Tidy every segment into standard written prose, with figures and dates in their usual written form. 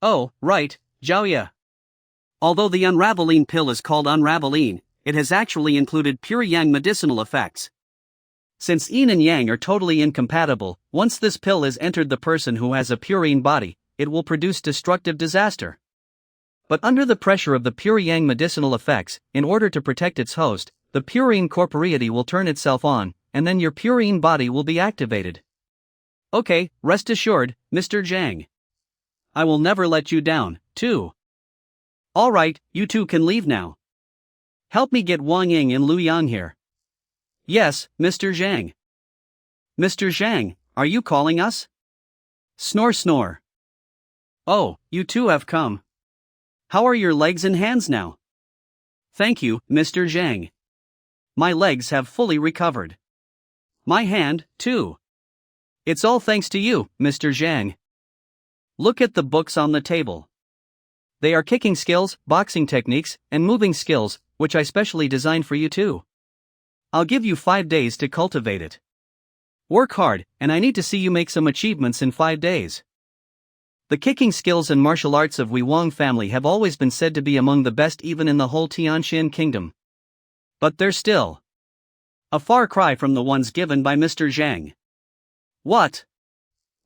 Oh, right, Jiaoya. Although the unraveling pill is called unraveling, it has actually included pure yang medicinal effects. Since yin and yang are totally incompatible, once this pill has entered the person who has a pure yin body, it will produce destructive disaster. But under the pressure of the pure yang medicinal effects, in order to protect its host, the pure yin corporeity will turn itself on, and then your pure yin body will be activated. Okay, rest assured, Mr. Zhang. I will never let you down, too. Alright, you two can leave now. Help me get Wang Ying and Lu Yang here. Yes, Mr. Zhang. Mr. Zhang, are you calling us? Snore snore. Oh, you two have come. How are your legs and hands now? Thank you, Mr. Zhang. My legs have fully recovered. My hand, too. It's all thanks to you, Mr. Zhang. Look at the books on the table. They are kicking skills, boxing techniques, and moving skills, which I specially designed for you too. I'll give you 5 days to cultivate it. Work hard, and I need to see you make some achievements in 5 days. The kicking skills and martial arts of Wei Wang family have always been said to be among the best even in the whole Tianxin kingdom. But they're still a far cry from the ones given by Mr. Zhang. What?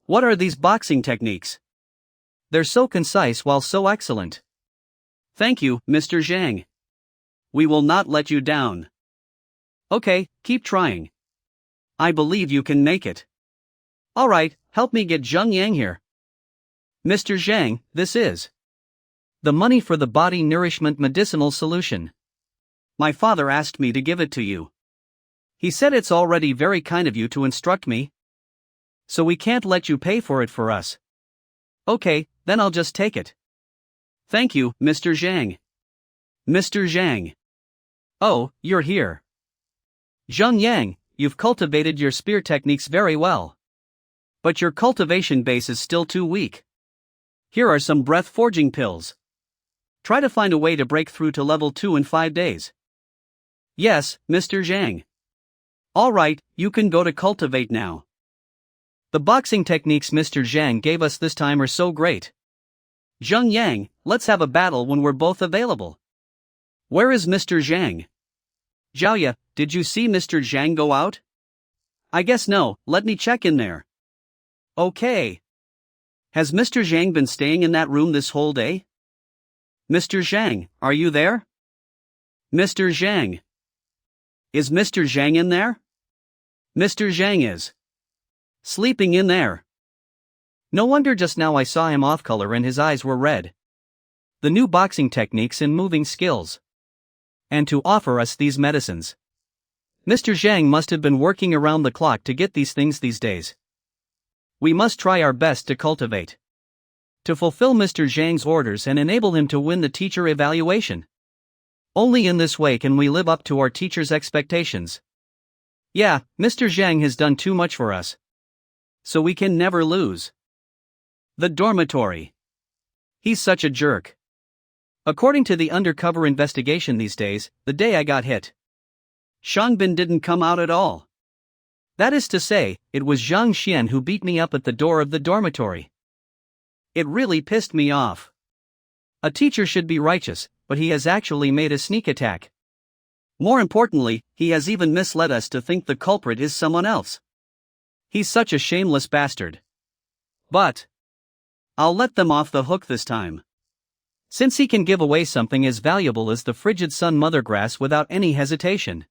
What are these boxing techniques? They're so concise while so excellent. Thank you, Mr. Zhang. We will not let you down. Okay, keep trying. I believe you can make it. Alright, help me get Zheng Yang here. Mr. Zhang, this is the money for the body nourishment medicinal solution. My father asked me to give it to you. He said it's already very kind of you to instruct me. So we can't let you pay for it for us. Okay, then I'll just take it. Thank you, Mr. Zhang. Mr. Zhang. Oh, you're here. Zheng Yang, you've cultivated your spear techniques very well. But your cultivation base is still too weak. Here are some breath forging pills. Try to find a way to break through to level 2 in 5 days. Yes, Mr. Zhang. Alright, you can go to cultivate now. The boxing techniques Mr. Zhang gave us this time are so great. Zheng Yang, let's have a battle when we're both available. Where is Mr. Zhang? Jiaoya, did you see Mr. Zhang go out? I guess no, let me check in there. Okay. Has Mr. Zhang been staying in that room this whole day? Mr. Zhang, are you there? Mr. Zhang. Is Mr. Zhang in there? Mr. Zhang is sleeping in there. No wonder just now I saw him off color and his eyes were red. The new boxing techniques and moving skills. And to offer us these medicines. Mr. Zhang must have been working around the clock to get these things these days. We must try our best to cultivate. To fulfill Mr. Zhang's orders and enable him to win the teacher evaluation. Only in this way can we live up to our teacher's expectations. Yeah, Mr. Zhang has done too much for us. So we can never lose. The dormitory. He's such a jerk. According to the undercover investigation these days, the day I got hit, Shangbin didn't come out at all. That is to say, it was Zhang Xian who beat me up at the door of the dormitory. It really pissed me off. A teacher should be righteous, but he has actually made a sneak attack. More importantly, he has even misled us to think the culprit is someone else. He's such a shameless bastard. But I'll let them off the hook this time. Since he can give away something as valuable as the frigid sun mother grass without any hesitation.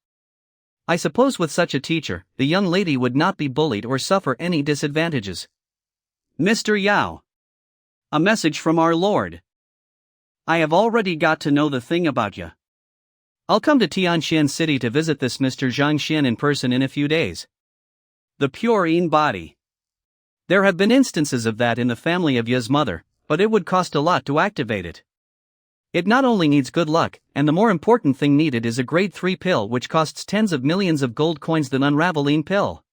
I suppose with such a teacher, the young lady would not be bullied or suffer any disadvantages. Mr. Yao. A message from our Lord. I have already got to know the thing about you. I'll come to Tianxian City to visit this Mr. Zhang Xian in person in a few days. The pure Yin body. There have been instances of that in the family of Ya's mother, but it would cost a lot to activate it. It not only needs good luck, and the more important thing needed is a grade 3 pill which costs tens of millions of gold coins than unraveling pill.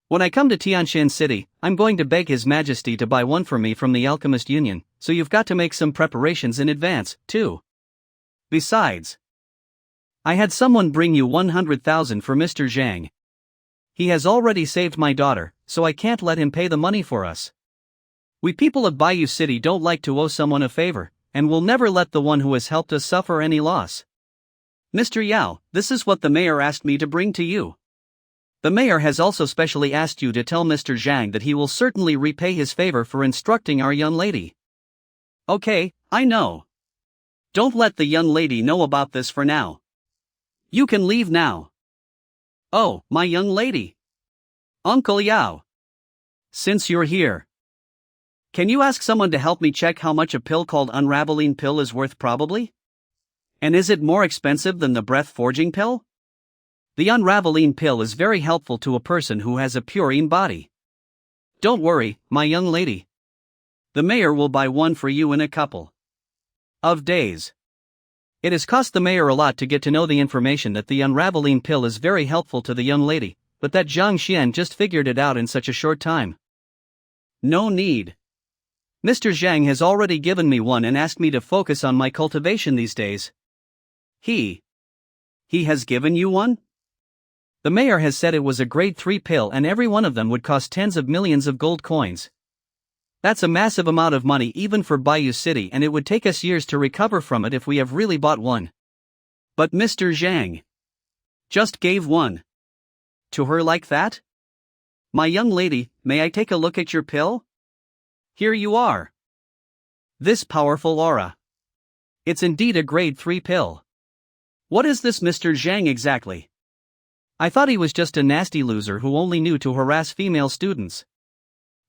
When I come to Tianxian City, I'm going to beg His Majesty to buy one for me from the Alchemist Union, so you've got to make some preparations in advance, too. Besides, I had someone bring you 100,000 for Mr. Zhang. He has already saved my daughter, so I can't let him pay the money for us. We people of Bayou City don't like to owe someone a favor, and will never let the one who has helped us suffer any loss. Mr. Yao, this is what the mayor asked me to bring to you. The mayor has also specially asked you to tell Mr. Zhang that he will certainly repay his favor for instructing our young lady. Okay, I know. Don't let the young lady know about this for now. You can leave now. Oh, my young lady. Uncle Yao. Since you're here, can you ask someone to help me check how much a pill called unraveling pill is worth probably? And is it more expensive than the breath forging pill? The unraveling pill is very helpful to a person who has a purine body. Don't worry, my young lady. The mayor will buy one for you in a couple of days. It has cost the mayor a lot to get to know the information that the unraveling pill is very helpful to the young lady, but that Zhang Xian just figured it out in such a short time. No need. Mr. Zhang has already given me one and asked me to focus on my cultivation these days. He has given you one? The mayor has said it was a grade 3 pill and every one of them would cost tens of millions of gold coins. That's a massive amount of money even for Bayou City, and it would take us years to recover from it if we have really bought one. But Mr. Zhang just gave one to her like that? My young lady, may I take a look at your pill? Here you are. This powerful aura. It's indeed a grade 3 pill. What is this Mr. Zhang exactly? I thought he was just a nasty loser who only knew to harass female students.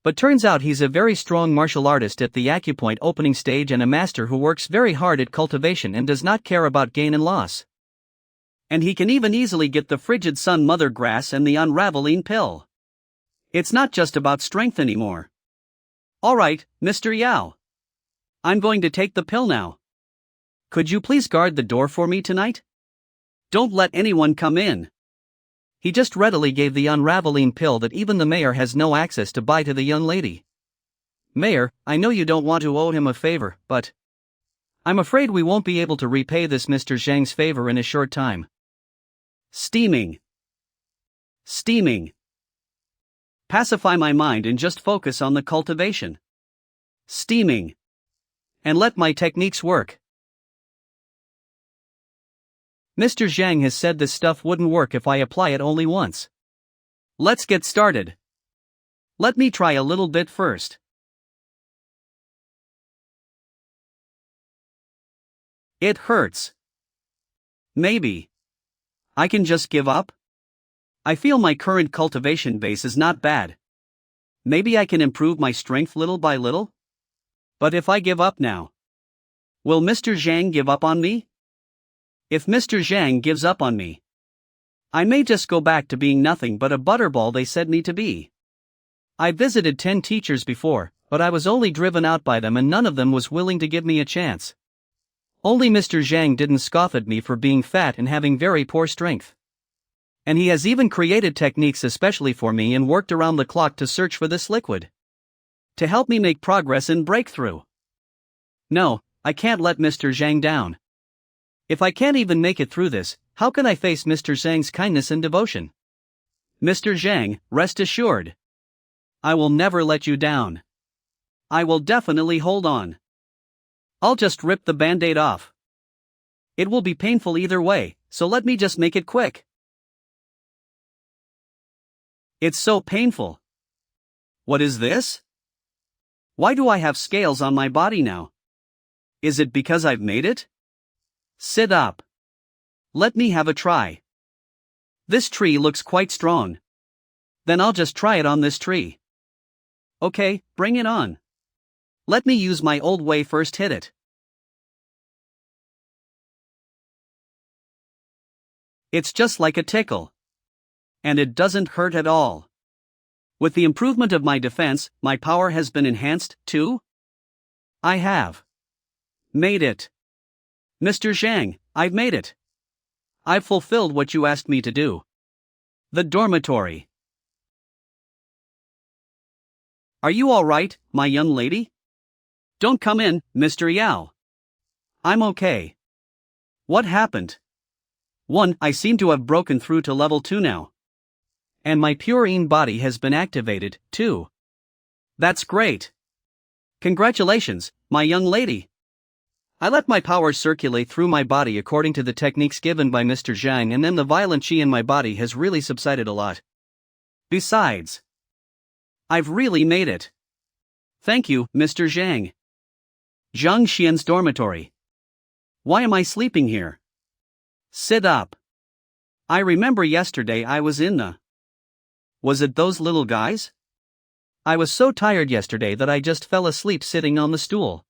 But turns out he's a very strong martial artist at the acupoint opening stage and a master who works very hard at cultivation and does not care about gain and loss. And he can even easily get the frigid sun mother grass and the unraveling pill. It's not just about strength anymore. Alright, Mr. Yao. I'm going to take the pill now. Could you please guard the door for me tonight? Don't let anyone come in. He just readily gave the unraveling pill that even the mayor has no access to buy to the young lady. Mayor, I know you don't want to owe him a favor, but I'm afraid we won't be able to repay this Mr. Zhang's favor in a short time. Steaming. Pacify my mind and just focus on the cultivation. Steaming. And let my techniques work. Mr. Zhang has said this stuff wouldn't work if I apply it only once. Let's get started. Let me try a little bit first. It hurts. Maybe I can just give up? I feel my current cultivation base is not bad. Maybe I can improve my strength little by little? But if I give up now, will Mr. Zhang give up on me? If Mr. Zhang gives up on me, I may just go back to being nothing but a butterball they said me to be. I visited 10 teachers before, but I was only driven out by them and none of them was willing to give me a chance. Only Mr. Zhang didn't scoff at me for being fat and having very poor strength. And he has even created techniques especially for me and worked around the clock to search for this liquid to help me make progress and breakthrough. No, I can't let Mr. Zhang down. If I can't even make it through this, how can I face Mr. Zhang's kindness and devotion? Mr. Zhang, rest assured. I will never let you down. I will definitely hold on. I'll just rip the band-aid off. It will be painful either way, so let me just make it quick. It's so painful. What is this? Why do I have scales on my body now? Is it because I've made it? Sit up. Let me have a try. This tree looks quite strong. Then I'll just try it on this tree. Okay, bring it on. Let me use my old way first hit it. It's just like a tickle. And it doesn't hurt at all. With the improvement of my defense, my power has been enhanced, too? I have made it. Mr. Zhang, I've made it. I've fulfilled what you asked me to do. The dormitory. Are you all right, my young lady? Don't come in, Mr. Yao. I'm okay. What happened? 1. I seem to have broken through to level 2 now. And my purine body has been activated, too. That's great. Congratulations, my young lady. I let my powers circulate through my body according to the techniques given by Mr. Zhang, and then the violent chi in my body has really subsided a lot. Besides, I've really made it. Thank you, Mr. Zhang. Zhang Xian's dormitory. Why am I sleeping here? Sit up. I remember yesterday I was in the... Was it those little guys? I was so tired yesterday that I just fell asleep sitting on the stool.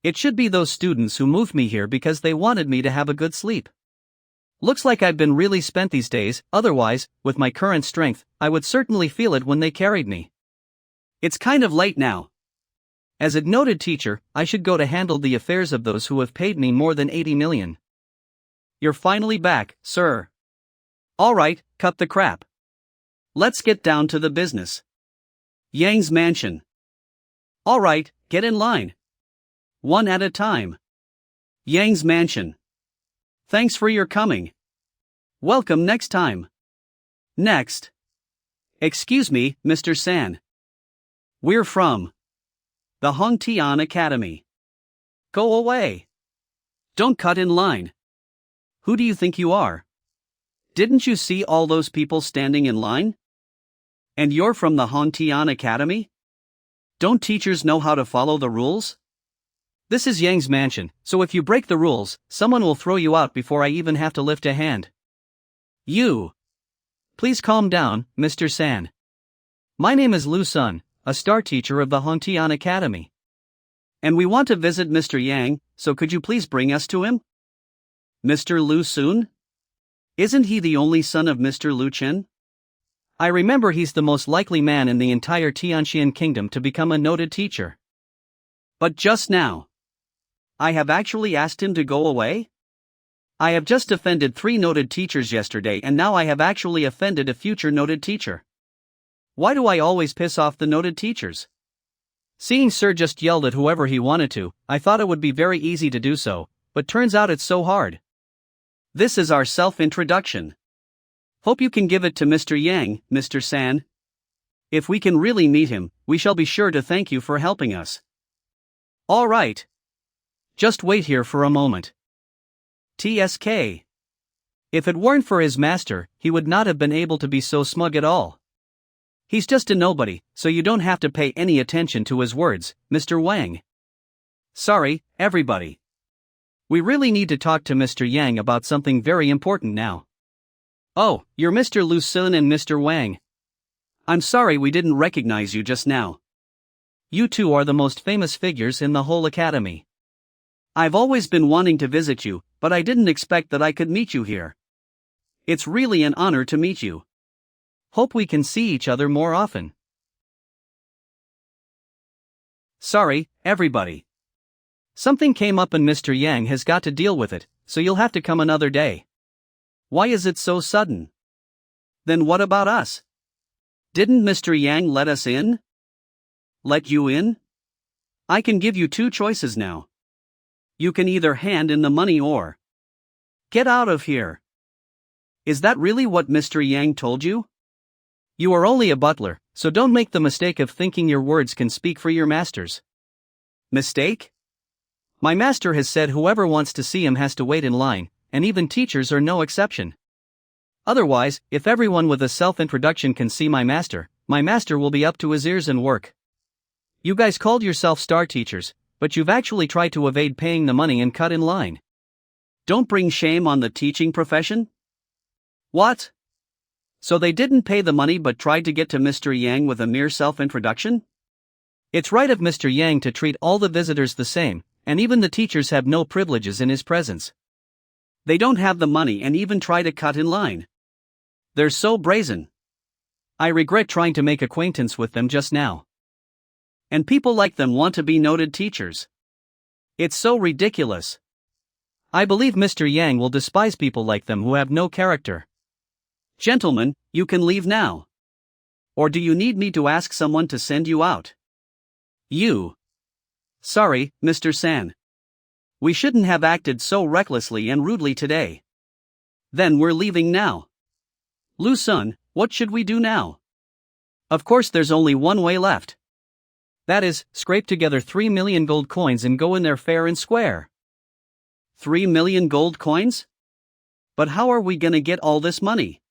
It should be those students who moved me here because they wanted me to have a good sleep. Looks like I've been really spent these days, otherwise, with my current strength, I would certainly feel it when they carried me. It's kind of late now. As a noted teacher, I should go to handle the affairs of those who have paid me more than 80 million. You're finally back, sir. Alright, cut the crap. Let's get down to the business. Yang's mansion. Alright, get in line. One at a time. Yang's mansion. Thanks for your coming. Welcome next time. Next. Excuse me, Mr. San. We're from the Hongtian Academy. Go away. Don't cut in line. Who do you think you are? Didn't you see all those people standing in line? And you're from the Hongtian Academy? Don't teachers know how to follow the rules? This is Yang's mansion, so if you break the rules, someone will throw you out before I even have to lift a hand. You. Please calm down, Mr. San. My name is Lu Sun, a star teacher of the Hongtian Academy. And we want to visit Mr. Yang, so could you please bring us to him? Mr. Lu Sun? Isn't he the only son of Mr. Lu Chen? I remember he's the most likely man in the entire Tianxian kingdom to become a noted teacher. But just now, I have actually asked him to go away? I have just offended 3 noted teachers yesterday, and now I have actually offended a future noted teacher. Why do I always piss off the noted teachers? Seeing Sir just yelled at whoever he wanted to, I thought it would be very easy to do so, but turns out it's so hard. This is our self-introduction. Hope you can give it to Mr. Yang, Mr. San. If we can really meet him, we shall be sure to thank you for helping us. All right. Just wait here for a moment. TSK. If it weren't for his master, he would not have been able to be so smug at all. He's just a nobody, so you don't have to pay any attention to his words, Mr. Wang. Sorry, everybody. We really need to talk to Mr. Yang about something very important now. Oh, you're Mr. Lu Sun and Mr. Wang. I'm sorry we didn't recognize you just now. You two are the most famous figures in the whole academy. I've always been wanting to visit you, but I didn't expect that I could meet you here. It's really an honor to meet you. Hope we can see each other more often. Sorry, everybody. Something came up and Mr. Yang has got to deal with it, so you'll have to come another day. Why is it so sudden? Then what about us? Didn't Mr. Yang let us in? Let you in? I can give you 2 choices now. You can either hand in the money or get out of here. Is that really what Mr. Yang told you? You are only a butler, so don't make the mistake of thinking your words can speak for your masters. Mistake? My master has said whoever wants to see him has to wait in line, and even teachers are no exception. Otherwise, if everyone with a self-introduction can see my master will be up to his ears in work. You guys called yourself star teachers, but you've actually tried to evade paying the money and cut in line. Don't bring shame on the teaching profession? What? So they didn't pay the money but tried to get to Mr. Yang with a mere self-introduction? It's right of Mr. Yang to treat all the visitors the same, and even the teachers have no privileges in his presence. They don't have the money and even try to cut in line. They're so brazen. I regret trying to make acquaintance with them just now. And people like them want to be noted teachers. It's so ridiculous. I believe Mr. Yang will despise people like them who have no character. Gentlemen, you can leave now. Or do you need me to ask someone to send you out? You. Sorry, Mr. San. We shouldn't have acted so recklessly and rudely today. Then we're leaving now. Lu Sun, what should we do now? Of course there's only one way left. That is, scrape together 3 million gold coins and go in there fair and square. 3 million gold coins? But how are we gonna get all this money?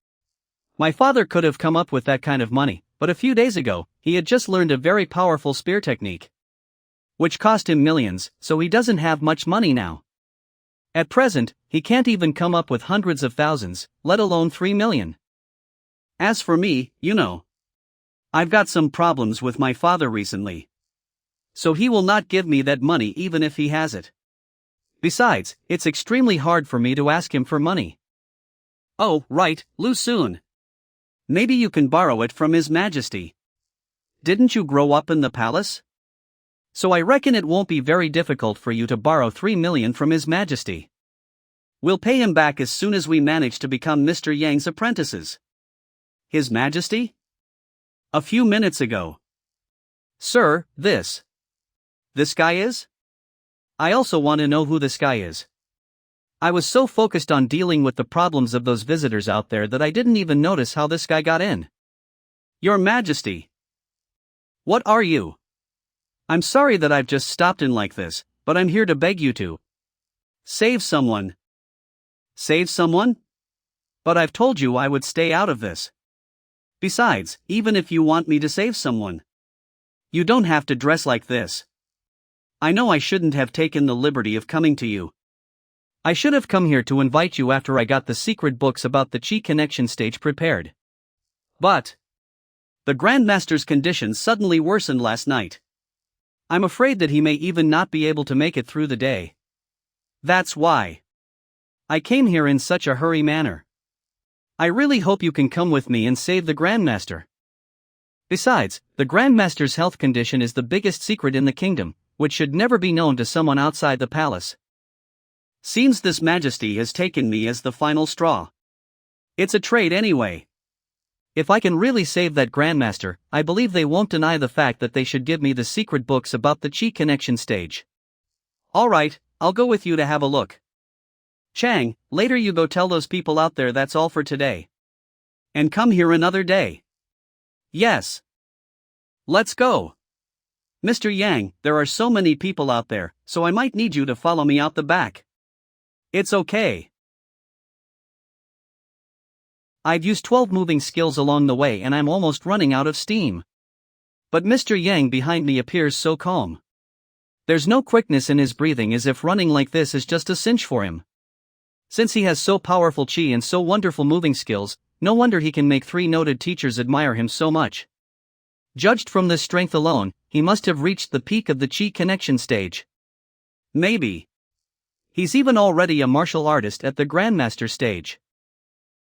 My father could have come up with that kind of money, but a few days ago, he had just learned a very powerful spear technique, which cost him millions, so he doesn't have much money now. At present, he can't even come up with hundreds of thousands, let alone 3 million. As for me, I've got some problems with my father recently. So he will not give me that money even if he has it. Besides, it's extremely hard for me to ask him for money. Oh, right, Lu Soon. Maybe you can borrow it from His Majesty. Didn't you grow up in the palace? So I reckon it won't be very difficult for you to borrow 3 million from His Majesty. We'll pay him back as soon as we manage to become Mr. Yang's apprentices. His Majesty? A few minutes ago. Sir, this guy is? I also want to know who this guy is. I was so focused on dealing with the problems of those visitors out there that I didn't even notice how this guy got in. Your Majesty. What are you? I'm sorry that I've just stopped in like this, but I'm here to beg you to save someone. Save someone? But I've told you I would stay out of this. Besides, even if you want me to save someone, you don't have to dress like this. I know I shouldn't have taken the liberty of coming to you. I should have come here to invite you after I got the secret books about the Chi Connection stage prepared. But the Grandmaster's condition suddenly worsened last night. I'm afraid that he may even not be able to make it through the day. That's why I came here in such a hurry manner. I really hope you can come with me and save the Grandmaster. Besides, the Grandmaster's health condition is the biggest secret in the kingdom, which should never be known to someone outside the palace. Seems this Majesty has taken me as the final straw. It's a trade anyway. If I can really save that Grandmaster, I believe they won't deny the fact that they should give me the secret books about the Chi Connection stage. Alright, I'll go with you to have a look. Chang, later you go tell those people out there that's all for today. And come here another day. Yes. Let's go. Mr. Yang, there are so many people out there, so I might need you to follow me out the back. It's okay. I've used 12 moving skills along the way and I'm almost running out of steam. But Mr. Yang behind me appears so calm. There's no quickness in his breathing, as if running like this is just a cinch for him. Since he has so powerful chi and so wonderful moving skills, no wonder he can make 3 noted teachers admire him so much. Judged from this strength alone, he must have reached the peak of the Chi Connection stage. Maybe he's even already a martial artist at the Grandmaster stage.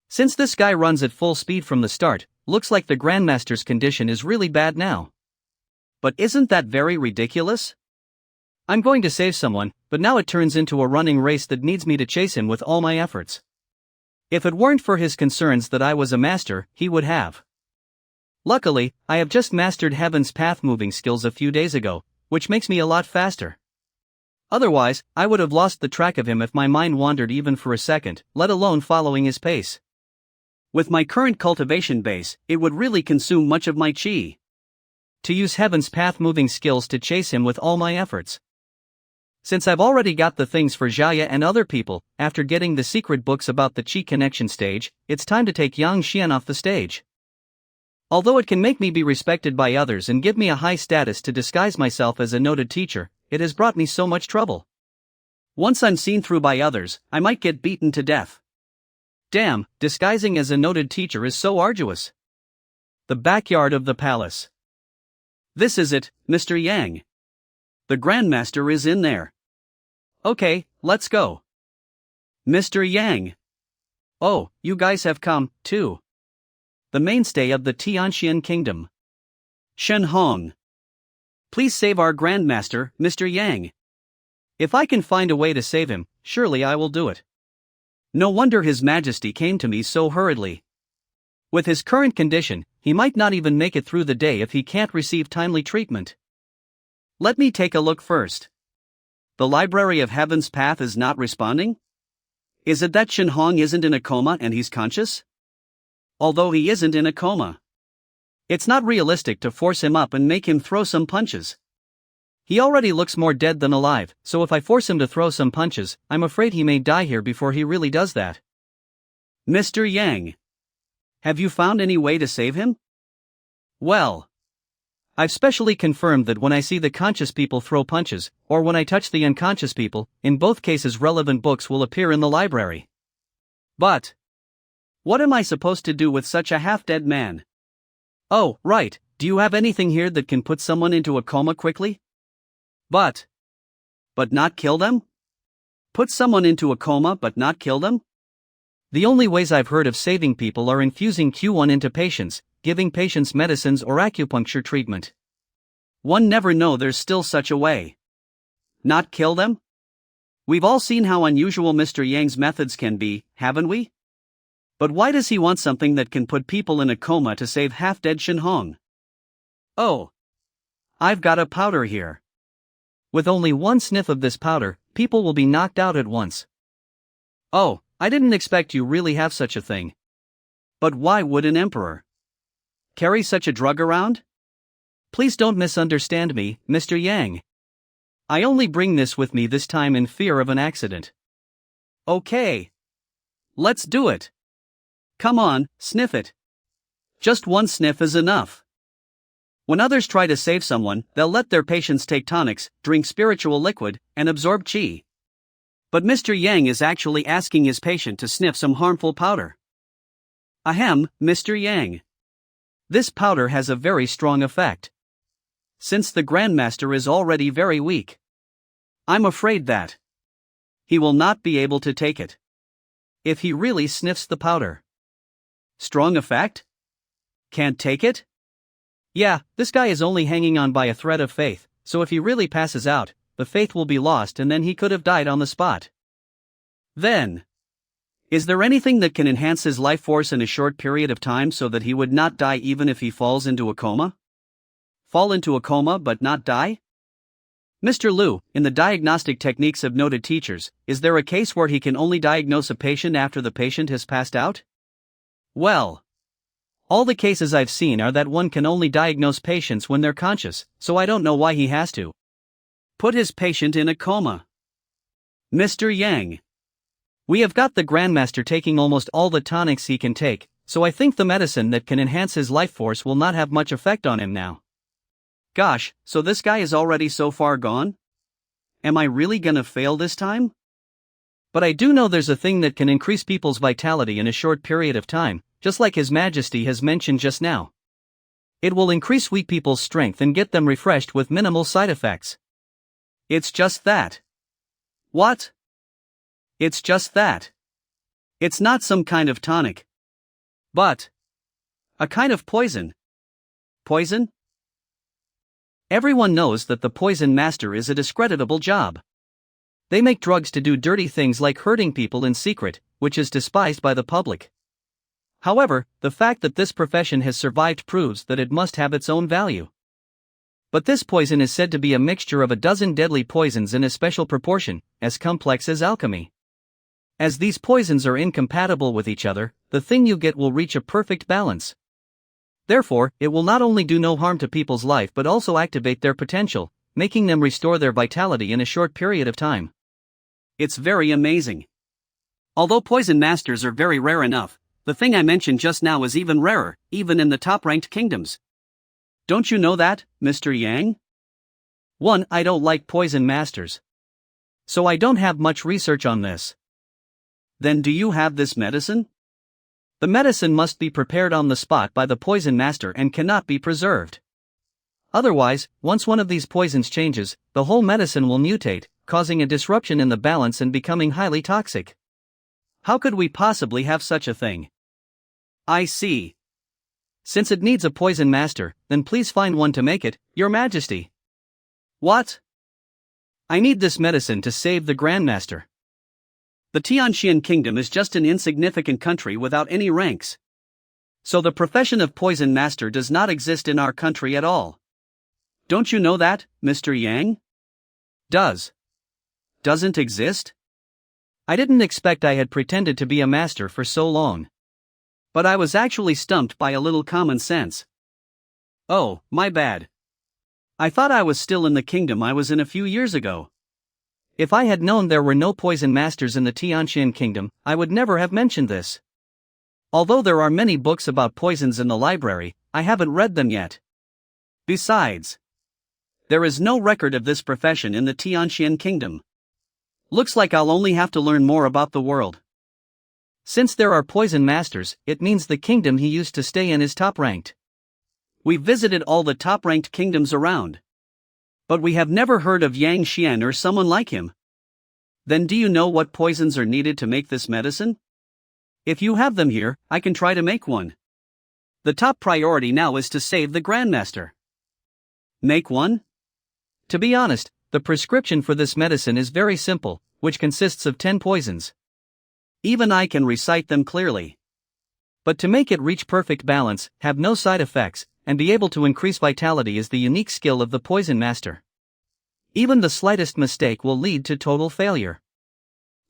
Since this guy runs at full speed from the start, looks like the Grandmaster's condition is really bad now. But isn't that very ridiculous? I'm going to save someone, but now it turns into a running race that needs me to chase him with all my efforts. If it weren't for his concerns that I was a master, he would have. Luckily, I have just mastered Heaven's Path moving skills a few days ago, which makes me a lot faster. Otherwise, I would have lost the track of him if my mind wandered even for a second, let alone following his pace. With my current cultivation base, it would really consume much of my chi to use Heaven's Path moving skills to chase him with all my efforts. Since I've already got the things for Jaya and other people, after getting the secret books about the Chi Connection stage, it's time to take Yang Xian off the stage. Although it can make me be respected by others and give me a high status to disguise myself as a noted teacher, it has brought me so much trouble. Once I'm seen through by others, I might get beaten to death. Damn, disguising as a noted teacher is so arduous. The backyard of the palace. This is it, Mr. Yang. The Grandmaster is in there. Okay, let's go. Mr. Yang. Oh, you guys have come, too. The mainstay of the Tianxian kingdom. Shen Hong. Please save our Grandmaster, Mr. Yang. If I can find a way to save him, surely I will do it. No wonder His Majesty came to me so hurriedly. With his current condition, he might not even make it through the day if he can't receive timely treatment. Let me take a look first. The Library of Heaven's Path is not responding? Is it that Shen Hong isn't in a coma and he's conscious? Although he isn't in a coma, It's not realistic to force him up and make him throw some punches. He already looks more dead than alive, so if I force him to throw some punches, I'm afraid he may die here before he really does that. Mr. Yang. Have you found any way to save him? Well, I've specially confirmed that when I see the conscious people throw punches, or when I touch the unconscious people, in both cases relevant books will appear in the library. But what am I supposed to do with such a half-dead man? Oh, right, do you have anything here that can put someone into a coma quickly? But not kill them? Put someone into a coma but not kill them? The only ways I've heard of saving people are infusing Q1 into patients, giving patients medicines or acupuncture treatment. One never know there's still such a way. Not kill them? We've all seen how unusual Mr. Yang's methods can be, haven't we? But why does he want something that can put people in a coma to save half-dead Shin Hong? Oh, I've got a powder here. With only one sniff of this powder, people will be knocked out at once. Oh, I didn't expect you really have such a thing. But why would an emperor carry such a drug around? Please don't misunderstand me, Mr. Yang. I only bring this with me this time in fear of an accident. Okay. Let's do it. Come on, sniff it. Just one sniff is enough. When others try to save someone, they'll let their patients take tonics, drink spiritual liquid, and absorb qi. But Mr. Yang is actually asking his patient to sniff some harmful powder. Ahem, Mr. Yang. This powder has a very strong effect. Since the Grandmaster is already very weak, I'm afraid that he will not be able to take it if he really sniffs the powder. Strong effect? Can't take it? Yeah, this guy is only hanging on by a thread of faith, so if he really passes out, the faith will be lost and then he could have died on the spot. Then, is there anything that can enhance his life force in a short period of time so that he would not die even if he falls into a coma? Fall into a coma but not die? Mr. Liu, in the diagnostic techniques of noted teachers, is there a case where he can only diagnose a patient after the patient has passed out? Well, all the cases I've seen are that one can only diagnose patients when they're conscious, so I don't know why he has to put his patient in a coma. Mr. Yang. We have got the Grandmaster taking almost all the tonics he can take, so I think the medicine that can enhance his life force will not have much effect on him now. Gosh, so this guy is already so far gone? Am I really gonna fail this time? But I do know there's a thing that can increase people's vitality in a short period of time, just like His Majesty has mentioned just now. It will increase weak people's strength and get them refreshed with minimal side effects. It's just that. What? It's just that. It's not some kind of tonic, but a kind of poison. Poison? Everyone knows that the poison master is a discreditable job. They make drugs to do dirty things like hurting people in secret, which is despised by the public. However, the fact that this profession has survived proves that it must have its own value. But this poison is said to be a mixture of a dozen deadly poisons in a special proportion, as complex as alchemy. As these poisons are incompatible with each other, the thing you get will reach a perfect balance. Therefore, it will not only do no harm to people's life but also activate their potential, making them restore their vitality in a short period of time. It's very amazing. Although poison masters are very rare enough, the thing I mentioned just now is even rarer, even in the top-ranked kingdoms. Don't you know that, Mr. Yang? 1. I don't like poison masters, so I don't have much research on this. Then do you have this medicine? The medicine must be prepared on the spot by the poison master and cannot be preserved. Otherwise, once one of these poisons changes, the whole medicine will mutate, causing a disruption in the balance and becoming highly toxic. How could we possibly have such a thing? I see. Since it needs a poison master, then please find one to make it, Your Majesty. What? I need this medicine to save the Grandmaster. The Tianxian Kingdom is just an insignificant country without any ranks. So the profession of poison master does not exist in our country at all. Don't you know that, Mr. Yang? Doesn't exist? I didn't expect I had pretended to be a master for so long. But I was actually stumped by a little common sense. Oh, my bad. I thought I was still in the kingdom I was in a few years ago. If I had known there were no poison masters in the Tianqian kingdom, I would never have mentioned this. Although there are many books about poisons in the library, I haven't read them yet. Besides, there is no record of this profession in the Tianqian kingdom. Looks like I'll only have to learn more about the world. Since there are poison masters, it means the kingdom he used to stay in is top-ranked. We've visited all the top-ranked kingdoms around. But we have never heard of Yang Xian or someone like him. Then do you know what poisons are needed to make this medicine? If you have them here, I can try to make one. The top priority now is to save the Grandmaster. Make one? To be honest, the prescription for this medicine is very simple, which consists of 10 poisons. Even I can recite them clearly. But to make it reach perfect balance, have no side effects, and be able to increase vitality is the unique skill of the poison master. Even the slightest mistake will lead to total failure.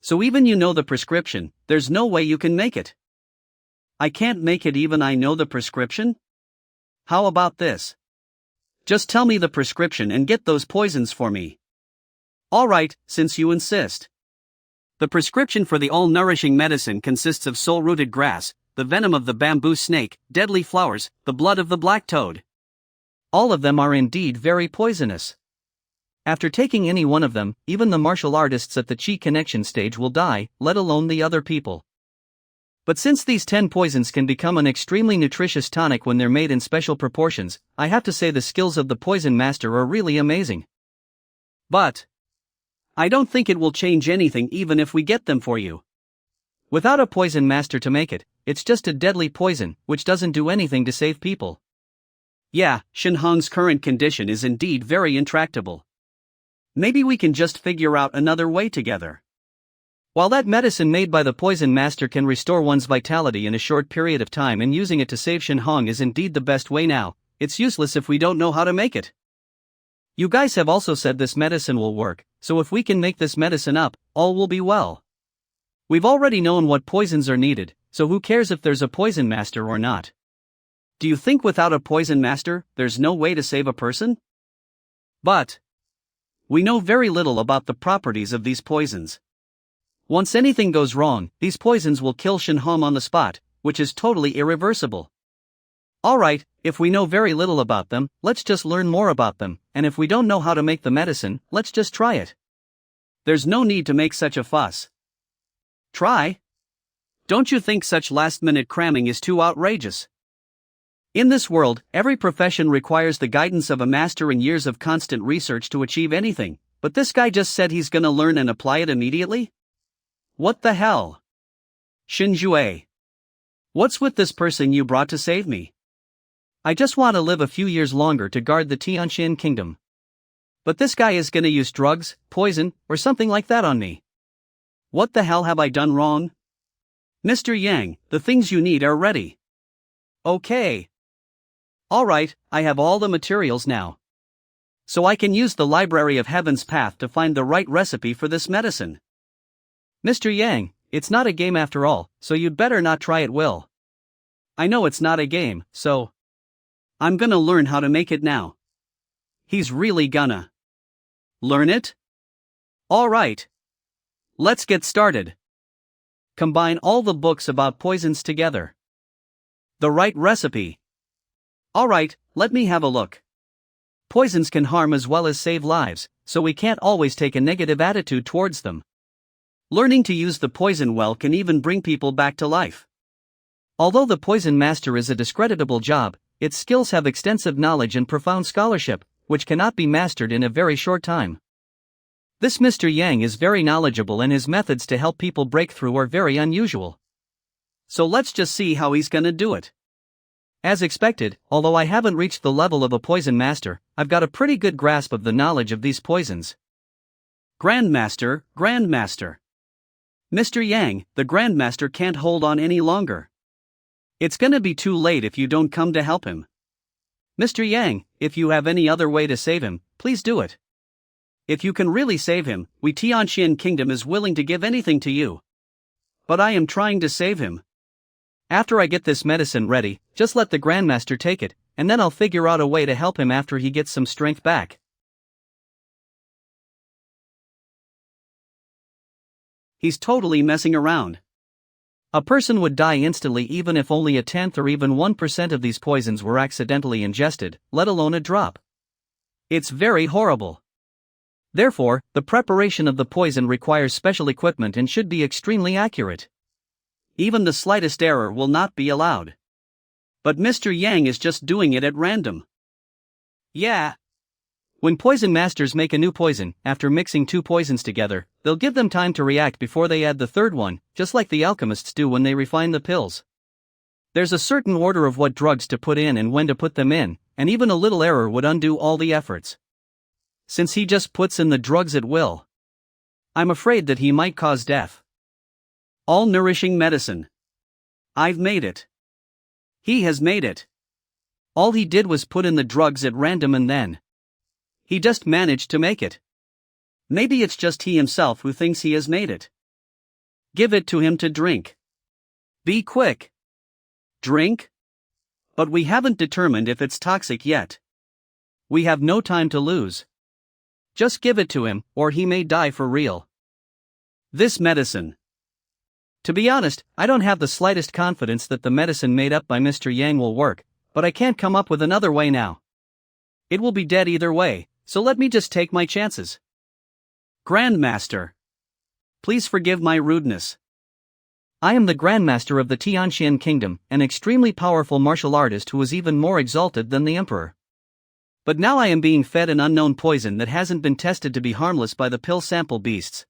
So even you know the prescription, there's no way you can make it. I can't make it even I know the prescription? How about this? Just tell me the prescription and get those poisons for me. Alright, since you insist. The prescription for the all-nourishing medicine consists of soul-rooted grass, the venom of the bamboo snake, deadly flowers, the blood of the black toad. All of them are indeed very poisonous. After taking any one of them, even the martial artists at the Qi connection stage will die, let alone the other people. But since these 10 poisons can become an extremely nutritious tonic when they're made in special proportions, I have to say the skills of the poison master are really amazing. But I don't think it will change anything even if we get them for you. Without a poison master to make it, it's just a deadly poison, which doesn't do anything to save people. Yeah, Shen Hong's current condition is indeed very intractable. Maybe we can just figure out another way together. While that medicine made by the poison master can restore one's vitality in a short period of time, and using it to save Shen Hong is indeed the best way now, it's useless if we don't know how to make it. You guys have also said this medicine will work, so if we can make this medicine up, all will be well. We've already known what poisons are needed, so who cares if there's a poison master or not? Do you think without a poison master, there's no way to save a person? But we know very little about the properties of these poisons. Once anything goes wrong, these poisons will kill Shen Hong on the spot, which is totally irreversible. Alright, if we know very little about them, let's just learn more about them, and if we don't know how to make the medicine, let's just try it. There's no need to make such a fuss. Try? Don't you think such last-minute cramming is too outrageous? In this world, every profession requires the guidance of a master and years of constant research to achieve anything, but this guy just said he's gonna learn and apply it immediately? What the hell? Xinjue. What's with this person you brought to save me? I just want to live a few years longer to guard the Tianqian kingdom. But this guy is gonna use drugs, poison, or something like that on me. What the hell have I done wrong? Mr. Yang, the things you need are ready. Okay. Alright, I have all the materials now. So I can use the Library of Heaven's Path to find the right recipe for this medicine. Mr. Yang, it's not a game after all, so you'd better not try it, Will. I know it's not a game, so I'm gonna learn how to make it now. He's really gonna learn it? Alright. Let's get started. Combine all the books about poisons together. The right recipe. Alright, let me have a look. Poisons can harm as well as save lives, so we can't always take a negative attitude towards them. Learning to use the poison well can even bring people back to life. Although the poison master is a discreditable job, its skills have extensive knowledge and profound scholarship, which cannot be mastered in a very short time. This Mr. Yang is very knowledgeable and his methods to help people break through are very unusual. So let's just see how he's gonna do it. As expected, although I haven't reached the level of a poison master, I've got a pretty good grasp of the knowledge of these poisons. Grandmaster, Grandmaster. Mr. Yang, the Grandmaster can't hold on any longer. It's gonna be too late if you don't come to help him. Mr. Yang, if you have any other way to save him, please do it. If you can really save him, we Tianqian Kingdom is willing to give anything to you. But I am trying to save him. After I get this medicine ready, just let the Grandmaster take it, and then I'll figure out a way to help him after he gets some strength back. He's totally messing around. A person would die instantly even if only a tenth or even 1% of these poisons were accidentally ingested, let alone a drop. It's very horrible. Therefore, the preparation of the poison requires special equipment and should be extremely accurate. Even the slightest error will not be allowed. But Mr. Yang is just doing it at random. Yeah. When poison masters make a new poison, after mixing two poisons together, they'll give them time to react before they add the third one, just like the alchemists do when they refine the pills. There's a certain order of what drugs to put in and when to put them in, and even a little error would undo all the efforts. Since he just puts in the drugs at will, I'm afraid that he might cause death. All-nourishing medicine. I've made it. He has made it. All he did was put in the drugs at random and then he just managed to make it. Maybe it's just he himself who thinks he has made it. Give it to him to drink. Be quick. Drink? But we haven't determined if it's toxic yet. We have no time to lose. Just give it to him, or he may die for real. This medicine. To be honest, I don't have the slightest confidence that the medicine made up by Mr. Yang will work, but I can't come up with another way now. It will be dead either way, so let me just take my chances. Grandmaster. Please forgive my rudeness. I am the Grandmaster of the Tianxian Kingdom, an extremely powerful martial artist who is even more exalted than the Emperor. But now I am being fed an unknown poison that hasn't been tested to be harmless by the pill sample beasts.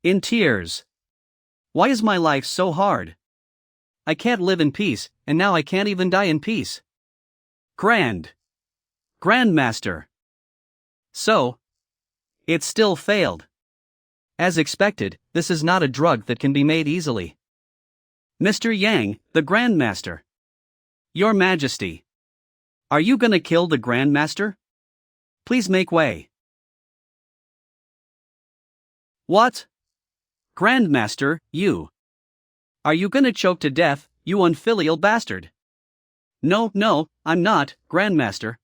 In tears. Why is my life so hard? I can't live in peace, and now I can't even die in peace. Grandmaster. So, it still failed. As expected, this is not a drug that can be made easily. Mr. Yang, the Grandmaster. Your Majesty. Are you gonna kill the Grandmaster? Please make way. What? Grandmaster, you. Are you gonna choke to death, you unfilial bastard? No, I'm not, Grandmaster.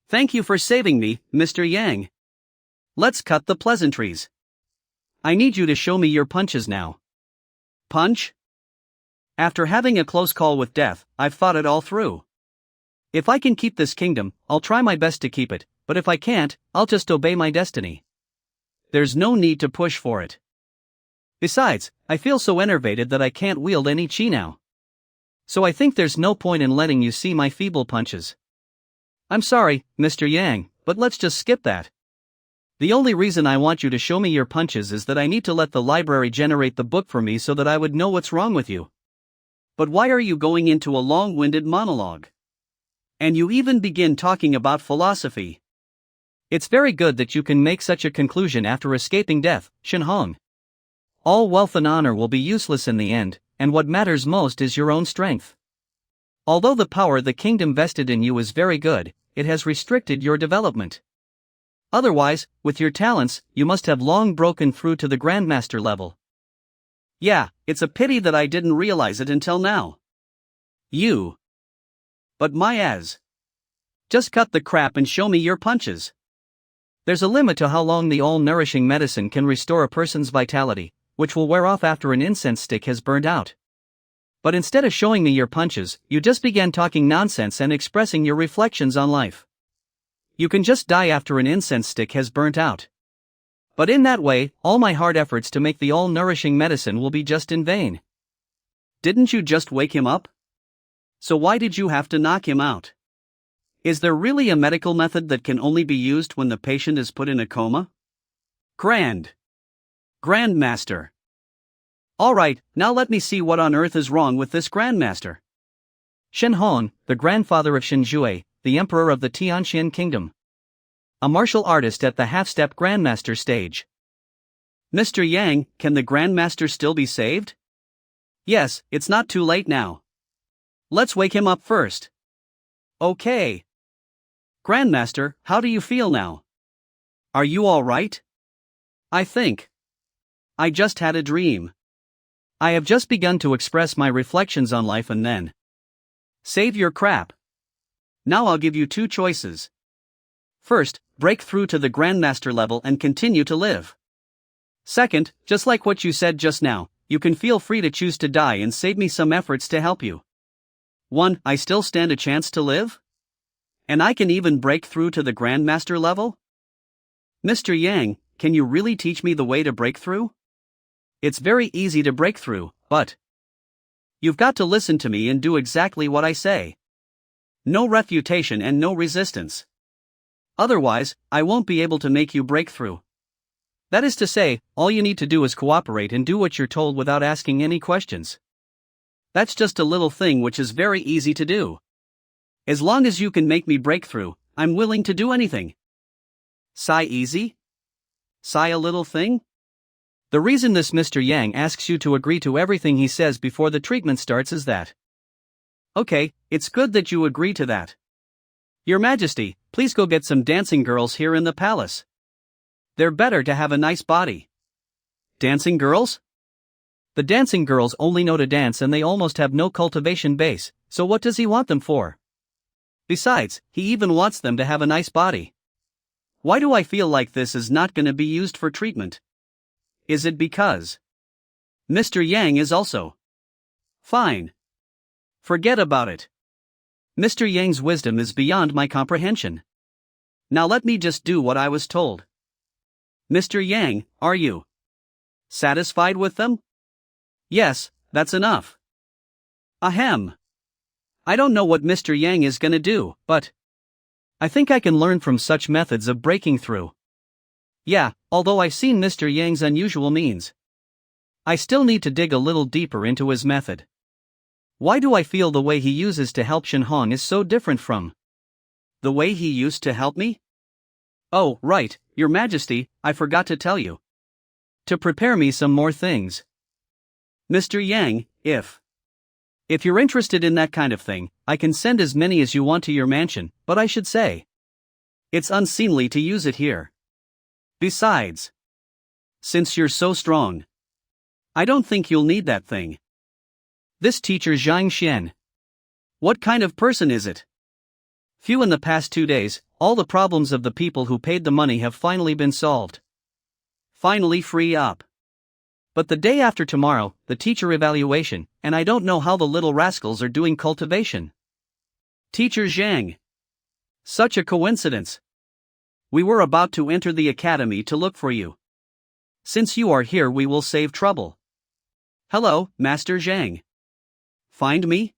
Thank you for saving me, Mr. Yang. Let's cut the pleasantries. I need you to show me your punches now. Punch? After having a close call with death, I've thought it all through. If I can keep this kingdom, I'll try my best to keep it, but if I can't, I'll just obey my destiny. There's no need to push for it. Besides, I feel so enervated that I can't wield any chi now. So I think there's no point in letting you see my feeble punches. I'm sorry, Mr. Yang, but let's just skip that. The only reason I want you to show me your punches is that I need to let the library generate the book for me so that I would know what's wrong with you. But why are you going into a long-winded monologue? And you even begin talking about philosophy. It's very good that you can make such a conclusion after escaping death, Shenhong. All wealth and honor will be useless in the end, and what matters most is your own strength. Although the power the kingdom vested in you is very good, it has restricted your development. Otherwise, with your talents, you must have long broken through to the Grandmaster level. Yeah, it's a pity that I didn't realize it until now. You. But my ass. Just cut the crap and show me your punches. There's a limit to how long the all-nourishing medicine can restore a person's vitality, which will wear off after an incense stick has burned out. But instead of showing me your punches, you just began talking nonsense and expressing your reflections on life. You can just die after an incense stick has burnt out. But in that way, all my hard efforts to make the all-nourishing medicine will be just in vain. Didn't you just wake him up? So why did you have to knock him out? Is there really a medical method that can only be used when the patient is put in a coma? Grandmaster. Alright, now let me see what on earth is wrong with this Grandmaster. Shenhong, the grandfather of Shenjue, the emperor of the Tianxian Kingdom. A martial artist at the half-step Grandmaster stage. Mr. Yang, can the Grandmaster still be saved? Yes, it's not too late now. Let's wake him up first. Okay. Grandmaster, how do you feel now? Are you alright? I think. I just had a dream. I have just begun to express my reflections on life and then. Save your crap. Now I'll give you two choices. First, break through to the Grandmaster level and continue to live. Second, just like what you said just now, you can feel free to choose to die and save me some efforts to help you. 1. I still stand a chance to live? And I can even break through to the Grandmaster level? Mr. Yang, can you really teach me the way to break through? It's very easy to break through, but you've got to listen to me and do exactly what I say. No refutation and no resistance. Otherwise, I won't be able to make you break through. That is to say, all you need to do is cooperate and do what you're told without asking any questions. That's just a little thing which is very easy to do. As long as you can make me break through, I'm willing to do anything. Sigh easy? Sigh a little thing? The reason this Mr. Yang asks you to agree to everything he says before the treatment starts is that. Okay, it's good that you agree to that. Your Majesty, please go get some dancing girls here in the palace. They're better to have a nice body. Dancing girls? The dancing girls only know to dance and they almost have no cultivation base, so what does he want them for? Besides, he even wants them to have a nice body. Why do I feel like this is not going to be used for treatment? Is it because Mr. Yang is also fine? Forget about it. Mr. Yang's wisdom is beyond my comprehension. Now let me just do what I was told. Mr. Yang, are you satisfied with them? Yes, that's enough. Ahem. I don't know what Mr. Yang is gonna do, but I think I can learn from such methods of breaking through. Yeah, although I've seen Mr. Yang's unusual means, I still need to dig a little deeper into his method. Why do I feel the way he uses to help Shen Hong is so different from the way he used to help me? Oh, right, Your Majesty, I forgot to tell you. To prepare me some more things. Mr. Yang, if you're interested in that kind of thing, I can send as many as you want to your mansion, but I should say, it's unseemly to use it here. Besides, since you're so strong, I don't think you'll need that thing. This teacher Zhang Xian. What kind of person is it? Few in the past 2 days, all the problems of the people who paid the money have finally been solved. Finally free up. But the day after tomorrow, the teacher evaluation, and I don't know how the little rascals are doing cultivation. Teacher Zhang. Such a coincidence. We were about to enter the academy to look for you. Since you are here, we will save trouble. Hello, Master Zhang. Find me?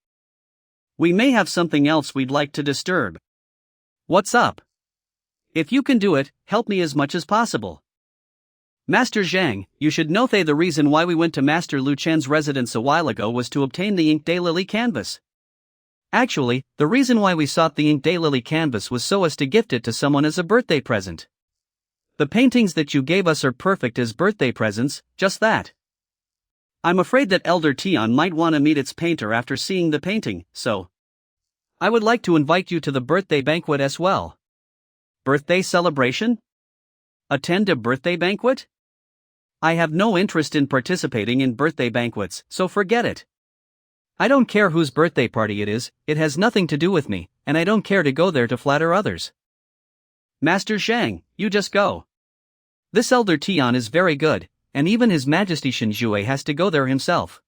We may have something else we'd like to disturb. What's up? If you can do it, help me as much as possible. Master Zhang, you should know the reason why we went to Master Lu Chen's residence a while ago was to obtain the Ink Daylily canvas. Actually, the reason why we sought the Ink Daylily canvas was so as to gift it to someone as a birthday present. The paintings that you gave us are perfect as birthday presents, just that. I'm afraid that Elder Tian might want to meet its painter after seeing the painting, so I would like to invite you to the birthday banquet as well. Birthday celebration? Attend a birthday banquet? I have no interest in participating in birthday banquets, so forget it. I don't care whose birthday party it is, it has nothing to do with me, and I don't care to go there to flatter others. Master Zhang, you just go. This Elder Tian is very good, and even His Majesty Shen Jue has to go there himself.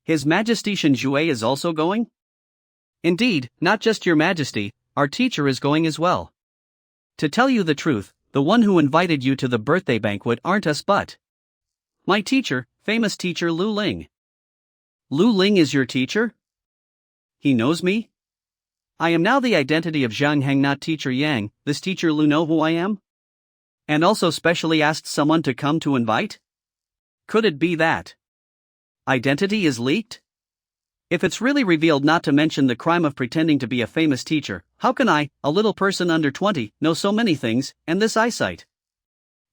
His Majesty Shen Jue is also going? Indeed, not just Your Majesty, our teacher is going as well. To tell you the truth, the one who invited you to the birthday banquet aren't us but my teacher, famous teacher Lu Ling. Lu Ling is your teacher? He knows me? I am now the identity of Zhang Heng, not teacher Yang. This teacher Lu know who I am? And also specially asked someone to come to invite? Could it be that identity is leaked? If it's really revealed, not to mention the crime of pretending to be a famous teacher, how can I, a little person under 20, know so many things, and this eyesight?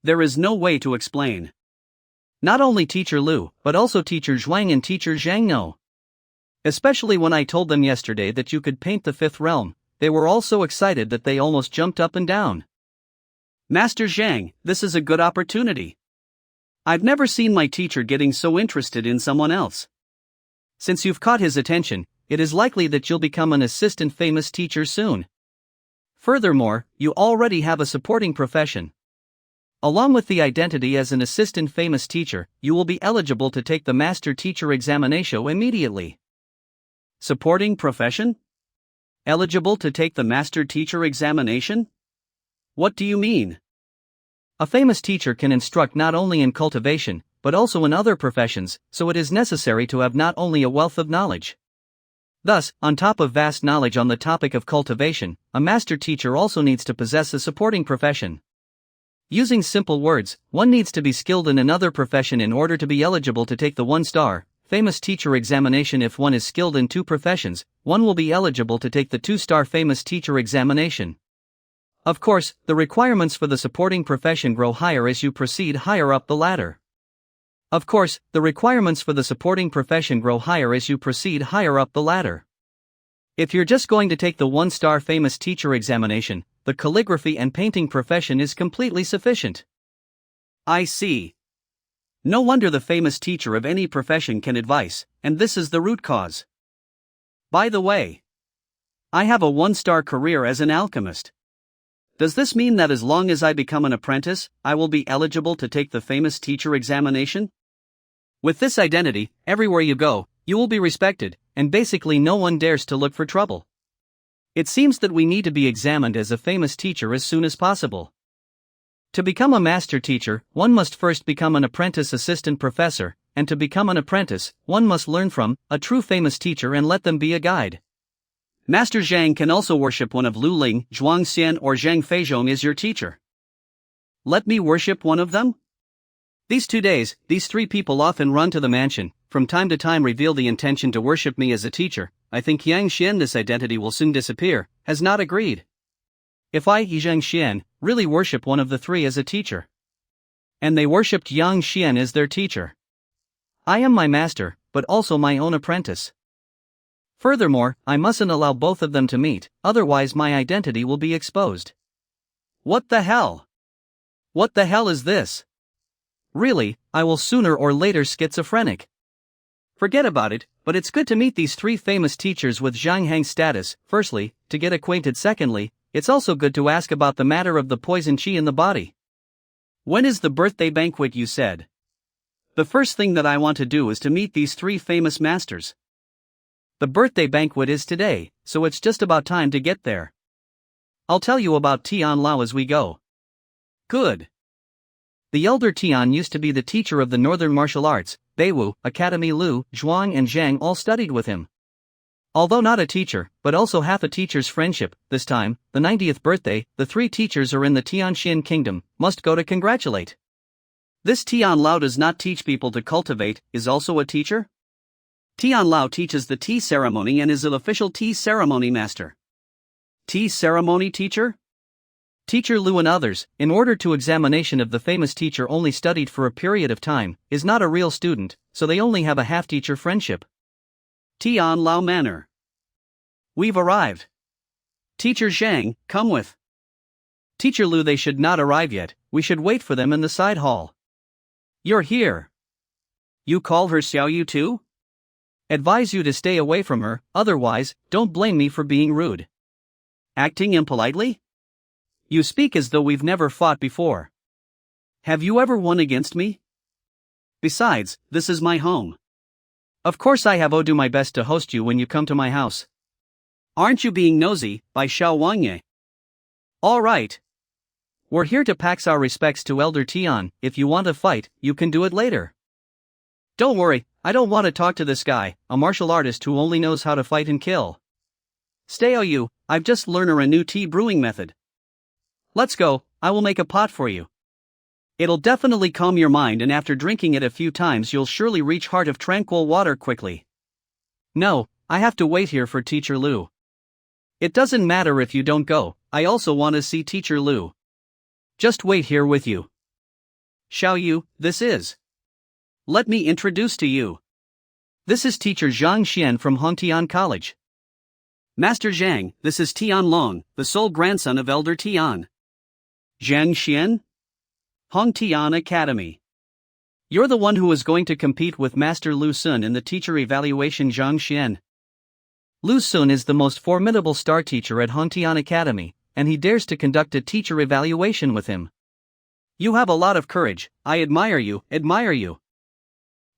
There is no way to explain. Not only teacher Lu, but also teacher Zhuang and teacher Zhang know. Especially when I told them yesterday that you could paint the fifth realm, they were all so excited that they almost jumped up and down. Master Zhang, this is a good opportunity. I've never seen my teacher getting so interested in someone else. Since you've caught his attention, it is likely that you'll become an assistant famous teacher soon. Furthermore, you already have a supporting profession. Along with the identity as an assistant famous teacher, you will be eligible to take the master teacher examination immediately. Supporting profession? Eligible to take the master teacher examination? What do you mean? A famous teacher can instruct not only in cultivation, but also in other professions, so it is necessary to have not only a wealth of knowledge. Thus, on top of vast knowledge on the topic of cultivation, a master teacher also needs to possess a supporting profession. Using simple words, one needs to be skilled in another profession in order to be eligible to take the one-star famous teacher examination. If one is skilled in two professions, one will be eligible to take the two-star famous teacher examination. Of course, the requirements for the supporting profession grow higher as you proceed higher up the ladder. If you're just going to take the one-star famous teacher examination, the calligraphy and painting profession is completely sufficient. I see. No wonder the famous teacher of any profession can advise, and this is the root cause. By the way, I have a one-star career as an alchemist. Does this mean that as long as I become an apprentice, I will be eligible to take the famous teacher examination? With this identity, everywhere you go, you will be respected, and basically no one dares to look for trouble. It seems that we need to be examined as a famous teacher as soon as possible. To become a master teacher, one must first become an apprentice assistant professor, and to become an apprentice, one must learn from a true famous teacher and let them be a guide. Master Zhang can also worship one of Lu Ling, Zhuang Xian or Zhang Feizhong as your teacher. Let me worship one of them? These 2 days, these 3 people often run to the mansion, from time to time reveal the intention to worship me as a teacher. I think Yang Xian, this identity will soon disappear, has not agreed. If I, Yang Xian, really worship one of the 3 as a teacher, and they worshipped Yang Xian as their teacher, I am my master, but also my own apprentice. Furthermore, I mustn't allow both of them to meet, otherwise my identity will be exposed. What the hell? What the hell is this? Really, I will sooner or later schizophrenic. Forget about it, but it's good to meet these 3 famous teachers with Zhang Hang's status, firstly, to get acquainted. Secondly, it's also good to ask about the matter of the poison qi in the body. When is the birthday banquet, you said? The first thing that I want to do is to meet these 3 famous masters. The birthday banquet is today, so it's just about time to get there. I'll tell you about Tian Lao as we go. Good. The elder Tian used to be the teacher of the Northern Martial Arts, Beiwu, Academy. Lu, Zhuang and Zhang all studied with him. Although not a teacher, but also half a teacher's friendship, this time, the 90th birthday, the 3 teachers are in the Tianxian kingdom, must go to congratulate. This Tian Lao does not teach people to cultivate, is also a teacher? Tian Lao teaches the tea ceremony and is an official tea ceremony master. Tea ceremony teacher? Teacher Lu and others, in order to examination of the famous teacher only studied for a period of time, is not a real student, so they only have a half-teacher friendship. Tian Lao Manor. We've arrived. Teacher Zhang, come with. Teacher Lu, they should not arrive yet, we should wait for them in the side hall. You're here. You call her Xiao Yu too? Advise you to stay away from her, otherwise, don't blame me for being rude. Acting impolitely? You speak as though we've never fought before. Have you ever won against me? Besides, this is my home. Of course I have do my best to host you when you come to my house. Aren't you being nosy, by Xiao Wangye? All right. We're here to pax our respects to Elder Tian. If you want to fight, you can do it later. Don't worry, I don't want to talk to this guy, a martial artist who only knows how to fight and kill. Stay you, I've just learned a new tea brewing method. Let's go, I will make a pot for you. It'll definitely calm your mind, and after drinking it a few times you'll surely reach heart of tranquil water quickly. No, I have to wait here for Teacher Lu. It doesn't matter if you don't go, I also want to see Teacher Lu. Just wait here with you. Xiao Yu, this is. Let me introduce to you. This is Teacher Zhang Xian from Hongtian College. Master Zhang, this is Tian Long, the sole grandson of Elder Tian. Zhang Xian? Hongtian Academy. You're the one who is going to compete with Master Lu Sun in the teacher evaluation. Zhang Xian. Lu Sun is the most formidable star teacher at Hongtian Academy, and he dares to conduct a teacher evaluation with him. You have a lot of courage, I admire you, admire you.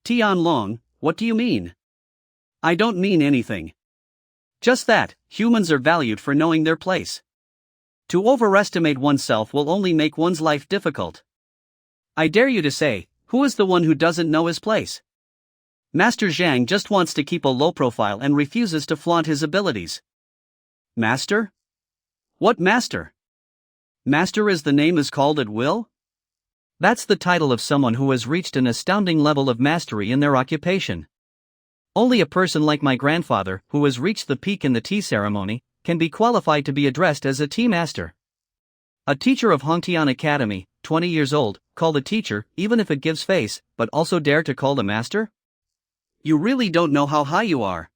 Tian Long, what do you mean? I don't mean anything. Just that, humans are valued for knowing their place. To overestimate oneself will only make one's life difficult. I dare you to say, who is the one who doesn't know his place? Master Zhang just wants to keep a low profile and refuses to flaunt his abilities. Master? What master? Master as the name is called at will? That's the title of someone who has reached an astounding level of mastery in their occupation. Only a person like my grandfather, who has reached the peak in the tea ceremony, can be qualified to be addressed as a tea master. A teacher of Hongtian Academy, 20 years old, called a teacher, even if it gives face, but also dare to call a master? You really don't know how high you are.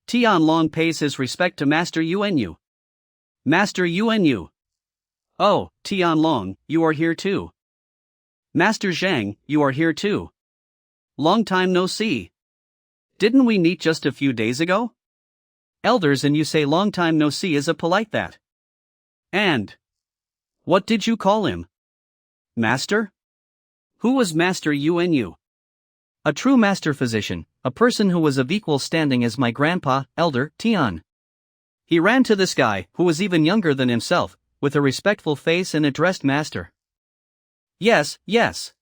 Tian Long pays his respect to Master Yuanyu. Master Yuanyu. Oh, Tian Long, you are here too. Master Zhang, you are here too. Long time no see. Didn't we meet just a few days ago? Elders and you say long time no see is a polite that. And what did you call him? Master? Who was Master Yuanyu? A true master physician, a person who was of equal standing as my grandpa, Elder Tian. He ran to this guy, who was even younger than himself, with a respectful face and addressed Master. Yes, yes.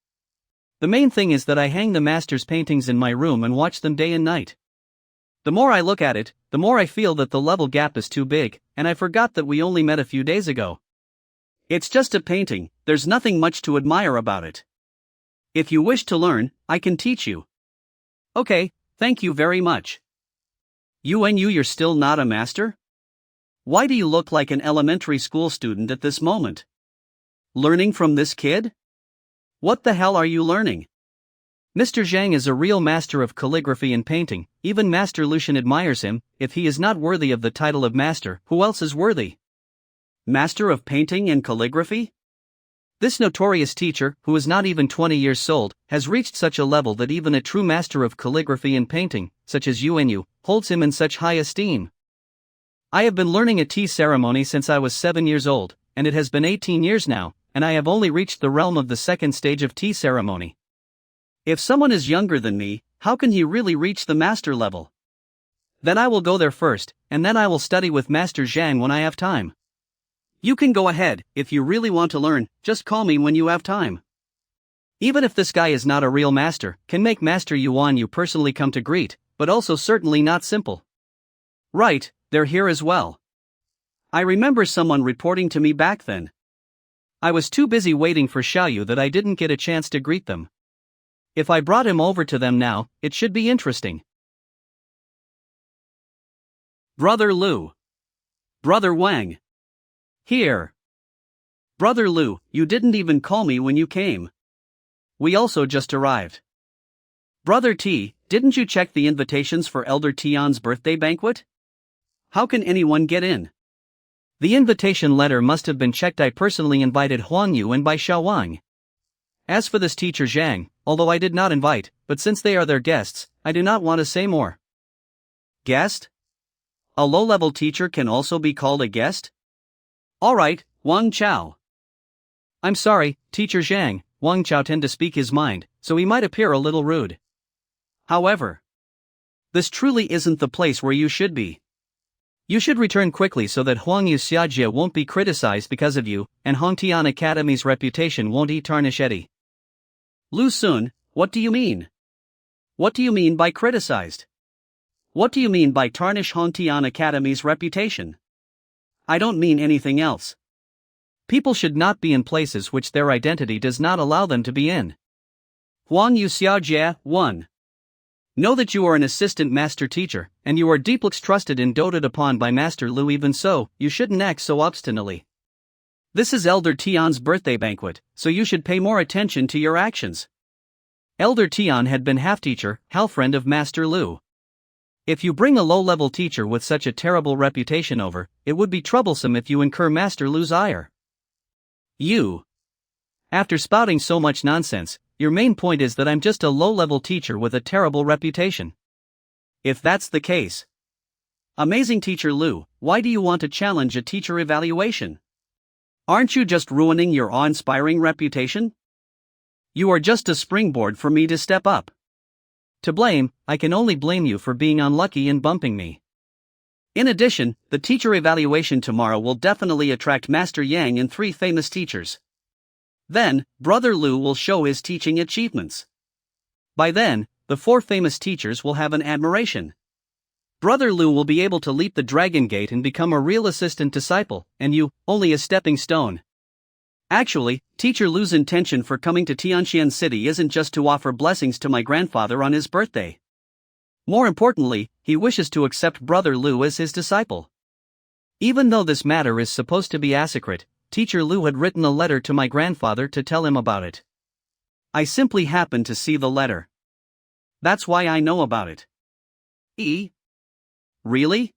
The main thing is that I hang the master's paintings in my room and watch them day and night. The more I look at it, the more I feel that the level gap is too big, and I forgot that we only met a few days ago. It's just a painting, there's nothing much to admire about it. If you wish to learn, I can teach you. Okay, thank you very much. You're still not a master? Why do you look like an elementary school student at this moment? Learning from this kid? What the hell are you learning? Mr. Zhang is a real master of calligraphy and painting, even Master Lucian admires him. If he is not worthy of the title of master, who else is worthy? Master of painting and calligraphy? This notorious teacher, who is not even 20 years old, has reached such a level that even a true master of calligraphy and painting, such as Yuanyu, holds him in such high esteem. I have been learning a tea ceremony since I was 7 years old, and it has been 18 years now, and I have only reached the realm of the second stage of tea ceremony. If someone is younger than me, how can he really reach the master level? Then I will go there first, and then I will study with Master Zhang when I have time. You can go ahead, if you really want to learn, just call me when you have time. Even if this guy is not a real master, can make Master Yuan you personally come to greet, but also certainly not simple. Right, they're here as well. I remember someone reporting to me back then. I was too busy waiting for Xiaoyu that I didn't get a chance to greet them. If I brought him over to them now, it should be interesting. Brother Lu. Brother Wang. Here. Brother Lu, you didn't even call me when you came. We also just arrived. Brother T, didn't you check the invitations for Elder Tian's birthday banquet? How can anyone get in? The invitation letter must have been checked. I personally invited Huang Yu and Bai Xiaowang. As for this teacher Zhang, although I did not invite, but since they are their guests, I do not want to say more. Guest? A low-level teacher can also be called a guest? Alright, Wang Chao. I'm sorry, Teacher Zhang, Wang Chao tend to speak his mind, so he might appear a little rude. However, this truly isn't the place where you should be. You should return quickly so that Huang Yu Xiajie won't be criticized because of you, and Hongtian Academy's reputation won't be tarnished. Lu Sun, what do you mean? What do you mean by criticized? What do you mean by tarnish Hongtian Academy's reputation? I don't mean anything else. People should not be in places which their identity does not allow them to be in. Huang Yu Xiajie, 1. Know that you are an assistant master teacher, and you are deeply trusted and doted upon by Master Lu. Even so, you shouldn't act so obstinately. This is Elder Tian's birthday banquet, so you should pay more attention to your actions. Elder Tian had been half-teacher, half-friend of Master Lu. If you bring a low-level teacher with such a terrible reputation over, it would be troublesome if you incur Master Lu's ire. You. After spouting so much nonsense, your main point is that I'm just a low-level teacher with a terrible reputation. If that's the case, Amazing Teacher Lu, why do you want to challenge a teacher evaluation? Aren't you just ruining your awe-inspiring reputation? You are just a springboard for me to step up. To blame, I can only blame you for being unlucky and bumping me. In addition, the teacher evaluation tomorrow will definitely attract Master Yang and 3 famous teachers. Then, Brother Lu will show his teaching achievements. By then, the 4 famous teachers will have an admiration. Brother Lu will be able to leap the Dragon Gate and become a real assistant disciple, and you, only a stepping stone. Actually, Teacher Lu's intention for coming to Tianxian City isn't just to offer blessings to my grandfather on his birthday. More importantly, he wishes to accept Brother Lu as his disciple. Even though this matter is supposed to be a secret, Teacher Lu had written a letter to my grandfather to tell him about it. I simply happened to see the letter. That's why I know about it. Really?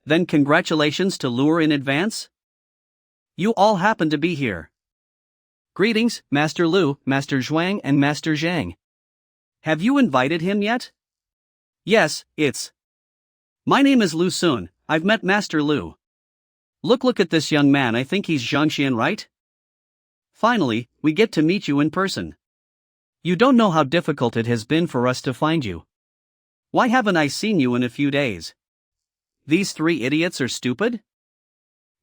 Then congratulations to Luer in advance? You all happen to be here. Greetings, Master Lu, Master Zhuang and Master Zhang. Have you invited him yet? Yes, My name is Lu Sun, I've met Master Lu. Look at this young man, I think he's Zhangxian, right? Finally, we get to meet you in person. You don't know how difficult it has been for us to find you. Why haven't I seen you in a few days? These 3 idiots are stupid?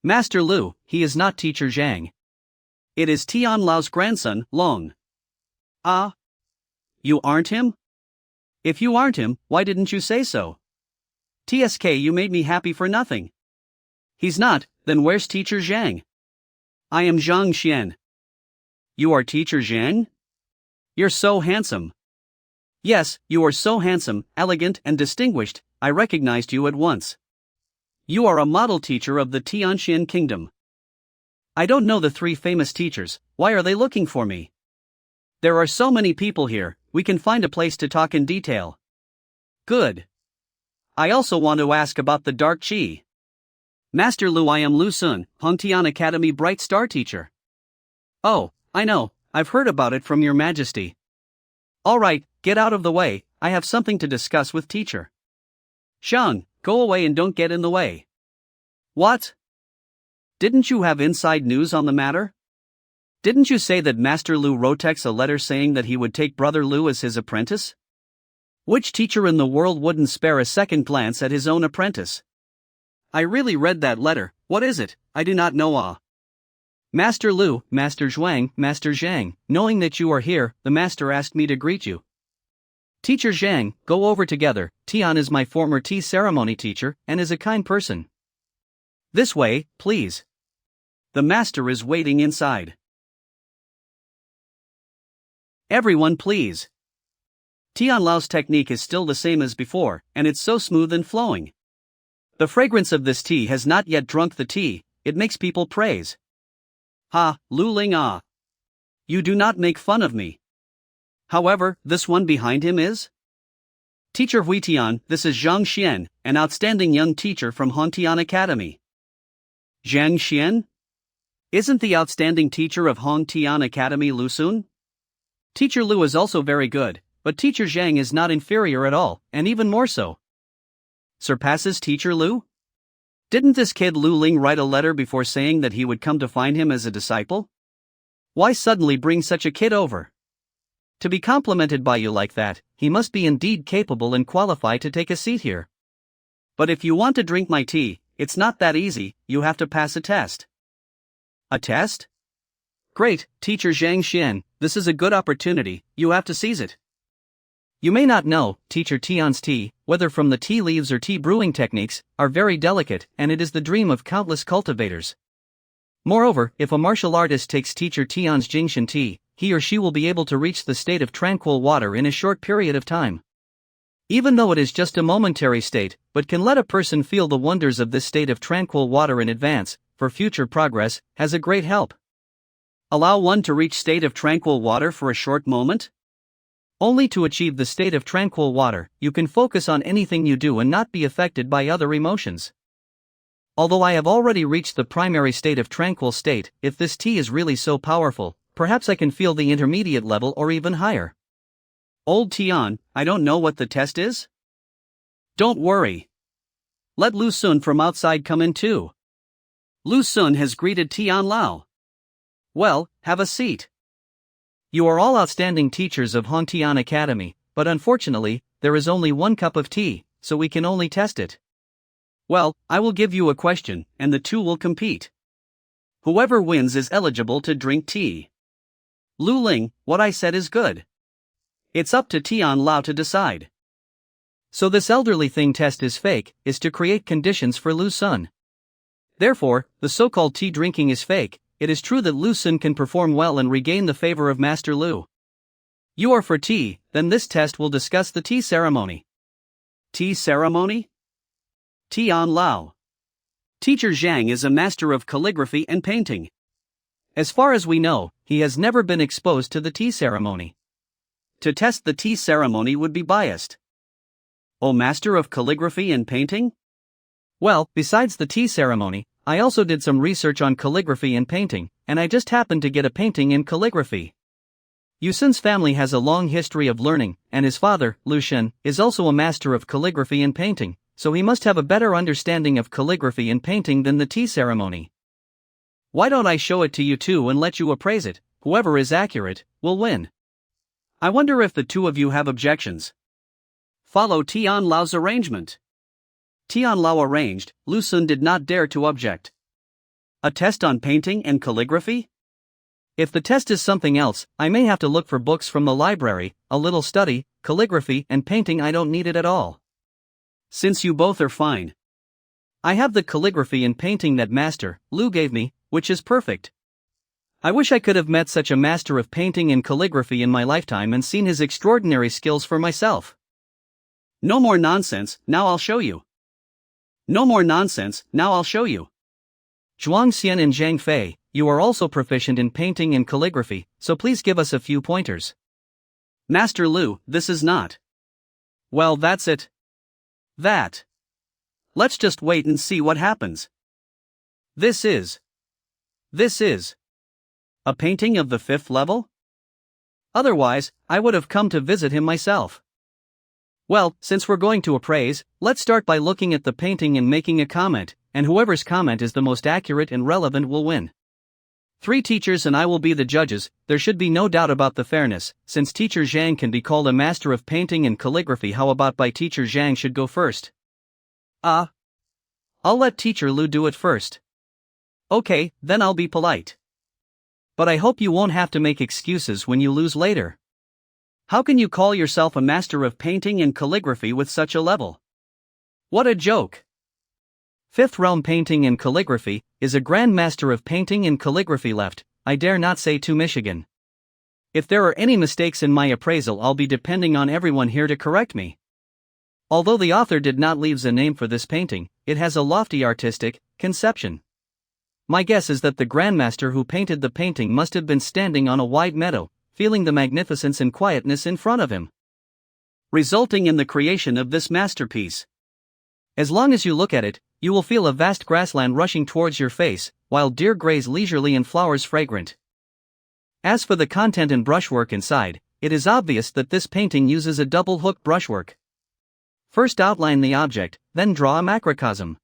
Master Lu, he is not Teacher Zhang. It is Tian Lao's grandson, Long. Ah? You aren't him? If you aren't him, why didn't you say so? TSK, you made me happy for nothing. He's not, then where's Teacher Zhang? I am Zhang Xian. You are Teacher Zhang? You're so handsome. Yes, you are so handsome, elegant and distinguished, I recognized you at once. You are a model teacher of the Tianxian kingdom. I don't know the 3 famous teachers, why are they looking for me? There are so many people here, we can find a place to talk in detail. Good. I also want to ask about the Dark Qi. Master Lu, I am Lu Sun, Hongtian Academy Bright Star Teacher. Oh, I know, I've heard about it from your majesty. Alright, get out of the way, I have something to discuss with teacher. Shang, go away and don't get in the way. What? Didn't you have inside news on the matter? Didn't you say that Master Lu wrote Tex a letter saying that he would take Brother Lu as his apprentice? Which teacher in the world wouldn't spare a second glance at his own apprentice? I really read that letter, what is it? I do not know. Master Lu, Master Zhuang, Master Zhang, knowing that you are here, the master asked me to greet you. Teacher Zhang, go over together, Tian is my former tea ceremony teacher, and is a kind person. This way, please. The master is waiting inside. Everyone please. Tian Lao's technique is still the same as before, and it's so smooth and flowing. The fragrance of this tea has not yet drunk the tea, it makes people praise. Ha, Lu Ling ah. You do not make fun of me. However, this one behind him is? Teacher Hui Tian, this is Zhang Xian, an outstanding young teacher from Hongtian Academy. Zhang Xian? Isn't the outstanding teacher of Hongtian Academy Lu Sun? Teacher Lu is also very good, but Teacher Zhang is not inferior at all, and even more so. Surpasses Teacher Lu? Didn't this kid Lu Ling write a letter before saying that he would come to find him as a disciple? Why suddenly bring such a kid over? To be complimented by you like that, he must be indeed capable and qualified to take a seat here. But if you want to drink my tea, it's not that easy, you have to pass a test. A test? Great, Teacher Zhang Xian, this is a good opportunity, you have to seize it. You may not know, Teacher Tian's tea, whether from the tea leaves or tea brewing techniques, are very delicate, and it is the dream of countless cultivators. Moreover, if a martial artist takes Teacher Tian's Jingshan tea, he or she will be able to reach the state of tranquil water in a short period of time. Even though it is just a momentary state, but can let a person feel the wonders of this state of tranquil water in advance, for future progress, has a great help. Allow one to reach state of tranquil water for a short moment? Only to achieve the state of tranquil water, you can focus on anything you do and not be affected by other emotions. Although I have already reached the primary state of tranquil state, if this tea is really so powerful, perhaps I can feel the intermediate level or even higher. Old Tian, I don't know what the test is? Don't worry. Let Lu Sun from outside come in too. Lu Sun has greeted Tian Lao. Well, have a seat. You are all outstanding teachers of Hongtian Academy, but unfortunately, there is only one cup of tea, so we can only test it. Well, I will give you a question, and the two will compete. Whoever wins is eligible to drink tea. Lu Ling, what I said is good. It's up to Tian Lao to decide. So this elderly thing test is fake, is to create conditions for Lu Sun. Therefore, the so-called tea drinking is fake. It is true that Lu Sun can perform well and regain the favor of Master Lu. You are for tea, then this test will discuss the tea ceremony. Tea ceremony? Tian Lao. Teacher Zhang is a master of calligraphy and painting. As far as we know, he has never been exposed to the tea ceremony. To test the tea ceremony would be biased. Oh, master of calligraphy and painting? Well, besides the tea ceremony, I also did some research on calligraphy and painting, and I just happened to get a painting in calligraphy. Yu Sun's family has a long history of learning, and his father, Lu Shen, is also a master of calligraphy and painting, so he must have a better understanding of calligraphy and painting than the tea ceremony. Why don't I show it to you too and let you appraise it? Whoever is accurate will win. I wonder if the two of you have objections. Follow Tian Lao's arrangement. Tian Lao arranged, Lu Sun did not dare to object. A test on painting and calligraphy? If the test is something else, I may have to look for books from the library, a little study, calligraphy and painting I don't need it at all. Since you both are fine. I have the calligraphy and painting that Master Lu gave me, which is perfect. I wish I could have met such a master of painting and calligraphy in my lifetime and seen his extraordinary skills for myself. No more nonsense, now I'll show you. No more nonsense, now I'll show you. Zhuang Xian and Zhang Fei, you are also proficient in painting and calligraphy, so please give us a few pointers. Master Lu, this is not. Well, that's it. That. Let's just wait and see what happens. This is a painting of the 5th level? Otherwise, I would have come to visit him myself. Well, since we're going to appraise, let's start by looking at the painting and making a comment, and whoever's comment is the most accurate and relevant will win. 3 teachers and I will be the judges. There should be no doubt about the fairness, since Teacher Zhang can be called a master of painting and calligraphy. How about Teacher Zhang should go first? I'll let Teacher Lu do it first. Okay, then I'll be polite. But I hope you won't have to make excuses when you lose later. How can you call yourself a master of painting and calligraphy with such a level? What a joke! 5th realm painting and calligraphy is a grand master of painting and calligraphy left, I dare not say to Michigan. If there are any mistakes in my appraisal, I'll be depending on everyone here to correct me. Although the author did not leave a name for this painting, it has a lofty artistic conception. My guess is that the grandmaster who painted the painting must have been standing on a wide meadow, feeling the magnificence and quietness in front of him, resulting in the creation of this masterpiece. As long as you look at it, you will feel a vast grassland rushing towards your face, while deer graze leisurely and flowers fragrant. As for the content and brushwork inside, it is obvious that this painting uses a double hook brushwork. First outline the object, then draw a macrocosm.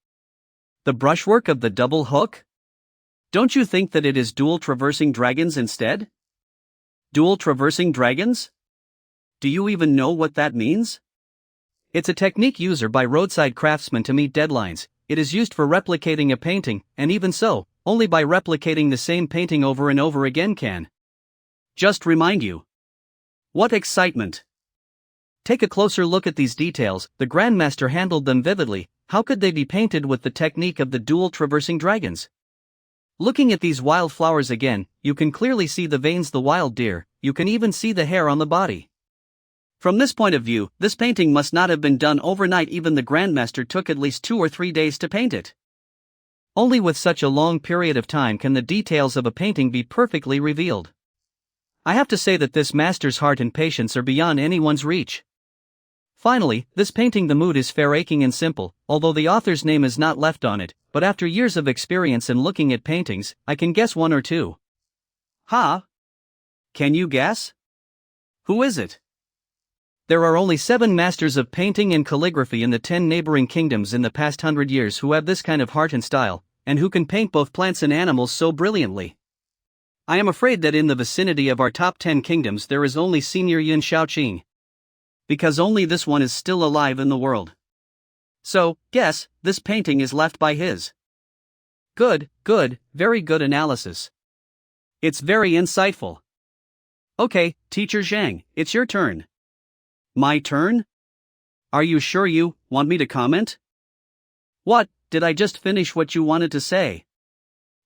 The brushwork of the double hook? Don't you think that it is dual traversing dragons instead? Dual traversing dragons? Do you even know what that means? It's a technique used by roadside craftsmen to meet deadlines. It is used for replicating a painting, and even so, only by replicating the same painting over and over again can. Just remind you. What excitement! Take a closer look at these details. The Grandmaster handled them vividly. How could they be painted with the technique of the dual traversing dragons? Looking at these wild flowers again, you can clearly see the veins, the wild deer, you can even see the hair on the body. From this point of view, this painting must not have been done overnight. Even the Grandmaster took at least 2 or 3 days to paint it. Only with such a long period of time can the details of a painting be perfectly revealed. I have to say that this master's heart and patience are beyond anyone's reach. Finally, this painting, the mood is fair, aching and simple, although the author's name is not left on it, but after years of experience in looking at paintings, I can guess 1 or 2. Ha! Can you guess? Who is it? There are only 7 masters of painting and calligraphy in the 10 neighboring kingdoms in the past 100 years who have this kind of heart and style, and who can paint both plants and animals so brilliantly. I am afraid that in the vicinity of our top 10 kingdoms there is only Senior Yun Shaoqing. Because only this one is still alive in the world. So, guess, this painting is left by his. Good, very good analysis. It's very insightful. Okay, Teacher Zhang, it's your turn. My turn? Are you sure you want me to comment? What, did I just finish what you wanted to say?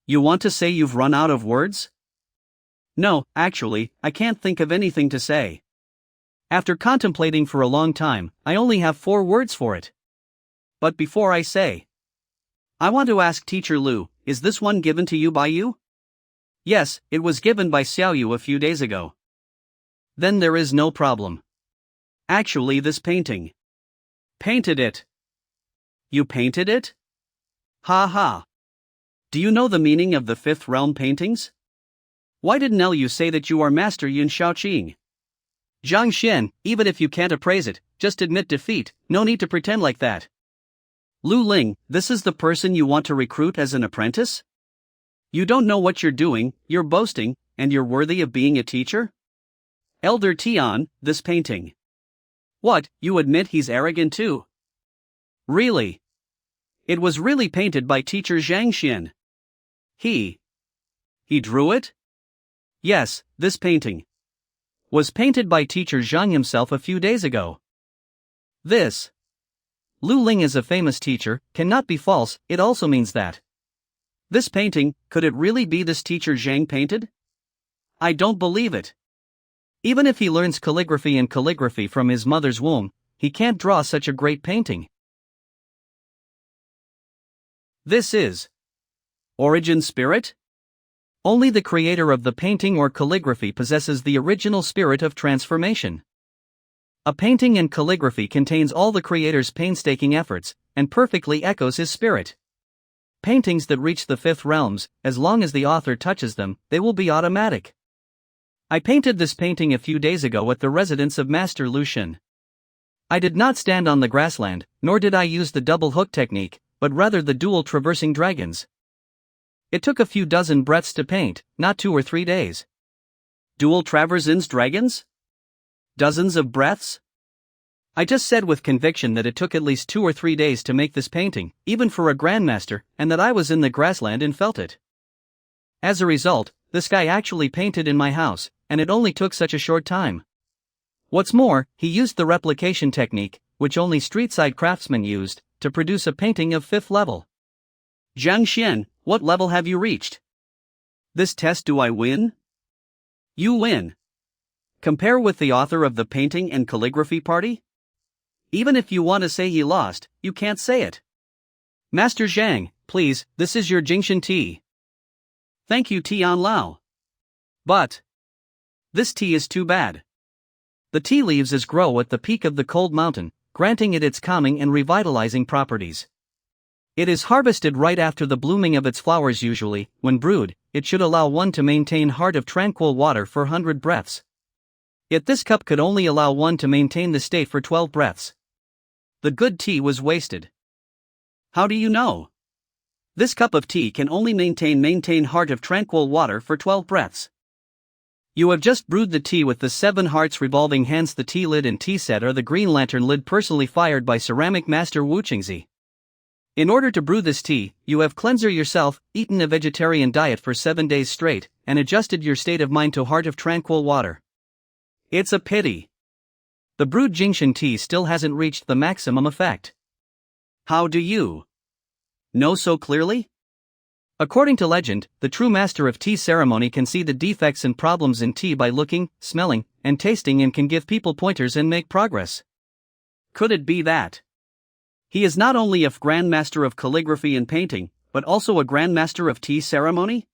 You want to say you've run out of words? No, actually, I can't think of anything to say. After contemplating for a long time, I only have 4 words for it. But before I say, I want to ask Teacher Lu, is this one given to you by you? Yes, it was given by Xiaoyu a few days ago. Then there is no problem. Actually, this painting. Painted it. You painted it? Ha ha. Do you know the meaning of the 5th realm paintings? Why didn't you say that you are Master Yun Shaoqing? Zhang Xian, even if you can't appraise it, just admit defeat, no need to pretend like that. Lu Ling, this is the person you want to recruit as an apprentice? You don't know what you're doing, you're boasting, and you're worthy of being a teacher? Elder Tian, this painting. What, you admit he's arrogant too? Really? It was really painted by Teacher Zhang Xian. He drew it? Yes, this painting was painted by Teacher Zhang himself a few days ago. This Lu Ling is a famous teacher, cannot be false, it also means that. This painting, could it really be this Teacher Zhang painted? I don't believe it. Even if he learns calligraphy and calligraphy from his mother's womb, he can't draw such a great painting. This is origin spirit? Only the creator of the painting or calligraphy possesses the original spirit of transformation. A painting and calligraphy contains all the creator's painstaking efforts, and perfectly echoes his spirit. Paintings that reach the 5th realms, as long as the author touches them, they will be automatic. I painted this painting a few days ago at the residence of Master Lu Shen. I did not stand on the grassland, nor did I use the double hook technique, but rather the dual traversing dragons. It took a few dozen breaths to paint, not 2 or 3 days. Dual traversing dragons? Dozens of breaths? I just said with conviction that it took at least 2 or 3 days to make this painting, even for a grandmaster, and that I was in the grassland and felt it. As a result, this guy actually painted in my house, and it only took such a short time. What's more, he used the replication technique, which only street-side craftsmen used, to produce a painting of 5th level. Zhang Xian, what level have you reached? This test do I win? You win. Compare with the author of the painting and calligraphy party? Even if you want to say he lost, you can't say it. Master Zhang, please, this is your Jingshan tea. Thank you, Tian Lao. But this tea is too bad. The tea leaves grow at the peak of the cold mountain, granting it its calming and revitalizing properties. It is harvested right after the blooming of its flowers usually. When brewed, it should allow one to maintain heart of tranquil water for 100 breaths. Yet this cup could only allow one to maintain the state for 12 breaths. The good tea was wasted. How do you know? This cup of tea can only maintain heart of tranquil water for 12 breaths. You have just brewed the tea with the 7 hearts revolving, hence the tea lid and tea set are the green lantern lid personally fired by ceramic master Wu Qingzi. In order to brew this tea, you have cleansed yourself, eaten a vegetarian diet for 7 days straight, and adjusted your state of mind to heart of tranquil water. It's a pity. The brewed Jingshan tea still hasn't reached the maximum effect. How do you know so clearly? According to legend, the true master of tea ceremony can see the defects and problems in tea by looking, smelling, and tasting, and can give people pointers and make progress. Could it be that he is not only a grandmaster of calligraphy and painting, but also a grandmaster of tea ceremony?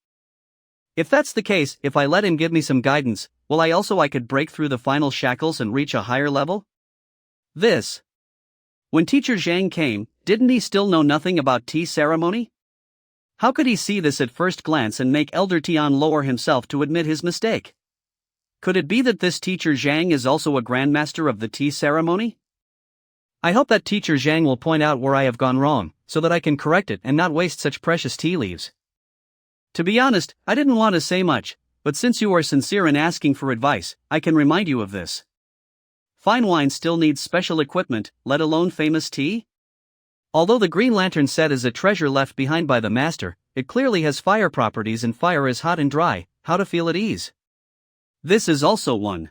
If that's the case, if I let him give me some guidance, will I could break through the final shackles and reach a higher level? When Teacher Zhang came, didn't he still know nothing about tea ceremony? How could he see this at first glance and make Elder Tian lower himself to admit his mistake? Could it be that this teacher Zhang is also a grandmaster of the tea ceremony? I hope that teacher Zhang will point out where I have gone wrong, so that I can correct it and not waste such precious tea leaves. To be honest, I didn't want to say much, but since you are sincere in asking for advice, I can remind you of this. Fine wine still needs special equipment, let alone famous tea? Although the Green Lantern set is a treasure left behind by the master, it clearly has fire properties, and fire is hot and dry, how to feel at ease. This is also one.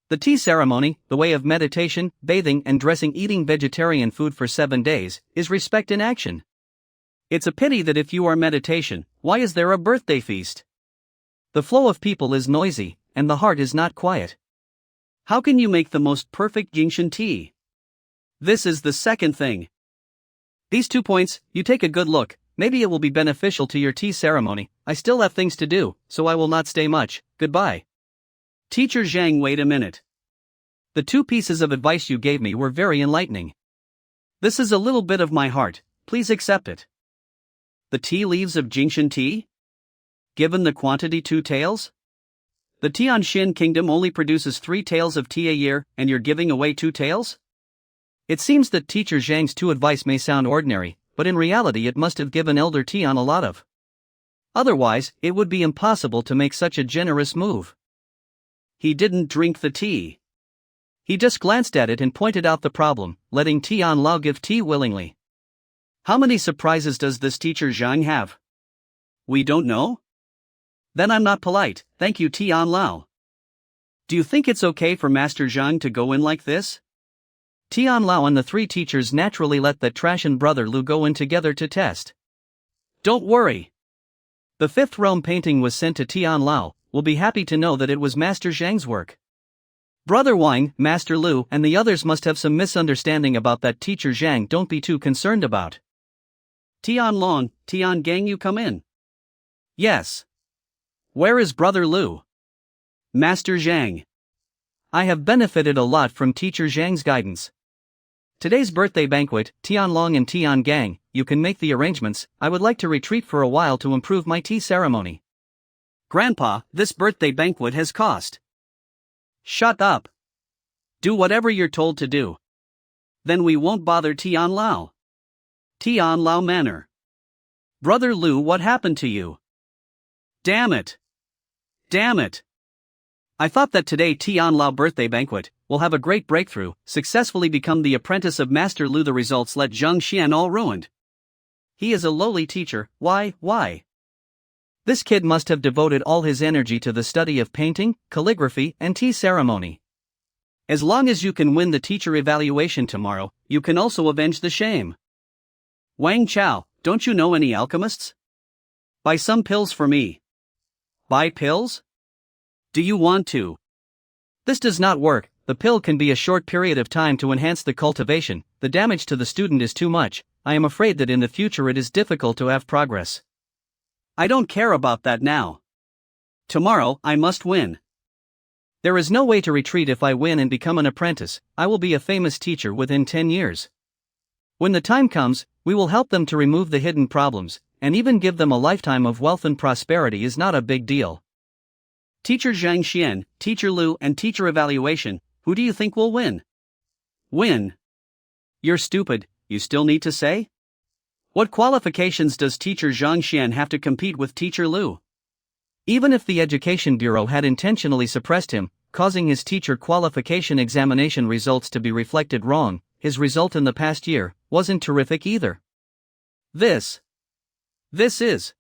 The tea ceremony, the way of meditation, bathing and dressing, eating vegetarian food for 7 days, is respect in action. It's a pity that if you are meditation, why is there a birthday feast? The flow of people is noisy, and the heart is not quiet. How can you make the most perfect Jinshan tea? This is the second thing. These 2 points, you take a good look, maybe it will be beneficial to your tea ceremony. I still have things to do, so I will not stay much. Goodbye. Teacher Zhang, wait a minute. The 2 pieces of advice you gave me were very enlightening. This is a little bit of my heart, please accept it. The tea leaves of Jinshan tea? Given the quantity 2 taels? The Tianxin kingdom only produces 3 taels of tea a year, and you're giving away 2 taels? It seems that teacher Zhang's 2 advice may sound ordinary, but in reality it must have given Elder Tian a lot of. Otherwise, it would be impossible to make such a generous move. He didn't drink the tea. He just glanced at it and pointed out the problem, letting Tian Lao give tea willingly. How many surprises does this teacher Zhang have? We don't know? Then I'm not polite, thank you Tian Lao. Do you think it's okay for Master Zhang to go in like this? Tian Lao and the 3 teachers naturally let that trash and brother Lu go in together to test. Don't worry. The 5th realm painting was sent to Tian Lao, will be happy to know that it was Master Zhang's work. Brother Wang, Master Lu and the others must have some misunderstanding about that teacher Zhang, don't be too concerned about. Tian Long, Tian Gang, you come in. Yes. Where is Brother Lu? Master Zhang. I have benefited a lot from teacher Zhang's guidance. Today's birthday banquet, Tian Long and Tian Gang, you can make the arrangements. I would like to retreat for a while to improve my tea ceremony. Grandpa, this birthday banquet has cost. Shut up. Do whatever you're told to do. Then we won't bother Tian Lao. Tian Lao Manor. Brother Lu, what happened to you? Damn it. Damn it. I thought that today Tian Lao birthday banquet will have a great breakthrough, successfully become the apprentice of Master Lu. The results let Zhang Xian all ruined. He is a lowly teacher, why? This kid must have devoted all his energy to the study of painting, calligraphy, and tea ceremony. As long as you can win the teacher evaluation tomorrow, you can also avenge the shame. Wang Chao, don't you know any alchemists? Buy some pills for me. Buy pills? Do you want to? This does not work. The pill can be a short period of time to enhance the cultivation. The damage to the student is too much. I am afraid that in the future it is difficult to have progress. I don't care about that now. Tomorrow, I must win. There is no way to retreat. If I win and become an apprentice, I will be a famous teacher within 10 years. When the time comes, we will help them to remove the hidden problems, and even give them a lifetime of wealth and prosperity is not a big deal. Teacher Zhang Xian, Teacher Lu and Teacher Evaluation, who do you think will win? Win? You're stupid, you still need to say? What qualifications does Teacher Zhang Xian have to compete with Teacher Lu? Even if the Education Bureau had intentionally suppressed him, causing his teacher qualification examination results to be reflected wrong, his result in the past year wasn't terrific either. This is.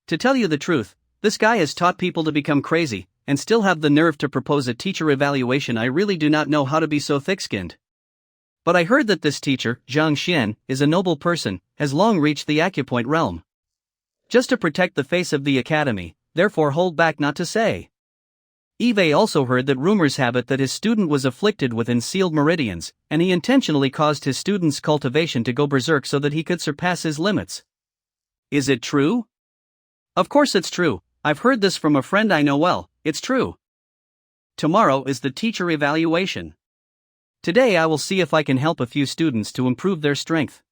To tell you the truth, this guy has taught people to become crazy, and still have the nerve to propose a teacher evaluation. I really do not know how to be so thick-skinned. But I heard that this teacher, Zhang Xian, is a noble person, has long reached the acupoint realm. Just to protect the face of the academy, therefore hold back not to say. Eve also heard that rumors have it that his student was afflicted with unsealed meridians, and he intentionally caused his student's cultivation to go berserk so that he could surpass his limits. Is it true? Of course it's true. I've heard this from a friend I know well, it's true. Tomorrow is the teacher evaluation. Today I will see if I can help a few students to improve their strength.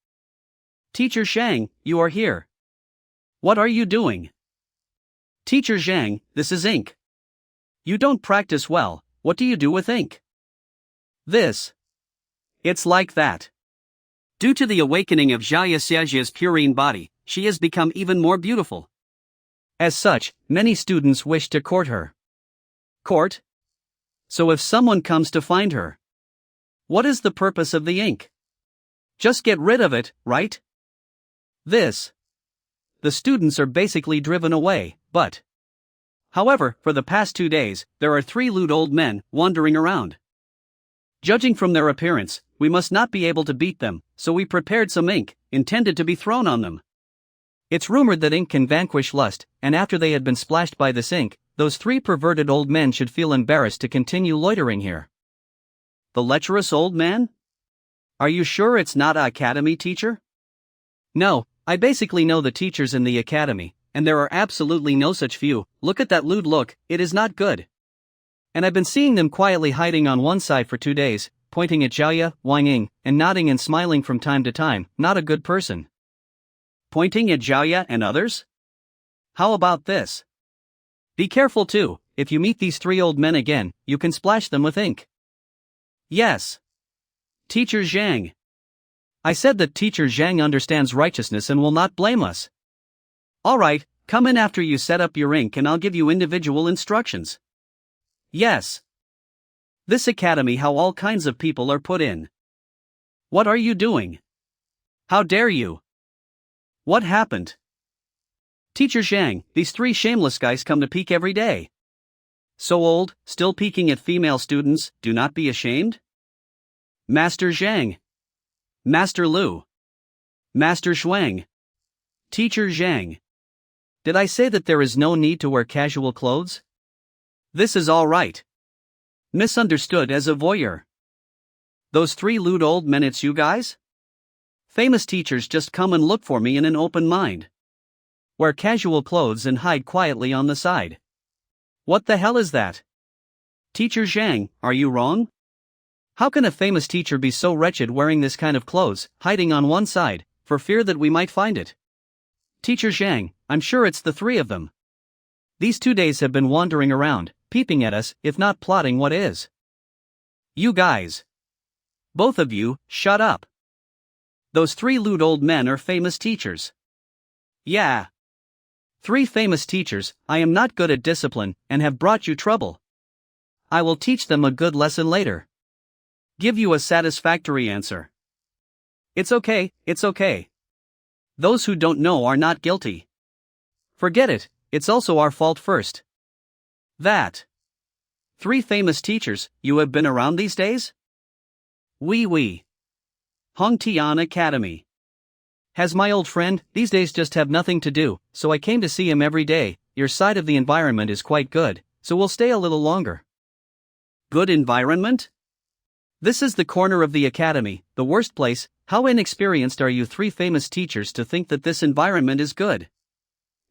Teacher Shang, you are here. What are you doing? Teacher Zhang, this is ink. You don't practice well, what do you do with ink? This. It's like that. Due to the awakening of Xiaoya Xiaojia's purine body, she has become even more beautiful. As such, many students wish to court her. Court? So if someone comes to find her, what is the purpose of the ink? Just get rid of it, right? This. The students are basically driven away, but. However, for the past 2 days, there are 3 lewd old men wandering around. Judging from their appearance, we must not be able to beat them, so we prepared some ink, intended to be thrown on them. It's rumored that ink can vanquish lust, and after they had been splashed by this ink, those 3 perverted old men should feel embarrassed to continue loitering here. The lecherous old man? Are you sure it's not an academy teacher? No, I basically know the teachers in the academy, and there are absolutely no such few. Look at that lewd look, it is not good. And I've been seeing them quietly hiding on one side for 2 days, pointing at Xiaoya, Wang Ying, and nodding and smiling from time to time. Not a good person. Pointing at Xiaoya and others? How about this? Be careful too, if you meet these 3 old men again, you can splash them with ink. Yes. Teacher Zhang. I said that Teacher Zhang understands righteousness and will not blame us. Alright, come in after you set up your ink and I'll give you individual instructions. Yes. This academy, how all kinds of people are put in. What are you doing? How dare you? What happened? Teacher Zhang, these 3 shameless guys come to peek every day. So old, still peeking at female students, do not be ashamed? Master Zhang. Master Lu. Master Shuang. Teacher Zhang. Did I say that there is no need to wear casual clothes? This is all right. Misunderstood as a voyeur. Those 3 lewd old men, it's you guys? Famous teachers just come and look for me in an open mind. Wear casual clothes and hide quietly on the side. What the hell is that? Teacher Zhang, are you wrong? How can a famous teacher be so wretched wearing this kind of clothes, hiding on one side, for fear that we might find it? Teacher Zhang, I'm sure it's the 3 of them. These 2 days have been wandering around, peeping at us, if not plotting what is. You guys. Both of you, shut up. Those 3 lewd old men are famous teachers. Yeah. 3 famous teachers. I am not good at discipline, and have brought you trouble. I will teach them a good lesson later. Give you a satisfactory answer. It's okay, it's okay. Those who don't know are not guilty. Forget it, it's also our fault first. That. 3 famous teachers, you have been around these days? Oui. Hongtian Academy. Has my old friend, these days just have nothing to do, so I came to see him every day. Your side of the environment is quite good, so we'll stay a little longer. Good environment? This is the corner of the academy, the worst place. How inexperienced are you 3 famous teachers to think that this environment is good?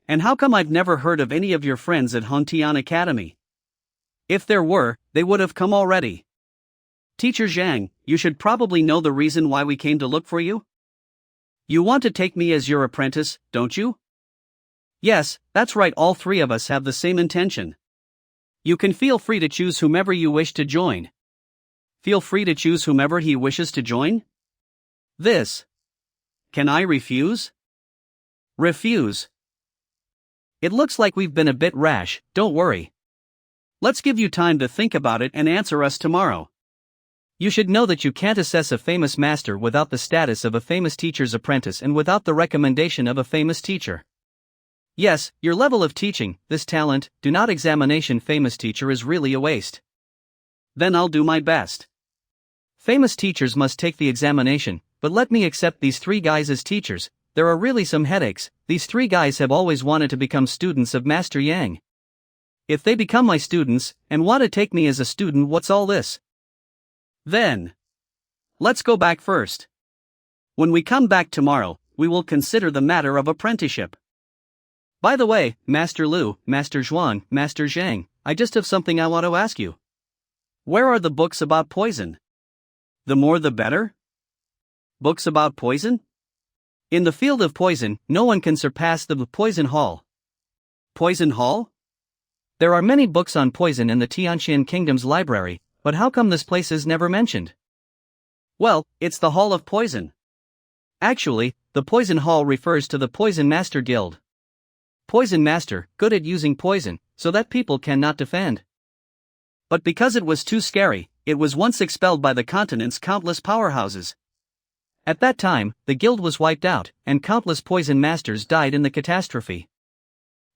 And how come I've never heard of any of your friends at Hongtian Academy? If there were, they would have come already. Teacher Zhang, you should probably know the reason why we came to look for you? You want to take me as your apprentice, don't you? Yes, that's right, all 3 of us have the same intention. You can feel free to choose whomever you wish to join. Feel free to choose whomever he wishes to join? This. Can I refuse? Refuse. It looks like we've been a bit rash, don't worry. Let's give you time to think about it and answer us tomorrow. You should know that you can't assess a famous master without the status of a famous teacher's apprentice and without the recommendation of a famous teacher. Yes, your level of teaching, this talent, do not examination famous teacher is really a waste. Then I'll do my best. Famous teachers must take the examination, but let me accept these 3 guys as teachers. There are really some headaches. These 3 guys have always wanted to become students of Master Yang. If they become my students, and want to take me as a student, what's all this? Then. Let's go back first. When we come back tomorrow, we will consider the matter of apprenticeship. By the way, Master Lu, Master Zhuang, Master Zhang, I just have something I want to ask you. Where are the books about poison? The more the better? Books about poison? In the field of poison, no one can surpass the Poison Hall. Poison Hall? There are many books on poison in the Tianxian Kingdom's library, but how come this place is never mentioned? Well, it's the Hall of Poison. Actually, the Poison Hall refers to the Poison Master Guild. Poison Master, good at using poison, so that people cannot defend. But because it was too scary, it was once expelled by the continent's countless powerhouses. At that time, the guild was wiped out, and countless poison masters died in the catastrophe.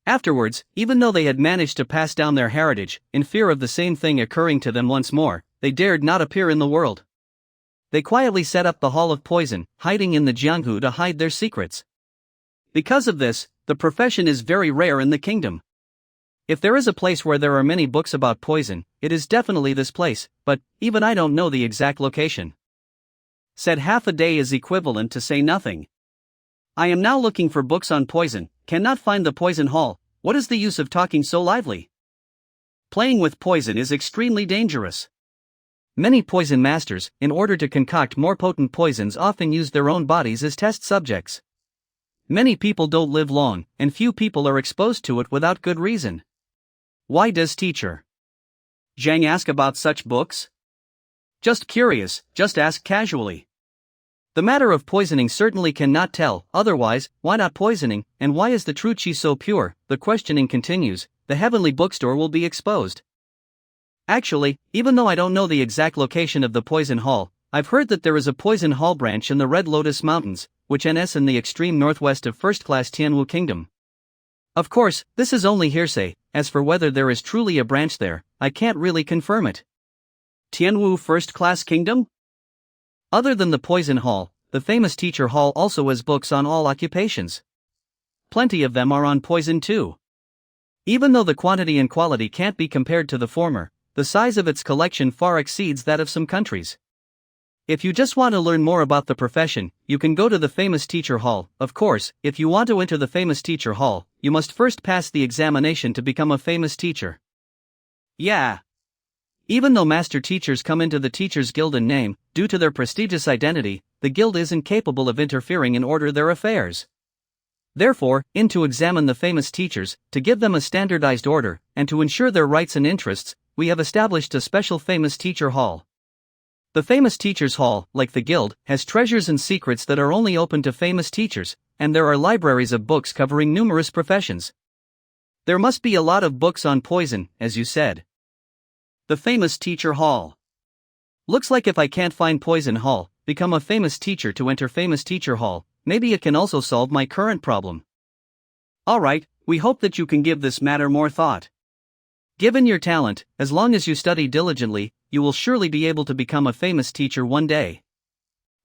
Afterwards, even though they had managed to pass down their heritage, in fear of the same thing occurring to them once more, they dared not appear in the world. They quietly set up the Hall of Poison, hiding in the Jianghu to hide their secrets. Because of this, the profession is very rare in the kingdom. If there is a place where there are many books about poison, it is definitely this place, but even I don't know the exact location. Said half a day is equivalent to say nothing. I am now looking for books on poison, cannot find the poison hall. What is the use of talking so lively? Playing with poison is extremely dangerous. Many poison masters, in order to concoct more potent poisons, often use their own bodies as test subjects. Many people don't live long, and few people are exposed to it without good reason. Why does Teacher Zhang ask about such books? Just curious, just ask casually. The matter of poisoning certainly cannot tell, otherwise, why not poisoning, and why is the true qi so pure? The questioning continues, the heavenly bookstore will be exposed. Actually, even though I don't know the exact location of the Poison Hall, I've heard that there is a Poison Hall branch in the Red Lotus Mountains, which is in the extreme northwest of first-class Tianwu Kingdom. Of course, this is only hearsay. As for whether there is truly a branch there, I can't really confirm it. Tianwu First-Class Kingdom? Other than the Poison Hall, the famous Teacher Hall also has books on all occupations. Plenty of them are on poison too. Even though the quantity and quality can't be compared to the former, the size of its collection far exceeds that of some countries. If you just want to learn more about the profession, you can go to the famous Teacher Hall. Of course, if you want to enter the famous Teacher Hall, you must first pass the examination to become a famous teacher. Yeah. Even though master teachers come into the Teachers Guild in name, due to their prestigious identity, the guild isn't capable of interfering in order their affairs. Therefore, to examine the famous teachers, to give them a standardized order, and to ensure their rights and interests, we have established a special famous Teacher Hall. The famous Teachers Hall, like the guild, has treasures and secrets that are only open to famous teachers, and there are libraries of books covering numerous professions. There must be a lot of books on poison, as you said. The famous Teacher Hall. Looks like if I can't find Poison Hall, become a famous teacher to enter famous Teacher Hall, maybe it can also solve my current problem. Alright, we hope that you can give this matter more thought. Given your talent, as long as you study diligently, you will surely be able to become a famous teacher one day.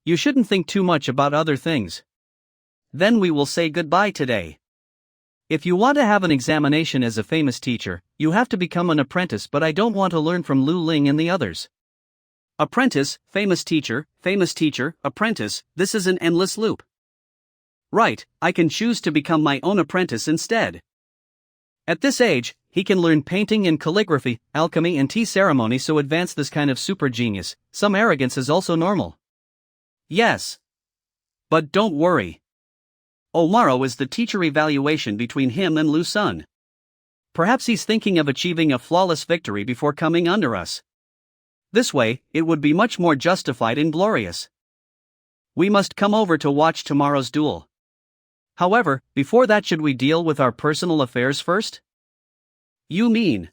You shouldn't think too much about other things. Then we will say goodbye today. If you want to have an examination as a famous teacher, you have to become an apprentice, but I don't want to learn from Lu Ling and the others. Apprentice, famous teacher, apprentice, this is an endless loop. Right, I can choose to become my own apprentice instead. At this age, he can learn painting and calligraphy, alchemy and tea ceremony, so advance this kind of super genius. Some arrogance is also normal. Yes. But don't worry. Tomorrow is the teacher evaluation between him and Lu Sun. Perhaps he's thinking of achieving a flawless victory before coming under us. This way, it would be much more justified and glorious. We must come over to watch tomorrow's duel. However, before that, should we deal with our personal affairs first? You mean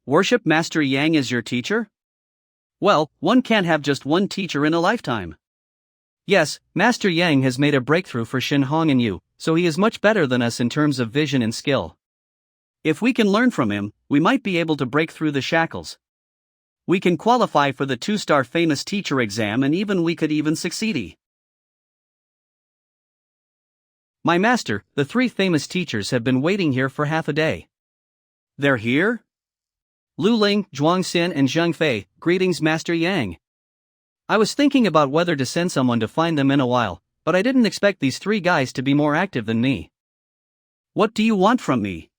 worship Master Yang as your teacher? Well, one can't have just one teacher in a lifetime. Yes, Master Yang has made a breakthrough for Shin Hong and you, so he is much better than us in terms of vision and skill. If we can learn from him, we might be able to break through the shackles. We can qualify for the 2-star famous teacher exam, and we could even succeed. My master, the 3 famous teachers have been waiting here for half a day. They're here? Lu Ling, Zhuang Xin and Zheng Fei, greetings Master Yang. I was thinking about whether to send someone to find them in a while, but I didn't expect these 3 guys to be more active than me. What do you want from me?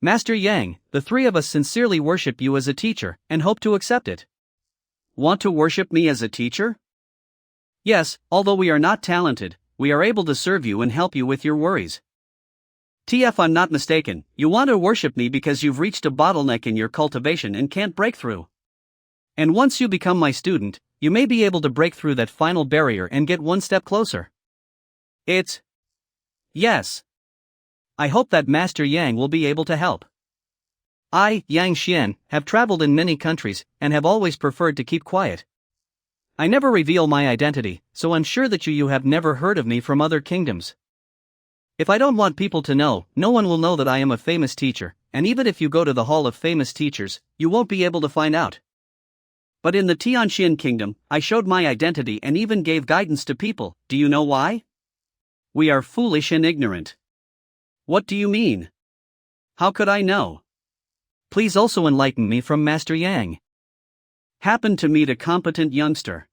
Master Yang, the 3 of us sincerely worship you as a teacher, and hope to accept it. Want to worship me as a teacher? Yes, although we are not talented, we are able to serve you and help you with your worries. TF, I'm not mistaken, you want to worship me because you've reached a bottleneck in your cultivation and can't break through. And once you become my student, you may be able to break through that final barrier and get one step closer. Yes. I hope that Master Yang will be able to help. I, Yang Xian, have traveled in many countries and have always preferred to keep quiet. I never reveal my identity, so I'm sure that you have never heard of me from other kingdoms. If I don't want people to know, no one will know that I am a famous teacher, and even if you go to the Hall of Famous Teachers, you won't be able to find out. But in the Tianxian kingdom, I showed my identity and even gave guidance to people. Do you know why? We are foolish and ignorant. What do you mean? How could I know? Please also enlighten me from Master Yang. Happened to meet a competent youngster.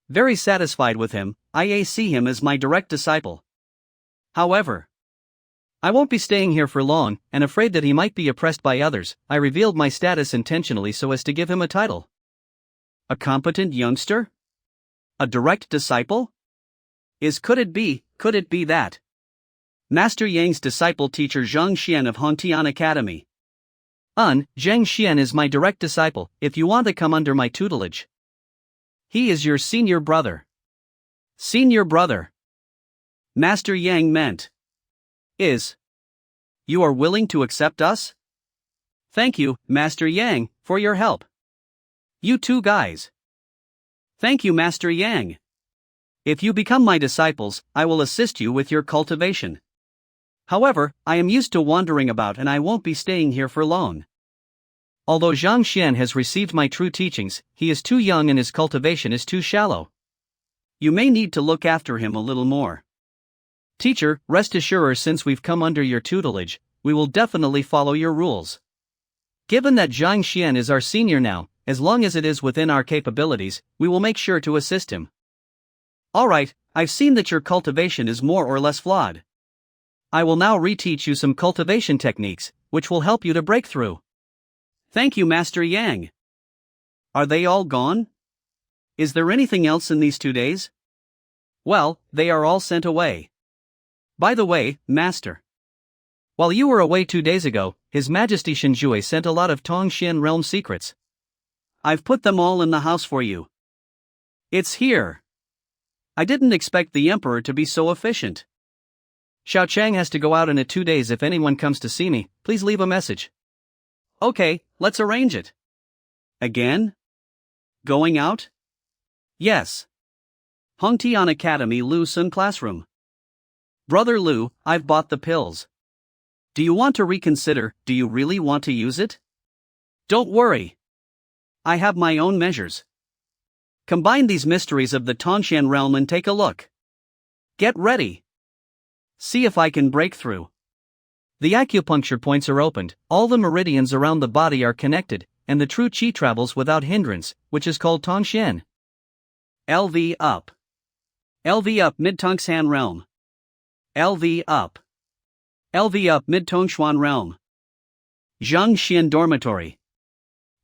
Very satisfied with him, I see him as my direct disciple. However, I won't be staying here for long, and afraid that he might be oppressed by others, I revealed my status intentionally so as to give him a title. A competent youngster? A direct disciple? Could it be that? Master Yang's disciple teacher Zhang Xian of Hongtian Academy. Zhang Xian is my direct disciple, if you want to come under my tutelage. He is your senior brother. Senior brother. Master Yang meant. You are willing to accept us? Thank you, Master Yang, for your help. You two guys. Thank you, Master Yang. If you become my disciples, I will assist you with your cultivation. However, I am used to wandering about and I won't be staying here for long. Although Zhang Xian has received my true teachings, he is too young and his cultivation is too shallow. You may need to look after him a little more. Teacher, rest assured, since we've come under your tutelage, we will definitely follow your rules. Given that Zhang Xian is our senior now, as long as it is within our capabilities, we will make sure to assist him. Alright, I've seen that your cultivation is more or less flawed. I will now reteach you some cultivation techniques, which will help you to break through. Thank you, Master Yang. Are they all gone? Is there anything else in these 2 days? Well, they are all sent away. By the way, Master. While you were away 2 days ago, His Majesty Shenjue sent a lot of Tongxian realm secrets. I've put them all in the house for you. It's here. I didn't expect the Emperor to be so efficient. Xiao Chang has to go out in 2 days. If anyone comes to see me, please leave a message. Okay, let's arrange it. Again? Going out? Yes. Hongtian Academy Lu Sun Classroom. Brother Lu, I've bought the pills. Do you want to reconsider? Do you really want to use it? Don't worry. I have my own measures. Combine these mysteries of the Tongxian realm and take a look. Get ready. See if I can break through. The acupuncture points are opened, all the meridians around the body are connected, and the true qi travels without hindrance, which is called Tongxian. LV up. LV up mid-Tongxian realm. LV up. LV up mid-Tongshuan realm. Zhang Xian dormitory.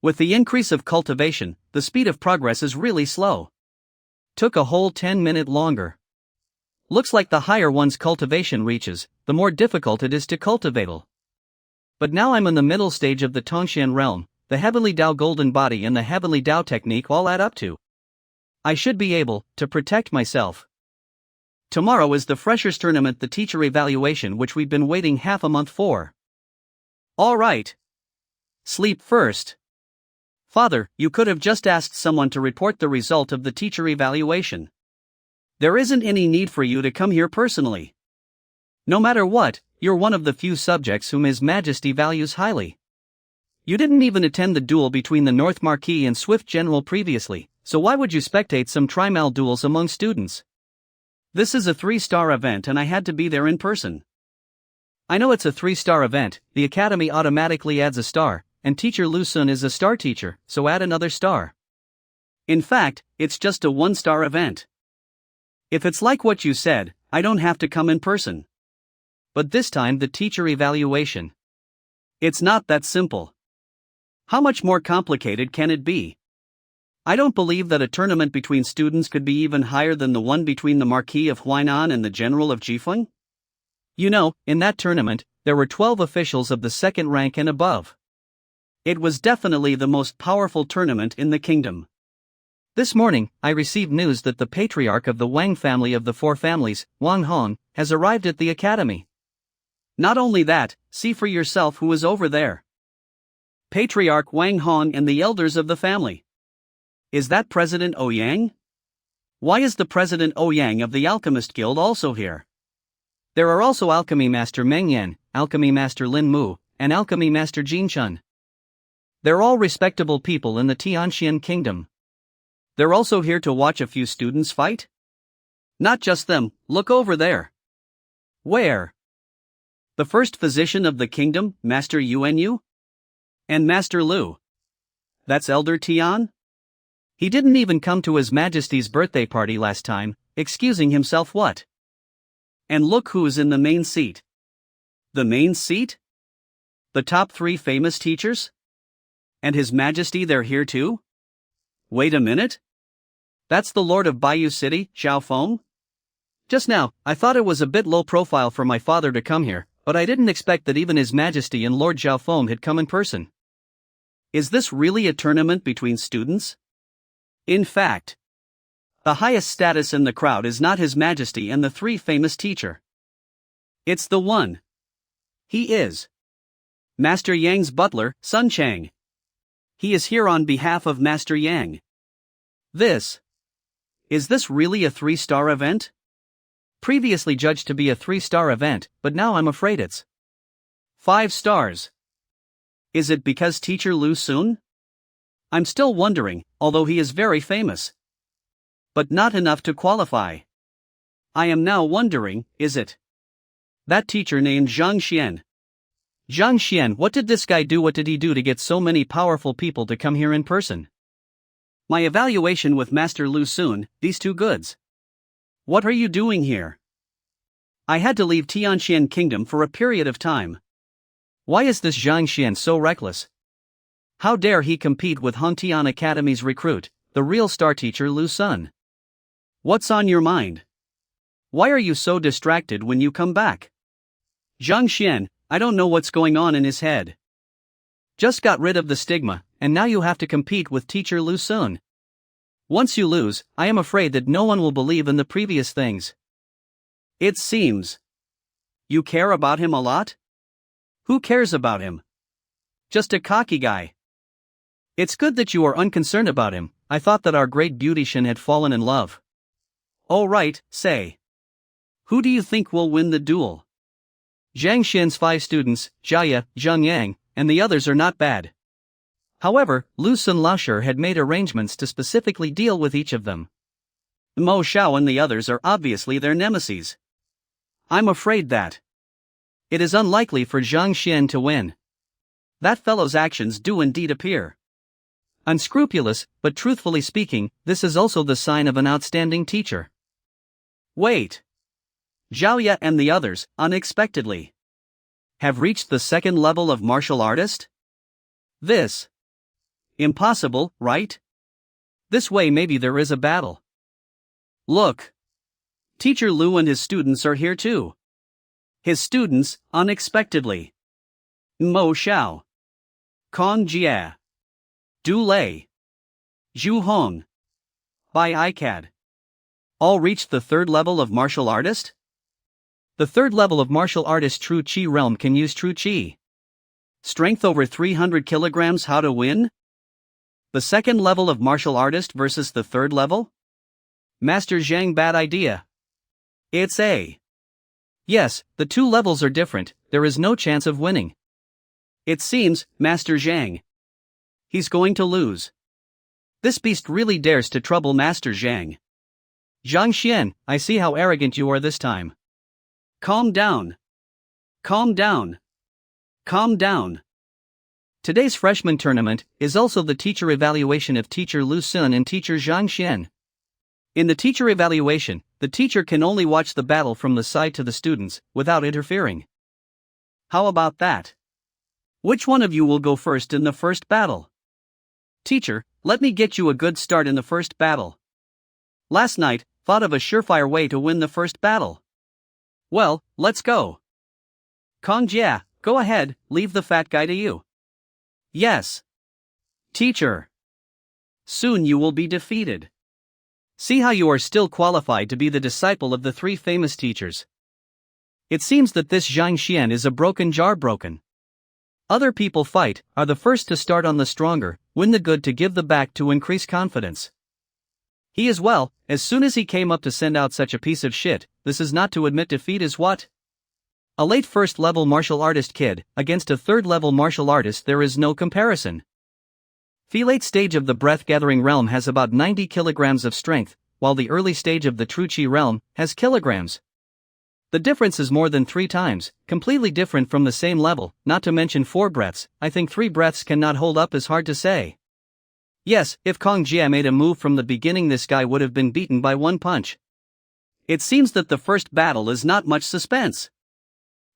With the increase of cultivation, the speed of progress is really slow. Took a whole 10 minutes longer. Looks like the higher one's cultivation reaches, the more difficult it is to cultivate. But now I'm in the middle stage of the Tongxian realm, the Heavenly Tao Golden Body and the Heavenly Tao Technique all add up to. I should be able to protect myself. Tomorrow is the Freshers Tournament, the teacher evaluation, which we've been waiting half a month for. Alright. Sleep first. Father, you could have just asked someone to report the result of the teacher evaluation. There isn't any need for you to come here personally. No matter what, you're one of the few subjects whom His Majesty values highly. You didn't even attend the duel between the North Marquis and Swift General previously, so why would you spectate some trimal duels among students? This is a 3-star event and I had to be there in person. I know it's a 3-star event, the Academy automatically adds a star, and Teacher Lu Sun is a star teacher, so add another star. In fact, it's just a 1-star event. If it's like what you said, I don't have to come in person. But this time the teacher evaluation. It's not that simple. How much more complicated can it be? I don't believe that a tournament between students could be even higher than the one between the Marquis of Huainan and the General of Jifeng. In that tournament, there were 12 officials of the second rank and above. It was definitely the most powerful tournament in the kingdom. This morning, I received news that the patriarch of the Wang family of the four families, Wang Hong, has arrived at the academy. Not only that, see for yourself who is over there. Patriarch Wang Hong and the elders of the family. Is that President Ouyang? Why is the President Ouyang of the Alchemist Guild also here? There are also Alchemy Master Meng Yan, Alchemy Master Lin Mu, and Alchemy Master Jin Chun. They're all respectable people in the Tianxian Kingdom. They're also here to watch a few students fight? Not just them, look over there. Where? The first physician of the kingdom, Master Yuanyu? And Master Lu. That's Elder Tian? He didn't even come to His Majesty's birthday party last time, excusing himself what? And look who's in the main seat. The main seat? The top 3 famous teachers? And His Majesty they're here too? Wait a minute? That's the Lord of Bayou City, Xiao Feng? Just now, I thought it was a bit low profile for my father to come here, but I didn't expect that even His Majesty and Lord Xiao Feng had come in person. Is this really a tournament between students? In fact, the highest status in the crowd is not His Majesty and the 3 famous teacher. It's the one. He is Master Yang's butler, Sun Chang. He is here on behalf of Master Yang. Is this really a 3-star event? Previously judged to be a 3-star event, but now I'm afraid it's 5 stars. Is it because Teacher Lu Sun? I'm still wondering, although he is very famous. But not enough to qualify. I am now wondering, is it that teacher named Zhang Xian? Zhang Xian, what did this guy do? What did he do to get so many powerful people to come here in person? My evaluation with Master Lu Sun, these 2 goods. What are you doing here? I had to leave Tianxian Kingdom for a period of time. Why is this Zhang Xian so reckless? How dare he compete with Hongtian Academy's recruit, the real star teacher Lu Sun? What's on your mind? Why are you so distracted when you come back? Zhang Xian, I don't know what's going on in his head. Just got rid of the stigma, and now you have to compete with teacher Lu Sun. Once you lose, I am afraid that no one will believe in the previous things. It seems you care about him a lot? Who cares about him? Just a cocky guy. It's good that you are unconcerned about him. I thought that our great beautician had fallen in love. Oh right, say. Who do you think will win the duel? Zhang Xian's 5 students, Jiaya, Zhang Yang, and the others are not bad. However, Lu Sun Laosher had made arrangements to specifically deal with each of them. Mo Xiao and the others are obviously their nemesis. I'm afraid that it is unlikely for Zhang Xian to win. That fellow's actions do indeed appear unscrupulous, but truthfully speaking, this is also the sign of an outstanding teacher. Wait. Zhaoya and the others, unexpectedly, have reached the 2nd level of martial artist? This. Impossible, right? This way maybe there is a battle. Look. Teacher Lu and his students are here too. His students, unexpectedly. Mo Xiao. Kong Jia. Du Lei. Zhu Hong. Bai Icad. All reached the 3rd level of martial artist? The 3rd level of martial artist True Chi realm can use True Chi. Strength over 300 kilograms. How to win? The 2nd level of martial artist versus the 3rd level? Master Zhang, bad idea. It's a. Yes, the 2 levels are different, there is no chance of winning. It seems, Master Zhang. He's going to lose. This beast really dares to trouble Master Zhang. Zhang Xian, I see how arrogant you are this time. Calm down. Calm down. Calm down. Today's freshman tournament is also the teacher evaluation of teacher Lu Sun and teacher Zhang Xian. In the teacher evaluation, the teacher can only watch the battle from the side to the students, without interfering. How about that? Which one of you will go first in the first battle? Teacher, let me get you a good start in the first battle. Last night, thought of a surefire way to win the first battle. Well, let's go. Kong Jia, go ahead, leave the fat guy to you. Yes. Teacher. Soon you will be defeated. See how you are still qualified to be the disciple of the three famous teachers. It seems that this Zhang Xian is a broken jar broken. Other people fight, are the first to start on the stronger, win the good to give the back to increase confidence. He as well, as soon as he came up to send out such a piece of shit, this is not to admit defeat is what? A late first level martial artist kid, against a third level martial artist there is no comparison. The late stage of the breath-gathering realm has about 90 kilograms of strength, while the early stage of the true chi realm has kilograms. The difference is more than 3 times, completely different from the same level, not to mention 4 breaths. I think 3 breaths cannot hold up is hard to say. Yes, if Kong Jia made a move from the beginning this guy would have been beaten by 1 punch. It seems that the first battle is not much suspense.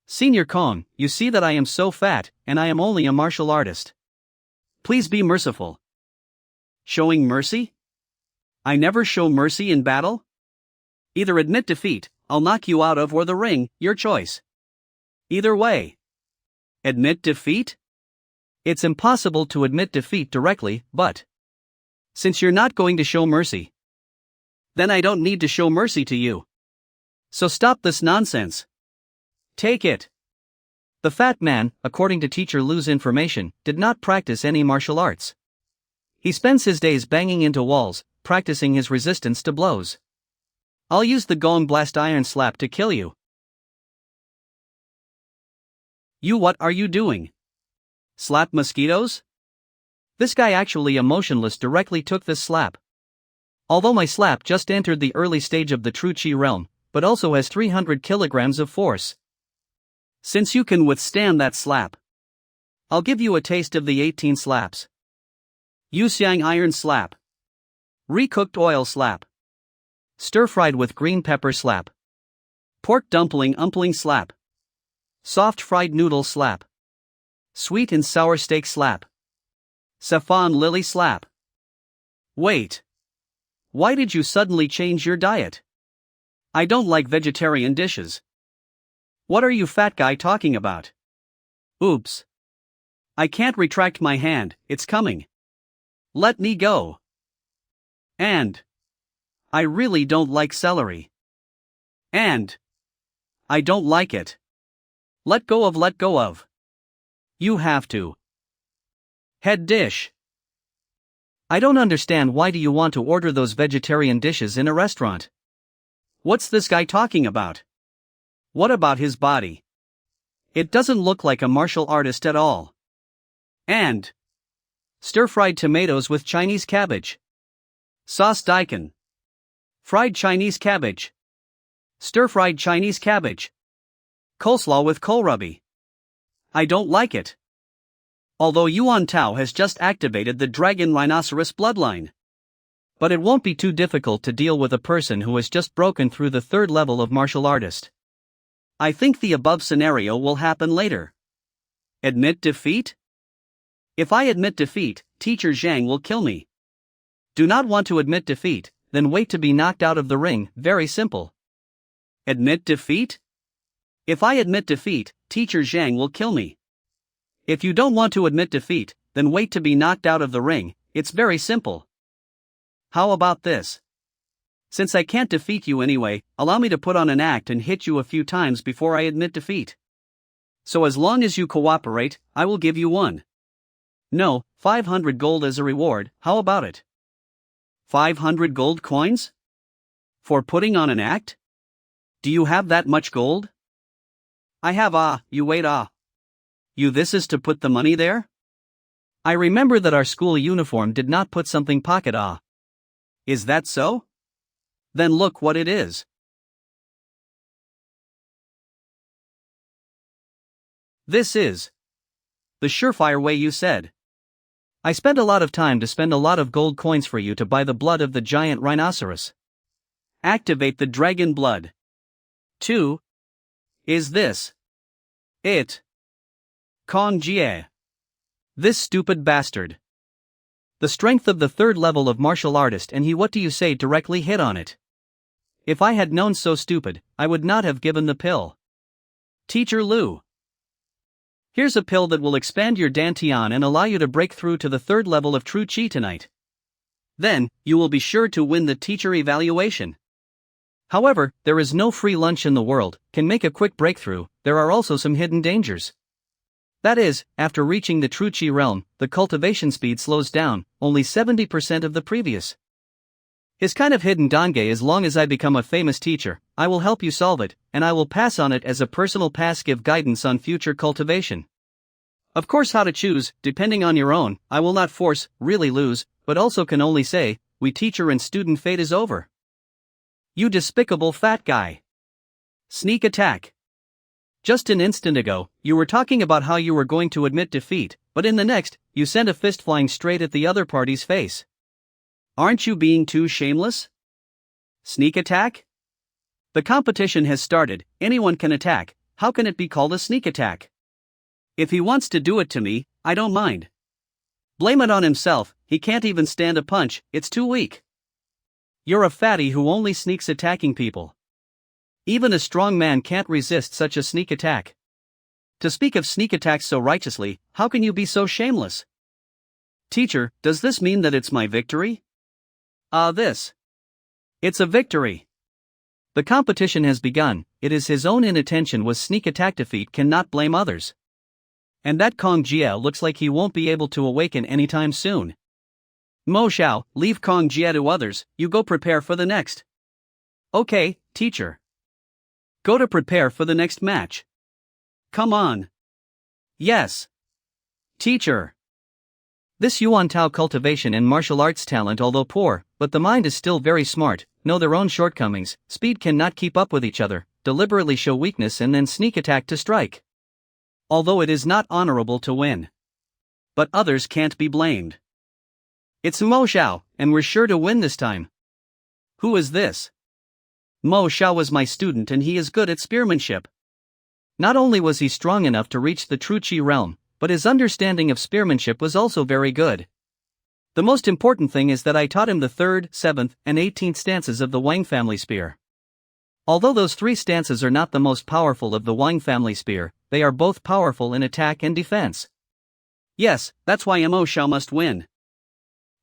Senior Kong, you see that I am so fat, and I am only a martial artist. Please be merciful. Showing mercy? I never show mercy in battle? Either admit defeat, I'll knock you out of or the ring, your choice. Either way. Admit defeat? It's impossible to admit defeat directly, but since you're not going to show mercy, then I don't need to show mercy to you. So stop this nonsense. Take it. The fat man, according to Teacher Lu's information, did not practice any martial arts. He spends his days banging into walls, practicing his resistance to blows. I'll use the Gong Blast Iron Slap to kill you. You, what are you doing? Slap mosquitoes? This guy actually emotionless directly took this slap. Although my slap just entered the early stage of the true chi realm, but also has 300 kilograms of force. Since you can withstand that slap, I'll give you a taste of the 18 slaps. Yuxiang Iron Slap. Recooked Oil Slap. Stir-fried with green pepper slap. Pork dumpling slap. Soft fried noodle slap. Sweet and sour steak slap. Saffron lily slap. Wait. Why did you suddenly change your diet? I don't like vegetarian dishes. What are you fat guy talking about? Oops. I can't retract my hand, it's coming. Let me go. And I really don't like celery. And I don't like it. Let go of. You have to. Head dish. I don't understand why do you want to order those vegetarian dishes in a restaurant? What's this guy talking about? What about his body? It doesn't look like a martial artist at all. And stir-fried tomatoes with Chinese cabbage. Sauce daikon. Fried Chinese cabbage. Stir-fried Chinese cabbage. Coleslaw with kohlrabi. I don't like it. Although Yuan Tao has just activated the dragon rhinoceros bloodline. But it won't be too difficult to deal with a person who has just broken through the 3rd level of martial artist. I think the above scenario will happen later. Admit defeat? If I admit defeat, Teacher Zhang will kill me. Do not want to admit defeat, then wait to be knocked out of the ring, very simple. Admit defeat? If I admit defeat, Teacher Zhang will kill me. If you don't want to admit defeat, then wait to be knocked out of the ring, it's very simple. How about this? Since I can't defeat you anyway, allow me to put on an act and hit you a few times before I admit defeat. So as long as you cooperate, I will give you 500 gold as a reward, how about it? 500 gold coins? For putting on an act? Do you have that much gold? I have you wait You this is to put the money there? I remember that our school uniform did not put something pocket Is that so? Then look what it is. This is the surefire way you said. I spent a lot of time to spend a lot of gold coins for you to buy the blood of the giant rhinoceros. Activate the dragon blood. 2. Is this it? Kong Jie. This stupid bastard. The strength of the 3rd level of martial artist and he what do you say directly hit on it. If I had known so stupid, I would not have given the pill. Teacher Lu. Here's a pill that will expand your dantian and allow you to break through to the third level of true chi tonight. Then, you will be sure to win the teacher evaluation. However, there is no free lunch in the world. Can make a quick breakthrough. There are also some hidden dangers. That is, after reaching the true chi realm, the cultivation speed slows down, only 70% of the previous. His kind of hidden dange. As long as I become a famous teacher, I will help you solve it, and I will pass on it as a personal pass, give guidance on future cultivation. Of course, how to choose, depending on your own. I will not force, really lose, but also can only say, we teacher and student fate is over. You despicable fat guy. Sneak attack. Just an instant ago, you were talking about how you were going to admit defeat, but in the next, you sent a fist flying straight at the other party's face. Aren't you being too shameless? Sneak attack? The competition has started, anyone can attack, how can it be called a sneak attack? If he wants to do it to me, I don't mind. Blame it on himself, he can't even stand a punch, it's too weak. You're a fatty who only sneaks attacking people. Even a strong man can't resist such a sneak attack. To speak of sneak attacks so righteously, how can you be so shameless? Teacher, does this mean that it's my victory? This. It's a victory. The competition has begun, it is his own inattention was sneak attack. Defeat cannot blame others. And that Kong Jia looks like he won't be able to awaken anytime soon. Mo Xiao, leave Kong Jia to others, you go prepare for the next. Okay, teacher. Go to prepare for the next match. Come on. Yes. Teacher. This Yuan Tao cultivation and martial arts talent, although poor, but the mind is still very smart, know their own shortcomings, speed cannot keep up with each other, deliberately show weakness and then sneak attack to strike. Although it is not honorable to win. But others can't be blamed. It's Mo Xiao, and we're sure to win this time. Who is this? Mo Xiao was my student and he is good at spearmanship. Not only was he strong enough to reach the true chi realm, but his understanding of spearmanship was also very good. The most important thing is that I taught him the 3rd, 7th, and 18th stances of the Wang family spear. Although those 3 stances are not the most powerful of the Wang family spear, they are both powerful in attack and defense. Yes, that's why Mo Xiao must win.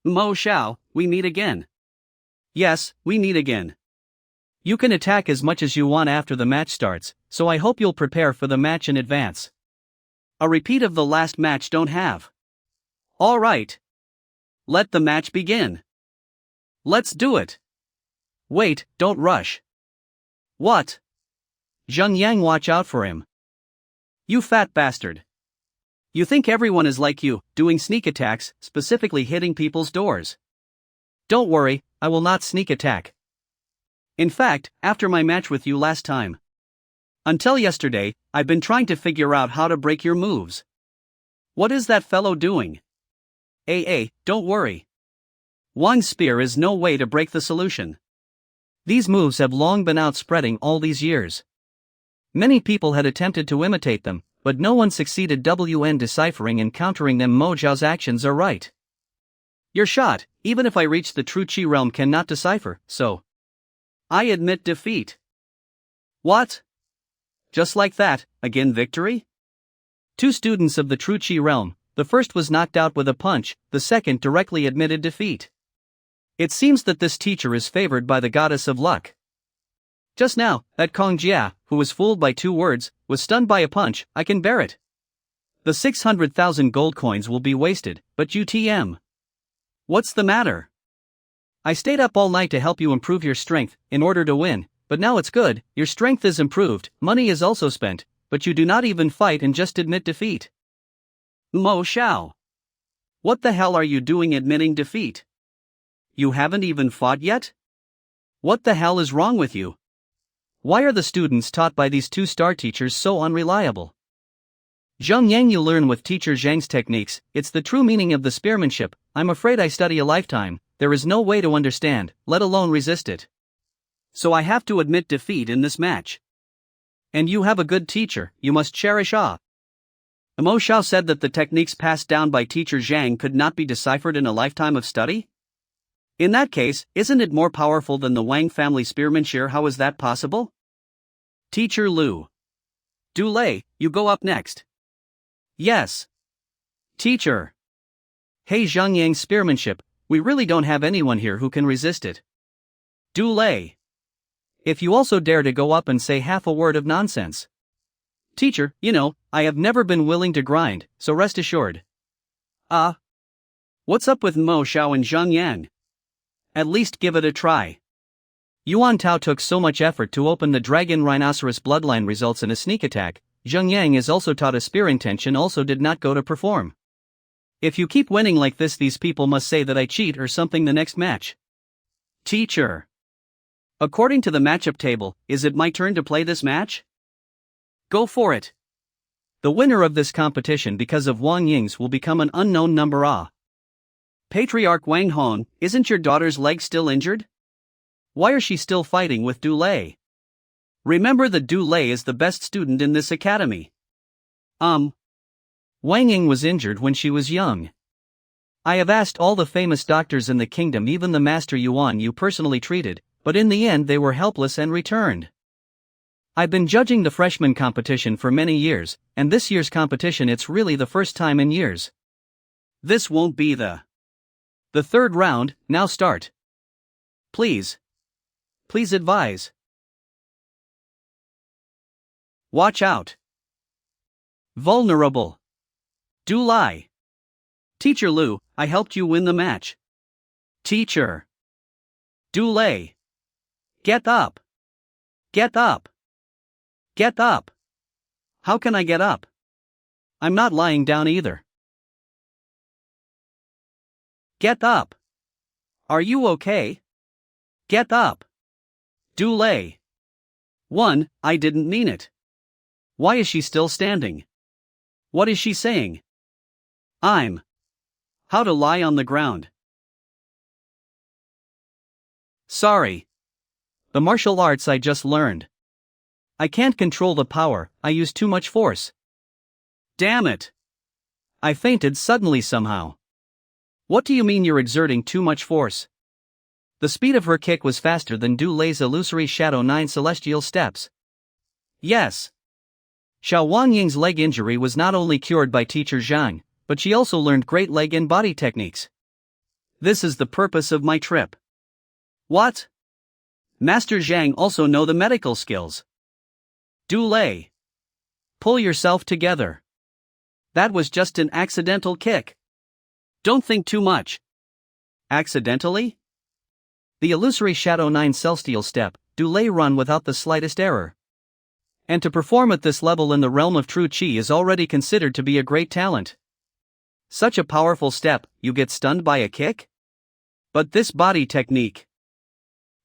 Mo Xiao, we meet again. Yes, we meet again. You can attack as much as you want after the match starts, so I hope you'll prepare for the match in advance. A repeat of the last match don't have. All right. Let the match begin. Let's do it. Wait, don't rush. What? Zheng Yang, watch out for him. You fat bastard. You think everyone is like you, doing sneak attacks, specifically hitting people's doors. Don't worry, I will not sneak attack. In fact, after my match with you last time, until yesterday, I've been trying to figure out how to break your moves. What is that fellow doing? Don't worry. Wang's spear is no way to break the solution. These moves have long been out spreading all these years. Many people had attempted to imitate them, but no one succeeded when deciphering and countering them. Mo Xiao's actions are right. Your shot, even if I reach the true chi realm, cannot decipher, so I admit defeat. What? Just like that, again victory? 2 students of the true chi realm, the first was knocked out with a punch, the second directly admitted defeat. It seems that this teacher is favored by the goddess of luck. Just now, that Kong Jia, who was fooled by 2 words, was stunned by a punch. I can bear it. The 600,000 gold coins will be wasted, but UTM. What's the matter? I stayed up all night to help you improve your strength, in order to win, but now it's good, your strength is improved, money is also spent, but you do not even fight and just admit defeat. Mo Xiao. What the hell are you doing admitting defeat? You haven't even fought yet? What the hell is wrong with you? Why are the students taught by these 2 star teachers so unreliable? Zheng Yang, you learn with teacher Zhang's techniques, it's the true meaning of the spearmanship. I'm afraid I study a lifetime, there is no way to understand, let alone resist it. So I have to admit defeat in this match. And you have a good teacher, you must cherish awe. Mo Xiao said that the techniques passed down by teacher Zhang could not be deciphered in a lifetime of study? In that case, isn't it more powerful than the Wang family spearmanship? How is that possible? Teacher Lu. Dulei, you go up next. Yes. Teacher. Hey, Zhang Yang's spearmanship, we really don't have anyone here who can resist it. Du Lei. If you also dare to go up and say half a word of nonsense. Teacher, I have never been willing to grind, so rest assured. What's up with Mo Xiao and Zhang Yang? At least give it a try. Yuan Tao took so much effort to open the Dragon Rhinoceros bloodline results in a sneak attack. Zhang Yang is also taught a spear intention also did not go to perform. If you keep winning like this, these people must say that I cheat or something the next match. Teacher. According to the matchup table, is it my turn to play this match? Go for it. The winner of this competition because of Wang Ying's will become an unknown number. Patriarch Wang Hong, isn't your daughter's leg still injured? Why is she still fighting with Du Lei? Remember that Du Lei is the best student in this academy. Wang Ying was injured when she was young. I have asked all the famous doctors in the kingdom, even the Master Yuan you personally treated, but in the end they were helpless and returned. I've been judging the freshman competition for many years, and this year's competition it's really the first time in years. This won't be the third round, now start. Please advise. Watch out. Vulnerable. Du Lei. Teacher Lu, I helped you win the match. Teacher. Du Lei. Get up. Get up. Get up. How can I get up? I'm not lying down either. Get up. Are you okay? Get up. Du Lei. 1. I didn't mean it. Why is she still standing? What is she saying? How to lie on the ground. Sorry. The martial arts I just learned. I can't control the power, I use too much force. Damn it. I fainted suddenly somehow. What do you mean you're exerting too much force? The speed of her kick was faster than Du Lei's illusory Shadow 9 celestial steps. Yes. Xiao Wang Ying's leg injury was not only cured by teacher Zhang, but she also learned great leg and body techniques. This is the purpose of my trip. What? Master Zhang also know the medical skills. Du Lei. Pull yourself together. That was just an accidental kick. Don't think too much. Accidentally? The illusory Shadow 9 celestial step, Du Lei run without the slightest error. And to perform at this level in the realm of true Qi is already considered to be a great talent. Such a powerful step, you get stunned by a kick? But this body technique.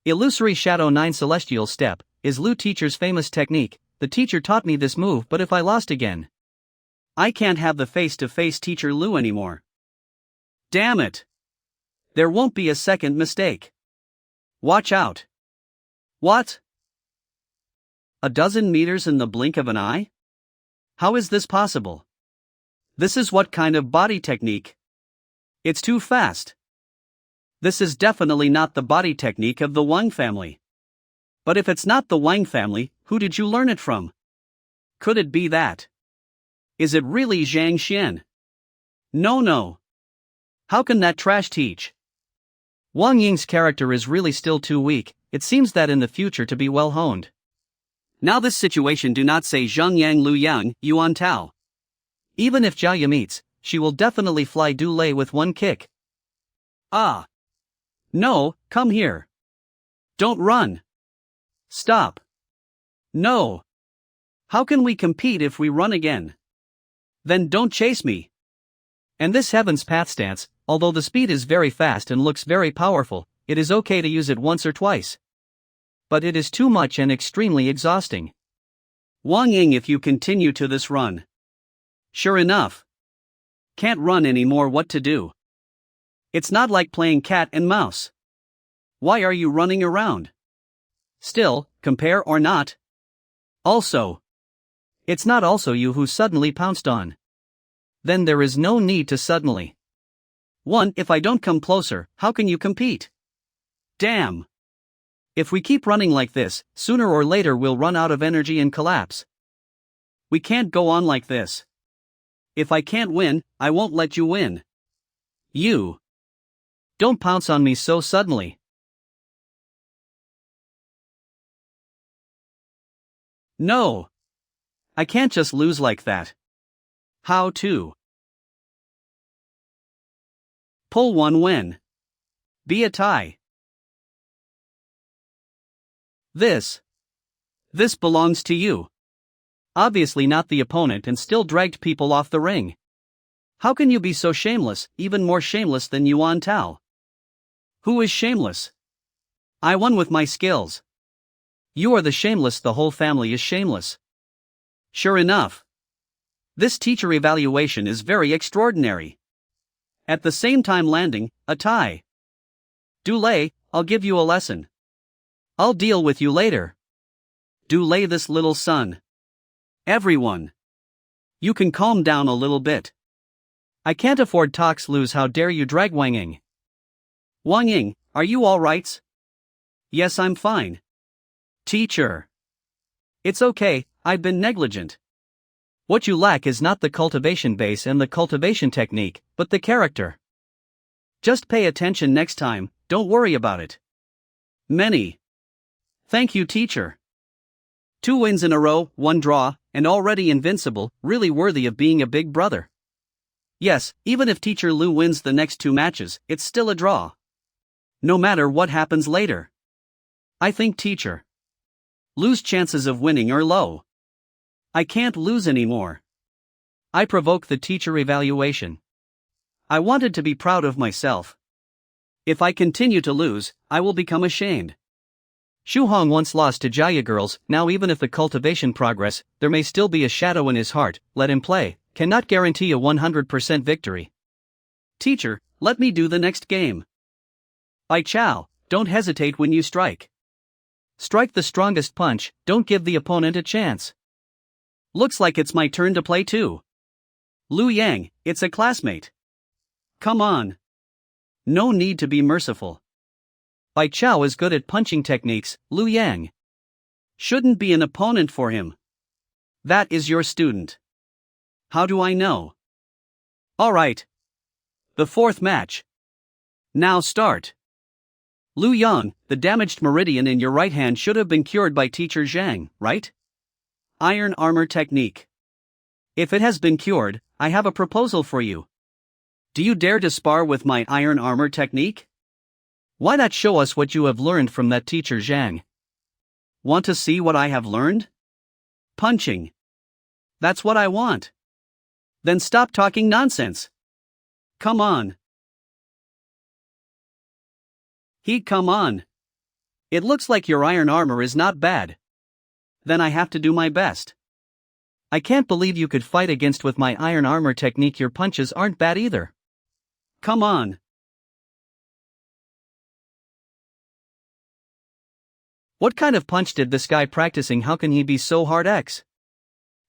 Illusory Shadow 9 celestial step, is Lu teacher's famous technique. The teacher taught me this move, but if I lost again, I can't have the face-to-face teacher Lu anymore. Damn it. There won't be a second mistake. Watch out. What? A dozen meters in the blink of an eye? How is this possible? This is what kind of body technique? It's too fast. This is definitely not the body technique of the Wang family. But if it's not the Wang family, who did you learn it from? Could it be that? Is it really Zhang Xian? No. How can that trash teach? Wang Ying's character is really still too weak. It seems that in the future to be well honed. Now this situation do not say Zhang Yang Lu Yang, Yuan Tao. Even if Jiaoya meets, she will definitely fly Du Lei with one kick. No, come here. Don't run. Stop. No. How can we compete if we run again? Then don't chase me. And this Heaven's Path stance, although the speed is very fast and looks very powerful, it is okay to use it once or twice. But it is too much and extremely exhausting. Wang Ying, if you continue to this run. Sure enough. Can't run anymore, what to do? It's not like playing cat and mouse. Why are you running around? Still, compare or not? Also. It's not also you who suddenly pounced on. Then there is no need to suddenly. 1. If I don't come closer, how can you compete? Damn. If we keep running like this, sooner or later we'll run out of energy and collapse. We can't go on like this. If I can't win, I won't let you win. You. Don't pounce on me so suddenly. No. I can't just lose like that. How to? Pull one when. Be a tie. This belongs to you. Obviously not the opponent, and still dragged people off the ring. How can you be so shameless, even more shameless than Yuan Tao? Who is shameless? I won with my skills. You are the shameless, the whole family is shameless. Sure enough. This teacher evaluation is very extraordinary. At the same time landing, a tie. Dulé, I'll give you a lesson. I'll deal with you later. Dulé, this little son. Everyone. You can calm down a little bit. I can't afford talks lose, how dare you drag Wang Ying. Wang Ying, are you alright? Yes, I'm fine. Teacher. It's okay, I've been negligent. What you lack is not the cultivation base and the cultivation technique, but the character. Just pay attention next time, don't worry about it. Many. Thank you, teacher. 2 wins in a row, 1 draw, and already invincible, really worthy of being a big brother. Yes, even if teacher Lu wins the next 2 matches, it's still a draw. No matter what happens later. I think teacher Lu's chances of winning are low. I can't lose anymore. I provoke the teacher evaluation. I wanted to be proud of myself. If I continue to lose, I will become ashamed. Shu Hong once lost to Jaya girls, now even if the cultivation progress, there may still be a shadow in his heart, let him play, cannot guarantee a 100% victory. Teacher, let me do the next game. Bai Chao, don't hesitate when you strike. Strike the strongest punch, don't give the opponent a chance. Looks like it's my turn to play too. Lu Yang, it's a classmate. Come on. No need to be merciful. Bai Chao is good at punching techniques, Lu Yang. Shouldn't be an opponent for him. That is your student. How do I know? Alright. The 4th match. Now start. Lu Yang, the damaged meridian in your right hand should have been cured by teacher Zhang, right? Iron armor technique. If it has been cured, I have a proposal for you. Do you dare to spar with my iron armor technique? Why not show us what you have learned from that teacher Zhang? Want to see what I have learned? Punching. That's what I want. Then stop talking nonsense. Come on. Come on. It looks like your iron armor is not bad. Then I have to do my best. I can't believe you could fight against with my iron armor technique. Your punches aren't bad either. Come on. What kind of punch did this guy practicing? How can he be so hard X?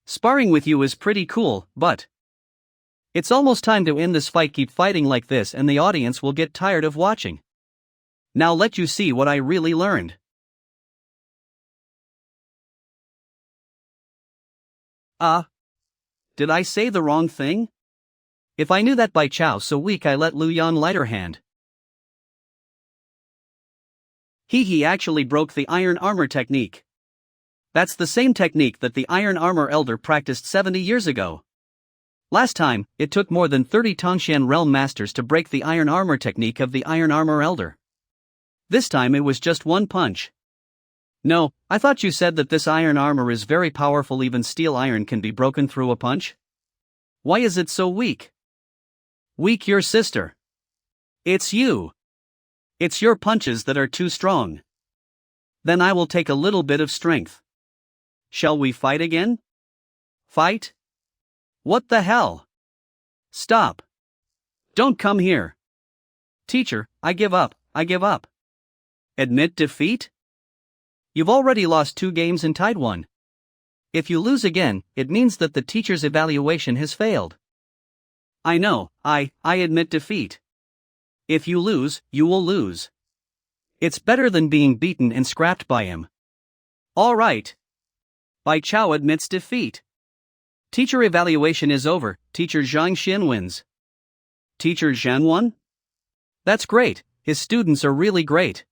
Sparring with you is pretty cool, but it's almost time to end this fight. Keep fighting like this and the audience will get tired of watching. Now let you see what I really learned. Did I say the wrong thing? If I knew that Bai Chao so weak, I let Lu Yan lighter hand. He actually broke the iron armor technique. That's the same technique that the iron armor elder practiced 70 years ago. Last time, it took more than 30 Tongshan realm masters to break the iron armor technique of the iron armor elder. This time it was just 1 punch. No, I thought you said that this iron armor is very powerful. Even steel iron can be broken through a punch. Why is it so weak? Weak, your sister. It's you. It's your punches that are too strong. Then I will take a little bit of strength. Shall we fight again? Fight? What the hell? Stop. Don't come here. Teacher, I give up. Admit defeat? You've already lost 2 games and tied 1. If you lose again, it means that the teacher's evaluation has failed. I know, I admit defeat. If you lose, you will lose. It's better than being beaten and scrapped by him. All right. Bai Chao admits defeat. Teacher evaluation is over, Teacher Zhang Xin wins. Teacher Zhan won? That's great, his students are really great.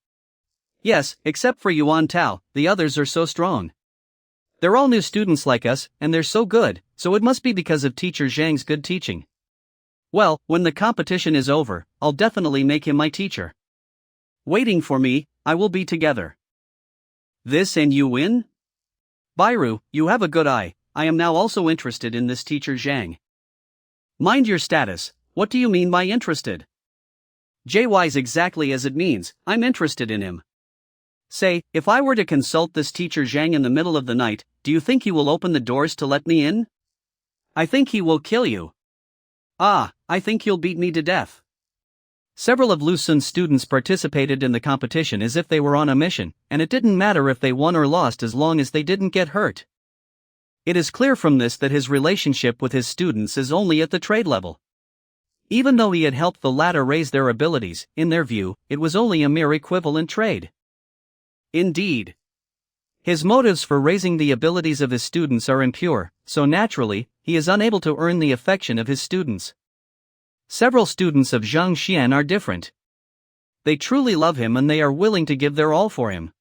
Yes, except for Yuan Tao, the others are so strong. They're all new students like us, and they're so good, so it must be because of Teacher Zhang's good teaching. Well, when the competition is over, I'll definitely make him my teacher. Waiting for me, I will be together. This and you win? Bairu, you have a good eye, I am now also interested in this Teacher Zhang. Mind your status, what do you mean by interested? JY's exactly as it means, I'm interested in him. Say, if I were to consult this Teacher Zhang in the middle of the night, do you think he will open the doors to let me in? I think he will kill you. Ah, I think he'll beat me to death. Several of Lu Sun's students participated in the competition as if they were on a mission, and it didn't matter if they won or lost as long as they didn't get hurt. It is clear from this that his relationship with his students is only at the trade level. Even though he had helped the latter raise their abilities, in their view, it was only a mere equivalent trade. Indeed. His motives for raising the abilities of his students are impure, so naturally, he is unable to earn the affection of his students. Several students of Zhang Xian are different. They truly love him and they are willing to give their all for him.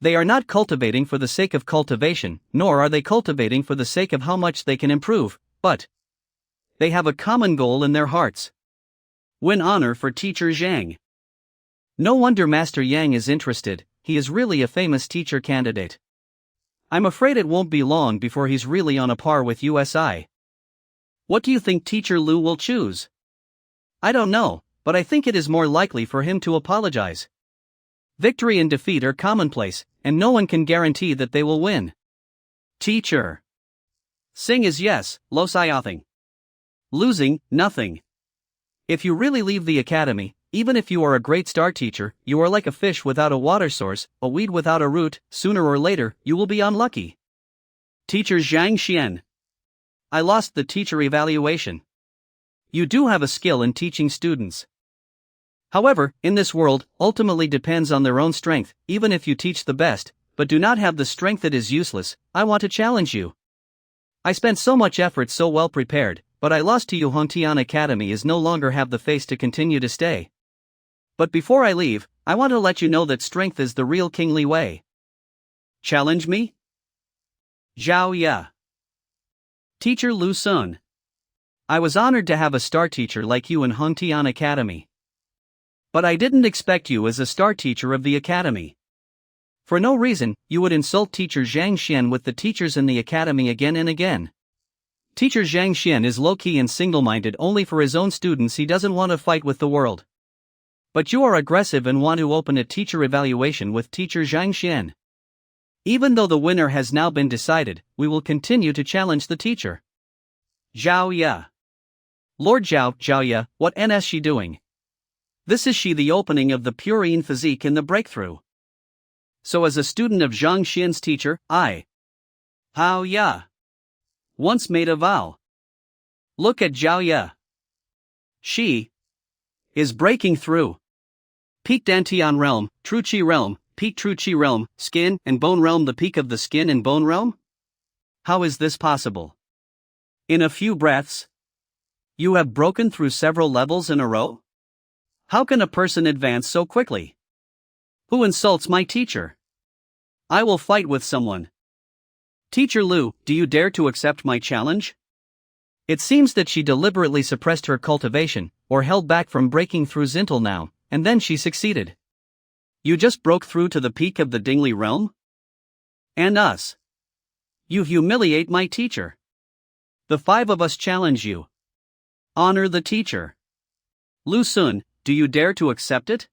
They are not cultivating for the sake of cultivation, nor are they cultivating for the sake of how much they can improve, but they have a common goal in their hearts. Win honor for Teacher Zhang. No wonder Master Yang is interested, he is really a famous teacher candidate. I'm afraid it won't be long before he's really on a par with USI. What do you think Teacher Lu will choose? I don't know, but I think it is more likely for him to apologize. Victory and defeat are commonplace, and no one can guarantee that they will win. Teacher. Sing is yes, lo nothing. Losing, nothing. If you really leave the academy, even if you are a great star teacher, you are like a fish without a water source, a weed without a root, sooner or later, you will be unlucky. Teacher Zhang Xian. I lost the teacher evaluation. You do have a skill in teaching students. However, in this world, ultimately depends on their own strength, even if you teach the best, but do not have the strength that is useless, I want to challenge you. I spent so much effort so well prepared, but I lost to you. Hongtian Academy is no longer have the face to continue to stay. But before I leave, I want to let you know that strength is the real kingly way. Challenge me? Zhao Ya. Teacher Lu Sun. I was honored to have a star teacher like you in Hongtian Academy. But I didn't expect you as a star teacher of the academy. For no reason, you would insult Teacher Zhang Xian with the teachers in the academy again and again. Teacher Zhang Xian is low-key and single-minded only for his own students. He doesn't want to fight with the world. But you are aggressive and want to open a teacher evaluation with Teacher Zhang Xian. Even though the winner has now been decided, we will continue to challenge the teacher. Zhao Ya. Lord Zhao Ya, what is she doing? This is she the opening of the Purine physique in the breakthrough. So as a student of Zhang Xian's teacher, I, Hao Ya, once made a vow. Look at Zhao Ya. She is breaking through. Peak Dantian realm, True Qi realm, peak True Qi realm, skin and bone realm, the peak of the skin and bone realm? How is this possible? In a few breaths, you have broken through several levels in a row? How can a person advance so quickly? Who insults my teacher? I will fight with someone. Teacher Lu, do you dare to accept my challenge? It seems that she deliberately suppressed her cultivation, or held back from breaking through until now, and then she succeeded. You just broke through to the peak of the Dingli realm? And us. You humiliate my teacher. The 5 of us challenge you. Honor the teacher. Lu Sun, do you dare to accept it?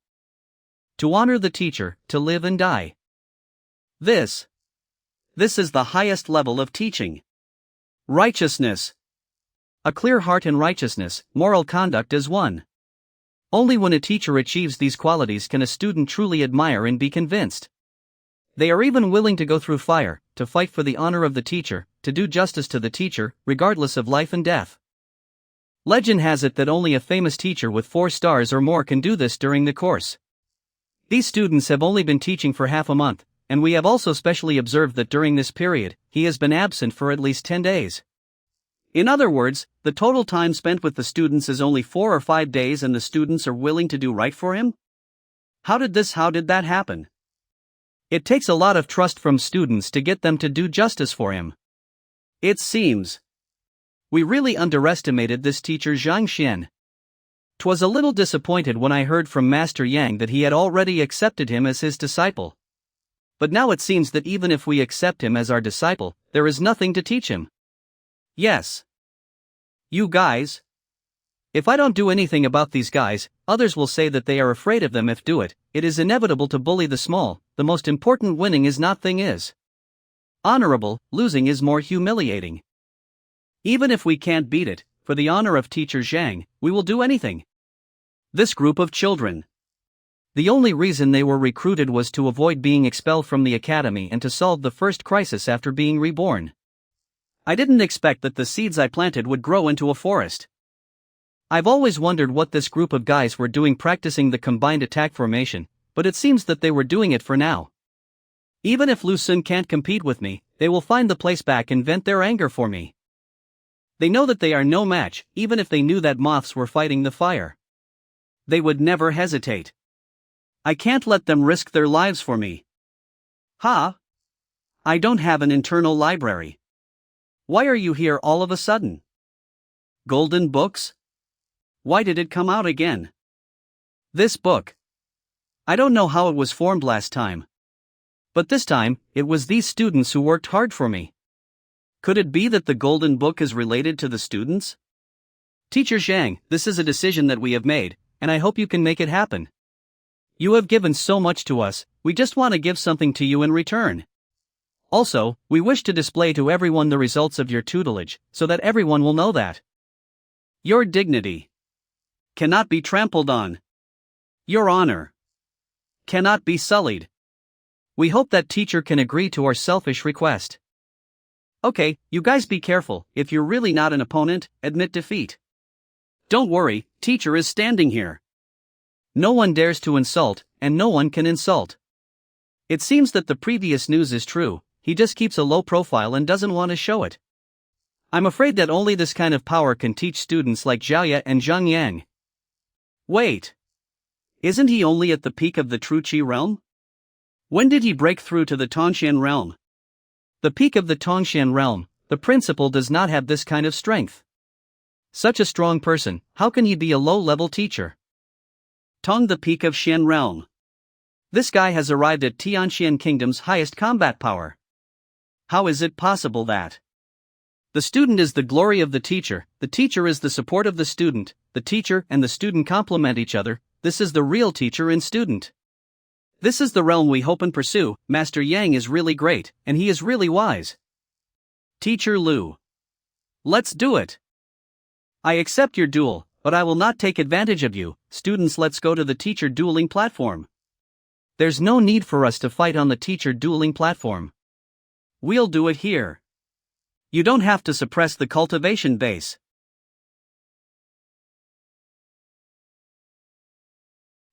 To honor the teacher, to live and die. This is the highest level of teaching. Righteousness. A clear heart and righteousness, moral conduct is one. Only when a teacher achieves these qualities can a student truly admire and be convinced. They are even willing to go through fire, to fight for the honor of the teacher, to do justice to the teacher, regardless of life and death. Legend has it that only a famous teacher with 4 stars or more can do this during the course. These students have only been teaching for half a month, and we have also specially observed that during this period, he has been absent for at least 10 days. In other words, the total time spent with the students is only 4 or 5 days and the students are willing to do right for him? How did that happen? It takes a lot of trust from students to get them to do justice for him. It seems. We really underestimated this teacher Zhang Xian. 'Twas a little disappointed when I heard from Master Yang that he had already accepted him as his disciple. But now it seems that even if we accept him as our disciple, there is nothing to teach him. Yes. You guys. If I don't do anything about these guys, others will say that they are afraid of them if do it. It is inevitable to bully the small. The most important winning is not thing is honorable, losing is more humiliating. Even if we can't beat it, for the honor of teacher Zhang, we will do anything. This group of children. The only reason they were recruited was to avoid being expelled from the academy and to solve the first crisis after being reborn. I didn't expect that the seeds I planted would grow into a forest. I've always wondered what this group of guys were doing practicing the combined attack formation, but it seems that they were doing it for now. Even if Lu Sun can't compete with me, they will find the place back and vent their anger for me. They know that they are no match, even if they knew that moths were fighting the fire. They would never hesitate. I can't let them risk their lives for me. Ha! I don't have an internal library. Why are you here all of a sudden? Golden books? Why did it come out again? This book. I don't know how it was formed last time. But this time, it was these students who worked hard for me. Could it be that the golden book is related to the students? Teacher Zhang, this is a decision that we have made, and I hope you can make it happen. You have given so much to us, we just want to give something to you in return. Also, we wish to display to everyone the results of your tutelage, so that everyone will know that your dignity cannot be trampled on. Your honor cannot be sullied. We hope that teacher can agree to our selfish request. Okay, you guys be careful. If you're really not an opponent, admit defeat. Don't worry, teacher is standing here. No one dares to insult, and no one can insult. It seems that the previous news is true. He just keeps a low profile and doesn't want to show it. I'm afraid that only this kind of power can teach students like Zhaoya and Zhang Yang. Wait. Isn't he only at the peak of the true Qi realm? When did he break through to the Tongxian realm? The peak of the Tongxian realm, the principal does not have this kind of strength. Such a strong person, how can he be a low-level teacher? Tong the peak of Xian realm. This guy has arrived at Tianxian Kingdom's highest combat power. How is it possible that the student is the glory of the teacher is the support of the teacher and the student complement each other, this is the real teacher and student. This is the realm we hope and pursue. Master Yang is really great, and he is really wise. Teacher Lu. Let's do it. I accept your duel, but I will not take advantage of you. Students, let's go to the teacher dueling platform. There's no need for us to fight on the teacher dueling platform. We'll do it here. You don't have to suppress the cultivation base.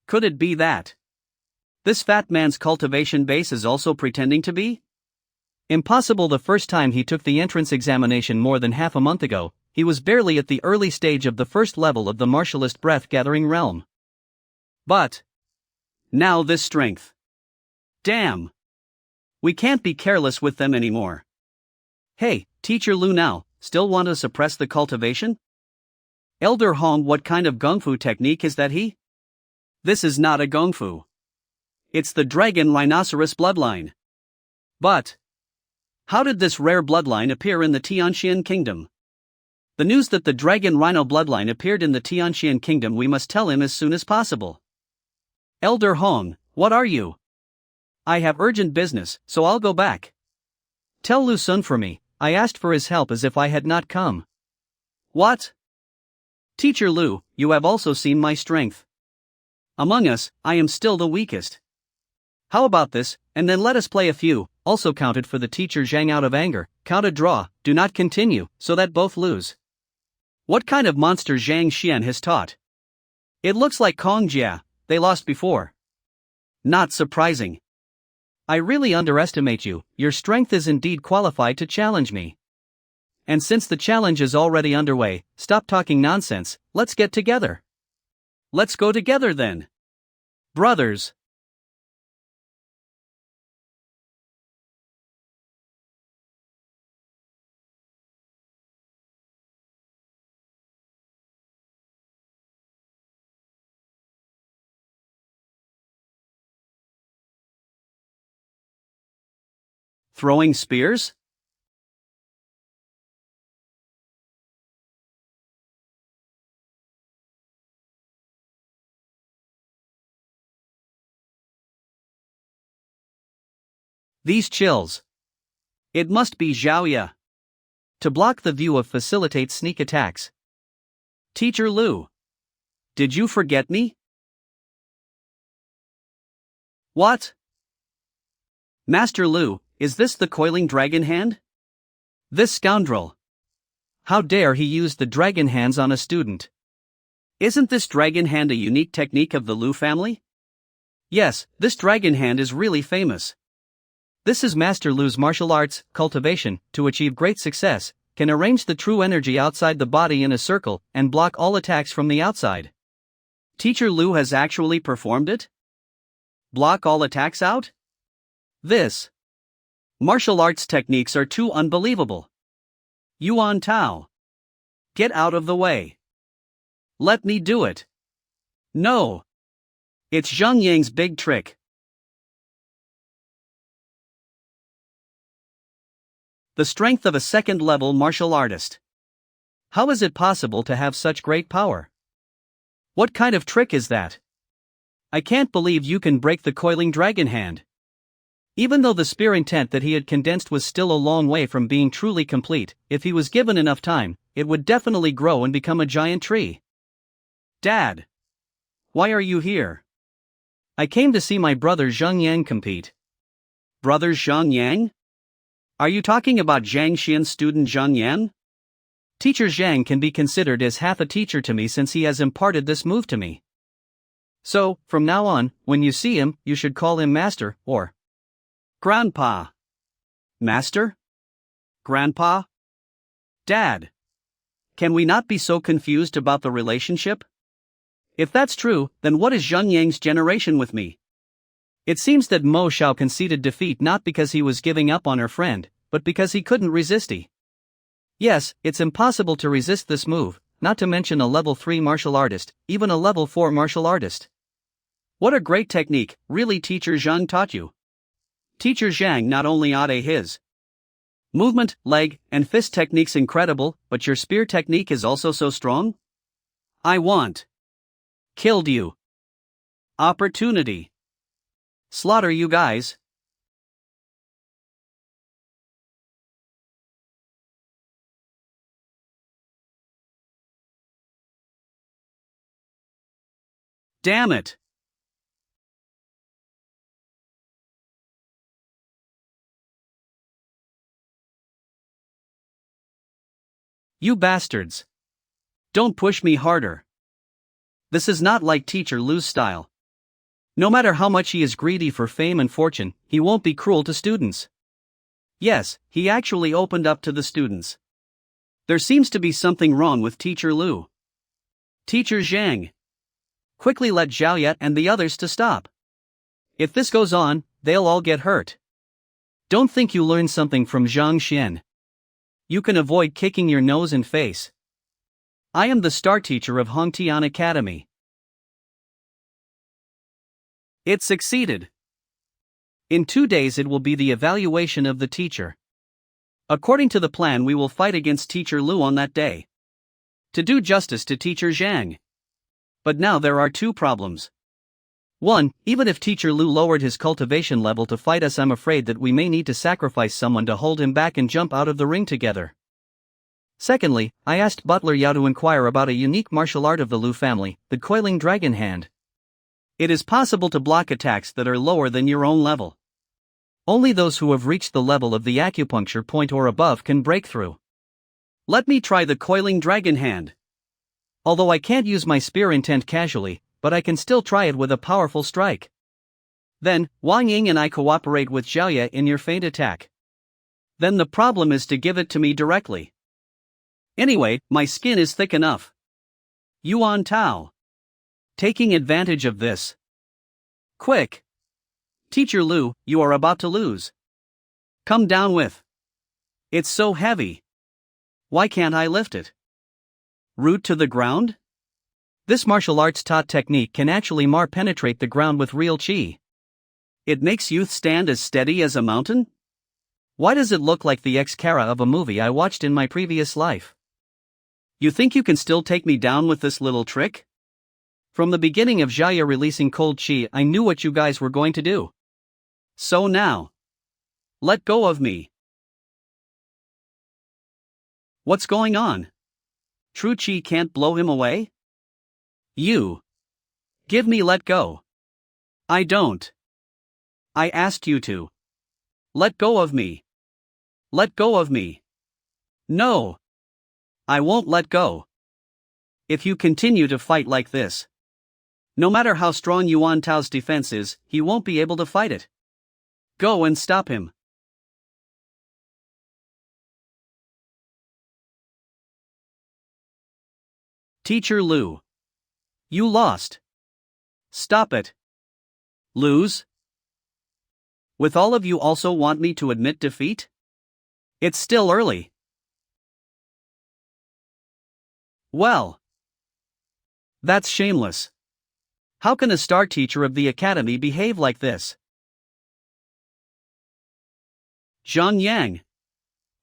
Could it be that this fat man's cultivation base is also pretending to be? Impossible. The first time he took the entrance examination more than half a month ago, he was barely at the early stage of the first level of the martialist breath-gathering realm. But now this strength. Damn! We can't be careless with them anymore. Hey, Teacher Lu now, still want to suppress the cultivation? Elder Hong, what kind of Gungfu technique is that he? This is not a Gungfu. It's the Dragon Rhinoceros bloodline. But how did this rare bloodline appear in the Tianxian Kingdom? The news that the Dragon Rhino bloodline appeared in the Tianxian Kingdom, we must tell him as soon as possible. Elder Hong, what are you? I have urgent business, so I'll go back. Tell Lu Sun for me, I asked for his help as if I had not come. What? Teacher Lu, you have also seen my strength. Among us, I am still the weakest. How about this, and then let us play a few. Also counted for the teacher Zhang out of anger, count a draw, do not continue, so that both lose. What kind of monster Zhang Xian has taught? It looks like Kong Jia, they lost before. Not surprising. I really underestimate you, your strength is indeed qualified to challenge me. And since the challenge is already underway, stop talking nonsense, let's get together. Let's go together then. Brothers. Throwing spears? These chills. It must be Xiaoya. To block the view of facilitate sneak attacks. Teacher Lu. Did you forget me? What? Master Lu, is this the coiling dragon hand? This scoundrel. How dare he use the dragon hands on a student? Isn't this dragon hand a unique technique of the Lu family? Yes, this dragon hand is really famous. This is Master Lu's martial arts cultivation to achieve great success, can arrange the true energy outside the body in a circle and block all attacks from the outside. Teacher Lu has actually performed it? Block all attacks out? This martial arts techniques are too unbelievable. Yuan Tao. Get out of the way. Let me do it. No. It's Zhang Yang's big trick. The strength of a second-level martial artist. How is it possible to have such great power? What kind of trick is that? I can't believe you can break the coiling dragon hand. Even though the spear intent that he had condensed was still a long way from being truly complete, if he was given enough time, it would definitely grow and become a giant tree. Dad. Why are you here? I came to see my brother Zhang Yang compete. Brother Zhang Yang? Are you talking about Zhang Xian's student Zhang Yan? Teacher Zhang can be considered as half a teacher to me since he has imparted this move to me. So, from now on, when you see him, you should call him Master, or Grandpa. Master? Grandpa? Dad. Can we not be so confused about the relationship? If that's true, then what is Zhang Yang's generation with me? It seems that Mo Xiao conceded defeat not because he was giving up on her friend, but because he couldn't resist. Yes, it's impossible to resist this move, not to mention a level 3 martial artist, even a level 4 martial artist. What a great technique, really Teacher Zhang taught you. Teacher Zhang not only ade his movement, leg, and fist techniques incredible, but your spear technique is also so strong? I want. Killed you. Opportunity. Slaughter you guys. Damn it. You bastards. Don't push me harder. This is not like Teacher Lu's style. No matter how much he is greedy for fame and fortune, he won't be cruel to students. Yes, he actually opened up to the students. There seems to be something wrong with Teacher Lu. Teacher Zhang. Quickly let Xiaoya and the others to stop. If this goes on, they'll all get hurt. Don't think you learned something from Zhang Xian. You can avoid kicking your nose and face. I am the star teacher of Hongtian Academy. It succeeded. In 2 days it will be the evaluation of the teacher. According to the plan we will fight against Teacher Lu on that day. To do justice to Teacher Zhang. But now there are 2 problems. 1. Even if Teacher Lu lowered his cultivation level to fight us, I'm afraid that we may need to sacrifice someone to hold him back and jump out of the ring together. Secondly, I asked Butler Yao to inquire about a unique martial art of the Lu family, the coiling dragon hand. It is possible to block attacks that are lower than your own level. Only those who have reached the level of the acupuncture point or above can break through. Let me try the coiling dragon hand. Although I can't use my spear intent casually, but I can still try it with a powerful strike. Then, Wang Ying and I cooperate with Xiaoya in your feint attack. Then the problem is to give it to me directly. Anyway, my skin is thick enough. Yuan Tao. Taking advantage of this. Quick! Teacher Lu, you are about to lose. Come down with. It's so heavy. Why can't I lift it? Root to the ground? This martial arts taught technique can actually penetrate the ground with real chi. It makes youth stand as steady as a mountain? Why does it look like the ex-Kara of a movie I watched in my previous life? You think you can still take me down with this little trick? From the beginning of Jaya releasing cold chi, I knew what you guys were going to do. So now. Let go of me. What's going on? True chi can't blow him away? You. Give me let go. I don't. I asked you to. Let go of me. Let go of me. No. I won't let go. If you continue to fight like this. No matter how strong Yuan Tao's defense is, he won't be able to fight it. Go and stop him. Teacher Lu. You lost. Stop it. Lose? With all of you also want me to admit defeat? It's still early. Well. That's shameless. How can a star teacher of the academy behave like this? Zhang Yang.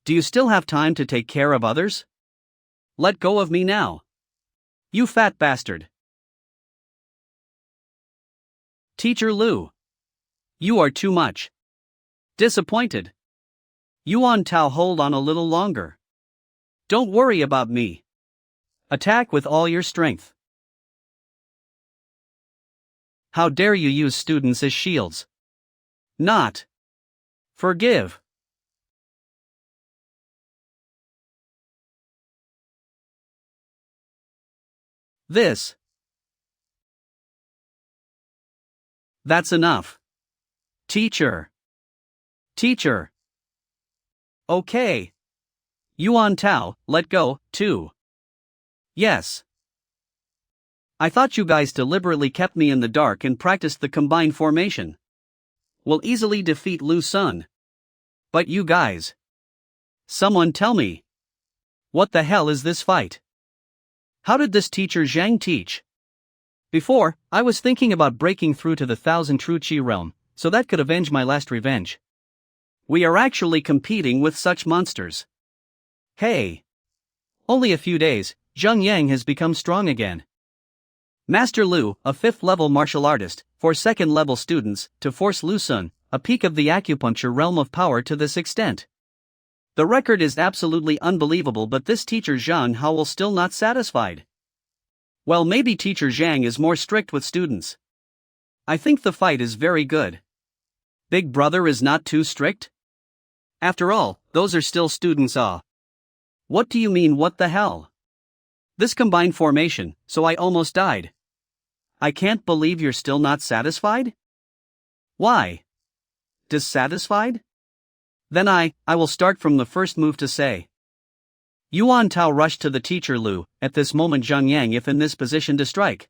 Do you still have time to take care of others? Let go of me now. You fat bastard. Teacher Lu. You are too much. Disappointed. Yuan Tao, hold on a little longer. Don't worry about me. Attack with all your strength. How dare you use students as shields? Not. Forgive. This. That's enough. Teacher. Teacher. Okay. Yuan Tao, let go, too. Yes. I thought you guys deliberately kept me in the dark and practiced the combined formation. Will easily defeat Lu Sun. But you guys. Someone tell me. What the hell is this fight? How did this teacher Zhang teach? Before, I was thinking about breaking through to the 1000 true chi realm, so that could avenge my last revenge. We are actually competing with such monsters. Hey. Only a few days, Zhang Yang has become strong again. Master Lu, a 5th level martial artist, for 2nd level students, to force Lu Sun, a peak of the acupuncture realm of power to this extent. The record is absolutely unbelievable, but this teacher Zhang Hao still not satisfied. Well, maybe teacher Zhang is more strict with students. I think the fight is very good. Big brother is not too strict? After all, those are still students. What do you mean, what the hell? This combined formation, so I almost died. I can't believe you're still not satisfied? Why? Dissatisfied? Then I will start from the first move to say. Yuan Tao rushed to the teacher Lu, at this moment Zhang Yang if in this position to strike.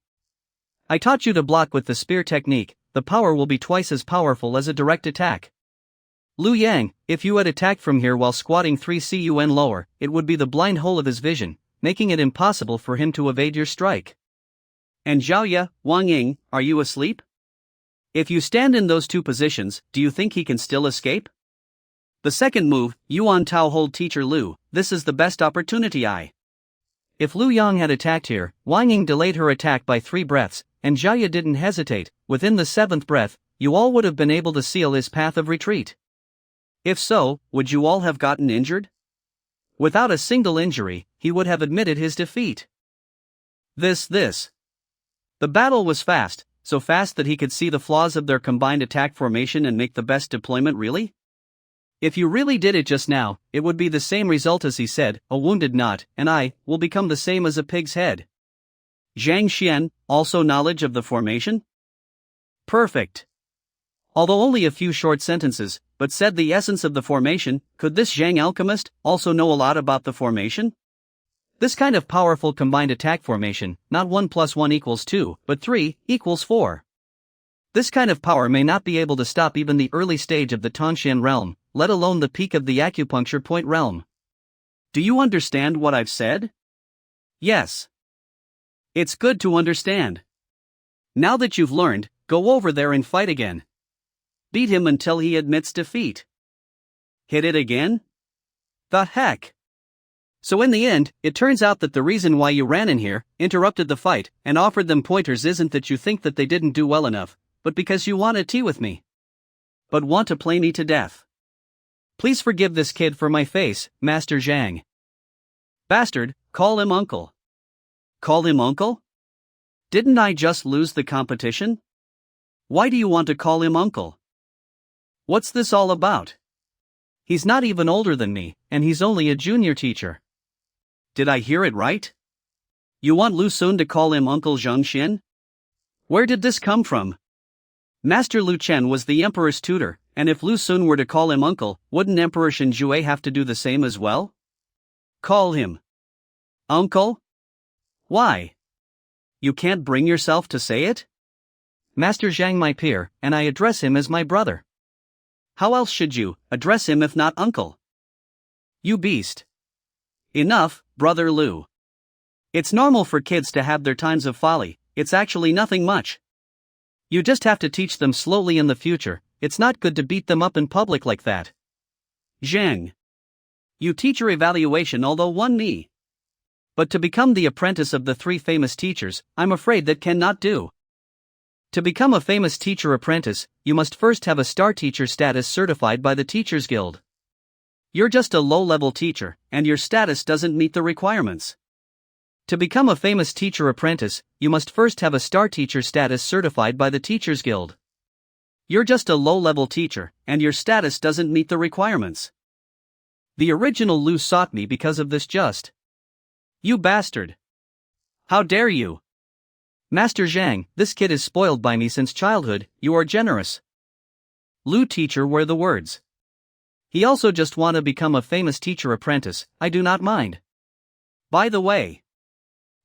I taught you to block with the spear technique, the power will be twice as powerful as a direct attack. Lu Yang, if you had attacked from here while squatting 3 CUN lower, it would be the blind hole of his vision, making it impossible for him to evade your strike. And Zhaoya, Wang Ying, are you asleep? If you stand in those two positions, do you think he can still escape? The second move, Yuan Tao hold teacher Lu, this is the best opportunity. If Lu Yang had attacked here, Wang Ying delayed her attack by 3 breaths, and Zhaoya didn't hesitate, within the 7th breath, you all would have been able to seal his path of retreat. If so, would you all have gotten injured? Without a single injury, he would have admitted his defeat. This. The battle was fast, so fast that he could see the flaws of their combined attack formation and make the best deployment. Really? If you really did it just now, it would be the same result as he said, a wounded knot, and I will become the same as a pig's head. Zhang Xian, also knowledge of the formation? Perfect. Although only a few short sentences, but said the essence of the formation, could this Zhang alchemist also know a lot about the formation? This kind of powerful combined attack formation, not 1 + 1 = 2, but 3 = 4. This kind of power may not be able to stop even the early stage of the Tongxian realm, let alone the peak of the acupuncture point realm. Do you understand what I've said? Yes. It's good to understand. Now that you've learned, go over there and fight again. Beat him until he admits defeat. Hit it again? The heck? So in the end, it turns out that the reason why you ran in here, interrupted the fight, and offered them pointers isn't that you think that they didn't do well enough, but because you want a tea with me. But want to play me to death. Please forgive this kid for my face, Master Zhang. Bastard, call him uncle. Call him uncle? Didn't I just lose the competition? Why do you want to call him uncle? What's this all about? He's not even older than me, and he's only a junior teacher. Did I hear it right? You want Lu Sun to call him Uncle Zhengxin? Where did this come from? Master Lu Chen was the emperor's tutor, and if Lu Sun were to call him uncle, wouldn't Emperor Shen Jue have to do the same as well? Call him uncle? Why? You can't bring yourself to say it? Master Zhang my peer, and I address him as my brother. How else should you address him if not uncle? You beast. Enough, Brother Lu. It's normal for kids to have their times of folly, it's actually nothing much. You just have to teach them slowly in the future, it's not good to beat them up in public like that. Zhang. You teacher evaluation although won me. But to become the apprentice of the 3 famous teachers, I'm afraid that cannot do. To become a famous teacher apprentice, you must first have a star teacher status certified by the Teachers Guild. You're just a low-level teacher, and your status doesn't meet the requirements. To become a famous teacher apprentice, you must first have a star teacher status certified by the Teachers Guild. You're just a low-level teacher, and your status doesn't meet the requirements. The original Lu sought me because of this just. You bastard. How dare you? Master Zhang, this kid is spoiled by me since childhood, you are generous. Lu teacher were the words. He also just want to become a famous teacher apprentice, I do not mind. By the way,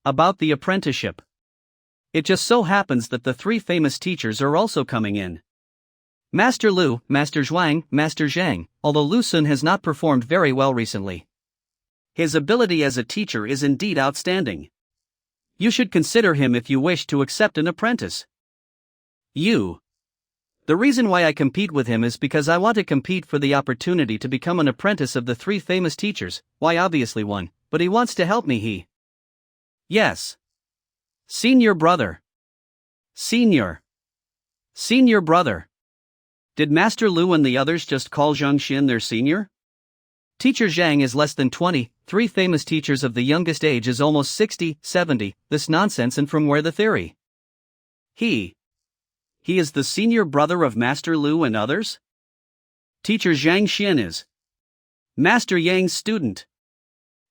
about the apprenticeship. It just so happens that the 3 famous teachers are also coming in. Master Lu, Master Zhuang, Master Zhang, although Lu Sun has not performed very well recently. His ability as a teacher is indeed outstanding. You should consider him if you wish to accept an apprentice. You. The reason why I compete with him is because I want to compete for the opportunity to become an apprentice of the 3 famous teachers, why obviously one, but he wants to help me he. Yes. Senior brother. Senior. Senior brother. Did Master Lu and the others just call Zhengxin their senior? Teacher Zhang is less than 20, 3 famous teachers of the youngest age is almost 60, 70, this nonsense and from where the theory? He is the senior brother of Master Lu and others? Teacher Zhengxin is Master Yang's student.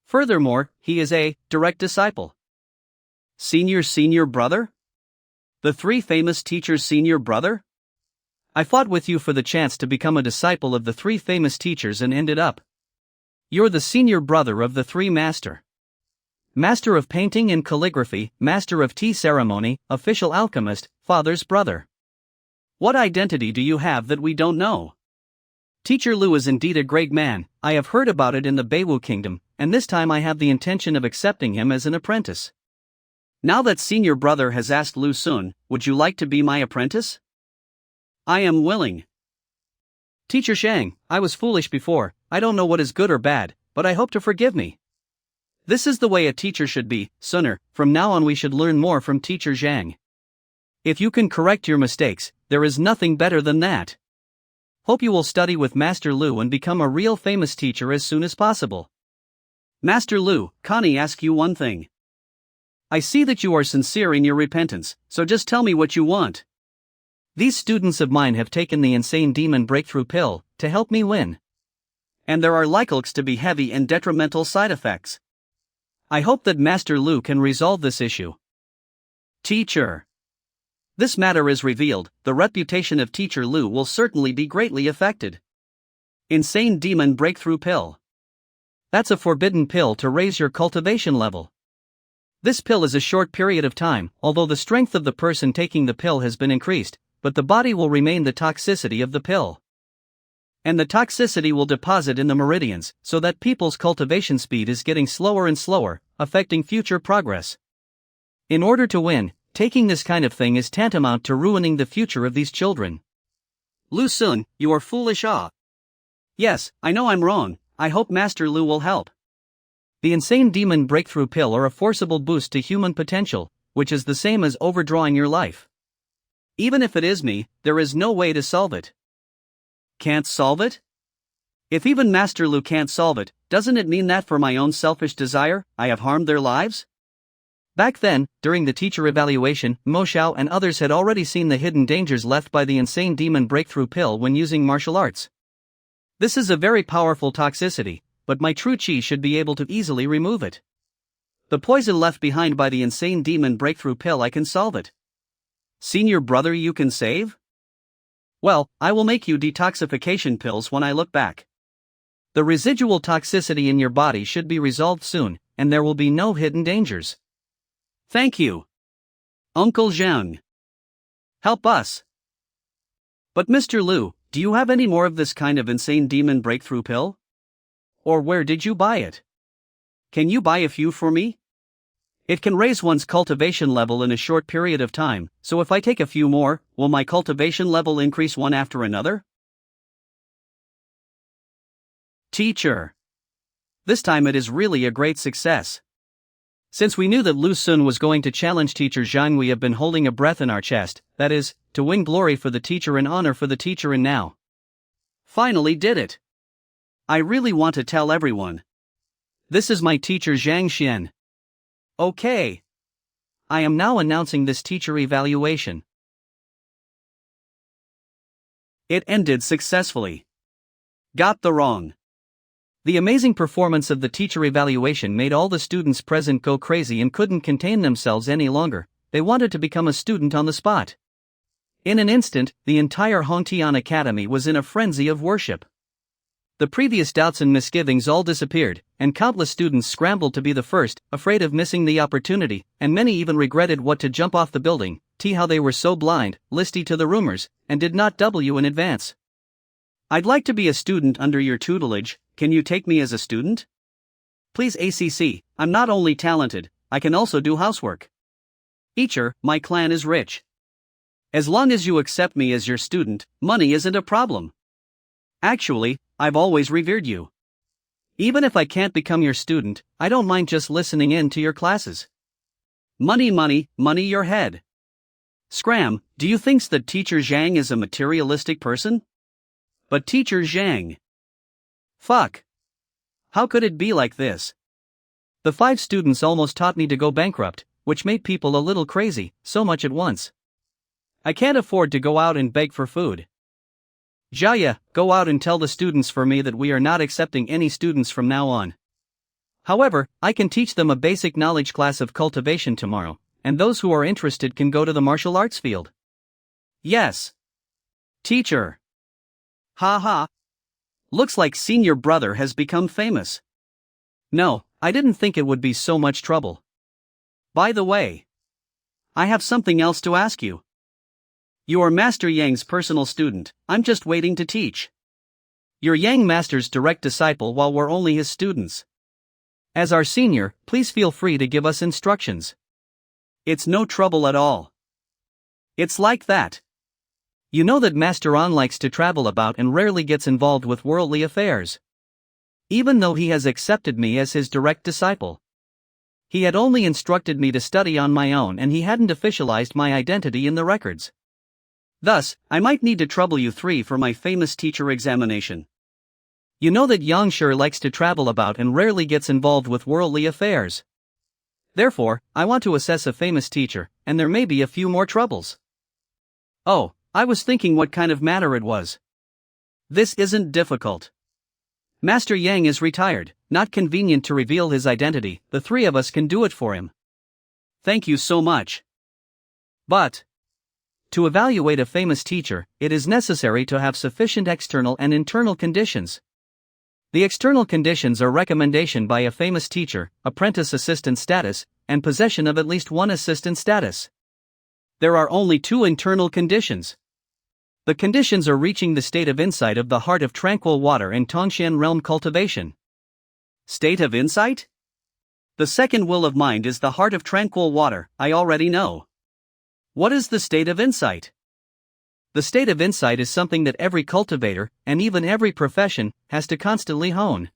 Furthermore, he is a direct disciple. Senior brother? The 3 famous teachers' senior brother? I fought with you for the chance to become a disciple of the 3 famous teachers and ended up. You're the senior brother of the 3 master. Master of painting and calligraphy, master of tea ceremony, official alchemist, father's brother. What identity do you have that we don't know? Teacher Lu is indeed a great man, I have heard about it in the Beiwu Kingdom, and this time I have the intention of accepting him as an apprentice. Now that senior brother has asked Lu Sun, would you like to be my apprentice? I am willing. Teacher Shang, I was foolish before, I don't know what is good or bad, but I hope to forgive me. This is the way a teacher should be, Sunner, from now on we should learn more from Teacher Zhang. If you can correct your mistakes, there is nothing better than that. Hope you will study with Master Lu and become a real famous teacher as soon as possible. Master Lu, Connie ask you one thing. I see that you are sincere in your repentance, so just tell me what you want. These students of mine have taken the insane demon breakthrough pill to help me win. And there are likely to be heavy and detrimental side effects. I hope that Master Lu can resolve this issue. Teacher. This matter is revealed, the reputation of Teacher Lu will certainly be greatly affected. Insane demon breakthrough pill. That's a forbidden pill to raise your cultivation level. This pill is a short period of time, although the strength of the person taking the pill has been increased, but the body will remain the toxicity of the pill. And the toxicity will deposit in the meridians, so that people's cultivation speed is getting slower and slower, affecting future progress. In order to win, taking this kind of thing is tantamount to ruining the future of these children. Lu Sun, you are foolish. Yes, I know I'm wrong. I hope Master Lu will help. The insane demon breakthrough pill are a forcible boost to human potential, which is the same as overdrawing your life. Even if it is me, there is no way to solve it. Can't solve it? If even Master Lu can't solve it, doesn't it mean that for my own selfish desire, I have harmed their lives? Back then, during the teacher evaluation, Mo Xiao and others had already seen the hidden dangers left by the insane demon breakthrough pill when using martial arts. This is a very powerful toxicity, but my true chi should be able to easily remove it. The poison left behind by the insane demon breakthrough pill, I can solve it. Senior brother, you can save? Well, I will make you detoxification pills when I look back. The residual toxicity in your body should be resolved soon, and there will be no hidden dangers. Thank you, Uncle Zhang. Help us. But Mr. Lu, do you have any more of this kind of insane demon breakthrough pill? Or where did you buy it? Can you buy a few for me? It can raise one's cultivation level in a short period of time, so if I take a few more, will my cultivation level increase one after another? Teacher. This time it is really a great success. Since we knew that Lu Sun was going to challenge Teacher Zhang, we have been holding a breath in our chest, that is, to win glory for the teacher and honor for the teacher, and now finally did it. I really want to tell everyone. This is my teacher Zhang Xian. Okay. I am now announcing this teacher evaluation. It ended successfully. Got the wrong. The amazing performance of the teacher evaluation made all the students present go crazy and couldn't contain themselves any longer. They wanted to become a student on the spot. In an instant, the entire Hongtian Academy was in a frenzy of worship. The previous doubts and misgivings all disappeared, and countless students scrambled to be the first, afraid of missing the opportunity, and many even regretted what to jump off the building. How they were so blind, listy to the rumors, and did not W in advance. I'd like to be a student under your tutelage. Can you take me as a student? Please ACC, I'm not only talented, I can also do housework. Teacher, my clan is rich. As long as you accept me as your student, money isn't a problem. Actually, I've always revered you. Even if I can't become your student, I don't mind just listening in to your classes. Money, money, money your head. Scram, do you think that Teacher Zhang is a materialistic person? But Teacher Zhang. Fuck. How could it be like this? The 5 students almost taught me to go bankrupt, which made people a little crazy, so much at once. I can't afford to go out and beg for food. Jaya, go out and tell the students for me that we are not accepting any students from now on. However, I can teach them a basic knowledge class of cultivation tomorrow, and those who are interested can go to the martial arts field. Yes. Teacher. Ha. Looks like senior brother has become famous. No, I didn't think it would be so much trouble. By the way, I have something else to ask you. You are Master Yang's personal student, I'm just waiting to teach. You're Yang Master's direct disciple while we're only his students. As our senior, please feel free to give us instructions. It's no trouble at all. It's like that. You know that Master An likes to travel about and rarely gets involved with worldly affairs. Even though he has accepted me as his direct disciple. He had only instructed me to study on my own and he hadn't officialized my identity in the records. Thus, I might need to trouble you 3 for my famous teacher examination. You know that Yang sure likes to travel about and rarely gets involved with worldly affairs. Therefore, I want to assess a famous teacher, and there may be a few more troubles. Oh, I was thinking what kind of matter it was. This isn't difficult. Master Yang is retired, not convenient to reveal his identity, the 3 of us can do it for him. Thank you so much. But to evaluate a famous teacher, it is necessary to have sufficient external and internal conditions. The external conditions are recommendation by a famous teacher, apprentice assistant status, and possession of at least one assistant status. There are only two internal conditions. The conditions are reaching the state of insight of the heart of tranquil water and Tongxian realm cultivation. State of insight? The second will of mind is the heart of tranquil water, I already know. What is the state of insight? The state of insight is something that every cultivator, and even every profession, has to constantly hone.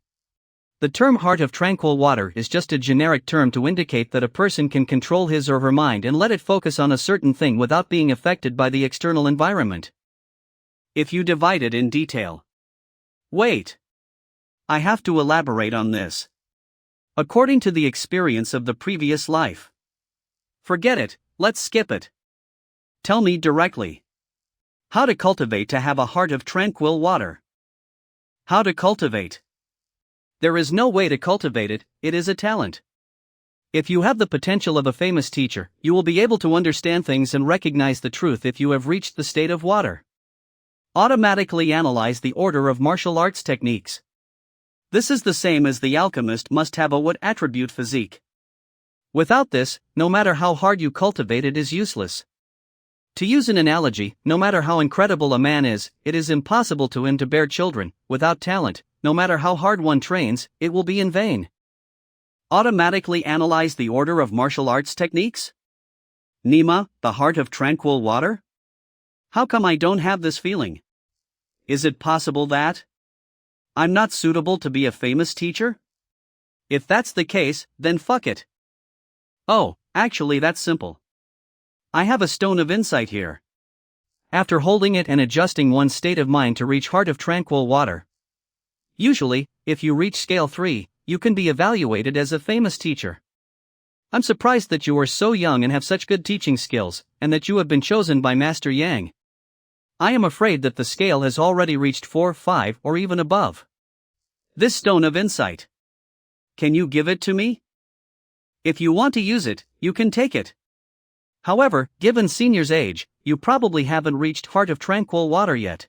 The term heart of tranquil water is just a generic term to indicate that a person can control his or her mind and let it focus on a certain thing without being affected by the external environment. If you divide it in detail. Wait. I have to elaborate on this. According to the experience of the previous life. Forget it, let's skip it. Tell me directly. How to cultivate to have a heart of tranquil water. How to cultivate. There is no way to cultivate it, it is a talent. If you have the potential of a famous teacher, you will be able to understand things and recognize the truth if you have reached the state of water. Automatically analyze the order of martial arts techniques. This is the same as the alchemist must have a what attribute physique. Without this, no matter how hard you cultivate it is useless. To use an analogy, no matter how incredible a man is, it is impossible to him to bear children. Without talent, no matter how hard one trains, it will be in vain. Automatically analyze the order of martial arts techniques? Nima, the heart of tranquil water? How come I don't have this feeling? Is it possible that I'm not suitable to be a famous teacher? If that's the case, then fuck it. Oh, actually that's simple. I have a stone of insight here. After holding it and adjusting one's state of mind to reach heart of tranquil water. Usually, if you reach scale 3, you can be evaluated as a famous teacher. I'm surprised that you are so young and have such good teaching skills, and that you have been chosen by Master Yang. I am afraid that the scale has already reached 4, 5, or even above. This stone of insight. Can you give it to me? If you want to use it, you can take it. However, given senior's age, you probably haven't reached heart of tranquil water yet.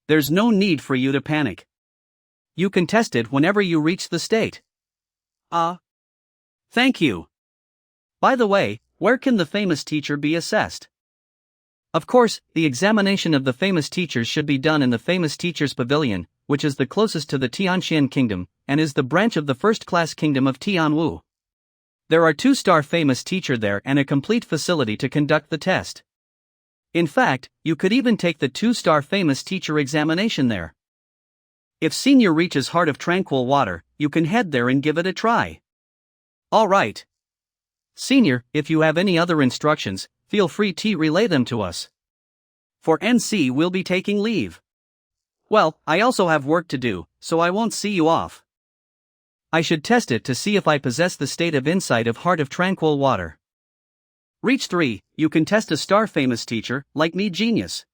There's no need for you to panic. You can test it whenever you reach the state. Thank you. By the way, where can the famous teacher be assessed? Of course, the examination of the famous teachers should be done in the famous teachers pavilion, which is the closest to the Tianxian kingdom, and is the branch of the first-class kingdom of Tianwu. There are 2-star famous teacher there and a complete facility to conduct the test. In fact, you could even take the 2-star famous teacher examination there. If senior reaches heart of tranquil water, you can head there and give it a try. Alright. Senior, if you have any other instructions, feel free to relay them to us. For NC we'll be taking leave. Well, I also have work to do, so I won't see you off. I should test it to see if I possess the state of insight of heart of tranquil water. Reach 3, you can test a star famous teacher, like me genius.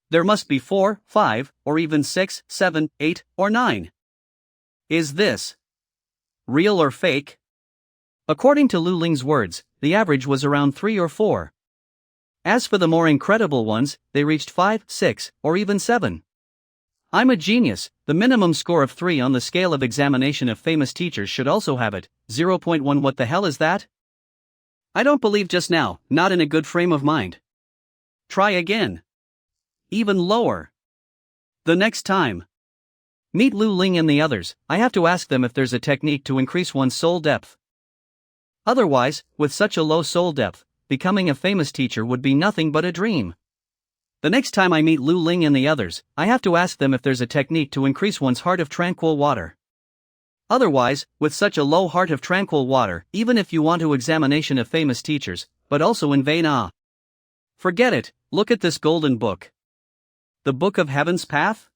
There must be 4, 5, or even 6, 7, 8, or 9. Is this real or fake? According to Lu Ling's words, the average was around 3 or 4. As for the more incredible ones, they reached 5, 6, or even 7. I'm a genius. The minimum score of 3 on the scale of examination of famous teachers should also have it. 0.1. What the hell is that? I don't believe just now, not in a good frame of mind. Try again. Even lower. The next time. Meet Lu Ling and the others. I have to ask them if there's a technique to increase one's soul depth. Otherwise, with such a low soul depth, becoming a famous teacher would be nothing but a dream. The next time I meet Lu Ling and the others, I have to ask them if there's a technique to increase one's heart of tranquil water. Otherwise, with such a low heart of tranquil water, even if you want to examination of famous teachers, but also in vain. Forget it, look at this golden book. The Book of Heaven's Path?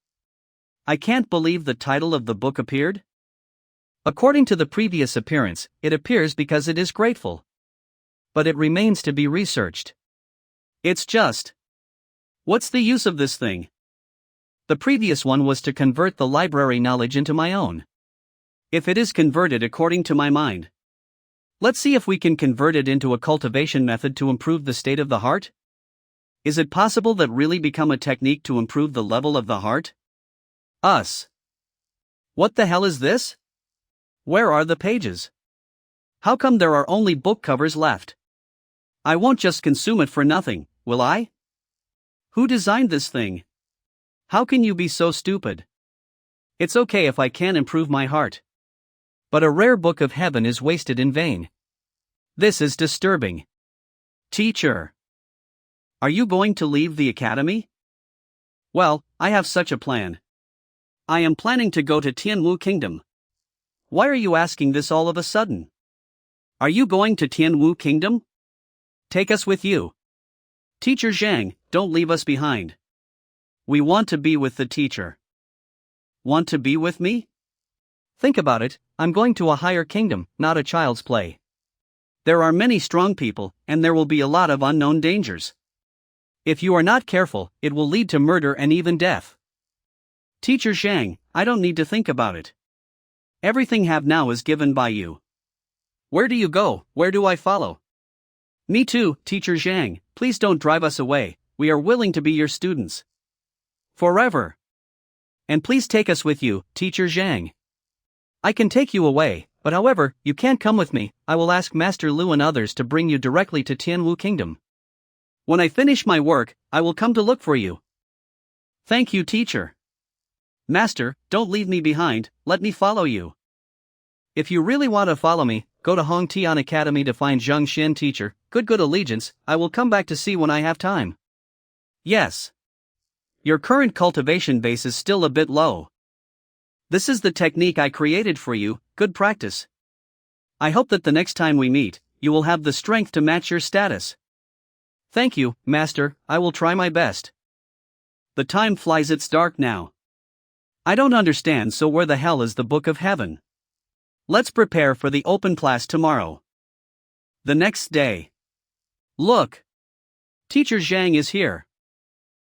I can't believe the title of the book appeared. According to the previous appearance, it appears because it is grateful. But it remains to be researched. It's just. What's the use of this thing? The previous one was to convert the library knowledge into my own. If it is converted according to my mind. Let's see if we can convert it into a cultivation method to improve the state of the heart. Is it possible that really become a technique to improve the level of the heart? What the hell is this? Where are the pages? How come there are only book covers left? I won't just consume it for nothing, will I? Who designed this thing? How can you be so stupid? It's okay if I can't improve my heart. But a rare book of heaven is wasted in vain. This is disturbing. Teacher. Are you going to leave the academy? Well, I have such a plan. I am planning to go to Tianwu Kingdom. Why are you asking this all of a sudden? Are you going to Tianwu Kingdom? Take us with you. Teacher Zhang, don't leave us behind. We want to be with the teacher. Want to be with me? Think about it, I'm going to a higher kingdom, not a child's play. There are many strong people, and there will be a lot of unknown dangers. If you are not careful, it will lead to murder and even death. Teacher Zhang, I don't need to think about it. Everything have now is given by you. Where do you go, where do I follow? Me too, Teacher Zhang, please don't drive us away, we are willing to be your students. Forever. And please take us with you, Teacher Zhang. I can take you away, but however, you can't come with me, I will ask Master Lu and others to bring you directly to Tianwu Kingdom. When I finish my work, I will come to look for you. Thank you, teacher. Master, don't leave me behind, let me follow you. If you really want to follow me, go to Hong Tian Academy to find Zhang Xin teacher, good allegiance, I will come back to see when I have time. Yes. Your current cultivation base is still a bit low. This is the technique I created for you, good practice. I hope that the next time we meet, you will have the strength to match your status. Thank you, Master, I will try my best. The time flies, it's dark now. I don't understand, so where the hell is the Book of Heaven? Let's prepare for the open class tomorrow. The next day. Look! Teacher Zhang is here.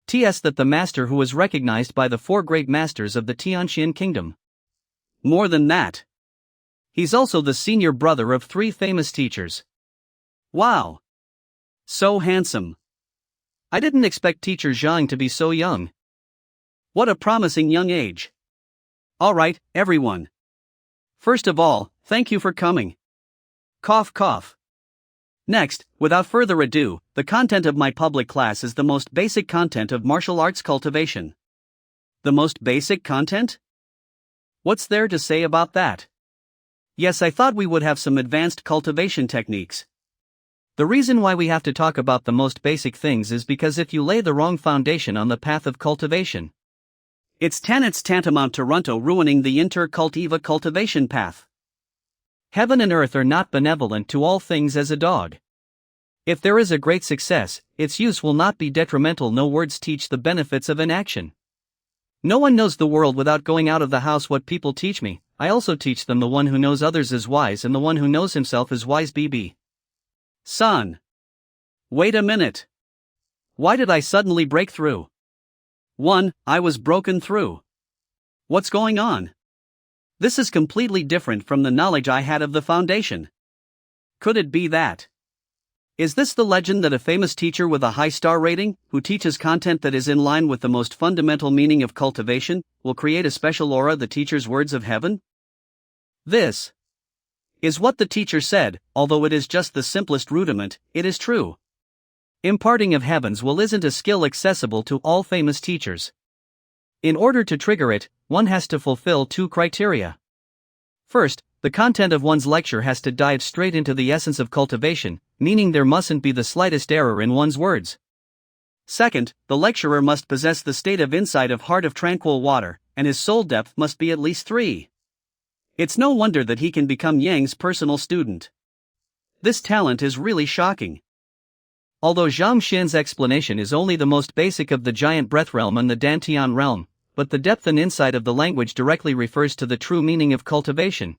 T.S. that the master who was recognized by the 4 great masters of the Tianxian kingdom. More than that. He's also the senior brother of 3 famous teachers. Wow! So handsome. I didn't expect Teacher Zhang to be so young. What a promising young age. Alright, everyone. First of all, thank you for coming. Cough cough. Next, without further ado, the content of my public class is the most basic content of martial arts cultivation. The most basic content? What's there to say about that? Yes, I thought we would have some advanced cultivation techniques. The reason why we have to talk about the most basic things is because if you lay the wrong foundation on the path of cultivation, it's tantamount to ruining the inter-cultiva cultivation path. Heaven and earth are not benevolent to all things as a dog. If there is a great success, its use will not be detrimental. No words teach the benefits of inaction. No one knows the world without going out of the house. What people teach me, I also teach them. The one who knows others is wise, and the one who knows himself is wise. BB. Son. Wait a minute. Why did I suddenly break through? 1. I was broken through. What's going on? This is completely different from the knowledge I had of the foundation. Could it be that? Is this the legend that a famous teacher with a high star rating, who teaches content that is in line with the most fundamental meaning of cultivation, will create a special aura, the teacher's words of heaven? This is what the teacher said, although it is just the simplest rudiment, it is true. Imparting of heaven's will isn't a skill accessible to all famous teachers. In order to trigger it, one has to fulfill 2 criteria. First, the content of one's lecture has to dive straight into the essence of cultivation, meaning there mustn't be the slightest error in one's words. Second, the lecturer must possess the state of insight of heart of tranquil water, and his soul depth must be at least 3. It's no wonder that he can become Yang's personal student. This talent is really shocking. Although Zhang Xin's explanation is only the most basic of the giant breath realm and the Dantian realm, but the depth and insight of the language directly refers to the true meaning of cultivation.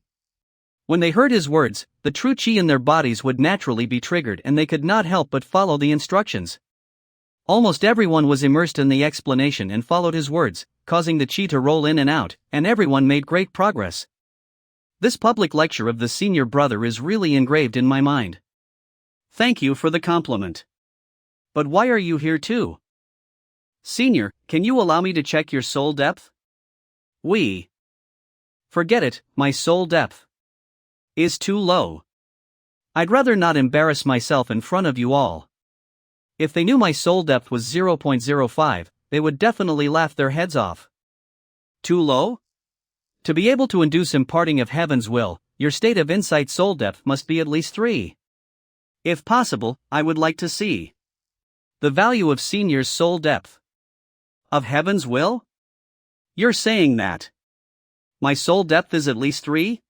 When they heard his words, the true qi in their bodies would naturally be triggered and they could not help but follow the instructions. Almost everyone was immersed in the explanation and followed his words, causing the qi to roll in and out, and everyone made great progress. This public lecture of the senior brother is really engraved in my mind. Thank you for the compliment. But why are you here too? Senior, can you allow me to check your soul depth? Forget it, my soul depth is too low. I'd rather not embarrass myself in front of you all. If they knew my soul depth was 0.05, they would definitely laugh their heads off. Too low? To be able to induce imparting of heaven's will, your state of insight soul depth must be at least 3. If possible, I would like to see the value of senior's soul depth. Of heaven's will? You're saying that my soul depth is at least 3?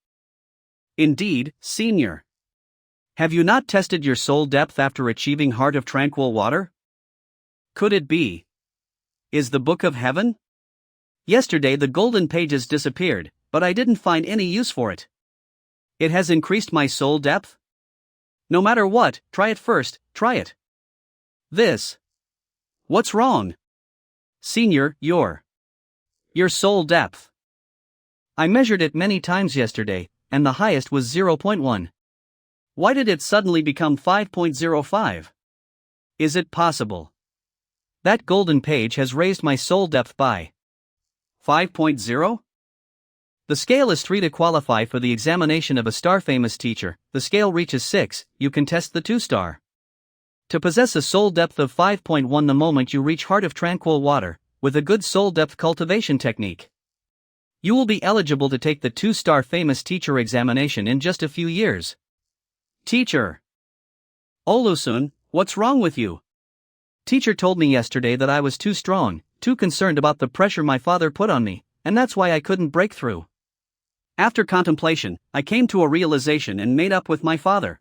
Indeed, senior. Have you not tested your soul depth after achieving Heart of Tranquil Water? Could it be? Is the Book of Heaven? Yesterday the golden pages disappeared, but I didn't find any use for it. It has increased my soul depth? No matter what, try it first, try it. This. What's wrong? Senior, your soul depth. I measured it many times yesterday, and the highest was 0.1. Why did it suddenly become 5.05? Is it possible? That golden page has raised my soul depth by 5.0? The scale is 3 to qualify for the examination of a star-famous teacher. The scale reaches 6, you can test the 2-star. To possess a soul depth of 5.1 the moment you reach Heart of Tranquil Water, with a good soul depth cultivation technique, you will be eligible to take the 2-star famous teacher examination in just a few years. Teacher. Olusun, what's wrong with you? Teacher told me yesterday that I was too strong, too concerned about the pressure my father put on me, and that's why I couldn't break through. After contemplation, I came to a realization and made up with my father.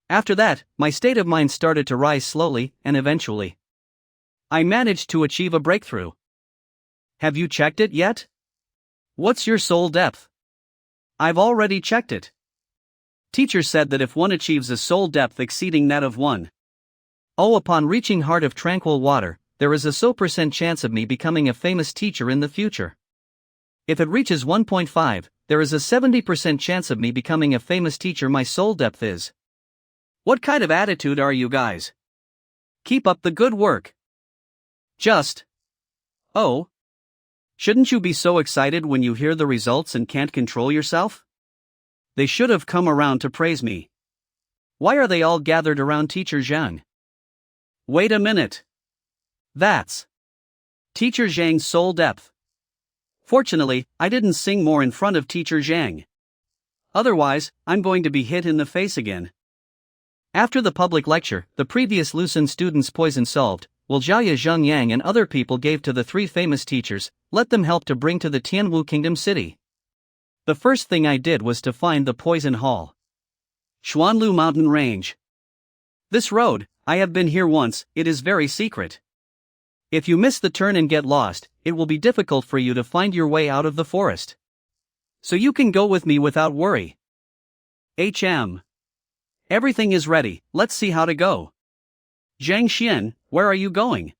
After that, my state of mind started to rise slowly, and eventually, I managed to achieve a breakthrough. Have you checked it yet? What's your soul depth? I've already checked it. Teacher said that if one achieves a soul depth exceeding that of 1, upon reaching Heart of Tranquil Water, there is a so % chance of me becoming a famous teacher in the future. If it reaches 1.5, there is a 70% chance of me becoming a famous teacher. My soul depth is. What kind of attitude are you guys? Keep up the good work. Just. Oh. Shouldn't you be so excited when you hear the results and can't control yourself? They should have come around to praise me. Why are they all gathered around Teacher Zhang? Wait a minute. That's Teacher Zhang's soul depth. Fortunately, I didn't sing more in front of Teacher Zhang. Otherwise, I'm going to be hit in the face again. After the public lecture, the previous Lucen students' poison solved, while Jiaoya Zheng Yang and other people gave to the 3 famous teachers, let them help to bring to the Tianwu Kingdom City. The first thing I did was to find the poison hall. Xuanlu Mountain Range. This road, I have been here once, it is very secret. If you miss the turn and get lost, it will be difficult for you to find your way out of the forest. So you can go with me without worry. Everything is ready, let's see how to go. Zhang Xian, where are you going?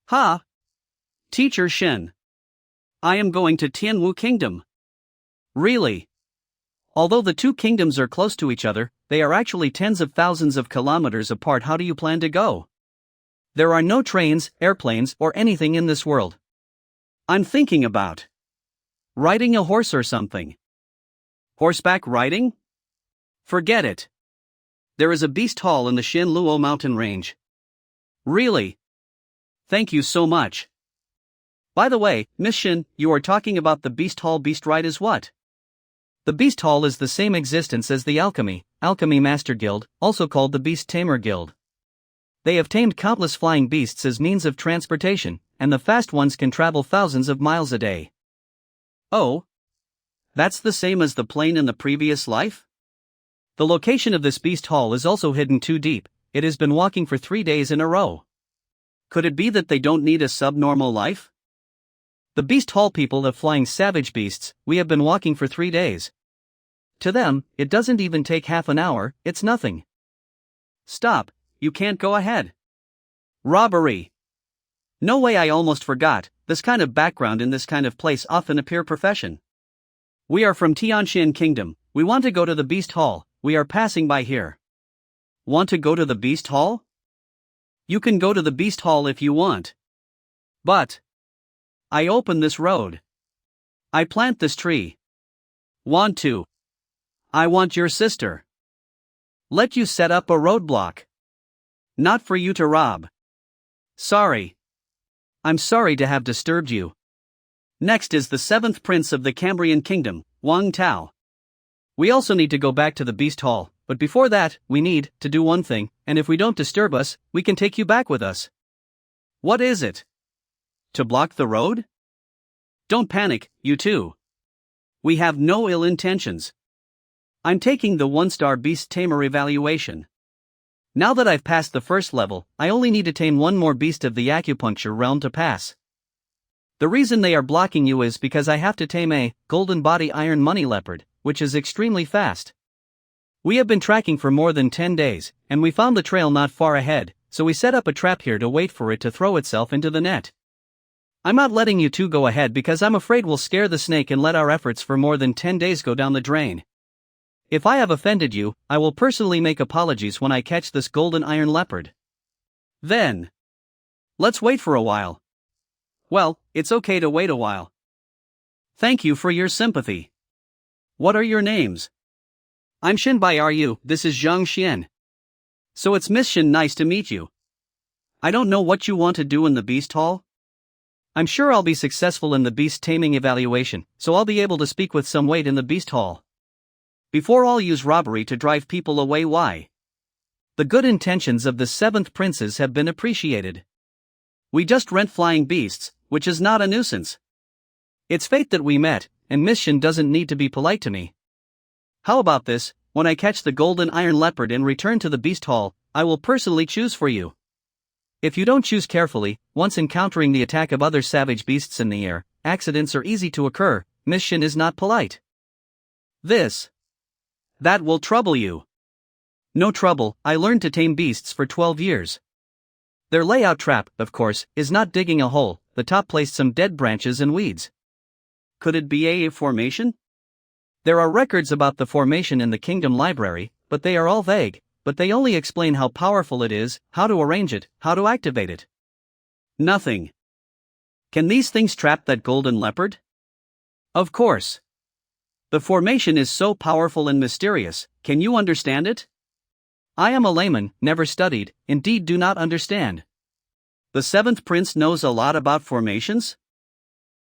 Ha! Teacher Shen. I am going to Tianwu Kingdom. Really? Although the 2 kingdoms are close to each other, they are actually tens of thousands of kilometers apart. How do you plan to go? There are no trains, airplanes, or anything in this world. I'm thinking about riding a horse or something. Horseback riding? Forget it. There is a beast hall in the Shinluo mountain range. Really? Thank you so much. By the way, Miss Shin, you are talking about the beast hall. Beast ride is what? The Beast Hall is the same existence as the Alchemy Master Guild, also called the Beast Tamer Guild. They have tamed countless flying beasts as means of transportation, and the fast ones can travel thousands of miles a day. Oh? That's the same as the plane in the previous life? The location of this Beast Hall is also hidden too deep. It has been walking for 3 days in a row. Could it be that they don't need a subnormal life? The Beast Hall people have flying savage beasts. We have been walking for 3 days. To them, it doesn't even take half an hour, it's nothing. Stop, you can't go ahead. Robbery. No way, I almost forgot, this kind of background in this kind of place often appear profession. We are from Tianxin Kingdom, we want to go to the Beast Hall, we are passing by here. Want to go to the Beast Hall? You can go to the Beast Hall if you want. But I open this road. I plant this tree. Want to. I want your sister. Let you set up a roadblock. Not for you to rob. Sorry. I'm sorry to have disturbed you. Next is the seventh prince of the Cambrian kingdom, Wang Tao. We also need to go back to the Beast Hall, but before that, we need to do one thing, and if we don't disturb us, we can take you back with us. What is it? To block the road? Don't panic, you two. We have no ill intentions. I'm taking the 1-star Beast Tamer evaluation. Now that I've passed the first level, I only need to tame one more beast of the acupuncture realm to pass. The reason they are blocking you is because I have to tame a golden body iron money leopard, which is extremely fast. We have been tracking for more than 10 days, and we found the trail not far ahead, so we set up a trap here to wait for it to throw itself into the net. I'm not letting you two go ahead because I'm afraid we'll scare the snake and let our efforts for more than 10 days go down the drain. If I have offended you, I will personally make apologies when I catch this golden iron leopard. Then, let's wait for a while. Well, it's okay to wait a while. Thank you for your sympathy. What are your names? I'm Shin Bai. Are you? This is Zhang Xian. So it's Miss Shin. Nice to meet you. I don't know what you want to do in the Beast Hall. I'm sure I'll be successful in the beast taming evaluation, so I'll be able to speak with some weight in the Beast Hall. Before I'll use robbery to drive people away. Why? The good intentions of the seventh princes have been appreciated. We just rent flying beasts, which is not a nuisance. It's fate that we met, and Miss Shin doesn't need to be polite to me. How about this? When I catch the golden iron leopard and return to the Beast Hall, I will personally choose for you. If you don't choose carefully, once encountering the attack of other savage beasts in the air, accidents are easy to occur. Miss Shin is not polite. That will trouble you. No trouble, I learned to tame beasts for 12 years. Their layout trap, of course, is not digging a hole. The top placed some dead branches and weeds. Could it be a formation? There are records about the formation in the Kingdom Library, but they are all vague, but they only explain how powerful it is, how to arrange it, how to activate it. Nothing. Can these things trap that golden leopard? Of course. The formation is so powerful and mysterious, can you understand it? I am a layman, never studied, indeed do not understand. The seventh prince knows a lot about formations?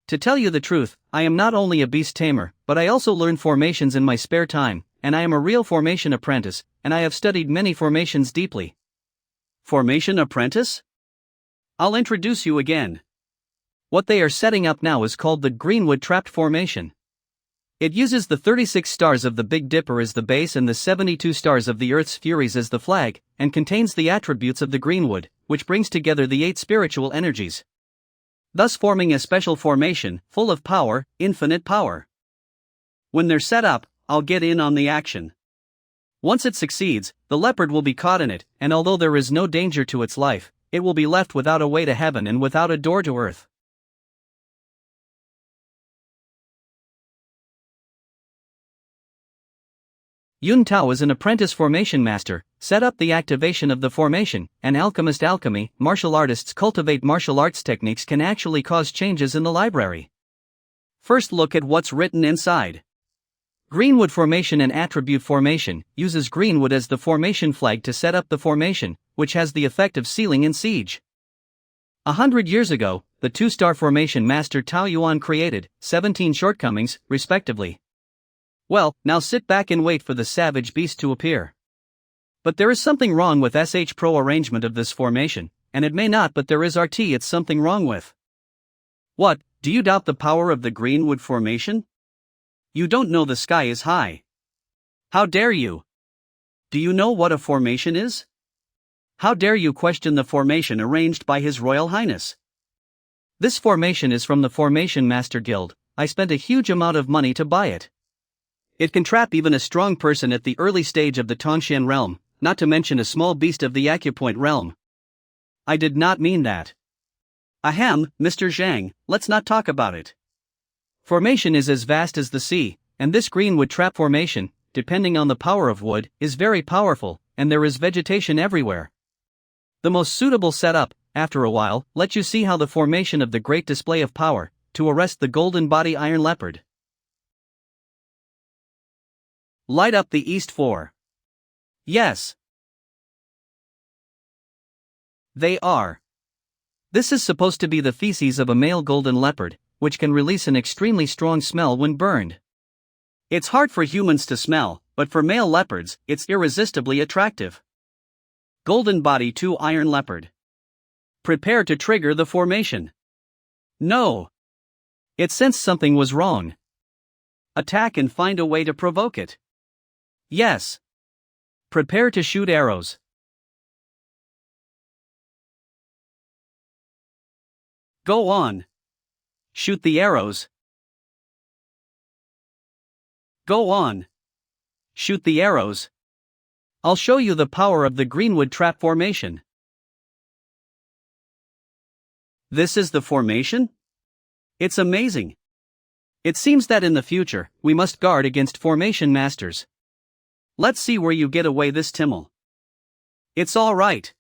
To tell you the truth, I am not only a beast tamer, but I also learn formations in my spare time, and I am a real formation apprentice, and I have studied many formations deeply. Formation apprentice? I'll introduce you again. What they are setting up now is called the Greenwood Trapped Formation. It uses the 36 stars of the Big Dipper as the base and the 72 stars of the Earth's Furies as the flag, and contains the attributes of the Greenwood, which brings together the 8 spiritual energies, thus forming a special formation, full of power, infinite power. When they're set up, I'll get in on the action. Once it succeeds, the leopard will be caught in it, and although there is no danger to its life, it will be left without a way to heaven and without a door to earth. Yun Tao is an apprentice formation master. Set up the activation of the formation. An alchemist. Alchemy, martial artists cultivate martial arts techniques can actually cause changes in the library. First look at what's written inside. Greenwood formation and attribute formation uses Greenwood as the formation flag to set up the formation, which has the effect of sealing in siege. 100 years ago, the 2-star formation master Tao Yuan created 17 shortcomings, respectively. Well, now sit back and wait for the savage beast to appear. But there is something wrong with SH Pro arrangement of this formation, and it may not, but there is RT it's something wrong with. What, do you doubt the power of the Greenwood formation? You don't know the sky is high. How dare you? Do you know what a formation is? How dare you question the formation arranged by His Royal Highness? This formation is from the Formation Master Guild. I spent a huge amount of money to buy it. It can trap even a strong person at the early stage of the Tongshan realm, not to mention a small beast of the Acupoint realm. I did not mean that. Ahem, Mr. Zhang, let's not talk about it. Formation is as vast as the sea, and this Greenwood trap formation, depending on the power of wood, is very powerful, and there is vegetation everywhere. The most suitable setup, after a while, let you see how the formation of the great display of power, to arrest the golden body iron leopard. Light up the east four. Yes. They are. This is supposed to be the feces of a male golden leopard, which can release an extremely strong smell when burned. It's hard for humans to smell, but for male leopards, it's irresistibly attractive. Golden body 2 iron leopard. Prepare to trigger the formation. No. It sensed something was wrong. Attack and find a way to provoke it. Yes. Prepare to shoot arrows. Go on. Shoot the arrows. Go on. Shoot the arrows. I'll show you the power of the greenwood trap formation. This is the formation? It's amazing. It seems that in the future, we must guard against formation masters. Let's see where you get away this Timmel. It's all right.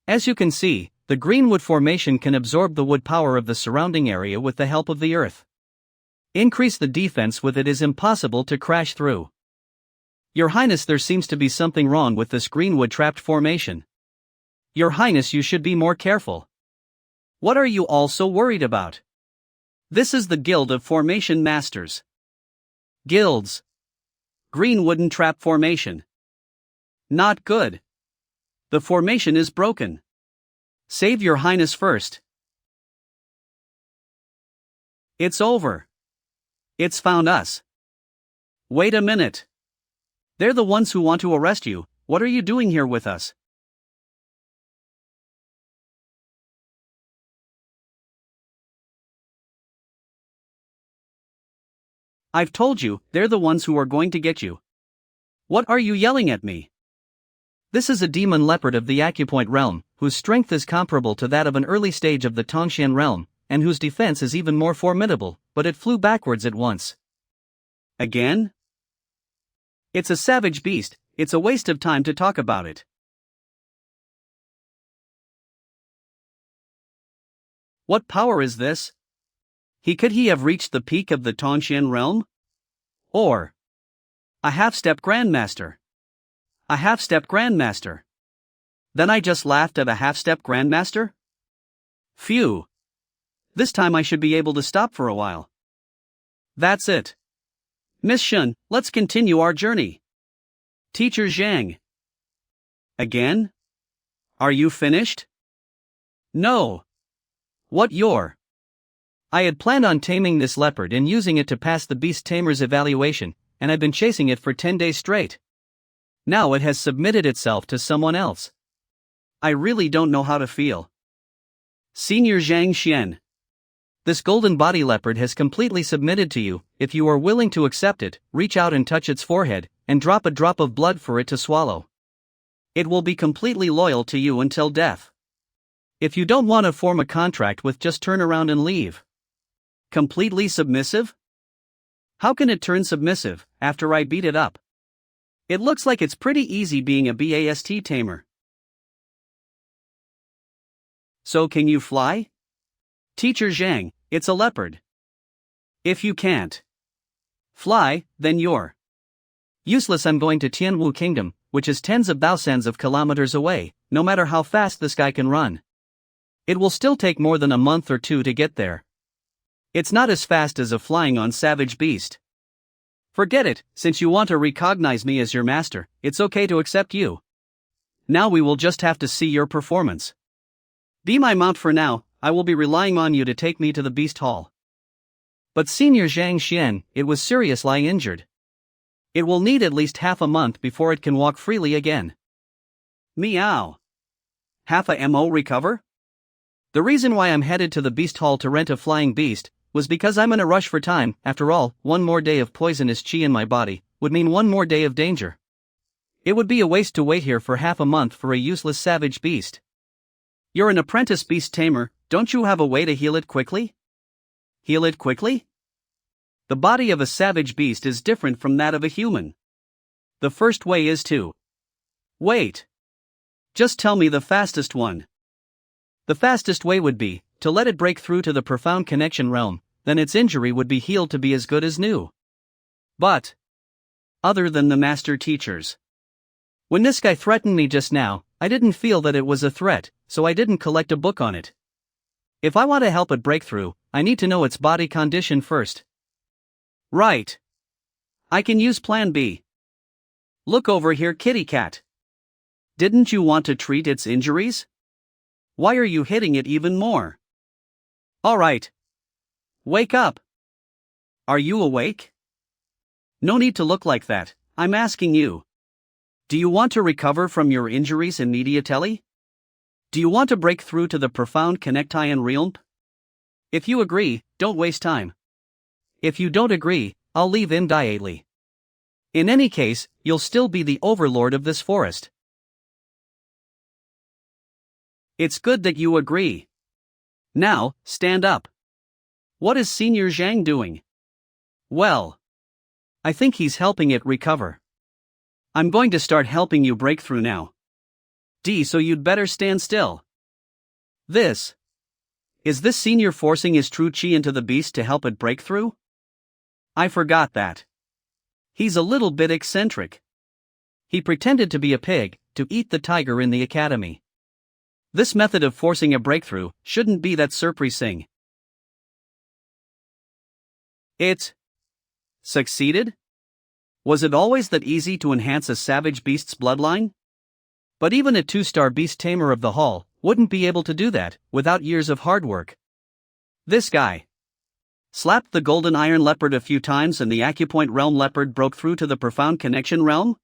As you can see, the greenwood formation can absorb the wood power of the surrounding area with the help of the earth. Increase the defense with it is impossible to crash through. Your Highness, there seems to be something wrong with this greenwood trapped formation. Your Highness, you should be more careful. What are you all so worried about? This is the Guild of Formation Masters. Guilds. Green wooden trap formation. Not good. The formation is broken. Save your Highness first. It's over. It's found us. Wait a minute. They're the ones who want to arrest you. What are you doing here with us? I've told you, they're the ones who are going to get you. What are you yelling at me? This is a demon leopard of the acupoint realm, whose strength is comparable to that of an early stage of the Tongshan realm, and whose defense is even more formidable, but it flew backwards at once. Again? It's a savage beast, it's a waste of time to talk about it. What power is this? Could he have reached the peak of the Tongshan realm? Or a half-step grandmaster? A half-step grandmaster. Then I just laughed at a half-step grandmaster? Phew. This time I should be able to stop for a while. That's it. Miss Shun, let's continue our journey. Teacher Zhang. Again? Are you finished? No. What your? I had planned on taming this leopard and using it to pass the beast tamer's evaluation, and I've been chasing it for 10 days straight. Now it has submitted itself to someone else. I really don't know how to feel. Senior Zhang Xian. This golden body leopard has completely submitted to you. If you are willing to accept it, reach out and touch its forehead, and drop a drop of blood for it to swallow. It will be completely loyal to you until death. If you don't want to form a contract with, just turn around and leave. Completely submissive? How can it turn submissive, after I beat it up? It looks like it's pretty easy being a BAST tamer. So can you fly? Teacher Zhang, it's a leopard. If you can't fly, then you're useless. I'm going to Tianwu Kingdom, which is tens of thousands of kilometers away. No matter how fast this guy can run, it will still take more than a month or two to get there. It's not as fast as a flying on savage beast. Forget it, since you want to recognize me as your master, it's okay to accept you. Now we will just have to see your performance. Be my mount for now, I will be relying on you to take me to the beast hall. But Senior Zhang Xian, it was seriously injured. It will need at least half a month before it can walk freely again. Meow. Half a mo recover? The reason why I'm headed to the beast hall to rent a flying beast was because I'm in a rush for time. After all, one more day of poisonous qi in my body would mean one more day of danger. It would be a waste to wait here for half a month for a useless savage beast. You're an apprentice beast tamer, don't you have a way to heal it quickly? Heal it quickly? The body of a savage beast is different from that of a human. The first way is to wait. Just tell me the fastest one. The fastest way would be to let it break through to the profound connection realm, then its injury would be healed to be as good as new. But other than the master teachers. When this guy threatened me just now, I didn't feel that it was a threat, so I didn't collect a book on it. If I want to help it break through, I need to know its body condition first. Right. I can use Plan B. Look over here, kitty cat. Didn't you want to treat its injuries? Why are you hitting it even more? Alright. Wake up. Are you awake? No need to look like that, I'm asking you. Do you want to recover from your injuries immediately? Do you want to break through to the profound Connectian realm? If you agree, don't waste time. If you don't agree, I'll leave immediately. In any case, you'll still be the overlord of this forest. It's good that you agree. Now, stand up. What is Senior Zhang doing? Well, I think he's helping it recover. I'm going to start helping you break through now. So you'd better stand still. Is this Senior forcing his true chi into the beast to help it break through? I forgot that. He's a little bit eccentric. He pretended to be a pig, to eat the tiger in the academy. This method of forcing a breakthrough shouldn't be that surprising. It succeeded? Was it always that easy to enhance a savage beast's bloodline? But even a 2-star beast tamer of the hall wouldn't be able to do that without years of hard work. This guy slapped the golden iron leopard a few times and the acupoint realm leopard broke through to the profound connection realm?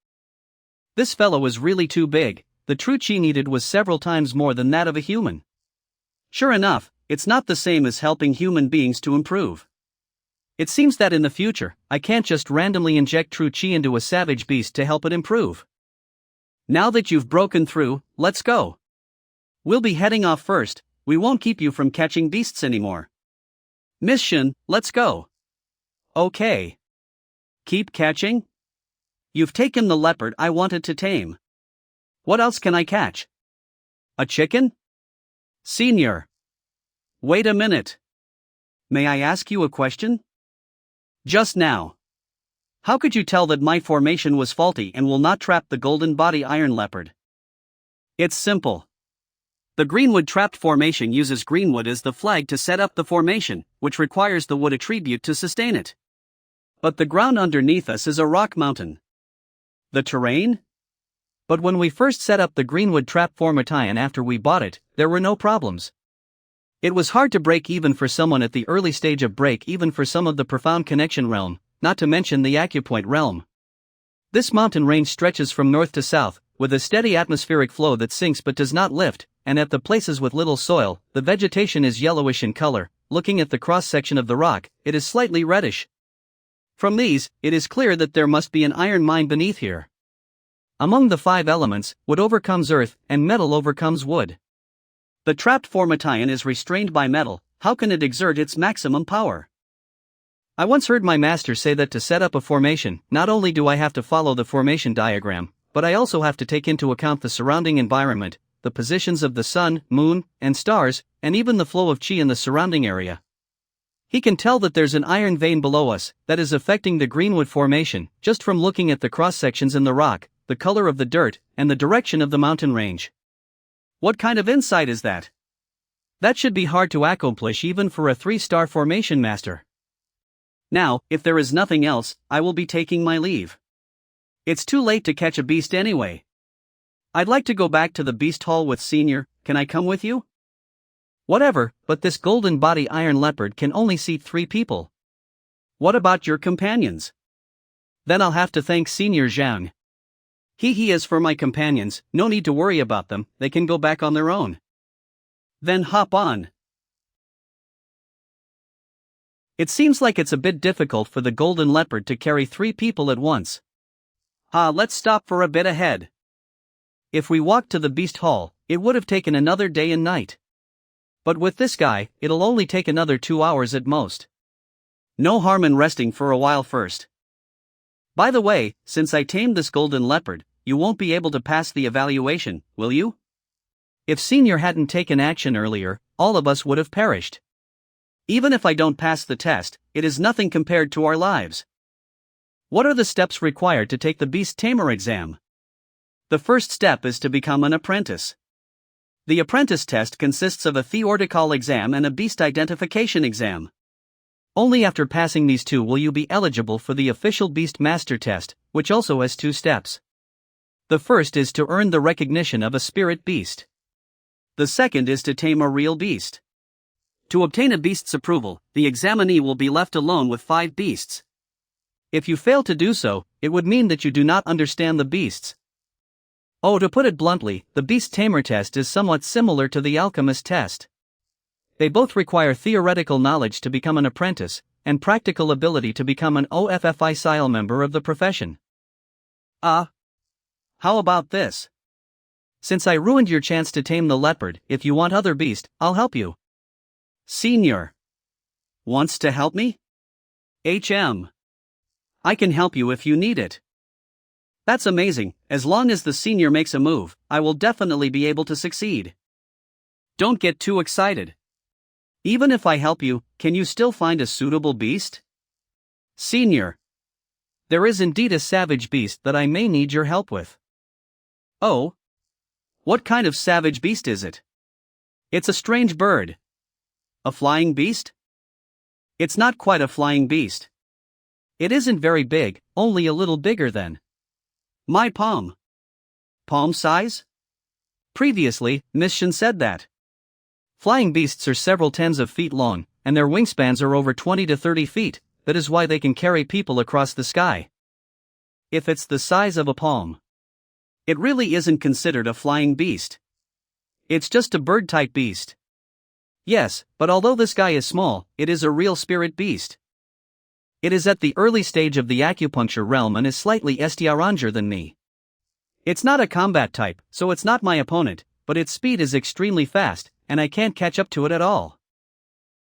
This fellow was really too big, the true chi needed was several times more than that of a human. Sure enough, it's not the same as helping human beings to improve. It seems that in the future, I can't just randomly inject true chi into a savage beast to help it improve. Now that you've broken through, let's go. We'll be heading off first, we won't keep you from catching beasts anymore. Mission, let's go. Okay. Keep catching? You've taken the leopard I wanted to tame. What else can I catch? A chicken? Senior. Wait a minute. May I ask you a question? Just now. How could you tell that my formation was faulty and will not trap the golden body iron leopard? It's simple. The greenwood trapped formation uses greenwood as the flag to set up the formation, which requires the wood attribute to sustain it. But the ground underneath us is a rock mountain. The terrain? But when we first set up the greenwood trap formation after we bought it, there were no problems. It was hard to break even for someone at the early stage of break even for some of the profound connection realm, not to mention the acupoint realm. This mountain range stretches from north to south, with a steady atmospheric flow that sinks but does not lift, and at the places with little soil, the vegetation is yellowish in color. Looking at the cross-section of the rock, it is slightly reddish. From these, it is clear that there must be an iron mine beneath here. Among the 5 elements, wood overcomes earth, and metal overcomes wood. The trapped formation is restrained by metal, how can it exert its maximum power? I once heard my master say that to set up a formation, not only do I have to follow the formation diagram, but I also have to take into account the surrounding environment, the positions of the sun, moon, and stars, and even the flow of chi in the surrounding area. He can tell that there's an iron vein below us that is affecting the greenwood formation just from looking at the cross-sections in the rock, the color of the dirt, and the direction of the mountain range. What kind of insight is that? That should be hard to accomplish even for a 3-star formation master. Now, if there is nothing else, I will be taking my leave. It's too late to catch a beast anyway. I'd like to go back to the beast hall with Senior, can I come with you? Whatever, but this golden body iron leopard can only seat 3 people. What about your companions? Then I'll have to thank Senior Zhang. He is for my companions, no need to worry about them, they can go back on their own. Then hop on. It seems like it's a bit difficult for the golden leopard to carry 3 people at once. Let's stop for a bit ahead. If we walked to the beast hall, it would have taken another day and night. But with this guy, it'll only take another 2 hours at most. No harm in resting for a while first. By the way, since I tamed this golden leopard, you won't be able to pass the evaluation, will you? If Senior hadn't taken action earlier, all of us would have perished. Even if I don't pass the test, it is nothing compared to our lives. What are the steps required to take the Beast Tamer exam? The first step is to become an apprentice. The apprentice test consists of a theoretical exam and a beast identification exam. Only after passing these two will you be eligible for the official Beast Master test, which also has 2 steps. The first is to earn the recognition of a spirit beast. The second is to tame a real beast. To obtain a beast's approval, the examinee will be left alone with 5 beasts. If you fail to do so, it would mean that you do not understand the beasts. Oh, to put it bluntly, the Beast Tamer test is somewhat similar to the Alchemist test. They both require theoretical knowledge to become an apprentice, and practical ability to become an official member of the profession. How about this? Since I ruined your chance to tame the leopard, if you want other beast, I'll help you. Senior. Wants to help me? I can help you if you need it. That's amazing. As long as the senior makes a move, I will definitely be able to succeed. Don't get too excited. Even if I help you, can you still find a suitable beast? Senior. There is indeed a savage beast that I may need your help with. Oh? What kind of savage beast is it? It's a strange bird. A flying beast? It's not quite a flying beast. It isn't very big, only a little bigger than my palm. Palm size? Previously, Miss Shin said that flying beasts are several tens of feet long, and their wingspans are over 20 to 30 feet, that is why they can carry people across the sky. If it's the size of a palm, it really isn't considered a flying beast. It's just a bird-type beast. Yes, but although this guy is small, it is a real spirit beast. It is at the early stage of the acupuncture realm and is slightly stronger than me. It's not a combat type, so it's not my opponent, but its speed is extremely fast, and I can't catch up to it at all.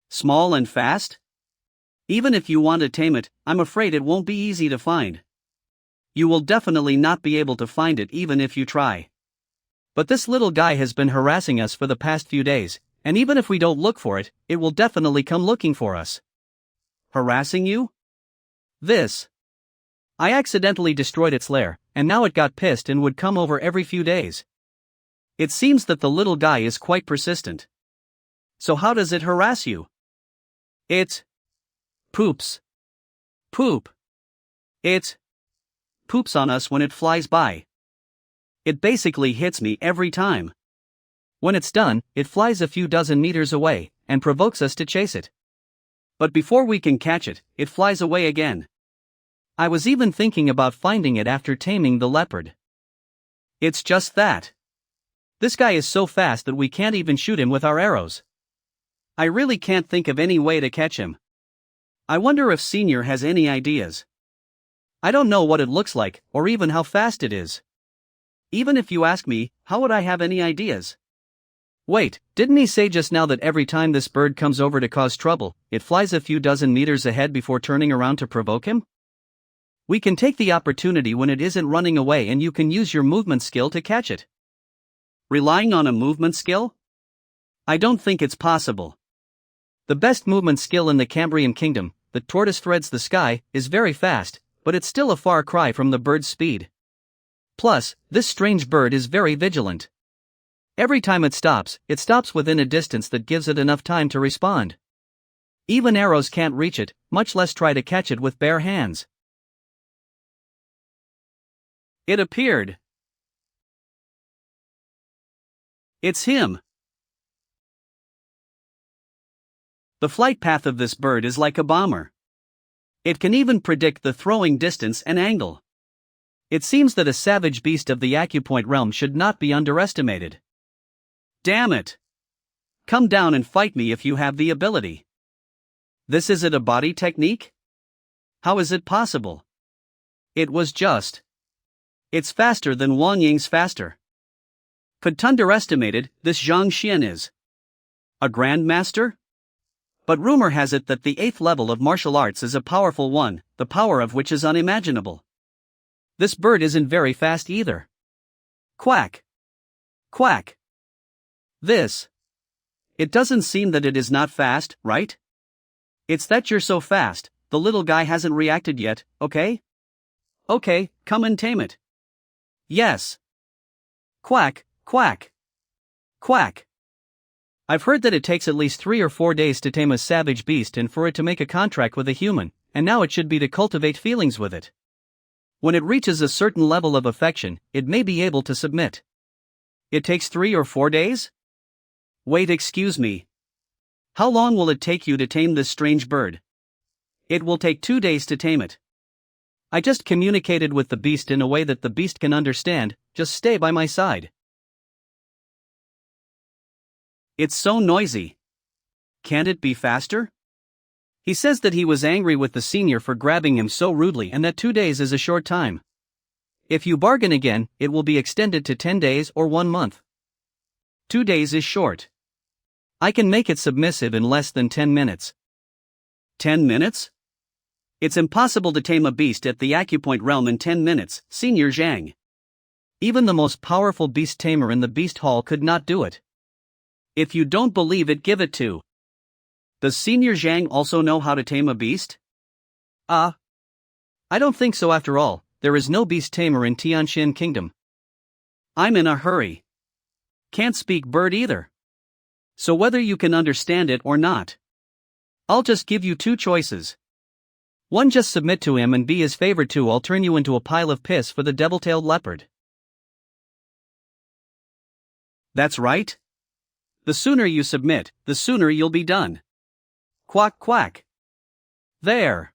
Small and fast? Even if you want to tame it, I'm afraid it won't be easy to find. You will definitely not be able to find it even if you try. But this little guy has been harassing us for the past few days, and even if we don't look for it, it will definitely come looking for us. Harassing you? I accidentally destroyed its lair, and now it got pissed and would come over every few days. It seems that the little guy is quite persistent. So how does it harass you? It poops. Poop. It poops on us when it flies by. It basically hits me every time. When it's done, it flies a few dozen meters away, and provokes us to chase it. But before we can catch it, it flies away again. I was even thinking about finding it after taming the leopard. It's just that this guy is so fast that we can't even shoot him with our arrows. I really can't think of any way to catch him. I wonder if Senior has any ideas. I don't know what it looks like, or even how fast it is. Even if you ask me, how would I have any ideas? Wait, didn't he say just now that every time this bird comes over to cause trouble, it flies a few dozen meters ahead before turning around to provoke him? We can take the opportunity when it isn't running away and you can use your movement skill to catch it. Relying on a movement skill? I don't think it's possible. The best movement skill in the Cambrian kingdom, the tortoise threads the sky, is very fast, but it's still a far cry from the bird's speed. Plus, this strange bird is very vigilant. Every time it stops within a distance that gives it enough time to respond. Even arrows can't reach it, much less try to catch it with bare hands. It appeared. It's him. The flight path of this bird is like a bomber. It can even predict the throwing distance and angle. It seems that a savage beast of the acupoint realm should not be underestimated. Damn it! Come down and fight me if you have the ability. This isn't a body technique? How is it possible? It was just. It's faster than Wang Ying's faster. Could underestimated, this Zhang Xian is. A grandmaster? But rumor has it that the 8th level of martial arts is a powerful one, the power of which is unimaginable. This bird isn't very fast either. Quack. Quack. It doesn't seem that it is not fast, right? It's that you're so fast, the little guy hasn't reacted yet, okay? Okay, come and tame it. Yes. Quack, quack, quack. I've heard that it takes at least 3 or 4 days to tame a savage beast and for it to make a contract with a human, and now it should be to cultivate feelings with it. When it reaches a certain level of affection, it may be able to submit. It takes 3 or 4 days? Wait, excuse me. How long will it take you to tame this strange bird? It will take 2 days to tame it. I just communicated with the beast in a way that the beast can understand, just stay by my side. It's so noisy. Can't it be faster? He says that he was angry with the senior for grabbing him so rudely and that 2 days is a short time. If you bargain again, it will be extended to 10 days or 1 month. 2 days is short. I can make it submissive in less than 10 minutes. 10 minutes? It's impossible to tame a beast at the acupoint realm in 10 minutes, Senior Zhang. Even the most powerful beast tamer in the beast hall could not do it. If you don't believe it, give it to. Does Senior Zhang also know how to tame a beast? I don't think so after all, there is no beast tamer in Tianxin Kingdom. I'm in a hurry. Can't speak bird either. So whether you can understand it or not, I'll just give you 2 choices. 1, just submit to him and be his favorite. 2, I'll turn you into a pile of piss for the devil-tailed leopard. That's right. The sooner you submit, the sooner you'll be done. Quack quack. There.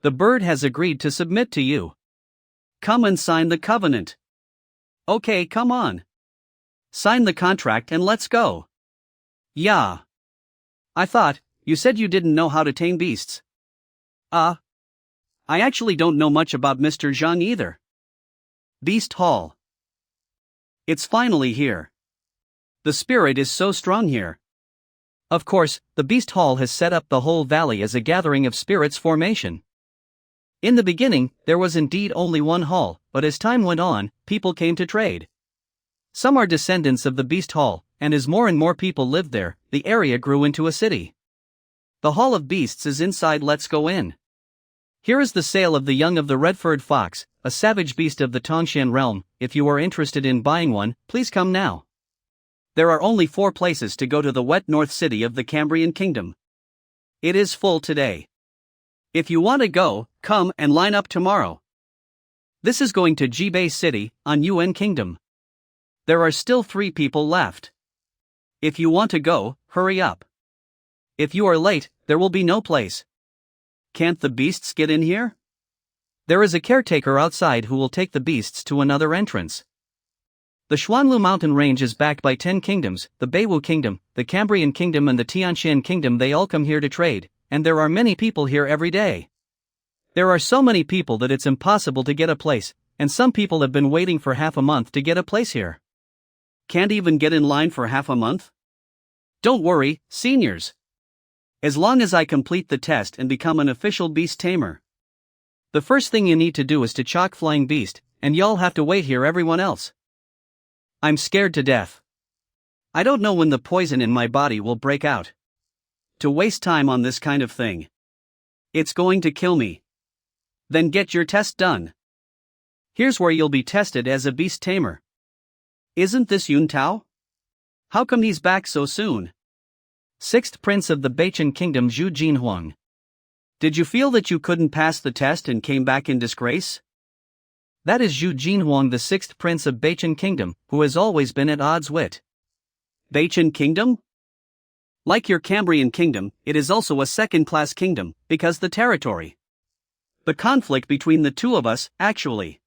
The bird has agreed to submit to you. Come and sign the covenant. Okay, come on. Sign the contract and let's go. Yeah. I thought, you said you didn't know how to tame beasts. I actually don't know much about Mr. Zhang either. Beast Hall. It's finally here. The spirit is so strong here. Of course, the Beast Hall has set up the whole valley as a gathering of spirits formation. In the beginning, there was indeed only one hall, but as time went on, people came to trade. Some are descendants of the Beast Hall, and as more and more people lived there, the area grew into a city. The Hall of Beasts is inside. Let's go in. Here is the sale of the young of the red-furred fox, a savage beast of the Tongshan realm. If you are interested in buying one, please come now. There are only 4 places to go to the wet north city of the Cambrian Kingdom. It is full today. If you want to go, come and line up tomorrow. This is going to Jibei City, on Yuan Kingdom. There are still 3 people left. If you want to go, hurry up. If you are late, there will be no place. Can't the beasts get in here? There is a caretaker outside who will take the beasts to another entrance. The Xuanlu mountain range is backed by 10 kingdoms, the Beiwu Kingdom, the Cambrian Kingdom and the Tianxin Kingdom. They all come here to trade, and there are many people here every day. There are so many people that it's impossible to get a place, and some people have been waiting for half a month to get a place here. Can't even get in line for half a month? Don't worry, seniors. As long as I complete the test and become an official beast tamer. The first thing you need to do is to chalk flying beast, and y'all have to wait here everyone else. I'm scared to death. I don't know when the poison in my body will break out. To waste time on this kind of thing. It's going to kill me. Then get your test done. Here's where you'll be tested as a beast tamer. Isn't this Yun Tao? How come he's back so soon? 6th Prince of the Beichen Kingdom Zhu Jinhuang. Did you feel that you couldn't pass the test and came back in disgrace? That is Zhu Jinhuang, the 6th Prince of Beichen Kingdom, who has always been at odds with Beichen Kingdom? Like your Cambrian Kingdom, it is also a second-class kingdom, because the territory. The conflict between the 2 of us, actually.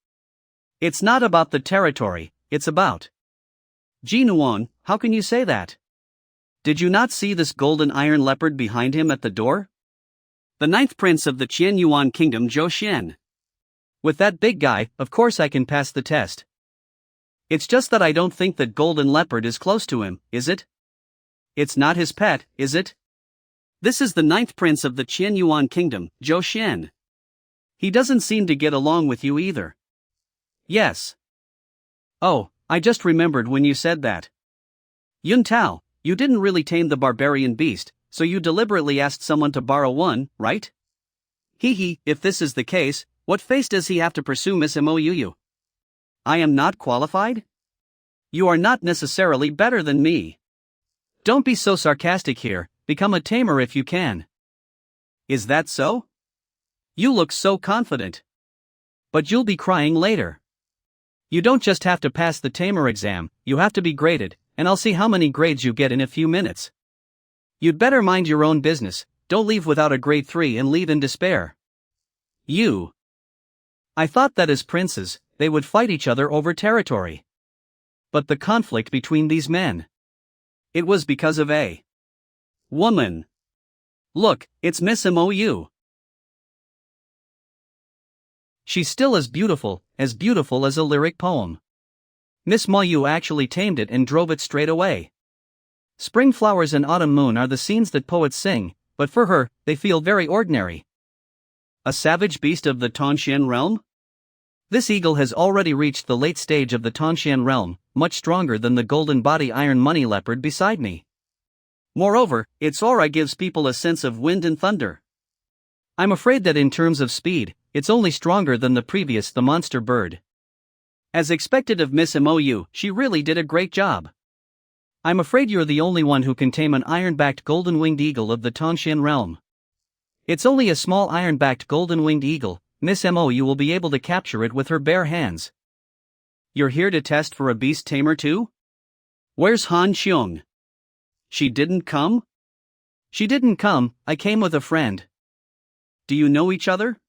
It's not about the territory, it's about Jinuan. How can you say that? Did you not see this golden iron leopard behind him at the door? The 9th Prince of the Qianyuan Kingdom, Zhou Xian. With that big guy, of course I can pass the test. It's just that I don't think that golden leopard is close to him, is it? It's not his pet, is it? This is the 9th Prince of the Qianyuan Kingdom, Zhou Xian. He doesn't seem to get along with you either. Yes. Oh, I just remembered when you said that. Yun Tao, you didn't really tame the barbarian beast, so you deliberately asked someone to borrow one, right? Hee, if this is the case, What face does he have to pursue Miss Mou? I am not qualified? You are not necessarily better than me. Don't be so sarcastic here, become a tamer if you can. Is that so? You look so confident. But you'll be crying later. You don't just have to pass the tamer exam, you have to be graded, and I'll see how many grades you get in a few minutes. You'd better mind your own business, don't leave without a grade 3 and leave in despair. You. I thought that as princes, they would fight each other over territory. But the conflict between these men. It was because of a woman. Look, it's Miss Mou. She's still as beautiful as a lyric poem. Miss Mou actually tamed it and drove it straight away. Spring flowers and autumn moon are the scenes that poets sing, but for her, they feel very ordinary. A savage beast of the Tongxian realm? This eagle has already reached the late stage of the Tongxian realm, much stronger than the golden body iron money leopard beside me. Moreover, its aura gives people a sense of wind and thunder. I'm afraid that in terms of speed, it's only stronger than the monster bird. As expected of Miss Mou, she really did a great job. I'm afraid you're the only one who can tame an iron-backed golden-winged eagle of the Tongxian realm. It's only a small iron-backed golden-winged eagle, Miss Mou will be able to capture it with her bare hands. You're here to test for a beast tamer too? Where's Han Xiong? She didn't come? She didn't come, I came with a friend. Do you know each other?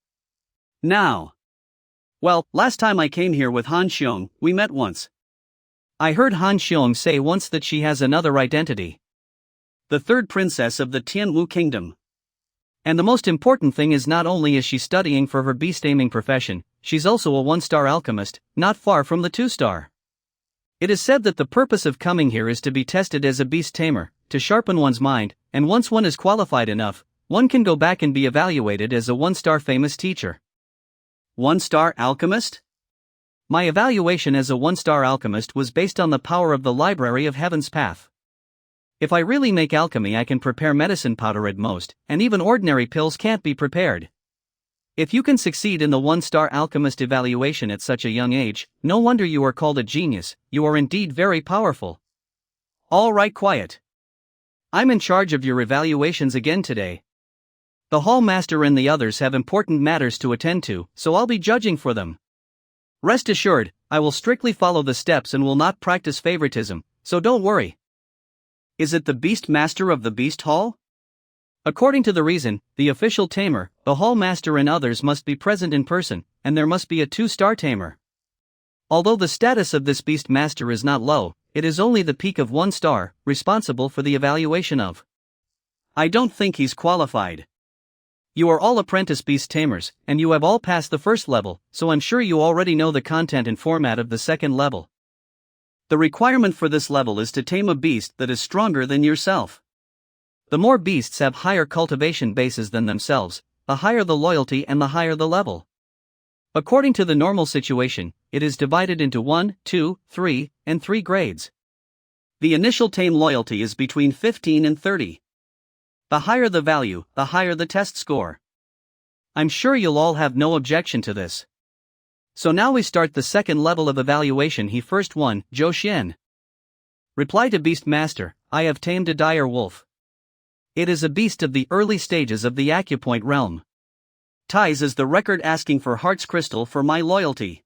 Now. Well, last time I came here with Han Xiong, we met once. I heard Han Xiong say once that she has another identity. The third princess of the Tianwu kingdom. And the most important thing is not only is she studying for her beast-taming profession, she's also a 1-star alchemist, not far from the 2-star. It is said that the purpose of coming here is to be tested as a beast tamer, to sharpen one's mind, and once one is qualified enough, one can go back and be evaluated as a 1-star famous teacher. 1-star alchemist? My evaluation as a 1-star alchemist was based on the power of the Library of Heaven's Path. If I really make alchemy, I can prepare medicine powder at most, and even ordinary pills can't be prepared. If you can succeed in the 1-star alchemist evaluation at such a young age, no wonder you are called a genius, you are indeed very powerful. All right, quiet. I'm in charge of your evaluations again today. The hall master and the others have important matters to attend to, so I'll be judging for them. Rest assured, I will strictly follow the steps and will not practice favoritism, so don't worry. Is it the beast master of the beast hall? According to the reason, the official tamer, the hall master and others must be present in person, and there must be a 2-star tamer. Although the status of this beast master is not low, it is only the peak of 1 star, responsible for the evaluation of. I don't think he's qualified. You are all apprentice beast tamers, and you have all passed the first level, so I'm sure you already know the content and format of the second level. The requirement for this level is to tame a beast that is stronger than yourself. The more beasts have higher cultivation bases than themselves, the higher the loyalty and the higher the level. According to the normal situation, it is divided into 1, 2, 3, and 3 grades. The initial tame loyalty is between 15 and 30. The higher the value, the higher the test score. I'm sure you'll all have no objection to this. So now we start the second level of evaluation. He first won, Zhou Xian. Reply to Beast Master, I have tamed a dire wolf. It is a beast of the early stages of the acupoint realm. Ties is the record asking for Heart's Crystal for my loyalty.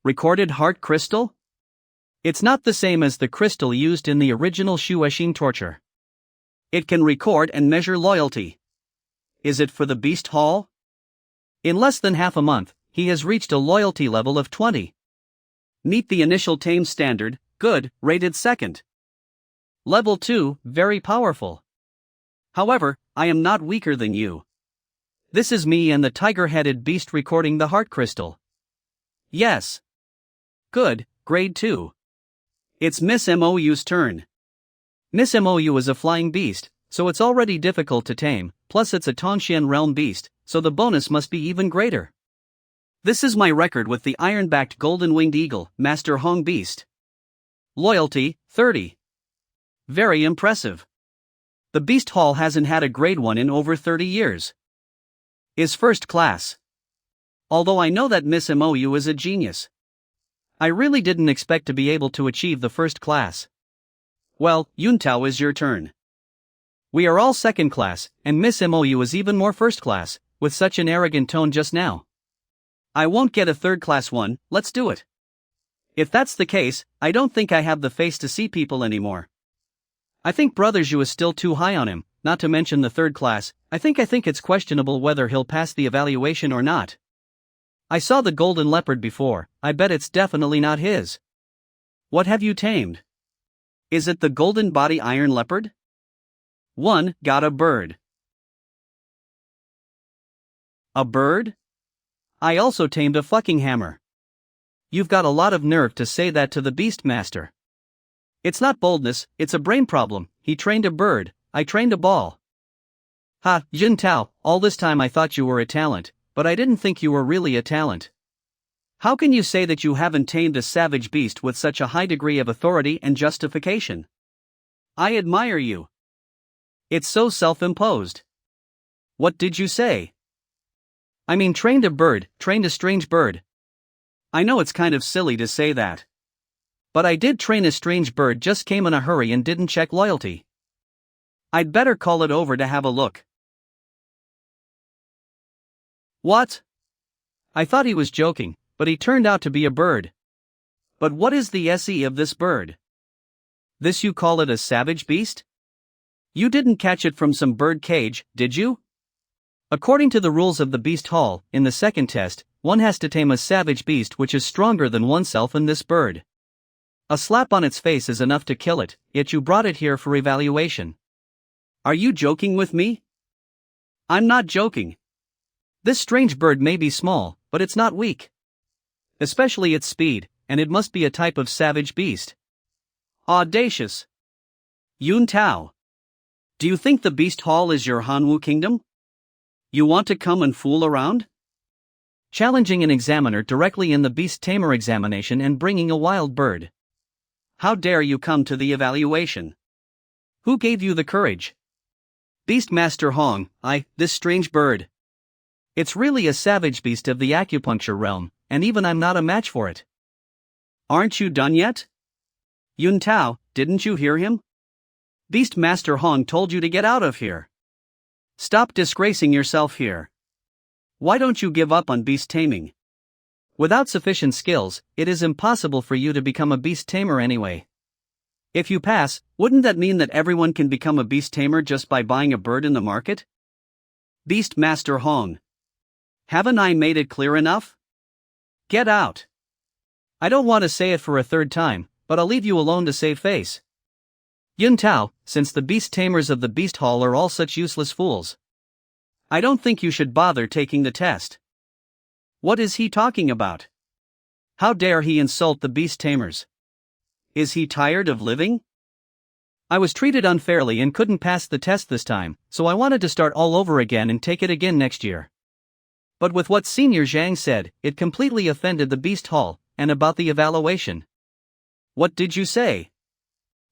Recorded Heart Crystal? It's not the same as the crystal used in the original Shuexin torture. It can record and measure loyalty. Is it for the Beast Hall? In less than half a month, he has reached a loyalty level of 20. Meet the initial tame standard, good, rated second. Level 2, very powerful. However, I am not weaker than you. This is me and the tiger-headed beast recording the heart crystal. Yes. Good, grade 2. It's Miss Mou's turn. Miss Mou is a flying beast, so it's already difficult to tame, plus it's a Tongxian realm beast, so the bonus must be even greater. This is my record with the iron-backed golden-winged eagle, Master Hong Beast. Loyalty, 30. Very impressive. The Beast Hall hasn't had a grade 1 in over 30 years. Is first class. although I know that Miss MOU is a genius. I really didn't expect to be able to achieve the first class. Well, Yuntao, is your turn. We are all second class, and Miss MOU is even more first class, with such an arrogant tone just now. I won't get a third class one, let's do it. If that's the case, I don't think I have the face to see people anymore. I think Brother Zhu is still too high on him, not to mention the third class. I think it's questionable whether he'll pass the evaluation or not. I saw the golden leopard before, I bet it's definitely not his. What have you tamed? Is it the golden body iron leopard? 1. Got a bird. A bird? I also tamed a fucking hammer. You've got a lot of nerve to say that to the Beast Master. It's not boldness, it's a brain problem. He trained a bird, I trained a ball. Ha, Jin Tao, all this time I thought you were a talent, but I didn't think you were really a talent. How can you say that you haven't tamed a savage beast with such a high degree of authority and justification? I admire you. It's so self-imposed. What did you say? I mean, trained a bird, trained a strange bird. I know it's kind of silly to say that. But I did train a strange bird, just came in a hurry and didn't check loyalty. I'd better call it over to have a look. What? I thought he was joking, but he turned out to be a bird. But what is the SE of this bird? This you call it a savage beast? You didn't catch it from some bird cage, did you? According to the rules of the Beast Hall, in the second test, one has to tame a savage beast which is stronger than oneself and this bird. A slap on its face is enough to kill it, yet you brought it here for evaluation. Are you joking with me? I'm not joking. This strange bird may be small, but it's not weak. Especially its speed, and it must be a type of savage beast. Audacious. Yun Tao. Do you think the Beast Hall is your Hanwu kingdom? You want to come and fool around? Challenging an examiner directly in the Beast Tamer examination and bringing a wild bird. How dare you come to the evaluation? Who gave you the courage? Beastmaster Hong, this strange bird. It's really a savage beast of the acupuncture realm, and even I'm not a match for it. Aren't you done yet? Yun Tao, didn't you hear him? Beastmaster Hong told you to get out of here. Stop disgracing yourself here. Why don't you give up on beast taming? Without sufficient skills, it is impossible for you to become a beast tamer anyway. If you pass, wouldn't that mean that everyone can become a beast tamer just by buying a bird in the market? Beastmaster Hong. Haven't I made it clear enough? Get out. I don't want to say it for a third time, but I'll leave you alone to save face. Yun Tao, since the beast tamers of the Beast Hall are all such useless fools, I don't think you should bother taking the test. What is he talking about? How dare he insult the beast tamers? Is he tired of living? I was treated unfairly and couldn't pass the test this time, so I wanted to start all over again and take it again next year. But with what Senior Zhang said, it completely offended the Beast Hall, and about the evaluation. What did you say?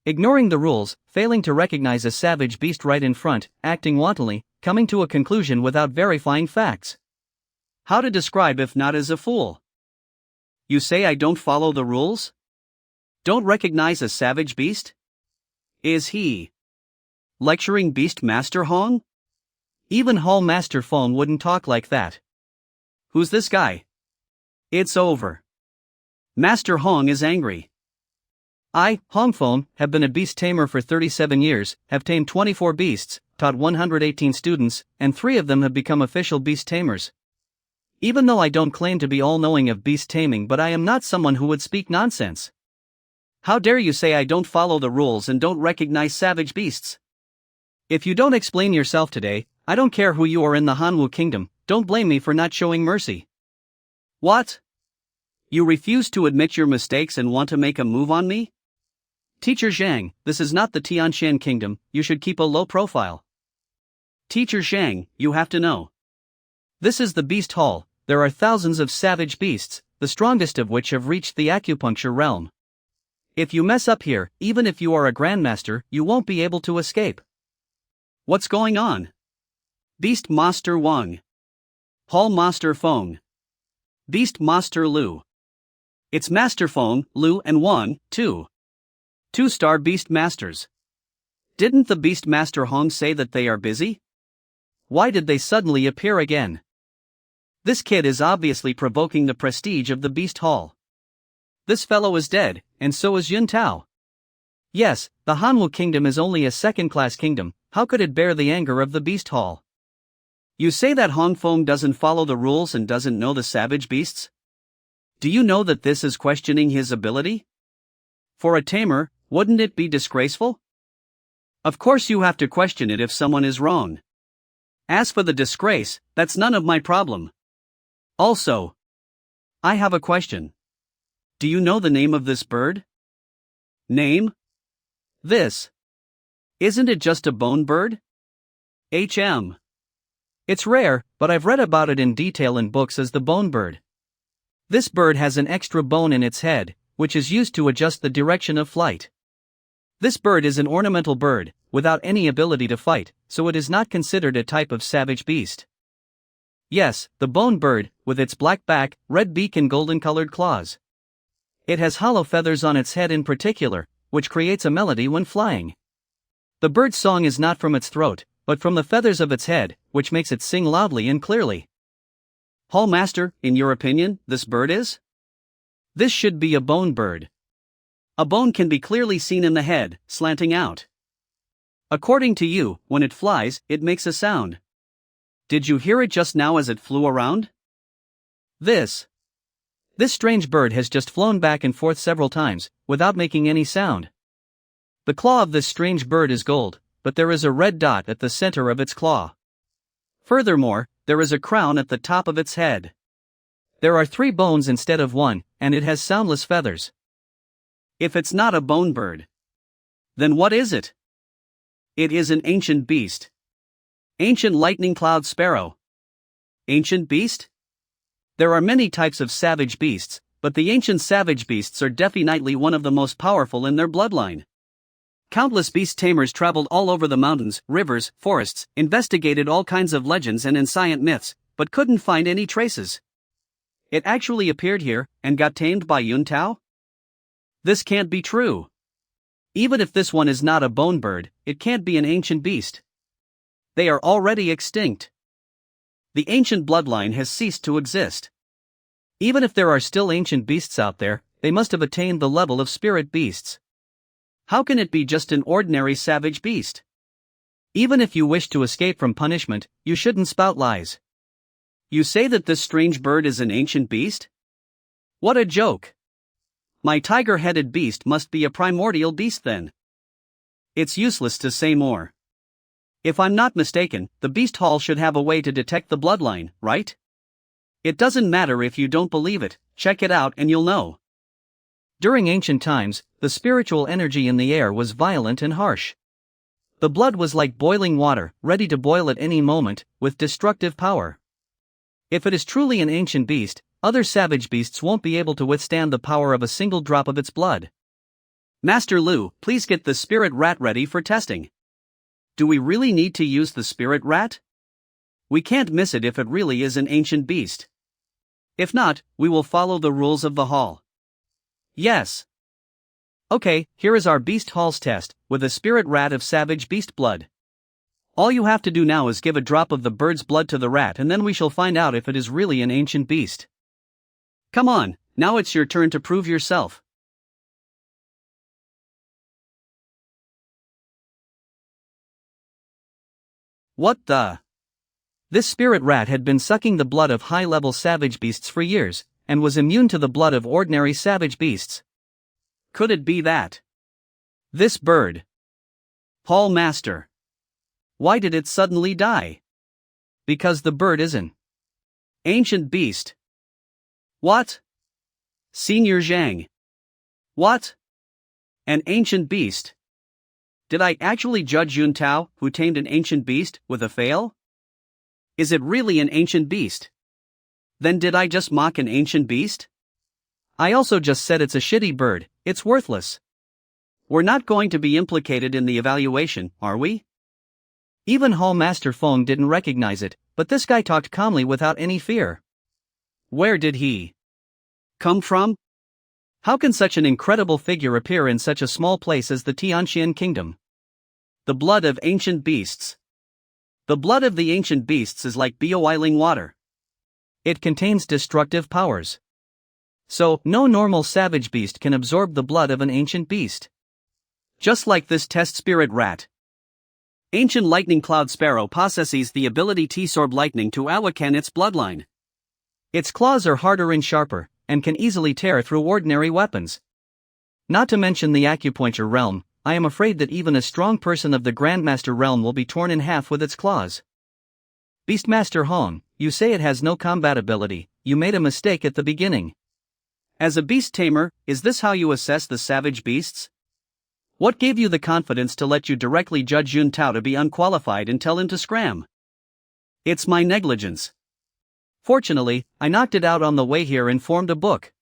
Ignoring the rules, failing to recognize a savage beast right in front, acting wantonly, coming to a conclusion without verifying facts. How to describe if not as a fool? You say I don't follow the rules? Don't recognize a savage beast? Is he lecturing Beastmaster Hong? Even Hall Master Feng wouldn't talk like that. Who's this guy? It's over. Master Hong is angry. I, Hong Feng, have been a beast tamer for 37 years, have tamed 24 beasts, taught 118 students, and 3 of them have become official beast tamers. Even though I don't claim to be all-knowing of beast taming, but I am not someone who would speak nonsense. How dare you say I don't follow the rules and don't recognize savage beasts? If you don't explain yourself today, I don't care who you are in the Hanwu Kingdom, don't blame me for not showing mercy. What? You refuse to admit your mistakes and want to make a move on me? Teacher Zhang, this is not the Tianshan Kingdom, you should keep a low profile. Teacher Zhang, you have to know. This is the Beast Hall, there are thousands of savage beasts, the strongest of which have reached the acupuncture realm. If you mess up here, even if you are a grandmaster, you won't be able to escape. What's going on? Beast Master Wang. Hall Master Feng. Beast Master Lu. It's Master Feng, Lu and Wang, too. Two-star Beast Masters. Didn't the Beast Master Hong say that they are busy? Why did they suddenly appear again? This kid is obviously provoking the prestige of the Beast Hall. This fellow is dead, and so is Yun Tao. Yes, the Hanwu Kingdom is only a second-class kingdom. How could it bear the anger of the Beast Hall? You say that Hong Feng doesn't follow the rules and doesn't know the savage beasts? Do you know that this is questioning his ability? For a tamer, wouldn't it be disgraceful? Of course you have to question it if someone is wrong. As for the disgrace, that's none of my problem. Also, I have a question. Do you know the name of this bird? Name? This. Isn't it just a bone bird? It's rare, but I've read about it in detail in books as the bone bird. This bird has an extra bone in its head, which is used to adjust the direction of flight. This bird is an ornamental bird, without any ability to fight, so it is not considered a type of savage beast. Yes, the bone bird, with its black back, red beak and golden-colored claws. It has hollow feathers on its head in particular, which creates a melody when flying. The bird's song is not from its throat, but from the feathers of its head, which makes it sing loudly and clearly. Hall Master, in your opinion, this bird is? This should be a bone bird. A bone can be clearly seen in the head, slanting out. According to you, when it flies, it makes a sound. Did you hear it just now as it flew around? This strange bird has just flown back and forth several times, without making any sound. The claw of this strange bird is gold, but there is a red dot at the center of its claw. Furthermore, there is a crown at the top of its head. There are 3 bones instead of 1, and it has soundless feathers. If it's not a bone bird, then what is it? It is an ancient beast. Ancient lightning cloud sparrow. Ancient beast? There are many types of savage beasts, but the ancient savage beasts are definitely one of the most powerful in their bloodline. Countless beast tamers traveled all over the mountains, rivers, forests, investigated all kinds of legends and ancient myths, but couldn't find any traces. It actually appeared here, and got tamed by Yun Tao? This can't be true. Even if this one is not a bone bird, it can't be an ancient beast. They are already extinct. The ancient bloodline has ceased to exist. Even if there are still ancient beasts out there, they must have attained the level of spirit beasts. How can it be just an ordinary savage beast? Even if you wish to escape from punishment, you shouldn't spout lies. You say that this strange bird is an ancient beast? What a joke! My tiger-headed beast must be a primordial beast then. It's useless to say more. If I'm not mistaken, the Beast Hall should have a way to detect the bloodline, right? It doesn't matter if you don't believe it, check it out and you'll know. During ancient times, the spiritual energy in the air was violent and harsh. The blood was like boiling water, ready to boil at any moment, with destructive power. If it is truly an ancient beast, other savage beasts won't be able to withstand the power of a single drop of its blood. Master Lu, please get the spirit rat ready for testing. Do we really need to use the spirit rat? We can't miss it if it really is an ancient beast. If not, we will follow the rules of the hall. Yes. Okay, here is our Beast Hall's test, with a spirit rat of savage beast blood. All you have to do now is give a drop of the bird's blood to the rat and then we shall find out if it is really an ancient beast. Come on, now it's your turn to prove yourself. What the? This spirit rat had been sucking the blood of high-level savage beasts for years, and was immune to the blood of ordinary savage beasts. Could it be that? This bird. Hall Master. Why did it suddenly die? Because the bird is an ancient beast. What? Senior Zhang. What? An ancient beast. Did I actually judge Yun Tao, who tamed an ancient beast, with a fail? Is it really an ancient beast? Then did I just mock an ancient beast? I also just said it's a shitty bird, it's worthless. We're not going to be implicated in the evaluation, are we? Even Hall Master Feng didn't recognize it, but this guy talked calmly without any fear. Where did he come from? How can such an incredible figure appear in such a small place as the Tianxian kingdom? The blood of ancient beasts. The blood of the ancient beasts is like boiling water. It contains destructive powers. So, no normal savage beast can absorb the blood of an ancient beast. Just like this test spirit rat. Ancient lightning cloud sparrow possesses the ability to absorb lightning to awaken its bloodline. Its claws are harder and sharper, and can easily tear through ordinary weapons. Not to mention the acupuncture realm, I am afraid that even a strong person of the Grandmaster realm will be torn in half with its claws. Beastmaster Hong, you say it has no combat ability, you made a mistake at the beginning. As a beast tamer, is this how you assess the savage beasts? What gave you the confidence to let you directly judge Yun Tao to be unqualified and tell him to scram? It's my negligence. Fortunately, I knocked it out on the way here and formed a book.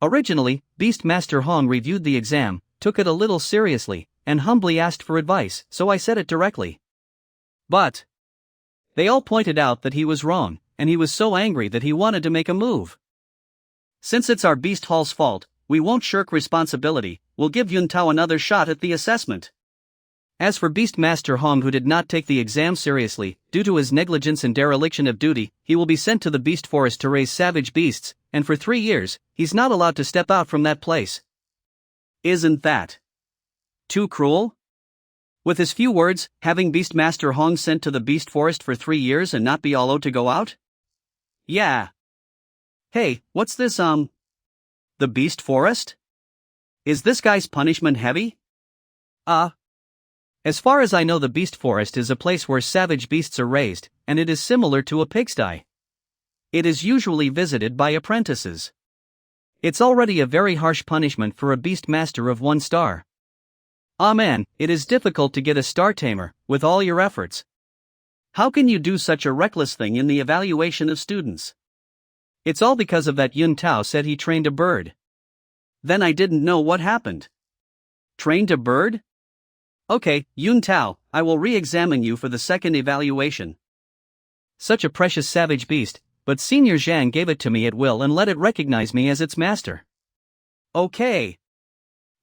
Originally, Beastmaster Hong reviewed the exam, took it a little seriously, and humbly asked for advice, so I said it directly. But they all pointed out that he was wrong, and he was so angry that he wanted to make a move. Since it's our Beast Hall's fault, we won't shirk responsibility, we'll give Yun Tao another shot at the assessment. As for Beastmaster Hong, who did not take the exam seriously, due to his negligence and dereliction of duty, he will be sent to the Beast Forest to raise savage beasts, and for 3 years, he's not allowed to step out from that place. Isn't that too cruel? With his few words, having Beastmaster Hong sent to the Beast Forest for 3 years and not be allowed to go out? Yeah. Hey, what's this, the Beast Forest? Is this guy's punishment heavy? As far as I know, the Beast Forest is a place where savage beasts are raised, and it is similar to a pigsty. It is usually visited by apprentices. It's already a very harsh punishment for a beast master of 1 star. Man, it is difficult to get a star tamer, with all your efforts. How can you do such a reckless thing in the evaluation of students? It's all because of that Yun Tao said he trained a bird. Then I didn't know what happened. Trained a bird? Okay, Yun Tao, I will re-examine you for the second evaluation. Such a precious savage beast, but Senior Zhang gave it to me at will and let it recognize me as its master. Okay.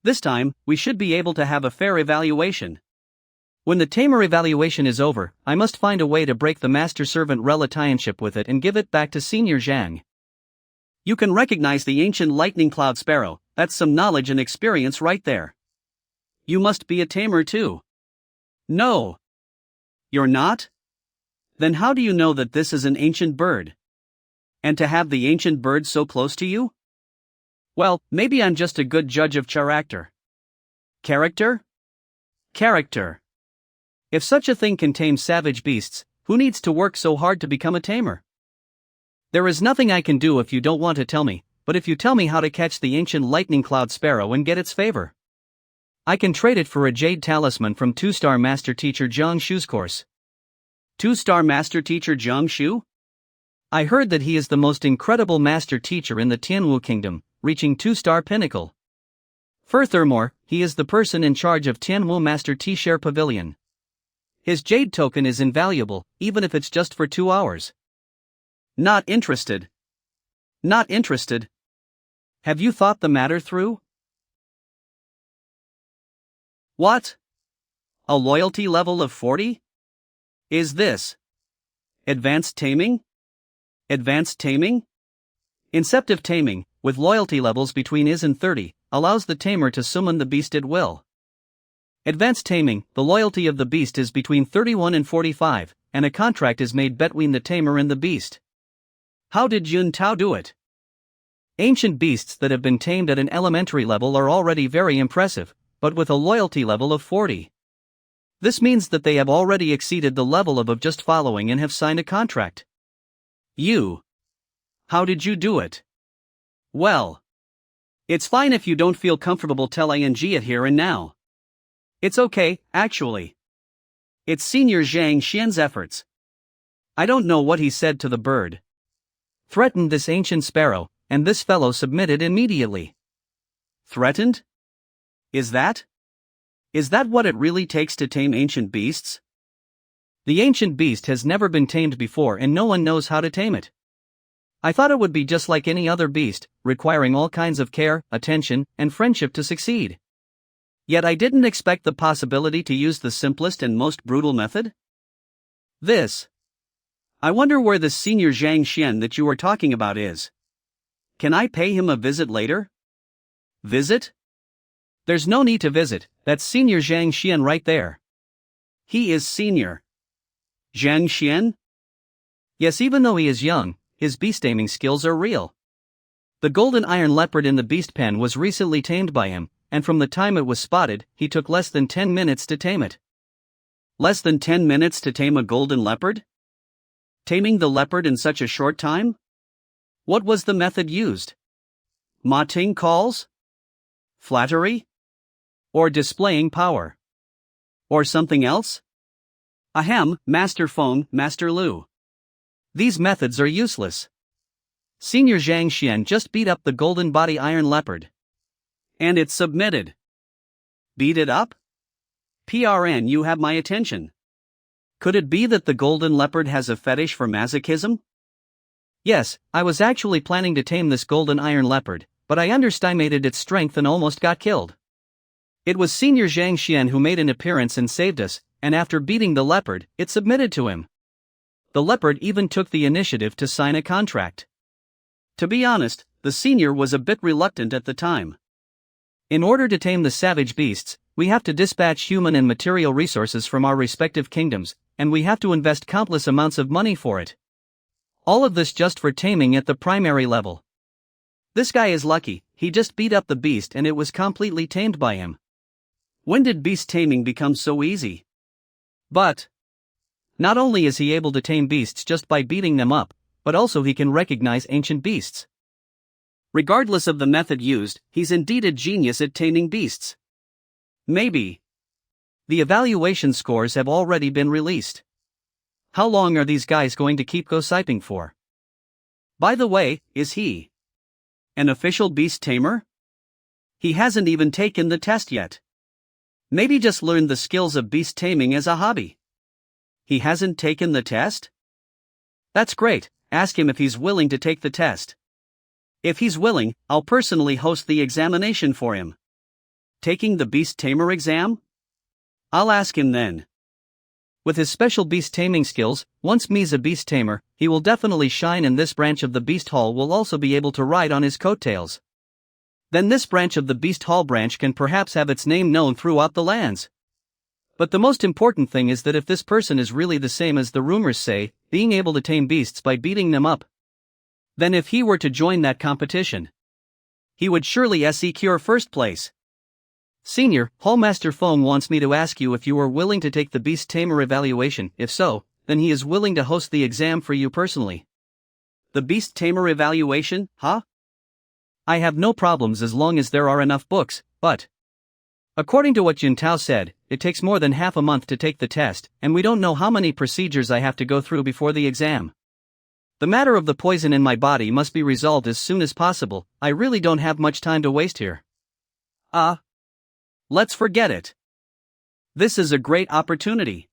This time, we should be able to have a fair evaluation. When the tamer evaluation is over, I must find a way to break the master-servant relationship with it and give it back to Senior Zhang. You can recognize the ancient lightning cloud sparrow, that's some knowledge and experience right there. You must be a tamer too. No. You're not? Then how do you know that this is an ancient bird? And to have the ancient bird so close to you? Well, maybe I'm just a good judge of character. Character? Character. If such a thing can tame savage beasts, who needs to work so hard to become a tamer? There is nothing I can do if you don't want to tell me, but if you tell me how to catch the ancient lightning cloud sparrow and get its favor, I can trade it for a jade talisman from 2-star Master Teacher Zhang Shu's course. 2-star Master Teacher Zhang Shu? I heard that he is the most incredible master teacher in the Tianwu Kingdom, reaching 2-star pinnacle. Furthermore, he is the person in charge of Tianwu Master T-Share Pavilion. His jade token is invaluable, even if it's just for 2 hours. Not interested. Not interested. Have you thought the matter through? What? A loyalty level of 40? Is this advanced taming? Advanced taming? Inceptive taming, with loyalty levels between is and 30, allows the tamer to summon the beast at will. Advanced taming, the loyalty of the beast is between 31 and 45, and a contract is made between the tamer and the beast. How did Yun Tao do it? Ancient beasts that have been tamed at an elementary level are already very impressive, but with a loyalty level of 40. This means that they have already exceeded the level of just following and have signed a contract. How did you do it? Well, it's fine if you don't feel comfortable telling it here and now. It's okay, actually. It's Senior Zhang Xian's efforts. I don't know what he said to the bird. Threatened this ancient sparrow, and this fellow submitted immediately. Threatened? Is that what it really takes to tame ancient beasts? The ancient beast has never been tamed before and no one knows how to tame it. I thought it would be just like any other beast, requiring all kinds of care, attention, and friendship to succeed. Yet I didn't expect the possibility to use the simplest and most brutal method. I wonder where this senior Zhang Xian that you were talking about is. Can I pay him a visit later? Visit? There's no need to visit, that's senior Zhang Xian right there. He is senior. Zhang Xian? Yes, even though he is young, his beast taming skills are real. The golden iron leopard in the beast pen was recently tamed by him, and from the time it was spotted, he took less than 10 minutes to tame it. Less than 10 minutes to tame a golden leopard? Taming the leopard in such a short time? What was the method used? Mating calls? Flattery? Or displaying power? Or something else? Ahem, Master Feng, Master Lu. These methods are useless. Senior Zhang Xian just beat up the golden body iron leopard. And it's submitted. Beat it up? PRN, you have my attention. Could it be that the golden leopard has a fetish for masochism? Yes, I was actually planning to tame this golden iron leopard, but I underestimated its strength and almost got killed. It was Senior Zhang Xian who made an appearance and saved us, and after beating the leopard, it submitted to him. The leopard even took the initiative to sign a contract. To be honest, the senior was a bit reluctant at the time. In order to tame the savage beasts, we have to dispatch human and material resources from our respective kingdoms, and we have to invest countless amounts of money for it. All of this just for taming at the primary level. This guy is lucky, he just beat up the beast and it was completely tamed by him. When did beast taming become so easy? But not only is he able to tame beasts just by beating them up, but also he can recognize ancient beasts. Regardless of the method used, he's indeed a genius at taming beasts. Maybe. The evaluation scores have already been released. How long are these guys going to keep gossiping for? By the way, is he an official beast tamer? He hasn't even taken the test yet. Maybe just learned the skills of beast taming as a hobby. He hasn't taken the test? That's great, ask him if he's willing to take the test. If he's willing, I'll personally host the examination for him. Taking the beast tamer exam? I'll ask him then. With his special beast taming skills, once Mi's a beast tamer, he will definitely shine, and this branch of the beast hall will also be able to ride on his coattails. Then this branch of the beast hall branch can perhaps have its name known throughout the lands. But the most important thing is that if this person is really the same as the rumors say, being able to tame beasts by beating them up, then if he were to join that competition, he would surely secure first place. Senior, Hallmaster Feng wants me to ask you if you are willing to take the beast tamer evaluation. If so, then he is willing to host the exam for you personally. The beast tamer evaluation, huh? I have no problems as long as there are enough books, but according to what Jintao said, it takes more than half a month to take the test, and we don't know how many procedures I have to go through before the exam. The matter of the poison in my body must be resolved as soon as possible. I really don't have much time to waste here. Let's forget it. This is a great opportunity.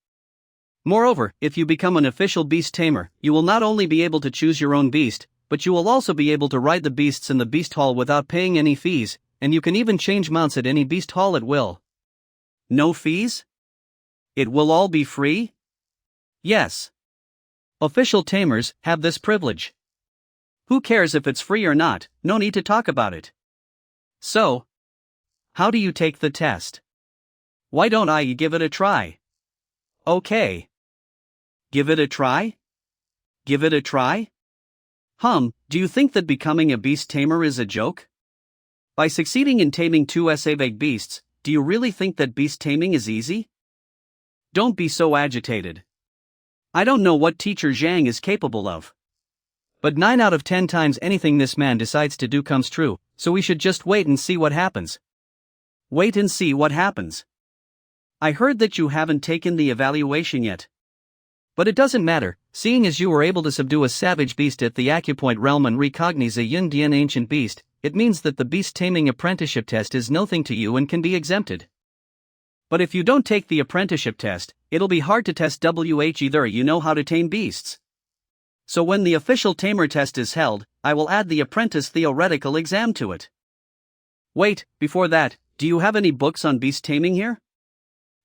Moreover, if you become an official beast tamer, you will not only be able to choose your own beast, but you will also be able to ride the beasts in the beast hall without paying any fees, and you can even change mounts at any beast hall at will. No fees? It will all be free? Yes. Official tamers have this privilege. Who cares if it's free or not? No need to talk about it. So, how do you take the test? Why don't I give it a try? Okay. Give it a try? Give it a try? Do you think that becoming a beast tamer is a joke? By succeeding in taming 2 savage beasts, do you really think that beast taming is easy? Don't be so agitated. I don't know what teacher Zhang is capable of. But 9 out of 10 times anything this man decides to do comes true, so we should just wait and see what happens. Wait and see what happens. I heard that you haven't taken the evaluation yet. But it doesn't matter, seeing as you were able to subdue a savage beast at the acupoint realm and recognize a Yun Dian ancient beast, it means that the beast taming apprenticeship test is nothing to you and can be exempted. But if you don't take the apprenticeship test, it'll be hard to test either you know how to tame beasts. So when the official tamer test is held, I will add the apprentice theoretical exam to it. Wait, before that, do you have any books on beast taming here?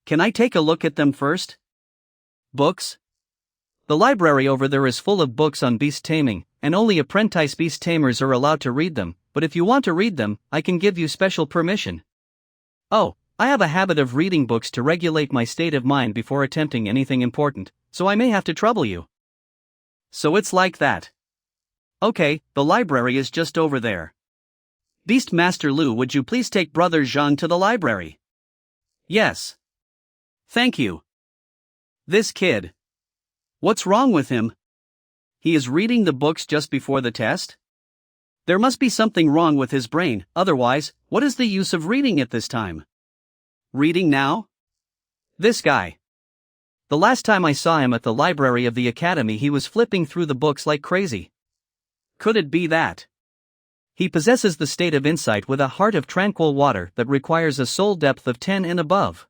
Can I take a look at them first? Books? The library over there is full of books on beast taming, and only apprentice beast tamers are allowed to read them, but if you want to read them, I can give you special permission. Oh, I have a habit of reading books to regulate my state of mind before attempting anything important, so I may have to trouble you. So it's like that. Okay, the library is just over there. Beastmaster Lu, would you please take Brother Zhang to the library? Yes. Thank you. This kid. What's wrong with him? He is reading the books just before the test? There must be something wrong with his brain, otherwise, what is the use of reading at this time? Reading now? This guy. The last time I saw him at the library of the academy, he was flipping through the books like crazy. Could it be that he possesses the state of insight with a heart of tranquil water that requires a soul depth of 10 and above?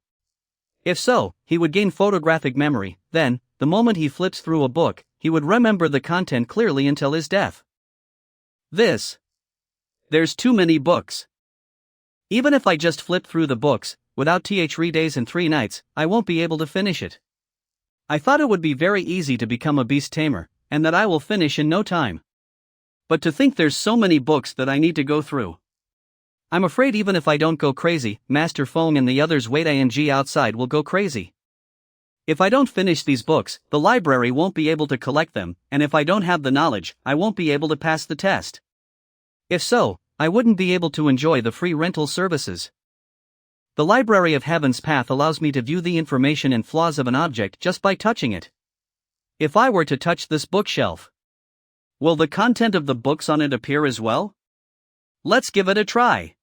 If so, he would gain photographic memory, then, the moment he flips through a book, he would remember the content clearly until his death. There's too many books. Even if I just flip through the books, without 3 days and 3 nights, I won't be able to finish it. I thought it would be very easy to become a beast tamer, and that I will finish in no time. But to think there's so many books that I need to go through. I'm afraid even if I don't go crazy, Master Feng and the others wait outside will go crazy. If I don't finish these books, the library won't be able to collect them, and if I don't have the knowledge, I won't be able to pass the test. If so, I wouldn't be able to enjoy the free rental services. The Library of Heaven's Path allows me to view the information and flaws of an object just by touching it. If I were to touch this bookshelf, will the content of the books on it appear as well? Let's give it a try.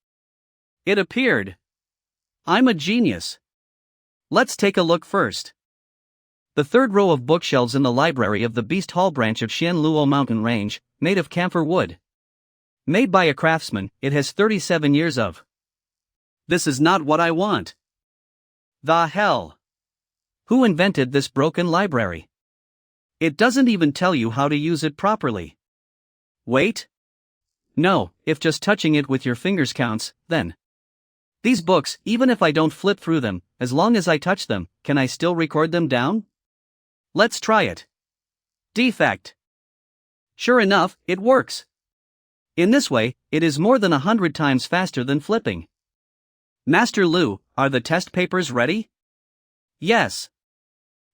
It appeared. I'm a genius. Let's take a look first. The third row of bookshelves in the library of the Beast Hall branch of Xianluo mountain range, made of camphor wood. Made by a craftsman, it has 37 years of. This is not what I want. The hell? Who invented this broken library? It doesn't even tell you how to use it properly. Wait. No, if just touching it with your fingers counts, then. These books, even if I don't flip through them, as long as I touch them, can I still record them down? Let's try it. Defect. Sure enough, it works. In this way, it is more than 100 times faster than flipping. Master Lu, are the test papers ready? Yes.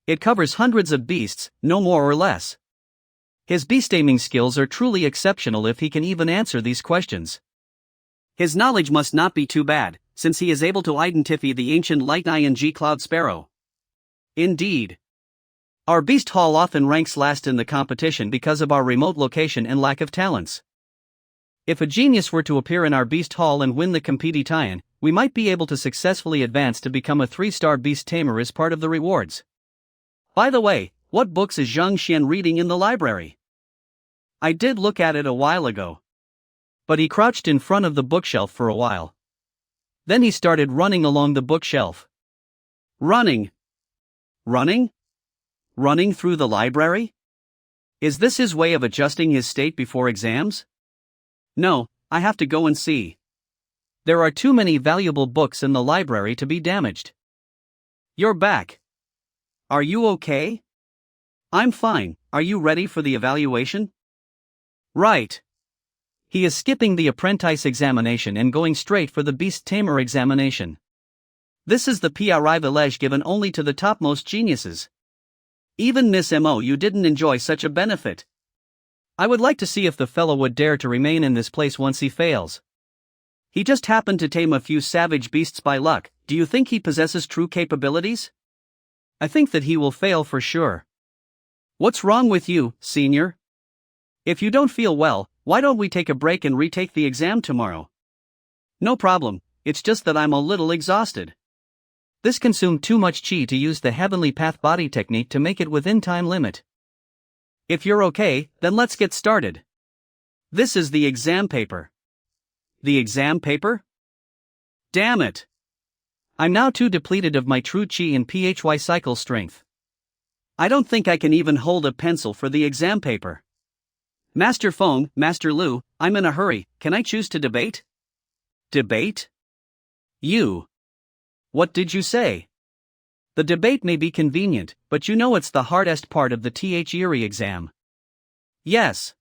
It covers hundreds of beasts, no more or less. His beast-taming skills are truly exceptional if he can even answer these questions. His knowledge must not be too bad, since he is able to identify the ancient light ing cloud sparrow. Indeed. Our beast hall often ranks last in the competition because of our remote location and lack of talents. If a genius were to appear in our beast hall and win the competition, we might be able to successfully advance to become a 3-star beast tamer as part of the rewards. By the way, what books is Zhang Xian reading in the library? I did look at it a while ago. But he crouched in front of the bookshelf for a while. Then he started running along the bookshelf. Running? Running? Running through the library? Is this his way of adjusting his state before exams? No, I have to go and see. There are too many valuable books in the library to be damaged. You're back. Are you okay? I'm fine. Are you ready for the evaluation? Right. He is skipping the apprentice examination and going straight for the beast tamer examination. This is the privilege given only to the topmost geniuses. Even Miss Mo, you didn't enjoy such a benefit. I would like to see if the fellow would dare to remain in this place once he fails. He just happened to tame a few savage beasts by luck. Do you think he possesses true capabilities? I think that he will fail for sure. What's wrong with you, senior? If you don't feel well, why don't we take a break and retake the exam tomorrow? No problem, it's just that I'm a little exhausted. This consumed too much chi to use the Heavenly Path body technique to make it within time limit. If you're okay, then let's get started. This is the exam paper. The exam paper? Damn it! I'm now too depleted of my true chi and phy cycle strength. I don't think I can even hold a pencil for the exam paper. Master Feng, Master Lu, I'm in a hurry, can I choose to debate? Debate? You. What did you say? The debate may be convenient, but you know it's the hardest part of the theory exam. Yes.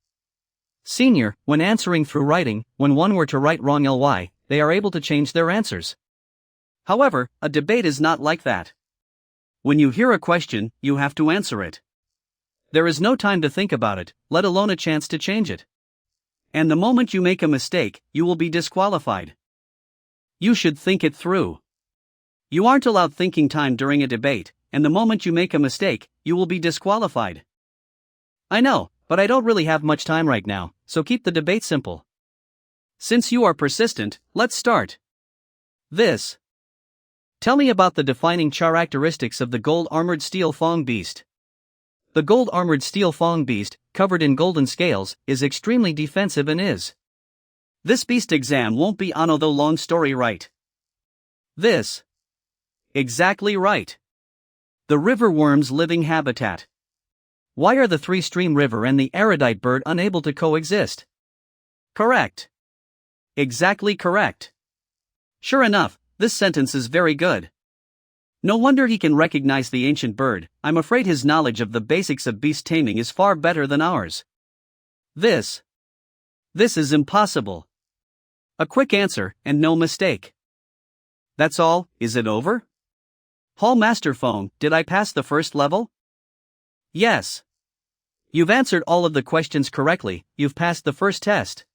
Senior, when answering through writing, when one were to write wrong ly, they are able to change their answers. However, a debate is not like that. When you hear a question, you have to answer it. There is no time to think about it, let alone a chance to change it. And the moment you make a mistake, you will be disqualified. You should think it through. You aren't allowed thinking time during a debate, and the moment you make a mistake, you will be disqualified. I know, but I don't really have much time right now, so keep the debate simple. Since you are persistent, let's start. This. Tell me about the defining characteristics of the gold-armored steel Fong beast. The gold-armored steel Fong beast, covered in golden scales, is extremely defensive and is. This beast exam won't be on although long story right. This. Exactly right. The river worm's living habitat. Why are the three-stream river and the erudite bird unable to coexist? Correct. Exactly correct. Sure enough, this sentence is very good. No wonder he can recognize the ancient bird. I'm afraid his knowledge of the basics of beast taming is far better than ours. This is impossible. A quick answer, and no mistake. That's all, is it over? Hall Master Feng, did I pass the first level? Yes. You've answered all of the questions correctly, you've passed the first test.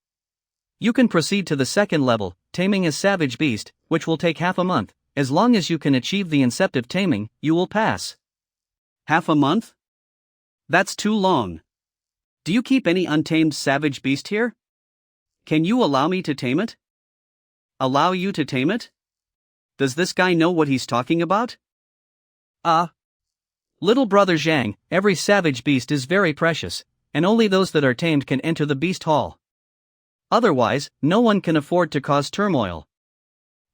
You can proceed to the second level, taming a savage beast, which will take half a month. As long as you can achieve the inceptive taming, you will pass. Half a month? That's too long. Do you keep any untamed savage beast here? Can you allow me to tame it? Allow you to tame it? Does this guy know what he's talking about? Little brother Zhang, every savage beast is very precious, and only those that are tamed can enter the beast hall. Otherwise, no one can afford to cause turmoil.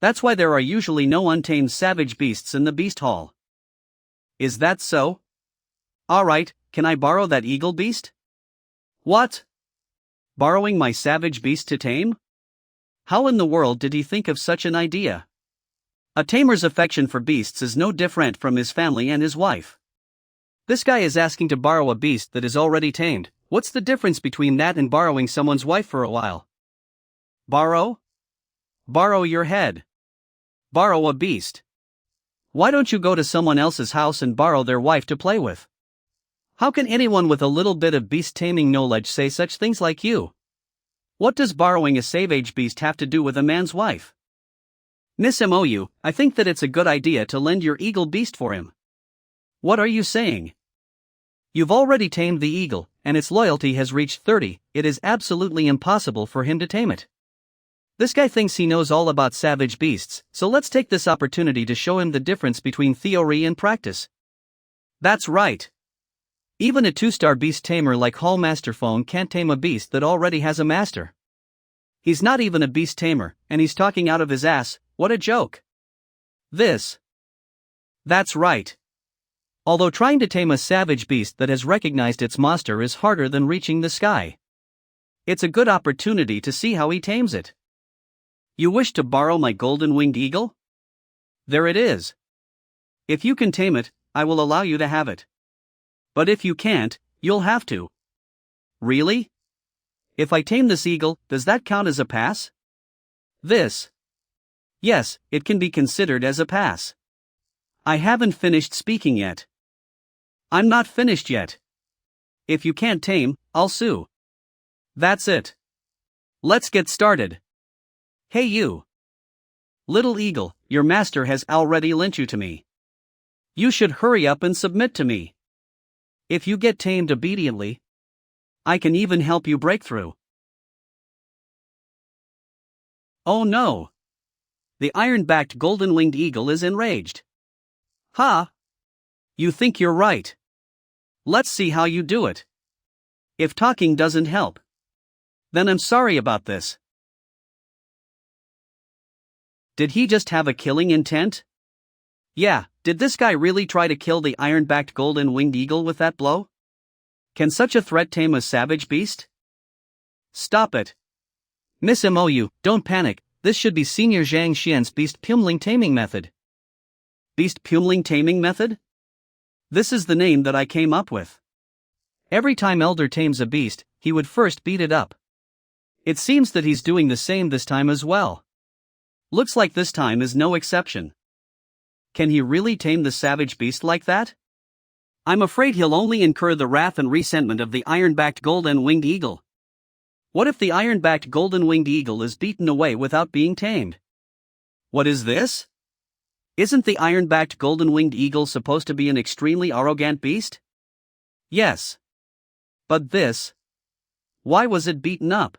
That's why there are usually no untamed savage beasts in the beast hall. Is that so? Alright, can I borrow that eagle beast? What? Borrowing my savage beast to tame? How in the world did he think of such an idea? A tamer's affection for beasts is no different from his family and his wife. This guy is asking to borrow a beast that is already tamed. What's the difference between that and borrowing someone's wife for a while? Borrow? Borrow your head. Borrow a beast. Why don't you go to someone else's house and borrow their wife to play with? How can anyone with a little bit of beast taming knowledge say such things like you? What does borrowing a savage beast have to do with a man's wife? Miss Mou, I think that it's a good idea to lend your eagle beast for him. What are you saying? You've already tamed the eagle, and its loyalty has reached 30, it is absolutely impossible for him to tame it. This guy thinks he knows all about savage beasts, so let's take this opportunity to show him the difference between theory and practice. That's right. Even a 2-star beast tamer like Hall Master Feng can't tame a beast that already has a master. He's not even a beast tamer, and he's talking out of his ass, what a joke. That's right. Although trying to tame a savage beast that has recognized its master is harder than reaching the sky. It's a good opportunity to see how he tames it. You wish to borrow my golden-winged eagle? There it is. If you can tame it, I will allow you to have it. But if you can't, you'll have to. Really? If I tame this eagle, does that count as a pass? Yes, it can be considered as a pass. I haven't finished speaking yet. I'm not finished yet. If you can't tame, I'll sue. That's it. Let's get started. Hey you. Little eagle, your master has already lent you to me. You should hurry up and submit to me. If you get tamed obediently, I can even help you break through. Oh no! The iron-backed golden-winged eagle is enraged. Ha! You think you're right. Let's see how you do it. If talking doesn't help, then I'm sorry about this. Did he just have a killing intent? Yeah, did this guy really try to kill the iron-backed golden-winged eagle with that blow? Can such a threat tame a savage beast? Stop it. Miss Mou, don't panic, this should be Senior Zhang Xian's Beast Pumling Taming Method. Beast Pumling Taming Method? This is the name that I came up with. Every time Elder tames a beast, he would first beat it up. It seems that he's doing the same this time as well. Looks like this time is no exception. Can he really tame the savage beast like that? I'm afraid he'll only incur the wrath and resentment of the iron-backed golden-winged eagle. What if the iron-backed golden-winged eagle is beaten away without being tamed? What is this? Isn't the iron-backed golden-winged eagle supposed to be an extremely arrogant beast? Yes. But this? Why was it beaten up?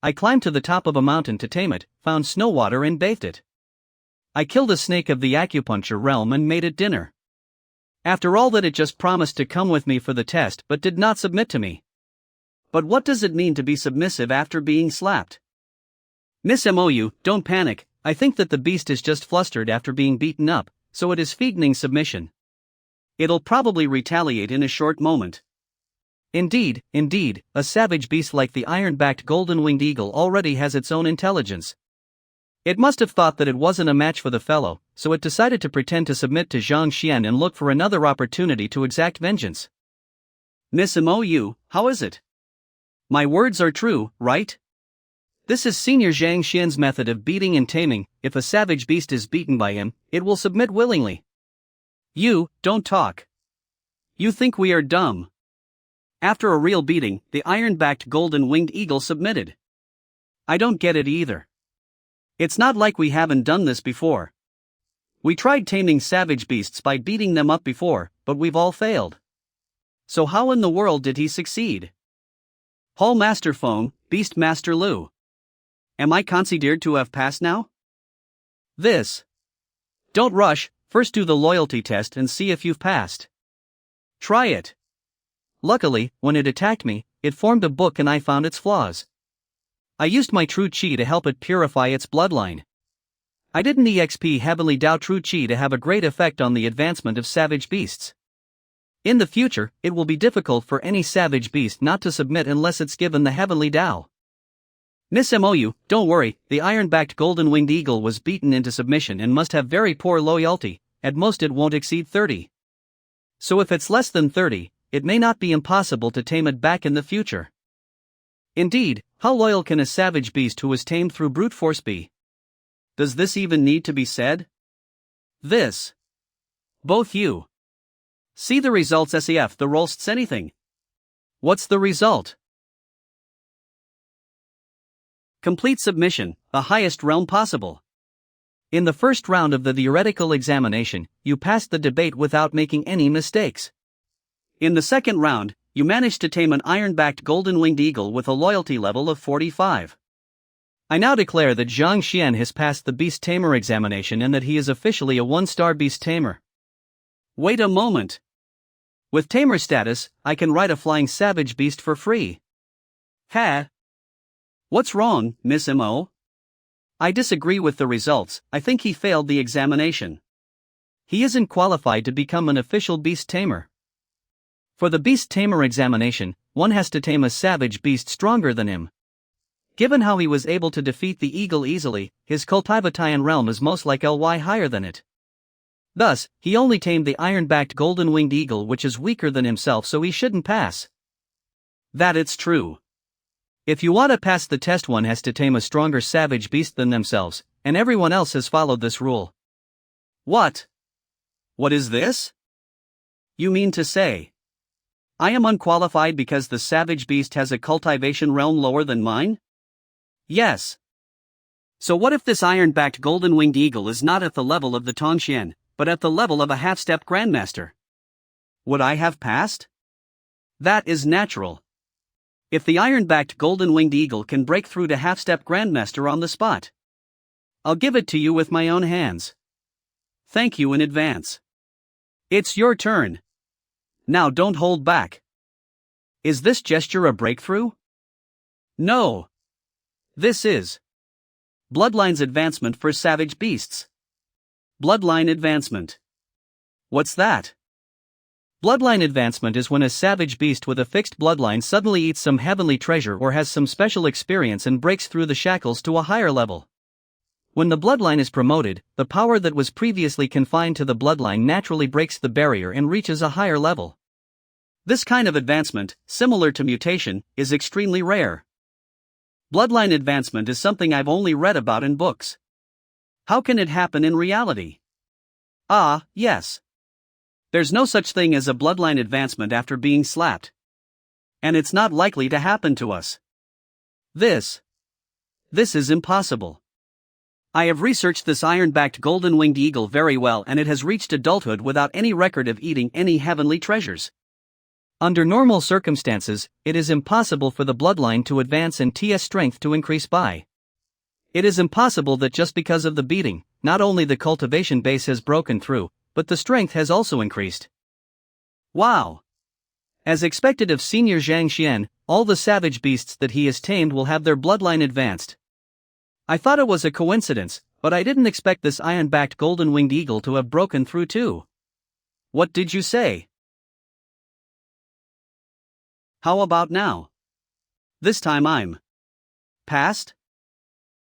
I climbed to the top of a mountain to tame it, found snow water and bathed it. I killed a snake of the acupuncture realm and made it dinner. After all that, it just promised to come with me for the test but did not submit to me. But what does it mean to be submissive after being slapped? Miss Mou, don't panic, I think that the beast is just flustered after being beaten up, so it is feigning submission. It'll probably retaliate in a short moment. Indeed, a savage beast like the iron-backed golden-winged eagle already has its own intelligence. It must have thought that it wasn't a match for the fellow, so it decided to pretend to submit to Zhang Xian and look for another opportunity to exact vengeance. Miss Mou, how is it? My words are true, right? This is Senior Zhang Xian's method of beating and taming. If a savage beast is beaten by him, it will submit willingly. You, don't talk. You think we are dumb. After a real beating, the iron-backed golden-winged eagle submitted. I don't get it either. It's not like we haven't done this before. We tried taming savage beasts by beating them up before, but we've all failed. So how in the world did he succeed? Hall Master Feng, Beast Master Lu. Am I considered to have passed now? This. Don't rush, first do the loyalty test and see if you've passed. Try it. Luckily, when it attacked me, it formed a book and I found its flaws. I used my true chi to help it purify its bloodline. I didn't exp heavily doubt true chi to have a great effect on the advancement of savage beasts. In the future, it will be difficult for any savage beast not to submit unless it's given the heavenly Tao. Miss Mou, don't worry, the iron-backed golden-winged eagle was beaten into submission and must have very poor loyalty, at most it won't exceed 30. So if it's less than 30, it may not be impossible to tame it back in the future. Indeed, how loyal can a savage beast who was tamed through brute force be? Does this even need to be said? This. Both you. See the results SEF the roasts anything. What's the result? Complete submission, the highest realm possible. In the first round of the theoretical examination, you passed the debate without making any mistakes. In the second round, you managed to tame an iron-backed golden-winged eagle with a loyalty level of 45. I now declare that Zhang Xian has passed the beast tamer examination and that he is officially a 1-star beast tamer. Wait a moment. With tamer status, I can ride a flying savage beast for free. Ha! What's wrong, Miss Mo? I disagree with the results. I think he failed the examination. He isn't qualified to become an official beast tamer. For the beast tamer examination, one has to tame a savage beast stronger than him. Given how he was able to defeat the eagle easily, his Kultivatayan realm is most likely higher than it. Thus, he only tamed the iron-backed golden-winged eagle, which is weaker than himself, so he shouldn't pass. That it's true. If you want to pass the test, one has to tame a stronger savage beast than themselves, and everyone else has followed this rule. What? What is this? You mean to say I am unqualified because the savage beast has a cultivation realm lower than mine? Yes. So what if this iron-backed golden-winged eagle is not at the level of the Tongxian, but at the level of a half-step grandmaster? Would I have passed? That is natural. If the iron-backed golden-winged eagle can break through to half-step grandmaster on the spot, I'll give it to you with my own hands. Thank you in advance. It's your turn. Now don't hold back. Is this gesture a breakthrough? No. This is Bloodline's advancement for savage beasts. Bloodline advancement. What's that? Bloodline advancement is when a savage beast with a fixed bloodline suddenly eats some heavenly treasure or has some special experience and breaks through the shackles to a higher level. When the bloodline is promoted, the power that was previously confined to the bloodline naturally breaks the barrier and reaches a higher level. This kind of advancement, similar to mutation, is extremely rare. Bloodline advancement is something I've only read about in books. How can it happen in reality? Ah, yes. There's no such thing as a bloodline advancement after being slapped. And it's not likely to happen to us. This is impossible. I have researched this iron-backed golden-winged eagle very well, and it has reached adulthood without any record of eating any heavenly treasures. Under normal circumstances, it is impossible for the bloodline to advance and TS strength to increase by. It is impossible that just because of the beating, not only the cultivation base has broken through, but the strength has also increased. Wow! As expected of Senior Zhang Xian, all the savage beasts that he has tamed will have their bloodline advanced. I thought it was a coincidence, but I didn't expect this iron-backed golden-winged eagle to have broken through too. What did you say? How about now? This time I'm passed?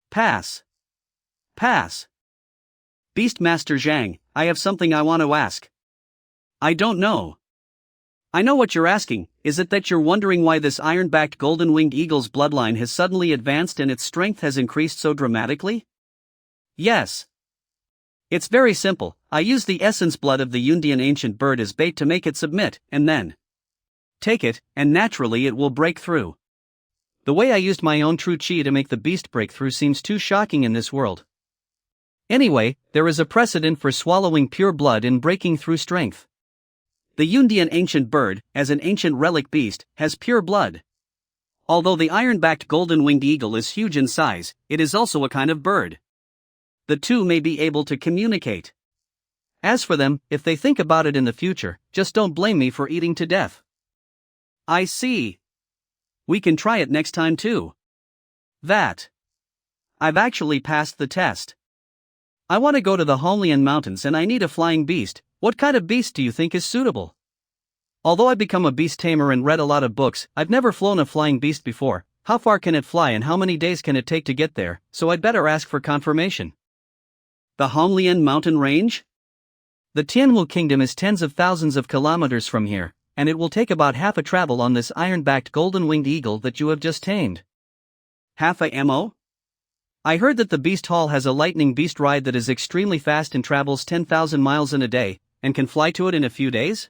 Pass. Pass. Beastmaster Zhang, I have something I want to ask. I don't know. I know what you're asking. Is it that you're wondering why this iron-backed golden-winged eagle's bloodline has suddenly advanced and its strength has increased so dramatically? Yes. It's very simple. I used the essence blood of the Yundian ancient bird as bait to make it submit, and then take it, and naturally it will break through. The way I used my own true chi to make the beast break through seems too shocking in this world. Anyway, there is a precedent for swallowing pure blood in breaking through strength. The Yundian ancient bird, as an ancient relic beast, has pure blood. Although the iron-backed golden-winged eagle is huge in size, it is also a kind of bird. The two may be able to communicate. As for them, if they think about it in the future, just don't blame me for eating to death. I see. We can try it next time too. I've actually passed the test. I want to go to the Honglian Mountains and I need a flying beast. What kind of beast do you think is suitable? Although I've become a beast tamer and read a lot of books, I've never flown a flying beast before. How far can it fly and how many days can it take to get there? So I'd better ask for confirmation. The Honglian mountain range? The Tianwu kingdom is tens of thousands of kilometers from here, and it will take about half a travel on this iron-backed golden-winged eagle that you have just tamed. Half a mo? I heard that the Beast Hall has a lightning beast ride that is extremely fast and travels 10,000 miles in a day, and can fly to it in a few days?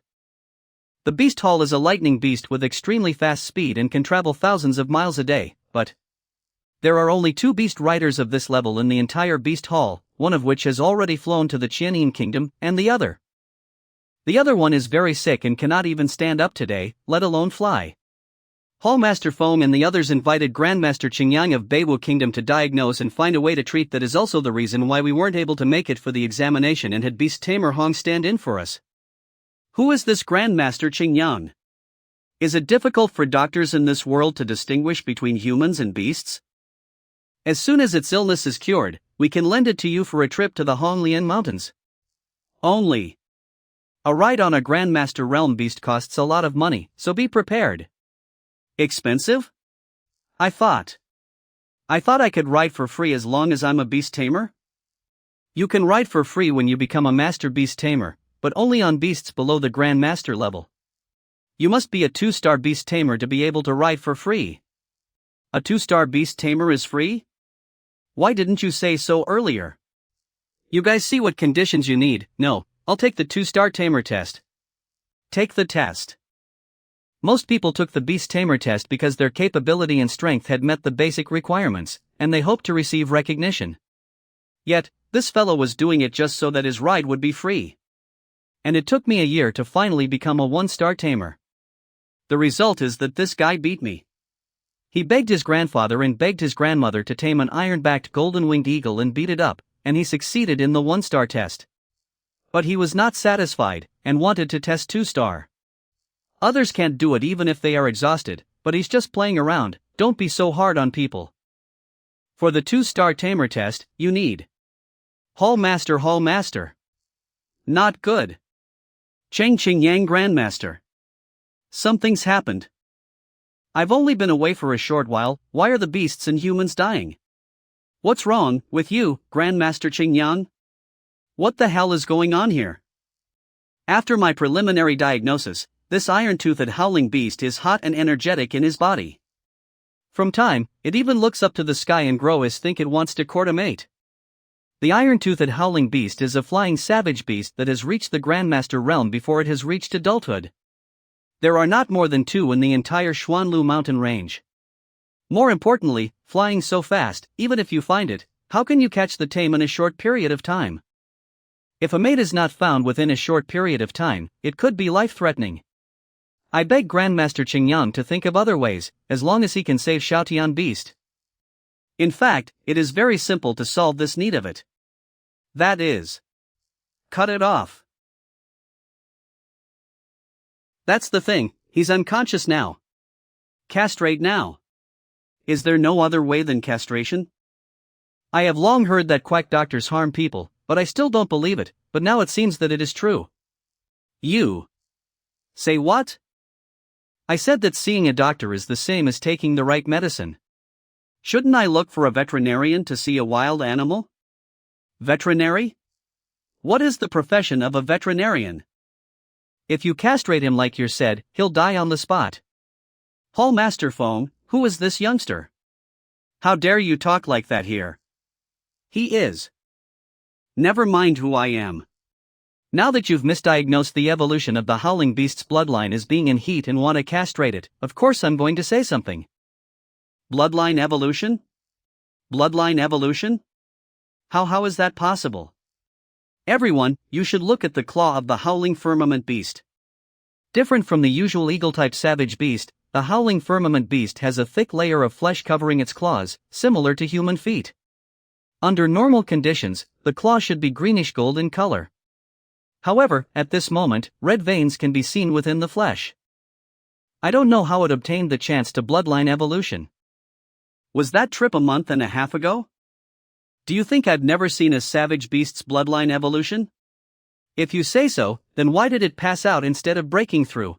The Beast Hall is a lightning beast with extremely fast speed and can travel thousands of miles a day, but there are only 2 beast riders of this level in the entire Beast Hall, one of which has already flown to the Qianin kingdom, and the other one is very sick and cannot even stand up today, let alone fly. Hallmaster Foam and the others invited Grandmaster Qingyang of Beiwu Kingdom to diagnose and find a way to treat. That is also the reason why we weren't able to make it for the examination and had Beast Tamer Hong stand in for us. Who is this Grandmaster Qingyang? Is it difficult for doctors in this world to distinguish between humans and beasts? As soon as its illness is cured, we can lend it to you for a trip to the Honglian Mountains. Only. A ride on a Grandmaster Realm beast costs a lot of money, so be prepared. Expensive? I thought I could ride for free as long as I'm a beast tamer? You can ride for free when you become a master beast tamer, but only on beasts below the Grand Master level. You must be a 2-star beast tamer to be able to ride for free. A 2-star beast tamer is free? Why didn't you say so earlier? You guys see what conditions you need. No, I'll take the 2-star tamer test. Take the test. Most people took the Beast Tamer test because their capability and strength had met the basic requirements, and they hoped to receive recognition. Yet, this fellow was doing it just so that his ride would be free. And it took me a year to finally become a 1-star tamer. The result is that this guy beat me. He begged his grandfather and begged his grandmother to tame an iron-backed golden-winged eagle and beat it up, and he succeeded in the 1-star test. But he was not satisfied, and wanted to test 2-star. Others can't do it even if they are exhausted, but he's just playing around. Don't be so hard on people. For the 2-star tamer test, you need Hallmaster. Not good. Cheng Yang Grandmaster. Something's happened. I've only been away for a short while, why are the beasts and humans dying? What's wrong with you, Grandmaster Cheng Yang? What the hell is going on here? After my preliminary diagnosis, this iron-toothed howling beast is hot and energetic in his body. From time, it even looks up to the sky and grows as think it wants to court a mate. The iron-toothed howling beast is a flying savage beast that has reached the Grandmaster realm before it has reached adulthood. There are not more than 2 in the entire Xuanlu mountain range. More importantly, flying so fast, even if you find it, how can you catch the tame in a short period of time? If a mate is not found within a short period of time, it could be life-threatening. I beg Grandmaster Cheng Yang to think of other ways, as long as he can save Xiaotian beast. In fact, it is very simple to solve this need of it. That is, cut it off. That's the thing, he's unconscious now. Castrate now. Is there no other way than castration? I have long heard that quack doctors harm people, but I still don't believe it, but now it seems that it is true. You say what? I said that seeing a doctor is the same as taking the right medicine. Shouldn't I look for a veterinarian to see a wild animal? Veterinary? What is the profession of a veterinarian? If you castrate him like you said, he'll die on the spot. Hall Master Fong, who is this youngster? How dare you talk like that here? He is. Never mind who I am. Now that you've misdiagnosed the evolution of the howling beast's bloodline as being in heat and want to castrate it, of course I'm going to say something. Bloodline evolution? Bloodline evolution? How is that possible? Everyone, you should look at the claw of the howling firmament beast. Different from the usual eagle-type savage beast, the howling firmament beast has a thick layer of flesh covering its claws, similar to human feet. Under normal conditions, the claw should be greenish-gold in color. However, at this moment, red veins can be seen within the flesh. I don't know how it obtained the chance to bloodline evolution. Was that trip a month and a half ago? Do you think I've never seen a savage beast's bloodline evolution? If you say so, then why did it pass out instead of breaking through?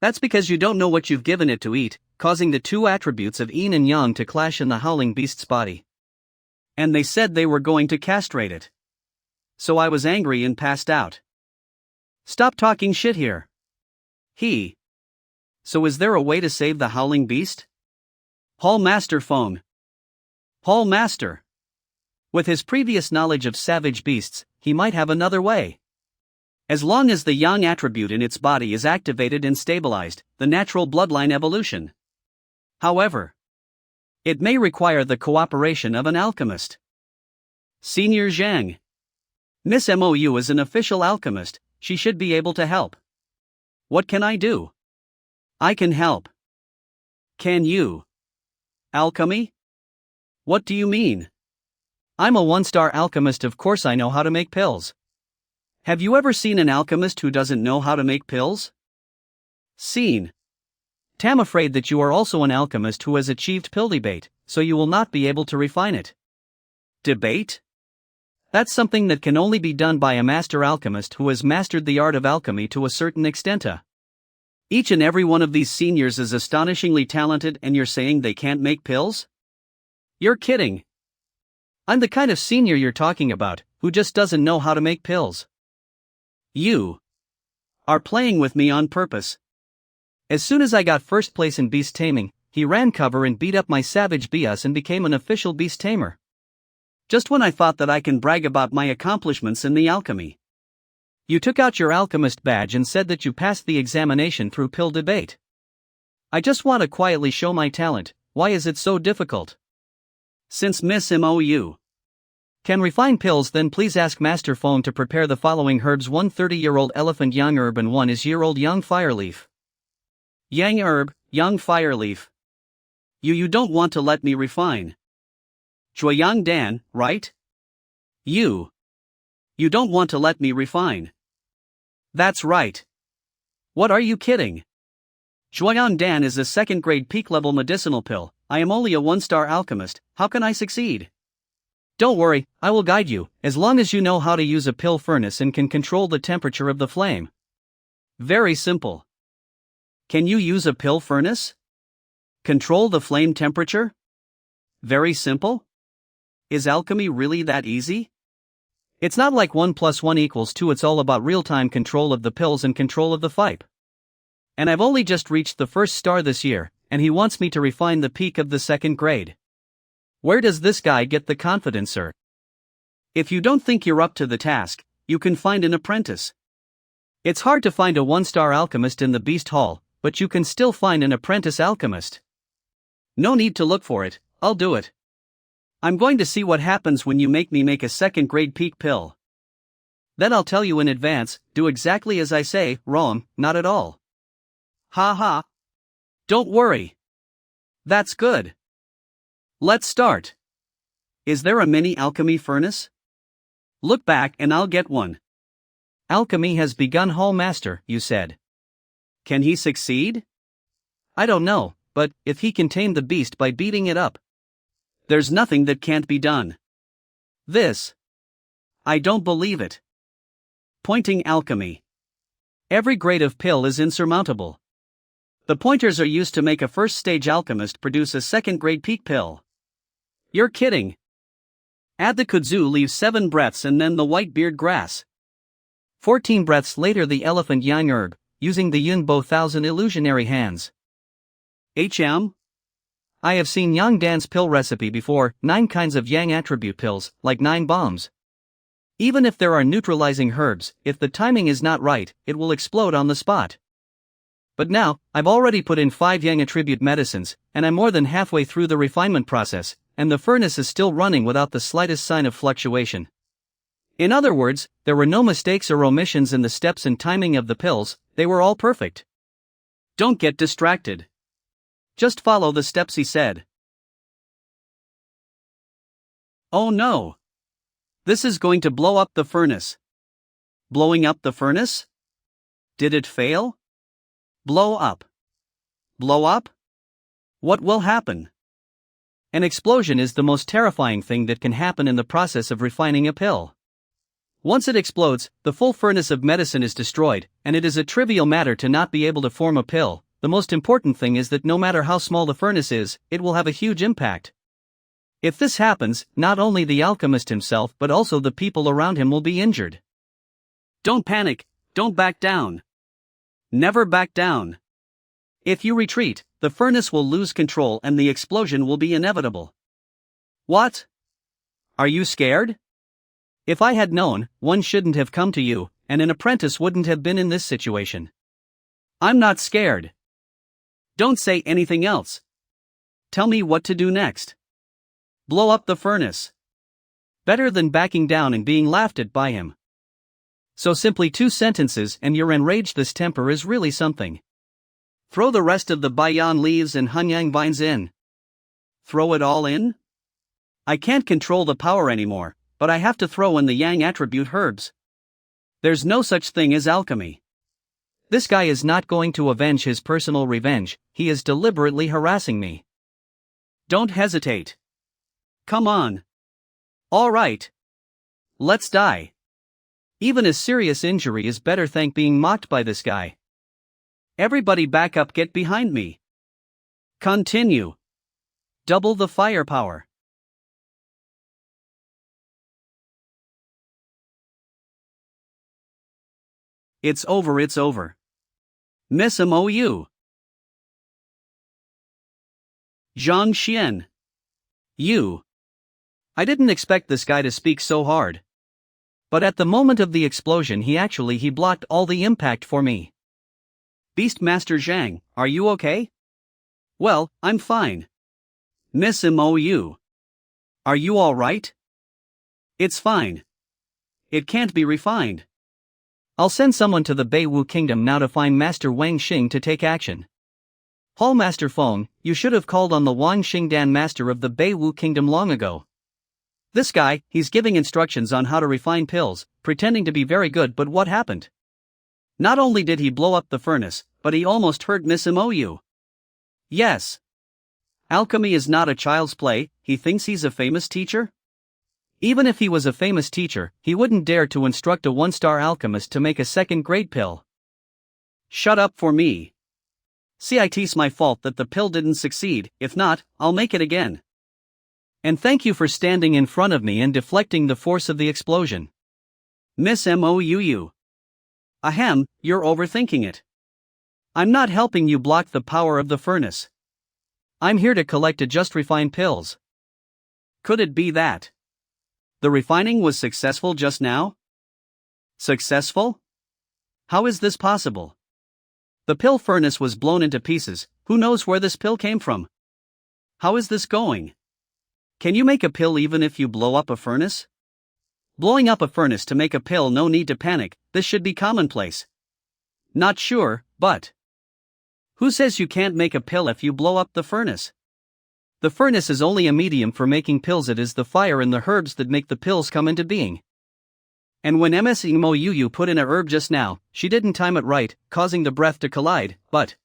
That's because you don't know what you've given it to eat, causing the 2 attributes of yin and yang to clash in the howling beast's body. And they said they were going to castrate it. So I was angry and passed out. Stop talking shit here. So is there a way to save the howling beast? Hall Master Phone. Hall Master. With his previous knowledge of savage beasts, he might have another way. As long as the yang attribute in its body is activated and stabilized, the natural bloodline evolution. However, it may require the cooperation of an alchemist. Senior Zhang. Miss Mou is an official alchemist, she should be able to help. What can I do? I can help. Can you? Alchemy? What do you mean? I'm a 1-star alchemist, of course I know how to make pills. Have you ever seen an alchemist who doesn't know how to make pills? Seen. I'm afraid that you are also an alchemist who has achieved pill debate, so you will not be able to refine it. Debate? That's something that can only be done by a master alchemist who has mastered the art of alchemy to a certain extent. Each and every one of these seniors is astonishingly talented and you're saying they can't make pills? You're kidding. I'm the kind of senior you're talking about, who just doesn't know how to make pills. You are playing with me on purpose. As soon as I got first place in beast taming, he ran cover and beat up my savage BS and became an official beast tamer. Just when I thought that I can brag about my accomplishments in the alchemy. You took out your alchemist badge and said that you passed the examination through pill debate. I just want to quietly show my talent, why is it so difficult? Since Miss Mou can refine pills, then please ask Master Phone to prepare the following herbs: 1 30-year-old elephant yang herb and 1 is-year-old young fireleaf. Yang herb, young fireleaf. You don't want to let me refine. Zhuoyang Dan, right? You don't want to let me refine. That's right. What, are you kidding? Zhuoyang Dan is a 2nd grade peak level medicinal pill. I am only a 1-star alchemist, how can I succeed? Don't worry, I will guide you, as long as you know how to use a pill furnace and can control the temperature of the flame. Very simple. Can you use a pill furnace? Control the flame temperature? Very simple. Is alchemy really that easy? It's not like 1 + 1 = 2, it's all about real-time control of the pills and control of the fipe. And I've only just reached the first star this year, and he wants me to refine the peak of the 2nd grade. Where does this guy get the confidence, sir? If you don't think you're up to the task, you can find an apprentice. It's hard to find a 1-star alchemist in the Beast Hall, but you can still find an apprentice alchemist. No need to look for it, I'll do it. I'm going to see what happens when you make me make a 2nd grade peak pill. Then I'll tell you in advance, do exactly as I say, wrong, not at all. Ha ha. Don't worry. That's good. Let's start. Is there a mini alchemy furnace? Look back and I'll get one. Alchemy has begun, Hall Master, you said. Can he succeed? I don't know, but if he can tame the beast by beating it up, there's nothing that can't be done. This. I don't believe it. Pointing alchemy. Every grade of pill is insurmountable. The pointers are used to make a 1st-stage alchemist produce a 2nd grade peak pill. You're kidding. Add the kudzu leaves 7 breaths and then the white-beard grass. 14 breaths later the elephant yang herb, using the Yun Bo 1000 illusionary hands. I have seen Yang Dan's pill recipe before, 9 kinds of Yang attribute pills, like 9 bombs. Even if there are neutralizing herbs, if the timing is not right, it will explode on the spot. But now, I've already put in 5 Yang attribute medicines, and I'm more than halfway through the refinement process, and the furnace is still running without the slightest sign of fluctuation. In other words, there were no mistakes or omissions in the steps and timing of the pills, they were all perfect. Don't get distracted. Just follow the steps, he said. Oh no! This is going to blow up the furnace. Blowing up the furnace? Did it fail? Blow up. Blow up? What will happen? An explosion is the most terrifying thing that can happen in the process of refining a pill. Once it explodes, the full furnace of medicine is destroyed, and it is a trivial matter to not be able to form a pill. The most important thing is that no matter how small the furnace is, it will have a huge impact. If this happens, not only the alchemist himself but also the people around him will be injured. Don't panic, don't back down. Never back down. If you retreat, the furnace will lose control and the explosion will be inevitable. What? Are you scared? If I had known, one shouldn't have come to you, and an apprentice wouldn't have been in this situation. I'm not scared. Don't say anything else. Tell me what to do next. Blow up the furnace. Better than backing down and being laughed at by him. So simply 2 sentences and you're enraged. This temper is really something. Throw the rest of the bayan leaves and hunyang vines in. Throw it all in? I can't control the power anymore, but I have to throw in the yang attribute herbs. There's no such thing as alchemy. This guy is not going to avenge his personal revenge, he is deliberately harassing me. Don't hesitate. Come on. All right. Let's die. Even a serious injury is better than being mocked by this guy. Everybody back up, get behind me. Continue. Double the firepower. It's over, it's over. Miss Mou. Zhang Xian. You. I didn't expect this guy to speak so hard. But at the moment of the explosion he blocked all the impact for me. Beastmaster Zhang, are you okay? Well, I'm fine. Miss Mou. Are you alright? It's fine. It can't be refined. I'll send someone to the Beiwu Kingdom now to find Master Wang Xing to take action. Hall Master Feng, you should have called on the Wang Xingdan Master of the Beiwu Kingdom long ago. This guy, he's giving instructions on how to refine pills, pretending to be very good, but what happened? Not only did he blow up the furnace, but he almost hurt Miss Mou. Yes. Alchemy is not a child's play, he thinks he's a famous teacher? Even if he was a famous teacher, he wouldn't dare to instruct a 1-star alchemist to make a 2nd grade pill. Shut up for me. See, it's my fault that the pill didn't succeed, if not, I'll make it again. And thank you for standing in front of me and deflecting the force of the explosion. Miss Mouu. Ahem, you're overthinking it. I'm not helping you block the power of the furnace. I'm here to collect a just refined pills. Could it be that the refining was successful just now? Successful? How is this possible? The pill furnace was blown into pieces. Who knows where this pill came from? How is this going? Can you make a pill even if you blow up a furnace? Blowing up a furnace to make a pill, no need to panic, this should be commonplace. Not sure, but who says you can't make a pill if you blow up the furnace? The furnace is only a medium for making pills, it is the fire and the herbs that make the pills come into being. And when Ms. Mouu put in a herb just now, she didn't time it right, causing the breath to collide, but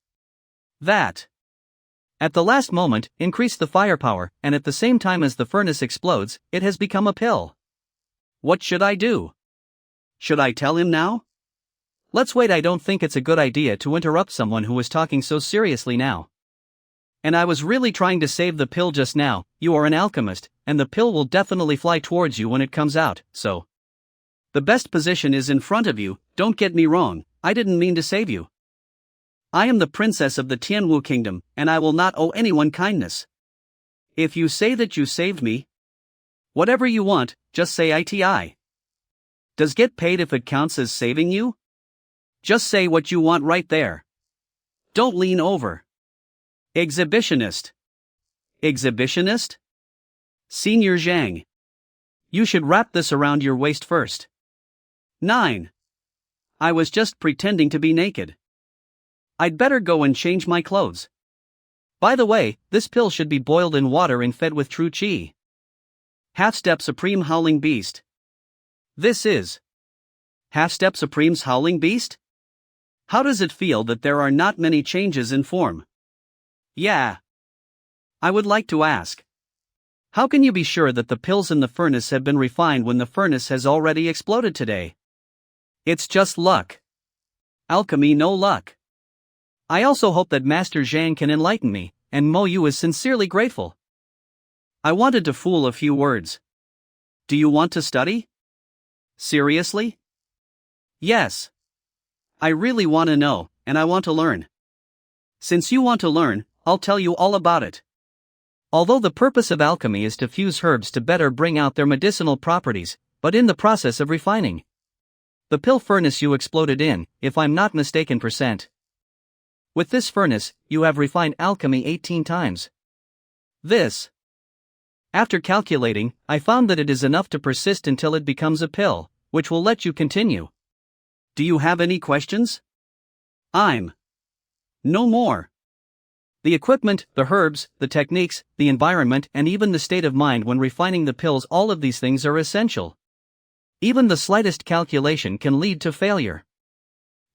that at the last moment, increased the firepower, and at the same time as the furnace explodes, it has become a pill. What should I do? Should I tell him now? Let's wait, I don't think it's a good idea to interrupt someone who is talking so seriously now. And I was really trying to save the pill just now. You are an alchemist, and the pill will definitely fly towards you when it comes out, so the best position is in front of you. Don't get me wrong, I didn't mean to save you. I am the princess of the Tianwu kingdom, and I will not owe anyone kindness. If you say that you saved me, whatever you want, just say iti. Does get paid if it counts as saving you? Just say what you want right there. Don't lean over. Exhibitionist. Exhibitionist? Senior Zhang. You should wrap this around your waist first. 9. I was just pretending to be naked. I'd better go and change my clothes. By the way, this pill should be boiled in water and fed with true qi. Half-Step Supreme Howling Beast. This is Half-Step Supreme's Howling Beast? How does it feel that there are not many changes in form? Yeah. I would like to ask. How can you be sure that the pills in the furnace have been refined when the furnace has already exploded today? It's just luck. Alchemy, no luck. I also hope that Master Zhang can enlighten me, and Moyu is sincerely grateful. I wanted to fool a few words. Do you want to study? Seriously? Yes. I really want to know, and I want to learn. Since you want to learn, I'll tell you all about it. Although the purpose of alchemy is to fuse herbs to better bring out their medicinal properties, but in the process of refining the pill furnace you exploded in, if I'm not mistaken %. With this furnace, you have refined alchemy 18 times. This. After calculating, I found that it is enough to persist until it becomes a pill, which will let you continue. Do you have any questions? No more. The equipment, the herbs, the techniques, the environment, and even the state of mind when refining the pills, all of these things are essential. Even the slightest calculation can lead to failure.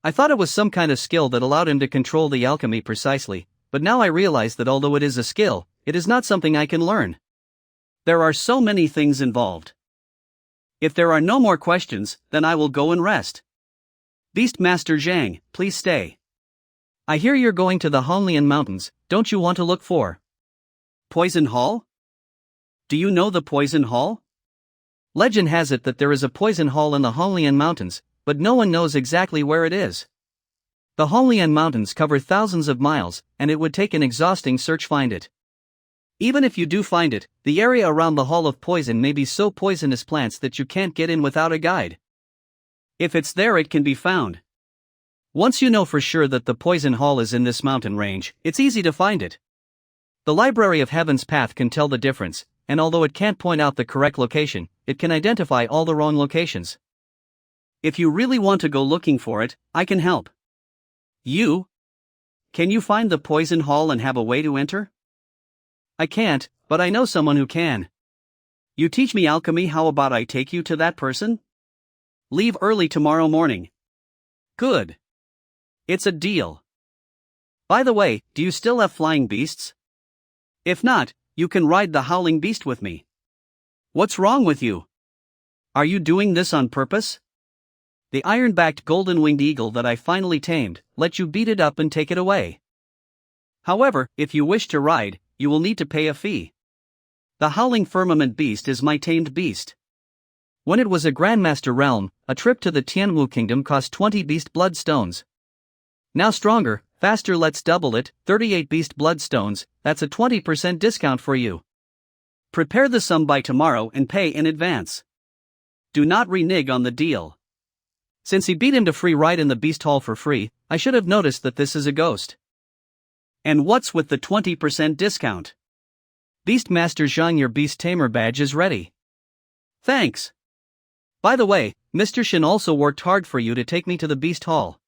I thought it was some kind of skill that allowed him to control the alchemy precisely, but now I realize that although it is a skill, it is not something I can learn. There are so many things involved. If there are no more questions, then I will go and rest. Beastmaster Zhang, please stay. I hear you're going to the Honglian Mountains. Don't you want to look for Poison Hall? Do you know the Poison Hall? Legend has it that there is a poison hall in the Honglian Mountains, but no one knows exactly where it is. The Honglian Mountains cover thousands of miles, and it would take an exhausting search find it. Even if you do find it, the area around the Hall of Poison may be so poisonous plants that you can't get in without a guide. If it's there, it can be found. Once you know for sure that the Poison Hall is in this mountain range, it's easy to find it. The Library of Heaven's Path can tell the difference, and although it can't point out the correct location, it can identify all the wrong locations. If you really want to go looking for it, I can help. You? Can you find the Poison Hall and have a way to enter? I can't, but I know someone who can. You teach me alchemy, how about I take you to that person? Leave early tomorrow morning. Good. It's a deal. By the way, do you still have flying beasts? If not, you can ride the howling beast with me. What's wrong with you? Are you doing this on purpose? The iron-backed golden-winged eagle that I finally tamed, let you beat it up and take it away. However, if you wish to ride, you will need to pay a fee. The howling firmament beast is my tamed beast. When it was a Grandmaster realm, a trip to the Tianwu kingdom cost 20 beast blood stones. Now stronger, faster, let's double it, 38 beast blood stones, that's a 20% discount for you. Prepare the sum by tomorrow and pay in advance. Do not renege on the deal. Since he beat him to free ride in the beast hall for free, I should have noticed that this is a ghost. And what's with the 20% discount? Beastmaster Zhang, your beast tamer badge is ready. Thanks. By the way, Mr. Shin also worked hard for you to take me to the beast hall.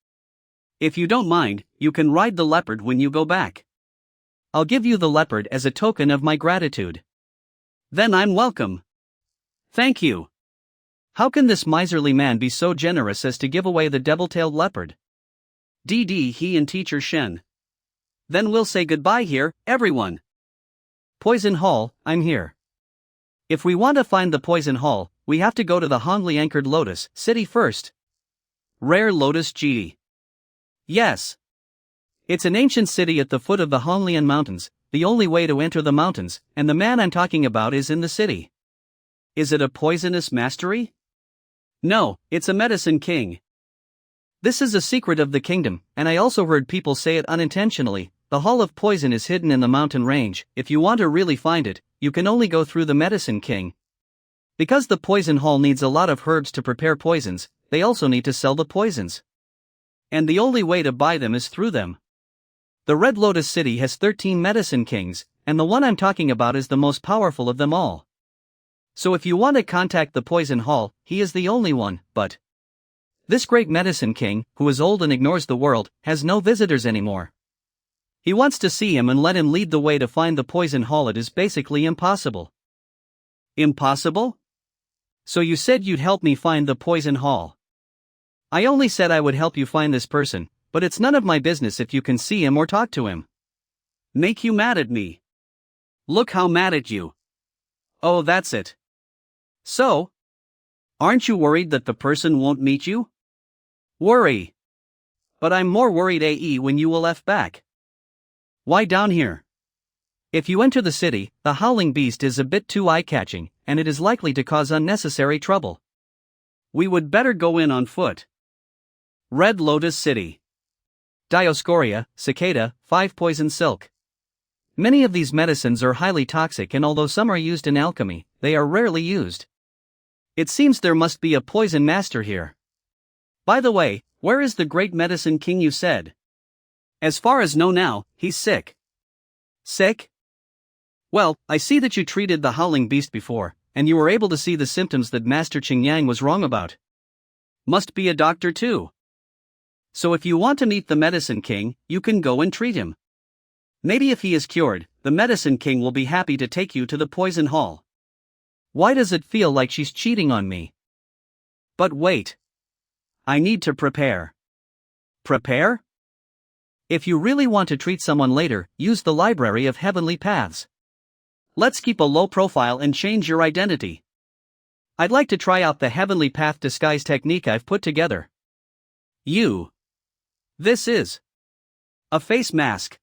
If you don't mind, you can ride the leopard when you go back. I'll give you the leopard as a token of my gratitude. Then I'm welcome. Thank you. How can this miserly man be so generous as to give away the devil-tailed leopard? He and Teacher Shen. Then we'll say goodbye here, everyone. Poison Hall, I'm here. If we want to find the Poison Hall, we have to go to the Hongli anchored Lotus City first. Rare Lotus Ji. Yes. It's an ancient city at the foot of the Honglian Mountains, the only way to enter the mountains, and the man I'm talking about is in the city. Is it a poisonous mastery? No, it's a medicine king. This is a secret of the kingdom, and I also heard people say it unintentionally. The Hall of Poison is hidden in the mountain range. If you want to really find it, you can only go through the Medicine King. Because the Poison Hall needs a lot of herbs to prepare poisons, they also need to sell the poisons. And the only way to buy them is through them. The Red Lotus City has 13 Medicine Kings, and the one I'm talking about is the most powerful of them all. So if you want to contact the Poison Hall, he is the only one, but this great Medicine King, who is old and ignores the world, has no visitors anymore. He wants to see him and let him lead the way to find the Poison Hall. It is basically impossible. Impossible? So you said you'd help me find the Poison Hall. I only said I would help you find this person, but it's none of my business if you can see him or talk to him. Make you mad at me? Look how mad at you. Oh, that's it. So? Aren't you worried that the person won't meet you? Worry. But I'm more worried when you will F back. Why down here? If you enter the city, the howling beast is a bit too eye-catching, and it is likely to cause unnecessary trouble. We would better go in on foot. Red Lotus City. Dioscorea, cicada, 5 poison silk. Many of these medicines are highly toxic, and although some are used in alchemy, they are rarely used. It seems there must be a poison master here. By the way, where is the great medicine king you said? As far as know now, he's sick. Sick? Well, I see that you treated the howling beast before, and you were able to see the symptoms that Master Qingyang was wrong about. Must be a doctor too. So if you want to meet the medicine king, you can go and treat him. Maybe if he is cured, the medicine king will be happy to take you to the Poison Hall. Why does it feel like she's cheating on me? But wait. I need to prepare. Prepare? If you really want to treat someone later, use the Library of Heavenly Paths. Let's keep a low profile and change your identity. I'd like to try out the Heavenly Path disguise technique I've put together. This is a face mask.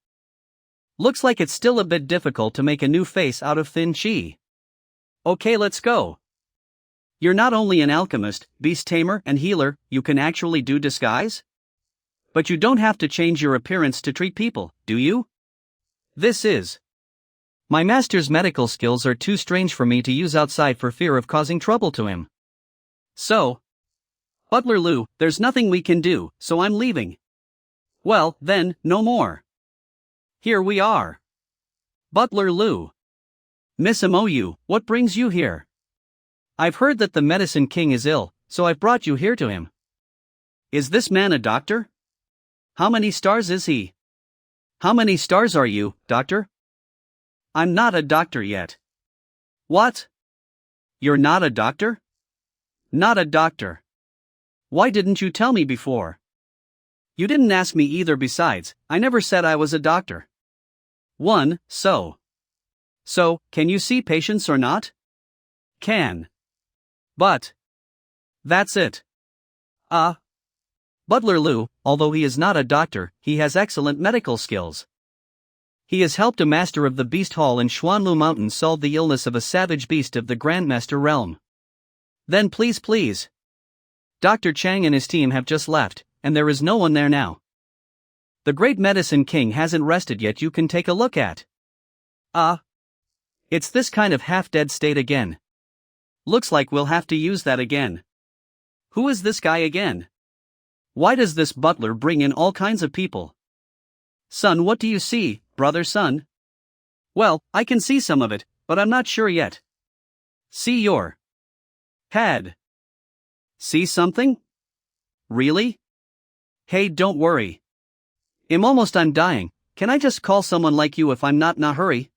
Looks like it's still a bit difficult to make a new face out of thin chi. Okay, let's go. You're not only an alchemist, beast tamer, and healer, you can actually do disguise? But you don't have to change your appearance to treat people, do you? This is. My master's medical skills are too strange for me to use outside for fear of causing trouble to him. So, Butler Lu, there's nothing we can do, so I'm leaving. Well, then, no more. Here we are. Butler Lu. Miss Mou, what brings you here? I've heard that the Medicine King is ill, so I've brought you here to him. Is this man a doctor? How many stars is he? How many stars are you, doctor? I'm not a doctor yet. What? You're not a doctor? Not a doctor. Why didn't you tell me before? You didn't ask me either. Besides, I never said I was a doctor. So, can you see patients or not? Can. But. That's it. Ah. Butler Lu, although he is not a doctor, he has excellent medical skills. He has helped a master of the Beast Hall in Xuanlu Mountains solve the illness of a savage beast of the Grandmaster realm. Then please. Dr. Chang and his team have just left, and there is no one there now. The Great Medicine King hasn't rested yet, you can take a look at. Ah. It's this kind of half-dead state again. Looks like we'll have to use that again. Who is this guy again? Why does this butler bring in all kinds of people? Son, what do you see, brother son? Well, I can see some of it, but I'm not sure yet. See your head. See something? Really? Hey, don't worry. I'm dying. Can I just call someone like you if I'm not in a hurry?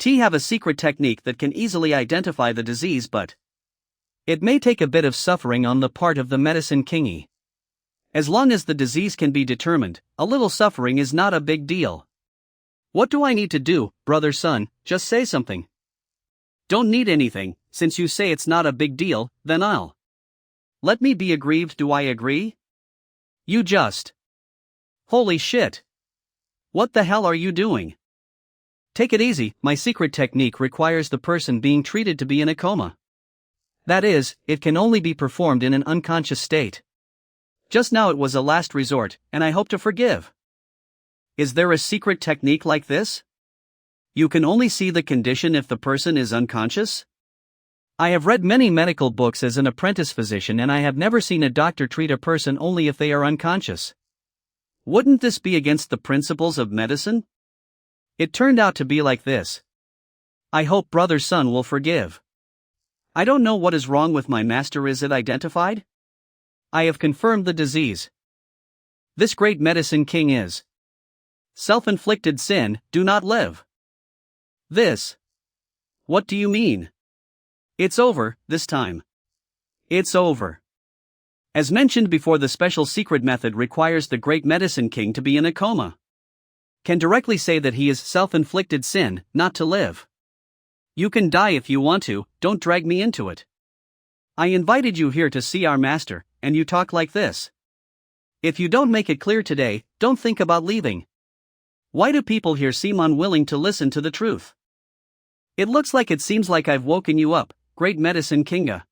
Have a secret technique that can easily identify the disease, but it may take a bit of suffering on the part of the medicine kingy. As long as the disease can be determined, a little suffering is not a big deal. What do I need to do, brother son? Just say something. Don't need anything, since you say it's not a big deal, then I'll let me be aggrieved. Do I agree? You just. Holy shit. What the hell are you doing? Take it easy, my secret technique requires the person being treated to be in a coma. That is, it can only be performed in an unconscious state. Just now it was a last resort, and I hope to forgive. Is there a secret technique like this? You can only see the condition if the person is unconscious? I have read many medical books as an apprentice physician, and I have never seen a doctor treat a person only if they are unconscious. Wouldn't this be against the principles of medicine? It turned out to be like this. I hope brother son will forgive. I don't know what is wrong with my master. Is it identified? I have confirmed the disease. This great medicine king is self-inflicted sin, do not live. This. What do you mean? It's over, this time. It's over. As mentioned before, the special secret method requires the great medicine king to be in a coma. Can directly say that he is self-inflicted sin, not to live. You can die if you want to, don't drag me into it. I invited you here to see our master, and you talk like this. If you don't make it clear today, don't think about leaving. Why do people here seem unwilling to listen to the truth? It looks like it seems like I've woken you up, great medicine kinga.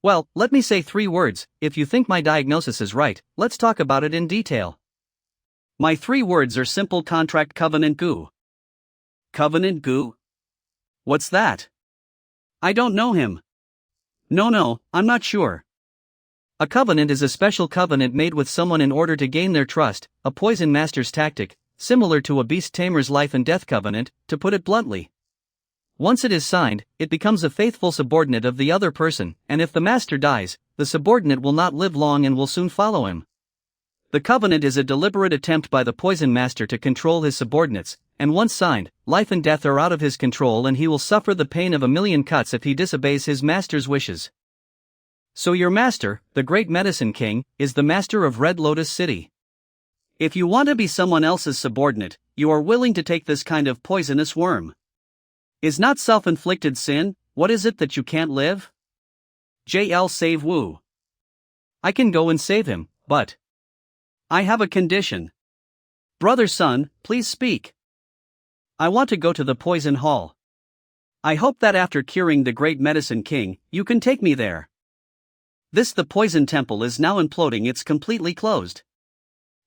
Well, let me say 3 words. If you think my diagnosis is right, let's talk about it in detail. My 3 words are simple: contract, covenant, goo. Covenant, goo? What's that? I don't know him. No, I'm not sure. A covenant is a special covenant made with someone in order to gain their trust, a poison master's tactic, similar to a beast tamer's life and death covenant, to put it bluntly. Once it is signed, it becomes a faithful subordinate of the other person, and if the master dies, the subordinate will not live long and will soon follow him. The covenant is a deliberate attempt by the poison master to control his subordinates, and once signed, life and death are out of his control and he will suffer the pain of 1,000,000 cuts if he disobeys his master's wishes. So your master, the great medicine king, is the master of Red Lotus City. If you want to be someone else's subordinate, you are willing to take this kind of poisonous worm. Is not self-inflicted sin? What is it that you can't live? JL save Wu. I can go and save him, but I have a condition. Brother son, please speak. I want to go to the poison hall. I hope that after curing the great medicine king, you can take me there. The poison temple is now imploding, it's completely closed.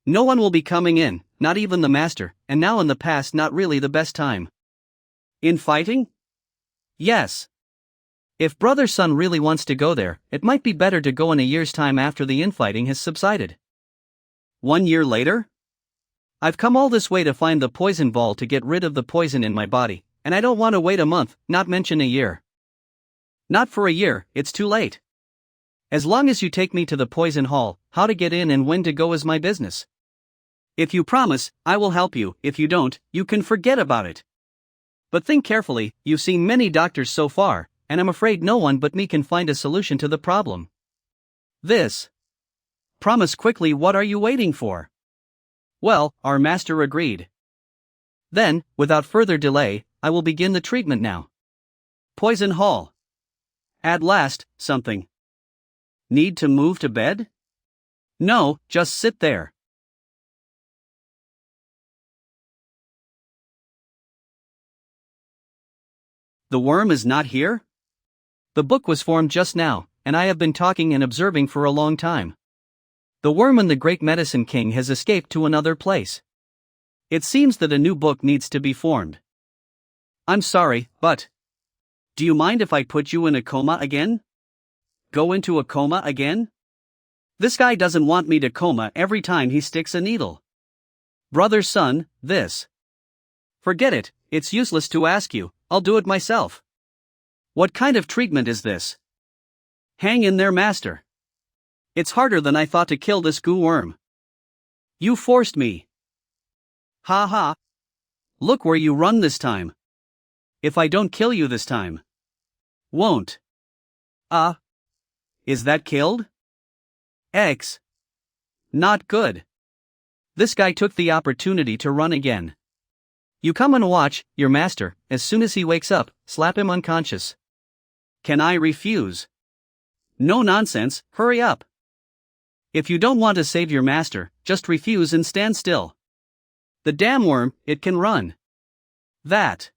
No one will be coming in, not even the master, and now in the past not really the best time. In fighting? Yes. If brother son really wants to go there, it might be better to go in a year's time after the infighting has subsided. 1 year later? I've come all this way to find the poison ball to get rid of the poison in my body, and I don't want to wait a month, not mention a year. Not for a year, it's too late. As long as you take me to the poison hall, how to get in and when to go is my business. If you promise, I will help you. If you don't, you can forget about it. But think carefully, you've seen many doctors so far, and I'm afraid no one but me can find a solution to the problem. Promise quickly, what are you waiting for? Well, our master agreed. Then, without further delay, I will begin the treatment now. Poison hall. At last, something. Need to move to bed? No, just sit there. The worm is not here? The book was formed just now, and I have been talking and observing for a long time. The worm and the great medicine king has escaped to another place. It seems that a new book needs to be formed. I'm sorry, but... Do you mind if I put you in a coma again? Go into a coma again? This guy doesn't want me to coma every time he sticks a needle. Brother Sun, this. Forget it, it's useless to ask you, I'll do it myself. What kind of treatment is this? Hang in there, master. It's harder than I thought to kill this goo worm. You forced me. Ha ha. Look where you run this time. If I don't kill you this time. Won't. Is that killed? X. Not good. This guy took the opportunity to run again. You come and watch, your master, as soon as he wakes up, slap him unconscious. Can I refuse? No nonsense, hurry up. If you don't want to save your master, just refuse and stand still. The damn worm, it can run. That.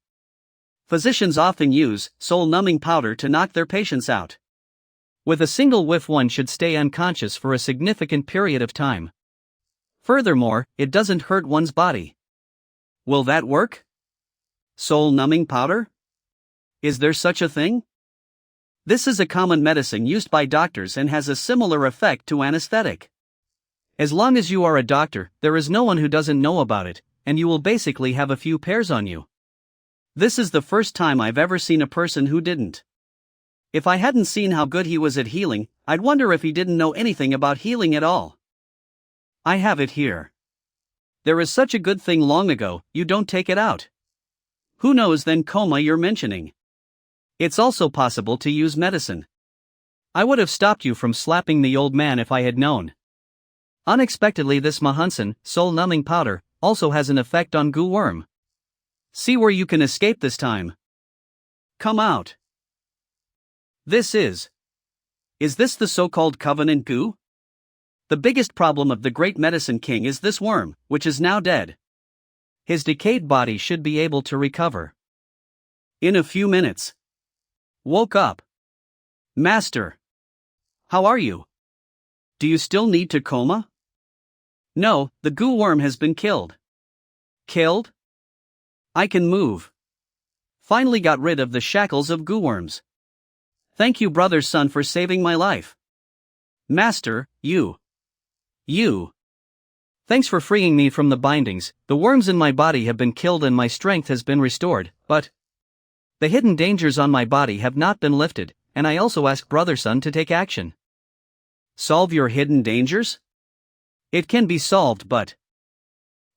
Physicians often use soul-numbing powder to knock their patients out. With a single whiff, one should stay unconscious for a significant period of time. Furthermore, it doesn't hurt one's body. Will that work? Soul-numbing powder? Is there such a thing? This is a common medicine used by doctors and has a similar effect to anesthetic. As long as you are a doctor, there is no one who doesn't know about it, and you will basically have a few pairs on you. This is the first time I've ever seen a person who didn't. If I hadn't seen how good he was at healing, I'd wonder if he didn't know anything about healing at all. I have it here. There is such a good thing long ago, you don't take it out. Who knows then coma you're mentioning? It's also possible to use medicine. I would have stopped you from slapping the old man if I had known. Unexpectedly, this Mahunsan, soul-numbing powder, also has an effect on goo worm. See where you can escape this time. Come out. This is this the so-called covenant goo? The biggest problem of the great medicine king is this worm, which is now dead. His decayed body should be able to recover in a few minutes. Woke up. Master. How are you? Do you still need to coma? No, the goo worm has been killed. Killed? I can move. Finally got rid of the shackles of goo worms. Thank you, brother Sun, for saving my life. Master, you. Thanks for freeing me from the bindings. The worms in my body have been killed and my strength has been restored, but the hidden dangers on my body have not been lifted, and I also ask Brother Sun to take action. Solve your hidden dangers? It can be solved, but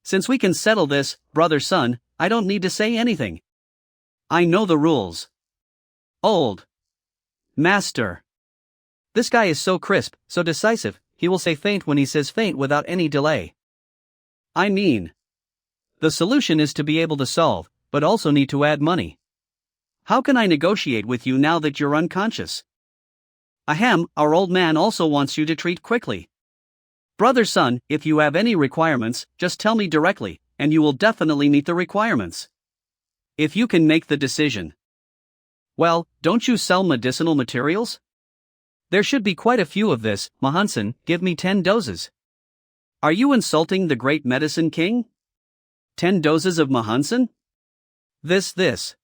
since we can settle this, Brother Sun, I don't need to say anything. I know the rules. Old Master. This guy is so crisp, so decisive, he will say faint when he says faint without any delay. I mean, the solution is to be able to solve, but also need to add money. How can I negotiate with you now that you're unconscious? Ahem, our old man also wants you to treat quickly. Brother Sun, if you have any requirements, just tell me directly, and you will definitely meet the requirements. If you can make the decision. Well, don't you sell medicinal materials? There should be quite a few of this, Mahunsan, give me 10 doses. Are you insulting the great medicine king? 10 doses of Mahunsan? This.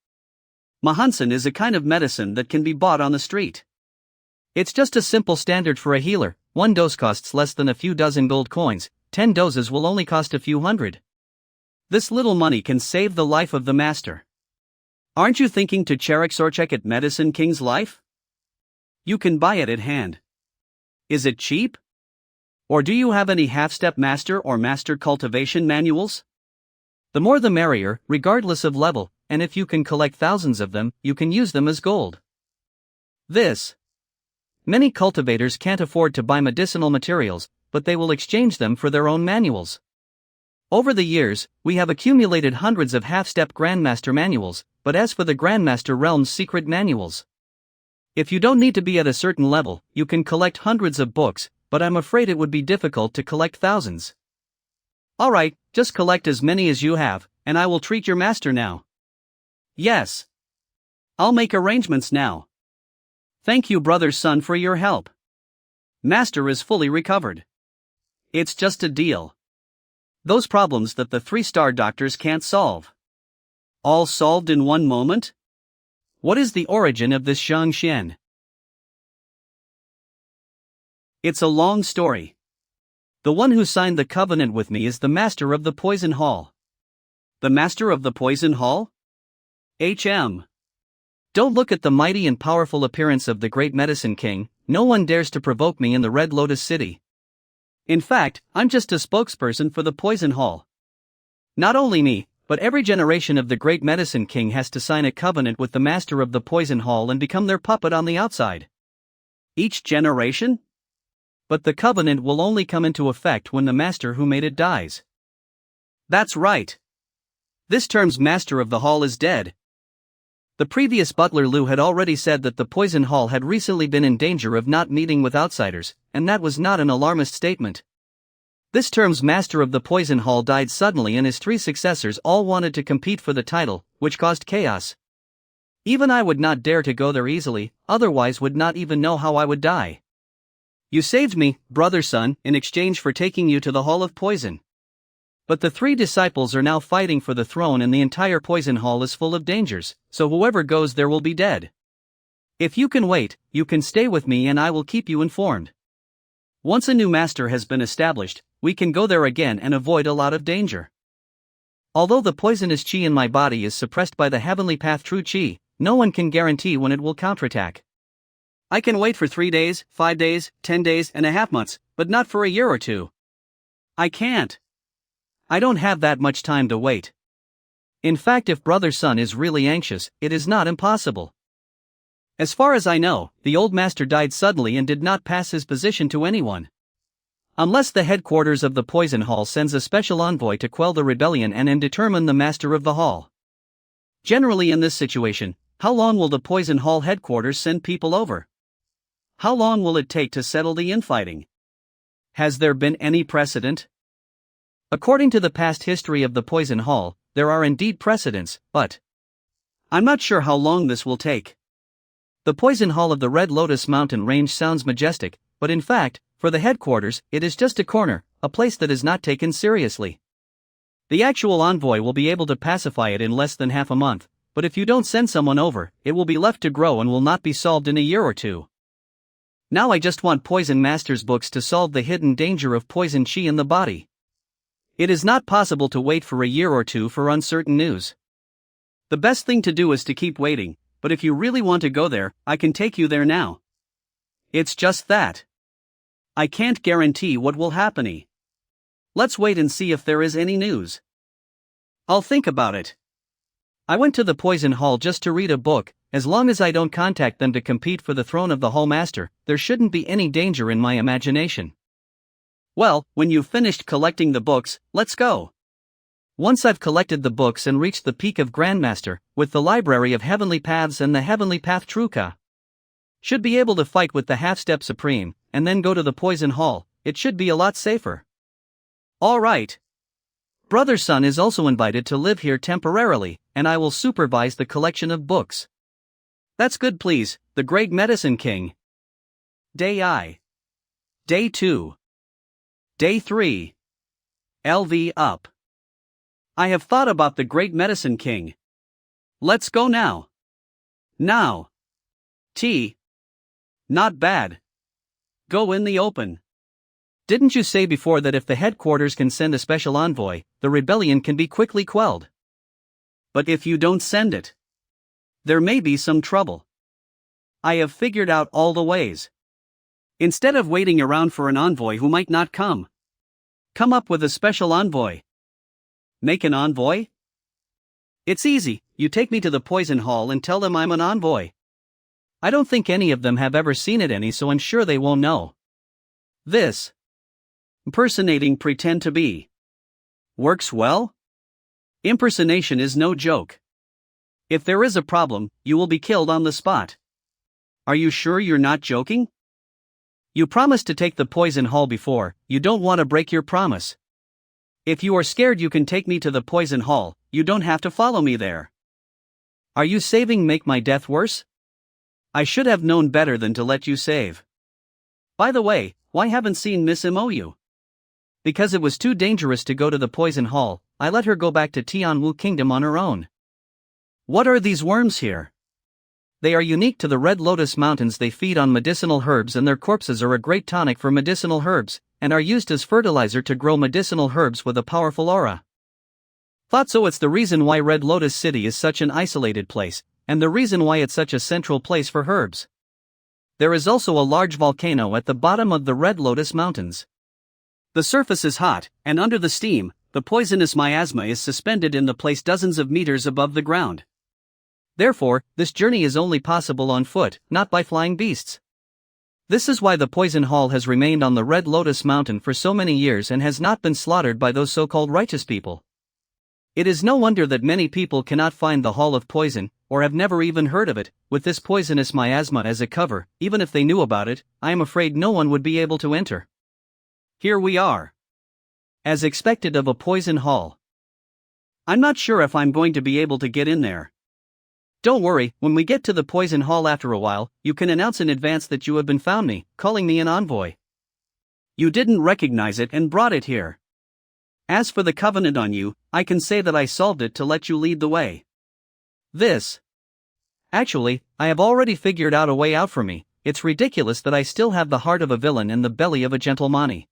Mahunsan is a kind of medicine that can be bought on the street. It's just a simple standard for a healer. 1 dose costs less than a few dozen gold coins, 10 doses will only cost a few hundred. This little money can save the life of the master. Aren't you thinking to check at Medicine King's life? You can buy it at hand. Is it cheap? Or do you have any half-step master or master cultivation manuals? The more the merrier, regardless of level, and if you can collect thousands of them, you can use them as gold. Many cultivators can't afford to buy medicinal materials, but they will exchange them for their own manuals. Over the years, we have accumulated hundreds of half-step Grandmaster manuals, but as for the Grandmaster Realm's secret manuals, if you don't need to be at a certain level, you can collect hundreds of books, but I'm afraid it would be difficult to collect thousands. Alright, just collect as many as you have, and I will treat your master now. Yes. I'll make arrangements now. Thank you, brother Sun, for your help. Master is fully recovered. It's just a deal. Those problems that the 3-star doctors can't solve. All solved in one moment? What is the origin of this Shang Xian? It's a long story. The one who signed the covenant with me is the master of the Poison Hall. The master of the Poison Hall? HM. Don't look at the mighty and powerful appearance of the great Medicine King. No one dares to provoke me in the Red Lotus City. In fact, I'm just a spokesperson for the Poison Hall. Not only me, but every generation of the great Medicine King has to sign a covenant with the master of the Poison Hall and become their puppet on the outside. Each generation? But the covenant will only come into effect when the master who made it dies. That's right. This term's master of the hall is dead. The previous butler Liu had already said that the Poison Hall had recently been in danger of not meeting with outsiders, and that was not an alarmist statement. This term's master of the Poison Hall died suddenly and his 3 successors all wanted to compete for the title, which caused chaos. Even I would not dare to go there easily, otherwise would not even know how I would die. You saved me, brother Sun, in exchange for taking you to the Hall of Poison. But the 3 disciples are now fighting for the throne and the entire Poison Hall is full of dangers, so whoever goes there will be dead. If you can wait, you can stay with me and I will keep you informed. Once a new master has been established, we can go there again and avoid a lot of danger. Although the poisonous chi in my body is suppressed by the heavenly path true chi, no one can guarantee when it will counterattack. I can wait for 3 days, 5 days, 10 days and a half months, but not for a year or 2. I can't. I don't have that much time to wait. In fact, if brother Sun is really anxious, it is not impossible. As far as I know, the old master died suddenly and did not pass his position to anyone. Unless the headquarters of the Poison Hall sends a special envoy to quell the rebellion and determine the master of the hall. Generally in this situation, how long will the Poison Hall headquarters send people over? How long will it take to settle the infighting? Has there been any precedent? According to the past history of the Poison Hall, there are indeed precedents, but I'm not sure how long this will take. The Poison Hall of the Red Lotus Mountain Range sounds majestic, but in fact, for the headquarters, it is just a corner, a place that is not taken seriously. The actual envoy will be able to pacify it in less than half a month, but if you don't send someone over, it will be left to grow and will not be solved in a year or 2. Now I just want Poison Master's books to solve the hidden danger of poison chi in the body. It is not possible to wait for a year or 2 for uncertain news. The best thing to do is to keep waiting, but if you really want to go there, I can take you there now. It's just that I can't guarantee what will happen. Let's wait and see if there is any news. I'll think about it. I went to the Poison Hall just to read a book. As long as I don't contact them to compete for the throne of the Hall Master, there shouldn't be any danger in my imagination. Well, when you've finished collecting the books, let's go. Once I've collected the books and reached the peak of Grandmaster, with the Library of Heavenly Paths and the Heavenly Path Truka, should be able to fight with the Half-Step Supreme, and then go to the Poison Hall. It should be a lot safer. Alright. Brother Sun is also invited to live here temporarily, and I will supervise the collection of books. That's good, please, the Great Medicine King. Day I. Day 2. Day 3. LV up. I have thought about the Great Medicine King. Let's go now. Now. T. Not bad. Go in the open. Didn't you say before that if the headquarters can send a special envoy, the rebellion can be quickly quelled? But if you don't send it, there may be some trouble. I have figured out all the ways. Instead of waiting around for an envoy who might not come up with a special envoy. Make an envoy? It's easy, you take me to the Poison Hall and tell them I'm an envoy. I don't think any of them have ever seen it so I'm sure they won't know. This impersonating pretend to be works well? Impersonation is no joke. If there is a problem, you will be killed on the spot. Are you sure you're not joking? You promised to take the poison hall before, you don't want to break your promise. If you are scared you can take me to the poison hall, you don't have to follow me there. Are you saving make my death worse? I should have known better than to let you save. By the way, why haven't seen Miss Mou? Because it was too dangerous to go to the poison hall, I let her go back to Tianwu Kingdom on her own. What are these worms here? They are unique to the Red Lotus Mountains. They feed on medicinal herbs and their corpses are a great tonic for medicinal herbs, and are used as fertilizer to grow medicinal herbs with a powerful aura. Thought so. It's the reason why Red Lotus City is such an isolated place, and the reason why it's such a central place for herbs. There is also a large volcano at the bottom of the Red Lotus Mountains. The surface is hot, and under the steam, the poisonous miasma is suspended in the place dozens of meters above the ground. Therefore, this journey is only possible on foot, not by flying beasts. This is why the poison hall has remained on the Red Lotus Mountain for so many years and has not been slaughtered by those so-called righteous people. It is no wonder that many people cannot find the Hall of Poison, or have never even heard of it. With this poisonous miasma as a cover, even if they knew about it, I am afraid no one would be able to enter. Here we are. As expected of a poison hall. I'm not sure if I'm going to be able to get in there. Don't worry, when we get to the poison hall after a while, you can announce in advance that you have been found me, calling me an envoy. You didn't recognize it and brought it here. As for the covenant on you, I can say that I solved it to let you lead the way. Actually, I have already figured out a way out for me. It's ridiculous that I still have the heart of a villain and the belly of a gentlemani.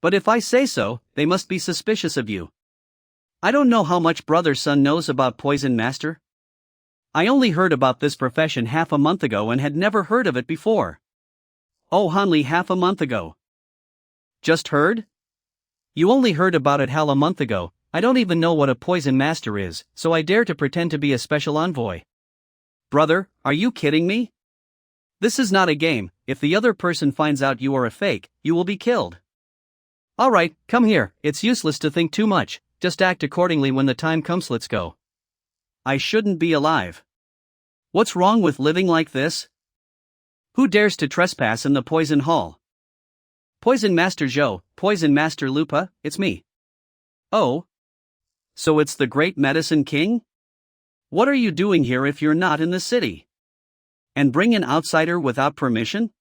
But if I say so, they must be suspicious of you. I don't know how much Brother Sun knows about Poison Master. I only heard about this profession half a month ago and had never heard of it before. Oh, only half a month ago. Just heard? You only heard about it a month ago. I don't even know what a poison master is, so I dare to pretend to be a special envoy. Brother, are you kidding me? This is not a game. If the other person finds out you are a fake, you will be killed. Alright, come here. It's useless to think too much. Just act accordingly when the time comes. Let's go. I shouldn't be alive. What's wrong with living like this? Who dares to trespass in the poison hall? Poison Master Zhou, Poison Master Lupa, it's me. Oh? So it's the Great Medicine King? What are you doing here if you're not in the city? And bring an outsider without permission?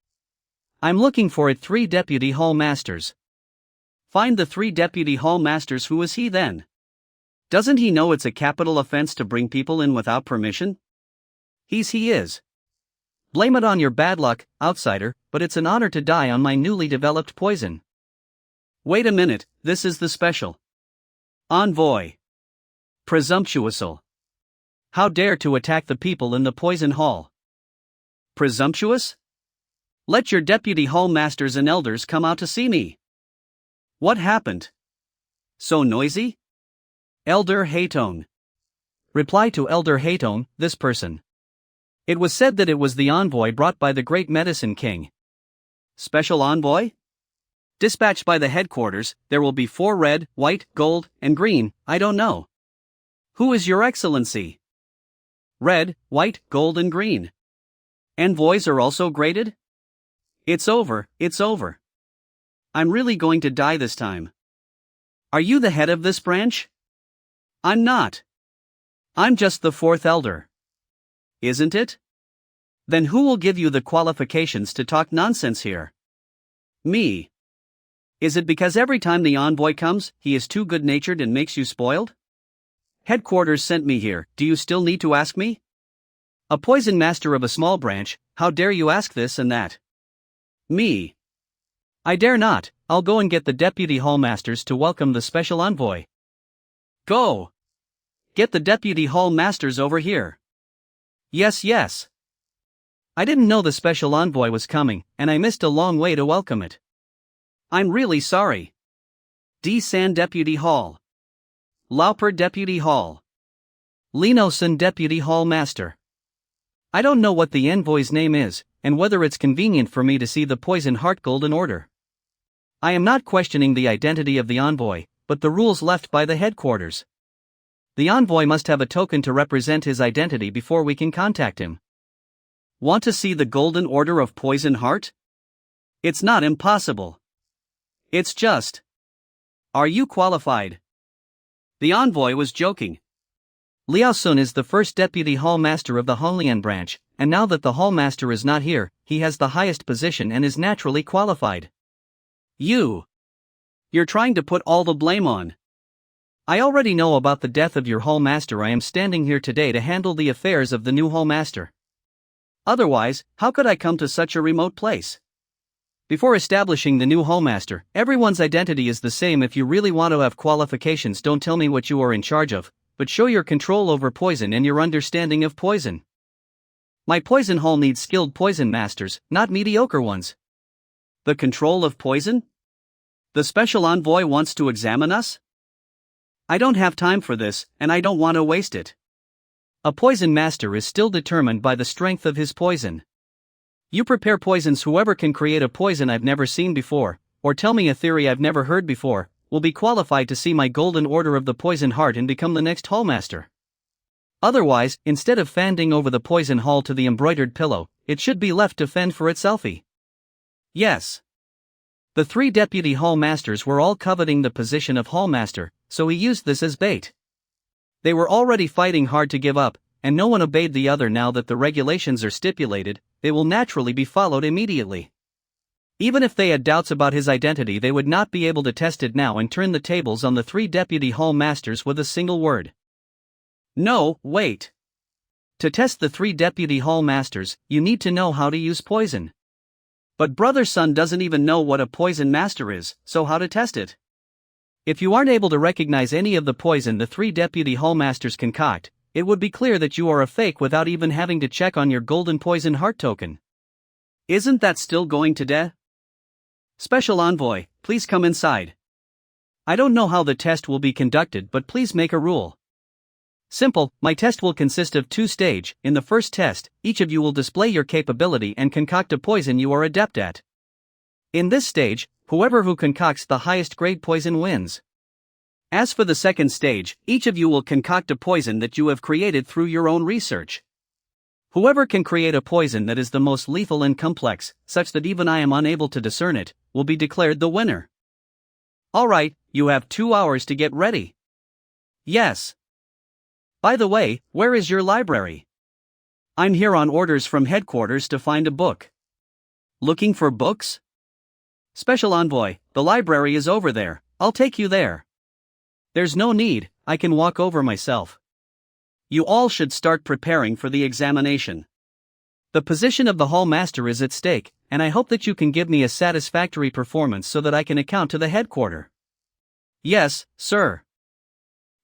I'm looking for 3 Deputy Hall Masters. Find the 3 Deputy Hall Masters. Who is he then? Doesn't he know it's a capital offense to bring people in without permission? He is. Blame it on your bad luck, outsider, but it's an honor to die on my newly developed poison. Wait a minute, this is the special envoy. Presumptuousal. How dare to attack the people in the poison hall? Presumptuous? Let your deputy hall masters and elders come out to see me. What happened? So noisy? Elder Haytone. Reply to Elder Haytone, this person. It was said that it was the envoy brought by the Great Medicine King. Special envoy? Dispatched by the headquarters. There will be 4 red, white, gold, and green. I don't know. Who is your excellency? Red, white, gold and green. Envoys are also graded? It's over. I'm really going to die this time. Are you the head of this branch? I'm not. I'm just the 4th elder. Isn't it? Then who will give you the qualifications to talk nonsense here? Me. Is it because every time the envoy comes, he is too good-natured and makes you spoiled? Headquarters sent me here. Do you still need to ask me? A poison master of a small branch, how dare you ask this and that? Me. I dare not. I'll go and get the deputy hall masters to welcome the special envoy. Go! Get the deputy hall masters over here. Yes. I didn't know the special envoy was coming, and I missed a long way to welcome it. I'm really sorry. D. San Deputy Hall. Lauper Deputy Hall. Linosan Deputy Hall Master. I don't know what the envoy's name is, and whether it's convenient for me to see the poison heart gold in order. I am not questioning the identity of the envoy, but the rules left by the headquarters. The envoy must have a token to represent his identity before we can contact him. Want to see the golden order of poison heart? It's not impossible. It's just. Are you qualified? The envoy was joking. Liao Sun is the first deputy hallmaster of the Honglian branch, and now that the hallmaster is not here, he has the highest position and is naturally qualified. You're trying to put all the blame on. I already know about the death of your hallmaster. I am standing here today to handle the affairs of the new hallmaster. Otherwise, how could I come to such a remote place? Before establishing the new hallmaster, everyone's identity is the same. If you really want to have qualifications, don't tell me what you are in charge of, but show your control over poison and your understanding of poison. My poison hall needs skilled poison masters, not mediocre ones. The control of poison? The special envoy wants to examine us? I don't have time for this, and I don't want to waste it. A poison master is still determined by the strength of his poison. You prepare poisons. Whoever can create a poison I've never seen before, or tell me a theory I've never heard before, will be qualified to see my golden order of the poison heart and become the next hallmaster. Otherwise, instead of fending over the poison hall to the embroidered pillow, it should be left to fend for itself. Yes. The 3 deputy hallmasters were all coveting the position of hallmaster, so he used this as bait. They were already fighting hard to give up, and no one obeyed the other. Now that the regulations are stipulated, they will naturally be followed immediately. Even if they had doubts about his identity, they would not be able to test it now and turn the tables on the 3 deputy hallmasters with a single word. No, wait. To test the 3 deputy hallmasters, you need to know how to use poison. But Brother Sun doesn't even know what a poison master is, so how to test it? If you aren't able to recognize any of the poison the 3 deputy hallmasters concoct, it would be clear that you are a fake without even having to check on your golden poison heart token. Isn't that still going to Special Envoy, please come inside. I don't know how the test will be conducted, but please make a rule. Simple, my test will consist of 2 stages. In the first test, each of you will display your capability and concoct a poison you are adept at. In this stage, whoever who concocts the highest grade poison wins. As for the second stage, each of you will concoct a poison that you have created through your own research. Whoever can create a poison that is the most lethal and complex, such that even I am unable to discern it, will be declared the winner. Alright, you have 2 hours to get ready. Yes. By the way, where is your library? I'm here on orders from headquarters to find a book. Looking for books? Special Envoy, the library is over there, I'll take you there. There's no need, I can walk over myself. You all should start preparing for the examination. The position of the hallmaster is at stake, and I hope that you can give me a satisfactory performance so that I can account to the headquarter. Yes, sir.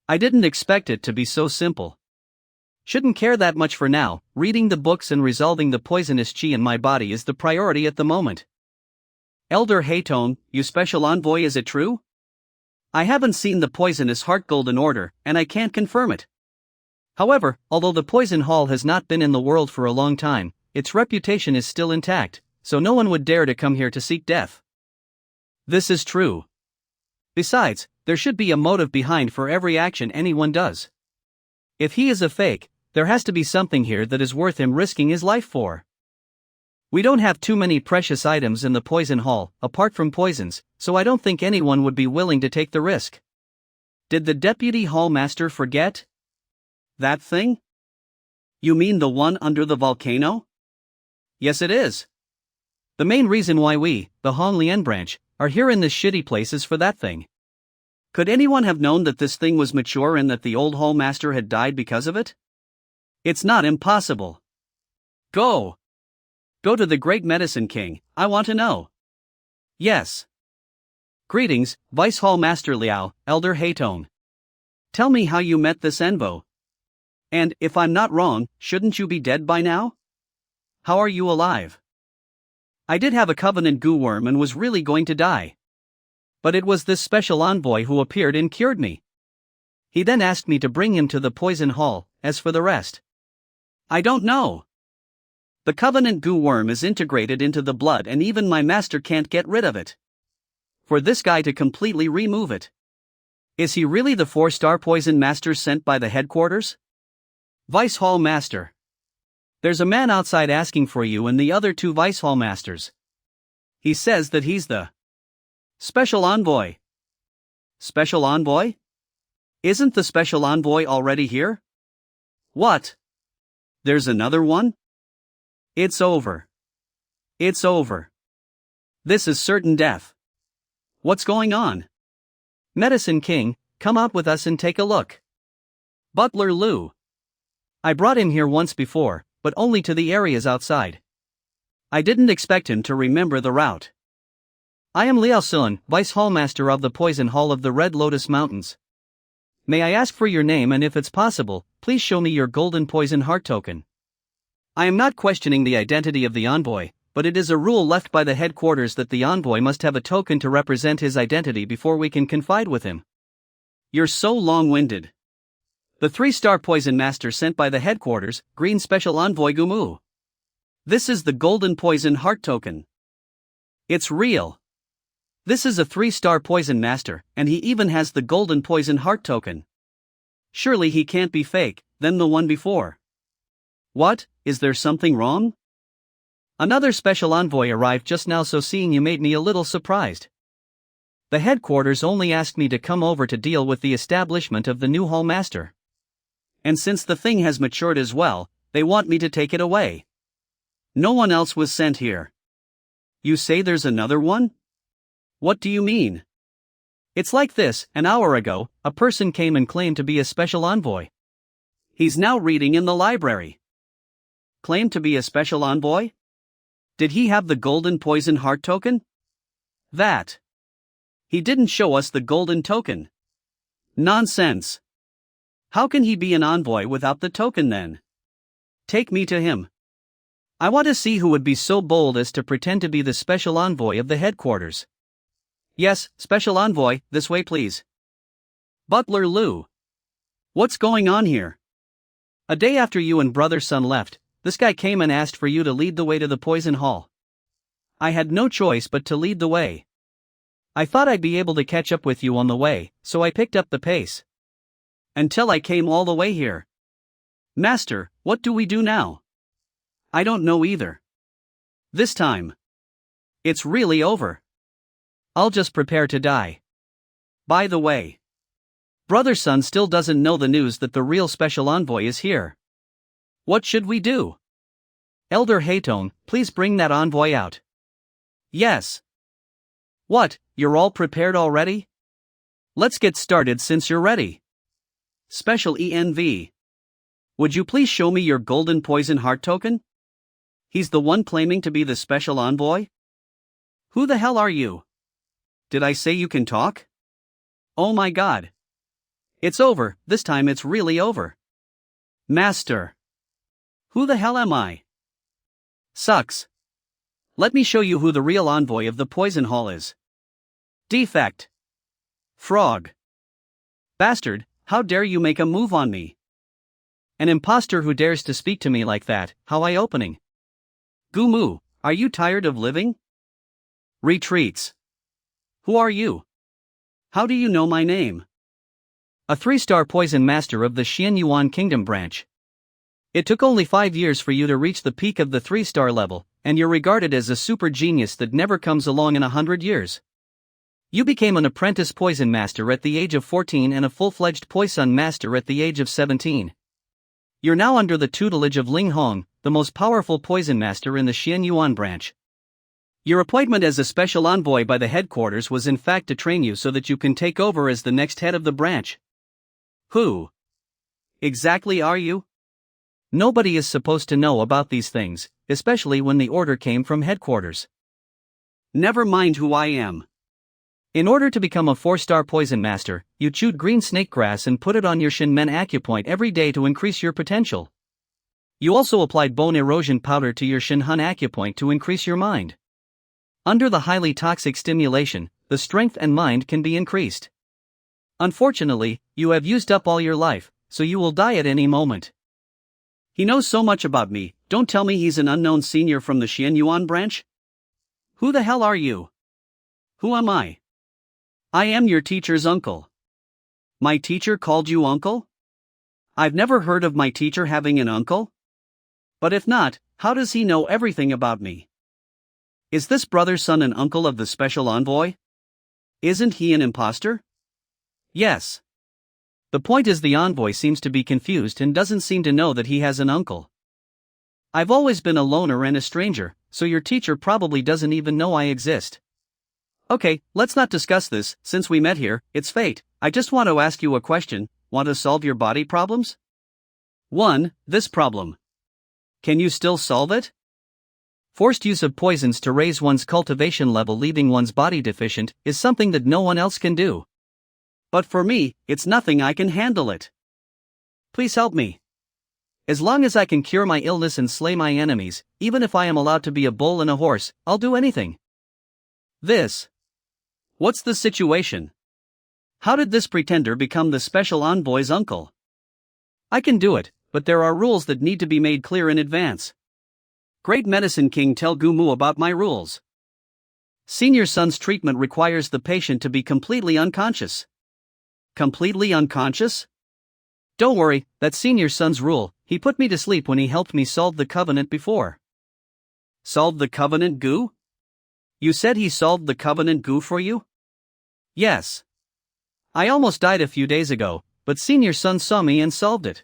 I didn't expect it to be so simple. Shouldn't care that much for now. Reading the books and resolving the poisonous chi in my body is the priority at the moment. Elder Haytone, you special envoy, is it true? I haven't seen the poisonous heart golden order, and I can't confirm it. However, although the poison hall has not been in the world for a long time, its reputation is still intact, so no one would dare to come here to seek death. This is true. Besides, there should be a motive behind for every action anyone does. If he is a fake, there has to be something here that is worth him risking his life for. We don't have too many precious items in the poison hall, apart from poisons, so I don't think anyone would be willing to take the risk. Did the deputy hallmaster forget? That thing? You mean the one under the volcano? Yes, it is. The main reason why we, the Honglian branch, are here in this shitty place is for that thing. Could anyone have known that this thing was mature and that the old hallmaster had died because of it? It's not impossible. Go to the great medicine king, I want to know. Yes. Greetings, Vice Hallmaster Liao, Elder Haytone. Tell me how you met this envo. And, if I'm not wrong, shouldn't you be dead by now? How are you alive? I did have a covenant goo worm and was really going to die. But it was this special envoy who appeared and cured me. He then asked me to bring him to the poison hall. As for the rest, I don't know. The covenant goo worm is integrated into the blood and even my master can't get rid of it. For this guy to completely remove it. Is he really the 4-star poison master sent by the headquarters? Vice Hall Master. There's a man outside asking for you and the other 2 Vice Hall Masters. He says that he's the special envoy. Special envoy? Isn't the special envoy already here? What? There's another one? It's over. It's over. This is certain death. What's going on? Medicine King, come out with us and take a look. Butler Lu. I brought him here once before, but only to the areas outside. I didn't expect him to remember the route. I am Liao Sun, Vice Hallmaster of the Poison Hall of the Red Lotus Mountains. May I ask for your name, and if it's possible, please show me your golden poison heart token. I am not questioning the identity of the envoy, but it is a rule left by the headquarters that the envoy must have a token to represent his identity before we can confide with him. You're so long-winded. The 3-star poison master sent by the headquarters, Green Special Envoy Gumu. This is the golden poison heart token. It's real. This is a 3-star poison master, and he even has the golden poison heart token. Surely he can't be fake, then the one before. What, is there something wrong? Another special envoy arrived just now, so seeing you made me a little surprised. The headquarters only asked me to come over to deal with the establishment of the new hall master. And since the thing has matured as well, they want me to take it away. No one else was sent here. You say there's another one? What do you mean? It's like this: an hour ago, a person came and claimed to be a special envoy. He's now reading in the library. Claimed to be a special envoy? Did he have the golden poison heart token? That. He didn't show us the golden token. Nonsense. How can he be an envoy without the token then? Take me to him. I want to see who would be so bold as to pretend to be the special envoy of the headquarters. Yes, special envoy, this way please. Butler Lu. What's going on here? A day after you and Brother Sun left, this guy came and asked for you to lead the way to the poison hall. I had no choice but to lead the way. I thought I'd be able to catch up with you on the way, so I picked up the pace. Until I came all the way here. Master, what do we do now? I don't know either. This time. It's really over. I'll just prepare to die. By the way, Brother Sun still doesn't know the news that the real special envoy is here. What should we do? Elder Haitong, please bring that envoy out. Yes. What, you're all prepared already? Let's get started since you're ready. Special ENV. Would you please show me your golden poison heart token? He's the one claiming to be the special envoy? Who the hell are you? Did I say you can talk? Oh my god. It's over, this time it's really over. Master. Who the hell am I? Sucks. Let me show you who the real envoy of the poison hall is. Defect. Frog. Bastard, how dare you make a move on me? An imposter who dares to speak to me like that, how eye-opening. Gumu, are you tired of living? Retreats. Who are you? How do you know my name? A 3-star poison master of the Xian Yuan Kingdom branch. It took only 5 years for you to reach the peak of the 3-star level, and you're regarded as a super genius that never comes along in 100 years. You became an apprentice poison master at the age of 14 and a full-fledged poison master at the age of 17. You're now under the tutelage of Ling Hong, the most powerful poison master in the Xian Yuan branch. Your appointment as a special envoy by the headquarters was in fact to train you so that you can take over as the next head of the branch. Who exactly are you? Nobody is supposed to know about these things, especially when the order came from headquarters. Never mind who I am. In order to become a 4-star poison master, you chewed green snake grass and put it on your Shinmen acupoint every day to increase your potential. You also applied bone erosion powder to your Shinhan acupoint to increase your mind. Under the highly toxic stimulation, the strength and mind can be increased. Unfortunately, you have used up all your life, so you will die at any moment. He knows so much about me, don't tell me he's an unknown senior from the Xian Yuan branch? Who the hell are you? Who am I? I am your teacher's uncle. My teacher called you uncle? I've never heard of my teacher having an uncle. But if not, how does he know everything about me? Is this brother, son, and uncle of the special envoy? Isn't he an imposter? Yes. The point is, the envoy seems to be confused and doesn't seem to know that he has an uncle. I've always been a loner and a stranger, so your teacher probably doesn't even know I exist. Okay, let's not discuss this, since we met here, it's fate. I just want to ask you a question. Want to solve your body problems? 1. This problem. Can you still solve it? Forced use of poisons to raise one's cultivation level, leaving one's body deficient, is something that no one else can do. But for me, it's nothing. I can handle it. Please help me. As long as I can cure my illness and slay my enemies, even if I am allowed to be a bull and a horse, I'll do anything. What's the situation? How did this pretender become the special envoy's uncle? I can do it, but there are rules that need to be made clear in advance. Great Medicine King, tell Gumu about my rules. Senior son's treatment requires the patient to be completely unconscious. Completely unconscious? Don't worry, that's Senior son's rule. He put me to sleep when he helped me solve the covenant before. Solved the covenant, Gu? You said he solved the covenant, Gu, for you? Yes. I almost died a few days ago, but Senior son saw me and solved it.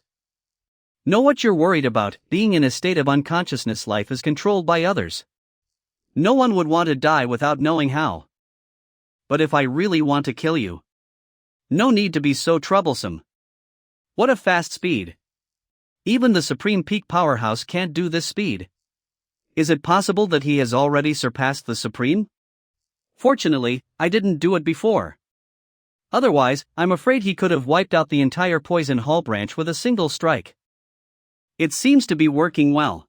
Know what you're worried about. Being in a state of unconsciousness, life is controlled by others. No one would want to die without knowing how. But if I really want to kill you, no need to be so troublesome. What a fast speed. Even the Supreme Peak Powerhouse can't do this speed. Is it possible that he has already surpassed the Supreme? Fortunately, I didn't do it before. Otherwise, I'm afraid he could have wiped out the entire Poison Hall branch with a single strike. It seems to be working well.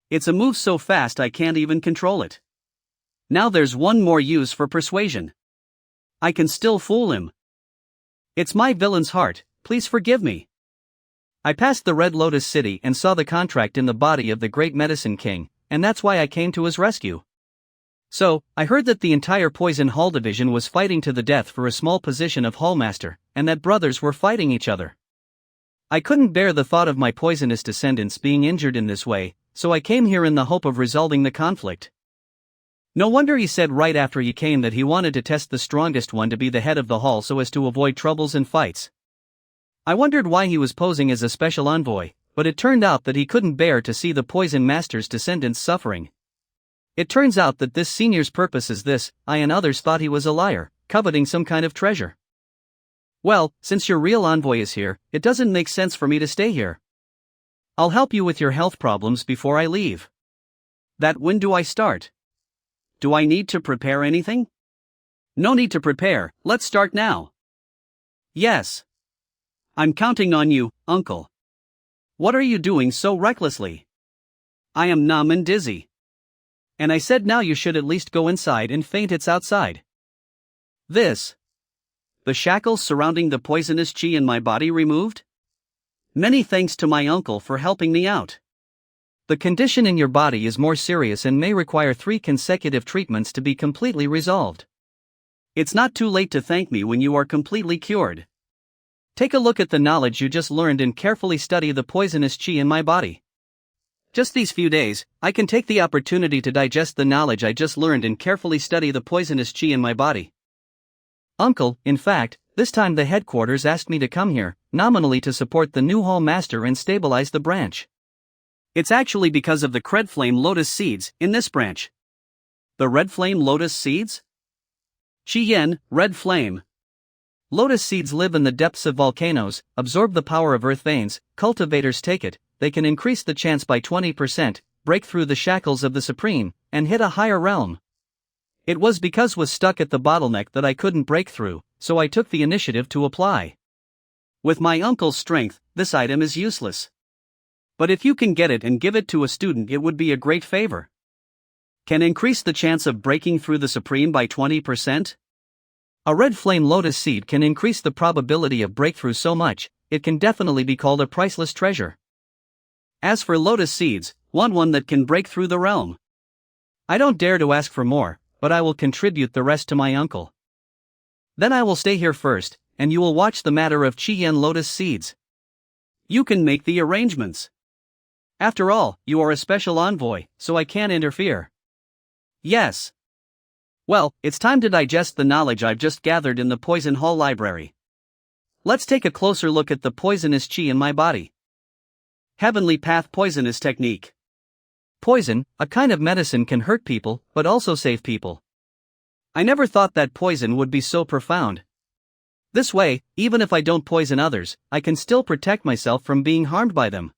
It's a move so fast I can't even control it. Now there's one more use for persuasion. I can still fool him. It's my villain's heart, please forgive me. I passed the Red Lotus City and saw the contract in the body of the Great Medicine King, and that's why I came to his rescue. So, I heard that the entire Poison Hall division was fighting to the death for a small position of Hallmaster, and that brothers were fighting each other. I couldn't bear the thought of my poisonous descendants being injured in this way, so I came here in the hope of resolving the conflict. No wonder he said right after he came that he wanted to test the strongest one to be the head of the hall so as to avoid troubles and fights. I wondered why he was posing as a special envoy, but it turned out that he couldn't bear to see the Poison Master's descendants suffering. It turns out that this senior's purpose is this: I and others thought he was a liar, coveting some kind of treasure. Well, since your real envoy is here, it doesn't make sense for me to stay here. I'll help you with your health problems before I leave. When do I start? Do I need to prepare anything? No need to prepare, let's start now. Yes. I'm counting on you, uncle. What are you doing so recklessly? I am numb and dizzy. And I said now you should at least go inside and faint. It's outside. The shackles surrounding the poisonous chi in my body removed? Many thanks to my uncle for helping me out. The condition in your body is more serious and may require 3 consecutive treatments to be completely resolved. It's not too late to thank me when you are completely cured. Take a look at the knowledge you just learned and carefully study the poisonous chi in my body. Just these few days, I can take the opportunity to digest the knowledge I just learned and carefully study the poisonous chi in my body. Uncle, in fact, this time the headquarters asked me to come here, nominally to support the new Hall Master and stabilize the branch. It's actually because of the Red Flame Lotus seeds in this branch. The Red Flame Lotus seeds? Chi Yen, Red Flame. Lotus seeds live in the depths of volcanoes, absorb the power of earth veins. Cultivators take it, they can increase the chance by 20%, break through the shackles of the Supreme, and hit a higher realm. It was because was stuck at the bottleneck that I couldn't break through, so I took the initiative to apply. With my uncle's strength, this item is useless. But if you can get it and give it to a student, it would be a great favor. Can increase the chance of breaking through the Supreme by 20%? A Red Flame Lotus seed can increase the probability of breakthrough so much, it can definitely be called a priceless treasure. As for Lotus seeds, want one that can break through the realm. I don't dare to ask for more, but I will contribute the rest to my uncle. Then I will stay here first, and you will watch the matter of Chi Yen Lotus seeds. You can make the arrangements. After all, you are a special envoy, so I can't interfere. Yes. Well, it's time to digest the knowledge I've just gathered in the Poison Hall Library. Let's take a closer look at the poisonous chi in my body. Heavenly Path Poisonous Technique. Poison, a kind of medicine, can hurt people, but also save people. I never thought that poison would be so profound. This way, even if I don't poison others, I can still protect myself from being harmed by them.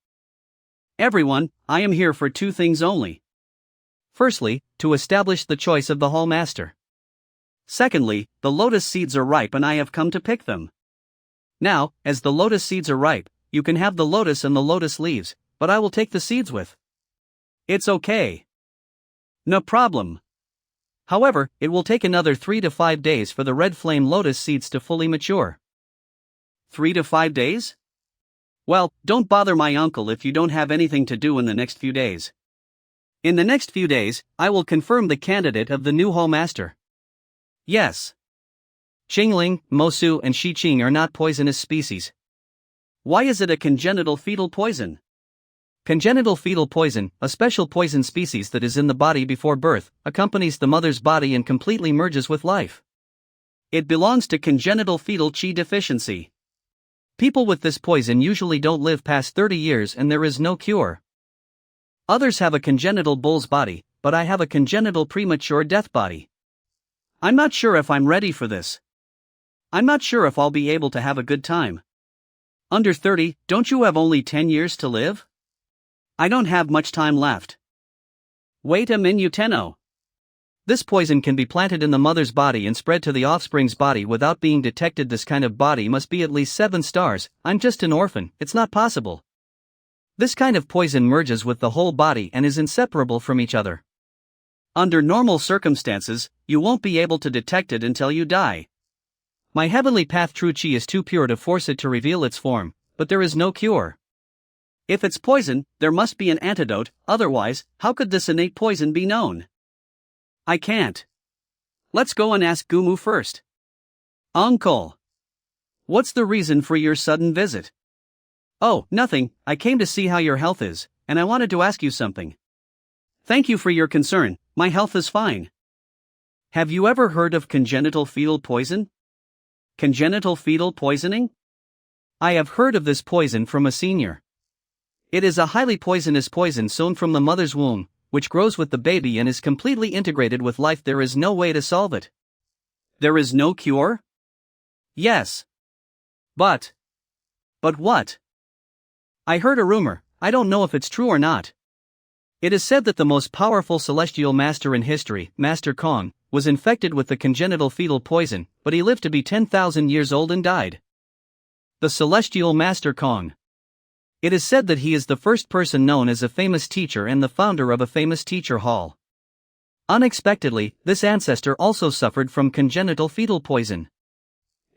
Everyone, I am here for two things only. Firstly, to establish the choice of the Hall Master. Secondly, the lotus seeds are ripe and I have come to pick them. Now, as the lotus seeds are ripe, you can have the lotus and the lotus leaves, but I will take the seeds with. It's okay. No problem. However, it will take another 3 to 5 days for the red flame lotus seeds to fully mature. 3 to 5 days? Well, don't bother my uncle if you don't have anything to do in the next few days. In the next few days, I will confirm the candidate of the new Hall Master. Yes. Qingling, Mosu and Shiqing are not poisonous species. Why is it a congenital fetal poison? Congenital fetal poison, a special poison species that is in the body before birth, accompanies the mother's body and completely merges with life. It belongs to congenital fetal qi deficiency. People with this poison usually don't live past 30 years and there is no cure. Others have a congenital bull's body, but I have a congenital premature death body. I'm not sure if I'm ready for this. I'm not sure if I'll be able to have a good time. Under 30, don't you have only 10 years to live? I don't have much time left. Wait a minute. This poison can be planted in the mother's body and spread to the offspring's body without being detected. This kind of body must be at least 7 stars. I'm just an orphan, it's not possible. This kind of poison merges with the whole body and is inseparable from each other. Under normal circumstances, you won't be able to detect it until you die. My heavenly path true chi is too pure to force it to reveal its form, but there is no cure. If it's poison, there must be an antidote, otherwise, how could this innate poison be known? I can't. Let's go and ask Gumu first. Uncle. What's the reason for your sudden visit? Oh, nothing, I came to see how your health is, and I wanted to ask you something. Thank you for your concern, my health is fine. Have you ever heard of congenital fetal poison? Congenital fetal poisoning? I have heard of this poison from a senior. It is a highly poisonous poison sown from the mother's womb, which grows with the baby and is completely integrated with life. There is no way to solve it. There is no cure? Yes. But what? I heard a rumor, I don't know if it's true or not. It is said that the most powerful celestial master in history, Master Kong, was infected with the congenital fetal poison, but he lived to be 10,000 years old and died. The celestial Master Kong. It is said that he is the first person known as a famous teacher and the founder of a famous teacher hall. Unexpectedly, this ancestor also suffered from congenital fetal poison.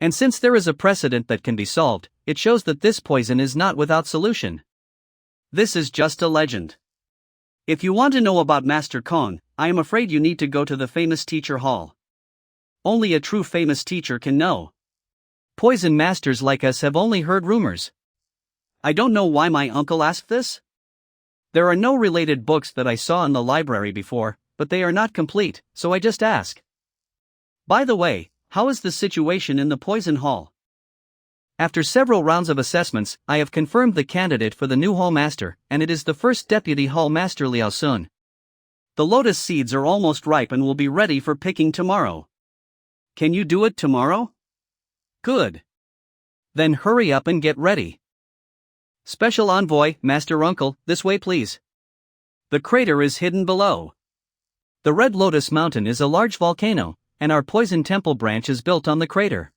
And since there is a precedent that can be solved, it shows that this poison is not without solution. This is just a legend. If you want to know about Master Kong, I am afraid you need to go to the famous teacher hall. Only a true famous teacher can know. Poison masters like us have only heard rumors. I don't know why my uncle asked this. There are no related books that I saw in the library before, but they are not complete, so I just ask. By the way, how is the situation in the poison hall? After several rounds of assessments, I have confirmed the candidate for the new hall master, and it is the first deputy hall master Liao Sun. The lotus seeds are almost ripe and will be ready for picking tomorrow. Can you do it tomorrow? Good. Then hurry up and get ready. Special Envoy, Master Uncle, this way please. The crater is hidden below. The Red Lotus Mountain is a large volcano, and our Poison Temple branch is built on the crater.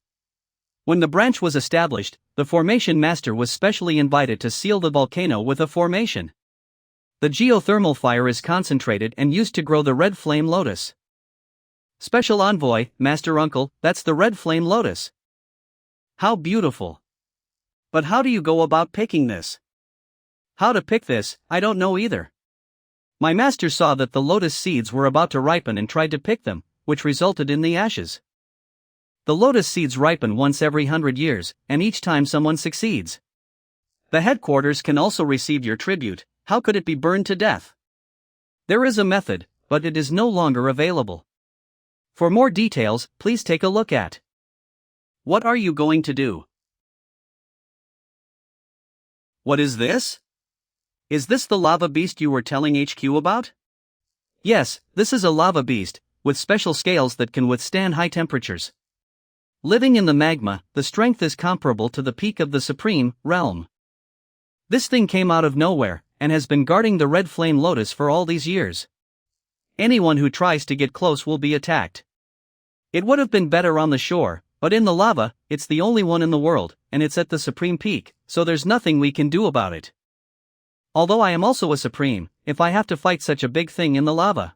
When the branch was established, the Formation Master was specially invited to seal the volcano with a formation. The geothermal fire is concentrated and used to grow the red flame lotus. Special Envoy, Master Uncle, that's the red flame lotus. How beautiful. But how do you go about picking this? How to pick this, I don't know either. My master saw that the lotus seeds were about to ripen and tried to pick them, which resulted in the ashes. The lotus seeds ripen once every 100 years, and each time someone succeeds. The headquarters can also receive your tribute. How could it be burned to death? There is a method, but it is no longer available. For more details, please take a look at. What are you going to do? What is this? Is this the lava beast you were telling HQ about? Yes, this is a lava beast, with special scales that can withstand high temperatures. Living in the magma, the strength is comparable to the peak of the Supreme Realm. This thing came out of nowhere, and has been guarding the red flame lotus for all these years. Anyone who tries to get close will be attacked. It would have been better on the shore, but in the lava, it's the only one in the world, and it's at the Supreme Peak, so there's nothing we can do about it. Although I am also a Supreme, if I have to fight such a big thing in the lava,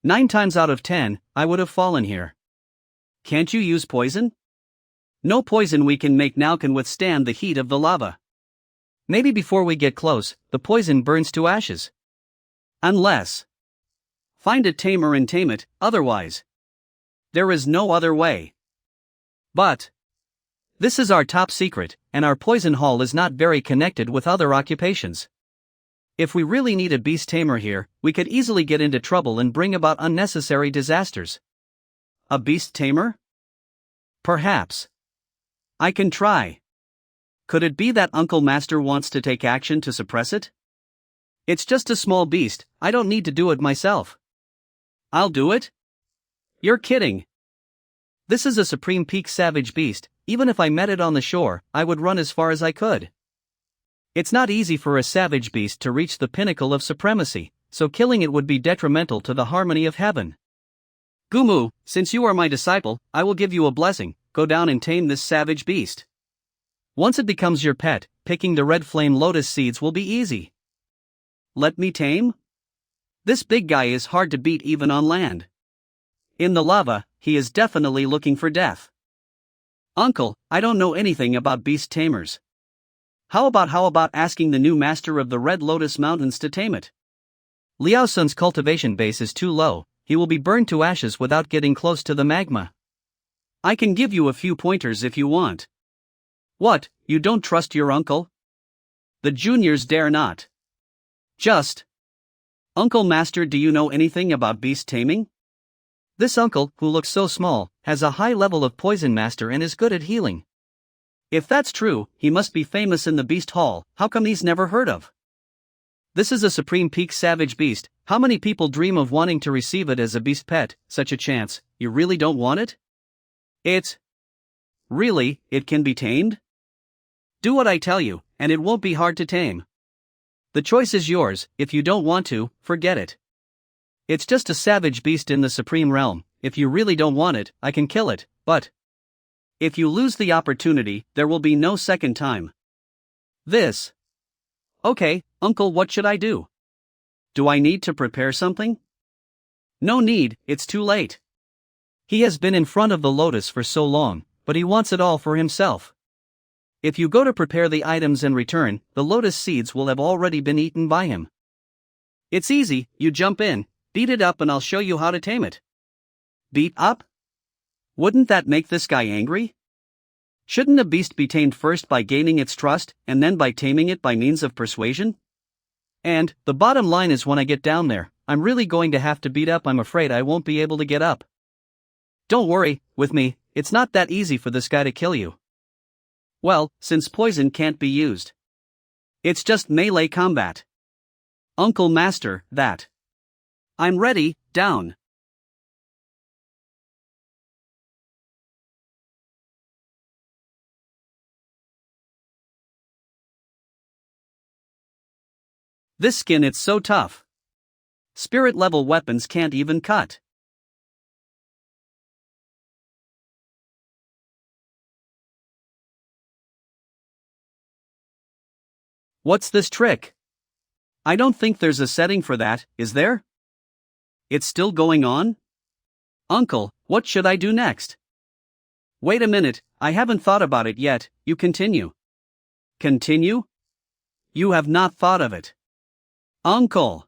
9 times out of 10, I would have fallen here. Can't you use poison? No poison we can make now can withstand the heat of the lava. Maybe before we get close, the poison burns to ashes. Unless. Find a tamer and tame it, otherwise. There is no other way. But. This is our top secret, and our poison hall is not very connected with other occupations. If we really need a beast tamer here, we could easily get into trouble and bring about unnecessary disasters. A beast tamer? Perhaps. I can try. Could it be that Uncle Master wants to take action to suppress it? It's just a small beast, I don't need to do it myself. I'll do it? You're kidding. This is a Supreme Peak savage beast, even if I met it on the shore, I would run as far as I could. It's not easy for a savage beast to reach the pinnacle of supremacy, so killing it would be detrimental to the harmony of heaven. Gumu, since you are my disciple, I will give you a blessing, go down and tame this savage beast. Once it becomes your pet, picking the red flame lotus seeds will be easy. Let me tame? This big guy is hard to beat even on land. In the lava, he is definitely looking for death. Uncle, I don't know anything about beast tamers. How about asking the new master of the Red Lotus Mountains to tame it? Liao Sun's cultivation base is too low, he will be burned to ashes without getting close to the magma. I can give you a few pointers if you want. What, you don't trust your uncle? The juniors dare not. Just. Uncle Master, do you know anything about beast taming? This uncle, who looks so small, has a high level of poison master and is good at healing. If that's true, he must be famous in the beast hall, how come he's never heard of? This is a Supreme Peak savage beast, how many people dream of wanting to receive it as a beast pet, such a chance, you really don't want it? Really, it can be tamed? Do what I tell you, and it won't be hard to tame. The choice is yours, if you don't want to, forget it. It's just a savage beast in the Supreme Realm, if you really don't want it, I can kill it, but if you lose the opportunity, there will be no second time. This. Okay, Uncle, what should I do? Do I need to prepare something? No need, it's too late. He has been in front of the lotus for so long, but he wants it all for himself. If you go to prepare the items and return, the lotus seeds will have already been eaten by him. It's easy, you jump in, beat it up and I'll show you how to tame it. Beat up? Wouldn't that make this guy angry? Shouldn't a beast be tamed first by gaining its trust, and then by taming it by means of persuasion? And, the bottom line is when I get down there, I'm really going to have to beat up. I'm afraid I won't be able to get up. Don't worry, with me, it's not that easy for this guy to kill you. Well, since poison can't be used. It's just melee combat. Uncle Master, that. I'm ready, down. This skin, it's so tough. Spirit level weapons can't even cut. What's this trick? I don't think there's a setting for that, is there? It's still going on? Uncle, what should I do next? Wait a minute, I haven't thought about it yet, you continue. Continue? You have not thought of it. Uncle!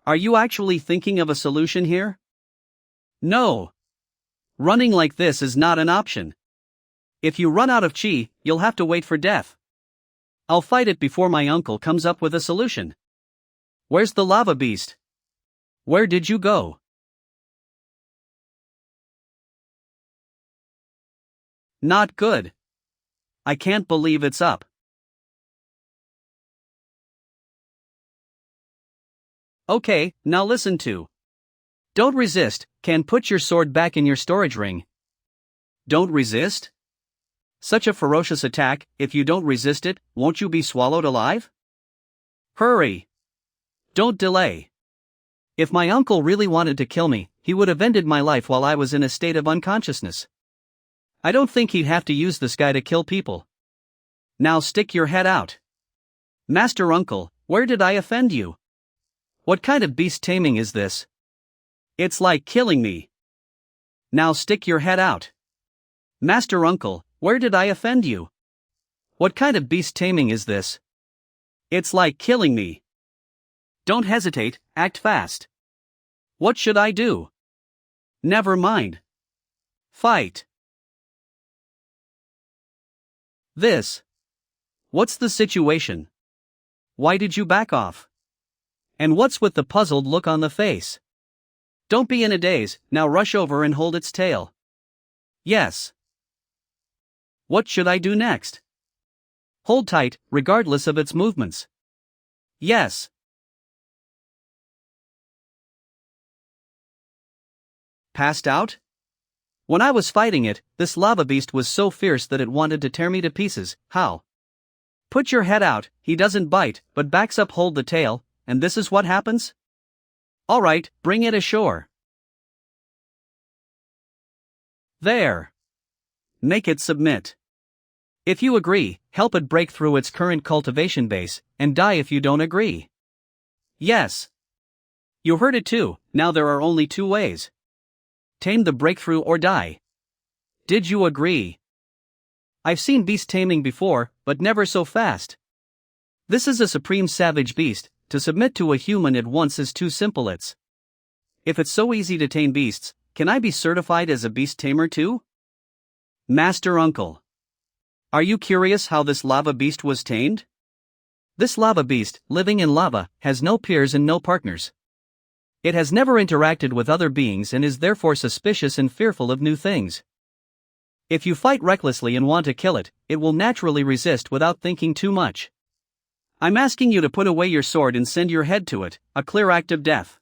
Are you actually thinking of a solution here? No. Running like this is not an option. If you run out of chi, you'll have to wait for death. I'll fight it before my uncle comes up with a solution. Where's the lava beast? Where did you go? Not good. I can't believe it's up. Okay, now listen to. Don't resist, can put your sword back in your storage ring. Don't resist? Such a ferocious attack, if you don't resist it, won't you be swallowed alive? Hurry! Don't delay. If my uncle really wanted to kill me, he would have ended my life while I was in a state of unconsciousness. I don't think he'd have to use this guy to kill people. Now stick your head out. Master Uncle, where did I offend you? What kind of beast taming is this? It's like killing me. Now stick your head out. Master Uncle, where did I offend you? What kind of beast taming is this? It's like killing me. Don't hesitate, act fast. What should I do? Never mind. Fight. This. What's the situation? Why did you back off? And what's with the puzzled look on the face? Don't be in a daze, now rush over and hold its tail. Yes. What should I do next? Hold tight, regardless of its movements. Yes. Passed out? When I was fighting it, this lava beast was so fierce that it wanted to tear me to pieces. How? Put your head out, he doesn't bite, but backs up, hold the tail, and this is what happens? Alright, bring it ashore. There. Make it submit. If you agree, help it break through its current cultivation base, and die if you don't agree. Yes. You heard it too, now there are only two ways. Tame the breakthrough or die. Did you agree? I've seen beast taming before, but never so fast. This is a supreme savage beast, to submit to a human at once is too simple. If it's so easy to tame beasts, can I be certified as a beast tamer too? Master Uncle. Are you curious how this lava beast was tamed? This lava beast, living in lava, has no peers and no partners. It has never interacted with other beings and is therefore suspicious and fearful of new things. If you fight recklessly and want to kill it, it will naturally resist without thinking too much. I'm asking you to put away your sword and send your head to it, a clear act of death.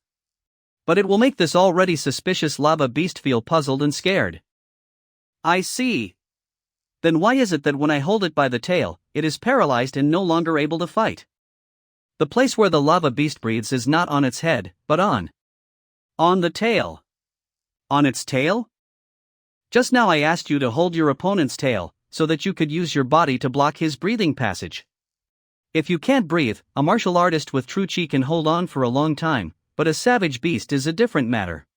But it will make this already suspicious lava beast feel puzzled and scared. I see. Then why is it that when I hold it by the tail, it is paralyzed and no longer able to fight? The place where the lava beast breathes is not on its head, but on the tail. On its tail? Just now I asked you to hold your opponent's tail, so that you could use your body to block his breathing passage. If you can't breathe, a martial artist with true chi can hold on for a long time, but a savage beast is a different matter.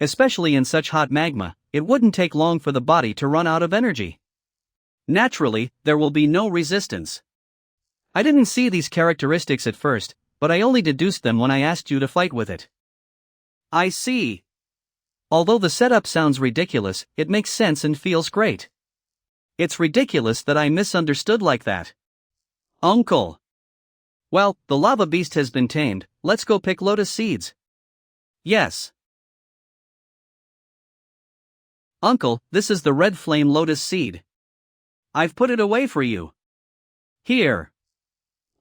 Especially in such hot magma, it wouldn't take long for the body to run out of energy. Naturally, there will be no resistance. I didn't see these characteristics at first, but I only deduced them when I asked you to fight with it. I see. Although the setup sounds ridiculous, it makes sense and feels great. It's ridiculous that I misunderstood like that. Uncle. Well, the lava beast has been tamed, let's go pick lotus seeds. Yes. Uncle, this is the red flame lotus seed. I've put it away for you. Here.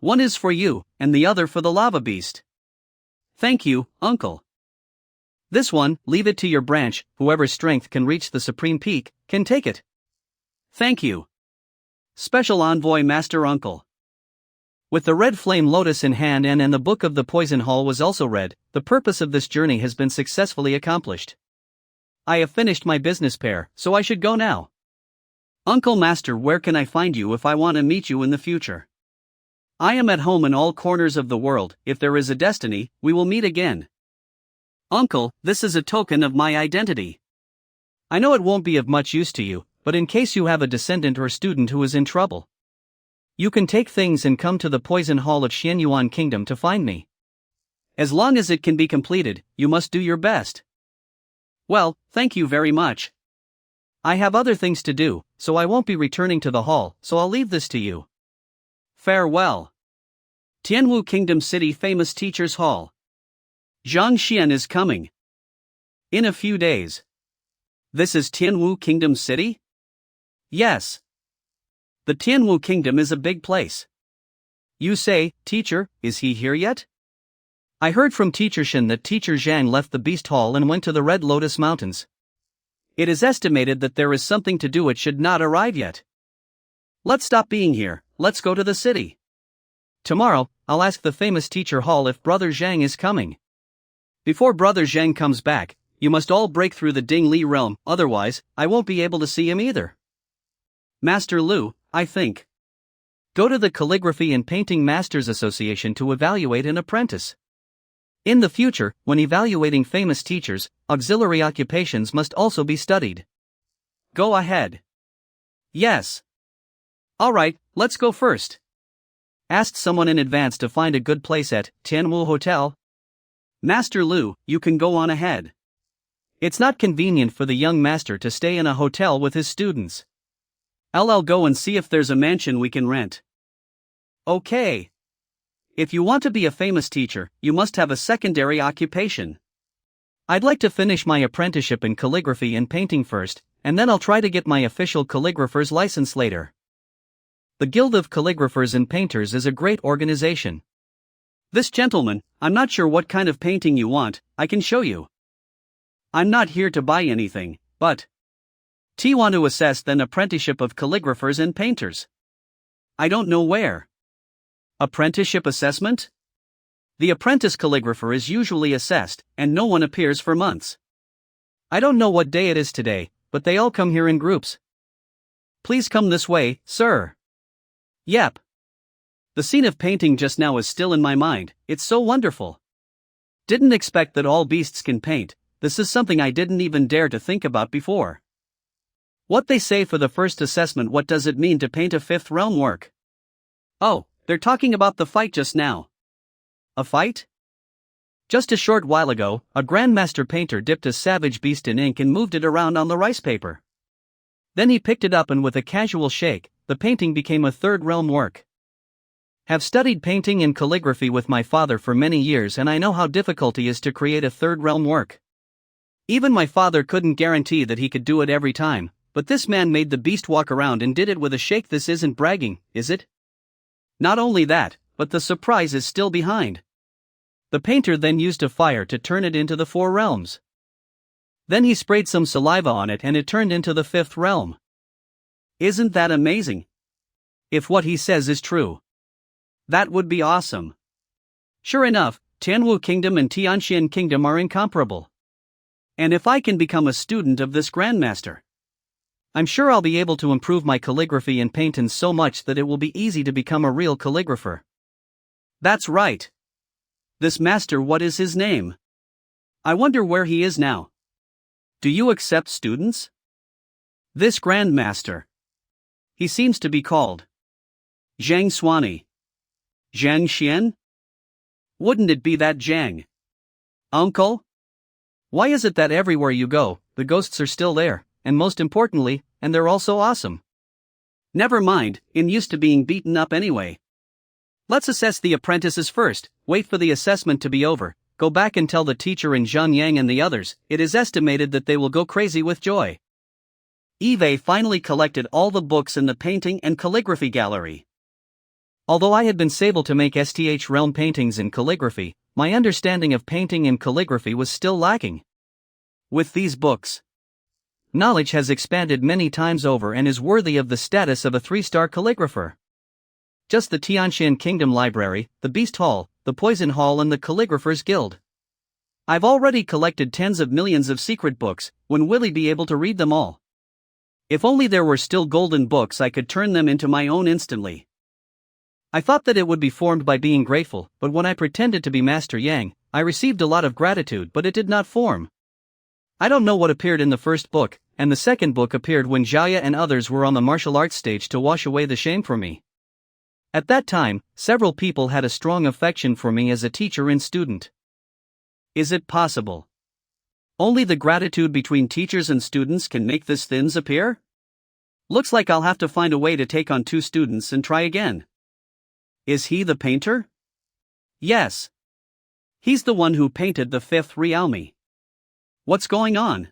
One is for you, and the other for the lava beast. Thank you, Uncle. This one, leave it to your branch, whoever's strength can reach the supreme peak, can take it. Thank you. Special Envoy Master Uncle. With the red flame lotus in hand and the book of the poison hall was also read, the purpose of this journey has been successfully accomplished. I have finished my business pair, so I should go now. Uncle Master, where can I find you if I want to meet you in the future? I am at home in all corners of the world. If there is a destiny, we will meet again. Uncle, this is a token of my identity. I know it won't be of much use to you, but in case you have a descendant or student who is in trouble, you can take things and come to the poison hall of Xianyuan Kingdom to find me. As long as it can be completed, you must do your best. Well, thank you very much. I have other things to do, so I won't be returning to the hall, so I'll leave this to you. Farewell. Tianwu Kingdom City Famous Teachers Hall. Zhang Xian is coming. In a few days. This is Tianwu Kingdom City? Yes. The Tianwu Kingdom is a big place. You say, teacher, is he here yet? I heard from Teacher Shen that Teacher Zhang left the Beast Hall and went to the Red Lotus Mountains. It is estimated that there is something to do. It should not arrive yet. Let's stop being here, let's go to the city. Tomorrow, I'll ask the famous Teacher Hall if Brother Zhang is coming. Before Brother Zhang comes back, you must all break through the Ding Li realm, otherwise, I won't be able to see him either. Master Lu, I think. Go to the Calligraphy and Painting Masters Association to evaluate an apprentice. In the future, when evaluating famous teachers, auxiliary occupations must also be studied. Go ahead. Yes. Alright, let's go first. Asked someone in advance to find a good place at Tianwu Hotel. Master Lu, you can go on ahead. It's not convenient for the young master to stay in a hotel with his students. I'll go and see if there's a mansion we can rent. Okay. If you want to be a famous teacher, you must have a secondary occupation. I'd like to finish my apprenticeship in calligraphy and painting first, and then I'll try to get my official calligrapher's license later. The Guild of Calligraphers and Painters is a great organization. This gentleman, I'm not sure what kind of painting you want, I can show you. I'm not here to buy anything, but want to assess an apprenticeship of calligraphers and painters. I don't know where. Apprenticeship assessment? The apprentice calligrapher is usually assessed, and no one appears for months. I don't know what day it is today, but they all come here in groups. Please come this way, sir. Yep. The scene of painting just now is still in my mind, it's so wonderful. Didn't expect that all beasts can paint, this is something I didn't even dare to think about before. What they say for the first assessment, what does it mean to paint a fifth realm work? Oh, they're talking about the fight just now. A fight? Just a short while ago, a grandmaster painter dipped a savage beast in ink and moved it around on the rice paper. Then he picked it up and with a casual shake, the painting became a third realm work. Have studied painting and calligraphy with my father for many years and I know how difficult it is to create a third realm work. Even my father couldn't guarantee that he could do it every time, but this man made the beast walk around and did it with a shake. This isn't bragging, is it? Not only that, but the surprise is still behind. The painter then used a fire to turn it into the four realms. Then he sprayed some saliva on it and it turned into the fifth realm. Isn't that amazing? If what he says is true. That would be awesome. Sure enough, Tianwu Kingdom and Tianxian Kingdom are incomparable. And if I can become a student of this grandmaster, I'm sure I'll be able to improve my calligraphy and painting so much that it will be easy to become a real calligrapher. That's right. This master, what is his name? I wonder where he is now. Do you accept students? This grandmaster. He seems to be called Zhang Xuani. Zhang Xian? Wouldn't it be that Zhang? Uncle? Why is it that everywhere you go, the ghosts are still there? And most importantly, and they're all so awesome. Never mind, I'm used to being beaten up anyway. Let's assess the apprentices first, wait for the assessment to be over, go back and tell the teacher and Zhang Yang and the others, it is estimated that they will go crazy with joy. Eve finally collected all the books in the painting and calligraphy gallery. Although I had been able to make STH realm paintings in calligraphy, my understanding of painting and calligraphy was still lacking. With these books, knowledge has expanded many times over and is worthy of the status of a 3-star calligrapher. Just the Tianxian Kingdom Library, the Beast Hall, the Poison Hall and the Calligraphers Guild. I've already collected tens of millions of secret books, when will I be able to read them all? If only there were still golden books I could turn them into my own instantly. I thought that it would be formed by being grateful, but when I pretended to be Master Yang, I received a lot of gratitude but it did not form. I don't know what appeared in the first book, and the second book appeared when Xiaoya and others were on the martial arts stage to wash away the shame from me. At that time, several people had a strong affection for me as a teacher and student. Is it possible? Only the gratitude between teachers and students can make these things appear? Looks like I'll have to find a way to take on 2 students and try again. Is he the painter? Yes. He's the one who painted the fifth realme. What's going on?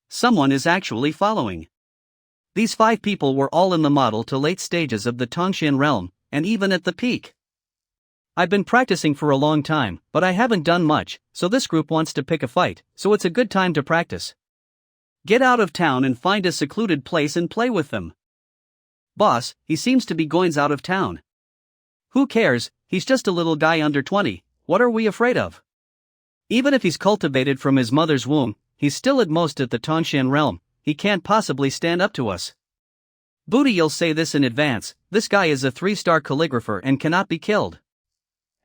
Someone is actually following. These 5 people were all in the model to late stages of the Tongshan realm, and even at the peak. I've been practicing for a long time, but I haven't done much, so this group wants to pick a fight, so it's a good time to practice. Get out of town and find a secluded place and play with them. Boss, he seems to be going out of town. Who cares, he's just a little guy under 20, what are we afraid of? Even if he's cultivated from his mother's womb, he's still at most at the Tongshan realm, he can't possibly stand up to us. Booty, you'll say this in advance, this guy is a 3-star calligrapher and cannot be killed.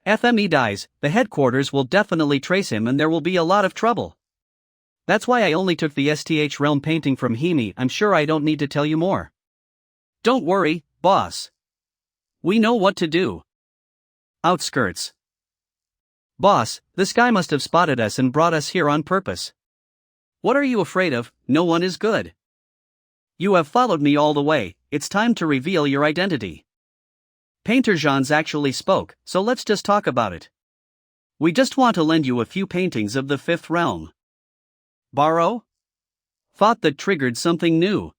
FME dies, the headquarters will definitely trace him and there will be a lot of trouble. That's why I only took the STH realm painting from Himi, I'm sure I don't need to tell you more. Don't worry, boss. We know what to do. Outskirts. Boss, this guy must have spotted us and brought us here on purpose. What are you afraid of? No one is good. You have followed me all the way, it's time to reveal your identity. Painter Jean's actually spoke, so let's just talk about it. We just want to lend you a few paintings of the fifth realm. Borrow? Thought that triggered something new.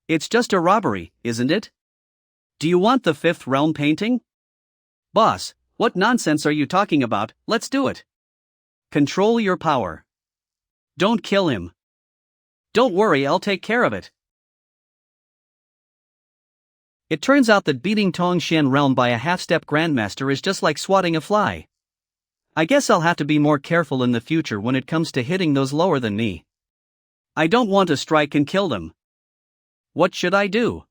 It's just a robbery, isn't it? Do you want the fifth realm painting? Boss, what nonsense are you talking about? Let's do it. Control your power. Don't kill him. Don't worry, I'll take care of it. It turns out that beating Tongshan realm by a half-step grandmaster is just like swatting a fly. I guess I'll have to be more careful in the future when it comes to hitting those lower than me. I don't want to strike and kill them. What should I do?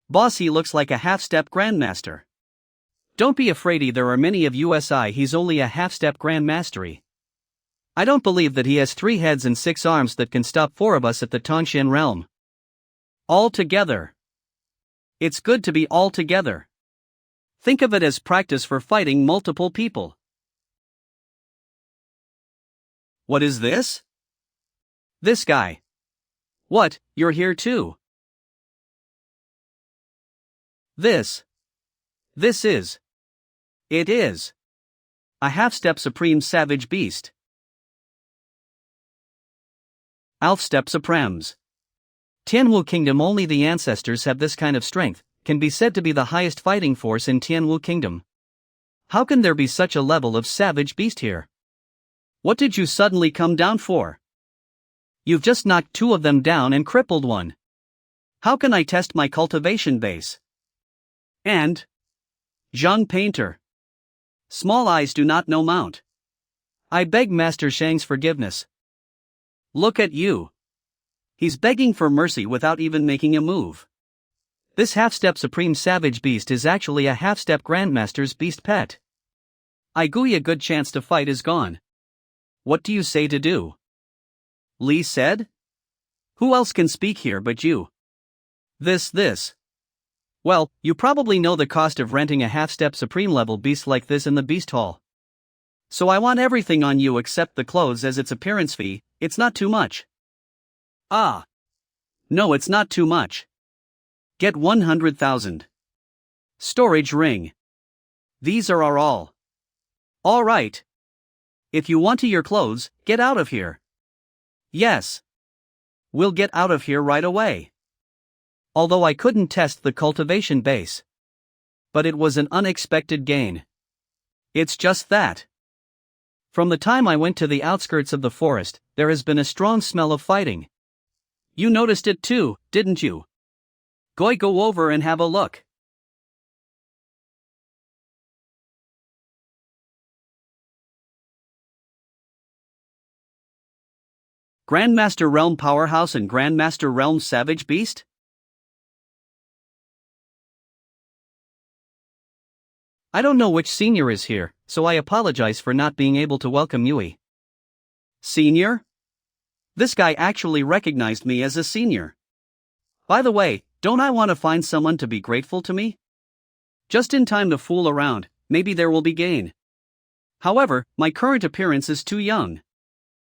Boss, he looks like a half-step grandmaster. Don't be afraid, there are many of USI, he's only a half-step grandmastery. I don't believe that he has 3 heads and 6 arms that can stop 4 of us at the Tongshan realm. All together. It's good to be all together. Think of it as practice for fighting multiple people. What is this? This guy. What, you're here too? This is. It is. A half-step supreme savage beast. Half-step supremes. Tianwu Kingdom, only the ancestors have this kind of strength, can be said to be the highest fighting force in Tianwu Kingdom. How can there be such a level of savage beast here? What did you suddenly come down for? You've just knocked 2 of them down and crippled 1. How can I test my cultivation base? And Zhang Painter. Small eyes do not know mount. I beg Master Shang's forgiveness. Look at you. He's begging for mercy without even making a move. This half-step supreme savage beast is actually a half-step grandmaster's beast pet. I gooey, a good chance to fight is gone. What do you say to do? Li said. Who else can speak here but you? This. Well, you probably know the cost of renting a half-step supreme level beast like this in the beast hall. So I want everything on you except the clothes as its appearance fee, it's not too much. Ah. No, it's not too much. Get 100,000. Storage ring. These are our all. All right. If you want to your clothes, get out of here. Yes. We'll get out of here right away. Although I couldn't test the cultivation base. But it was an unexpected gain. It's just that. From the time I went to the outskirts of the forest, there has been a strong smell of fighting. You noticed it too, didn't you? Go over and have a look. Grandmaster Realm Powerhouse and Grandmaster Realm Savage Beast? I don't know which senior is here, so I apologize for not being able to welcome Yui. Senior? This guy actually recognized me as a senior. By the way, don't I want to find someone to be grateful to me? Just in time to fool around, maybe there will be gain. However, my current appearance is too young.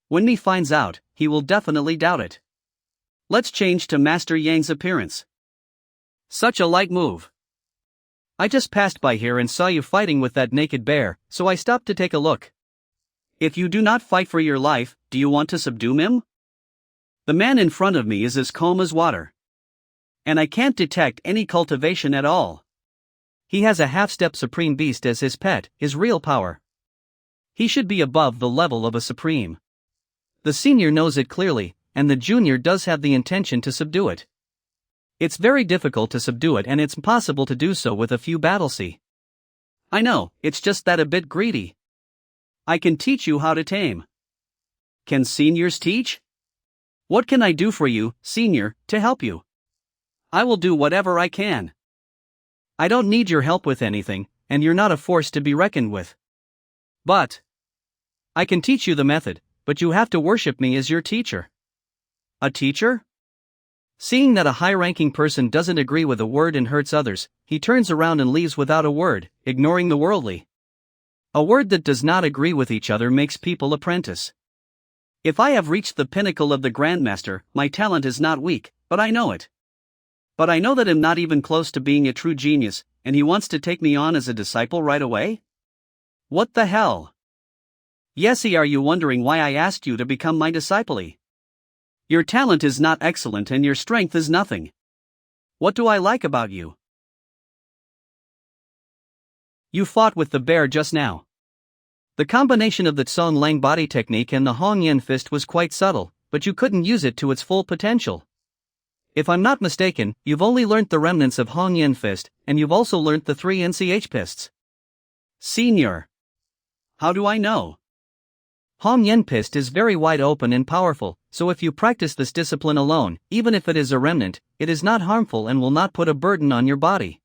When he finds out, he will definitely doubt it. Let's change to Master Yang's appearance. Such a light move. I just passed by here and saw you fighting with that naked bear, so I stopped to take a look. If you do not fight for your life, do you want to subdue him? The man in front of me is as calm as water. And I can't detect any cultivation at all. He has a half-step supreme beast as his pet, his real power. He should be above the level of a supreme. The senior knows it clearly, and the junior does have the intention to subdue it. It's very difficult to subdue it, and it's possible to do so with a few battles. See? I know, it's just that a bit greedy. I can teach you how to tame. Can seniors teach? What can I do for you, senior, to help you? I will do whatever I can. I don't need your help with anything, and you're not a force to be reckoned with. But I can teach you the method, but you have to worship me as your teacher. A teacher? Seeing that a high-ranking person doesn't agree with a word and hurts others, he turns around and leaves without a word, ignoring the worldly. A word that does not agree with each other makes people apprentice. If I have reached the pinnacle of the Grandmaster, my talent is not weak, but I know it. But I know that I'm not even close to being a true genius, and he wants to take me on as a disciple right away? What the hell? Yesy, are you wondering why I asked you to become my disciple? Your talent is not excellent and your strength is nothing. What do I like about you? You fought with the bear just now. The combination of the Tsong Lang body technique and the Hong Yen fist was quite subtle, but you couldn't use it to its full potential. If I'm not mistaken, you've only learnt the remnants of Hong Yen fist, and you've also learnt the 3 NCH fists. Senior. How do I know? Hong Yen fist is very wide open and powerful, so if you practice this discipline alone, even if it is a remnant, it is not harmful and will not put a burden on your body.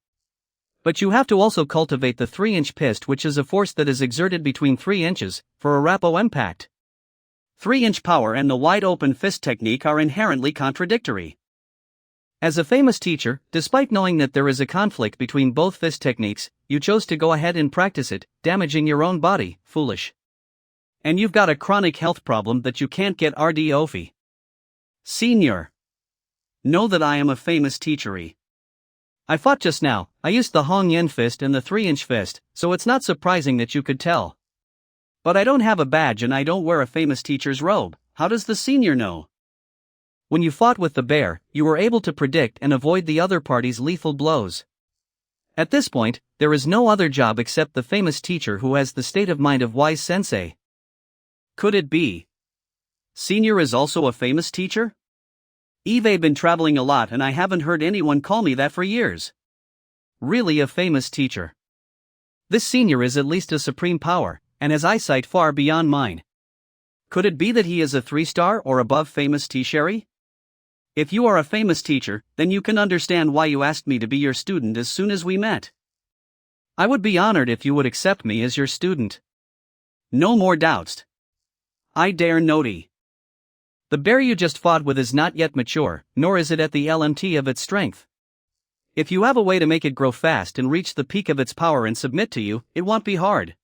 But you have to also cultivate the 3-inch fist, which is a force that is exerted between 3 inches, for a rapo impact. 3-inch power and the wide open fist technique are inherently contradictory. As a famous teacher, despite knowing that there is a conflict between both fist techniques, you chose to go ahead and practice it, damaging your own body, foolish. And you've got a chronic health problem that you can't get rid of. Senior. Know that I am a famous teacher. I fought just now, I used the Hong Yen fist and the 3-inch fist, so it's not surprising that you could tell. But I don't have a badge and I don't wear a famous teacher's robe. How does the senior know? When you fought with the bear, you were able to predict and avoid the other party's lethal blows. At this point, there is no other job except the famous teacher who has the state of mind of wise sensei. Could it be? Senior is also a famous teacher? I've been traveling a lot and I haven't heard anyone call me that for years. Really a famous teacher. This senior is at least a supreme power, and has eyesight far beyond mine. Could it be that he is a 3-star or above famous teacher? If you are a famous teacher, then you can understand why you asked me to be your student as soon as we met. I would be honored if you would accept me as your student. No more doubts. I dare noti. The bear you just fought with is not yet mature, nor is it at the LMT of its strength. If you have a way to make it grow fast and reach the peak of its power and submit to you, it won't be hard.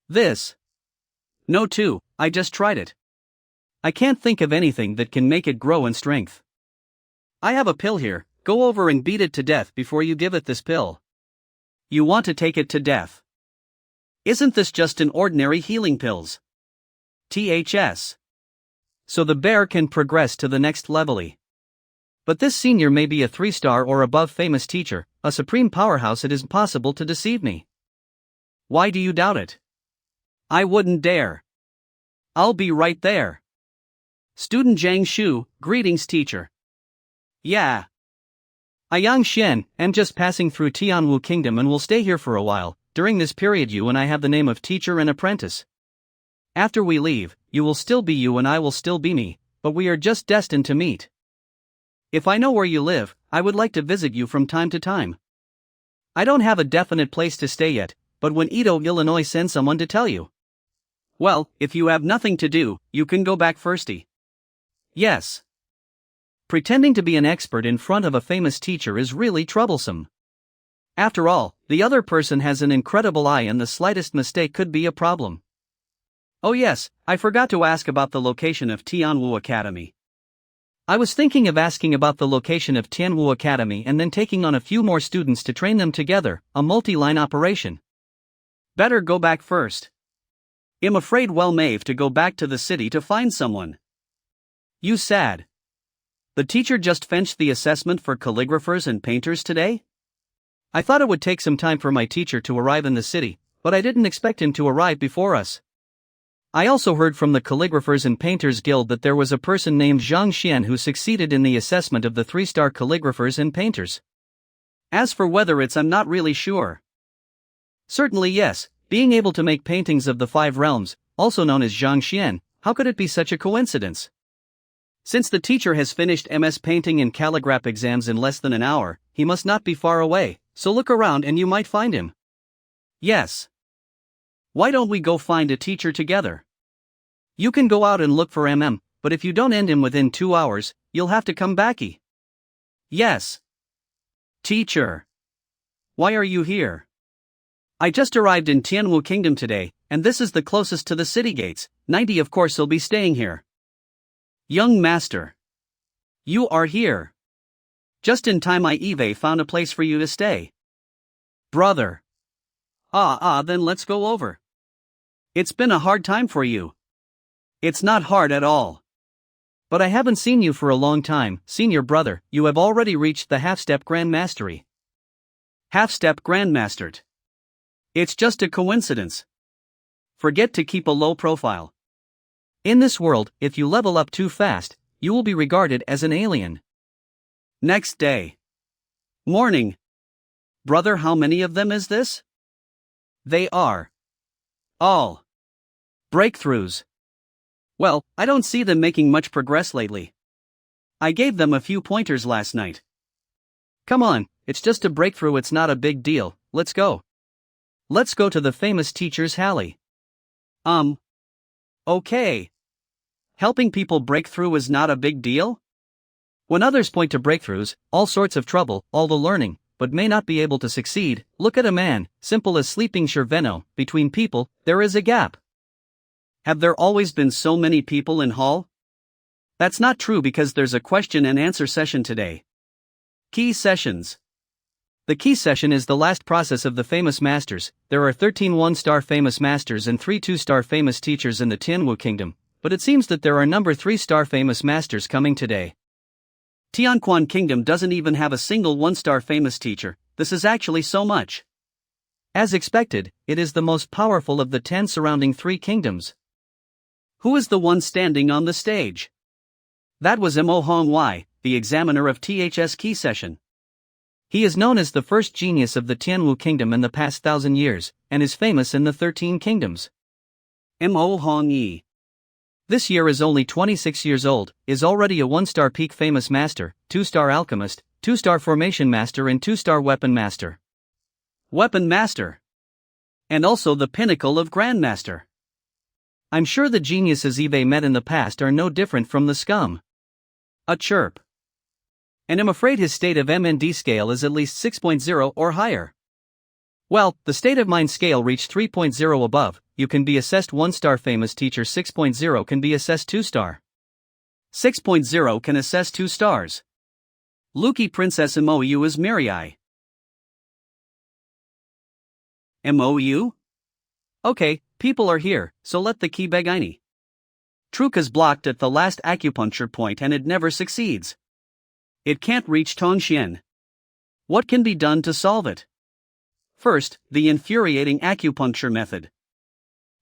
This. No too, I just tried it. I can't think of anything that can make it grow in strength. I have a pill here, go over and beat it to death before you give it this pill. You want to take it to death. Isn't this just an ordinary healing pills? THS. So the bear can progress to the next level. But this senior may be a 3-star or above famous teacher, a supreme powerhouse. It is impossible to deceive me. Why do you doubt it? I wouldn't dare. I'll be right there. Student Zhang Shu, greetings teacher. Yeah. I Yang Xian, am just passing through Tianwu Kingdom and will stay here for a while. During this period you and I have the name of teacher and apprentice. After we leave, you will still be you and I will still be me, but we are just destined to meet. If I know where you live, I would like to visit you from time to time. I don't have a definite place to stay yet, but when Ito, Illinois sends someone to tell you. Well, if you have nothing to do, you can go back firsty. Yes. Pretending to be an expert in front of a famous teacher is really troublesome. After all, the other person has an incredible eye and the slightest mistake could be a problem. Oh yes, I forgot to ask about the location of Tianwu Academy. I was thinking of asking about the location of Tianwu Academy and then taking on a few more students to train them together, a multi-line operation. Better go back first. I'm afraid well Mave to go back to the city to find someone. You sad. The teacher just finished the assessment for calligraphers and painters today? I thought it would take some time for my teacher to arrive in the city, but I didn't expect him to arrive before us. I also heard from the Calligraphers and Painters Guild that there was a person named Zhang Xian who succeeded in the assessment of the 3-star calligraphers and painters. As for whether I'm not really sure. Certainly yes, being able to make paintings of the 5 realms, also known as Zhang Xian, how could it be such a coincidence? Since the teacher has finished MS painting and calligraph exams in less than an hour, he must not be far away, so look around and you might find him. Yes. Why don't we go find a teacher together? You can go out and look for but if you don't end him within 2 hours, you'll have to come back. Yes. Teacher. Why are you here? I just arrived in Tianwu Kingdom today, and this is the closest to the city gates. 90 of course will be staying here. Young master. You are here. Just in time Eve found a place for you to stay. Brother. Then let's go over. It's been a hard time for you. It's not hard at all. But I haven't seen you for a long time, senior brother. You have already reached the half-step Grand Mastery. Half-step Grandmastered. It's just a coincidence. Forget to keep a low profile. In this world, if you level up too fast, you will be regarded as an alien. Next day. Morning. Brother, how many of them is this? They are all breakthroughs. Well, I don't see them making much progress lately. I gave them a few pointers last night. Come on, it's just a breakthrough, it's not a big deal, let's go. Let's go to the famous teacher's alley. Okay. Helping people break through is not a big deal? When others point to breakthroughs, all sorts of trouble, all the learning, but may not be able to succeed, look at a man, simple as sleeping Sherveno, between people, there is a gap. Have there always been so many people in hall? That's not true because there's a question and answer session today. Key sessions. The key session is the last process of the famous masters. There are 13 1-star famous masters and 3 2-star famous teachers in the Tianwu Kingdom, but it seems that there are number 3-star famous masters coming today. Tianquan Kingdom doesn't even have a single 1-star famous teacher. This is actually so much. As expected, it is the most powerful of the 10 surrounding 3 kingdoms. Who is the one standing on the stage? That was Mo Hongwei, the examiner of THS key session. He is known as the first genius of the Tianwu Kingdom in the past 1,000 years, and is famous in the 13 kingdoms. Mo Hongyi. This year is only 26 years old, is already a 1-star peak famous master, 2-star alchemist, 2-star formation master and 2-star weapon master. Weapon master. And also the pinnacle of grandmaster. I'm sure the geniuses Eve met in the past are no different from the scum. A chirp. And I'm afraid his state of MND scale is at least 6.0 or higher. Well, the state of mind scale reached 3.0 above, you can be assessed 1-star famous teacher 6.0 can be assessed 2-star. 6.0 can assess 2 stars. Luki Princess MOU is Mirai. MOU? Okay, people are here, so let the key begini. Truk is blocked at the last acupuncture point and it never succeeds. It can't reach Tongxian. What can be done to solve it? First, the infuriating acupuncture method.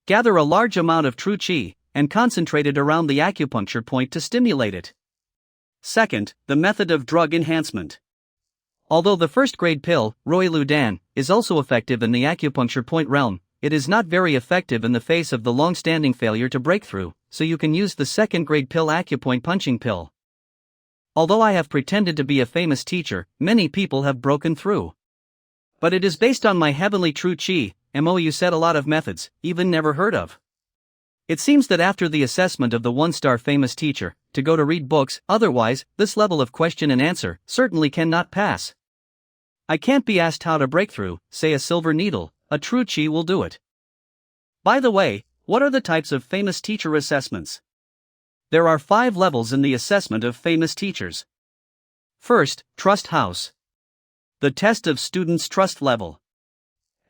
Gather a large amount of true qi, and concentrate it around the acupuncture point to stimulate it. Second, the method of drug enhancement. Although the first-grade pill, Roi Lu Dan, is also effective in the acupuncture point realm, it is not very effective in the face of the long-standing failure to break through, so you can use the second-grade pill acupoint punching pill. Although I have pretended to be a famous teacher, many people have broken through. But it is based on my heavenly true qi, MOU said a lot of methods, even never heard of. It seems that after the assessment of the 1-star famous teacher, to go to read books, otherwise, this level of question and answer certainly cannot pass. I can't be asked how to break through, say a silver needle, a true qi will do it. By the way, what are the types of famous teacher assessments? There are 5 levels in the assessment of famous teachers. First, Trust House. The test of students' trust level.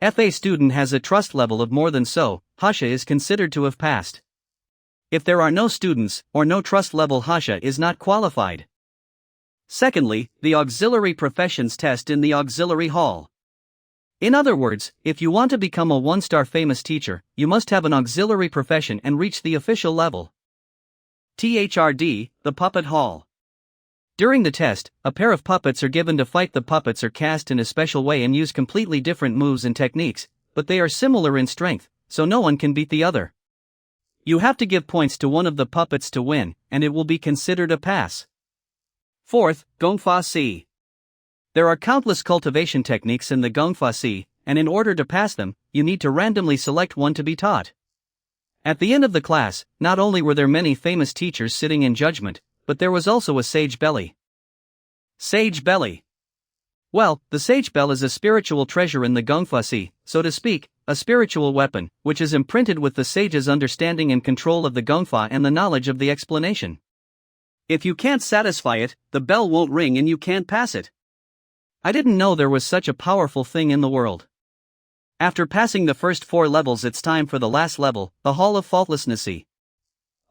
If a student has a trust level of more than so, Hasha is considered to have passed. If there are no students, or no trust level, Hasha is not qualified. Secondly, the auxiliary professions test in the auxiliary hall. In other words, if you want to become a one-star famous teacher, you must have an auxiliary profession and reach the official level. THRD, the puppet hall. During the test, a pair of puppets are given to fight. The puppets are cast in a special way and use completely different moves and techniques, but they are similar in strength, so no one can beat the other. You have to give points to one of the puppets to win, and it will be considered a pass. Fourth, Gongfa Si. There are countless cultivation techniques in the Gongfa Si, and in order to pass them, you need to randomly select one to be taught. At the end of the class, not only were there many famous teachers sitting in judgment, but there was also a sage belly. Sage belly. Well, the sage bell is a spiritual treasure in the Gongfa Si, so to speak, a spiritual weapon, which is imprinted with the sage's understanding and control of the Gongfa and the knowledge of the explanation. If you can't satisfy it, the bell won't ring and you can't pass it. I didn't know there was such a powerful thing in the world. After passing the first 4 levels, it's time for the last level, the Hall of Faultlessness.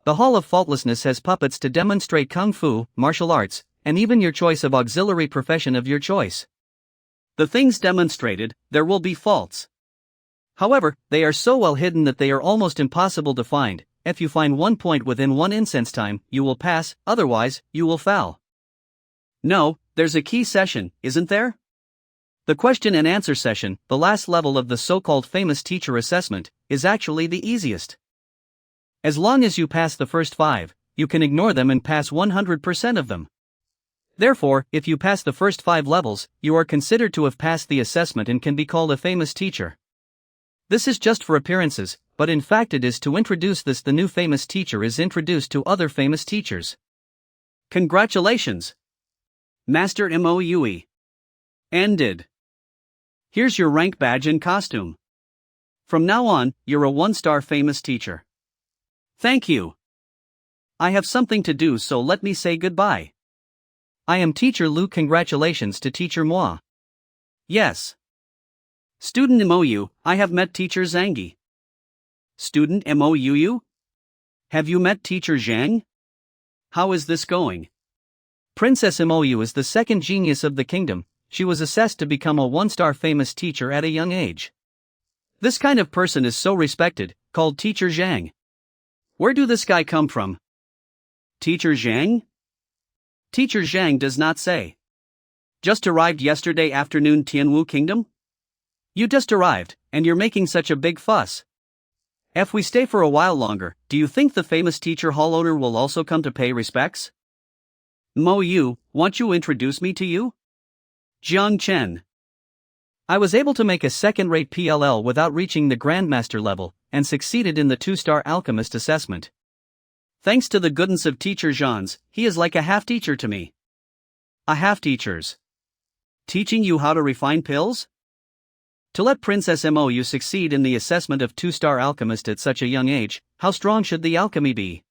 The Hall of Faultlessness has puppets to demonstrate kung fu, martial arts, and even your choice of auxiliary profession of your choice. The things demonstrated, there will be faults. However, they are so well hidden that they are almost impossible to find. If you find 1 point within 1 incense time, you will pass, otherwise, you will fail. No, there's a key session, isn't there? The question and answer session, the last level of the so-called famous teacher assessment, is actually the easiest. As long as you pass the first 5, you can ignore them and pass 100% of them. Therefore, if you pass the first 5 levels, you are considered to have passed the assessment and can be called a famous teacher. This is just for appearances, but in fact it is to introduce this. The new famous teacher is introduced to other famous teachers. Congratulations! Master Moue. Ended. Here's your rank badge and costume. From now on, you're a 1-star famous teacher. Thank you. I have something to do, so let me say goodbye. I am Teacher Lu. Congratulations to Teacher Moi. Yes. Student Moue, I have met Teacher Zhangyi. Student Mouu? Have you met Teacher Zhang? How is this going? Princess Moue is the second genius of the kingdom. She was assessed to become a 1-star famous teacher at a young age. This kind of person is so respected, called Teacher Zhang. Where do this guy come from? Teacher Zhang? Teacher Zhang does not say. Just arrived yesterday afternoon, Tianwu Kingdom? You just arrived, and you're making such a big fuss. If we stay for a while longer, do you think the famous teacher hall owner will also come to pay respects? Mo Yu, won't you introduce me to you? Jiang Chen. I was able to make a second-rate PLL without reaching the Grandmaster level, and succeeded in the 2-star alchemist assessment. Thanks to the goodness of Teacher Zhans, he is like a half-teacher to me. A half-teachers. Teaching you how to refine pills? To let Princess Mou succeed in the assessment of 2-star alchemist at such a young age, how strong should the alchemy be?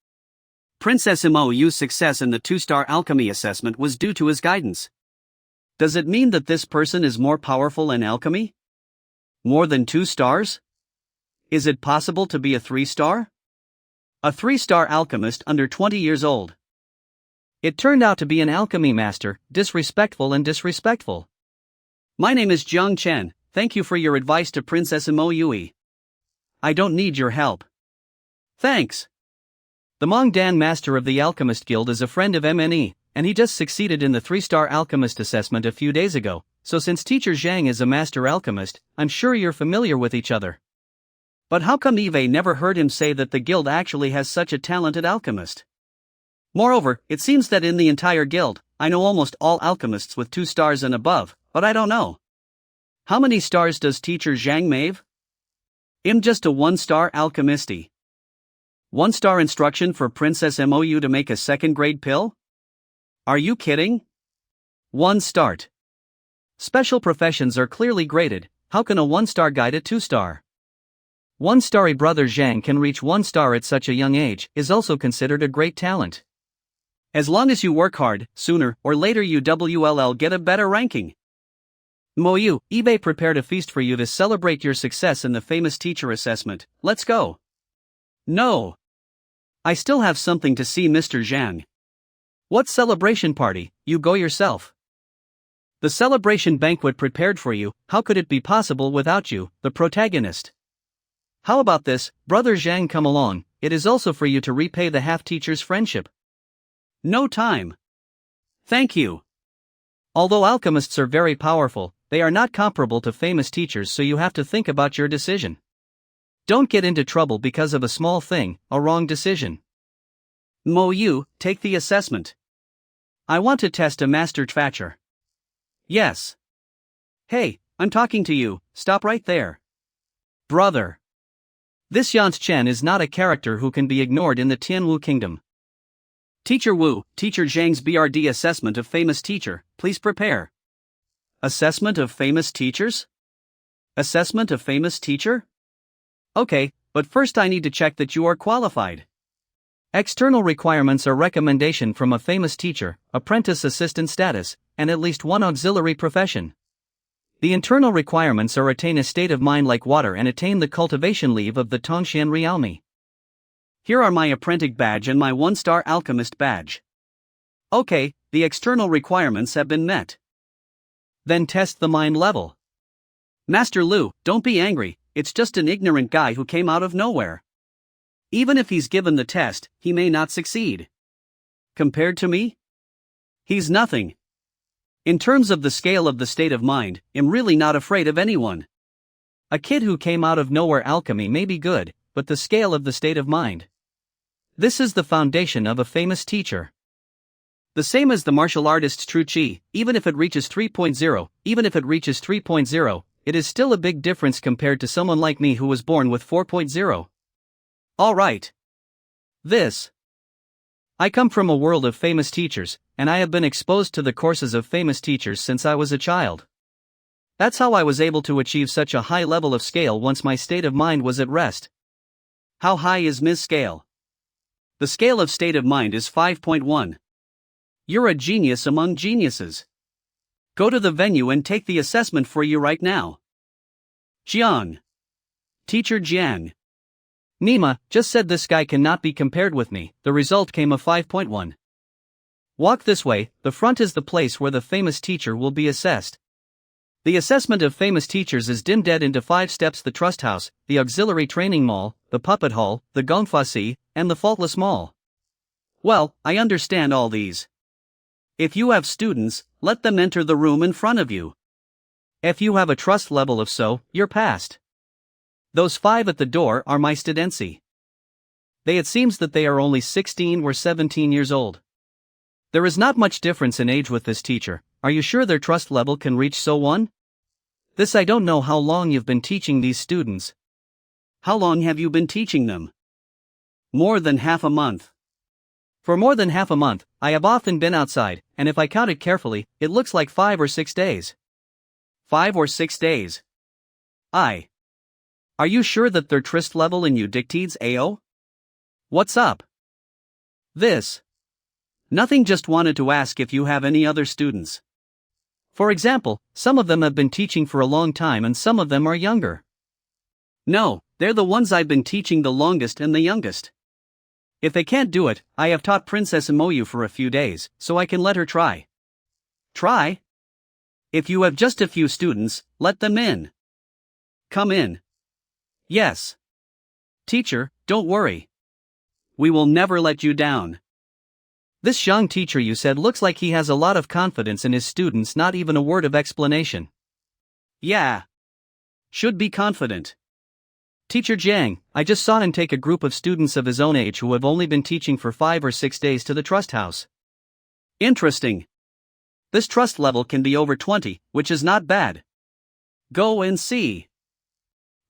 Princess Mou's success in the 2-star alchemy assessment was due to his guidance. Does it mean that this person is more powerful in alchemy? More than 2 stars? Is it possible to be a 3-star? A 3-star alchemist under 20 years old. It turned out to be an alchemy master, disrespectful and disrespectful. My name is Jiang Chen, thank you for your advice to Princess Moue. I don't need your help. Thanks. The Mong Dan master of the Alchemist Guild is a friend of MNE, and he just succeeded in the 3-star alchemist assessment a few days ago, so since Teacher Zhang is a master alchemist, I'm sure you're familiar with each other. But how come Eve never heard him say that the guild actually has such a talented alchemist? Moreover, it seems that in the entire guild, I know almost all alchemists with 2 stars and above, but I don't know. How many stars does Teacher Zhang mave? I'm just a 1-star alchemisty. 1-star instruction for Princess Mou to make a 2nd-grade pill? Are you kidding? 1 start. Special professions are clearly graded. How can a 1-star guide a 2-star? 1-starry brother Zhang can reach 1 star at such a young age, is also considered a great talent. As long as you work hard, sooner or later you will get a better ranking. Moyu, eBay prepared a feast for you to celebrate your success in the famous teacher assessment. Let's go. No. I still have something to see Mr. Zhang. What celebration party? You go yourself. The celebration banquet prepared for you, how could it be possible without you, the protagonist? How about this, brother Zhang, come along, it is also for you to repay the half-teacher's friendship. No time. Thank you. Although alchemists are very powerful, they are not comparable to famous teachers, so you have to think about your decision. Don't get into trouble because of a small thing, a wrong decision. Mo Yu, take the assessment. I want to test a master thatcher. Yes. Hey, I'm talking to you, stop right there. Brother. This Yance Chen is not a character who can be ignored in the Tianwu Kingdom. Teacher Wu, Teacher Zhang's BRD assessment of famous teacher, please prepare. Assessment of famous teachers? Assessment of famous teacher? Okay, but first I need to check that you are qualified. External requirements are recommendation from a famous teacher, apprentice assistant status, and at least one auxiliary profession. The internal requirements are attain a state of mind like water and attain the cultivation leave of the Tongshan Realme. Here are my apprentice badge and my 1-star alchemist badge. Okay, the external requirements have been met. Then test the mind level. Master Lu, don't be angry, it's just an ignorant guy who came out of nowhere. Even if he's given the test, he may not succeed. Compared to me? He's nothing. In terms of the scale of the state of mind, I'm really not afraid of anyone. A kid who came out of nowhere alchemy may be good, but the scale of the state of mind. This is the foundation of a famous teacher. The same as the martial artist's true chi, even if it reaches 3.0, it is still a big difference compared to someone like me who was born with 4.0. Alright. I come from a world of famous teachers, and I have been exposed to the courses of famous teachers since I was a child. That's how I was able to achieve such a high level of scale once my state of mind was at rest. How high is Ms. Scale? The scale of state of mind is 5.1. You're a genius among geniuses. Go to the venue and take the assessment for you right now. Jiang. Teacher Jiang. Nima just said this guy cannot be compared with me, the result came a 5.1. Walk this way, the front is the place where the famous teacher will be assessed. The assessment of famous teachers is dimmed into 5 steps: the Trust House, the Auxiliary Training Mall, the Puppet Hall, the Gongfasi, and the Faultless Mall. Well, I understand all these. If you have students, let them enter the room in front of you. If you have a trust level of so, you're passed. Those 5 at the door are my studency. It seems that they are only 16 or 17 years old. There is not much difference in age with this teacher. Are you sure their trust level can reach so 1? This I don't know how long you've been teaching these students. How long have you been teaching them? More than half a month. For more than half a month, I have often been outside, and if I count it carefully, it looks like 5 or 6 days. 5 or 6 days. Are you sure that their trust level in you dictates AO? What's up? Nothing, just wanted to ask if you have any other students. For example, some of them have been teaching for a long time and some of them are younger. No, they're the ones I've been teaching the longest and the youngest. If they can't do it, I have taught Princess Moyu for a few days, so I can let her try. Try? If you have just a few students, let them in. Come in. Yes. Teacher, don't worry. We will never let you down. This Zhang teacher you said looks like he has a lot of confidence in his students, not even a word of explanation. Yeah. Should be confident. Teacher Jiang, I just saw him take a group of students of his own age who have only been teaching for 5 or 6 days to the trust house. Interesting. This trust level can be over 20, which is not bad. Go and see.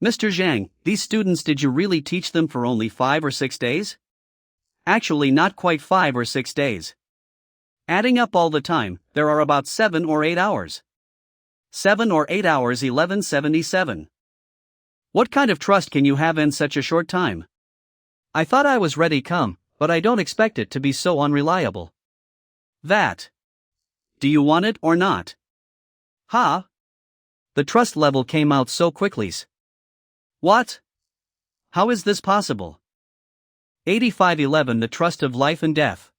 Mr. Zhang, these students, did you really teach them for only 5 or 6 days? Actually, not quite 5 or 6 days. Adding up all the time, there are about 7 or 8 hours. 7 or 8 hours, 1177. What kind of trust can you have in such a short time? I thought I was ready come, but I don't expect it to be so unreliable. Do you want it or not? Huh? The trust level came out so quickly. What? How is this possible? 8511 The trust of life and death.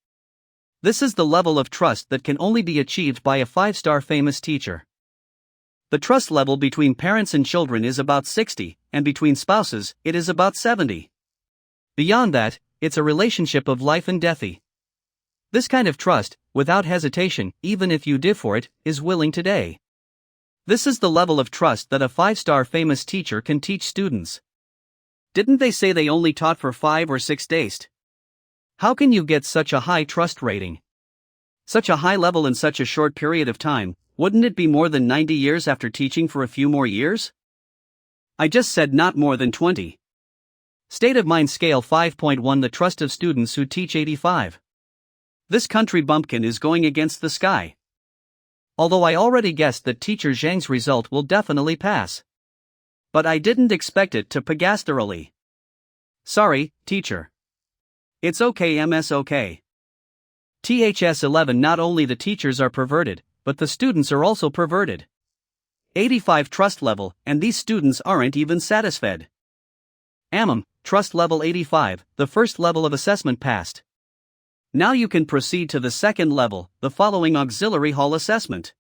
This is the level of trust that can only be achieved by a 5-star famous teacher. The trust level between parents and children is about 60, and between spouses, it is about 70. Beyond that, it's a relationship of life and deathy. This kind of trust, without hesitation, even if you div for it, is willing today. This is the level of trust that a 5-star famous teacher can teach students. Didn't they say they only taught for 5 or 6 days? How can you get such a high trust rating? Such a high level in such a short period of time, wouldn't it be more than 90 years after teaching for a few more years? I just said not more than 20. State of mind scale 5.1 The trust of students who teach 85. This country bumpkin is going against the sky. Although I already guessed that teacher Zhang's result will definitely pass. But I didn't expect it to pass thoroughly. Sorry, teacher. It's okay, ms okay. THS 11 Not only the teachers are perverted, but the students are also perverted. 85 trust level, and these students aren't even satisfied. Trust level 85, the first level of assessment passed. Now you can proceed to the second level, the following auxiliary hall assessment.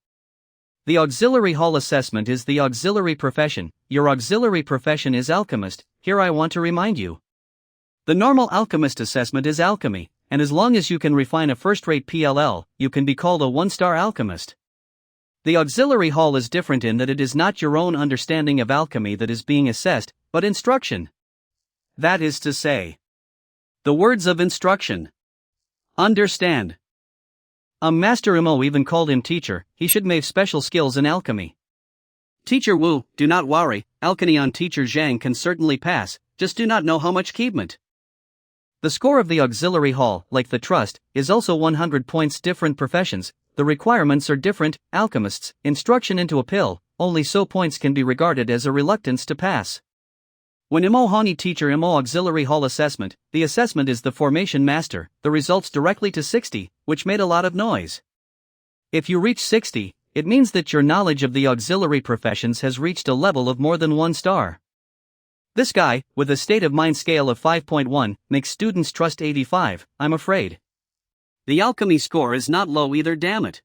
The auxiliary hall assessment is the auxiliary profession. Your auxiliary profession is alchemist. Here I want to remind you. The normal alchemist assessment is alchemy, and as long as you can refine a first-rate PLL, you can be called a 1-star alchemist. The auxiliary hall is different in that it is not your own understanding of alchemy that is being assessed, but instruction. That is to say, the words of instruction. Understand. Master Imo even called him teacher. He should have special skills in alchemy. Teacher Wu, do not worry, alchemy on teacher Zhang can certainly pass, just do not know how much achievement. The score of the auxiliary hall, like the trust, is also 100 points. Different professions, the requirements are different. Alchemists, instruction into a pill, only so points can be regarded as a reluctance to pass. When Imo Hani teacher Imo auxiliary hall assessment, the assessment is the formation master, the results directly to 60, which made a lot of noise. If you reach 60, it means that your knowledge of the auxiliary professions has reached a level of more than 1 star. This guy, with a state of mind scale of 5.1, makes students trust 85, I'm afraid. The alchemy score is not low either, damn it.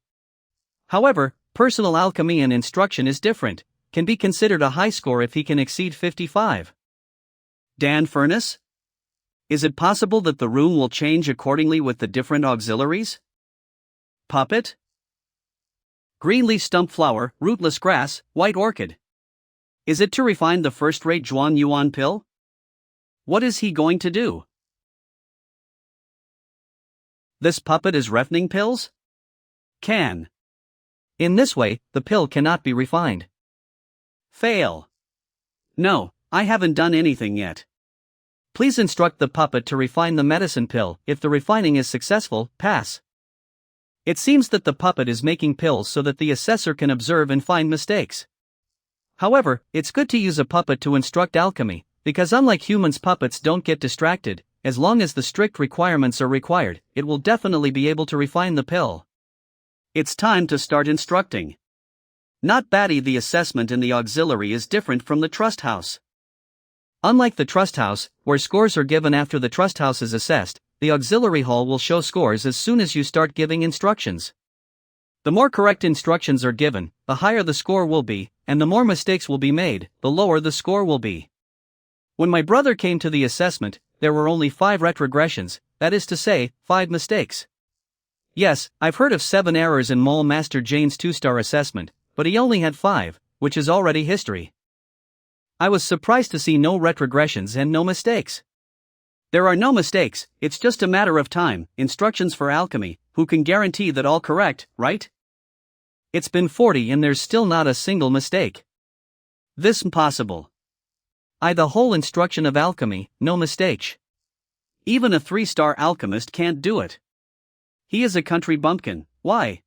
However, personal alchemy and instruction is different, can be considered a high score if he can exceed 55. Dan Furnace? Is it possible that the room will change accordingly with the different auxiliaries? Puppet? Green leaf stump flower, rootless grass, white orchid. Is it to refine the first-rate Zhuan Yuan pill? What is he going to do? This puppet is refining pills? Can. In this way, the pill cannot be refined. Fail. No, I haven't done anything yet. Please instruct the puppet to refine the medicine pill. If the refining is successful, pass. It seems that the puppet is making pills so that the assessor can observe and find mistakes. However, it's good to use a puppet to instruct alchemy, because unlike humans, puppets don't get distracted. As long as the strict requirements are required, it will definitely be able to refine the pill. It's time to start instructing. Not batty. The assessment in the auxiliary is different from the trust house. Unlike the trust house, where scores are given after the trust house is assessed, the auxiliary hall will show scores as soon as you start giving instructions. The more correct instructions are given, the higher the score will be, and the more mistakes will be made, the lower the score will be. When my brother came to the assessment, there were only 5 retrogressions, that is to say, 5 mistakes. Yes, I've heard of 7 errors in Mole Master Jane's 2-star assessment, but he only had 5, which is already history. I was surprised to see no retrogressions and no mistakes. There are no mistakes, it's just a matter of time. Instructions for alchemy, who can guarantee that all correct, right? It's been 40 and there's still not a single mistake. This impossible. The whole instruction of alchemy, no mistake. Even a 3-star alchemist can't do it. He is a country bumpkin, why?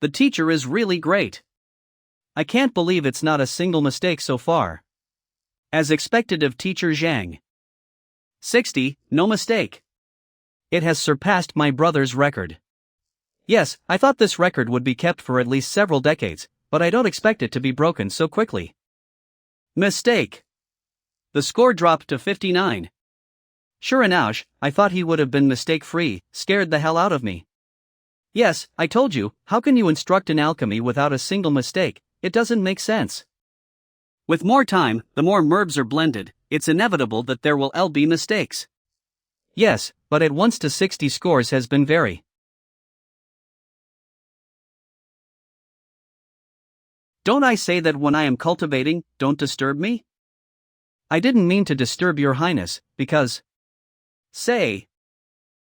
The teacher is really great. I can't believe it's not a single mistake so far. As expected of teacher Zhang. 60, no mistake. It has surpassed my brother's record. Yes, I thought this record would be kept for at least several decades, but I don't expect it to be broken so quickly. Mistake. The score dropped to 59. Sure enough, I thought he would have been mistake-free, scared the hell out of me. Yes, I told you, how can you instruct in alchemy without a single mistake? It doesn't make sense. With more time, the more merbs are blended, it's inevitable that there will be mistakes. Yes, but at 1 to 60 scores has been very. Don't I say that when I am cultivating, don't disturb me? I didn't mean to disturb your highness, because... Say.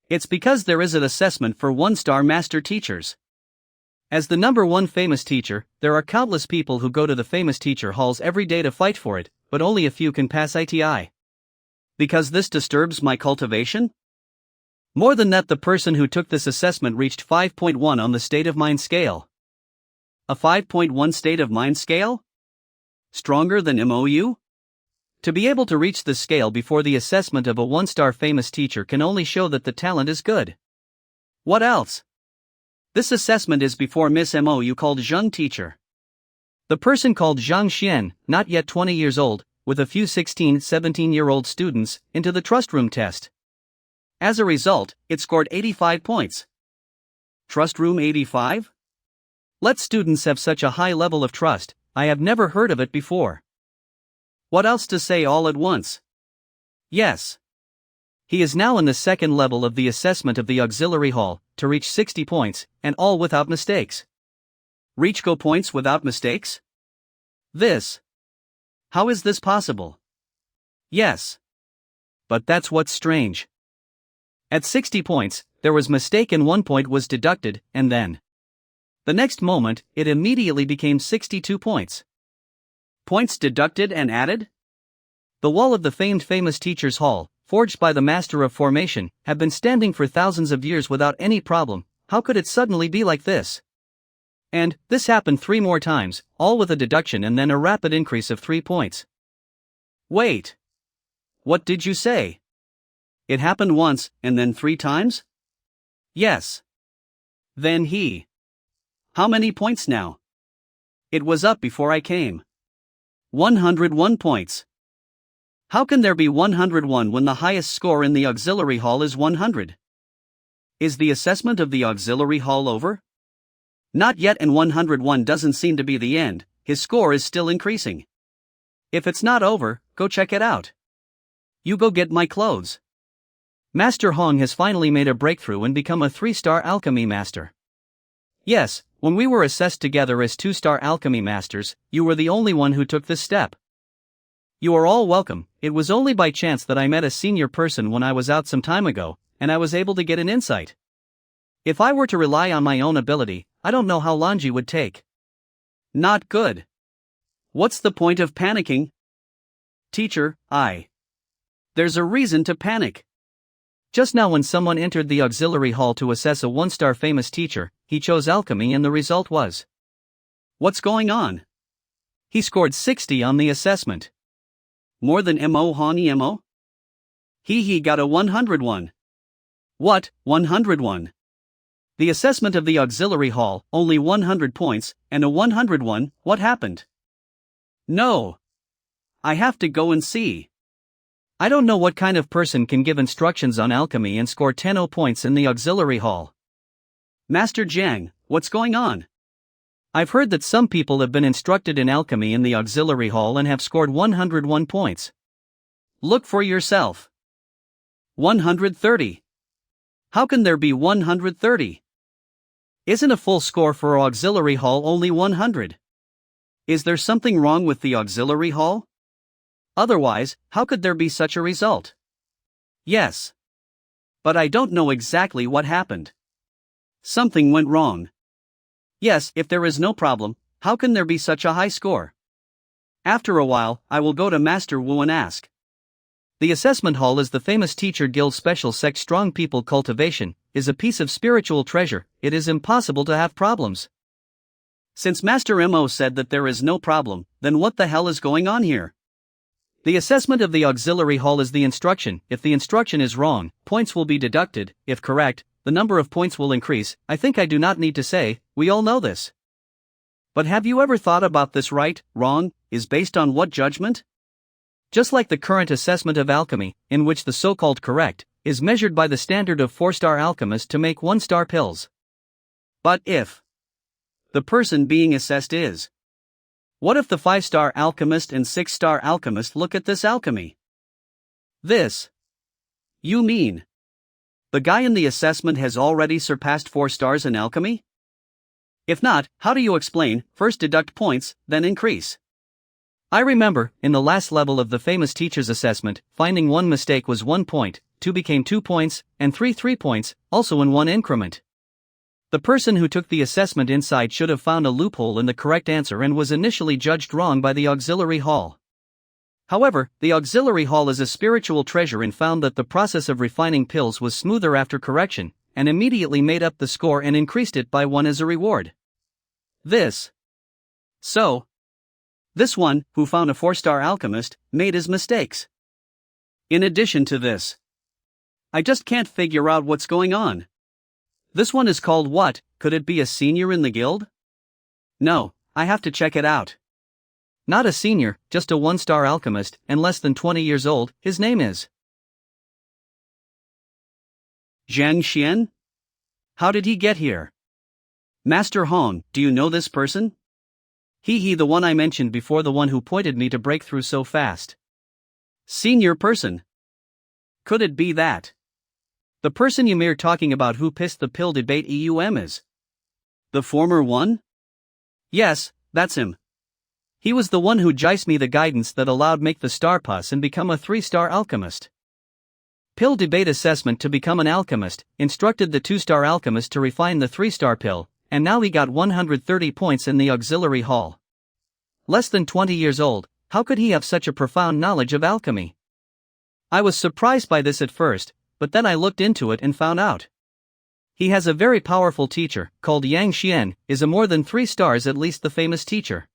It's because there is an assessment for 1-star master teachers. As the number 1 famous teacher, there are countless people who go to the famous teacher halls every day to fight for it, but only a few can pass ITI. Because this disturbs my cultivation? More than that, the person who took this assessment reached 5.1 on the state of mind scale. A 5.1 state of mind scale? Stronger than MOU? To be able to reach this scale before the assessment of a 1-star famous teacher can only show that the talent is good. What else? This assessment is before Miss MOU called Zheng teacher. The person called Zhang Xian, not yet 20 years old, with a few 16-17-year-old students, into the trust room test. As a result, it scored 85 points. Trust room 85? Let students have such a high level of trust, I have never heard of it before. What else to say all at once? Yes. He is now in the second level of the assessment of the auxiliary hall, to reach 60 points, and all without mistakes. Reach go points without mistakes? This. How is this possible? Yes. But that's what's strange. At 60 points, there was mistake and 1 point was deducted, and then. The next moment, it immediately became 62 points. Points deducted and added? The wall of the famed famous teacher's hall, forged by the master of formation, have been standing for thousands of years without any problem. How could it suddenly be like this? And, this happened 3 more times, all with a deduction and then a rapid increase of 3 points. Wait. What did you say? It happened once, and then 3 times? Yes. Then he. How many points now? It was up before I came. 101 points. How can there be 101 when the highest score in the auxiliary hall is 100? Is the assessment of the auxiliary hall over? Not yet, and 101 doesn't seem to be the end, his score is still increasing. If it's not over, go check it out. You go get my clothes. Master Hong has finally made a breakthrough and become a 3-star alchemy master. Yes, when we were assessed together as 2-star alchemy masters, you were the only one who took this step. You are all welcome. It was only by chance that I met a senior person when I was out some time ago, and I was able to get an insight. If I were to rely on my own ability, I don't know how long it would take. Not good. What's the point of panicking? Teacher, There's a reason to panic. Just now when someone entered the auxiliary hall to assess a 1-star famous teacher, he chose alchemy and the result was. What's going on? He scored 60 on the assessment. More than Mo Hani Mo? He got a 101. What, 101? The assessment of the auxiliary hall, only 100 points, and a 101, what happened? No. I have to go and see. I don't know what kind of person can give instructions on alchemy and score 10 points in the auxiliary hall. Master Jiang, what's going on? I've heard that some people have been instructed in alchemy in the auxiliary hall and have scored 101 points. Look for yourself. 130. How can there be 130? Isn't a full score for auxiliary hall only 100? Is there something wrong with the auxiliary hall? Otherwise, how could there be such a result? Yes. But I don't know exactly what happened. Something went wrong. Yes, if there is no problem, how can there be such a high score? After a while, I will go to Master Wu and ask. The assessment hall is the famous teacher guild special sect strong people cultivation, is a piece of spiritual treasure, it is impossible to have problems. Since Master Mo said that there is no problem, then what the hell is going on here? The assessment of the auxiliary hall is the instruction. If the instruction is wrong, points will be deducted. If correct, the number of points will increase. I think I do not need to say, we all know this. But have you ever thought about this? Right, wrong, is based on what judgment? Just like the current assessment of alchemy, in which the so-called correct is measured by the standard of 4-star alchemist to make 1-star pills. But if the person being assessed is, what if the 5-star alchemist and 6-star alchemist look at this alchemy? This. You mean the guy in the assessment has already surpassed 4 stars in alchemy? If not, how do you explain, first deduct points, then increase? I remember, in the last level of the famous teacher's assessment, finding 1 mistake was 1 point, 2 became 2 points, and 3 points, also in 1 increment. The person who took the assessment inside should have found a loophole in the correct answer and was initially judged wrong by the auxiliary hall. However, the auxiliary hall is a spiritual treasure and found that the process of refining pills was smoother after correction, and immediately made up the score and increased it by 1 as a reward. This one, who found a 4-star alchemist, made his mistakes. In addition to this, I just can't figure out what's going on. This one is called what? Could it be a senior in the guild? No, I have to check it out. Not a senior, just a 1-star alchemist, and less than 20 years old. His name is Zhang Xian? How did he get here? Master Hong, do you know this person? He the one I mentioned before, the one who pointed me to break through so fast. Senior person. Could it be that the person Ymir talking about who pissed the pill debate is the former one? Yes, that's him. He was the one who jiced me the guidance that allowed make the star pass and become a 3-star alchemist. Pill debate assessment to become an alchemist, instructed the 2-star alchemist to refine the 3-star pill, and now he got 130 points in the auxiliary hall. Less than 20 years old, how could he have such a profound knowledge of alchemy? I was surprised by this at first, but then I looked into it and found out. He has a very powerful teacher, called Yang Xian, is a more than 3 stars, at least the famous teacher.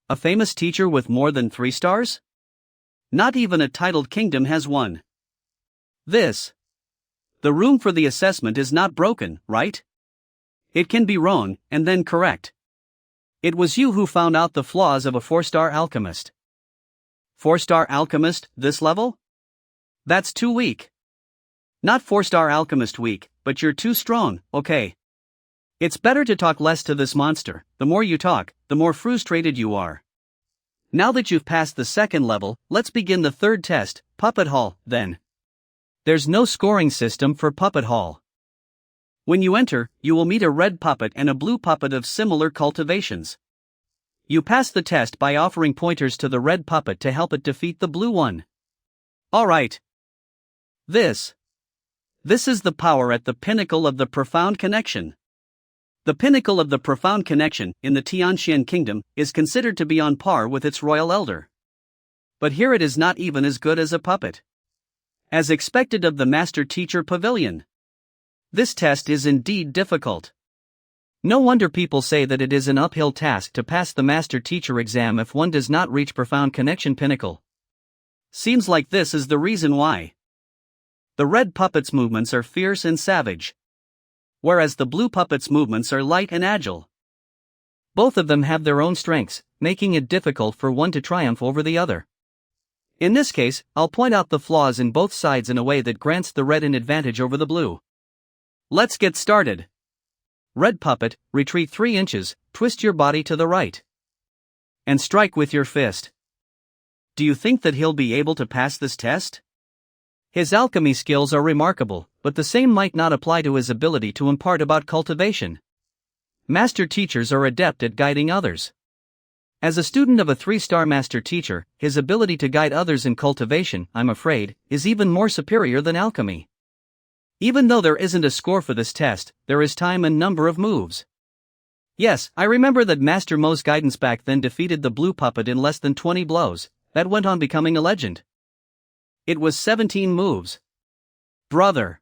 A famous teacher with more than 3 stars? Not even a titled kingdom has one. The room for the assessment is not broken, right? It can be wrong, and then correct. It was you who found out the flaws of a 4-star alchemist. 4-star alchemist, this level? That's too weak. Not 4-star alchemist weak, but you're too strong, okay? It's better to talk less to this monster. The more you talk, the more frustrated you are. Now that you've passed the 2nd level, let's begin the 3rd test, Puppet Hall, then. There's no scoring system for Puppet Hall. When you enter, you will meet a red puppet and a blue puppet of similar cultivations. You pass the test by offering pointers to the red puppet to help it defeat the blue one. Alright. This is the power at the pinnacle of the profound connection. The pinnacle of the profound connection, in the Tianxian kingdom, is considered to be on par with its royal elder. But here it is not even as good as a puppet. As expected of the master-teacher pavilion. This test is indeed difficult. No wonder people say that it is an uphill task to pass the master-teacher exam if one does not reach profound connection pinnacle. Seems like this is the reason why. The red puppet's movements are fierce and savage, whereas the blue puppet's movements are light and agile. Both of them have their own strengths, making it difficult for one to triumph over the other. In this case, I'll point out the flaws in both sides in a way that grants the red an advantage over the blue. Let's get started. Red puppet, retreat 3 inches, twist your body to the right. And strike with your fist. Do you think that he'll be able to pass this test? His alchemy skills are remarkable, but the same might not apply to his ability to impart about cultivation. Master teachers are adept at guiding others. As a student of a 3-star master teacher, his ability to guide others in cultivation, I'm afraid, is even more superior than alchemy. Even though there isn't a score for this test, there is time and number of moves. Yes, I remember that Master Mo's guidance back then defeated the blue puppet in less than 20 blows. That went on becoming a legend. It was 17 moves. Brother.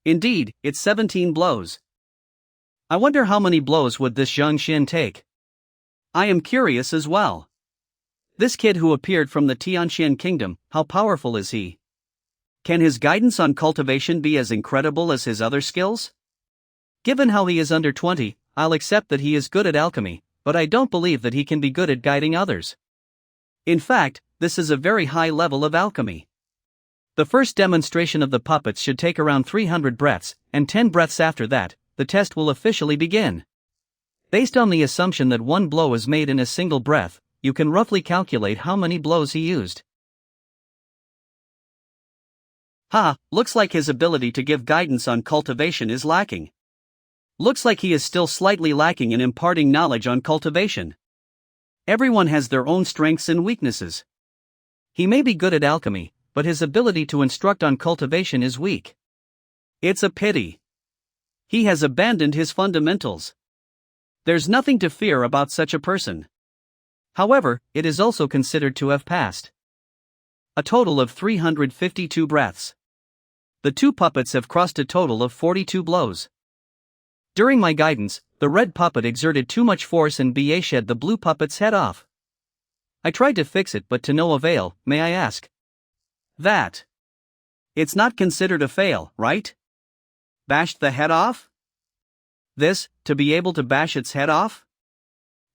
Indeed, it's 17 blows. I wonder how many blows would this Zhang Xin take? I am curious as well. This kid who appeared from the Tianxian kingdom, how powerful is he? Can his guidance on cultivation be as incredible as his other skills? Given how he is under 20, I'll accept that he is good at alchemy, but I don't believe that he can be good at guiding others. In fact, this is a very high level of alchemy. The first demonstration of the puppets should take around 300 breaths, and 10 breaths after that, the test will officially begin. Based on the assumption that one blow is made in a single breath, you can roughly calculate how many blows he used. Looks like his ability to give guidance on cultivation is lacking. Looks like he is still slightly lacking in imparting knowledge on cultivation. Everyone has their own strengths and weaknesses. He may be good at alchemy, but his ability to instruct on cultivation is weak. It's a pity. He has abandoned his fundamentals. There's nothing to fear about such a person. However, it is also considered to have passed a total of 352 breaths. The two puppets have crossed a total of 42 blows. During my guidance, the red puppet exerted too much force and shed the blue puppet's head off. I tried to fix it but to no avail. May I ask? That. It's not considered a fail, right? Bashed the head off? This, to be able to bash its head off?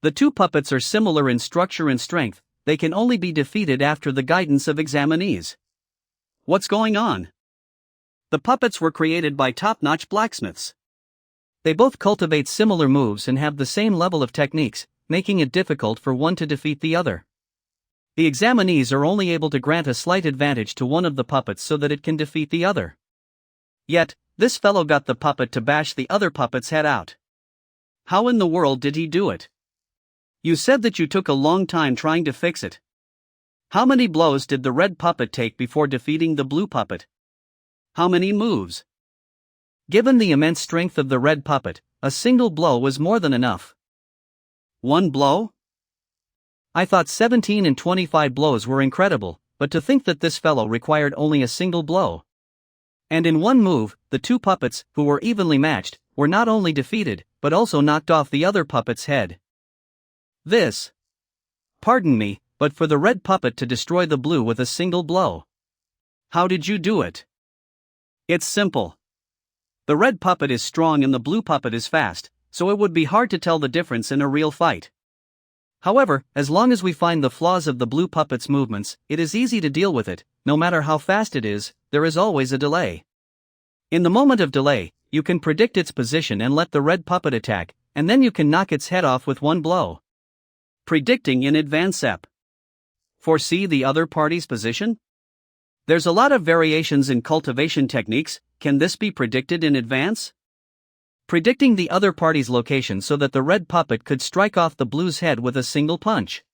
The two puppets are similar in structure and strength, they can only be defeated after the guidance of examinees. What's going on? The puppets were created by top-notch blacksmiths. They both cultivate similar moves and have the same level of techniques, making it difficult for one to defeat the other. The examinees are only able to grant a slight advantage to one of the puppets so that it can defeat the other. Yet, this fellow got the puppet to bash the other puppet's head out. How in the world did he do it? You said that you took a long time trying to fix it. How many blows did the red puppet take before defeating the blue puppet? How many moves? Given the immense strength of the red puppet, a single blow was more than enough. One blow? I thought 17 and 25 blows were incredible, but to think that this fellow required only a single blow. And in one move, the two puppets, who were evenly matched, were not only defeated, but also knocked off the other puppet's head. This. Pardon me, but for the red puppet to destroy the blue with a single blow. How did you do it? It's simple. The red puppet is strong and the blue puppet is fast, so it would be hard to tell the difference in a real fight. However, as long as we find the flaws of the blue puppet's movements, it is easy to deal with it. No matter how fast it is, there is always a delay. In the moment of delay, you can predict its position and let the red puppet attack, and then you can knock its head off with one blow. Predicting in advance. Foresee the other party's position? There's a lot of variations in cultivation techniques. Can this be predicted in advance? Predicting the other party's location so that the red puppet could strike off the blue's head with a single punch.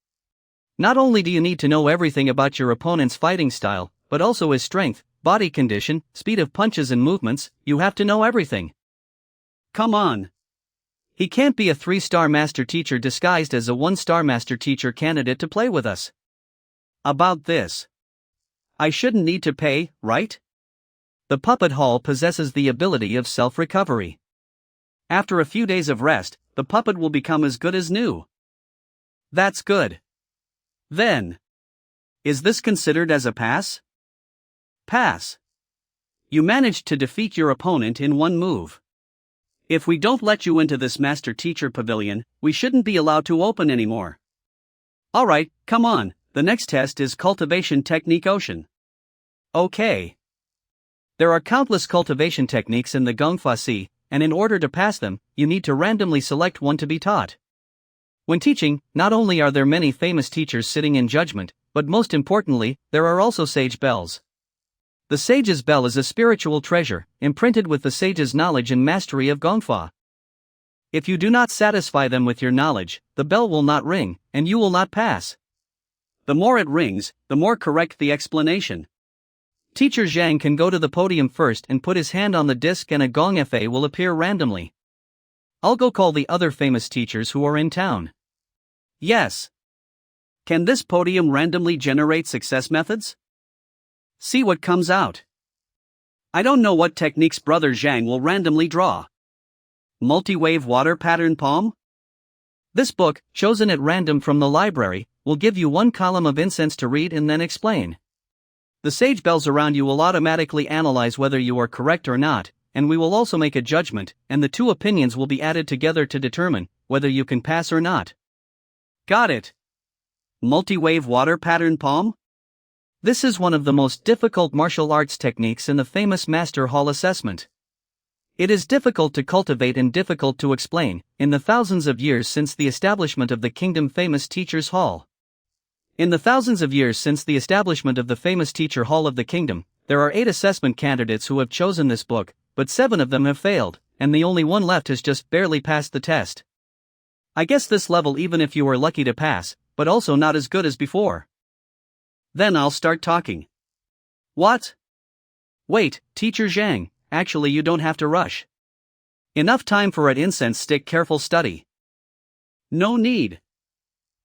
Not only do you need to know everything about your opponent's fighting style, but also his strength, body condition, speed of punches and movements. You have to know everything. Come on. He can't be a 3-star master teacher disguised as a 1-star master teacher candidate to play with us. About this. I shouldn't need to pay, right? The puppet hall possesses the ability of self-recovery. After a few days of rest, the puppet will become as good as new. That's good. Then. Is this considered as a pass? Pass. You managed to defeat your opponent in one move. If we don't let you into this master teacher pavilion, we shouldn't be allowed to open anymore. Alright, come on, the next test is Cultivation Technique Ocean. Okay. There are countless cultivation techniques in the Gongfa Sea, and in order to pass them, you need to randomly select one to be taught. When teaching, not only are there many famous teachers sitting in judgment, but most importantly, there are also sage bells. The sage's bell is a spiritual treasure, imprinted with the sage's knowledge and mastery of Gongfa. If you do not satisfy them with your knowledge, the bell will not ring, and you will not pass. The more it rings, the more correct the explanation. Teacher Zhang can go to the podium first and put his hand on the disc and a gong fa will appear randomly. I'll go call the other famous teachers who are in town. Yes. Can this podium randomly generate success methods? See what comes out. I don't know what techniques Brother Zhang will randomly draw. Multi-wave water pattern palm? This book, chosen at random from the library, will give you one column of incense to read and then explain. The sage bells around you will automatically analyze whether you are correct or not, and we will also make a judgment, and the two opinions will be added together to determine whether you can pass or not. Got it. Multi-wave water pattern palm? This is one of the most difficult martial arts techniques in the famous Master Hall assessment. It is difficult to cultivate and difficult to explain, in the thousands of years since the establishment of the kingdom famous Teacher's Hall. In the thousands of years since the establishment of the famous Teacher Hall of the kingdom, there are 8 assessment candidates who have chosen this book, but 7 of them have failed, and the only one left has just barely passed the test. I guess this level even if you were lucky to pass, but also not as good as before. Then I'll start talking. What? Wait, Teacher Zhang, actually you don't have to rush. Enough time for an incense stick careful study. No need.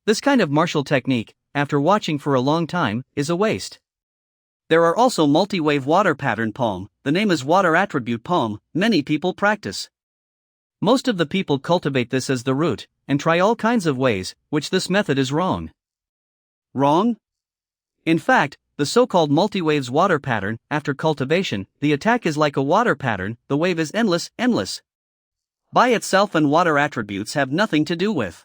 This kind of martial technique, after watching for a long time, is a waste. There are also multi-wave water pattern palm, the name is water attribute palm, many people practice. Most of the people cultivate this as the root, and try all kinds of ways, which this method is wrong. Wrong? In fact, the so-called multi-waves water pattern, after cultivation, the attack is like a water pattern, the wave is endless. By itself and water attributes have nothing to do with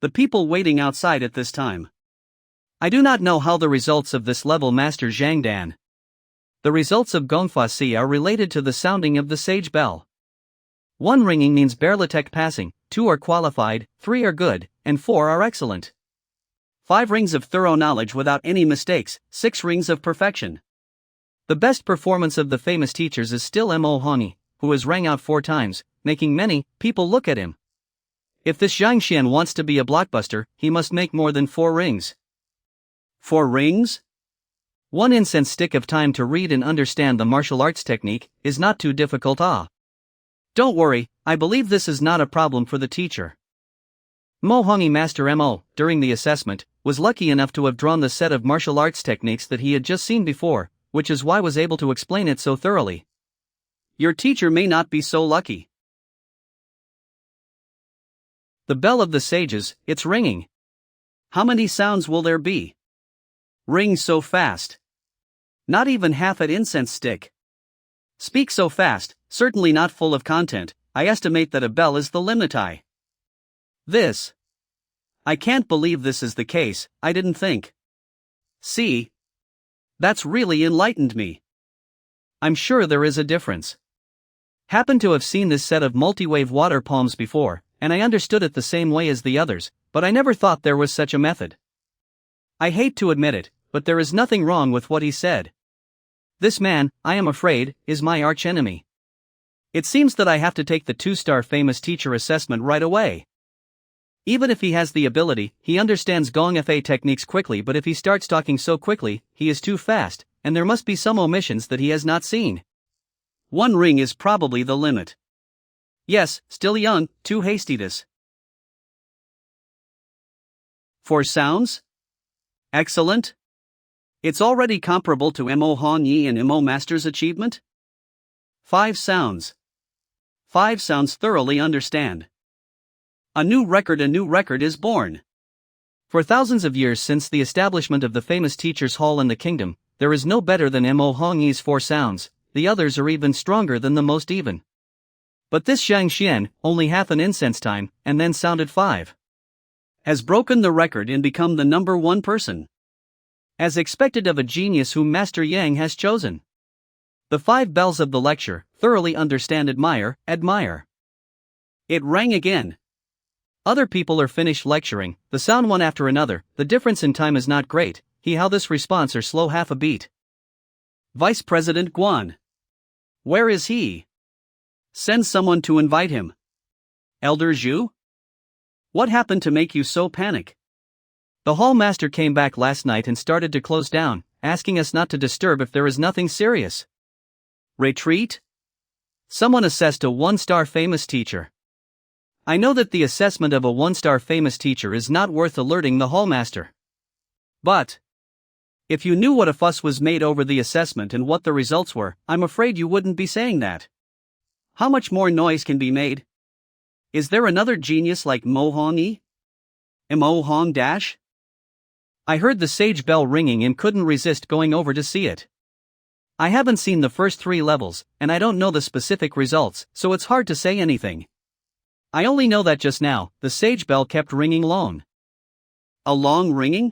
the people waiting outside at this time. I do not know how the results of this level Master Zhang Dan. The results of Gongfa Si are related to the sounding of the sage bell. 1 ringing means Berlatek passing, 2 are qualified, 3 are good, and 4 are excellent. 5 rings of thorough knowledge without any mistakes, 6 rings of perfection. The best performance of the famous teachers is still Mo Hongyi, who has rang out 4 times, making many people look at him. If this Zhang Xian wants to be a blockbuster, he must make more than 4 rings. 4 rings? 1 incense stick of time to read and understand the martial arts technique is not too difficult. Don't worry, I believe this is not a problem for the teacher. Mo Hongyi Master Mo, during the assessment, was lucky enough to have drawn the set of martial arts techniques that he had just seen before, which is why was able to explain it so thoroughly. Your teacher may not be so lucky. The bell of the sages, it's ringing. How many sounds will there be? Ring so fast. Not even half an incense stick. Speak so fast, certainly not full of content, I estimate that a bell is the limit. I can't believe this is the case, I didn't think. See? That's really enlightened me. I'm sure there is a difference. Happened to have seen this set of multi-wave water palms before, and I understood it the same way as the others, but I never thought there was such a method. I hate to admit it, but there is nothing wrong with what he said. This man, I am afraid, is my archenemy. It seems that I have to take the 2-star famous teacher assessment right away. Even if he has the ability, he understands Gong Fa techniques quickly, but if he starts talking so quickly, he is too fast, and there must be some omissions that he has not seen. 1 ring is probably the limit. Yes, still young, too hastiness. 4 sounds? Excellent. It's already comparable to Mo Hongyi and Mo Master's achievement. 5 sounds. 5 sounds thoroughly understand. A new record is born. For thousands of years since the establishment of the famous Teacher's Hall in the kingdom, there is no better than Mo Hongyi's 4 sounds, the others are even stronger than the most even. But this Zhang Xian, only half an incense time, and then sounded 5. Has broken the record and become the number 1 person. As expected of a genius whom Master Yang has chosen. The 5 bells of the lecture, thoroughly understand, admire. It rang again. Other people are finished lecturing, the sound one after another, the difference in time is not great, how this response are slow half a beat. Vice President Guan. Where is he? Send someone to invite him. Elder Zhu? What happened to make you so panic? The hall master came back last night and started to close down, asking us not to disturb if there is nothing serious. Retreat? Someone assessed a 1-star famous teacher. I know that the assessment of a 1-star famous teacher is not worth alerting the hallmaster. But if you knew what a fuss was made over the assessment and what the results were, I'm afraid you wouldn't be saying that. How much more noise can be made? Is there another genius like Mo Hongyi? Mo Hong Dash? I heard the sage bell ringing and couldn't resist going over to see it. I haven't seen the first 3 levels, and I don't know the specific results, so it's hard to say anything. I only know that just now, the sage bell kept ringing long. A long ringing?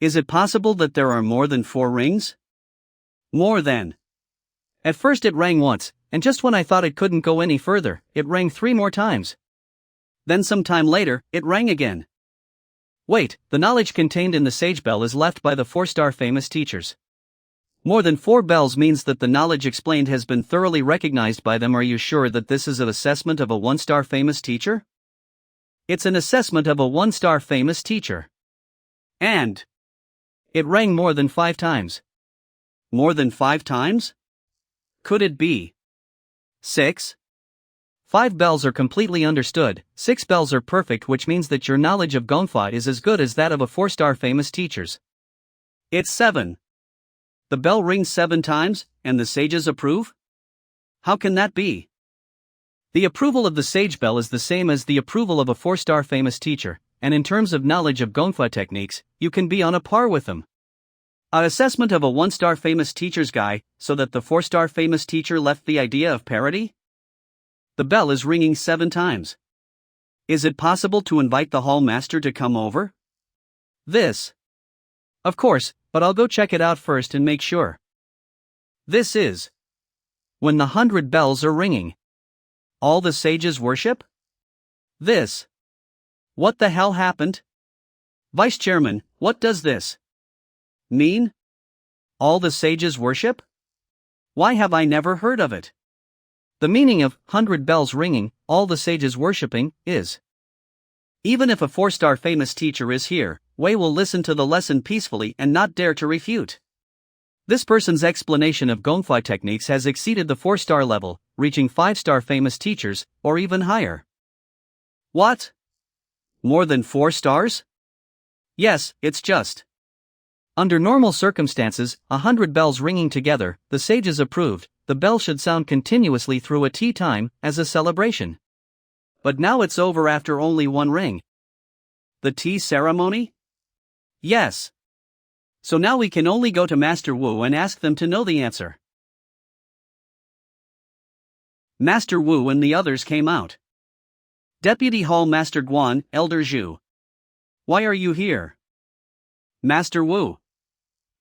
Is it possible that there are more than 4 rings? More than. At first it rang once, and just when I thought it couldn't go any further, it rang 3 more times. Then some time later, it rang again. Wait, the knowledge contained in the sage bell is left by the 4-star famous teachers. More than 4 bells means that the knowledge explained has been thoroughly recognized by them. Are you sure that this is an assessment of a 1-star famous teacher? It's an assessment of a 1-star famous teacher. And it rang more than 5 times. More than 5 times? Could it be 6? 5 bells are completely understood, 6 bells are perfect, which means that your knowledge of Gonfa is as good as that of a 4-star famous teachers. It's 7. The bell rings 7 times, and the sages approve? How can that be? The approval of the sage bell is the same as the approval of a 4-star famous teacher, and in terms of knowledge of Gonfa techniques, you can be on a par with them. An assessment of a 1-star famous teacher's guy, so that the 4-star famous teacher left the idea of parody? The bell is ringing 7 times. Is it possible to invite the hall master to come over? This. Of course, but I'll go check it out first and make sure. This is when the 100 bells are ringing. All the sages worship? This. What the hell happened? Vice Chairman, what does this mean? All the sages worship? Why have I never heard of it? The meaning of 100 bells ringing, all the sages worshipping, is even if a 4-star famous teacher is here, Wei will listen to the lesson peacefully and not dare to refute. This person's explanation of Gongfei techniques has exceeded the 4-star level, reaching 5-star famous teachers, or even higher. What? More than 4 stars? Yes, it's just. Under normal circumstances, 100 bells ringing together, the sages approved, the bell should sound continuously through a tea time, as a celebration. But now it's over after only 1 ring. The tea ceremony? Yes. So now we can only go to Master Wu and ask them to know the answer. Master Wu and the others came out. Deputy Hall Master Guan, Elder Zhu. Why are you here? Master Wu.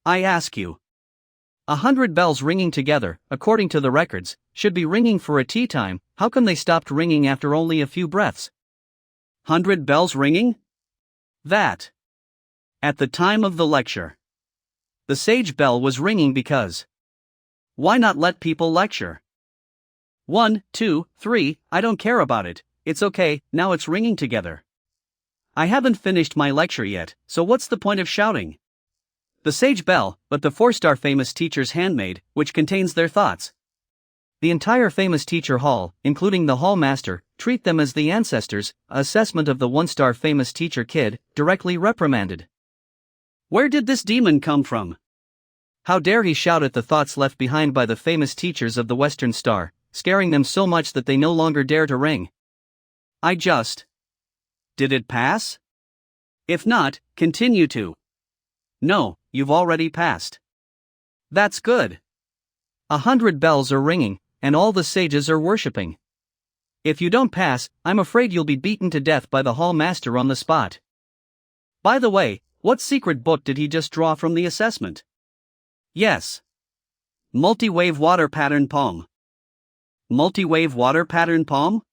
I ask you. 100 bells ringing together, according to the records, should be ringing for a tea time. How come they stopped ringing after only a few breaths? 100 bells ringing? That. At the time of the lecture, the sage bell was ringing because. Why not let people lecture? 1, 2, 3, I don't care about it, it's okay, now it's ringing together. I haven't finished my lecture yet, so what's the point of shouting? The sage bell, but the 4-star famous teacher's handmaid, which contains their thoughts. The entire famous teacher hall, including the hall master, treat them as the ancestors. Assessment of the 1-star famous teacher kid, directly reprimanded. Where did this demon come from? How dare he shout at the thoughts left behind by the famous teachers of the Western Star, scaring them so much that they no longer dare to ring. I just. Did it pass? If not, continue to. No, you've already passed. That's good. 100 bells are ringing, and all the sages are worshipping. If you don't pass, I'm afraid you'll be beaten to death by the hall master on the spot. By the way, what secret book did he just draw from the assessment? Yes. Multi-wave water pattern palm. Multi-wave water pattern palm?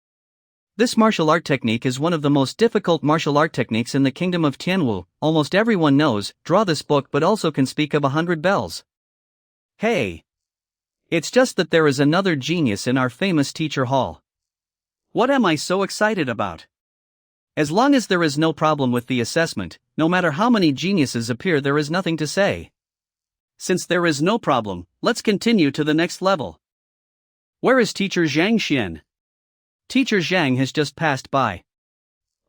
This martial art technique is one of the most difficult martial art techniques in the kingdom of Tianwu. Almost everyone knows, draw this book, but also can speak of 100 bells. Hey! It's just that there is another genius in our famous teacher hall. What am I so excited about? As long as there is no problem with the assessment, no matter how many geniuses appear, there is nothing to say. Since there is no problem, let's continue to the next level. Where is Teacher Zhang Xian? Teacher Zhang has just passed by.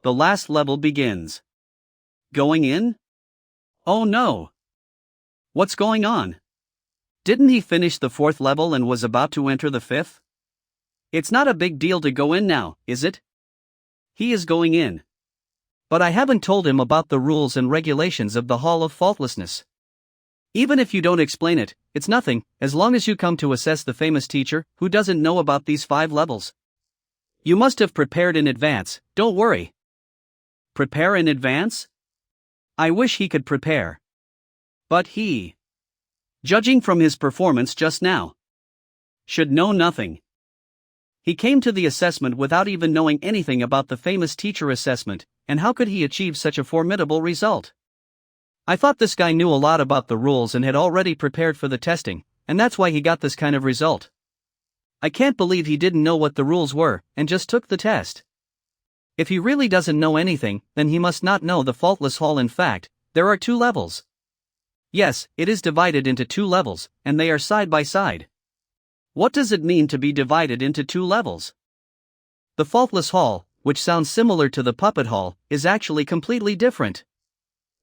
The last level begins. Going in? Oh no! What's going on? Didn't he finish the 4th level and was about to enter the 5th? It's not a big deal to go in now, is it? He is going in. But I haven't told him about the rules and regulations of the Hall of Faultlessness. Even if you don't explain it, it's nothing, as long as you come to assess the famous teacher who doesn't know about these 5 levels. You must have prepared in advance, don't worry. Prepare in advance? I wish he could prepare. But he, judging from his performance just now, should know nothing. He came to the assessment without even knowing anything about the famous teacher assessment, and how could he achieve such a formidable result? I thought this guy knew a lot about the rules and had already prepared for the testing, and that's why he got this kind of result. I can't believe he didn't know what the rules were, and just took the test. If he really doesn't know anything, then he must not know the faultless hall. In fact, there are 2 levels. Yes, it is divided into 2 levels, and they are side by side. What does it mean to be divided into 2 levels? The faultless hall, which sounds similar to the puppet hall, is actually completely different.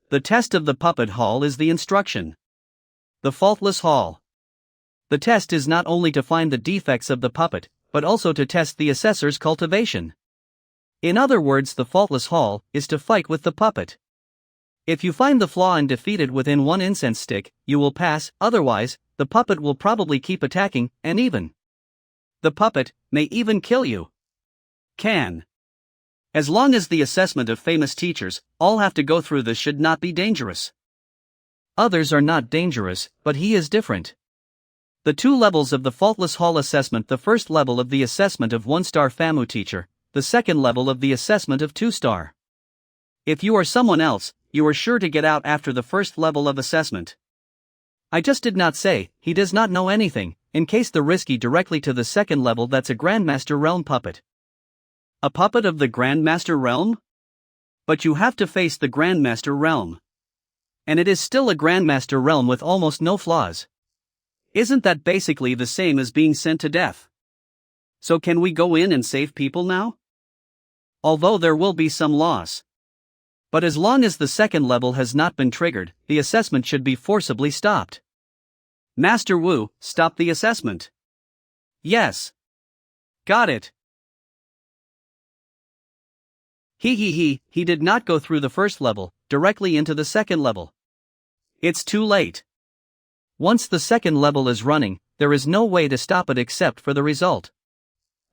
The test of the puppet hall is the instruction. The faultless hall. The test is not only to find the defects of the puppet, but also to test the assessor's cultivation. In other words, the faultless hall is to fight with the puppet. If you find the flaw and defeat it within 1 incense stick, you will pass, otherwise, the puppet will probably keep attacking, and even the puppet may even kill you. As long as the assessment of famous teachers all have to go through this should not be dangerous. Others are not dangerous, but he is different. The 2 levels of the faultless hall assessment: the first level of the assessment of 1-star FAMU teacher, the second level of the assessment of 2-star. If you are someone else, you are sure to get out after the first level of assessment. I just did not say he does not know anything, in case the risky directly to the second level. That's a Grandmaster Realm puppet. A puppet of the Grandmaster Realm? But you have to face the Grandmaster Realm. And it is still a Grandmaster Realm with almost no flaws. Isn't that basically the same as being sent to death? So can we go in and save people now? Although there will be some loss. But as long as the second level has not been triggered, the assessment should be forcibly stopped. Master Wu, stop the assessment. Yes. Got it. He did not go through the first level, directly into the second level. It's too late. Once the second level is running, there is no way to stop it except for the result.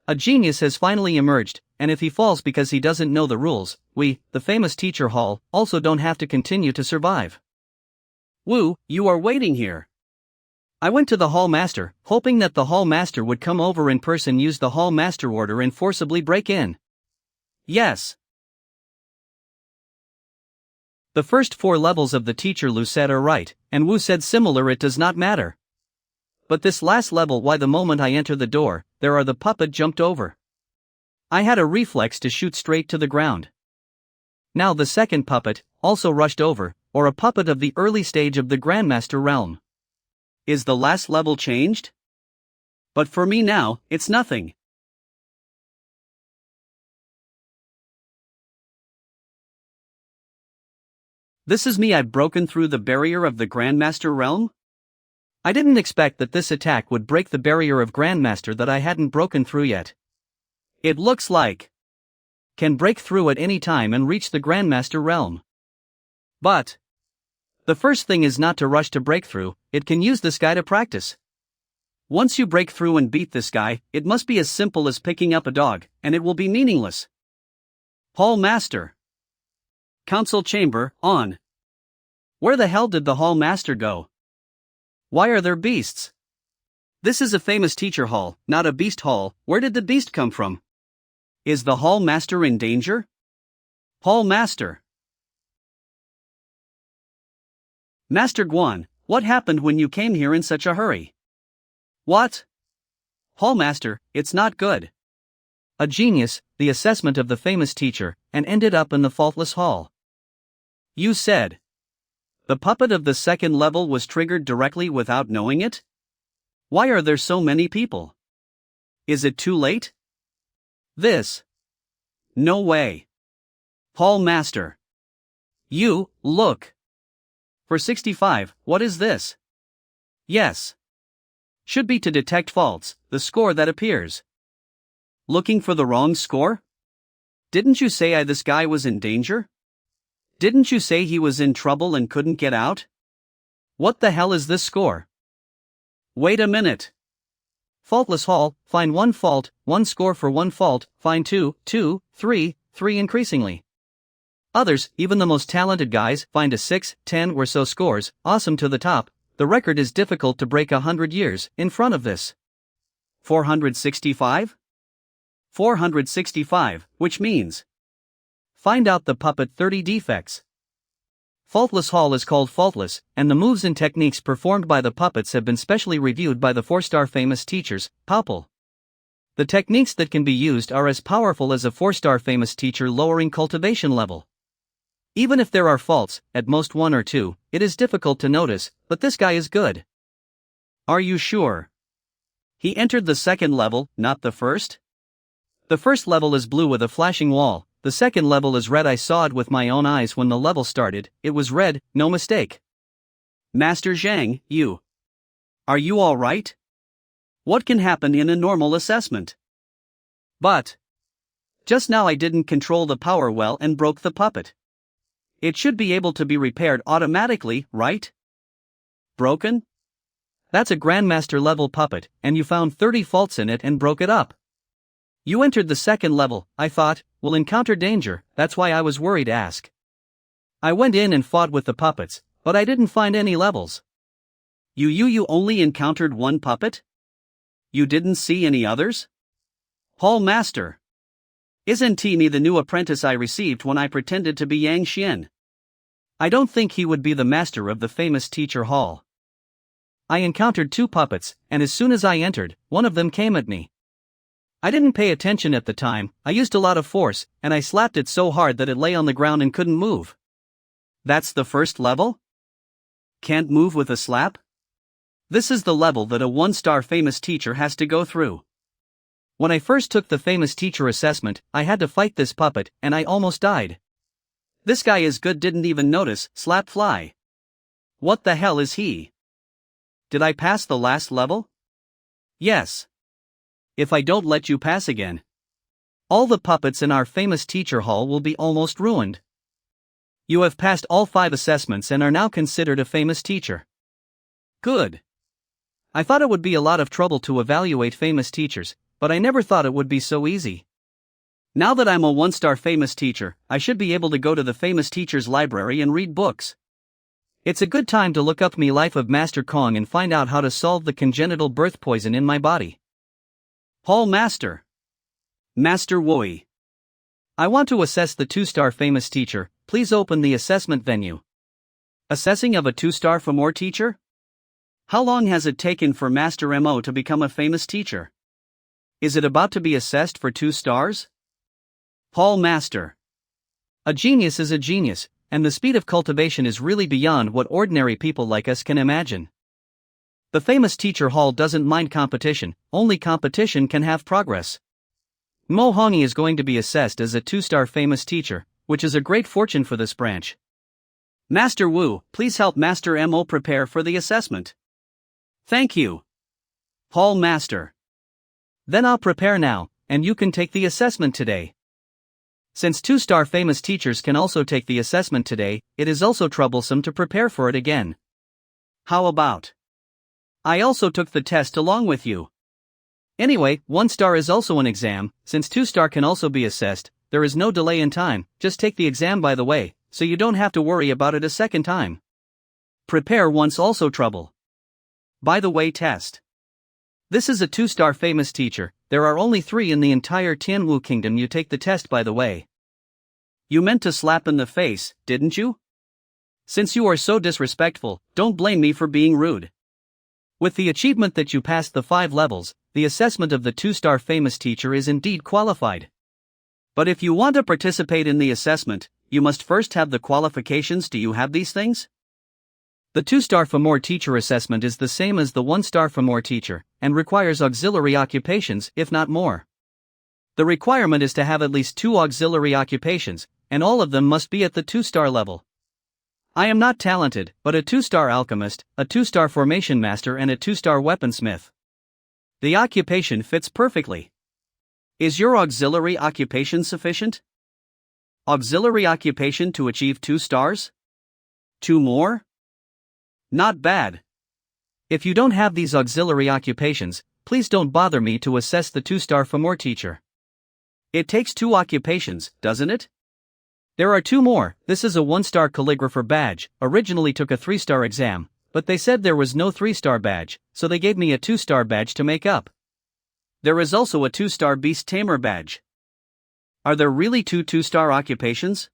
A genius has finally emerged, and if he falls because he doesn't know the rules, we, the famous teacher hall, also don't have to continue to survive. Wu, you are waiting here. I went to the hall master, hoping that the hall master would come over in person, use the hall master order and forcibly break in. Yes. The first 4 levels of the teacher Lu said are right, and Wu said similar, it does not matter. But this last level, why the moment I enter the door, there are the puppet jumped over. I had a reflex to shoot straight to the ground. Now the second puppet, also rushed over, or a puppet of the early stage of the Grandmaster Realm. Is the last level changed? But for me now, it's nothing. This is me, I've broken through the barrier of the Grandmaster Realm? I didn't expect that this attack would break the barrier of Grandmaster that I hadn't broken through yet. It looks like can break through at any time and reach the Grandmaster Realm. But the first thing is not to rush to break through, it can use this guy to practice. Once you break through and beat this guy, it must be as simple as picking up a dog, and it will be meaningless. Hall Master. Council chamber, on. Where the hell did the hall master go? Why are there beasts? This is a famous teacher hall, not a beast hall. Where did the beast come from? Is the hall master in danger? Hall master. Master Guan, what happened when you came here in such a hurry? What? Hall master, it's not good. A genius, the assessment of the famous teacher, and ended up in the faultless hall. You said the puppet of the second level was triggered directly without knowing it? Why are there so many people? Is it too late? This. No way. Hall master. You, look. For 65, what is this? Yes. Should be to detect faults, the score that appears. Looking for the wrong score? Didn't you say this guy was in danger? Didn't you say he was in trouble and couldn't get out? What the hell is this score? Wait a minute. Faultless hall, find 1 fault, 1 score for 1 fault, find 2, 2, 3, 3 increasingly. Others, even the most talented guys, find a 6, 10 or so scores, awesome to the top. The record is difficult to break 100 years in front of this. 465? 465, which means find out the puppet 30 defects. Faultless Hall is called faultless, and the moves and techniques performed by the puppets have been specially reviewed by the 4-star famous teachers, Popple. The techniques that can be used are as powerful as a 4-star famous teacher lowering cultivation level. Even if there are faults, at most 1 or 2, it is difficult to notice, but this guy is good. Are you sure? He entered the second level, not the first? The first level is blue with a flashing wall, the second level is red. I saw it with my own eyes when the level started, it was red, no mistake. Master Zhang, are you alright? What can happen in a normal assessment? But just now I didn't control the power well and broke the puppet. It should be able to be repaired automatically, right? Broken? That's a Grandmaster level puppet, and you found 30 faults in it and broke it up. You entered the second level, I thought, will encounter danger, that's why I was worried. Ask. I went in and fought with the puppets, but I didn't find any levels. You only encountered one puppet? You didn't see any others? Hall Master. Isn't he the new apprentice I received when I pretended to be Yang Xian? I don't think he would be the master of the famous teacher Hall. I encountered 2 puppets, and as soon as I entered, one of them came at me. I didn't pay attention at the time, I used a lot of force, and I slapped it so hard that it lay on the ground and couldn't move. That's the first level? Can't move with a slap? This is the level that a 1-star famous teacher has to go through. When I first took the famous teacher assessment, I had to fight this puppet, and I almost died. This guy is good, didn't even notice, slap fly. What the hell is he? Did I pass the last level? Yes. If I don't let you pass again, all the puppets in our famous teacher hall will be almost ruined. You have passed all 5 assessments and are now considered a famous teacher. Good. I thought it would be a lot of trouble to evaluate famous teachers, but I never thought it would be so easy. Now that I'm a 1-star famous teacher, I should be able to go to the famous teacher's library and read books. It's a good time to look up me life of Master Kong and find out how to solve the congenital birth poison in my body. Hall Master. Master Woi. I want to assess the 2-star famous teacher, please open the assessment venue. Assessing of a 2-star for more teacher? How long has it taken for Master Mo to become a famous teacher? Is it about to be assessed for 2 stars? Hall Master. A genius is a genius, and the speed of cultivation is really beyond what ordinary people like us can imagine. The famous teacher hall doesn't mind competition, only competition can have progress. Mo Hongi is going to be assessed as a 2-star famous teacher, which is a great fortune for this branch. Master Wu, please help Master Mo prepare for the assessment. Thank you. Hall Master. Then I'll prepare now, and you can take the assessment today. Since 2-star famous teachers can also take the assessment today, it is also troublesome to prepare for it again. How about I also took the test along with you? Anyway, 1-star is also an exam, since 2-star can also be assessed, there is no delay in time, just take the exam by the way, so you don't have to worry about it a second time. Prepare once also trouble. By the way, test. This is a 2-star famous teacher, there are only 3 in the entire Tianwu kingdom. You take the test by the way. You meant to slap in the face, didn't you? Since you are so disrespectful, don't blame me for being rude. With the achievement that you passed the 5 levels, the assessment of the 2-star famous teacher is indeed qualified. But if you want to participate in the assessment, you must first have the qualifications. Do you have these things? The 2-star for more teacher assessment is the same as the 1-star for more teacher, and requires auxiliary occupations, if not more. The requirement is to have at least 2 auxiliary occupations, and all of them must be at the 2-star level. I am not talented, but a 2-star alchemist, a 2-star formation master and a 2-star weaponsmith. The occupation fits perfectly. Is your auxiliary occupation sufficient? Auxiliary occupation to achieve 2 stars? 2 more? Not bad. If you don't have these auxiliary occupations, please don't bother me to assess the 2-star for more teacher. It takes 2 occupations, doesn't it? There are two more. This is a 1-star calligrapher badge, originally took a 3-star exam, but they said there was no 3-star badge, so they gave me a 2-star badge to make up. There is also a 2-star beast tamer badge. Are there really two 2-star occupations?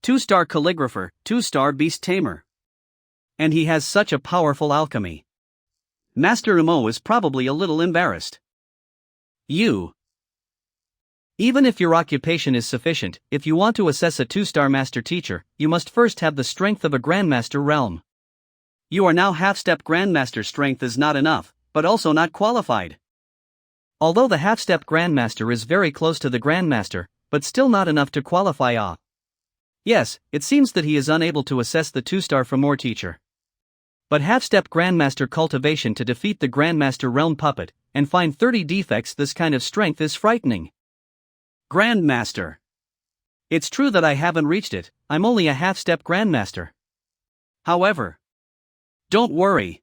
2-star calligrapher, 2-star beast tamer. And he has such a powerful alchemy. Master Umo is probably a little embarrassed. Even if your occupation is sufficient, if you want to assess a 2-star master teacher, you must first have the strength of a grandmaster realm. You are now half-step grandmaster. Strength is not enough, but also not qualified. Although the half-step grandmaster is very close to the grandmaster, but still not enough to qualify. Yes, it seems that he is unable to assess the 2-star for more teacher. But half-step grandmaster cultivation to defeat the grandmaster realm puppet, and find 30 defects. This kind of strength is frightening. Grandmaster. It's true that I haven't reached it, I'm only a half-step grandmaster. However, don't worry.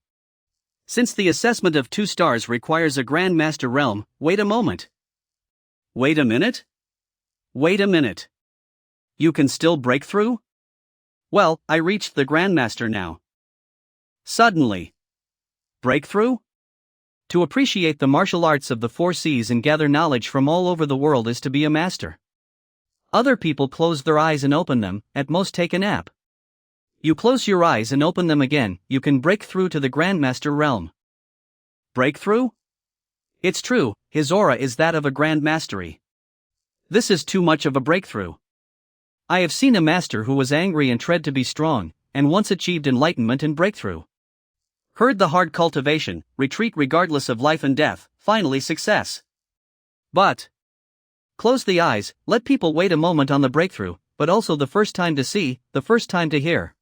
Since the assessment of 2 stars requires a grandmaster realm, wait a moment. Wait a minute? Wait a minute. You can still break through? Well, I reached the grandmaster now. Suddenly. Breakthrough? To appreciate the martial arts of the 4 seas and gather knowledge from all over the world is to be a master. Other people close their eyes and open them, at most take a nap. You close your eyes and open them again, you can break through to the grandmaster realm. Breakthrough? It's true, his aura is that of a grand mastery. This is too much of a breakthrough. I have seen a master who was angry and tried to be strong, and once achieved enlightenment and breakthrough. Heard the hard cultivation, retreat regardless of life and death, finally success. But close the eyes, let people wait a moment on the breakthrough, but also the first time to see, the first time to hear.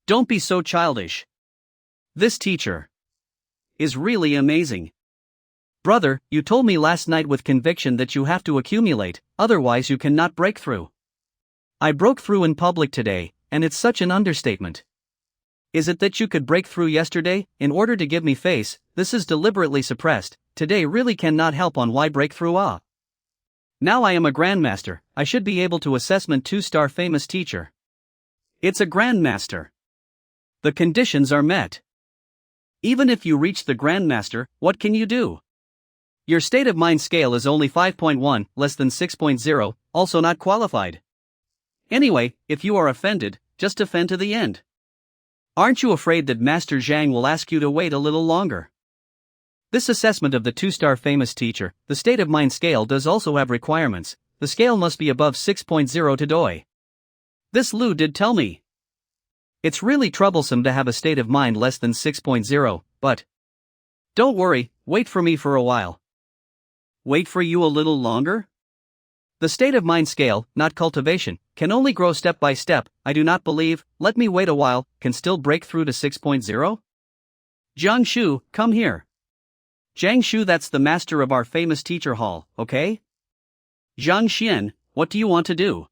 Don't be so childish. This teacher is really amazing. Brother, you told me last night with conviction that you have to accumulate, otherwise you cannot break through. I broke through in public today, and it's such an understatement. Is it that you could break through yesterday, in order to give me face? This is deliberately suppressed, today really cannot help on why breakthrough. Now I am a grandmaster, I should be able to assessment 2-star famous teacher. It's a grandmaster. The conditions are met. Even if you reach the grandmaster, what can you do? Your state of mind scale is only 5.1, less than 6.0, also not qualified. Anyway, if you are offended, just offend to the end. Aren't you afraid that Master Zhang will ask you to wait a little longer? This assessment of the 2-star famous teacher, the state of mind scale does also have requirements. The scale must be above 6.0 to doi. This Lu did tell me. It's really troublesome to have a state of mind less than 6.0, but don't worry, wait for me for a while. Wait for you a little longer? The state of mind scale, not cultivation, can only grow step by step. I do not believe, let me wait a while, can still break through to 6.0? Jiang Shu, come here. Jiang Shu, that's the master of our famous teacher hall, okay? Zhang Xian, what do you want to do?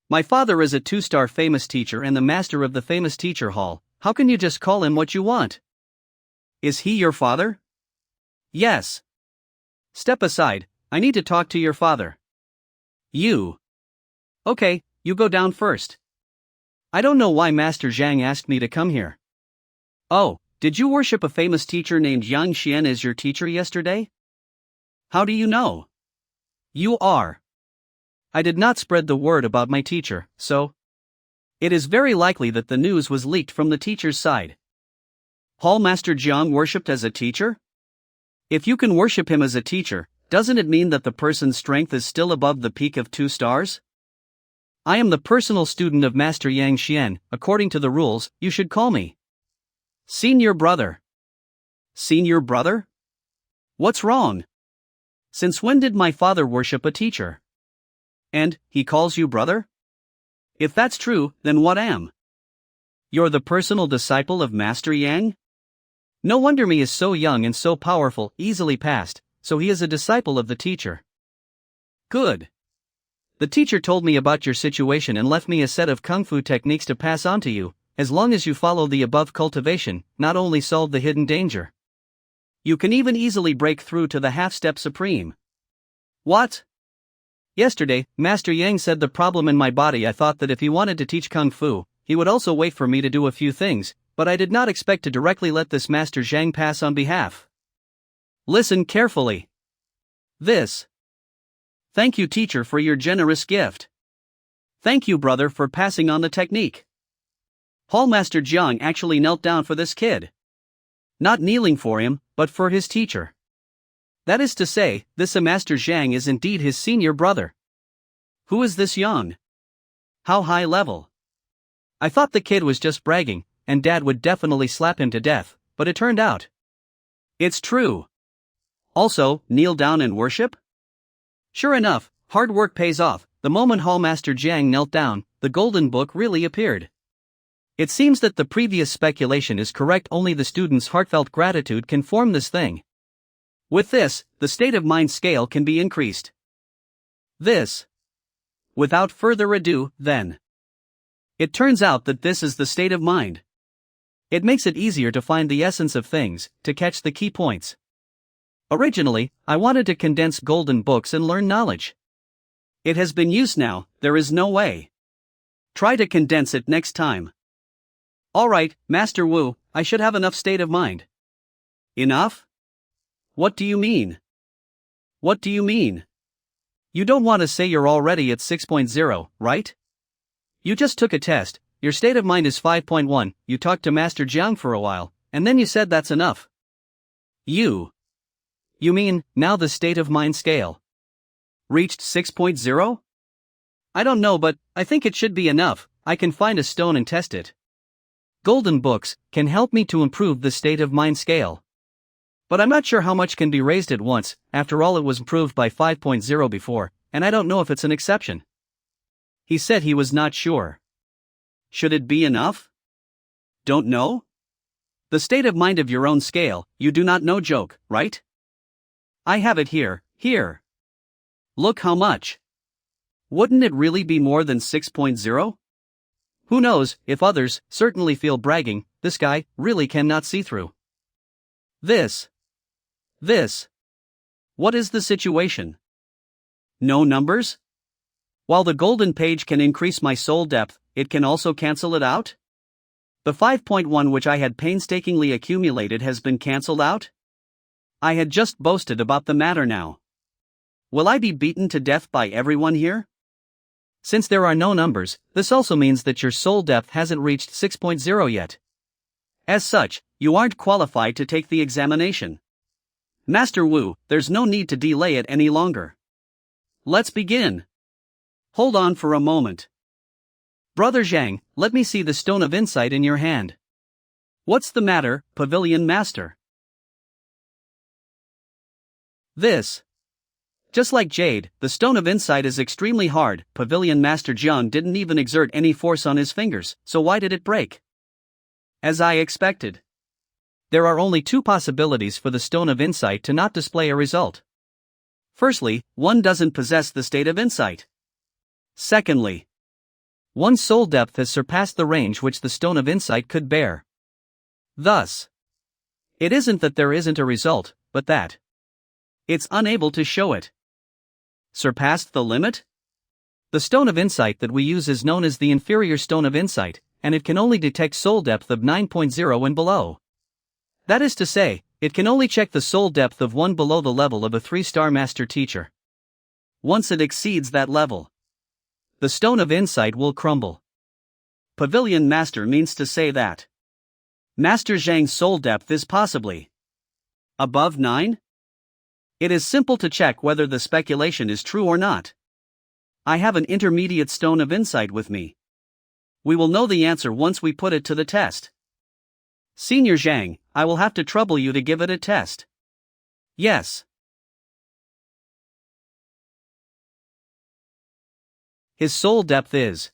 My father is a 2-star famous teacher and the master of the famous teacher hall, how can you just call him what you want? Is he your father? Yes. Step aside, I need to talk to your father. You. Okay, you go down first. I don't know why Master Zhang asked me to come here. Oh, did you worship a famous teacher named Yang Xian as your teacher yesterday? How do you know? You are. I did not spread the word about my teacher, so it is very likely that the news was leaked from the teacher's side. Hall Master Jiang worshipped as a teacher? If you can worship him as a teacher, doesn't it mean that the person's strength is still above the peak of 2 stars? I am the personal student of Master Yang Xian, according to the rules, you should call me Senior Brother. Senior Brother? What's wrong? Since when did my father worship a teacher? And, he calls you brother? If that's true, then what am? You're the personal disciple of Master Yang? No wonder he is so young and so powerful, easily passed. So he is a disciple of the teacher. Good. The teacher told me about your situation and left me a set of kung fu techniques to pass on to you. As long as you follow the above cultivation, not only solve the hidden danger, you can even easily break through to the half-step supreme. What? Yesterday, Master Yang said the problem in my body. I thought that if he wanted to teach Kung Fu, he would also wait for me to do a few things, but I did not expect to directly let this Master Zhang pass on behalf. Listen carefully. This. Thank you, teacher, for your generous gift. Thank you, brother, for passing on the technique. Hallmaster Jiang actually knelt down for this kid. Not kneeling for him, but for his teacher. That is to say, this Master Zhang is indeed his senior brother. Who is this Yang? How high level? I thought the kid was just bragging, and Dad would definitely slap him to death, but it turned out. It's true. Also, kneel down and worship? Sure enough, hard work pays off. The moment Hallmaster Jiang knelt down, the golden book really appeared. It seems that the previous speculation is correct. Only the student's heartfelt gratitude can form this thing. With this, the state of mind scale can be increased. This. Without further ado, then. It turns out that this is the state of mind. It makes it easier to find the essence of things, to catch the key points. Originally, I wanted to condense golden books and learn knowledge. It has been used now, there is no way. Try to condense it next time. Alright, Master Wu, I should have enough state of mind. Enough? What do you mean? What do you mean? You don't want to say you're already at 6.0, right? You just took a test, your state of mind is 5.1, you talked to Master Jiang for a while, and then you said that's enough. You mean, now the state of mind scale reached 6.0? I don't know, but I think it should be enough. I can find a stone and test it. Golden books can help me to improve the state of mind scale. But I'm not sure how much can be raised at once. After all, it was improved by 5.0 before, and I don't know if it's an exception. He said he was not sure. Should it be enough? Don't know? The state of mind of your own scale, you do not know joke, right? I have it here. Look how much. Wouldn't it really be more than 6.0? Who knows, if others certainly feel bragging, this guy really cannot see through. This. What is the situation? No numbers? While the golden page can increase my soul depth, it can also cancel it out? The 5.1 which I had painstakingly accumulated has been cancelled out? I had just boasted about the matter now. Will I be beaten to death by everyone here? Since there are no numbers, this also means that your soul depth hasn't reached 6.0 yet. As such, you aren't qualified to take the examination. Master Wu, there's no need to delay it any longer. Let's begin. Hold on for a moment. Brother Zhang, let me see the stone of insight in your hand. What's the matter, Pavilion Master? This. Just like jade, the stone of insight is extremely hard. Pavilion Master Jiang didn't even exert any force on his fingers, so why did it break? As I expected. There are only two possibilities for the stone of insight to not display a result. Firstly, one doesn't possess the state of insight. Secondly, one's soul depth has surpassed the range which the stone of insight could bear. Thus, it isn't that there isn't a result, but that it's unable to show it. Surpassed the limit? The stone of insight that we use is known as the inferior stone of insight, and it can only detect soul depth of 9.0 and below. That is to say, it can only check the soul depth of one below the level of a 3-star master teacher. Once it exceeds that level, the stone of insight will crumble. Pavilion Master means to say that Master Zhang's soul depth is possibly above 9? It is simple to check whether the speculation is true or not. I have an intermediate stone of insight with me. We will know the answer once we put it to the test. Senior Zhang, I will have to trouble you to give it a test. Yes. His soul depth is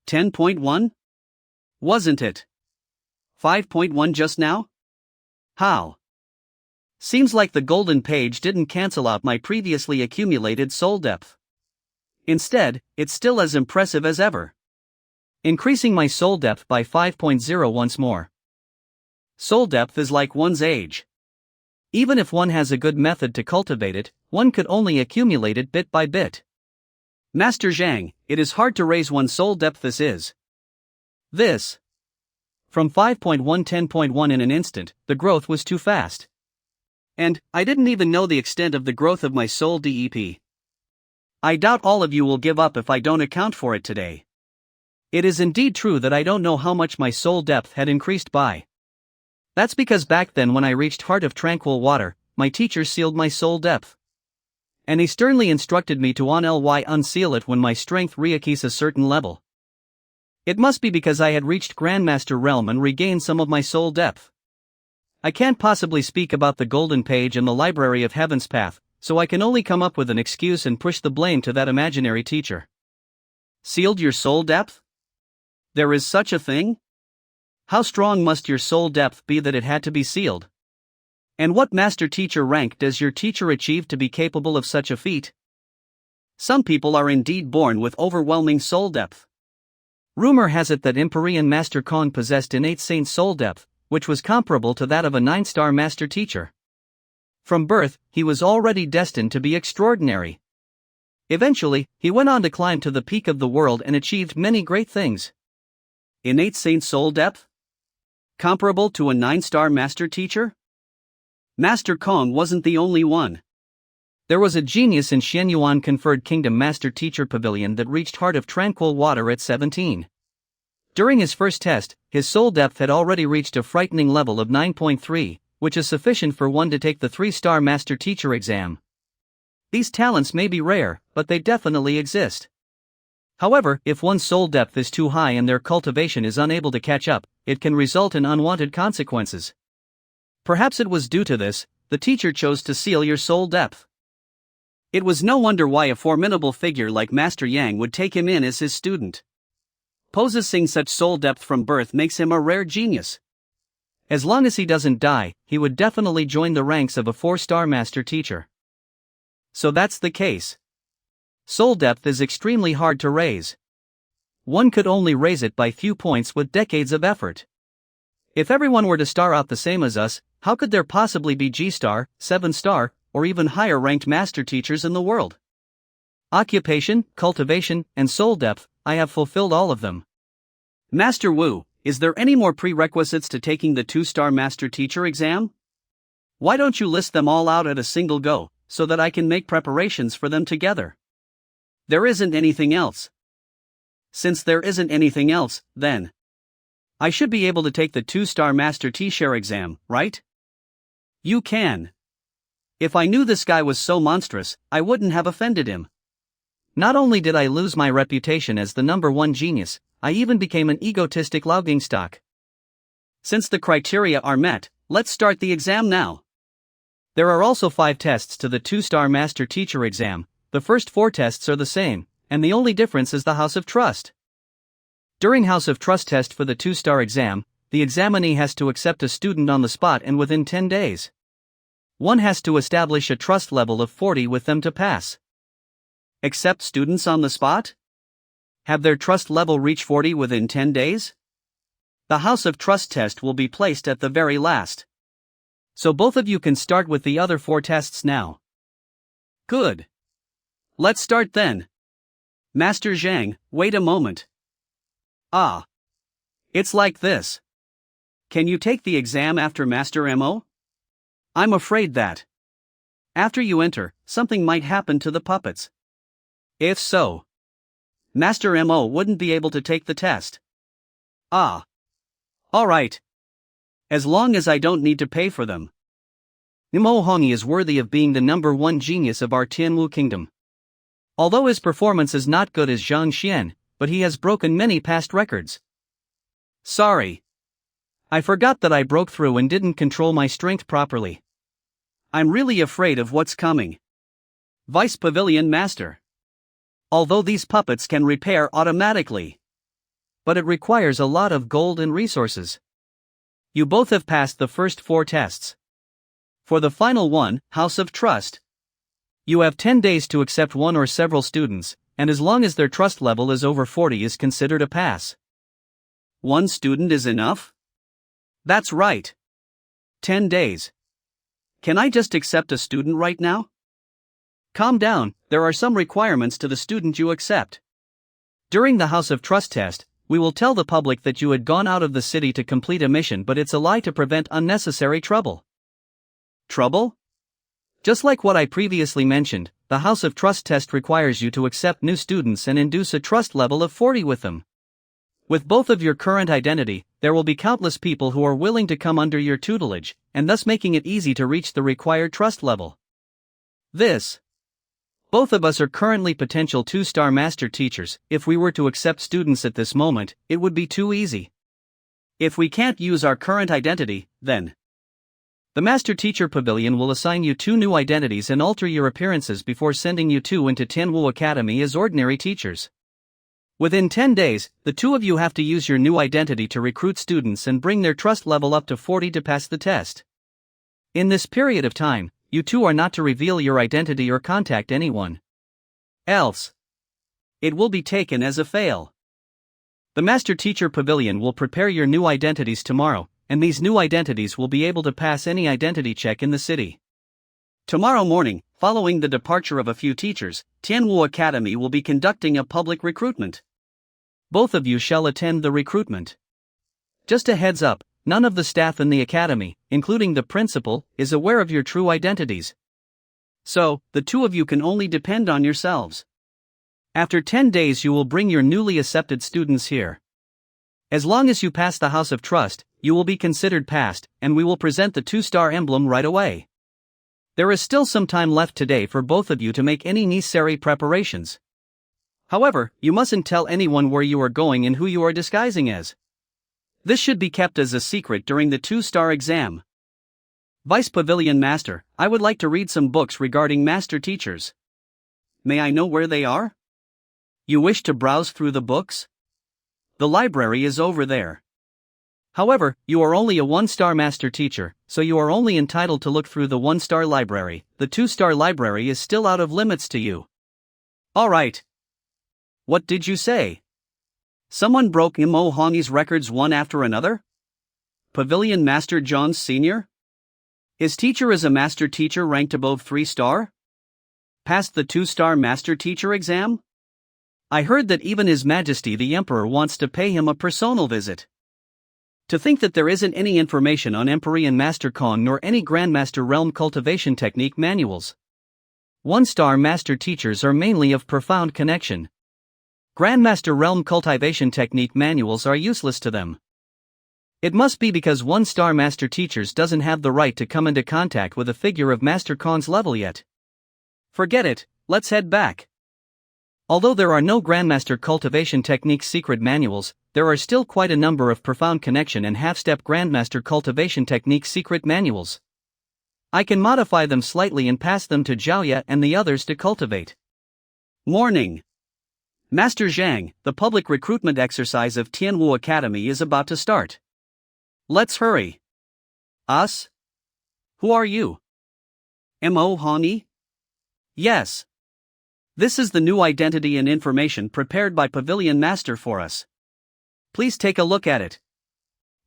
10.1? Wasn't it 5.1 just now? How? Seems like the golden page didn't cancel out my previously accumulated soul depth. Instead, it's still as impressive as ever. Increasing my soul depth by 5.0 once more. Soul depth is like one's age. Even if one has a good method to cultivate it, one could only accumulate it bit by bit. Master Zhang, it is hard to raise one's soul depth. This. From 5.1 10.1 in an instant, the growth was too fast. And, I didn't even know the extent of the growth of my soul dep. I doubt all of you will give up if I don't account for it today. It is indeed true that I don't know how much my soul depth had increased by. That's because back then when I reached Heart of Tranquil Water, my teacher sealed my soul depth. And he sternly instructed me to unseal it when my strength reaches a certain level. It must be because I had reached Grandmaster Realm and regained some of my soul depth. I can't possibly speak about the Golden Page and the Library of Heaven's Path, so I can only come up with an excuse and push the blame to that imaginary teacher. Sealed your soul depth? There is such a thing? How strong must your soul depth be that it had to be sealed? And what master teacher rank does your teacher achieve to be capable of such a feat? Some people are indeed born with overwhelming soul depth. Rumor has it that Empyrean Master Kong possessed innate saint soul depth, which was comparable to that of a 9-star master teacher. From birth, he was already destined to be extraordinary. Eventually, he went on to climb to the peak of the world and achieved many great things. Innate saint soul depth? Comparable to a 9-star master teacher? Master Kong wasn't the only one. There was a genius in Shenyuan Conferred Kingdom Master Teacher Pavilion that reached Heart of Tranquil Water at 17. During his first test, his soul depth had already reached a frightening level of 9.3, which is sufficient for one to take the 3-star Master Teacher exam. These talents may be rare, but they definitely exist. However, if one's soul depth is too high and their cultivation is unable to catch up, it can result in unwanted consequences. Perhaps it was due to this, the teacher chose to seal your soul depth. It was no wonder why a formidable figure like Master Yang would take him in as his student. Possessing such soul depth from birth makes him a rare genius. As long as he doesn't die, he would definitely join the ranks of a 4-star master teacher. So that's the case. Soul depth is extremely hard to raise. One could only raise it by few points with decades of effort. If everyone were to star out the same as us, how could there possibly be G-star, 7-star, or even higher ranked master teachers in the world? Occupation, cultivation, and soul depth, I have fulfilled all of them. Master Wu, is there any more prerequisites to taking the 2-star master teacher exam? Why don't you list them all out at a single go, so that I can make preparations for them together? There isn't anything else. Since there isn't anything else, then I should be able to take the 2-star master teacher exam, right? You can. If I knew this guy was so monstrous, I wouldn't have offended him. Not only did I lose my reputation as the #1 genius, I even became an egotistic laughingstock. Since the criteria are met, let's start the exam now. There are also 5 tests to the 2-star master teacher exam. The first 4 tests are the same, and the only difference is the House of Trust. During House of Trust test for the 2-star exam, the examinee has to accept a student on the spot and within 10 days. One has to establish a trust level of 40 with them to pass. Accept students on the spot? Have their trust level reach 40 within 10 days? The House of Trust test will be placed at the very last. So both of you can start with the other 4 tests now. Good. Let's start then. Master Zhang, wait a moment. It's like this. Can you take the exam after Master Mo? I'm afraid that after you enter, something might happen to the puppets. If so, Master Mo wouldn't be able to take the test. Alright. As long as I don't need to pay for them. Mo Hongi is worthy of being the #1 genius of our Tianwu kingdom. Although his performance is not good as Zhang Xian, but he has broken many past records. Sorry. I forgot that I broke through and didn't control my strength properly. I'm really afraid of what's coming. Vice Pavilion Master. Although these puppets can repair automatically, but it requires a lot of gold and resources. You both have passed the first 4 tests. For the final one, House of Trust, you have 10 days to accept one or several students, and as long as their trust level is over 40 is considered a pass. One student is enough? That's right. 10 days. Can I just accept a student right now? Calm down, there are some requirements to the student you accept. During the House of Trust test, we will tell the public that you had gone out of the city to complete a mission, but it's a lie to prevent unnecessary trouble. Trouble? Just like what I previously mentioned, the House of Trust test requires you to accept new students and induce a trust level of 40 with them. With both of your current identity, there will be countless people who are willing to come under your tutelage, and thus making it easy to reach the required trust level. Both of us are currently potential 2-star master teachers. If we were to accept students at this moment, it would be too easy. If we can't use our current identity, then the Master Teacher Pavilion will assign you 2 new identities and alter your appearances before sending you 2 into Manhwa Academy as ordinary teachers. Within 10 days, the 2 of you have to use your new identity to recruit students and bring their trust level up to 40 to pass the test. In this period of time, you 2 are not to reveal your identity or contact anyone else. It will be taken as a fail. The Master Teacher Pavilion will prepare your new identities tomorrow, and these new identities will be able to pass any identity check in the city. Tomorrow morning, following the departure of a few teachers, Manhwa Academy will be conducting a public recruitment. Both of you shall attend the recruitment. Just a heads up, none of the staff in the academy, including the principal, is aware of your true identities. So, the 2 of you can only depend on yourselves. After 10 days you will bring your newly accepted students here. As long as you pass the House of Trust, you will be considered passed, and we will present the 2-star emblem right away. There is still some time left today for both of you to make any necessary preparations. However, you mustn't tell anyone where you are going and who you are disguising as. This should be kept as a secret during the 2-star exam. Vice Pavilion Master, I would like to read some books regarding master teachers. May I know where they are? You wish to browse through the books? The library is over there. However, you are only a 1-star master teacher, so you are only entitled to look through the 1-star library. The 2-star library is still out of limits to you. Alright. What did you say? Someone broke Mo Hong's records one after another? Pavilion Master Johns Sr.? His teacher is a master teacher ranked above 3-star? Passed the 2-star master teacher exam? I heard that even His Majesty the Emperor wants to pay him a personal visit. To think that there isn't any information on Empyrean Master Kong nor any Grandmaster Realm cultivation technique manuals. 1-star master teachers are mainly of profound connection. Grandmaster Realm cultivation technique manuals are useless to them. It must be because 1-star master teachers doesn't have the right to come into contact with a figure of Master Kong's level yet. Forget it, let's head back. Although there are no Grandmaster cultivation technique secret manuals, there are still quite a number of profound connection and half-step Grandmaster cultivation technique secret manuals. I can modify them slightly and pass them to Zhaoya and the others to cultivate. Morning. Master Zhang, the public recruitment exercise of Manhwa Academy is about to start. Let's hurry. Us? Who are you? Mo Hongyi? Yes. This is the new identity and information prepared by Pavilion Master for us. Please take a look at it.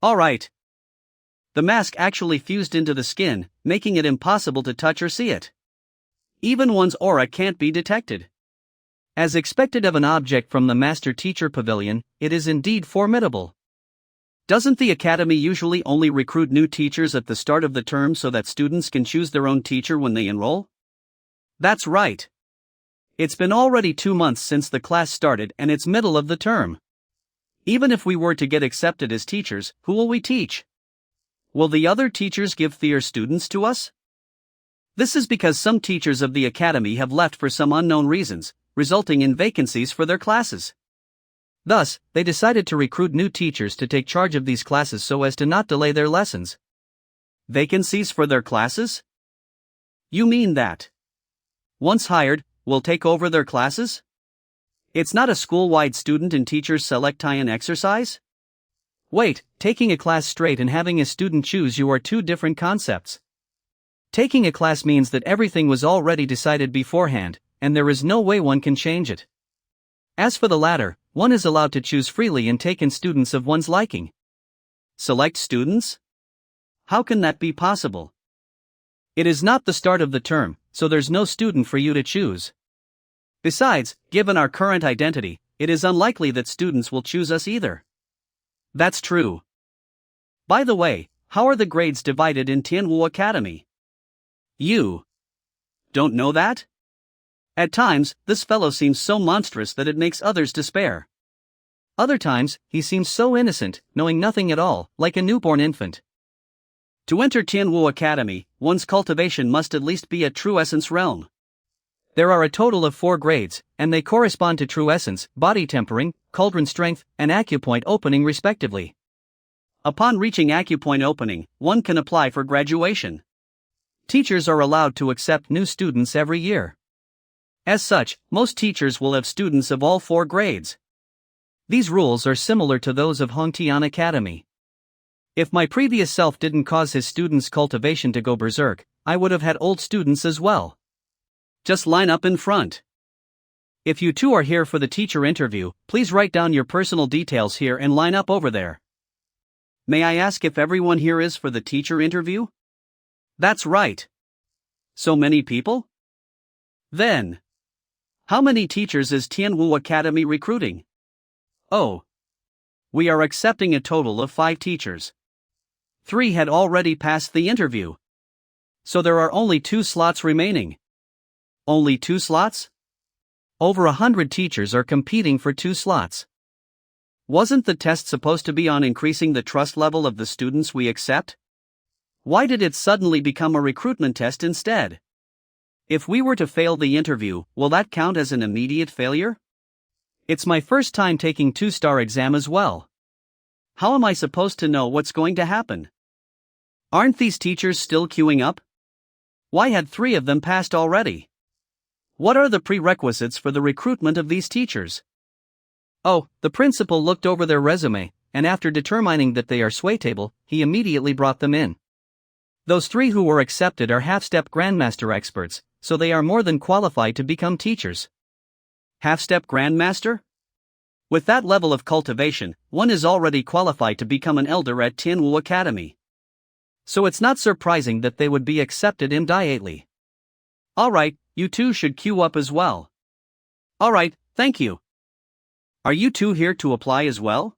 Alright. The mask actually fused into the skin, making it impossible to touch or see it. Even one's aura can't be detected. As expected of an object from the Master Teacher Pavilion, it is indeed formidable. Doesn't the academy usually only recruit new teachers at the start of the term so that students can choose their own teacher when they enroll? That's right. It's been already 2 months since the class started and it's middle of the term. Even if we were to get accepted as teachers, who will we teach? Will the other teachers give their students to us? This is because some teachers of the academy have left for some unknown reasons, resulting in vacancies for their classes. Thus, they decided to recruit new teachers to take charge of these classes so as to not delay their lessons. Vacancies for their classes? You mean that, once hired, will take over their classes? It's not a school-wide student and teachers selection exercise? Wait, taking a class straight and having a student choose you are 2 different concepts. Taking a class means that everything was already decided beforehand, and there is no way one can change it. As for the latter, one is allowed to choose freely and take in students of one's liking. Select students? How can that be possible? It is not the start of the term, so there's no student for you to choose. Besides, given our current identity, it is unlikely that students will choose us either. That's true. By the way, how are the grades divided in Tianwu Academy? You don't know that? At times, this fellow seems so monstrous that it makes others despair. Other times, he seems so innocent, knowing nothing at all, like a newborn infant. To enter Tianwu Academy, one's cultivation must at least be at true essence realm. There are a total of 4 grades, and they correspond to true essence, body tempering, cauldron strength, and acupoint opening respectively. Upon reaching acupoint opening, one can apply for graduation. Teachers are allowed to accept new students every year. As such, most teachers will have students of all 4 grades. These rules are similar to those of Hongtian Academy. If my previous self didn't cause his students' cultivation to go berserk, I would have had old students as well. Just line up in front. If you two are here for the teacher interview, please write down your personal details here and line up over there. May I ask if everyone here is for the teacher interview? That's right. So many people? Then, how many teachers is Tianwu Academy recruiting? Oh. We are accepting a total of 5 teachers. 3 had already passed the interview. So there are only 2 slots remaining. Only 2 slots? Over 100 teachers are competing for 2 slots. Wasn't the test supposed to be on increasing the trust level of the students we accept? Why did it suddenly become a recruitment test instead? If we were to fail the interview, will that count as an immediate failure? It's my first time taking 2-star exam as well. How am I supposed to know what's going to happen? Aren't these teachers still queuing up? Why had 3 of them passed already? What are the prerequisites for the recruitment of these teachers? Oh, the principal looked over their resume, and after determining that they are swaytable, he immediately brought them in. Those 3 who were accepted are half-step grandmaster experts, so they are more than qualified to become teachers. Half-step grandmaster? With that level of cultivation, one is already qualified to become an elder at Tianwu Academy. So it's not surprising that they would be accepted immediately. Alright, you two should queue up as well. Alright, thank you. Are you two here to apply as well?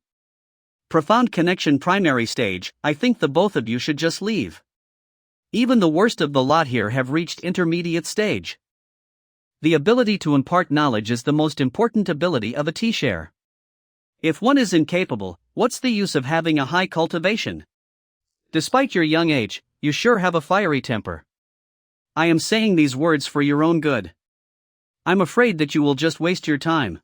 Profound connection primary stage, I think the both of you should just leave. Even the worst of the lot here have reached intermediate stage. The ability to impart knowledge is the most important ability of a teacher. If one is incapable, what's the use of having a high cultivation? Despite your young age, you sure have a fiery temper. I am saying these words for your own good. I'm afraid that you will just waste your time.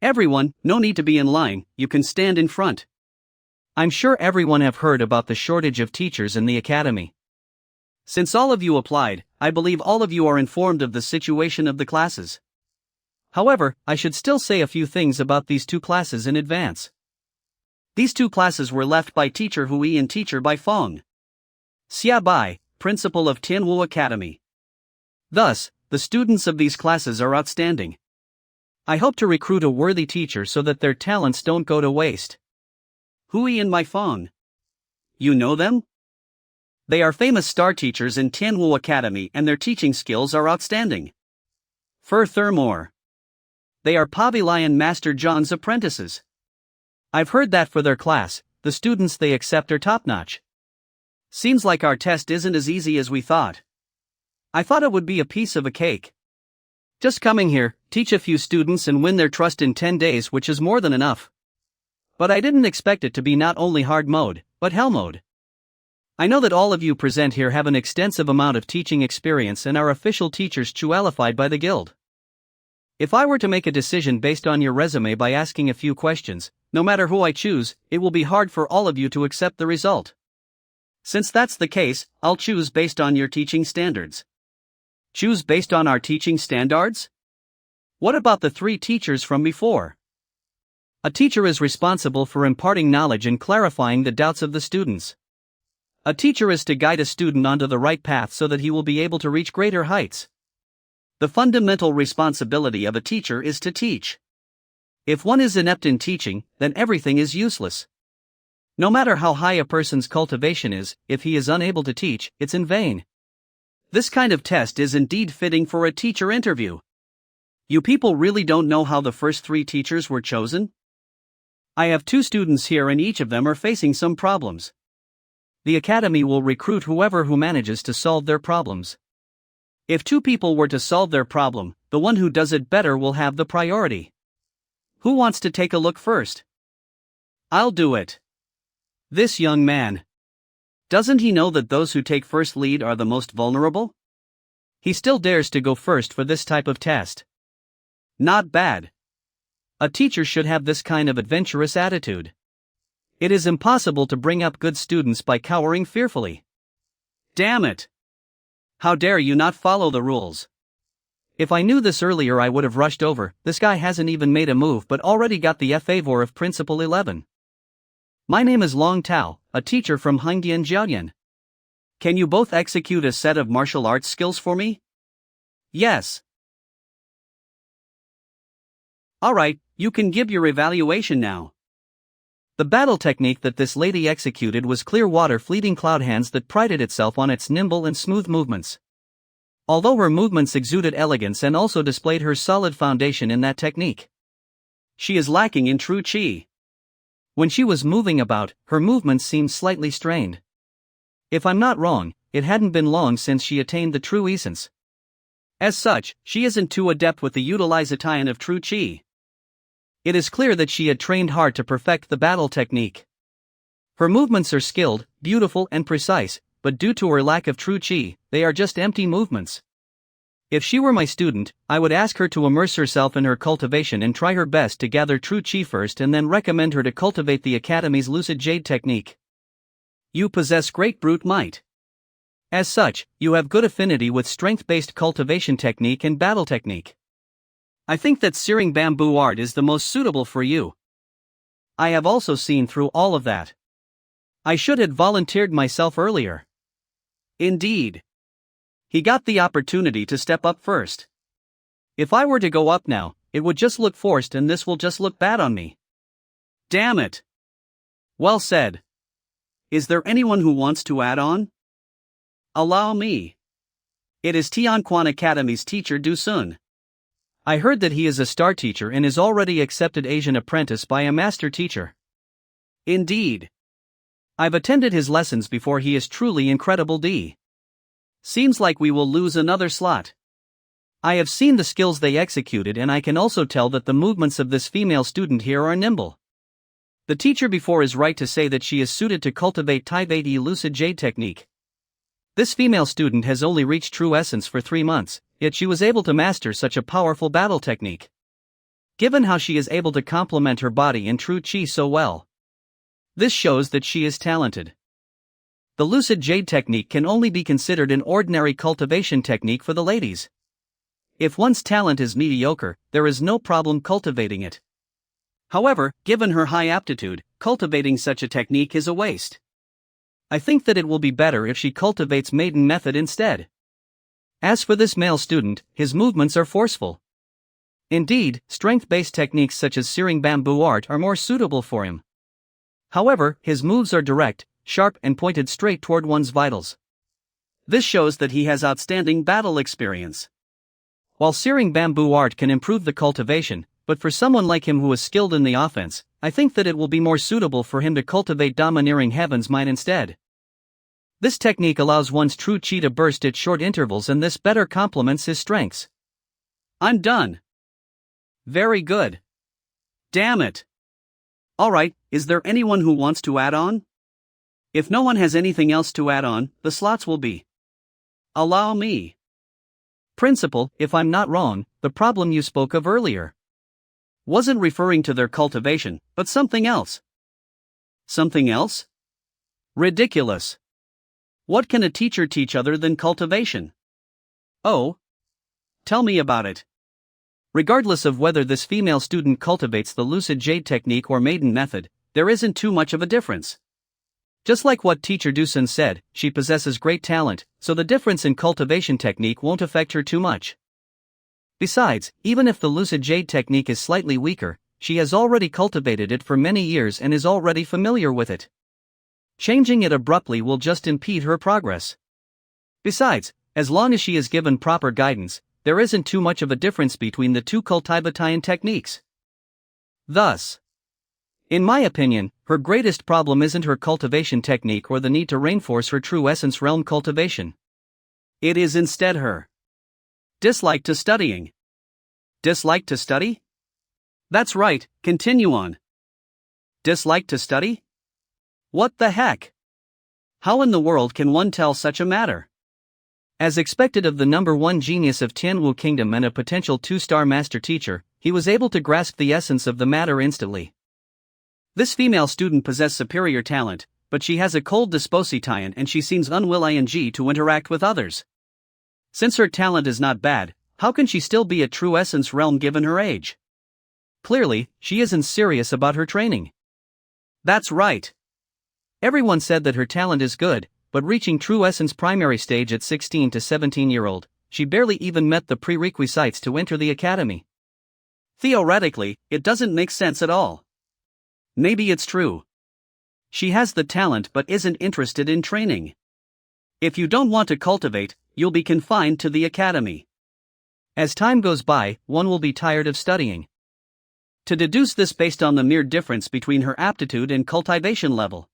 Everyone, no need to be in line, you can stand in front. I'm sure everyone have heard about the shortage of teachers in the academy. Since all of you applied, I believe all of you are informed of the situation of the classes. However, I should still say a few things about these 2 classes in advance. These 2 classes were left by Teacher Hui and Teacher Bai Feng. Xia Bai, Principal of Tianwu Academy. Thus, the students of these classes are outstanding. I hope to recruit a worthy teacher so that their talents don't go to waste. Hui and Mai Feng. You know them? They are famous star teachers in Tianwu Academy and their teaching skills are outstanding. Furthermore, they are Pavilion Master John's apprentices. I've heard that for their class, the students they accept are top-notch. Seems like our test isn't as easy as we thought. I thought it would be a piece of a cake. Just coming here, teach a few students and win their trust in 10 days, which is more than enough. But I didn't expect it to be not only hard mode, but hell mode. I know that all of you present here have an extensive amount of teaching experience and are official teachers qualified by the guild. If I were to make a decision based on your resume by asking a few questions, no matter who I choose, it will be hard for all of you to accept the result. Since that's the case, I'll choose based on your teaching standards. Choose based on our teaching standards? What about the 3 teachers from before? A teacher is responsible for imparting knowledge and clarifying the doubts of the students. A teacher is to guide a student onto the right path so that he will be able to reach greater heights. The fundamental responsibility of a teacher is to teach. If one is inept in teaching, then everything is useless. No matter how high a person's cultivation is, if he is unable to teach, it's in vain. This kind of test is indeed fitting for a teacher interview. You people really don't know how the first 3 teachers were chosen? I have 2 students here and each of them are facing some problems. The academy will recruit who manages to solve their problems. If 2 people were to solve their problem, the one who does it better will have the priority. Who wants to take a look first? I'll do it. This young man. Doesn't he know that those who take first lead are the most vulnerable? He still dares to go first for this type of test. Not bad. A teacher should have this kind of adventurous attitude. It is impossible to bring up good students by cowering fearfully. Damn it! How dare you not follow the rules? If I knew this earlier I would have rushed over. This guy hasn't even made a move but already got the favor of Principal 11. My name is Long Tao, a teacher from Hangdian Jiaoyan. Can you both execute a set of martial arts skills for me? Yes. Alright, you can give your evaluation now. The battle technique that this lady executed was clear water fleeting cloud hands that prided itself on its nimble and smooth movements. Although her movements exuded elegance and also displayed her solid foundation in that technique, she is lacking in true qi. When she was moving about, her movements seemed slightly strained. If I'm not wrong, it hadn't been long since she attained the true essence. As such, she isn't too adept with the utilization of true qi. It is clear that she had trained hard to perfect the battle technique. Her movements are skilled, beautiful and precise, but due to her lack of true qi, they are just empty movements. If she were my student, I would ask her to immerse herself in her cultivation and try her best to gather true qi first and then recommend her to cultivate the Academy's Lucid Jade technique. You possess great brute might. As such, you have good affinity with strength-based cultivation technique and battle technique. I think that searing bamboo art is the most suitable for you. I have also seen through all of that. I should have volunteered myself earlier. Indeed. He got the opportunity to step up first. If I were to go up now, it would just look forced and this will just look bad on me. Damn it. Well said. Is there anyone who wants to add on? Allow me. It is Tianquan Academy's teacher Du Sun. I heard that he is a star teacher and is already accepted Asian apprentice by a master teacher. Indeed. I've attended his lessons before. He is truly incredible. Seems like we will lose another slot. I have seen the skills they executed and I can also tell that the movements of this female student here are nimble. The teacher before is right to say that she is suited to cultivate Type 8E Lucid Jade technique. This female student has only reached true essence for 3 months, yet she was able to master such a powerful battle technique. Given how she is able to complement her body and true qi so well, this shows that she is talented. The Lucid Jade technique can only be considered an ordinary cultivation technique for the ladies. If one's talent is mediocre, there is no problem cultivating it. However, given her high aptitude, cultivating such a technique is a waste. I think that it will be better if she cultivates maiden method instead. As for this male student, his movements are forceful. Indeed, strength-based techniques such as searing bamboo art are more suitable for him. However, his moves are direct, sharp and pointed straight toward one's vitals. This shows that he has outstanding battle experience. While searing bamboo art can improve the cultivation, but for someone like him who is skilled in the offense, I think that it will be more suitable for him to cultivate domineering heaven's might instead. This technique allows one's true qi to burst at short intervals and this better complements his strengths. I'm done. Very good. Damn it. Alright, is there anyone who wants to add on? If no one has anything else to add on, the slots will be. Allow me. Principal, if I'm not wrong, the problem you spoke of earlier wasn't referring to their cultivation, but something else. Something else? Ridiculous. What can a teacher teach other than cultivation? Oh. Tell me about it. Regardless of whether this female student cultivates the Lucid Jade technique or maiden method, there isn't too much of a difference. Just like what teacher Dusun said, she possesses great talent, so the difference in cultivation technique won't affect her too much. Besides, even if the Lucid Jade technique is slightly weaker, she has already cultivated it for many years and is already familiar with it. Changing it abruptly will just impede her progress. Besides, As long as she is given proper guidance, there isn't too much of a difference between the two cultivating techniques. Thus, in my opinion, her greatest problem isn't her cultivation technique or the need to reinforce her true essence realm cultivation. It is instead her dislike to studying. Dislike to study? That's right, continue on. Dislike to study? What the heck? How in the world can one tell such a matter? As expected of the number one genius of Tianwu Kingdom and a potential 2-star master teacher, he was able to grasp the essence of the matter instantly. This female student possesses superior talent, but she has a cold disposition and she seems unwilling to interact with others. Since her talent is not bad, how can she still be a true essence realm given her age? Clearly, she isn't serious about her training. That's right. Everyone said that her talent is good, but reaching true essence primary stage at 16 to 17-year-old, she barely even met the prerequisites to enter the academy. Theoretically, it doesn't make sense at all. Maybe it's true. She has the talent but isn't interested in training. If you don't want to cultivate, you'll be confined to the academy. As time goes by, one will be tired of studying. To deduce this based on the mere difference between her aptitude and cultivation level.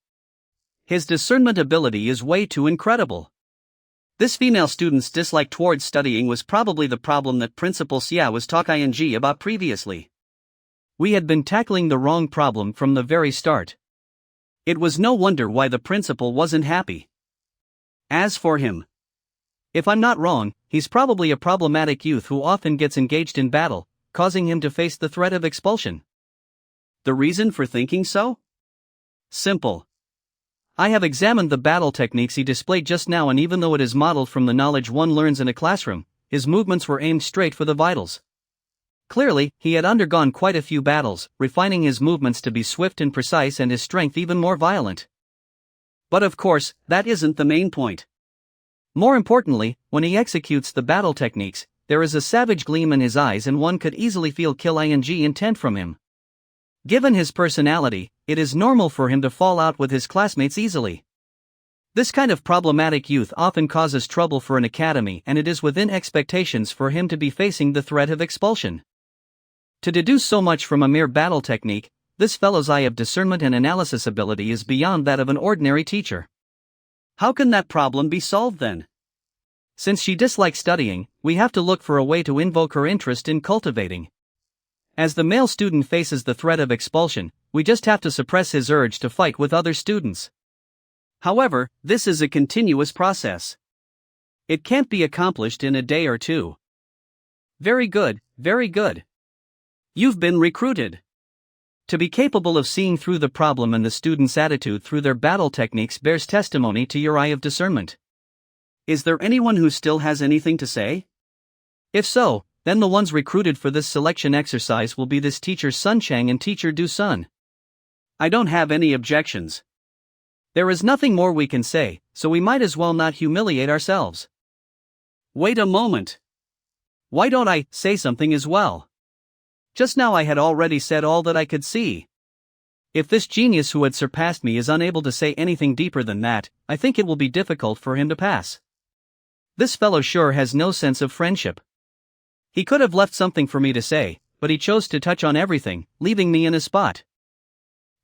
His discernment ability is way too incredible. This female student's dislike towards studying was probably the problem that Principal Xia was talking about previously. We had been tackling the wrong problem from the very start. It was no wonder why the principal wasn't happy. As for him, if I'm not wrong, he's probably a problematic youth who often gets engaged in battle, causing him to face the threat of expulsion. The reason for thinking so? Simple. I have examined the battle techniques he displayed just now, and even though it is modeled from the knowledge one learns in a classroom, his movements were aimed straight for the vitals. Clearly, he had undergone quite a few battles, refining his movements to be swift and precise and his strength even more violent. But of course, that isn't the main point. More importantly, when he executes the battle techniques, there is a savage gleam in his eyes and one could easily feel kill-ing intent from him. Given his personality, it is normal for him to fall out with his classmates easily. This kind of problematic youth often causes trouble for an academy, and it is within expectations for him to be facing the threat of expulsion. To deduce so much from a mere battle technique, this fellow's eye of discernment and analysis ability is beyond that of an ordinary teacher. How can that problem be solved then? Since she dislikes studying, we have to look for a way to invoke her interest in cultivating. As the male student faces the threat of expulsion, we just have to suppress his urge to fight with other students. However, this is a continuous process. It can't be accomplished in a day or two. Very good, very good. You've been recruited. To be capable of seeing through the problem and the student's attitude through their battle techniques bears testimony to your eye of discernment. Is there anyone who still has anything to say? If so, then the ones recruited for this selection exercise will be this teacher Sun Chang and teacher Du Sun. I don't have any objections. There is nothing more we can say, so we might as well not humiliate ourselves. Wait a moment. Why don't I say something as well? Just now I had already said all that I could see. If this genius who had surpassed me is unable to say anything deeper than that, I think it will be difficult for him to pass. This fellow sure has no sense of friendship. He could have left something for me to say, but he chose to touch on everything, leaving me in a spot.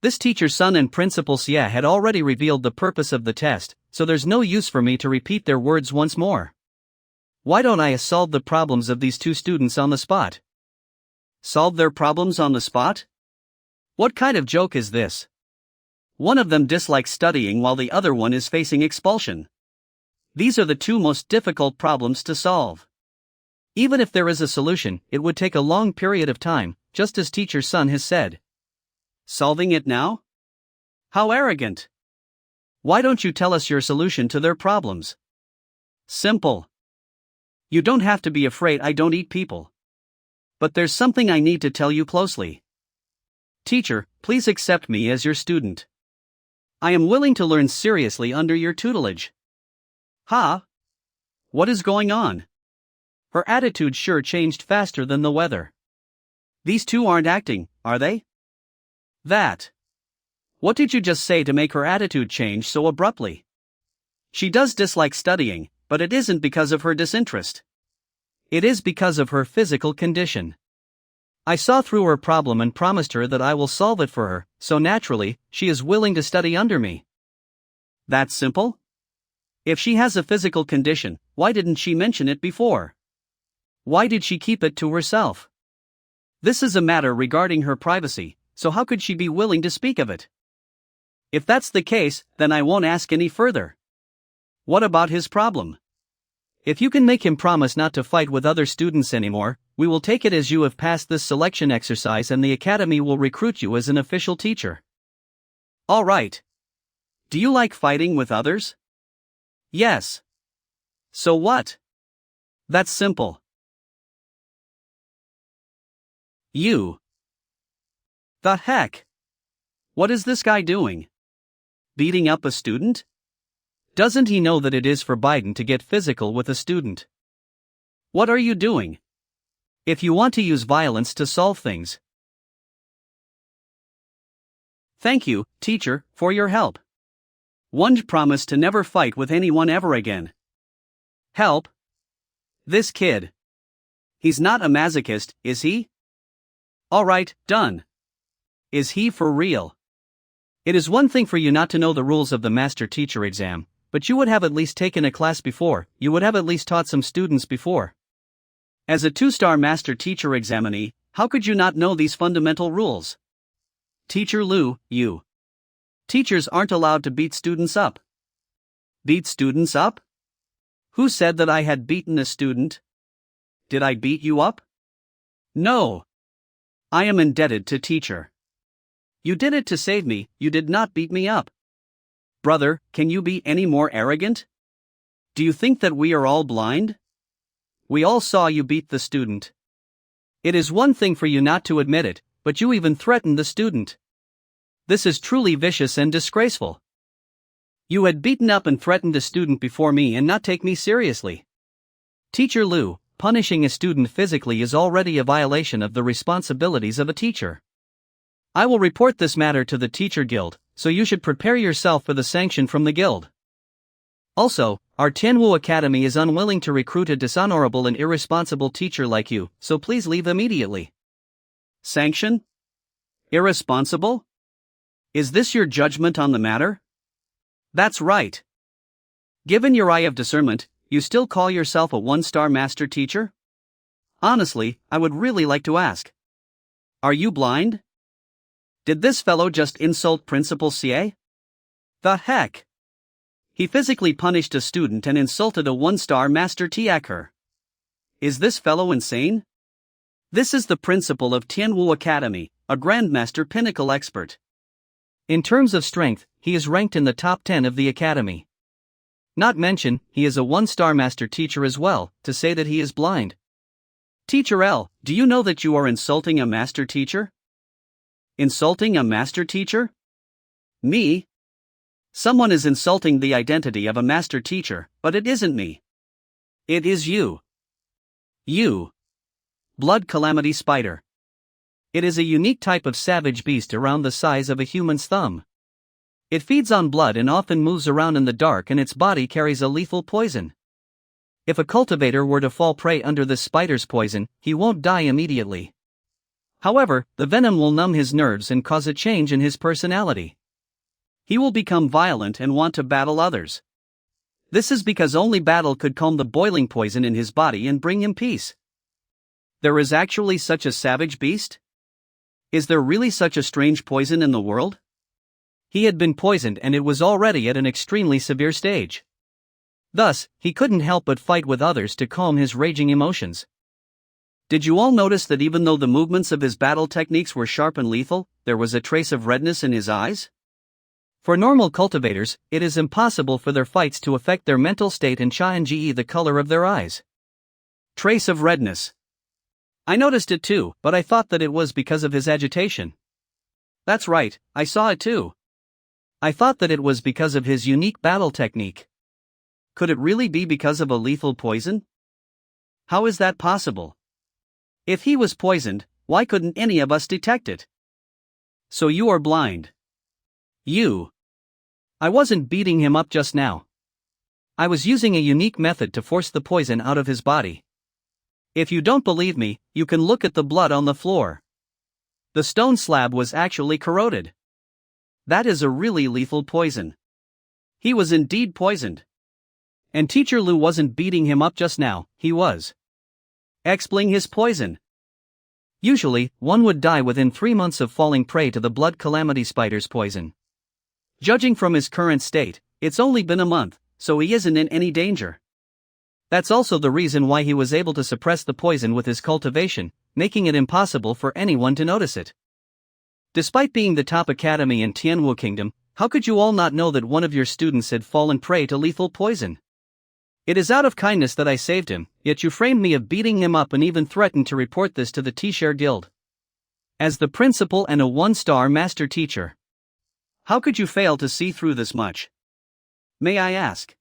This teacher Sun and Principal Xia had already revealed the purpose of the test, so there's no use for me to repeat their words once more. Why don't I solve the problems of these two students on the spot? Solve their problems on the spot? What kind of joke is this? One of them dislikes studying while the other one is facing expulsion. These are the two most difficult problems to solve. Even if there is a solution, it would take a long period of time, just as teacher Sun has said. Solving it now? How arrogant! Why don't you tell us your solution to their problems? Simple. You don't have to be afraid I don't eat people. But there's something I need to tell you closely. Teacher, please accept me as your student. I am willing to learn seriously under your tutelage. Huh? What is going on? Her attitude sure changed faster than the weather. These two aren't acting, are they? That. What did you just say to make her attitude change so abruptly? She does dislike studying, but it isn't because of her disinterest. It is because of her physical condition. I saw through her problem and promised her that I will solve it for her, so naturally, she is willing to study under me. That simple? If she has a physical condition, why didn't she mention it before? Why did she keep it to herself? This is a matter regarding her privacy, so how could she be willing to speak of it? If that's the case, then I won't ask any further. What about his problem? If you can make him promise not to fight with other students anymore, we will take it as you have passed this selection exercise and the academy will recruit you as an official teacher. All right. Do you like fighting with others? Yes. So what? That's simple. You. The heck? What is this guy doing? Beating up a student? Doesn't he know that it is forbidden to get physical with a student? What are you doing? If you want to use violence to solve things. Thank you, teacher, for your help. One promise to never fight with anyone ever again. Help? This kid. He's not a masochist, is he? Alright, done. Is he for real? It is one thing for you not to know the rules of the master teacher exam, but you would have at least taken a class before, you would have at least taught some students before. As a 2-star master teacher examinee, how could you not know these fundamental rules? Teacher Lu, you. Teachers aren't allowed to beat students up. Beat students up? Who said that I had beaten a student? Did I beat you up? No. I am indebted to teacher. You did it to save me, you did not beat me up. Brother, can you be any more arrogant? Do you think that we are all blind? We all saw you beat the student. It is one thing for you not to admit it, but you even threatened the student. This is truly vicious and disgraceful. You had beaten up and threatened a student before me and not take me seriously. Teacher Lu, punishing a student physically is already a violation of the responsibilities of a teacher. I will report this matter to the teacher guild, so you should prepare yourself for the sanction from the guild. Also, our Tianwu Academy is unwilling to recruit a dishonorable and irresponsible teacher like you, so please leave immediately. Sanction? Irresponsible? Is this your judgment on the matter? That's right. Given your eye of discernment, you still call yourself a 1-star master teacher? Honestly, I would really like to ask. Are you blind? Did this fellow just insult Principal Xie? The heck? He physically punished a student and insulted a 1-star master teacher. Is this fellow insane? This is the principal of Tianwu Academy, a Grandmaster Pinnacle expert. In terms of strength, he is ranked in the top 10 of the academy. Not mention, he is a 1-star master teacher as well, to say that he is blind. Teacher L, do you know that you are insulting a master teacher? Insulting a master teacher? Me? Someone is insulting the identity of a master teacher, but it isn't me. It is you. You. Blood calamity spider. It is a unique type of savage beast around the size of a human's thumb. It feeds on blood and often moves around in the dark, and its body carries a lethal poison. If a cultivator were to fall prey under this spider's poison, he won't die immediately. However, the venom will numb his nerves and cause a change in his personality. He will become violent and want to battle others. This is because only battle could calm the boiling poison in his body and bring him peace. There is actually such a savage beast? Is there really such a strange poison in the world? He had been poisoned and it was already at an extremely severe stage. Thus, he couldn't help but fight with others to calm his raging emotions. Did you all notice that even though the movements of his battle techniques were sharp and lethal, there was a trace of redness in his eyes? For normal cultivators, it is impossible for their fights to affect their mental state and change the color of their eyes. Trace of redness. I noticed it too, but I thought that it was because of his agitation. That's right, I saw it too. I thought that it was because of his unique battle technique. Could it really be because of a lethal poison? How is that possible? If he was poisoned, why couldn't any of us detect it? So you are blind. You. I wasn't beating him up just now. I was using a unique method to force the poison out of his body. If you don't believe me, you can look at the blood on the floor. The stone slab was actually corroded. That is a really lethal poison. He was indeed poisoned. And Teacher Lu wasn't beating him up just now, he was expelling his poison. Usually, one would die within 3 months of falling prey to the blood calamity spider's poison. Judging from his current state, it's only been a month, so he isn't in any danger. That's also the reason why he was able to suppress the poison with his cultivation, making it impossible for anyone to notice it. Despite being the top academy in Tianwu Kingdom, how could you all not know that one of your students had fallen prey to lethal poison? It is out of kindness that I saved him, yet you framed me of beating him up and even threatened to report this to the T-Share Guild. As the principal and a 1-star master teacher, how could you fail to see through this much? May I ask?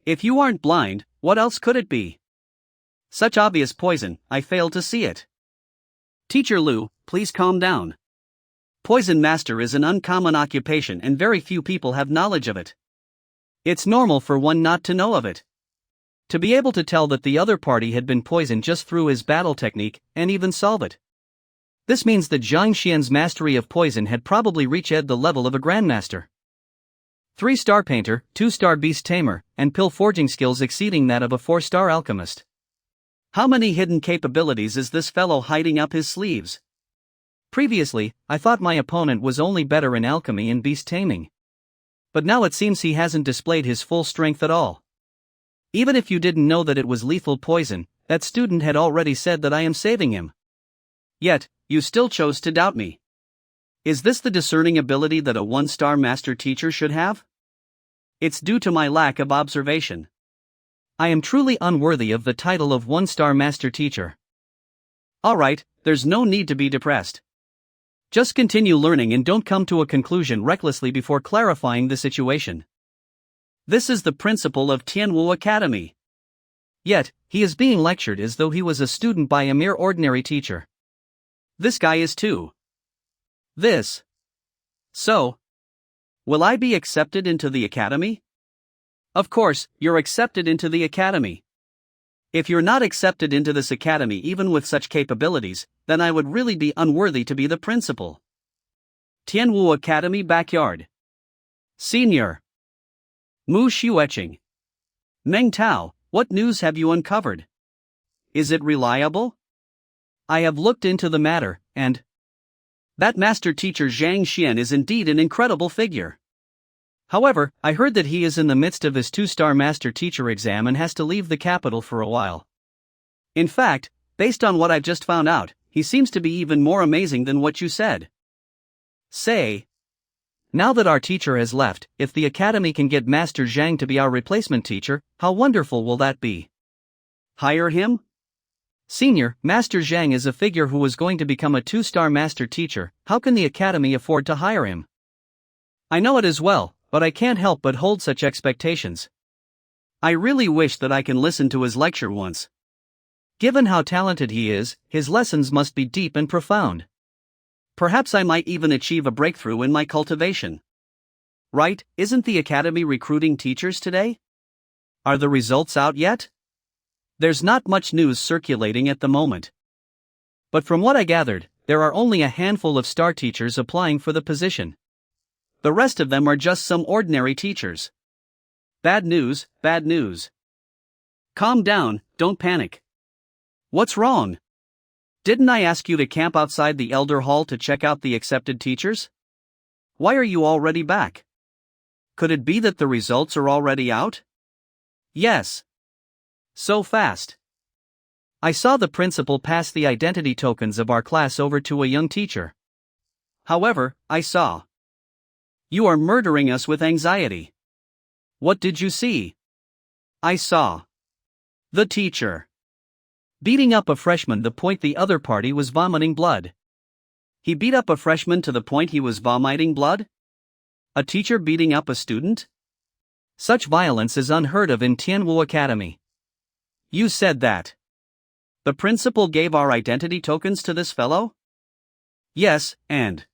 If you aren't blind, what else could it be? Such obvious poison, I failed to see it. Teacher Lu, please calm down. Poison master is an uncommon occupation and very few people have knowledge of it. It's normal for one not to know of it. To be able to tell that the other party had been poisoned just through his battle technique, and even solve it. This means that Zhang Xian's mastery of poison had probably reached the level of a grandmaster. 3-star painter, 2-star beast tamer, and pill forging skills exceeding that of a 4-star alchemist. How many hidden capabilities is this fellow hiding up his sleeves? Previously, I thought my opponent was only better in alchemy and beast taming. But now it seems he hasn't displayed his full strength at all. Even if you didn't know that it was lethal poison, that student had already said that I am saving him. Yet, you still chose to doubt me. Is this the discerning ability that a 1-star master teacher should have? It's due to my lack of observation. I am truly unworthy of the title of 1-star master teacher. Alright, there's no need to be depressed. Just continue learning and don't come to a conclusion recklessly before clarifying the situation. This is the principal of Tianwu Academy. Yet, he is being lectured as though he was a student by a mere ordinary teacher. This guy is too. So, will I be accepted into the academy? Of course, you're accepted into the academy. If you're not accepted into this academy even with such capabilities, then I would really be unworthy to be the principal. Tianwu Academy Backyard. Senior Mu Xueqing. Meng Tao, what news have you uncovered? Is it reliable? I have looked into the matter, and that master teacher Zhang Xian is indeed an incredible figure. However, I heard that he is in the midst of his 2-star master teacher exam and has to leave the capital for a while. In fact, based on what I've just found out, he seems to be even more amazing than what you said. Now that our teacher has left, if the academy can get Master Zhang to be our replacement teacher, how wonderful will that be? Hire him? Senior, Master Zhang is a figure who is going to become a 2-star master teacher. How can the academy afford to hire him? I know it as well, but I can't help but hold such expectations. I really wish that I can listen to his lecture once. Given how talented he is, his lessons must be deep and profound. Perhaps I might even achieve a breakthrough in my cultivation. Right, isn't the academy recruiting teachers today? Are the results out yet? There's not much news circulating at the moment. But from what I gathered, there are only a handful of star teachers applying for the position. The rest of them are just some ordinary teachers. Bad news, bad news. Calm down, don't panic. What's wrong? Didn't I ask you to camp outside the Elder Hall to check out the accepted teachers? Why are you already back? Could it be that the results are already out? Yes. So fast. I saw the principal pass the identity tokens of our class over to a young teacher. However, I saw. You are murdering us with anxiety. What did you see? I saw the teacher beating up a freshman to the point the other party was vomiting blood. He beat up a freshman to the point he was vomiting blood? A teacher beating up a student? Such violence is unheard of in Tianwu Academy. You said that the principal gave our identity tokens to this fellow? Yes, and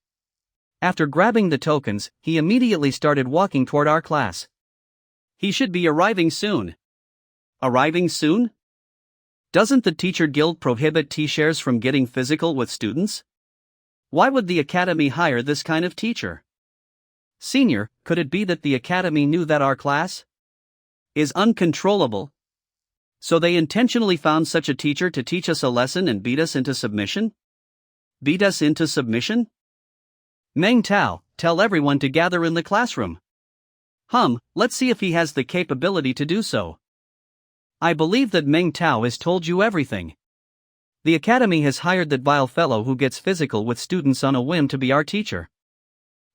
after grabbing the tokens, he immediately started walking toward our class. He should be arriving soon. Arriving soon? Doesn't the teacher guild prohibit teachers from getting physical with students? Why would the academy hire this kind of teacher? Senior, could it be that the academy knew that our class is uncontrollable? So they intentionally found such a teacher to teach us a lesson and beat us into submission? Beat us into submission? Meng Tao, tell everyone to gather in the classroom. Let's see if he has the capability to do so. I believe that Meng Tao has told you everything. The academy has hired that vile fellow who gets physical with students on a whim to be our teacher.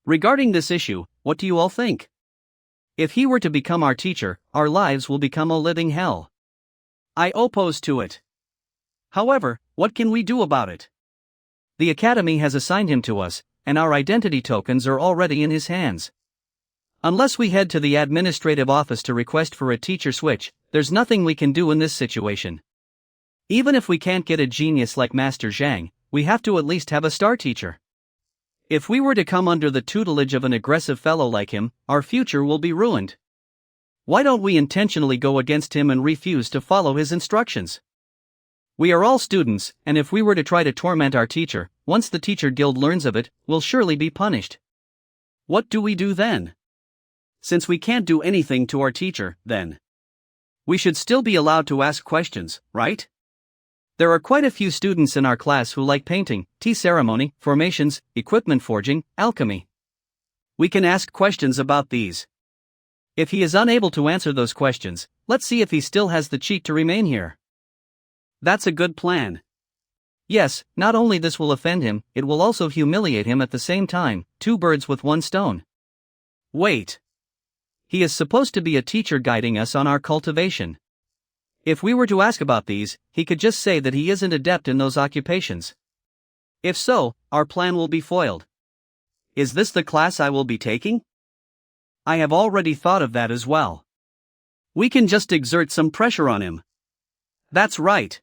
Regarding this issue, what do you all think? If he were to become our teacher, our lives will become a living hell. I oppose to it. However, what can we do about it? The academy has assigned him to us, and our identity tokens are already in his hands. Unless we head to the administrative office to request for a teacher switch, there's nothing we can do in this situation. Even if we can't get a genius like Master Zhang, we have to at least have a star teacher. If we were to come under the tutelage of an aggressive fellow like him, our future will be ruined. Why don't we intentionally go against him and refuse to follow his instructions? We are all students, and if we were to try to torment our teacher, once the teacher guild learns of it, we'll surely be punished. What do we do then? Since we can't do anything to our teacher, then we should still be allowed to ask questions, right? There are quite a few students in our class who like painting, tea ceremony, formations, equipment forging, alchemy. We can ask questions about these. If he is unable to answer those questions, let's see if he still has the cheek to remain here. That's a good plan. Yes, not only this will offend him, it will also humiliate him at the same time, 2 birds with 1 stone. Wait. He is supposed to be a teacher guiding us on our cultivation. If we were to ask about these, he could just say that he isn't adept in those occupations. If so, our plan will be foiled. Is this the class I will be taking? I have already thought of that as well. We can just exert some pressure on him. That's right.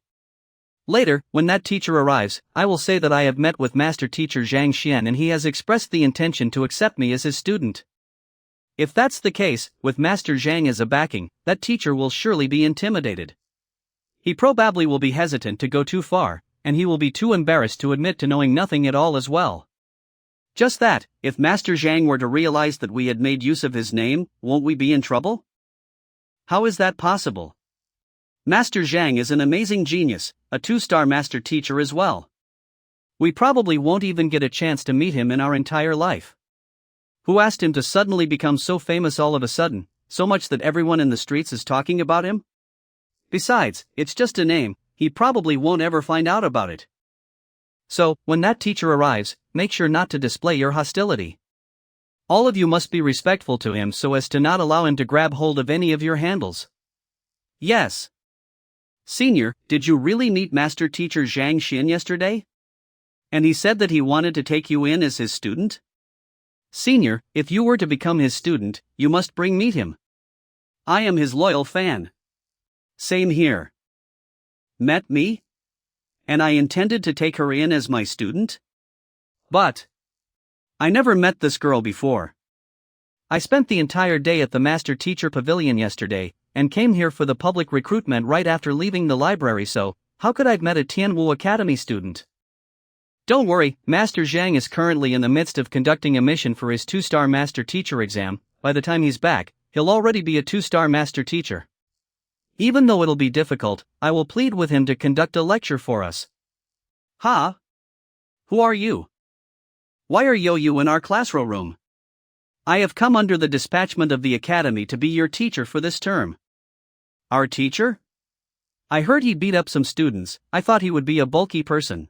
Later, when that teacher arrives, I will say that I have met with Master Teacher Zhang Xian and he has expressed the intention to accept me as his student. If that's the case, with Master Zhang as a backing, that teacher will surely be intimidated. He probably will be hesitant to go too far, and he will be too embarrassed to admit to knowing nothing at all as well. Just that, if Master Zhang were to realize that we had made use of his name, won't we be in trouble? How is that possible? Master Zhang is an amazing genius, a 2-star master teacher as well. We probably won't even get a chance to meet him in our entire life. Who asked him to suddenly become so famous all of a sudden, so much that everyone in the streets is talking about him? Besides, it's just a name, he probably won't ever find out about it. So, when that teacher arrives, make sure not to display your hostility. All of you must be respectful to him so as to not allow him to grab hold of any of your handles. Yes. Senior, did you really meet Master Teacher Zhang Xian yesterday? And he said that he wanted to take you in as his student? Senior, if you were to become his student, you must meet him. I am his loyal fan. Same here. Met me? And I intended to take her in as my student? But I never met this girl before. I spent the entire day at the Master Teacher Pavilion yesterday, and came here for the public recruitment right after leaving the library, so how could I have met a Tianwu Academy student? Don't worry, Master Zhang is currently in the midst of conducting a mission for his 2-star Master Teacher exam. By the time he's back, he'll already be a 2-star Master Teacher. Even though it'll be difficult, I will plead with him to conduct a lecture for us. Ha? Who are you? Why are you in our classroom? I have come under the dispatchment of the academy to be your teacher for this term. Our teacher? I heard he beat up some students. I thought he would be a bulky person.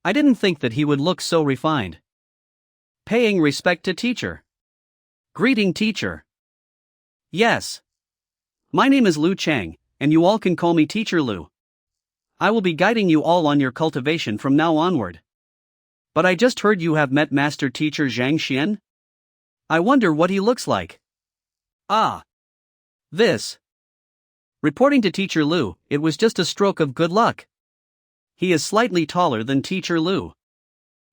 I didn't think that he would look so refined. Paying respect to teacher. Greeting teacher. Yes. My name is Lu Chang, and you all can call me Teacher Lu. I will be guiding you all on your cultivation from now onward. But I just heard you have met Master Teacher Zhang Xian? I wonder what he looks like. Ah. This. Reporting to Teacher Lu, it was just a stroke of good luck. He is slightly taller than Teacher Lu.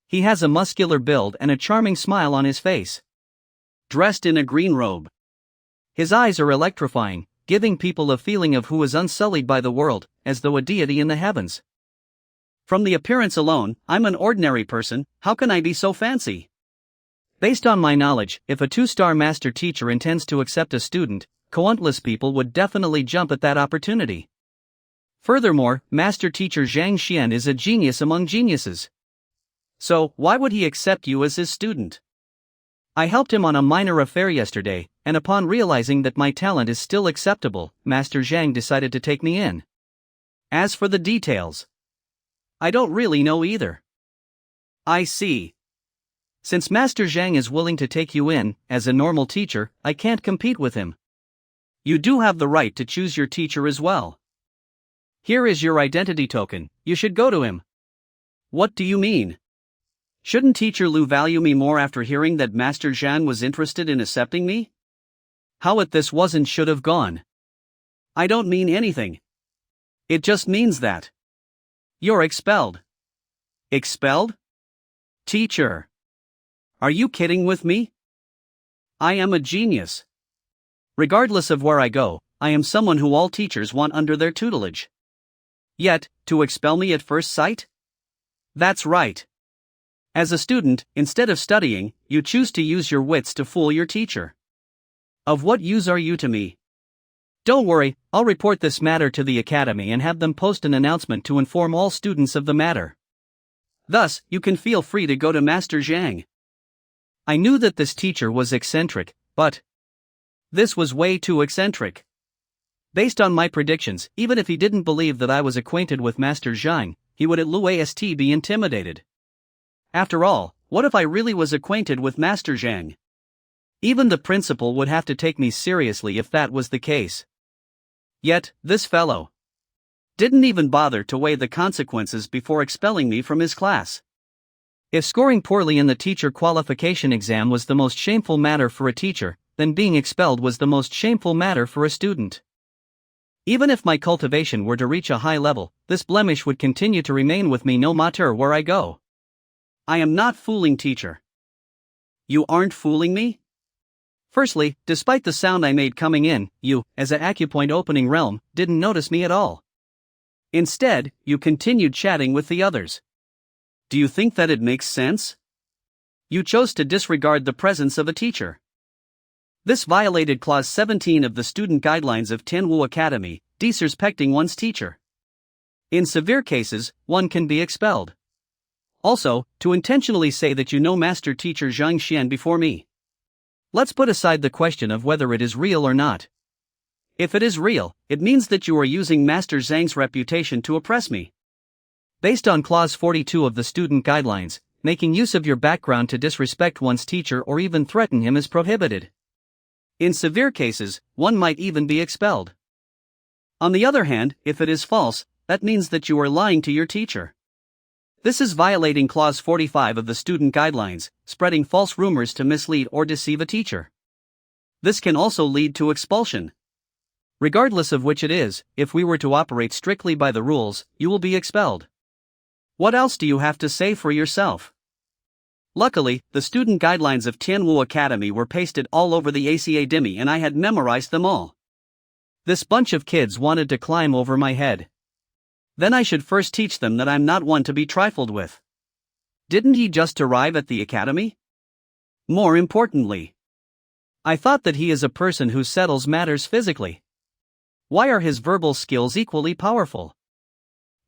He has a muscular build and a charming smile on his face. Dressed in a green robe. His eyes are electrifying, giving people a feeling of who is unsullied by the world, as though a deity in the heavens. From the appearance alone, I'm an ordinary person, how can I be so fancy? Based on my knowledge, if a 2-star master teacher intends to accept a student, countless people would definitely jump at that opportunity. Furthermore, master teacher Zhang Xian is a genius among geniuses. So, why would he accept you as his student? I helped him on a minor affair yesterday, and upon realizing that my talent is still acceptable, Master Zhang decided to take me in. As for the details, I don't really know either. I see. Since Master Zhang is willing to take you in, as a normal teacher, I can't compete with him. You do have the right to choose your teacher as well. Here is your identity token, you should go to him. What do you mean? Shouldn't Teacher Lu value me more after hearing that Master Zhang was interested in accepting me? How it this wasn't should have gone. I don't mean anything. It just means that you're expelled. Expelled? Teacher. Are you kidding with me? I am a genius. Regardless of where I go, I am someone who all teachers want under their tutelage. Yet, to expel me at first sight? That's right. As a student, instead of studying, you choose to use your wits to fool your teacher. Of what use are you to me? Don't worry, I'll report this matter to the academy and have them post an announcement to inform all students of the matter. Thus, you can feel free to go to Master Zhang. I knew that this teacher was eccentric, but this was way too eccentric. Based on my predictions, even if he didn't believe that I was acquainted with Master Zhang, he would at least be intimidated. After all, what if I really was acquainted with Master Zhang? Even the principal would have to take me seriously if that was the case. Yet, this fellow didn't even bother to weigh the consequences before expelling me from his class. If scoring poorly in the teacher qualification exam was the most shameful matter for a teacher, then being expelled was the most shameful matter for a student. Even if my cultivation were to reach a high level, this blemish would continue to remain with me no matter where I go. I am not fooling teacher. You aren't fooling me? Firstly, despite the sound I made coming in, you, as an acupoint opening realm, didn't notice me at all. Instead, you continued chatting with the others. Do you think that it makes sense? You chose to disregard the presence of a teacher. This violated Clause 17 of the Student Guidelines of Manhwa Academy, disrespecting one's teacher. In severe cases, one can be expelled. Also, to intentionally say that you know Master Teacher Zhang Xian before me. Let's put aside the question of whether it is real or not. If it is real, it means that you are using Master Zhang's reputation to oppress me. Based on Clause 42 of the Student Guidelines, making use of your background to disrespect one's teacher or even threaten him is prohibited. In severe cases, one might even be expelled. On the other hand, if it is false, that means that you are lying to your teacher. This is violating Clause 45 of the Student Guidelines, spreading false rumors to mislead or deceive a teacher. This can also lead to expulsion. Regardless of which it is, if we were to operate strictly by the rules, you will be expelled. What else do you have to say for yourself? Luckily, the Student Guidelines of Manhwa Academy were pasted all over the academy and I had memorized them all. This bunch of kids wanted to climb over my head. Then I should first teach them that I'm not one to be trifled with. Didn't he just arrive at the academy? More importantly, I thought that he is a person who settles matters physically. Why are his verbal skills equally powerful?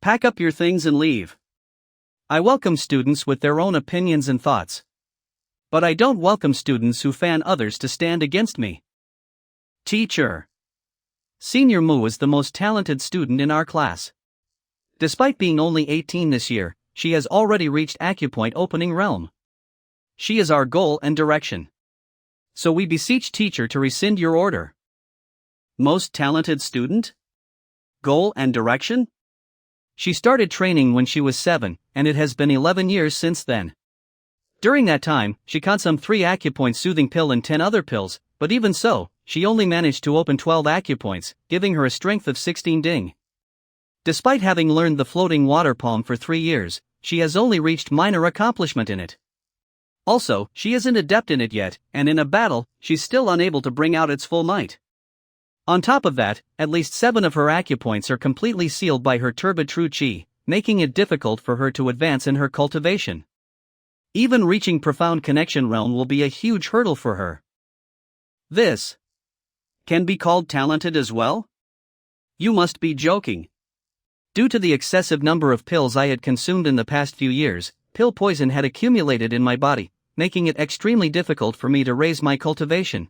Pack up your things and leave. I welcome students with their own opinions and thoughts. But I don't welcome students who fan others to stand against me. Teacher. Senior Mu is the most talented student in our class. Despite being only 18 this year, she has already reached acupoint opening realm. She is our goal and direction. So we beseech teacher to rescind your order. Most talented student? Goal and direction? She started training when she was 7, and it has been 11 years since then. During that time, she caught some 3 acupoint soothing pill and 10 other pills, but even so, she only managed to open 12 acupoints, giving her a strength of 16 ding. Despite having learned the floating water palm for 3 years, she has only reached minor accomplishment in it. Also, she isn't adept in it yet, and in a battle, she's still unable to bring out its full might. On top of that, at least 7 of her acupoints are completely sealed by her turbid true chi, making it difficult for her to advance in her cultivation. Even reaching profound connection realm will be a huge hurdle for her. This can be called talented as well? You must be joking. Due to the excessive number of pills I had consumed in the past few years, pill poison had accumulated in my body, making it extremely difficult for me to raise my cultivation.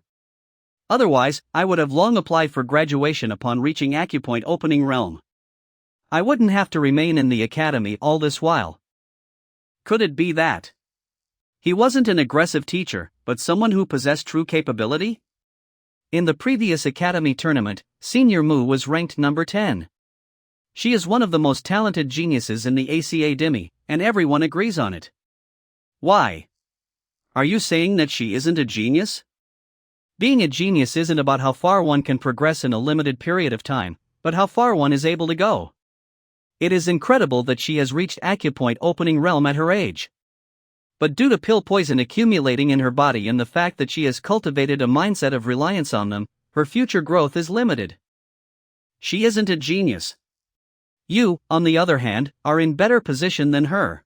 Otherwise, I would have long applied for graduation upon reaching acupoint opening realm. I wouldn't have to remain in the academy all this while. Could it be that he wasn't an aggressive teacher, but someone who possessed true capability? In the previous academy tournament, Senior Mu was ranked number 10. She is one of the most talented geniuses in the academy, and everyone agrees on it. Why? Are you saying that she isn't a genius? Being a genius isn't about how far one can progress in a limited period of time, but how far one is able to go. It is incredible that she has reached acupoint opening realm at her age. But due to pill poison accumulating in her body and the fact that she has cultivated a mindset of reliance on them, her future growth is limited. She isn't a genius. You, on the other hand, are in better position than her.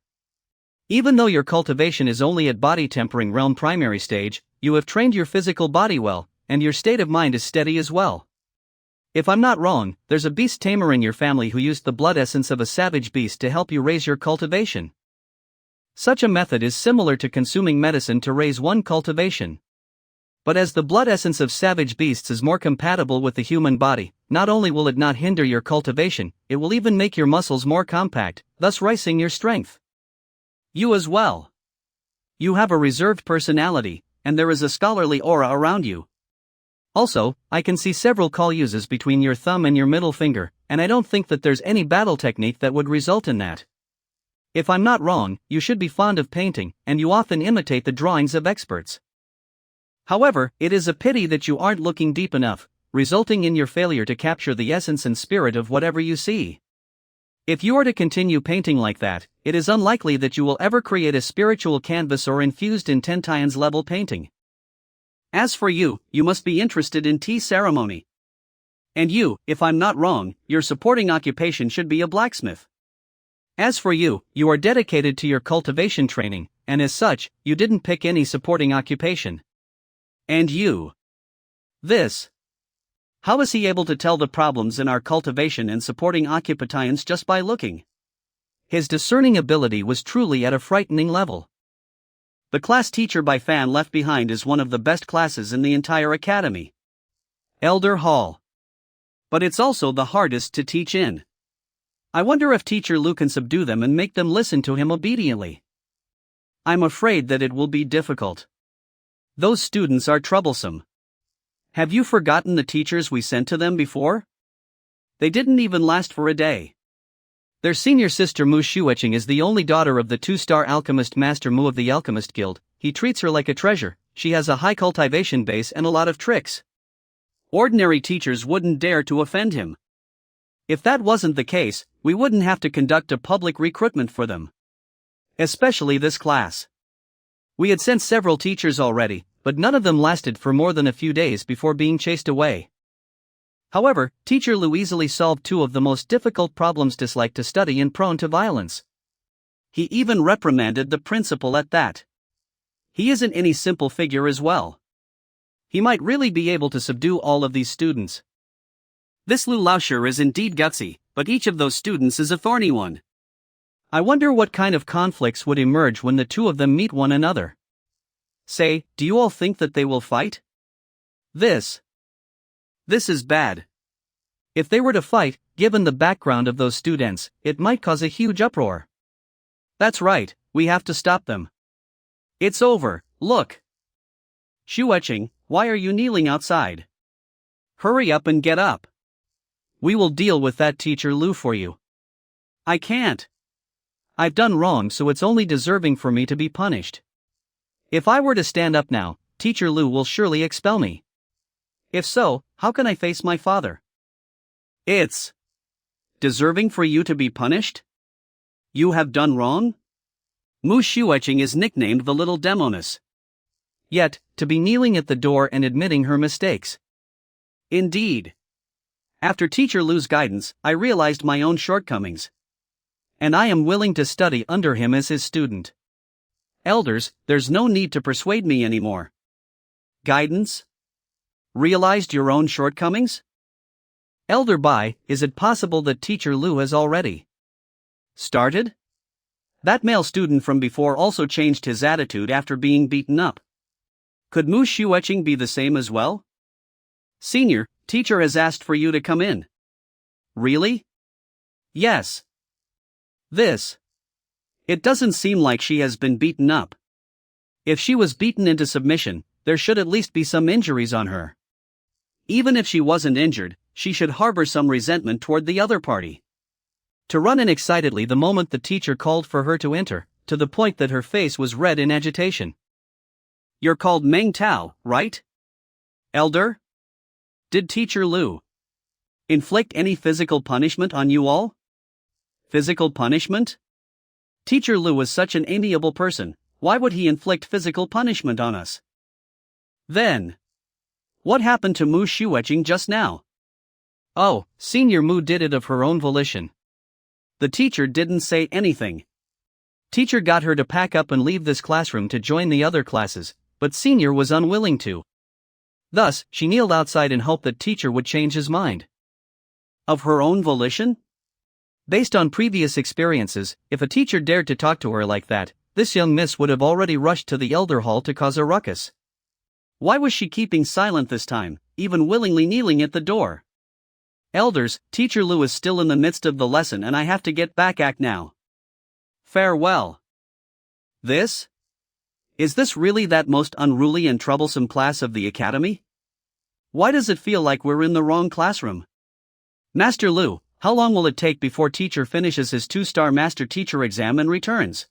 Even though your cultivation is only at body tempering realm primary stage, you have trained your physical body well, and your state of mind is steady as well. If I'm not wrong, there's a beast tamer in your family who used the blood essence of a savage beast to help you raise your cultivation. Such a method is similar to consuming medicine to raise one cultivation. But as the blood essence of savage beasts is more compatible with the human body, not only will it not hinder your cultivation, it will even make your muscles more compact, thus raising your strength. You as well. You have a reserved personality, and there is a scholarly aura around you. Also, I can see several call uses between your thumb and your middle finger, and I don't think that there's any battle technique that would result in that. If I'm not wrong, you should be fond of painting, and you often imitate the drawings of experts. However, it is a pity that you aren't looking deep enough, resulting in your failure to capture the essence and spirit of whatever you see. If you are to continue painting like that, it is unlikely that you will ever create a spiritual canvas or infused in Tentian's level painting. As for you, you must be interested in tea ceremony. And you, if I'm not wrong, your supporting occupation should be a blacksmith. As for you, you are dedicated to your cultivation training, and as such, you didn't pick any supporting occupation. And you. This. How is he able to tell the problems in our cultivation and supporting occupations just by looking? His discerning ability was truly at a frightening level. The class teacher by fan left behind is one of the best classes in the entire academy. Elder Hall. But it's also the hardest to teach in. I wonder if Teacher Lu can subdue them and make them listen to him obediently. I'm afraid that it will be difficult. Those students are troublesome. Have you forgotten the teachers we sent to them before? They didn't even last for a day. Their senior sister Mu Shueching is the only daughter of the 2-star alchemist Master Mu of the Alchemist Guild. He treats her like a treasure. She has a high cultivation base and a lot of tricks. Ordinary teachers wouldn't dare to offend him. If that wasn't the case, we wouldn't have to conduct a public recruitment for them. Especially this class. We had sent several teachers already, but none of them lasted for more than a few days before being chased away. However, Teacher Lu easily solved 2 of the most difficult problems: disliked to study and prone to violence. He even reprimanded the principal at that. He isn't any simple figure as well. He might really be able to subdue all of these students. This Lu Laoshi is indeed gutsy, but each of those students is a thorny one. I wonder what kind of conflicts would emerge when the 2 of them meet one another. Say, do you all think that they will fight? This is bad. If they were to fight, given the background of those students, it might cause a huge uproar. That's right, we have to stop them. It's over, look. Shueching, why are you kneeling outside? Hurry up and get up. We will deal with that Teacher Lu for you. I can't. I've done wrong, so it's only deserving for me to be punished. If I were to stand up now, Teacher Lu will surely expel me. If so, how can I face my father? It's deserving for you to be punished? You have done wrong? Mu Shueching is nicknamed the Little Demoness. Yet, to be kneeling at the door and admitting her mistakes. Indeed. After Teacher Lu's guidance, I realized my own shortcomings. And I am willing to study under him as his student. Elders, there's no need to persuade me anymore. Guidance? Realized your own shortcomings? Elder Bai, is it possible that Teacher Lu has already started? That male student from before also changed his attitude after being beaten up. Could Mu Shueching be the same as well? Senior, teacher has asked for you to come in. Really? Yes. It doesn't seem like she has been beaten up. If she was beaten into submission, there should at least be some injuries on her. Even if she wasn't injured, she should harbor some resentment toward the other party. To run in excitedly the moment the teacher called for her to enter, to the point that her face was red in agitation. You're called Meng Tao, right? Elder? Did Teacher Lu inflict any physical punishment on you all? Physical punishment? Teacher Lu was such an amiable person, why would he inflict physical punishment on us? Then, what happened to Mu Shueching just now? Oh, Senior Mu did it of her own volition. The teacher didn't say anything. Teacher got her to pack up and leave this classroom to join the other classes, but Senior was unwilling to. Thus, she kneeled outside in hope that teacher would change his mind. Of her own volition? Based on previous experiences, if a teacher dared to talk to her like that, this young miss would have already rushed to the elder hall to cause a ruckus. Why was she keeping silent this time, even willingly kneeling at the door? Elders, Teacher Lu is still in the midst of the lesson and I have to get back now. Farewell. Is this really that most unruly and troublesome class of the academy? Why does it feel like we're in the wrong classroom? Master Lu, how long will it take before teacher finishes his 2-star master teacher exam and returns?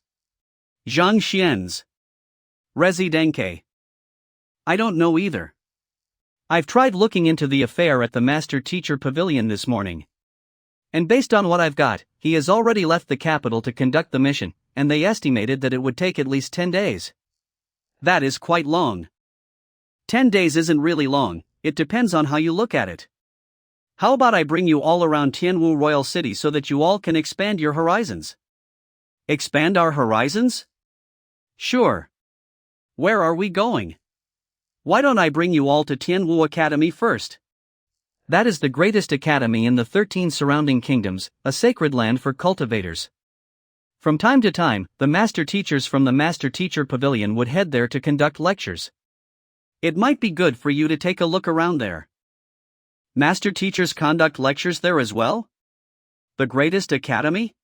Zhang Xian's Rezi Denke. I don't know either. I've tried looking into the affair at the Master Teacher Pavilion this morning. And based on what I've got, he has already left the capital to conduct the mission, and they estimated that it would take at least 10 days. That is quite long. 10 days isn't really long, it depends on how you look at it. How about I bring you all around Tianwu Royal City so that you all can expand your horizons? Expand our horizons? Sure. Where are we going? Why don't I bring you all to Tianwu Academy first? That is the greatest academy in the 13 surrounding kingdoms, a sacred land for cultivators. From time to time, the master teachers from the Master Teacher Pavilion would head there to conduct lectures. It might be good for you to take a look around there. Master teachers conduct lectures there as well? The greatest academy?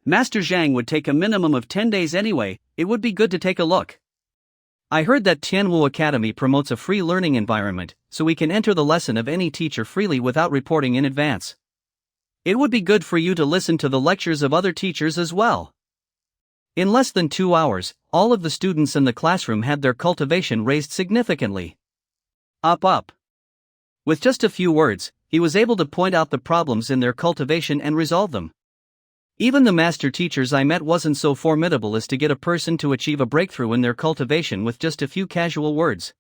Master Zhang would take a minimum of 10 days anyway, it would be good to take a look. I heard that Tianwu Academy promotes a free learning environment, so we can enter the lesson of any teacher freely without reporting in advance. It would be good for you to listen to the lectures of other teachers as well. In less than 2 hours, all of the students in the classroom had their cultivation raised significantly. Up. With just a few words, he was able to point out the problems in their cultivation and resolve them. Even the master teachers I met wasn't so formidable as to get a person to achieve a breakthrough in their cultivation with just a few casual words.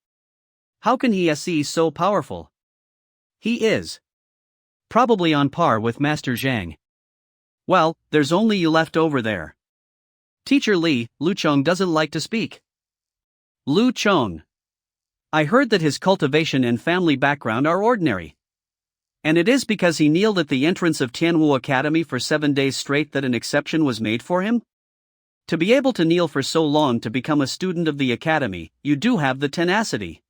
How can he be so powerful? He is probably on par with Master Zhang. Well, there's only you left over there. Teacher Li, Lu Chong doesn't like to speak. Lu Chong. I heard that his cultivation and family background are ordinary. And it is because he kneeled at the entrance of Tianwu Academy for 7 days straight that an exception was made for him? To be able to kneel for so long to become a student of the academy, you do have the tenacity.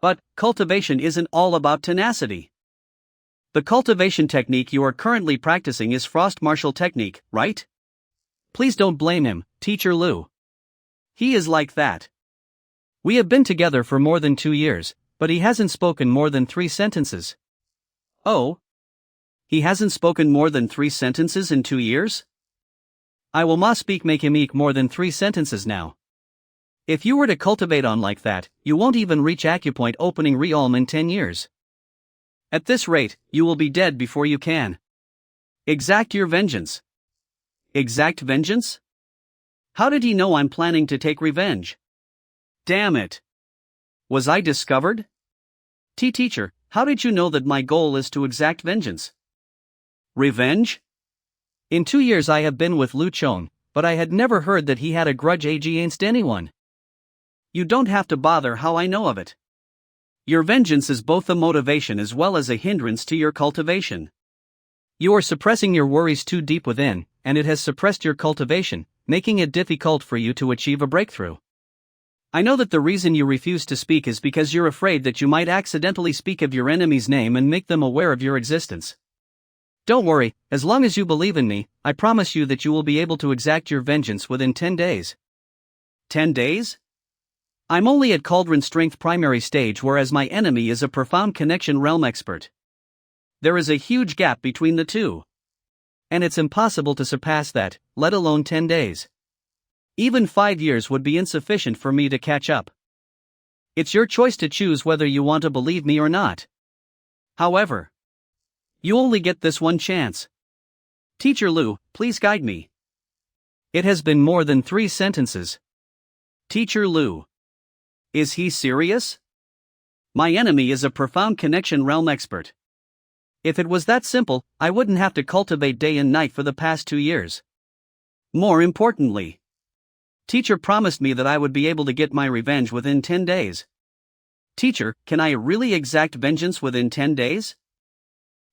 But, cultivation isn't all about tenacity. The cultivation technique you are currently practicing is frost martial technique, right? Please don't blame him, Teacher Lu. He is like that. We have been together for more than 2 years, but he hasn't spoken more than 3 sentences. Oh? He hasn't spoken more than 3 sentences in 2 years? I will not speak make him eat more than 3 sentences now. If you were to cultivate on like that, you won't even reach acupoint opening realm in 10 years. At this rate, you will be dead before you can exact your vengeance. Exact vengeance? How did he know I'm planning to take revenge? Damn it. Was I discovered? Teacher, how did you know that my goal is to exact vengeance? Revenge? In 2 years I have been with Lu Chong, but I had never heard that he had a grudge against anyone. You don't have to bother how I know of it. Your vengeance is both a motivation as well as a hindrance to your cultivation. You are suppressing your worries too deep within, and it has suppressed your cultivation, making it difficult for you to achieve a breakthrough. I know that the reason you refuse to speak is because you're afraid that you might accidentally speak of your enemy's name and make them aware of your existence. Don't worry, as long as you believe in me, I promise you that you will be able to exact your vengeance within 10 days. 10 days? I'm only at Cauldron Strength primary stage, whereas my enemy is a Profound Connection realm expert. There is a huge gap between the two. And it's impossible to surpass that, let alone 10 days. Even 5 years would be insufficient for me to catch up. It's your choice to choose whether you want to believe me or not. However, you only get this one chance. Teacher Lu, please guide me. It has been more than 3 sentences. Teacher Lu. Is he serious? My enemy is a Profound Connection realm expert. If it was that simple, I wouldn't have to cultivate day and night for the past 2 years. More importantly, Teacher promised me that I would be able to get my revenge within 10 days. Teacher, can I really exact vengeance within 10 days?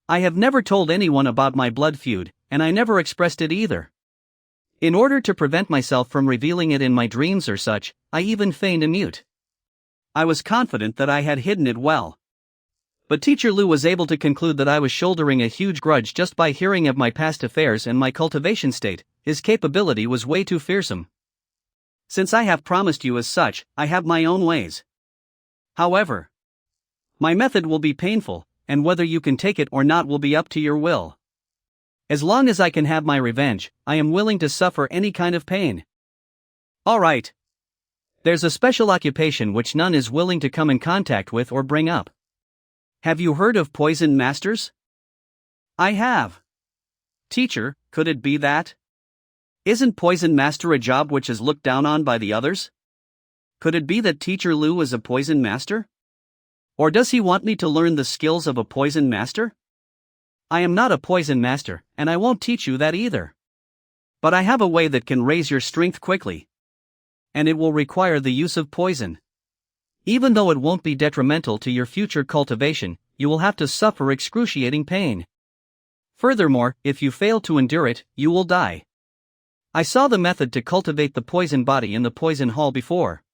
I have never told anyone about my blood feud, and I never expressed it either. In order to prevent myself from revealing it in my dreams or such, I even feigned a mute. I was confident that I had hidden it well. But Teacher Lu was able to conclude that I was shouldering a huge grudge just by hearing of my past affairs and my cultivation state. His capability was way too fearsome. Since I have promised you as such, I have my own ways. However, my method will be painful, and whether you can take it or not will be up to your will. As long as I can have my revenge, I am willing to suffer any kind of pain. Alright. There's a special occupation which none is willing to come in contact with or bring up. Have you heard of poison masters? I have. Teacher, could it be that? Isn't poison master a job which is looked down on by the others? Could it be that Teacher Lu is a poison master? Or does he want me to learn the skills of a poison master? I am not a poison master, and I won't teach you that either. But I have a way that can raise your strength quickly. And it will require the use of poison. Even though it won't be detrimental to your future cultivation, you will have to suffer excruciating pain. Furthermore, if you fail to endure it, you will die. I saw the method to cultivate the poison body in the poison hall before.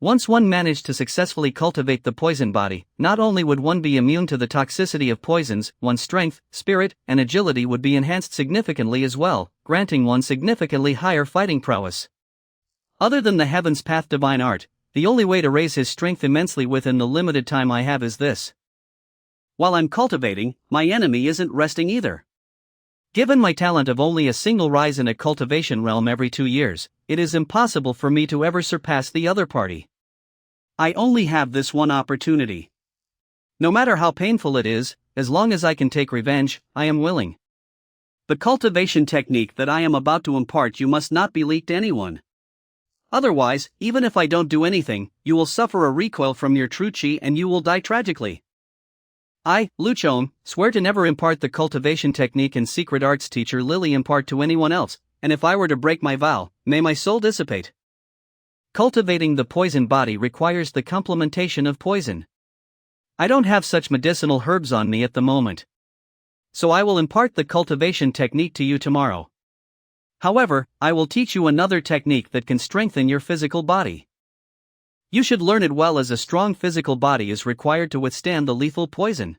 Once one managed to successfully cultivate the poison body, not only would one be immune to the toxicity of poisons, one's strength, spirit, and agility would be enhanced significantly as well, granting one significantly higher fighting prowess. Other than the Heaven's Path divine art, the only way to raise his strength immensely within the limited time I have is this. While I'm cultivating, my enemy isn't resting either. Given my talent of only a single rise in a cultivation realm every 2 years, it is impossible for me to ever surpass the other party. I only have this one opportunity. No matter how painful it is, as long as I can take revenge, I am willing. The cultivation technique that I am about to impart you must not be leaked to anyone. Otherwise, even if I don't do anything, you will suffer a recoil from your true chi and you will die tragically. I, Lu Chong, swear to never impart the cultivation technique and secret arts Teacher Lily impart to anyone else, and if I were to break my vow, may my soul dissipate. Cultivating the poison body requires the complementation of poison. I don't have such medicinal herbs on me at the moment. So I will impart the cultivation technique to you tomorrow. However, I will teach you another technique that can strengthen your physical body. You should learn it well, as a strong physical body is required to withstand the lethal poison.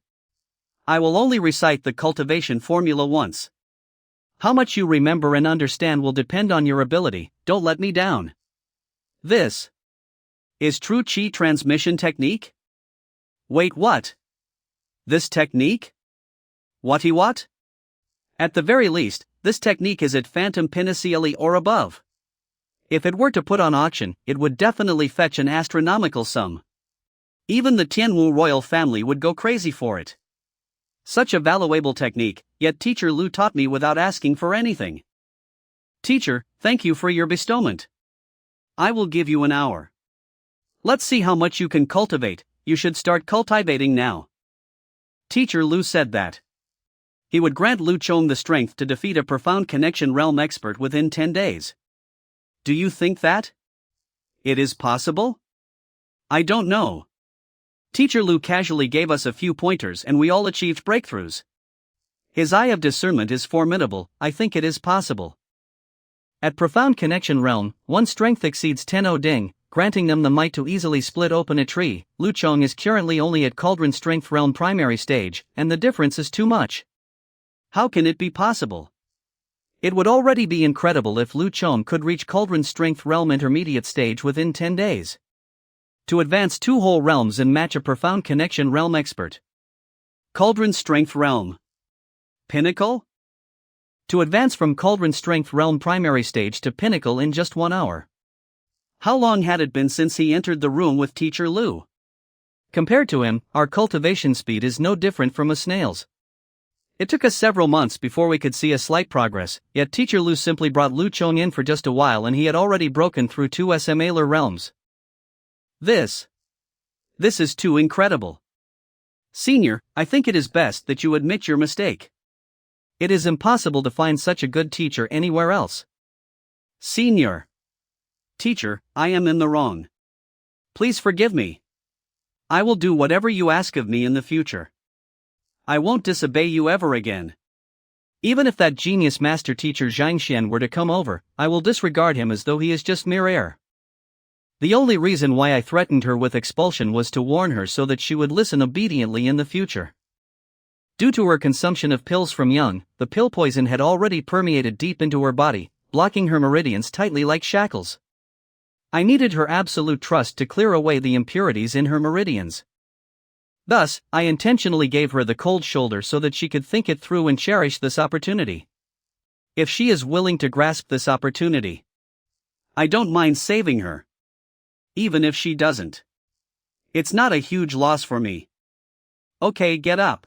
I will only recite the cultivation formula once. How much you remember and understand will depend on your ability. Don't let me down. This is true chi transmission technique? Wait, what? This technique? What? At the very least, this technique is at Phantom Pinnacle or above. If it were to put on auction, it would definitely fetch an astronomical sum. Even the Tianwu royal family would go crazy for it. Such a valuable technique, yet Teacher Lu taught me without asking for anything. Teacher, thank you for your bestowment. I will give you an hour. Let's see how much you can cultivate. You should start cultivating now. Teacher Lu said that he would grant Lu Chong the strength to defeat a profound connection realm expert within 10 days. Do you think that it is possible? I don't know. Teacher Lu casually gave us a few pointers and we all achieved breakthroughs. His eye of discernment is formidable. I think it is possible. At profound connection realm, one's strength exceeds 10 Oding, granting them the might to easily split open a tree. Lu Chong is currently only at cauldron strength realm primary stage, and the difference is too much. How can it be possible? It would already be incredible if Lu Chong could reach cauldron strength realm intermediate stage within 10 days. To advance 2 whole realms and match a profound connection realm expert. Cauldron strength realm. Pinnacle? To advance from cauldron strength realm primary stage to pinnacle in just 1 hour. How long had it been since he entered the room with Teacher Lu? Compared to him, our cultivation speed is no different from a snail's. It took us several months before we could see a slight progress, yet Teacher Lu simply brought Lu Chong in for just a while and he had already broken through 2 SMAler realms. This is too incredible. Senior, I think it is best that you admit your mistake. It is impossible to find such a good teacher anywhere else. Senior. Teacher, I am in the wrong. Please forgive me. I will do whatever you ask of me in the future. I won't disobey you ever again. Even if that genius master teacher Zhang Xian were to come over, I will disregard him as though he is just mere air. The only reason why I threatened her with expulsion was to warn her so that she would listen obediently in the future. Due to her consumption of pills from young, the pill poison had already permeated deep into her body, blocking her meridians tightly like shackles. I needed her absolute trust to clear away the impurities in her meridians. Thus, I intentionally gave her the cold shoulder so that she could think it through and cherish this opportunity. If she is willing to grasp this opportunity, I don't mind saving her. Even if she doesn't. It's not a huge loss for me. Okay, get up.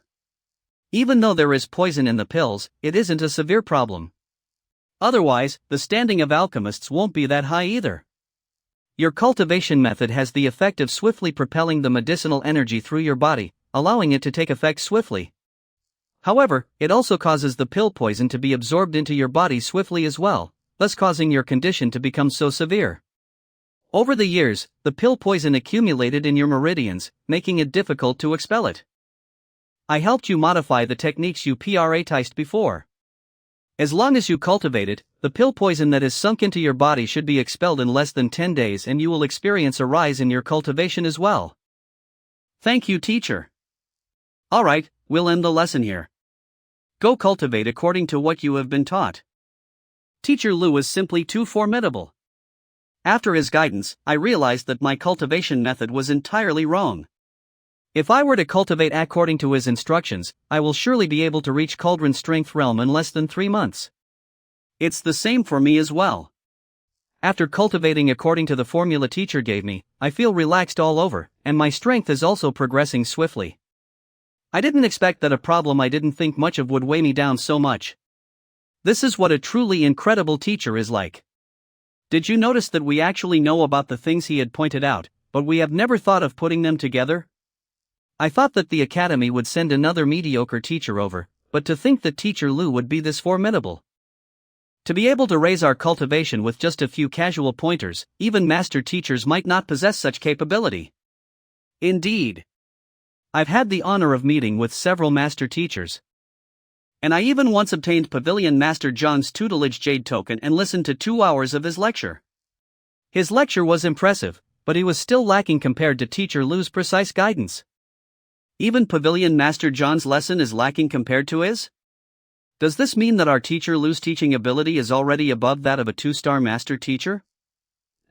Even though there is poison in the pills, it isn't a severe problem. Otherwise, the standing of alchemists won't be that high either. Your cultivation method has the effect of swiftly propelling the medicinal energy through your body, allowing it to take effect swiftly. However, it also causes the pill poison to be absorbed into your body swiftly as well, thus causing your condition to become so severe. Over the years, the pill poison accumulated in your meridians, making it difficult to expel it. I helped you modify the techniques you practiced before. As long as you cultivate it, the pill poison that is sunk into your body should be expelled in less than 10 days and you will experience a rise in your cultivation as well. Thank you, teacher. Alright, we'll end the lesson here. Go cultivate according to what you have been taught. Teacher Lu is simply too formidable. After his guidance, I realized that my cultivation method was entirely wrong. If I were to cultivate according to his instructions, I will surely be able to reach Cauldron Strength Realm in less than 3 months. It's the same for me as well. After cultivating according to the formula teacher gave me, I feel relaxed all over, and my strength is also progressing swiftly. I didn't expect that a problem I didn't think much of would weigh me down so much. This is what a truly incredible teacher is like. Did you notice that we actually know about the things he had pointed out, but we have never thought of putting them together? I thought that the academy would send another mediocre teacher over, but to think that Teacher Lu would be this formidable. To be able to raise our cultivation with just a few casual pointers, even master teachers might not possess such capability. Indeed. I've had the honor of meeting with several master teachers. And I even once obtained Pavilion Master John's tutelage jade token and listened to 2 hours of his lecture. His lecture was impressive, but he was still lacking compared to Teacher Lu's precise guidance. Even Pavilion Master John's lesson is lacking compared to his? Does this mean that our Teacher Lu's teaching ability is already above that of a 2-star master teacher?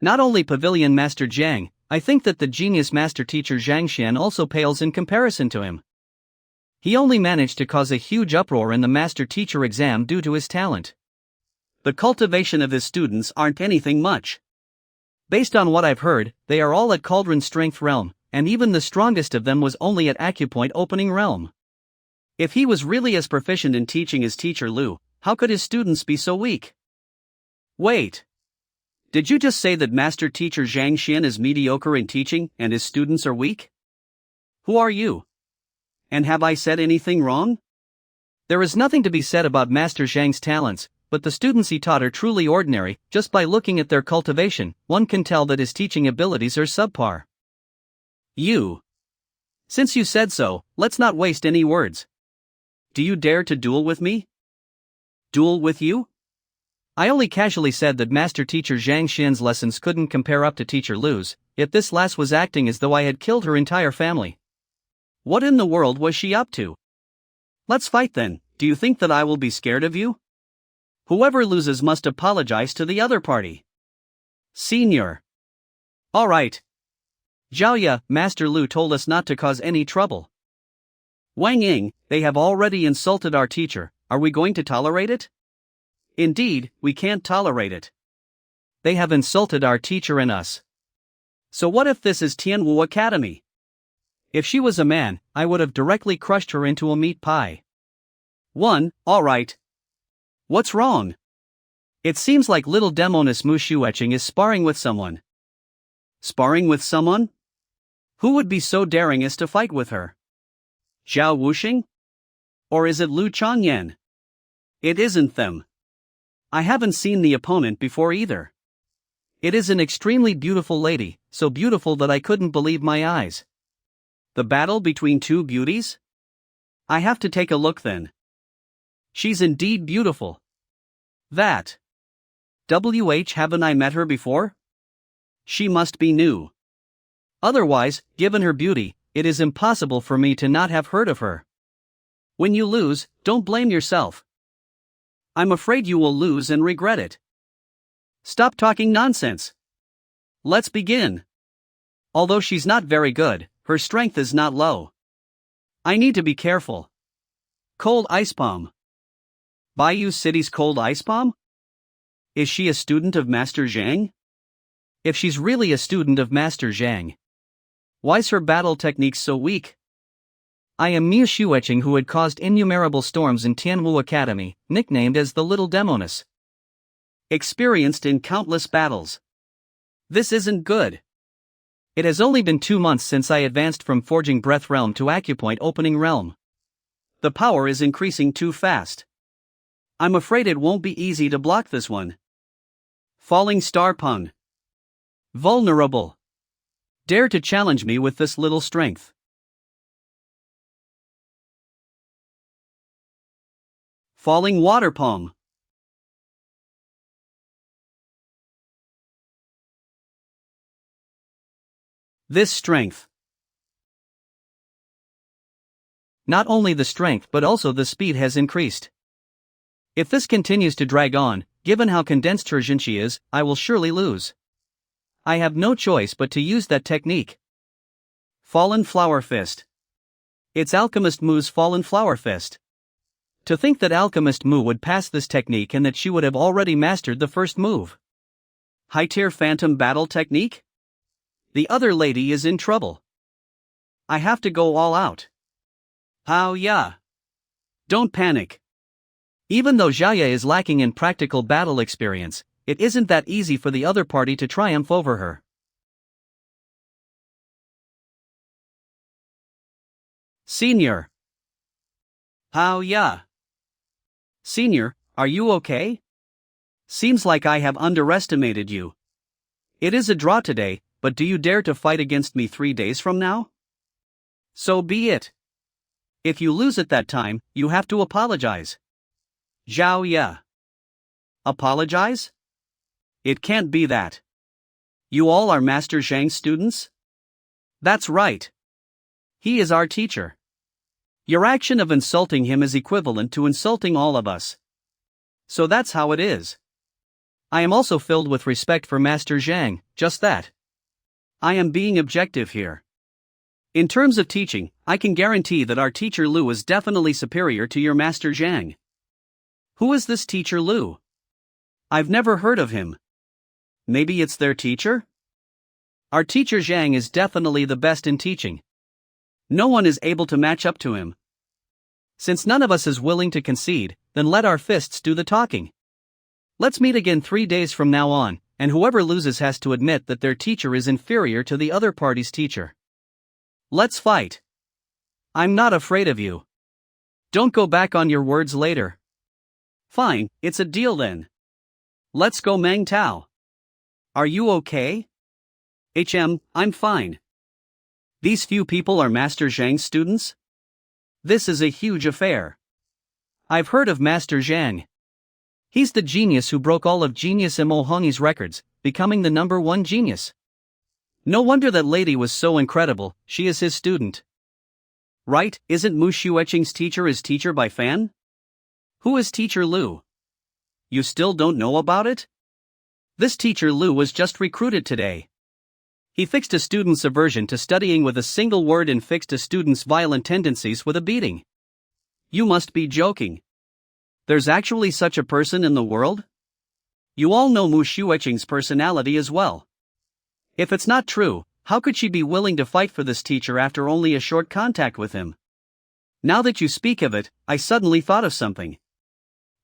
Not only Pavilion Master Jiang, I think that the genius master teacher Zhang Xian also pales in comparison to him. He only managed to cause a huge uproar in the master teacher exam due to his talent. The cultivation of his students aren't anything much. Based on what I've heard, they are all at Cauldron Strength Realm, and even the strongest of them was only at Acupoint Opening Realm. If he was really as proficient in teaching as Teacher Lu, how could his students be so weak? Wait. Did you just say that Master Teacher Zhang Xian is mediocre in teaching and his students are weak? Who are you? And have I said anything wrong? There is nothing to be said about Master Zhang's talents, but the students he taught are truly ordinary. Just by looking at their cultivation, one can tell that his teaching abilities are subpar. You. Since you said so, let's not waste any words. Do you dare to duel with me? Duel with you? I only casually said that Master Teacher Zhang Xian's lessons couldn't compare up to Teacher Lu's, yet this lass was acting as though I had killed her entire family. What in the world was she up to? Let's fight then. Do you think that I will be scared of you? Whoever loses must apologize to the other party. Senior. Alright. Zhaoya, Master Lu told us not to cause any trouble. Wang Ying, they have already insulted our teacher, are we going to tolerate it? Indeed, we can't tolerate it. They have insulted our teacher and us. So what if this is Tianwu Academy? If she was a man, I would have directly crushed her into a meat pie. Alright. What's wrong? It seems like little Demonis Mu Shueching is sparring with someone. Sparring with someone? Who would be so daring as to fight with her? Zhao Wuxing? Or is it Lu Changyan? It isn't them. I haven't seen the opponent before either. It is an extremely beautiful lady, so beautiful that I couldn't believe my eyes. The battle between two beauties? I have to take a look then. She's indeed beautiful. That. Haven't I met her before? She must be new. Otherwise, given her beauty, it is impossible for me to not have heard of her. When you lose, don't blame yourself. I'm afraid you will lose and regret it. Stop talking nonsense. Let's begin. Although she's not very good, her strength is not low. I need to be careful. Cold ice bomb. Bayou City's cold ice bomb? Is she a student of Master Zhang? If she's really a student of Master Zhang, why's her battle techniques so weak? I am Mu Shueching, who had caused innumerable storms in Tianwu Academy, nicknamed as the Little Demonis. Experienced in countless battles. This isn't good. It has only been 2 months since I advanced from Forging Breath Realm to Acupoint Opening Realm. The power is increasing too fast. I'm afraid it won't be easy to block this one. Falling Star Pung. Vulnerable. Dare to challenge me with this little strength. Falling Water Palm. This strength. Not only the strength but also the speed has increased. If this continues to drag on, given how condensed her Jinshi is, I will surely lose. I have no choice but to use that technique. Fallen Flower Fist. It's Alchemist Mu's Fallen Flower Fist. To think that Alchemist Mu would pass this technique and that she would have already mastered the first move. High-tier Phantom Battle Technique? The other lady is in trouble. I have to go all out. How yeah. Don't panic. Even though Zhaoya is lacking in practical battle experience, it isn't that easy for the other party to triumph over her. Senior. How yeah. Senior, are you okay? Seems like I have underestimated you. It is a draw today, but do you dare to fight against me 3 days from now? So be it. If you lose at that time, you have to apologize. Zhaoya. Apologize? It can't be that. You all are Master Zhang's students? That's right. He is our teacher. Your action of insulting him is equivalent to insulting all of us. So that's how it is. I am also filled with respect for Master Zhang, just that. I am being objective here. In terms of teaching, I can guarantee that our teacher Lu is definitely superior to your Master Zhang. Who is this teacher Lu? I've never heard of him. Maybe it's their teacher? Our teacher Zhang is definitely the best in teaching. No one is able to match up to him. Since none of us is willing to concede, then let our fists do the talking. Let's meet again 3 days from now on, and whoever loses has to admit that their teacher is inferior to the other party's teacher. Let's fight. I'm not afraid of you. Don't go back on your words later. Fine, it's a deal then. Let's go Mang Tao. Are you okay? I'm fine. These few people are Master Zhang's students? This is a huge affair. I've heard of Master Zhang. He's the genius who broke all of Genius Mo Hongyi's records, becoming the #1 genius. No wonder that lady was so incredible, she is his student. Right, isn't Mu Xueqing's teacher his teacher by Fan? Who is Teacher Lu? You still don't know about it? This Teacher Lu was just recruited today. He fixed a student's aversion to studying with a single word and fixed a student's violent tendencies with a beating. You must be joking. There's actually such a person in the world? You all know Mu Xueqing's personality as well. If it's not true, how could she be willing to fight for this teacher after only a short contact with him? Now that you speak of it, I suddenly thought of something.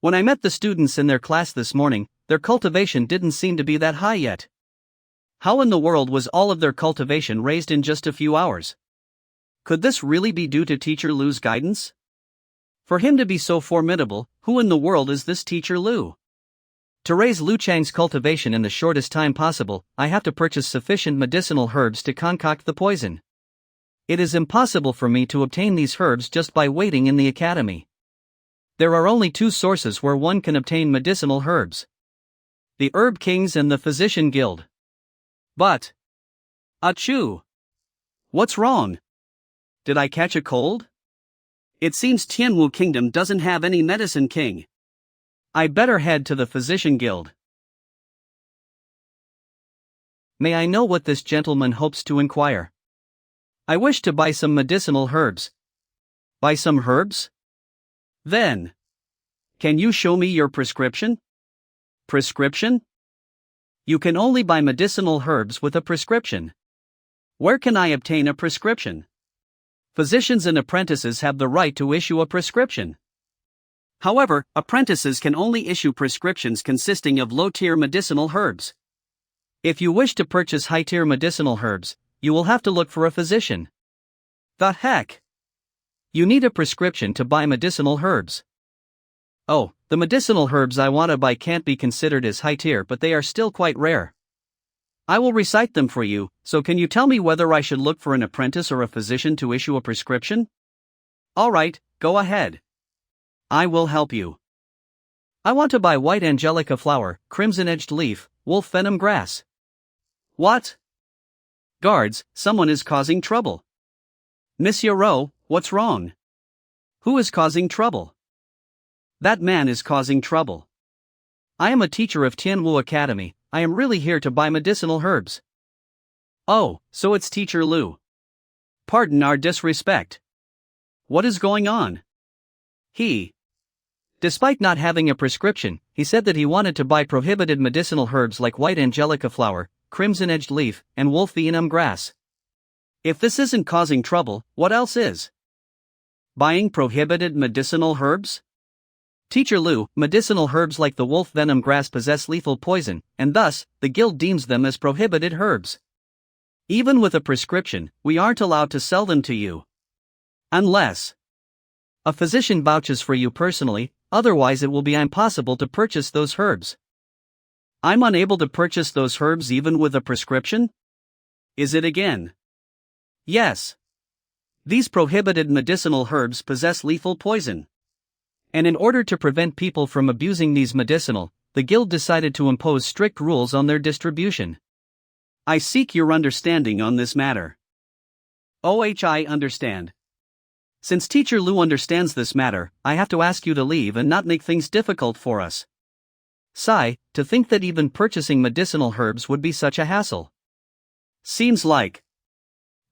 When I met the students in their class this morning, their cultivation didn't seem to be that high yet. How in the world was all of their cultivation raised in just a few hours? Could this really be due to Teacher Lu's guidance? For him to be so formidable, who in the world is this Teacher Lu? To raise Lu Chang's cultivation in the shortest time possible, I have to purchase sufficient medicinal herbs to concoct the poison. It is impossible for me to obtain these herbs just by waiting in the academy. There are only 2 sources where one can obtain medicinal herbs: the Herb Kings and the Physician Guild. But, achoo! What's wrong? Did I catch a cold? It seems Tianwu Kingdom doesn't have any medicine king. I better head to the Physician Guild. May I know what this gentleman hopes to inquire? I wish to buy some medicinal herbs. Buy some herbs? Then, can you show me your prescription? Prescription? You can only buy medicinal herbs with a prescription. Where can I obtain a prescription? Physicians and apprentices have the right to issue a prescription. However, apprentices can only issue prescriptions consisting of low-tier medicinal herbs. If you wish to purchase high-tier medicinal herbs, you will have to look for a physician. The heck? You need a prescription to buy medicinal herbs. Oh, the medicinal herbs I want to buy can't be considered as high-tier, but they are still quite rare. I will recite them for you, so can you tell me whether I should look for an apprentice or a physician to issue a prescription? Alright, go ahead. I will help you. I want to buy white angelica flower, crimson-edged leaf, wolf venom grass. What? Guards, someone is causing trouble. Monsieur Rowe, what's wrong? Who is causing trouble? That man is causing trouble. I am a teacher of Tianwu Academy. I am really here to buy medicinal herbs. Oh, so it's Teacher Lu. Pardon our disrespect. What is going on? Despite not having a prescription, he said that he wanted to buy prohibited medicinal herbs like white angelica flower, crimson-edged leaf, and wolf venom grass. If this isn't causing trouble, what else is? Buying prohibited medicinal herbs? Teacher Lu, medicinal herbs like the wolf venom grass possess lethal poison, and thus, the guild deems them as prohibited herbs. Even with a prescription, we aren't allowed to sell them to you. Unless a physician vouches for you personally, otherwise it will be impossible to purchase those herbs. I'm unable to purchase those herbs even with a prescription? Is it again? Yes. These prohibited medicinal herbs possess lethal poison. And in order to prevent people from abusing these medicinal, the guild decided to impose strict rules on their distribution. I seek your understanding on this matter. I understand. Since Teacher Lu understands this matter, I have to ask you to leave and not make things difficult for us. Sigh, to think that even purchasing medicinal herbs would be such a hassle. Seems like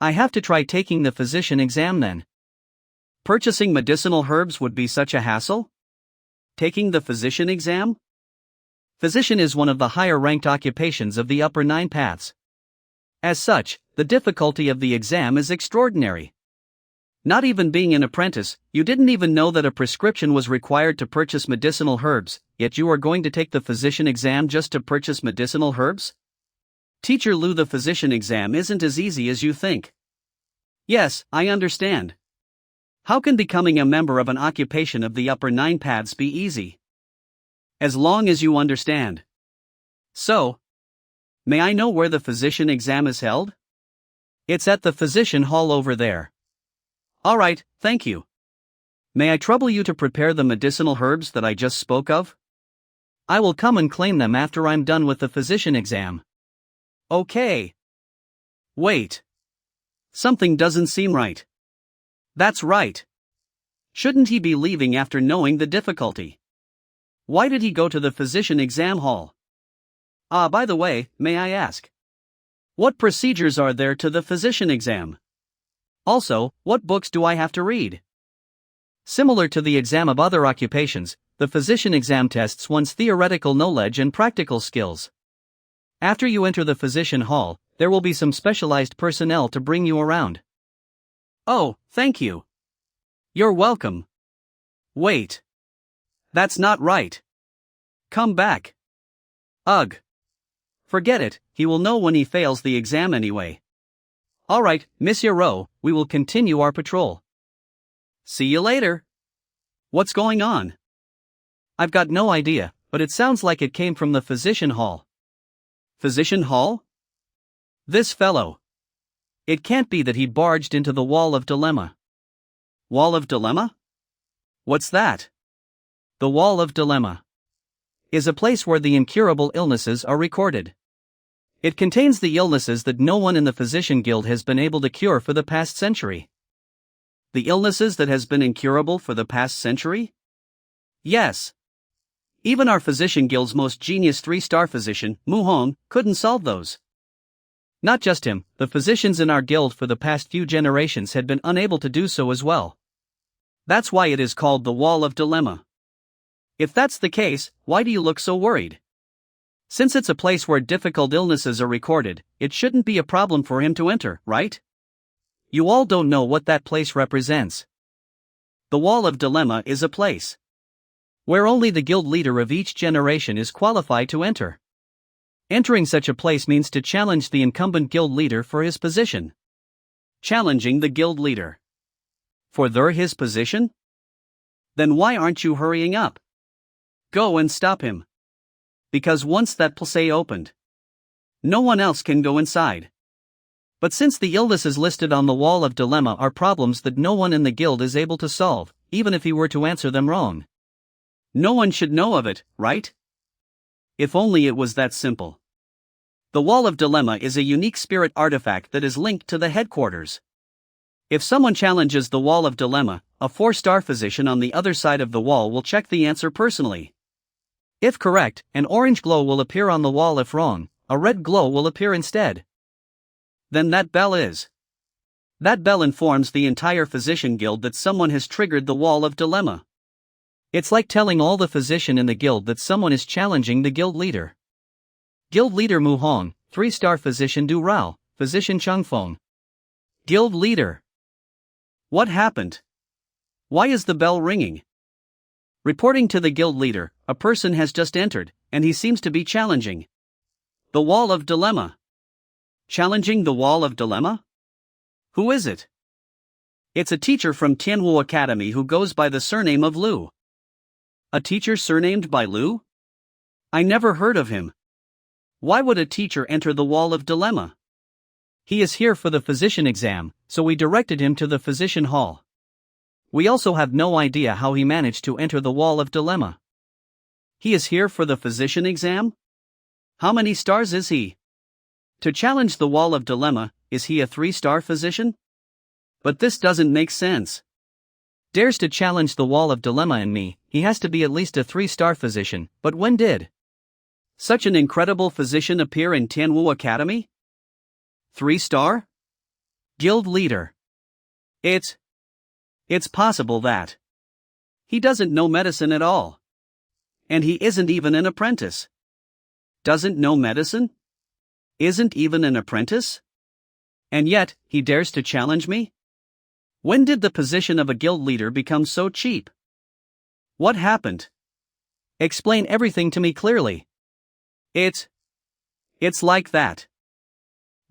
I have to try taking the physician exam then. Purchasing medicinal herbs would be such a hassle? Taking the physician exam? Physician is one of the higher-ranked occupations of the upper 9 paths. As such, the difficulty of the exam is extraordinary. Not even being an apprentice, you didn't even know that a prescription was required to purchase medicinal herbs, yet you are going to take the physician exam just to purchase medicinal herbs? Teacher Lu, the physician exam isn't as easy as you think. Yes, I understand. How can becoming a member of an occupation of the upper 9 paths be easy? As long as you understand. So, may I know where the physician exam is held? It's at the physician hall over there. Alright, thank you. May I trouble you to prepare the medicinal herbs that I just spoke of? I will come and claim them after I'm done with the physician exam. Okay. Wait. Something doesn't seem right. That's right. Shouldn't he be leaving after knowing the difficulty? Why did he go to the physician exam hall? By the way, may I ask? What procedures are there to the physician exam? Also, what books do I have to read? Similar to the exam of other occupations, the physician exam tests one's theoretical knowledge and practical skills. After you enter the physician hall, there will be some specialized personnel to bring you around. Oh, thank you. You're welcome. Wait. That's not right. Come back. Ugh. Forget it, he will know when he fails the exam anyway. Alright, Monsieur Rowe, we will continue our patrol. See you later. What's going on? I've got no idea, but it sounds like it came from the physician hall. Physician hall? This fellow. It can't be that he barged into the Wall of Dilemma. Wall of Dilemma? What's that? The Wall of Dilemma is a place where the incurable illnesses are recorded. It contains the illnesses that no one in the Physician Guild has been able to cure for the past century. The illnesses that has been incurable for the past century? Yes. Even our Physician Guild's most genius 3-star physician, Mu Hong, couldn't solve those. Not just him, the physicians in our guild for the past few generations had been unable to do so as well. That's why it is called the Wall of Dilemma. If that's the case, why do you look so worried? Since it's a place where difficult illnesses are recorded, it shouldn't be a problem for him to enter, right? You all don't know what that place represents. The Wall of Dilemma is a place where only the guild leader of each generation is qualified to enter. Entering such a place means to challenge the incumbent guild leader for his position. Challenging the guild leader for his position? Then why aren't you hurrying up? Go and stop him. Because once that place opened, no one else can go inside. But since the illnesses listed on the Wall of Dilemma are problems that no one in the guild is able to solve, even if he were to answer them wrong, no one should know of it, right? If only it was that simple. The Wall of Dilemma is a unique spirit artifact that is linked to the headquarters. If someone challenges the Wall of Dilemma, a 4-star physician on the other side of the wall will check the answer personally. If correct, an orange glow will appear on the wall. If wrong, a red glow will appear instead. Then that bell informs the entire physician guild that someone has triggered the Wall of Dilemma. It's like telling all the physician in the guild that someone is challenging the guild leader. Guild leader Mu Hong, 3-star physician Du Rao, physician Chung Feng. Guild leader. What happened? Why is the bell ringing? Reporting to the guild leader, a person has just entered, and he seems to be challenging the Wall of Dilemma. Challenging the Wall of Dilemma? Who is it? It's a teacher from Manhwa Academy who goes by the surname of Lu. A teacher surnamed by Lu? I never heard of him. Why would a teacher enter the Wall of Dilemma? He is here for the physician exam, so we directed him to the physician hall. We also have no idea how he managed to enter the Wall of Dilemma. He is here for the physician exam? How many stars is he? To challenge the Wall of Dilemma, is he a 3-star physician? But this doesn't make sense. Dares to challenge the Wall of Dilemma and me, he has to be at least a 3-star physician, but when did such an incredible physician appear in Manhwa Academy? 3-star? Guild leader. It's possible that he doesn't know medicine at all. And he isn't even an apprentice. Doesn't know medicine? Isn't even an apprentice? And yet, he dares to challenge me? When did the position of a guild leader become so cheap? What happened? Explain everything to me clearly. It's like that.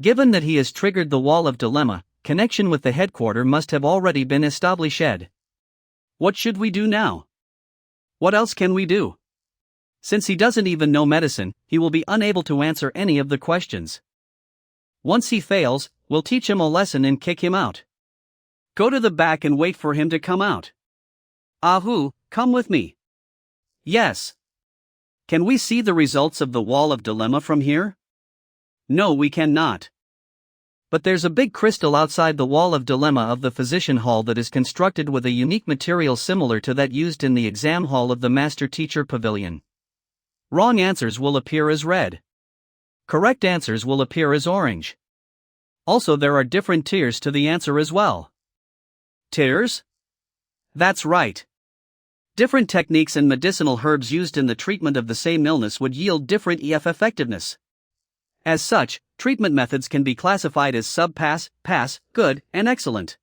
Given that he has triggered the wall of dilemma, connection with the headquarter must have already been established. What should we do now? What else can we do? Since he doesn't even know medicine, he will be unable to answer any of the questions. Once he fails, we'll teach him a lesson and kick him out. Go to the back and wait for him to come out. Ahu, come with me. Yes. Can we see the results of the wall of dilemma from here? No, we cannot. But there's a big crystal outside the wall of dilemma of the physician hall that is constructed with a unique material similar to that used in the exam hall of the master teacher pavilion. Wrong answers will appear as red. Correct answers will appear as orange. Also, there are different tiers to the answer as well. Tiers? That's right. Different techniques and medicinal herbs used in the treatment of the same illness would yield different EF effectiveness. As such, treatment methods can be classified as sub-pass, pass, good, and excellent.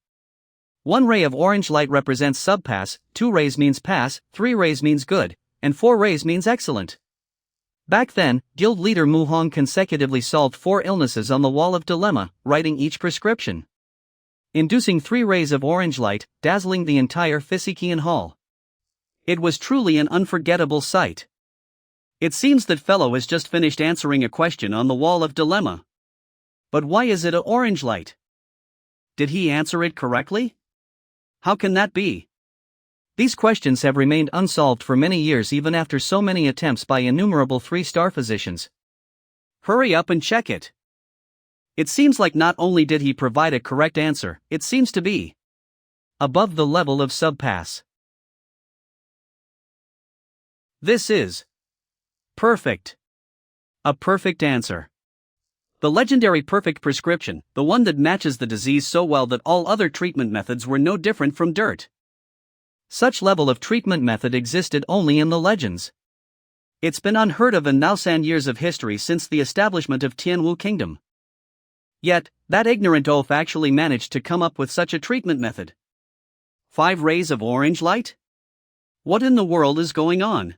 1 ray of orange light represents sub-pass, 2 rays means pass, 3 rays means good, and 4 rays means excellent. Back then, guild leader Mu Hong consecutively solved 4 illnesses on the wall of dilemma, writing each prescription. Inducing 3 rays of orange light, dazzling the entire Physikian hall. It was truly an unforgettable sight. It seems that fellow has just finished answering a question on the wall of dilemma. But why is it an orange light? Did he answer it correctly? How can that be? These questions have remained unsolved for many years even after so many attempts by innumerable 3-star physicians. Hurry up and check it. It seems like not only did he provide a correct answer, it seems to be above the level of subpass. This is perfect. A perfect answer. The legendary perfect prescription, the one that matches the disease so well that all other treatment methods were no different from dirt. Such level of treatment method existed only in the legends. It's been unheard of in 1,000 years of history since the establishment of Tianwu Kingdom. Yet, that ignorant oaf actually managed to come up with such a treatment method. 5 rays of orange light? What in the world is going on?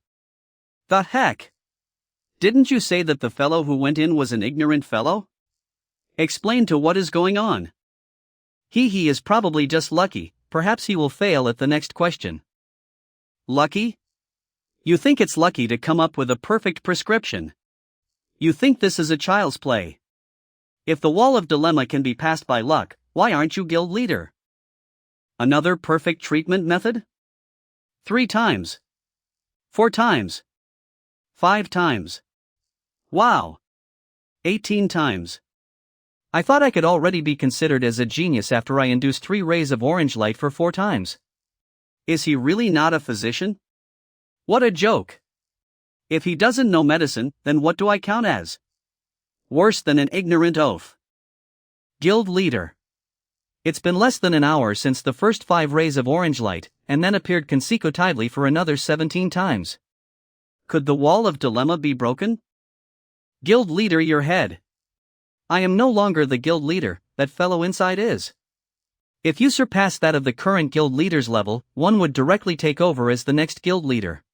The heck? Didn't you say that the fellow who went in was an ignorant fellow? Explain to what is going on. He is probably just lucky, perhaps he will fail at the next question. Lucky? You think it's lucky to come up with a perfect prescription? You think this is a child's play? If the wall of dilemma can be passed by luck, why aren't you guild leader? Another perfect treatment method? 3 times. 4 times. 5 times. Wow. 18 times. I thought I could already be considered as a genius after I induced 3 rays of orange light for 4 times. Is he really not a physician? What a joke. If he doesn't know medicine, then what do I count as? Worse than an ignorant oaf. Guild leader. It's been less than an hour since the first 5 rays of orange light, and then appeared consecutively for another 17 times. Could the wall of dilemma be broken? Guild leader, your head. I am no longer the guild leader, that fellow inside is. If you surpass that of the current guild leader's level, one would directly take over as the next guild leader.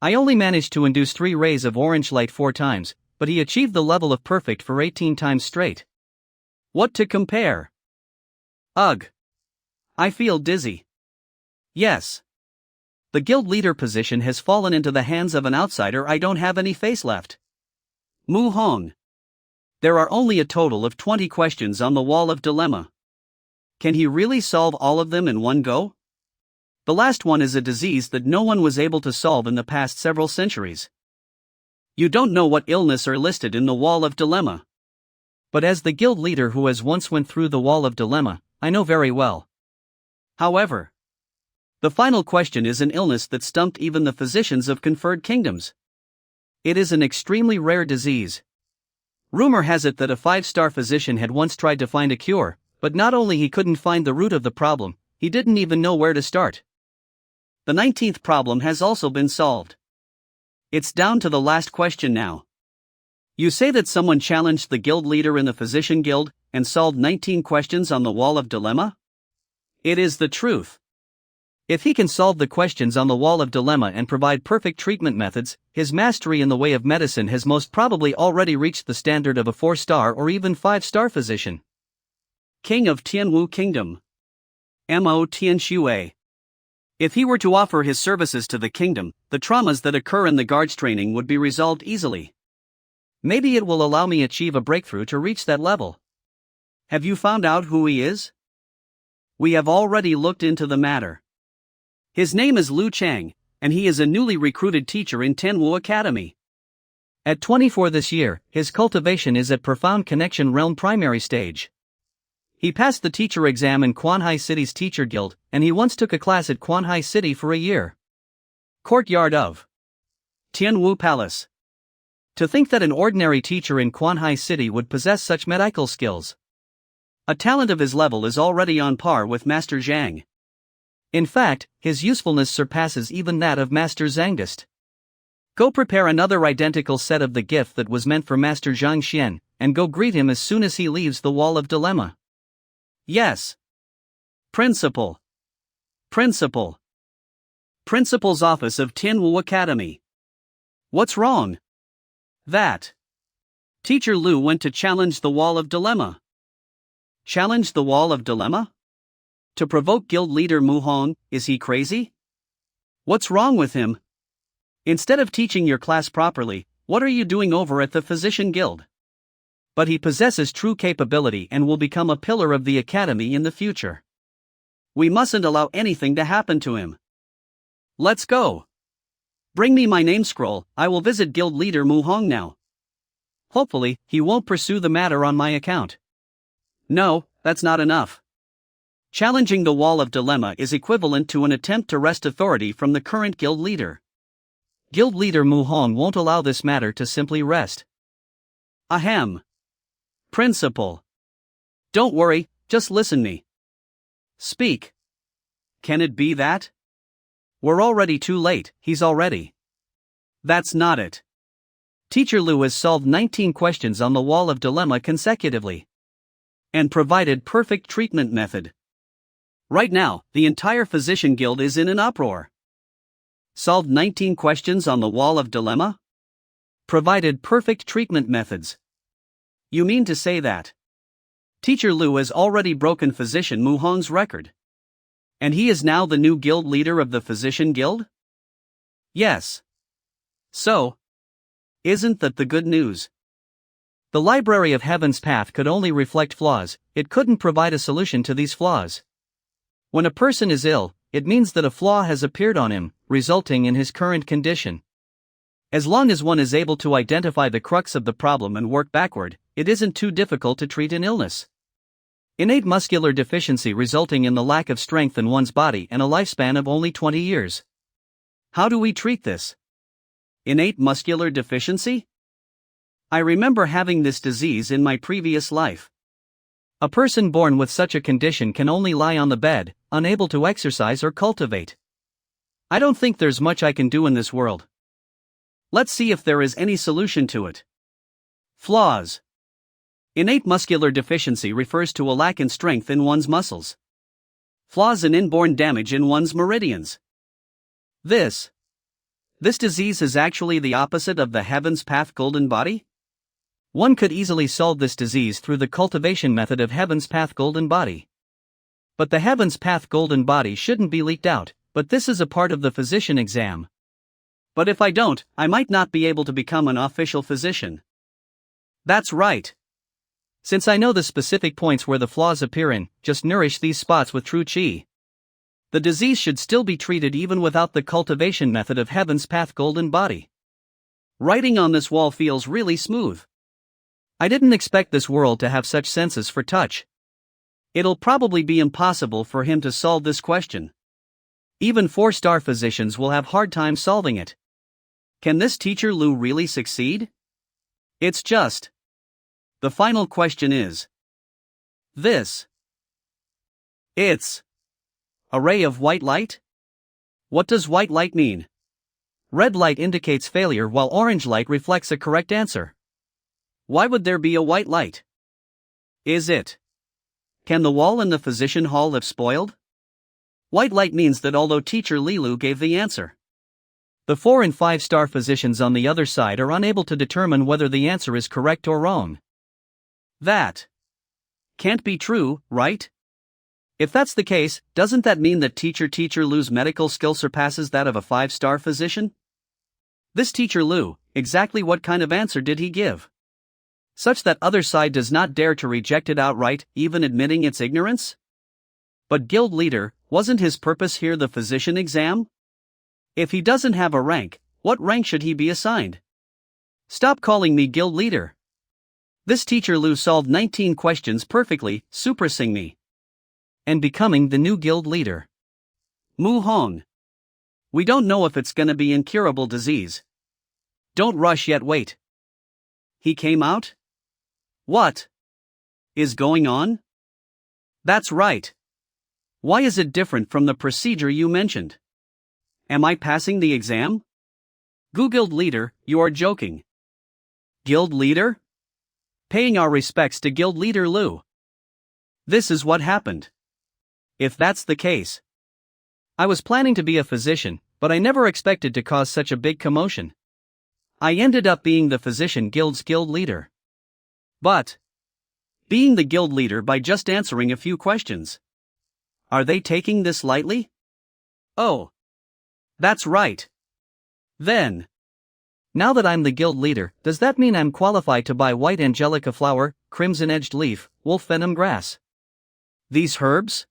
I only managed to induce 3 rays of orange light 4 times, but he achieved the level of perfect for 18 times straight. What to compare? Ugh. I feel dizzy. Yes. The guild leader position has fallen into the hands of an outsider. I don't have any face left. Mu Hong. There are only a total of 20 questions on the wall of dilemma. Can he really solve all of them in one go? The last one is a disease that no one was able to solve in the past several centuries. You don't know what illness are listed in the wall of dilemma. But as the guild leader who has once went through the wall of dilemma, I know very well. However, the final question is an illness that stumped even the physicians of conferred kingdoms. It is an extremely rare disease. Rumor has it that a 5-star physician had once tried to find a cure, but not only he couldn't find the root of the problem, he didn't even know where to start. The 19th problem has also been solved. It's down to the last question now. You say that someone challenged the guild leader in the physician guild and solved 19 questions on the wall of dilemma? It is the truth. If he can solve the questions on the wall of dilemma and provide perfect treatment methods, his mastery in the way of medicine has most probably already reached the standard of a 4-star or even 5-star physician. King of Tianwu Kingdom. Mo Tianxue. If he were to offer his services to the kingdom, the traumas that occur in the guards training would be resolved easily. Maybe it will allow me achieve a breakthrough to reach that level. Have you found out who he is? We have already looked into the matter. His name is Lu Chang, and he is a newly recruited teacher in Tianwu Academy. At 24 this year, his cultivation is at Profound Connection Realm primary stage. He passed the teacher exam in Quanhai City's Teacher Guild, and he once took a class at Quanhai City for a year. Courtyard of Tianwu Palace. To think that an ordinary teacher in Quanhai City would possess such medical skills. A talent of his level is already on par with Master Zhang. In fact, his usefulness surpasses even that of Master Zangdist. Go prepare another identical set of the gift that was meant for Master Zhang Xian, and go greet him as soon as he leaves the wall of dilemma. Yes. Principal. Principal. Principal's office of Tianwu Academy. What's wrong? That. Teacher Lu went to challenge the wall of dilemma. Challenge the wall of dilemma? To provoke guild leader Mu Hong, is he crazy? What's wrong with him? Instead of teaching your class properly, what are you doing over at the Physician Guild? But he possesses true capability and will become a pillar of the academy in the future. We mustn't allow anything to happen to him. Let's go. Bring me my name scroll, I will visit guild leader Mu Hong now. Hopefully, he won't pursue the matter on my account. No, that's not enough. Challenging the wall of dilemma is equivalent to an attempt to wrest authority from the current guild leader. Guild leader Mu Hong won't allow this matter to simply rest. Ahem. Principal. Don't worry, just listen me. Speak. Can it be that? We're already too late, he's already. That's not it. Teacher Lu has solved 19 questions on the wall of dilemma consecutively. And provided perfect treatment method. Right now, the entire Physician Guild is in an uproar. Solved 19 questions on the wall of dilemma? Provided perfect treatment methods. You mean to say that Teacher Lu has already broken Physician Mu Hong's record? And he is now the new guild leader of the Physician Guild? Yes. So, isn't that the good news? The Library of Heaven's Path could only reflect flaws, it couldn't provide a solution to these flaws. When a person is ill, it means that a flaw has appeared on him, resulting in his current condition. As long as one is able to identify the crux of the problem and work backward, it isn't too difficult to treat an illness. Innate muscular deficiency resulting in the lack of strength in one's body and a lifespan of only 20 years. How do we treat this? Innate muscular deficiency? I remember having this disease in my previous life. A person born with such a condition can only lie on the bed, unable to exercise or cultivate. I don't think there's much I can do in this world. Let's see if there is any solution to it. Flaws. Innate muscular deficiency refers to a lack in strength in one's muscles. Flaws and inborn damage in one's meridians. This disease is actually the opposite of the Heaven's Path Golden Body? One could easily solve this disease through the cultivation method of Heaven's Path Golden Body. But the Heaven's Path Golden Body shouldn't be leaked out, but this is a part of the physician exam. But if I don't, I might not be able to become an official physician. That's right. Since I know the specific points where the flaws appear in, just nourish these spots with true qi. The disease should still be treated even without the cultivation method of Heaven's Path Golden Body. Writing on this wall feels really smooth. I didn't expect this world to have such senses for touch. It'll probably be impossible for him to solve this question. Even 4-star physicians will have hard time solving it. Can this teacher Lu really succeed? It's just. The final question is. This. It's. A ray of white light? What does white light mean? Red light indicates failure while orange light reflects a correct answer. Why would there be a white light? Is it? Can the wall in the physician hall have spoiled? White light means that although teacher Lilu gave the answer, the 4 and 5-star physicians on the other side are unable to determine whether the answer is correct or wrong. That can't be true, right? If that's the case, doesn't that mean that teacher Lu's medical skill surpasses that of a 5-star physician? This teacher Lu, exactly what kind of answer did he give? Such that other side does not dare to reject it outright, even admitting its ignorance? But guild leader, wasn't his purpose here the physician exam? If he doesn't have a rank, what rank should he be assigned? Stop calling me guild leader. This teacher Lu solved 19 questions perfectly, surpassing me and becoming the new guild leader. Mu Hong. We don't know if it's gonna be incurable disease. Don't rush yet, wait. He came out? What is going on? That's right. Why is it different from the procedure you mentioned? Am I passing the exam? Guild leader, you are joking. Guild leader? Paying our respects to guild leader Lu. This is what happened. If that's the case, I was planning to be a physician, but I never expected to cause such a big commotion. I ended up being the physician guild's guild leader. But being the guild leader by just answering a few questions. Are they taking this lightly? Oh, that's right. Then, now that I'm the guild leader, does that mean I'm qualified to buy white angelica flower, crimson-edged leaf, wolf venom grass? These herbs?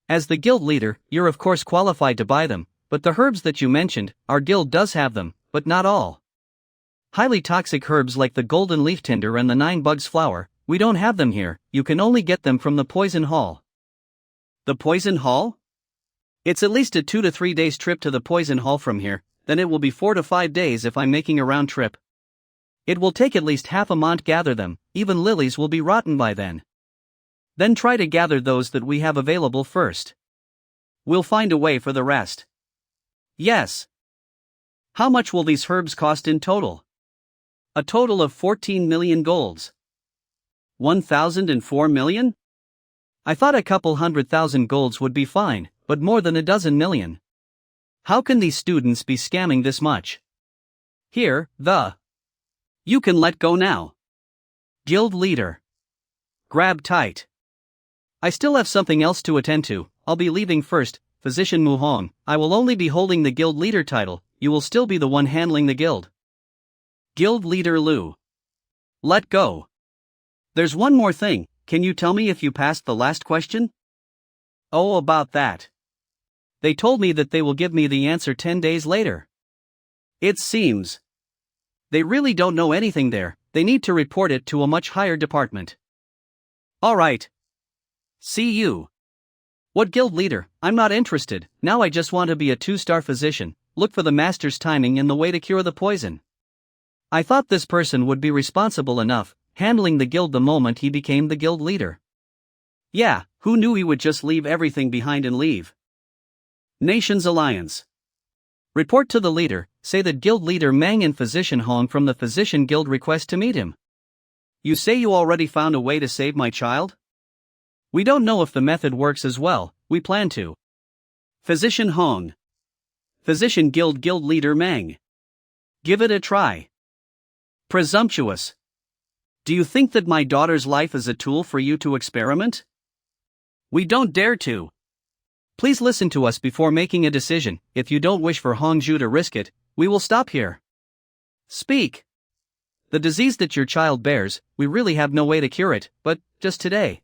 As the guild leader, you're of course qualified to buy them, but the herbs that you mentioned, our guild does have them, but not all. Highly toxic herbs like the golden leaf tinder and the 9 bugs flower, we don't have them here, you can only get them from the poison hall. The poison hall? It's at least a 2 to 3 days trip to the poison hall from here, then it will be 4 to 5 days if I'm making a round trip. It will take at least half a month to gather them, even lilies will be rotten by then. Then try to gather those that we have available first. We'll find a way for the rest. Yes. How much will these herbs cost in total? A total of 14 million golds. 1,004 million? I thought a couple 100,000 golds would be fine, but more than a dozen million. How can these students be scamming this much? Here, you can let go now. Guild leader. Grab tight. I still have something else to attend to, I'll be leaving first, Physician Mu Hong, I will only be holding the guild leader title, you will still be the one handling the guild. Guild leader Lu. Let go. There's one more thing, can you tell me if you passed the last question? Oh, about that. They told me that they will give me the answer 10 days later. It seems they really don't know anything there, they need to report it to a much higher department. Alright. See you. What guild leader? I'm not interested, now I just want to be a 2-star physician, look for the master's timing and the way to cure the poison. I thought this person would be responsible enough, handling the guild the moment he became the guild leader. Yeah, who knew he would just leave everything behind and leave? Nations Alliance. Report to the leader, say that guild leader Mang and physician Hong from the physician guild request to meet him. You say you already found a way to save my child? We don't know if the method works as well, we plan to. Physician Hong. Physician guild leader Mang. Give it a try. Presumptuous. Do you think that my daughter's life is a tool for you to experiment? We don't dare to. Please listen to us before making a decision, if you don't wish for Hongju to risk it, we will stop here. Speak. The disease that your child bears, we really have no way to cure it, but, just today,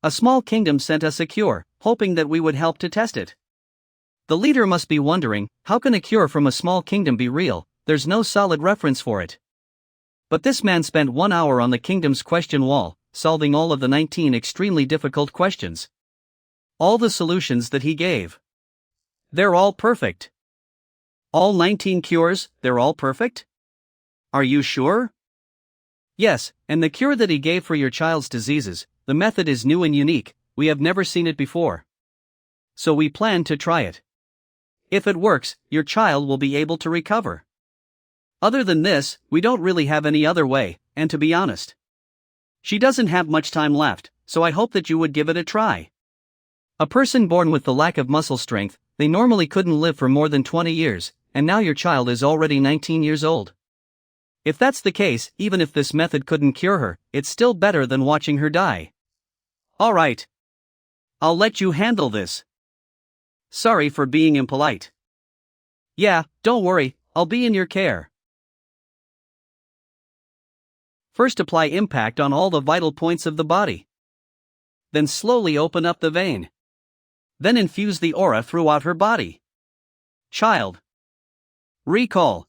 a small kingdom sent us a cure, hoping that we would help to test it. The leader must be wondering, how can a cure from a small kingdom be real? There's no solid reference for it. But this man spent 1 hour on the kingdom's question wall, solving all of the 19 extremely difficult questions. All the solutions that he gave, they're all perfect. All 19 cures, they're all perfect? Are you sure? Yes, and the cure that he gave for your child's diseases, the method is new and unique, we have never seen it before. So we plan to try it. If it works, your child will be able to recover. Other than this, we don't really have any other way, and to be honest, she doesn't have much time left, so I hope that you would give it a try. A person born with the lack of muscle strength, they normally couldn't live for more than 20 years, and now your child is already 19 years old. If that's the case, even if this method couldn't cure her, it's still better than watching her die. Alright. I'll let you handle this. Sorry for being impolite. Yeah, don't worry, I'll be in your care. First apply impact on all the vital points of the body. Then slowly open up the vein. Then infuse the aura throughout her body. Child. Recall.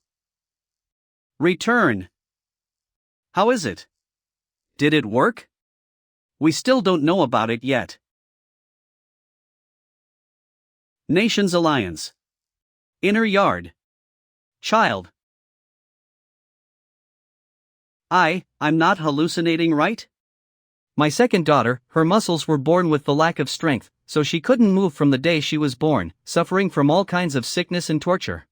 Return. How is it? Did it work? We still don't know about it yet. Nations Alliance. Inner Yard. Child. I'm not hallucinating, right? My second daughter, her muscles were born with the lack of strength, so she couldn't move from the day she was born, suffering from all kinds of sickness and torture.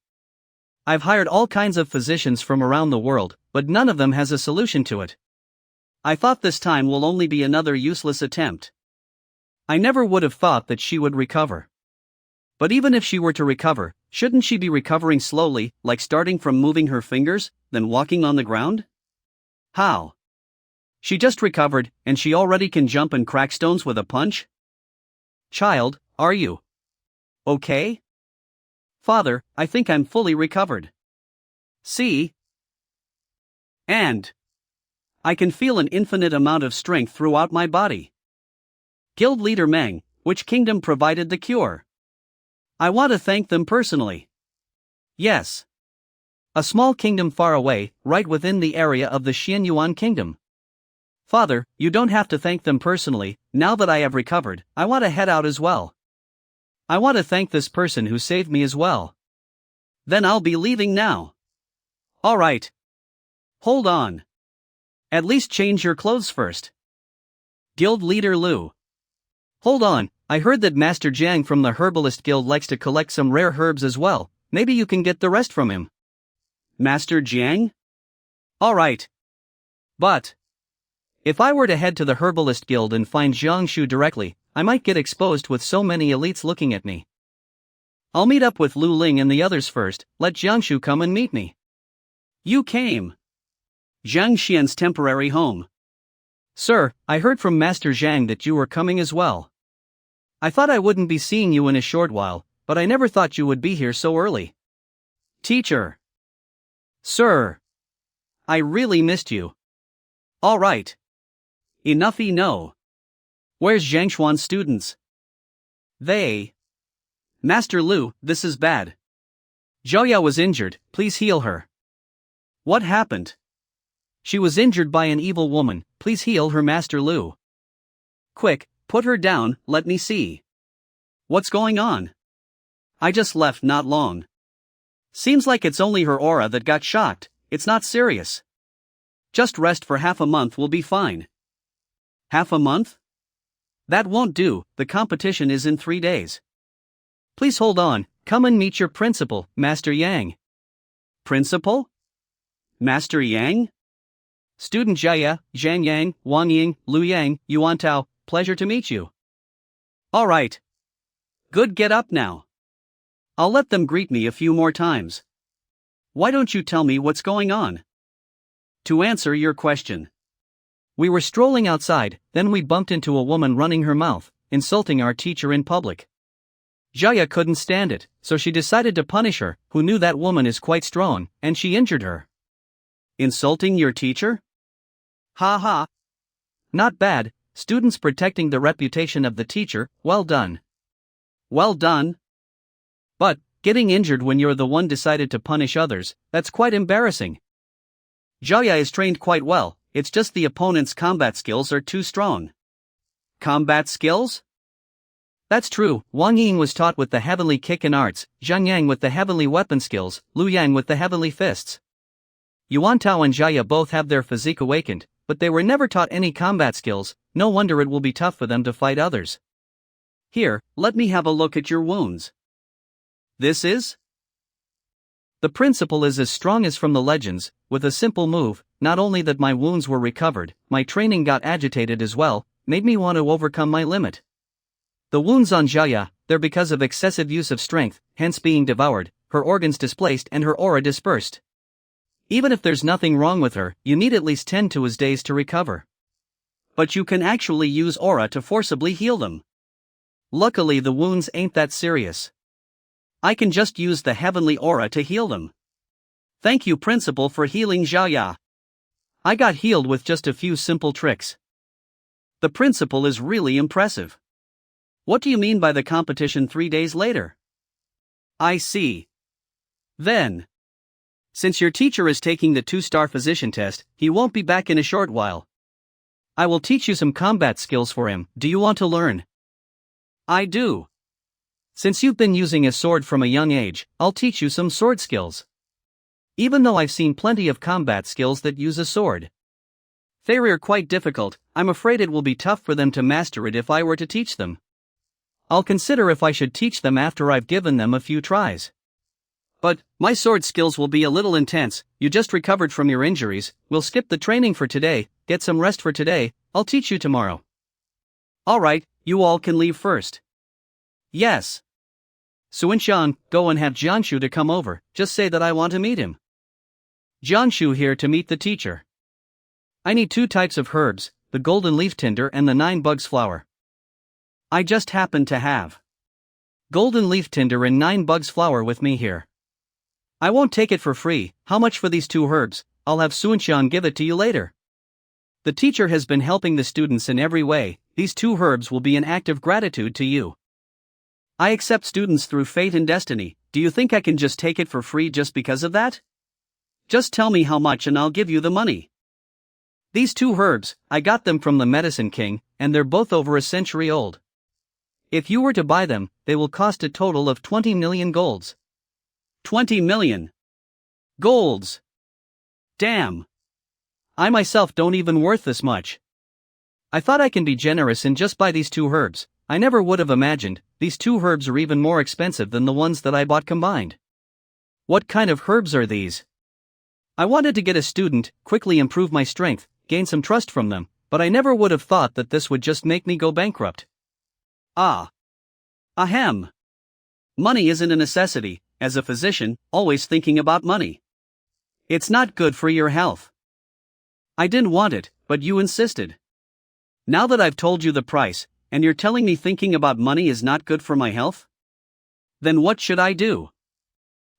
I've hired all kinds of physicians from around the world, but none of them has a solution to it. I thought this time will only be another useless attempt. I never would have thought that she would recover. But even if she were to recover, shouldn't she be recovering slowly, like starting from moving her fingers, then walking on the ground? How? She just recovered, and she already can jump and crack stones with a punch? Child, are you okay? Father, I think I'm fully recovered. See? And I can feel an infinite amount of strength throughout my body. Guild leader Meng, which kingdom provided the cure? I want to thank them personally. Yes. A small kingdom far away, right within the area of the Xianyuan kingdom. Father, you don't have to thank them personally. Now that I have recovered, I want to head out as well. I want to thank this person who saved me as well. Then I'll be leaving now. Alright. Hold on. At least change your clothes first. Guild leader Lu. Hold on, I heard that Master Jiang from the Herbalist Guild likes to collect some rare herbs as well. Maybe you can get the rest from him. Master Jiang? Alright. But if I were to head to the Herbalist Guild and find Jiangshu directly, I might get exposed with so many elites looking at me. I'll meet up with Lu Ling and the others first. Let Jiangshu come and meet me. You came. Zhang Xian's temporary home. Sir, I heard from Master Zhang that you were coming as well. I thought I wouldn't be seeing you in a short while, but I never thought you would be here so early. Teacher. Sir. I really missed you. Alright. Enoughy no. Where's Zhangshuan's students? They. Master Lu, this is bad. Zhaoya was injured, please heal her. What happened? She was injured by an evil woman, please heal her, Master Lu. Quick, put her down, let me see. What's going on? I just left not long. Seems like it's only her aura that got shocked, it's not serious. Just rest for half a month will be fine. Half a month? That won't do, the competition is in 3 days. Please hold on, come and meet your principal, Master Yang. Principal? Master Yang? Student Jia, Zhang Yang, Wang Ying, Lu Yang, Yuan Tao, pleasure to meet you. Alright. Good, get up now. I'll let them greet me a few more times. Why don't you tell me what's going on? To answer your question. We were strolling outside, then we bumped into a woman running her mouth, insulting our teacher in public. Jaya couldn't stand it, so she decided to punish her, who knew that woman is quite strong, and she injured her. Insulting your teacher? Ha ha. Not bad, students protecting the reputation of the teacher, well done. Well done. But, getting injured when you're the one decided to punish others, that's quite embarrassing. Jaya is trained quite well, it's just the opponent's combat skills are too strong. Combat skills? That's true, Wang Ying was taught with the heavenly kick and arts, Zhang Yang with the heavenly weapon skills, Lu Yang with the heavenly fists. Yuan Tao and Jaya both have their physique awakened, but they were never taught any combat skills, no wonder it will be tough for them to fight others. Here, let me have a look at your wounds. This is? The principle is as strong as from the legends, with a simple move, not only that my wounds were recovered, my training got agitated as well, made me want to overcome my limit. The wounds on Xiaoya, they're because of excessive use of strength, hence being devoured, her organs displaced and her aura dispersed. Even if there's nothing wrong with her, you need at least 10 to his days to recover. But you can actually use aura to forcibly heal them. Luckily the wounds ain't that serious. I can just use the heavenly aura to heal them. Thank you, Principal, for healing Xiaoya. I got healed with just a few simple tricks. The principal is really impressive. What do you mean by the competition 3 days later? I see. Then, since your teacher is taking the 2-star physician test, he won't be back in a short while. I will teach you some combat skills for him. Do you want to learn? I do. Since you've been using a sword from a young age, I'll teach you some sword skills. Even though I've seen plenty of combat skills that use a sword, they are quite difficult. I'm afraid it will be tough for them to master it if I were to teach them. I'll consider if I should teach them after I've given them a few tries. But my sword skills will be a little intense. You just recovered from your injuries. We'll skip the training for today, get some rest for today. I'll teach you tomorrow. Alright, you all can leave first. Yes. Suinshan, go and have Jianshu to come over. Just say that I want to meet him. Jianshu here to meet the teacher. I need 2 types of herbs, the golden leaf tinder and the 9 bugs flower. I just happen to have golden leaf tinder and 9 bugs flower with me here. I won't take it for free. How much for these 2 herbs? I'll have Suinshan give it to you later. The teacher has been helping the students in every way. These 2 herbs will be an act of gratitude to you. I accept students through fate and destiny. Do you think I can just take it for free just because of that? Just tell me how much and I'll give you the money. These 2 herbs, I got them from the Medicine King, and they're both over a century old. If you were to buy them, they will cost a total of 20 million golds. 20 million golds. Damn. I myself don't even worth this much. I thought I can be generous and just buy these 2 herbs. I never would have imagined, these 2 herbs are even more expensive than the ones that I bought combined. What kind of herbs are these? I wanted to get a student, quickly improve my strength, gain some trust from them, but I never would have thought that this would just make me go bankrupt. Ah. Ahem. Money isn't a necessity. As a physician, always thinking about money. It's not good for your health. I didn't want it, but you insisted. Now that I've told you the price, and you're telling me thinking about money is not good for my health? Then what should I do?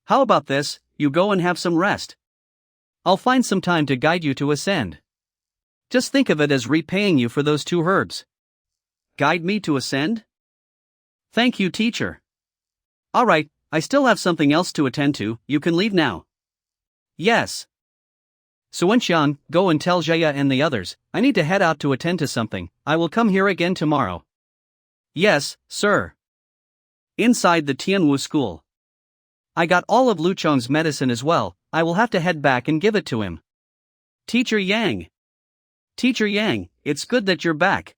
How about this, you go and have some rest. I'll find some time to guide you to ascend. Just think of it as repaying you for those 2 herbs. Guide me to ascend? Thank you, teacher. Alright, I still have something else to attend to. You can leave now. Yes. Suinshan, go and tell Jaya and the others, I need to head out to attend to something. I will come here again tomorrow. Yes, sir. Inside the Tianwu school. I got all of Lu Chong's medicine as well. I will have to head back and give it to him. Teacher Yang. Teacher Yang, it's good that you're back.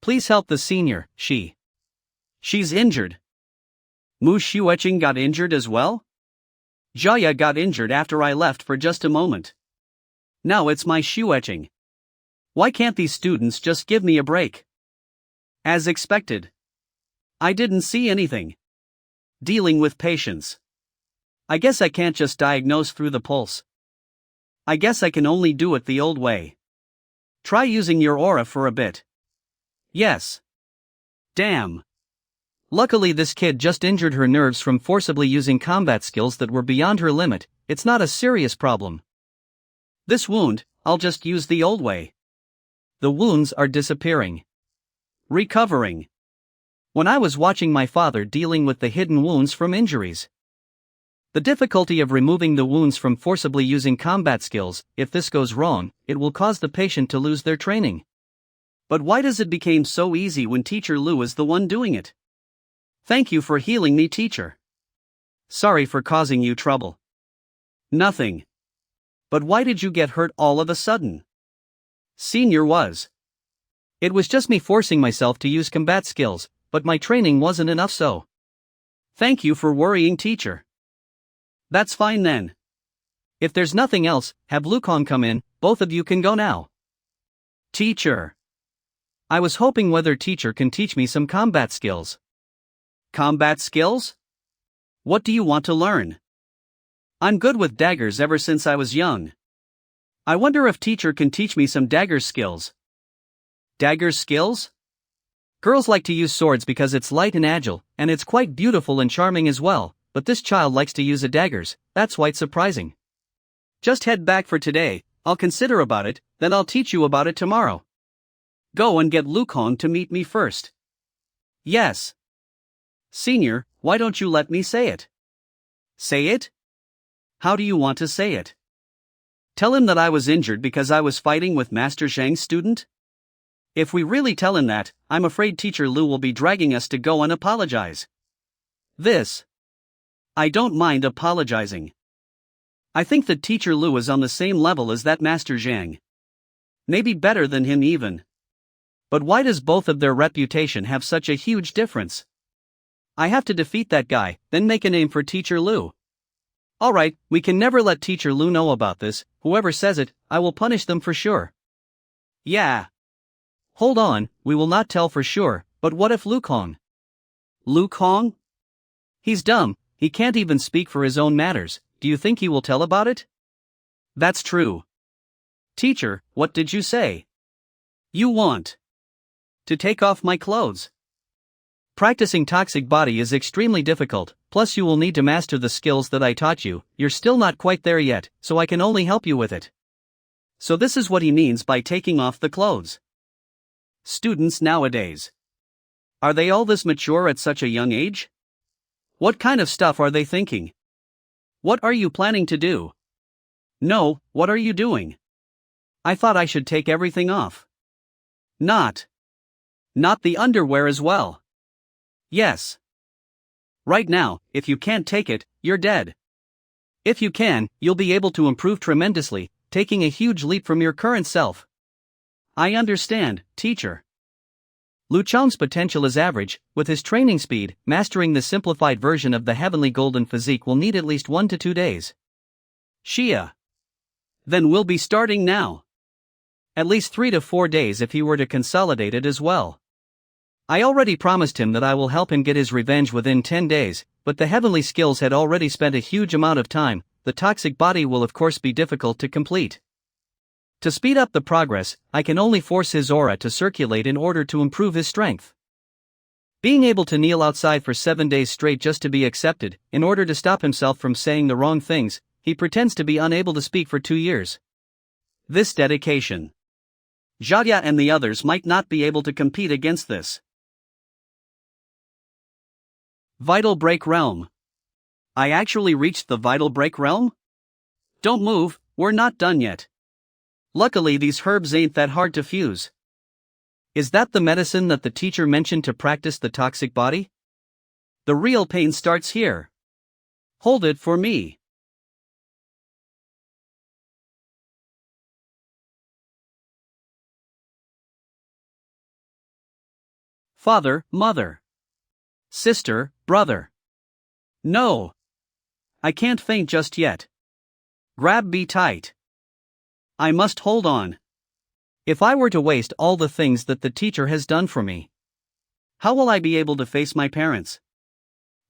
Please help the senior, she's injured. Mu Xueqing got injured as well? Jaya got injured after I left for just a moment. Now it's my Xueqing. Why can't these students just give me a break? As expected. I didn't see anything. Dealing with patients. I guess I can't just diagnose through the pulse. I guess I can only do it the old way. Try using your aura for a bit. Yes. Damn. Luckily this kid just injured her nerves from forcibly using combat skills that were beyond her limit. It's not a serious problem. This wound, I'll just use the old way. The wounds are disappearing. Recovering. When I was watching my father dealing with the hidden wounds from injuries. The difficulty of removing the wounds from forcibly using combat skills, if this goes wrong, it will cause the patient to lose their training. But why does it become so easy when Teacher Lu is the one doing it? Thank you for healing me, teacher. Sorry for causing you trouble. Nothing. But why did you get hurt all of a sudden? Senior was. It was just me forcing myself to use combat skills, but my training wasn't enough so. Thank you for worrying, teacher. That's fine then. If there's nothing else, have Lukong come in, both of you can go now. Teacher. I was hoping whether teacher can teach me some combat skills. Combat skills? What do you want to learn? I'm good with daggers ever since I was young. I wonder if teacher can teach me some dagger skills. Dagger skills? Girls like to use swords because it's light and agile, and it's quite beautiful and charming as well, but this child likes to use daggers, that's why it's surprising. Just head back for today, I'll consider about it, then I'll teach you about it tomorrow. Go and get Lukong to meet me first. Yes. Senior, why don't you let me say it? Say it? How do you want to say it? Tell him that I was injured because I was fighting with Master Zhang's student? If we really tell him that, I'm afraid Teacher Lu will be dragging us to go and apologize. I don't mind apologizing. I think that Teacher Lu is on the same level as that Master Zhang. Maybe better than him even. But why does both of their reputation have such a huge difference? I have to defeat that guy, then make a name for Teacher Lu. Alright, we can never let Teacher Lu know about this, whoever says it, I will punish them for sure. Yeah. Hold on, we will not tell for sure, but what if Lukong? Lukong? He's dumb, he can't even speak for his own matters, do you think he will tell about it? That's true. Teacher, what did you say? You want to take off my clothes? Practicing toxic body is extremely difficult, plus you will need to master the skills that I taught you, you're still not quite there yet, so I can only help you with it. So this is what he means by taking off the clothes. Students nowadays. Are they all this mature at such a young age? What kind of stuff are they thinking? What are you planning to do? No, what are you doing? I thought I should take everything off. Not the underwear as well. Yes. Right now, if you can't take it, you're dead. If you can, you'll be able to improve tremendously, taking a huge leap from your current self. I understand, teacher. Lu Chang's potential is average, with his training speed, mastering the simplified version of the heavenly golden physique will need at least 1 to 2 days. Shia. Then we'll be starting now. At least 3 to 4 days if he were to consolidate it as well. I already promised him that I will help him get his revenge within 10 days, but the heavenly skills had already spent a huge amount of time, the toxic body will of course be difficult to complete. To speed up the progress, I can only force his aura to circulate in order to improve his strength. Being able to kneel outside for 7 days straight just to be accepted, in order to stop himself from saying the wrong things, he pretends to be unable to speak for 2 years. This dedication. Jia and the others might not be able to compete against this. Vital Break Realm. I actually reached the Vital Break Realm? Don't move, we're not done yet. Luckily these herbs ain't that hard to fuse. Is that the medicine that the teacher mentioned to practice the toxic body? The real pain starts here. Hold it for me. Father, mother. Sister, brother. No. I can't faint just yet. Grab me tight. I must hold on. If I were to waste all the things that the teacher has done for me, how will I be able to face my parents?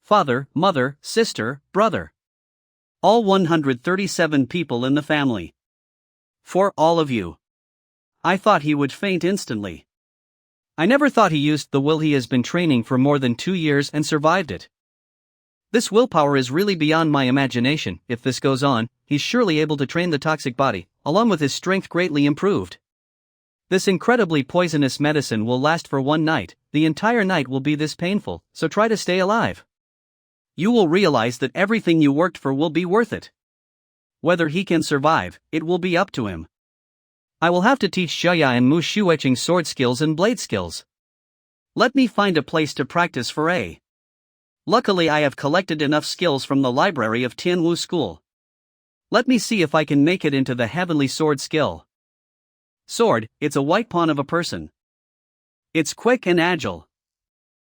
Father, mother, sister, brother. All 137 people in the family. For all of you. I thought he would faint instantly. I never thought he used the will he has been training for more than 2 years and survived it. This willpower is really beyond my imagination. If this goes on, he's surely able to train the toxic body, along with his strength greatly improved. This incredibly poisonous medicine will last for 1 night, the entire night will be this painful, so try to stay alive. You will realize that everything you worked for will be worth it. Whether he can survive, it will be up to him. I will have to teach Xiaoya and Mu Shueqing sword skills and blade skills. Let me find a place to practice for a. Luckily I have collected enough skills from the library of Tianwu School. Let me see if I can make it into the heavenly sword skill. Sword, it's a white pawn of a person. It's quick and agile.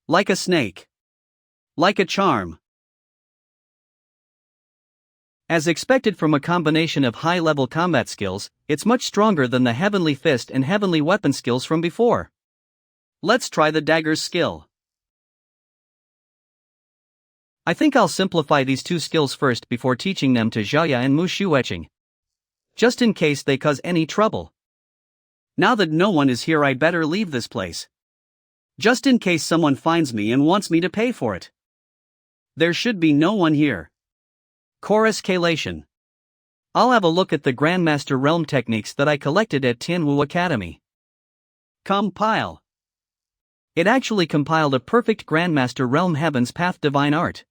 Like a snake. Like a charm. As expected from a combination of high-level combat skills, it's much stronger than the heavenly fist and heavenly weapon skills from before. Let's try the dagger's skill. I think I'll simplify these two skills first before teaching them to Xiaoya and Mu Shueching. Just in case they cause any trouble. Now that no one is here, I better leave this place. Just in case someone finds me and wants me to pay for it. There should be no one here. Chorus Kalation. I'll have a look at the Grandmaster Realm techniques that I collected at Tianwu Academy. Compile. It actually compiled a perfect Grandmaster Realm Heaven's Path Divine Art.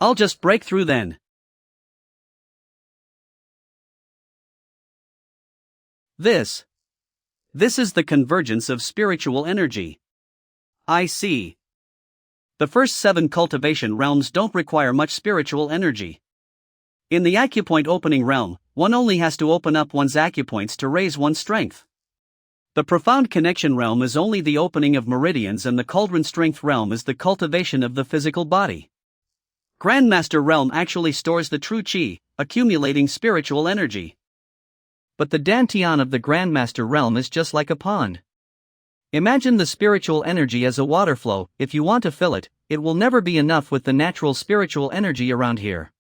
I'll just break through then. This is the convergence of spiritual energy. I see. The first 7 cultivation realms don't require much spiritual energy. In the acupoint opening realm, one only has to open up one's acupoints to raise one's strength. The profound connection realm is only the opening of meridians, and the cauldron strength realm is the cultivation of the physical body. Grandmaster realm actually stores the true qi, accumulating spiritual energy. But the dantian of the Grandmaster realm is just like a pond. Imagine the spiritual energy as a water flow. If you want to fill it, it will never be enough with the natural spiritual energy around here.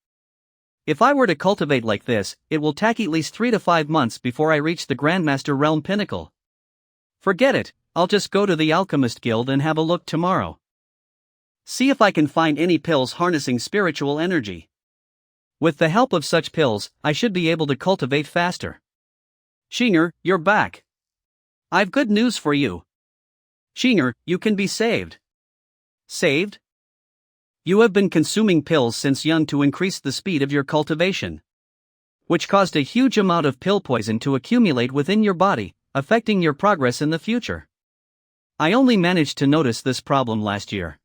If I were to cultivate like this, it will take at least 3 to 5 months before I reach the Grandmaster realm pinnacle. Forget it, I'll just go to the Alchemist Guild and have a look tomorrow. See if I can find any pills harnessing spiritual energy. With the help of such pills, I should be able to cultivate faster. Xinger, you're back. I've good news for you. Xinger, you can be saved. Saved? You have been consuming pills since young to increase the speed of your cultivation, which caused a huge amount of pill poison to accumulate within your body, affecting your progress in the future. I only managed to notice this problem last year.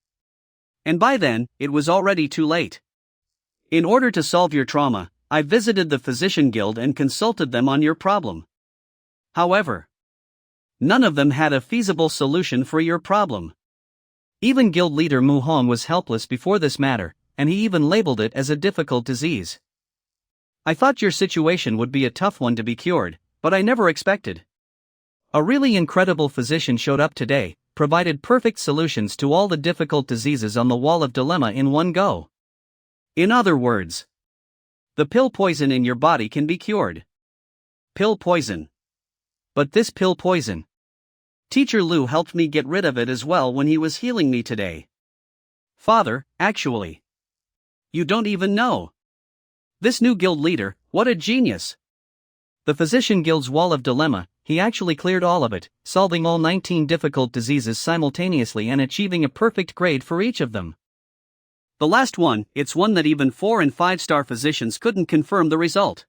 And by then, it was already too late. In order to solve your trauma, I visited the Physician Guild and consulted them on your problem. However, none of them had a feasible solution for your problem. Even guild leader Mu Hong was helpless before this matter, and he even labeled it as a difficult disease. I thought your situation would be a tough one to be cured, but I never expected. A really incredible physician showed up today, provided perfect solutions to all the difficult diseases on the wall of dilemma in one go. In other words, the pill poison in your body can be cured. Pill poison. But this pill poison, Teacher Lu helped me get rid of it as well when he was healing me today. Father, actually. You don't even know. This new guild leader, what a genius. The Physician Guild's wall of dilemma, he actually cleared all of it, solving all 19 difficult diseases simultaneously and achieving a perfect grade for each of them. The last one, it's one that even 4- and 5-star physicians couldn't confirm the result.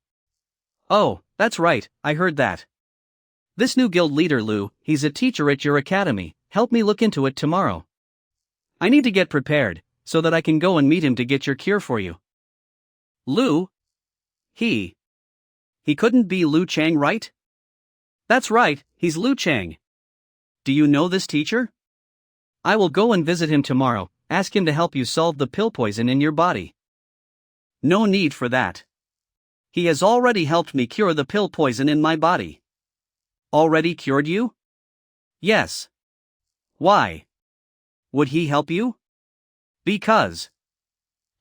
Oh, that's right, I heard that. This new guild leader Lu, he's a teacher at your academy, help me look into it tomorrow. I need to get prepared, so that I can go and meet him to get your cure for you. Lu? He couldn't be Lu Chang, right? That's right, he's Lu Chang. Do you know this teacher? I will go and visit him tomorrow, ask him to help you solve the pill poison in your body. No need for that. He has already helped me cure the pill poison in my body. Already cured you? Yes. Why? Would he help you? Because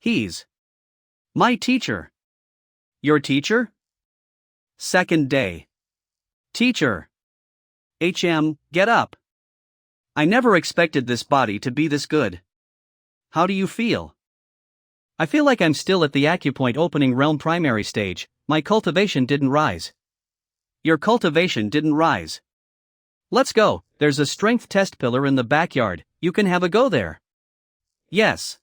he's my teacher. Your teacher? Second day. Teacher. Get up. I never expected this body to be this good. How do you feel? I feel like I'm still at the acupoint opening realm primary stage. My cultivation didn't rise. Your cultivation didn't rise. Let's go, there's a strength test pillar in the backyard, you can have a go there. Yes.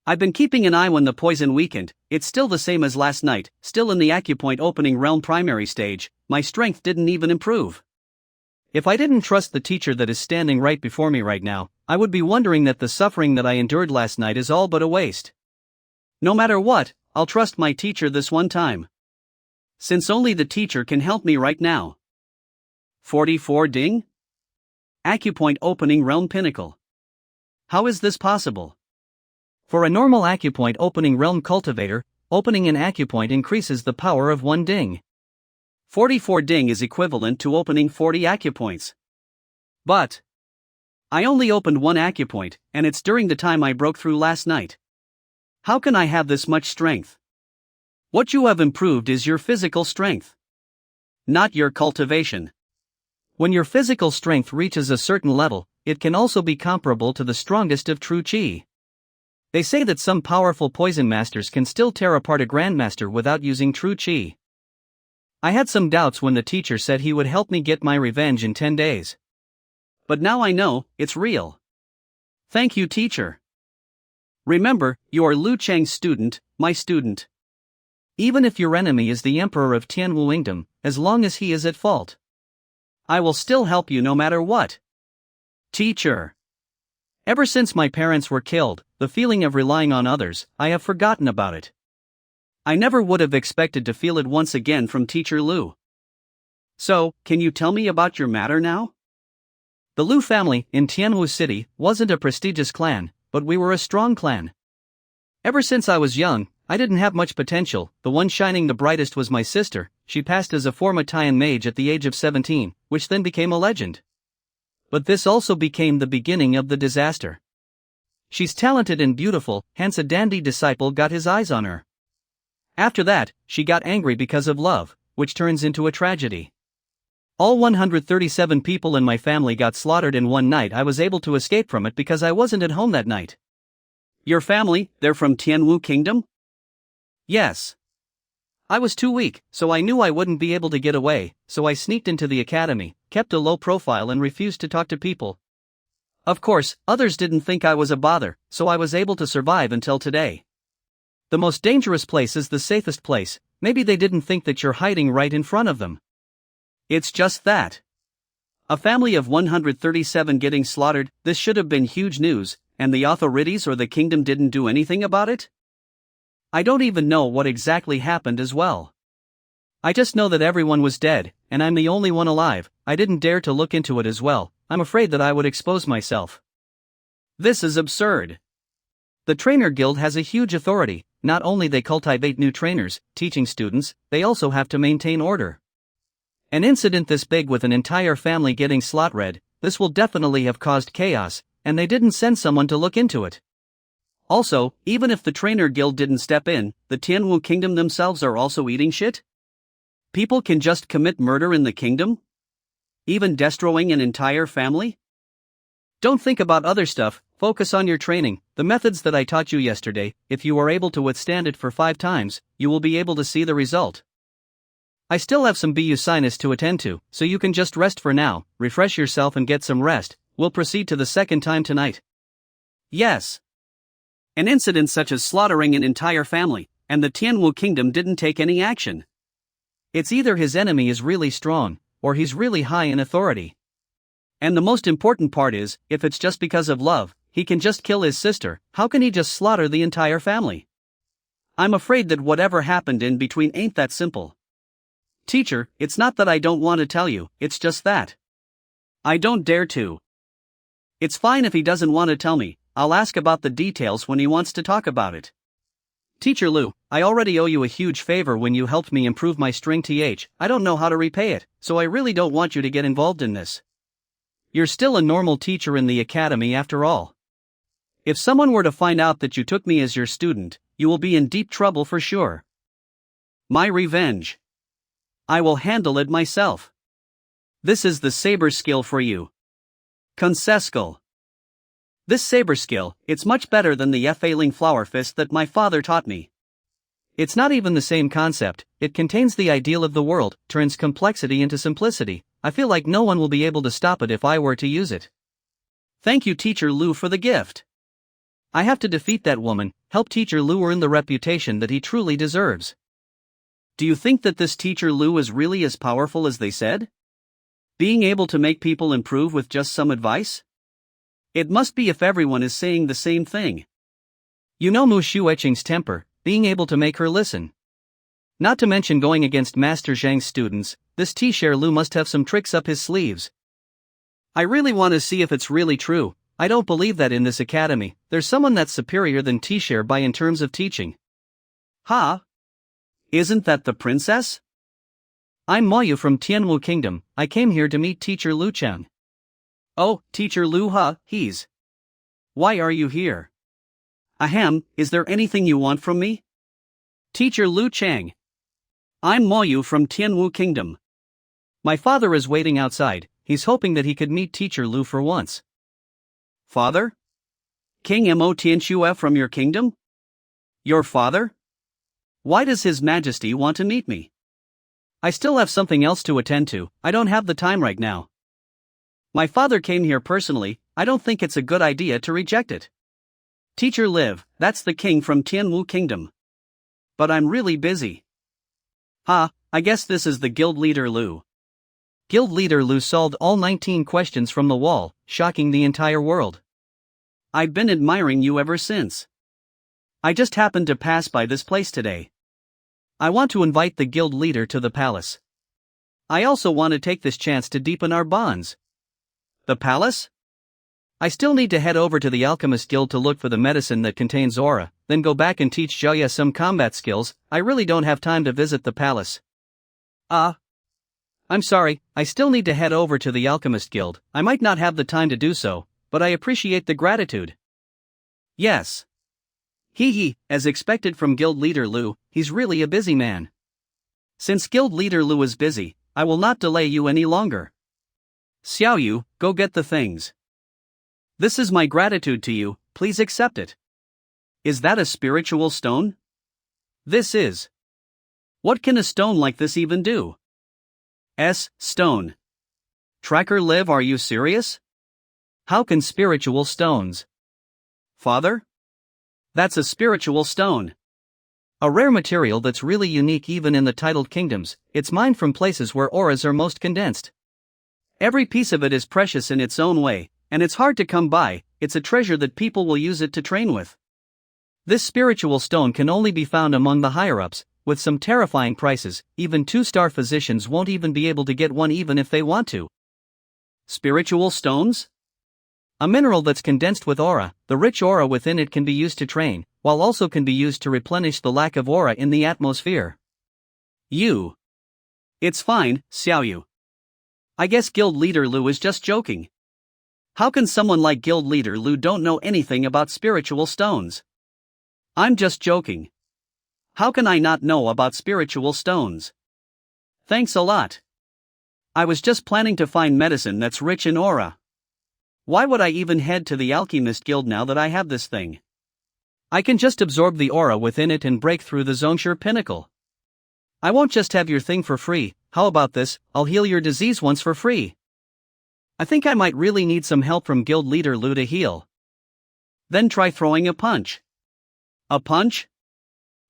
I've been keeping an eye when the poison weakened, it's still the same as last night, still in the acupoint opening realm primary stage, my strength didn't even improve. If I didn't trust the teacher that is standing right before me right now, I would be wondering that the suffering that I endured last night is all but a waste. No matter what, I'll trust my teacher this one time. Since only the teacher can help me right now. 44 ding? Acupoint opening realm pinnacle. How is this possible? For a normal acupoint opening realm cultivator, opening an acupoint increases the power of 1 ding. 44 ding is equivalent to opening 40 acupoints. But I only opened one acupoint, and it's during the time I broke through last night. How can I have this much strength? What you have improved is your physical strength, not your cultivation. When your physical strength reaches a certain level, it can also be comparable to the strongest of true qi. They say that some powerful poison masters can still tear apart a grandmaster without using true qi. I had some doubts when the teacher said he would help me get my revenge in 10 days. But now I know, it's real. Thank you, teacher. Remember, you are Lu Cheng's student, my student. Even if your enemy is the Emperor of Tianwu, as long as he is at fault, I will still help you no matter what. Teacher. Ever since my parents were killed, the feeling of relying on others, I have forgotten about it. I never would have expected to feel it once again from Teacher Lu. So, can you tell me about your matter now? The Lu family in Tianwu City wasn't a prestigious clan, but we were a strong clan. Ever since I was young, I didn't have much potential. The one shining the brightest was my sister. She passed as a Formatayan mage at the age of 17, which then became a legend. But this also became the beginning of the disaster. She's talented and beautiful, hence a dandy disciple got his eyes on her. After that, she got angry because of love, which turns into a tragedy. All 137 people in my family got slaughtered in one night. I was able to escape from it because I wasn't at home that night. Your family, they're from Tianwu Kingdom? Yes. I was too weak, so I knew I wouldn't be able to get away, so I sneaked into the academy, kept a low profile and refused to talk to people. Of course, others didn't think I was a bother, so I was able to survive until today. The most dangerous place is the safest place. Maybe they didn't think that you're hiding right in front of them. It's just that. A family of 137 getting slaughtered, this should have been huge news, and the authorities or the kingdom didn't do anything about it? I don't even know what exactly happened as well. I just know that everyone was dead, and I'm the only one alive. I didn't dare to look into it as well. I'm afraid that I would expose myself. This is absurd. The trainer guild has a huge authority. Not only they cultivate new trainers, teaching students, they also have to maintain order. An incident this big with an entire family getting slaughtered, this will definitely have caused chaos, and they didn't send someone to look into it. Also, even if the trainer guild didn't step in, the Tianwu kingdom themselves are also eating shit? People can just commit murder in the kingdom? Even destroying an entire family? Don't think about other stuff, focus on your training, the methods that I taught you yesterday. If you are able to withstand it for 5 times, you will be able to see the result. I still have some BU sinus to attend to, so you can just rest for now, refresh yourself and get some rest. We'll proceed to the second time tonight. Yes. An incident such as slaughtering an entire family, and the Tianwu kingdom didn't take any action. It's either his enemy is really strong, or he's really high in authority. And the most important part is, if it's just because of love, he can just kill his sister. How can he just slaughter the entire family? I'm afraid that whatever happened in between ain't that simple. Teacher, it's not that I don't want to tell you, it's just that I don't dare to. It's fine if he doesn't want to tell me. I'll ask about the details when he wants to talk about it. Teacher Lu, I already owe you a huge favor when you helped me improve my string th. I don't know how to repay it, so I really don't want you to get involved in this. You're still a normal teacher in the academy after all. If someone were to find out that you took me as your student, you will be in deep trouble for sure. My revenge. I will handle it myself. This is the saber skill for you. Consescal. This saber skill, it's much better than the failing flower fist that my father taught me. It's not even the same concept. It contains the ideal of the world, turns complexity into simplicity. I feel like no one will be able to stop it if I were to use it. Thank you, Teacher Lu, for the gift. I have to defeat that woman, help Teacher Lu earn the reputation that he truly deserves. Do you think that this Teacher Lu is really as powerful as they said? Being able to make people improve with just some advice? It must be if everyone is saying the same thing. You know Mu Shueqing's temper, being able to make her listen. Not to mention going against Master Zhang's students, this Teacher Lu must have some tricks up his sleeves. I really want to see if it's really true. I don't believe that in this academy, there's someone that's superior than Teacher Bai in terms of teaching. Huh? Isn't that the princess? I'm Moyu from Tianwu Kingdom. I came here to meet Teacher Lu Cheng. Oh, Teacher Lu he's. Why are you here? Ahem, is there anything you want from me? Teacher Lu Chang. I'm Moyu from Tianwu Kingdom. My father is waiting outside, he's hoping that he could meet Teacher Lu for once. Father? King Mo Tianxue from your kingdom? Your father? Why does His Majesty want to meet me? I still have something else to attend to, I don't have the time right now. My father came here personally, I don't think it's a good idea to reject it. Teacher Liv, that's the king from Tianwu Kingdom. But I'm really busy. I guess this is the guild leader Lu. Guild leader Lu solved all 19 questions from the wall, shocking the entire world. I've been admiring you ever since. I just happened to pass by this place today. I want to invite the guild leader to the palace. I also want to take this chance to deepen our bonds. The palace? I still need to head over to the Alchemist Guild to look for the medicine that contains aura, then go back and teach Xiaoya some combat skills. I really don't have time to visit the palace. I'm sorry, I still need to head over to the Alchemist Guild. I might not have the time to do so, but I appreciate the gratitude. Yes. As expected from Guild Leader Lu, he's really a busy man. Since Guild Leader Lu is busy, I will not delay you any longer. Xiaoyu, go get the things. This is my gratitude to you, please accept it. Is that a spiritual stone? This is. What can a stone like this even do? Stone. Tracker Liv, are you serious? How can spiritual stones? Father? That's a spiritual stone. A rare material that's really unique even in the titled kingdoms, it's mined from places where auras are most condensed. Every piece of it is precious in its own way, and it's hard to come by, it's a treasure that people will use it to train with. This spiritual stone can only be found among the higher-ups, with some terrifying prices, even 2-star physicians won't even be able to get one even if they want to. Spiritual stones? A mineral that's condensed with aura, the rich aura within it can be used to train, while also can be used to replenish the lack of aura in the atmosphere. It's fine, Xiaoyu. I guess Guild Leader Lu is just joking. How can someone like Guild Leader Lu don't know anything about spiritual stones? I'm just joking. How can I not know about spiritual stones? Thanks a lot. I was just planning to find medicine that's rich in aura. Why would I even head to the Alchemist Guild now that I have this thing? I can just absorb the aura within it and break through the Zongshire pinnacle. I won't just have your thing for free, how about this, I'll heal your disease once for free. I think I might really need some help from Guild Leader Lu to heal. Then try throwing a punch. A punch?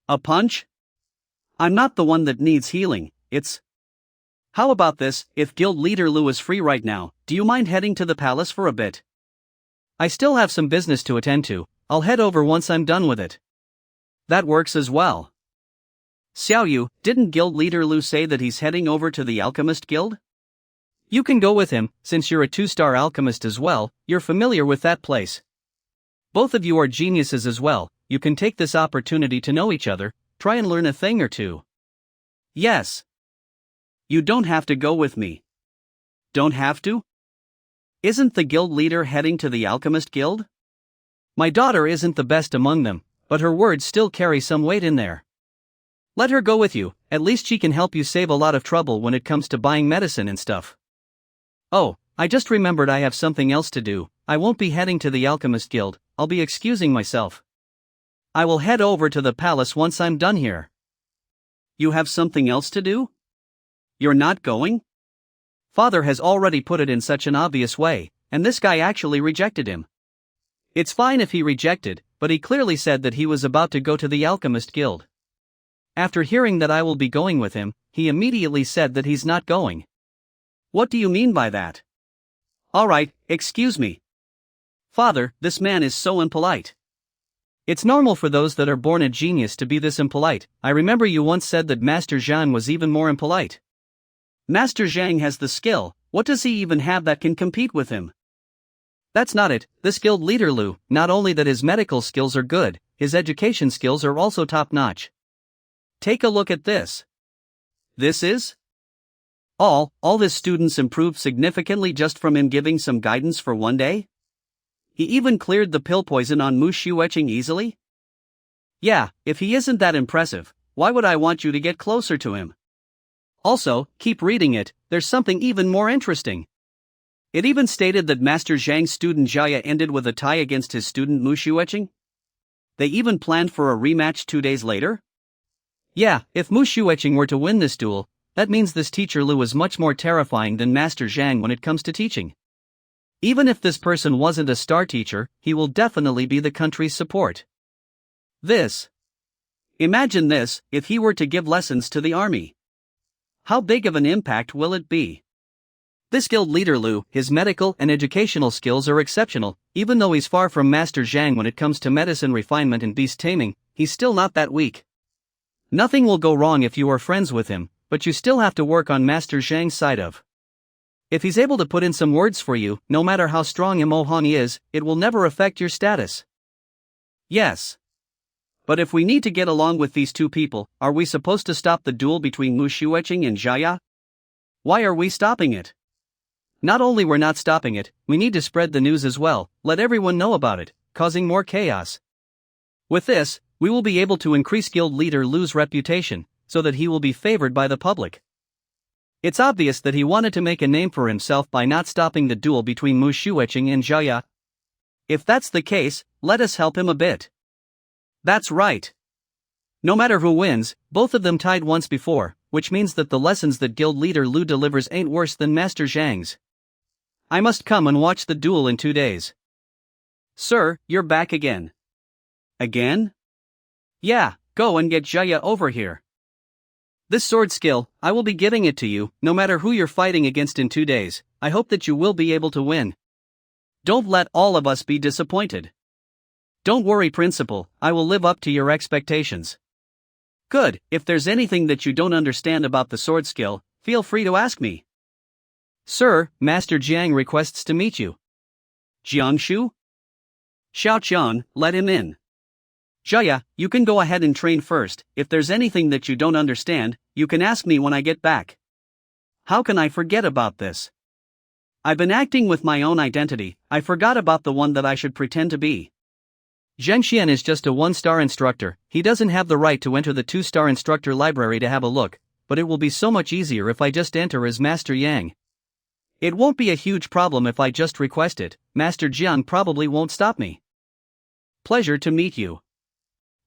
A punch? I'm not the one that needs healing, it's... How about this, if Guild Leader Lu is free right now, do you mind heading to the palace for a bit? I still have some business to attend to, I'll head over once I'm done with it. That works as well. Xiaoyu, didn't Guild Leader Lu say that he's heading over to the Alchemist Guild? You can go with him, since you're a 2-star alchemist as well, you're familiar with that place. Both of you are geniuses as well, you can take this opportunity to know each other, try and learn a thing or two. Yes. You don't have to go with me. Don't have to? Isn't the guild leader heading to the Alchemist Guild? My daughter isn't the best among them, but her words still carry some weight in there. Let her go with you, at least she can help you save a lot of trouble when it comes to buying medicine and stuff. Oh, I just remembered I have something else to do, I won't be heading to the Alchemist Guild, I'll be excusing myself. I will head over to the palace once I'm done here. You have something else to do? You're not going? Father has already put it in such an obvious way, and this guy actually rejected him. It's fine if he rejected, but he clearly said that he was about to go to the Alchemist Guild. After hearing that I will be going with him, he immediately said that he's not going. What do you mean by that? Alright, excuse me. Father, this man is so impolite. It's normal for those that are born a genius to be this impolite. I remember you once said that Master Zhang was even more impolite. Master Zhang has the skill, what does he even have that can compete with him? That's not it, this guild leader Lu, not only that his medical skills are good, his education skills are also top-notch. Take a look at this. This is? All his students improved significantly just from him giving some guidance for one day? He even cleared the pill poison on Mu Shueching easily? Yeah, if he isn't that impressive, why would I want you to get closer to him? Also, keep reading it, there's something even more interesting. It even stated that Master Zhang's student Jia ended with a tie against his student Mu Shueching. They even planned for a rematch 2 days later? Yeah, if Mu Shueching were to win this duel, that means this teacher Lu is much more terrifying than Master Zhang when it comes to teaching. Even if this person wasn't a star teacher, he will definitely be the country's support. Imagine this, if he were to give lessons to the army. How big of an impact will it be? This guild leader Lu, his medical and educational skills are exceptional, even though he's far from Master Zhang when it comes to medicine refinement and beast taming, he's still not that weak. Nothing will go wrong if you are friends with him, but you still have to work on Master Zhang's side of. If he's able to put in some words for you, no matter how strong Imohan is, it will never affect your status. Yes. But if we need to get along with these two people, are we supposed to stop the duel between Mu Shueching and Jia? Why are we stopping it? Not only we're not stopping it, we need to spread the news as well, let everyone know about it, causing more chaos. With this, we will be able to increase guild leader Lu's reputation, so that he will be favored by the public. It's obvious that he wanted to make a name for himself by not stopping the duel between Mu Shueching and Jia. If that's the case, let us help him a bit. That's right. No matter who wins, both of them tied once before, which means that the lessons that guild leader Lu delivers ain't worse than Master Zhang's. I must come and watch the duel in 2 days. Sir, you're back again. Again? Yeah, go and get Jia over here. This sword skill, I will be giving it to you, no matter who you're fighting against in 2 days, I hope that you will be able to win. Don't let all of us be disappointed. Don't worry, Principal, I will live up to your expectations. Good, if there's anything that you don't understand about the sword skill, feel free to ask me. Sir, Master Jiang requests to meet you. Jiangshu? Xiaoqian, let him in. Jia, you can go ahead and train first, if there's anything that you don't understand, you can ask me when I get back. How can I forget about this? I've been acting with my own identity, I forgot about the one that I should pretend to be. Zheng Xian is just a 1-star instructor, he doesn't have the right to enter the 2-star instructor library to have a look, but it will be so much easier if I just enter as Master Yang. It won't be a huge problem if I just request it, Master Jiang probably won't stop me. Pleasure to meet you.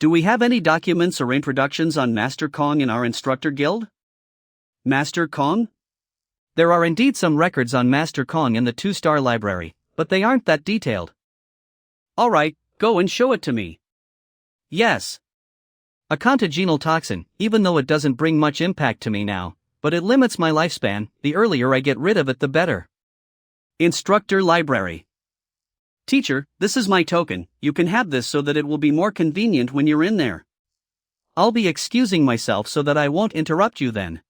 Do we have any documents or introductions on Master Kong in our instructor guild? Master Kong? There are indeed some records on Master Kong in the 2-star library, but they aren't that detailed. Alright, go and show it to me. Yes. A contagious toxin, even though it doesn't bring much impact to me now, but it limits my lifespan, the earlier I get rid of it the better. Instructor library. Teacher, this is my token, you can have this so that it will be more convenient when you're in there. I'll be excusing myself so that I won't interrupt you then.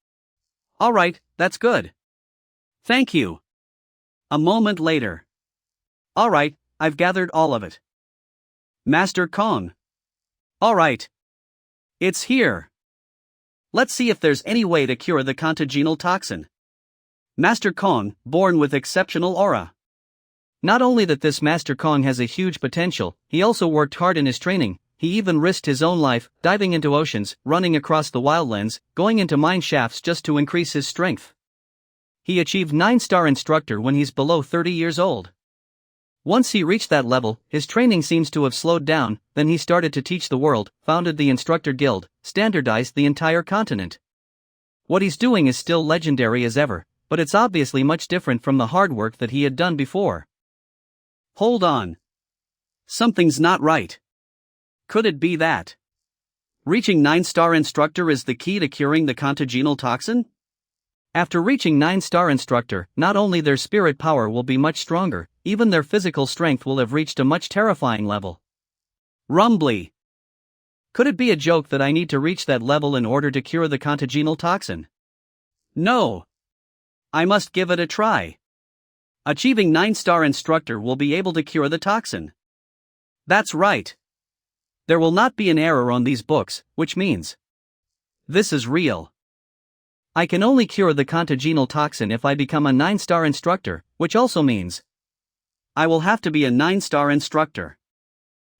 Alright, that's good. Thank you. A moment later. Alright, I've gathered all of it. Master Kong. Alright. It's here. Let's see if there's any way to cure the contagious toxin. Master Kong, born with exceptional aura. Not only that this Master Kong has a huge potential, he also worked hard in his training, he even risked his own life, diving into oceans, running across the wildlands, going into mine shafts just to increase his strength. He achieved 9-star instructor when he's below 30 years old. Once he reached that level, his training seems to have slowed down, then he started to teach the world, founded the instructor guild, standardized the entire continent. What he's doing is still legendary as ever, but it's obviously much different from the hard work that he had done before. Hold on. Something's not right. Could it be that reaching 9-star instructor is the key to curing the contagious toxin? After reaching 9-star instructor, not only their spirit power will be much stronger, even their physical strength will have reached a much terrifying level. Rumbly. Could it be a joke that I need to reach that level in order to cure the contagious toxin? No. I must give it a try. Achieving 9-star instructor will be able to cure the toxin. That's right. There will not be an error on these books, which means this is real. I can only cure the contagious toxin if I become a 9-star instructor, which also means I will have to be a 9-star instructor.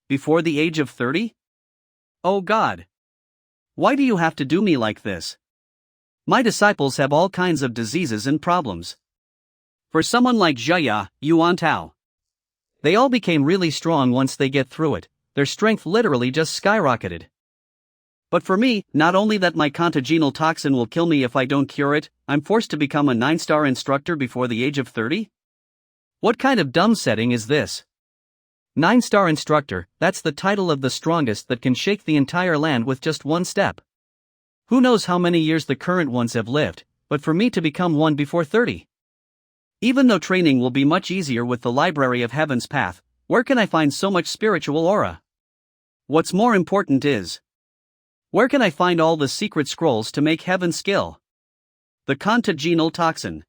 Before the age of 30? Oh God! Why do you have to do me like this? My disciples have all kinds of diseases and problems. For someone like Jaya, Yuan Tao, they all became really strong once they get through it, their strength literally just skyrocketed. But for me, not only that my contagious toxin will kill me if I don't cure it, I'm forced to become a 9-star instructor before the age of 30? What kind of dumb setting is this? 9-star instructor, that's the title of the strongest that can shake the entire land with just one step. Who knows how many years the current ones have lived, but for me to become one before 30? Even though training will be much easier with the Library of Heaven's Path, where can I find so much spiritual aura? What's more important is, where can I find all the secret scrolls to make heaven skill? The contagious toxin.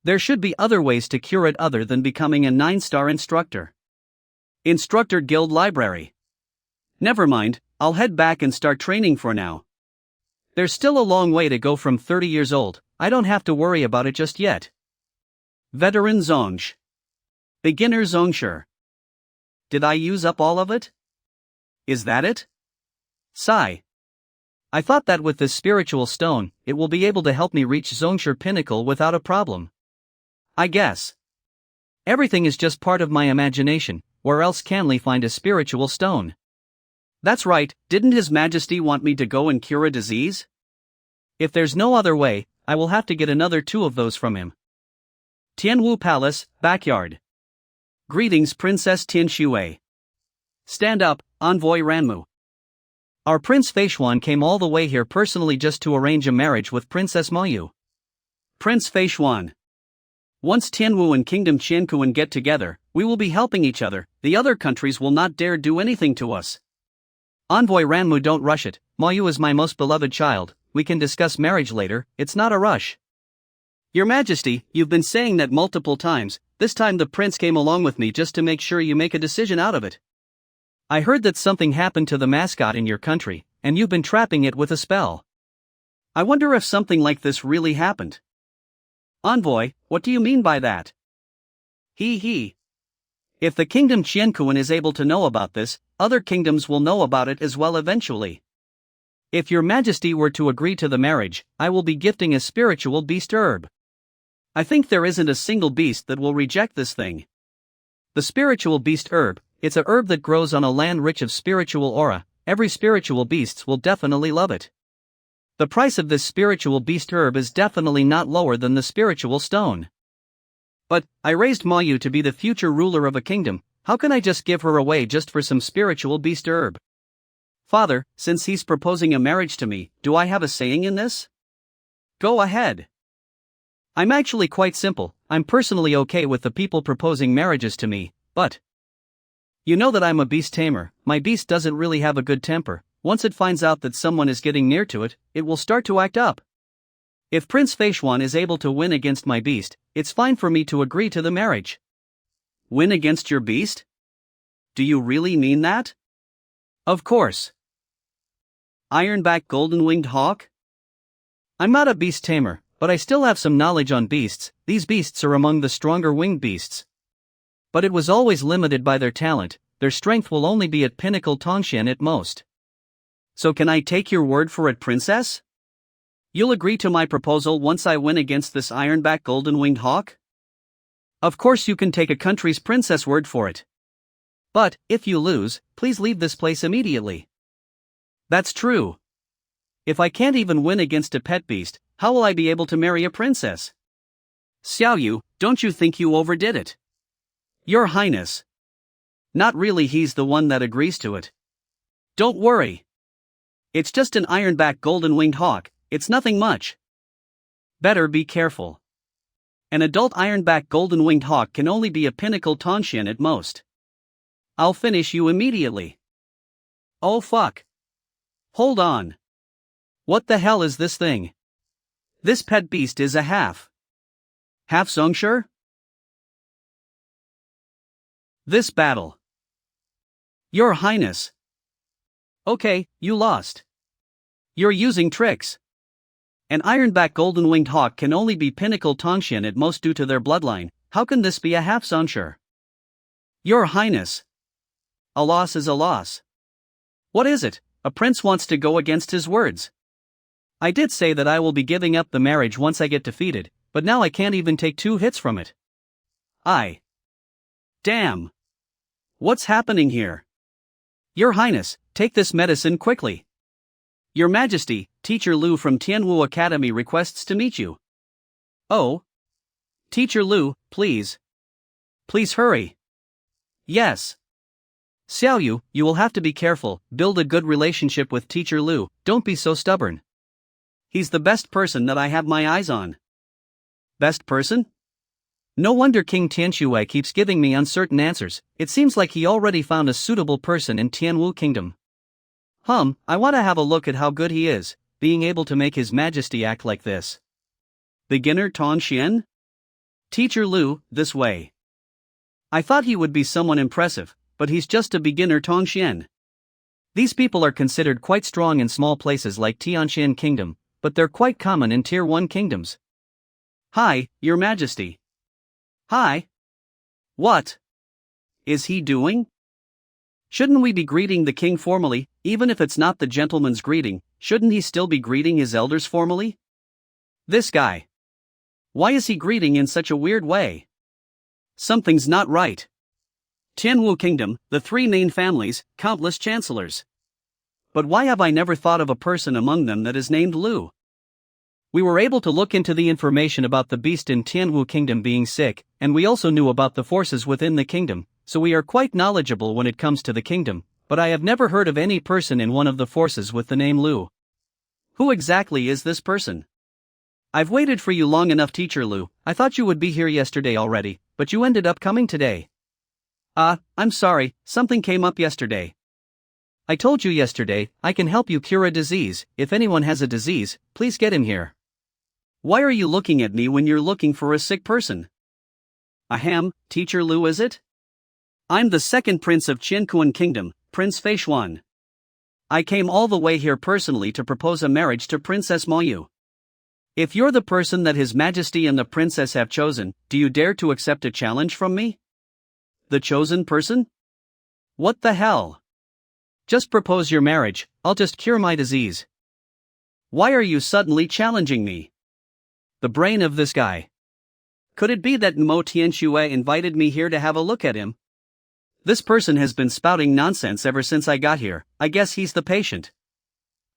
There should be other ways to cure it other than becoming a 9-star instructor. Instructor Guild Library. Never mind, I'll head back and start training for now. There's still a long way to go from 30 years old, I don't have to worry about it just yet. Veteran Zongsh. Beginner Zongshur. Did I use up all of it? Is that it? Sigh. I thought that with this spiritual stone, it will be able to help me reach Zongshur pinnacle without a problem. I guess. Everything is just part of my imagination, where else can we find a spiritual stone? That's right, didn't His Majesty want me to go and cure a disease? If there's no other way, I will have to get another 2 of those from him. Tianwu Palace, backyard. Greetings Princess Tianshui. Stand up, Envoy Ranmu. Our Prince Feishuan came all the way here personally just to arrange a marriage with Princess Mayu. Prince Feishuan. Once Tianwu and Kingdom Qiankuan get together, we will be helping each other, the other countries will not dare do anything to us. Envoy Ranmu, don't rush it, Mayu is my most beloved child, we can discuss marriage later, it's not a rush. Your Majesty, you've been saying that multiple times, this time the prince came along with me just to make sure you make a decision out of it. I heard that something happened to the mascot in your country, and you've been trapping it with a spell. I wonder if something like this really happened. Envoy, what do you mean by that? He. If the kingdom Qiankuan is able to know about this, other kingdoms will know about it as well eventually. If your Majesty were to agree to the marriage, I will be gifting a spiritual beast herb. I think there isn't a single beast that will reject this thing. The spiritual beast herb, it's a herb that grows on a land rich of spiritual aura, every spiritual beasts will definitely love it. The price of this spiritual beast herb is definitely not lower than the spiritual stone. But, I raised Mayu to be the future ruler of a kingdom, how can I just give her away just for some spiritual beast herb? Father, since he's proposing a marriage to me, do I have a saying in this? Go ahead. I'm actually quite simple, I'm personally okay with the people proposing marriages to me, but you know that I'm a beast tamer, my beast doesn't really have a good temper, once it finds out that someone is getting near to it, it will start to act up. If Prince Feishuan is able to win against my beast, it's fine for me to agree to the marriage. Win against your beast? Do you really mean that? Of course. Ironback golden-winged hawk? I'm not a beast tamer, but I still have some knowledge on beasts, these beasts are among the stronger winged beasts. But it was always limited by their talent, their strength will only be at pinnacle Tongshan at most. So can I take your word for it, princess? You'll agree to my proposal once I win against this ironback golden-winged hawk? Of course you can take a country's princess word for it. But, if you lose, please leave this place immediately. That's true. If I can't even win against a pet beast, how will I be able to marry a princess? Xiaoyu, don't you think you overdid it? Your Highness. Not really, he's the one that agrees to it. Don't worry. It's just an ironback golden-winged hawk, it's nothing much. Better be careful. An adult ironback golden-winged hawk can only be a pinnacle Tongshan at most. I'll finish you immediately. Oh fuck. Hold on. What the hell is this thing? This pet beast is a half Zongshur? This battle. Your Highness. Okay, you lost. You're using tricks. An ironback golden-winged hawk can only be pinnacle Tongxian at most due to their bloodline. How can this be a half-Zonsher? Your Highness. A loss is a loss. What is it? A prince wants to go against his words. I did say that I will be giving up the marriage once I get defeated, but now I can't even take 2 hits from it. Damn. What's happening here? Your Highness, take this medicine quickly. Your Majesty, Teacher Lu from Tianwu Academy requests to meet you. Oh? Teacher Lu, please. Please hurry. Yes. Xiaoyu, you will have to be careful, build a good relationship with Teacher Lu, don't be so stubborn. He's the best person that I have my eyes on. Best person? No wonder King Tianshui keeps giving me uncertain answers. It seems like he already found a suitable person in Tianwu Kingdom. I want to have a look at how good he is, being able to make His Majesty act like this. Beginner Tongxian? Teacher Lu, this way. I thought he would be someone impressive, but he's just a beginner Tongxian. These people are considered quite strong in small places like Tianxian Kingdom, but they're quite common in Tier 1 kingdoms. Hi, Your Majesty. Hi. What is he doing? Shouldn't we be greeting the king formally, even if it's not the gentleman's greeting? Shouldn't he still be greeting his elders formally? This guy. Why is he greeting in such a weird way? Something's not right. Tianwu Kingdom, the 3 main families, countless chancellors. But why have I never thought of a person among them that is named Lu? We were able to look into the information about the beast in Tianwu Kingdom being sick, and we also knew about the forces within the kingdom, so we are quite knowledgeable when it comes to the kingdom, but I have never heard of any person in one of the forces with the name Lu. Who exactly is this person? I've waited for you long enough, Teacher Lu. I thought you would be here yesterday already, but you ended up coming today. I'm sorry, something came up yesterday. I told you yesterday, I can help you cure a disease. If anyone has a disease, please get him here. Why are you looking at me when you're looking for a sick person? Ahem, Teacher Lu, is it? I'm the second prince of Qiankuan Kingdom, Prince Feishuan. I came all the way here personally to propose a marriage to Princess Moyu. If you're the person that His Majesty and the princess have chosen, do you dare to accept a challenge from me? The chosen person? What the hell? Just propose your marriage, I'll just cure my disease. Why are you suddenly challenging me? The brain of this guy. Could it be that Mo Tianshui invited me here to have a look at him? This person has been spouting nonsense ever since I got here. I guess he's the patient.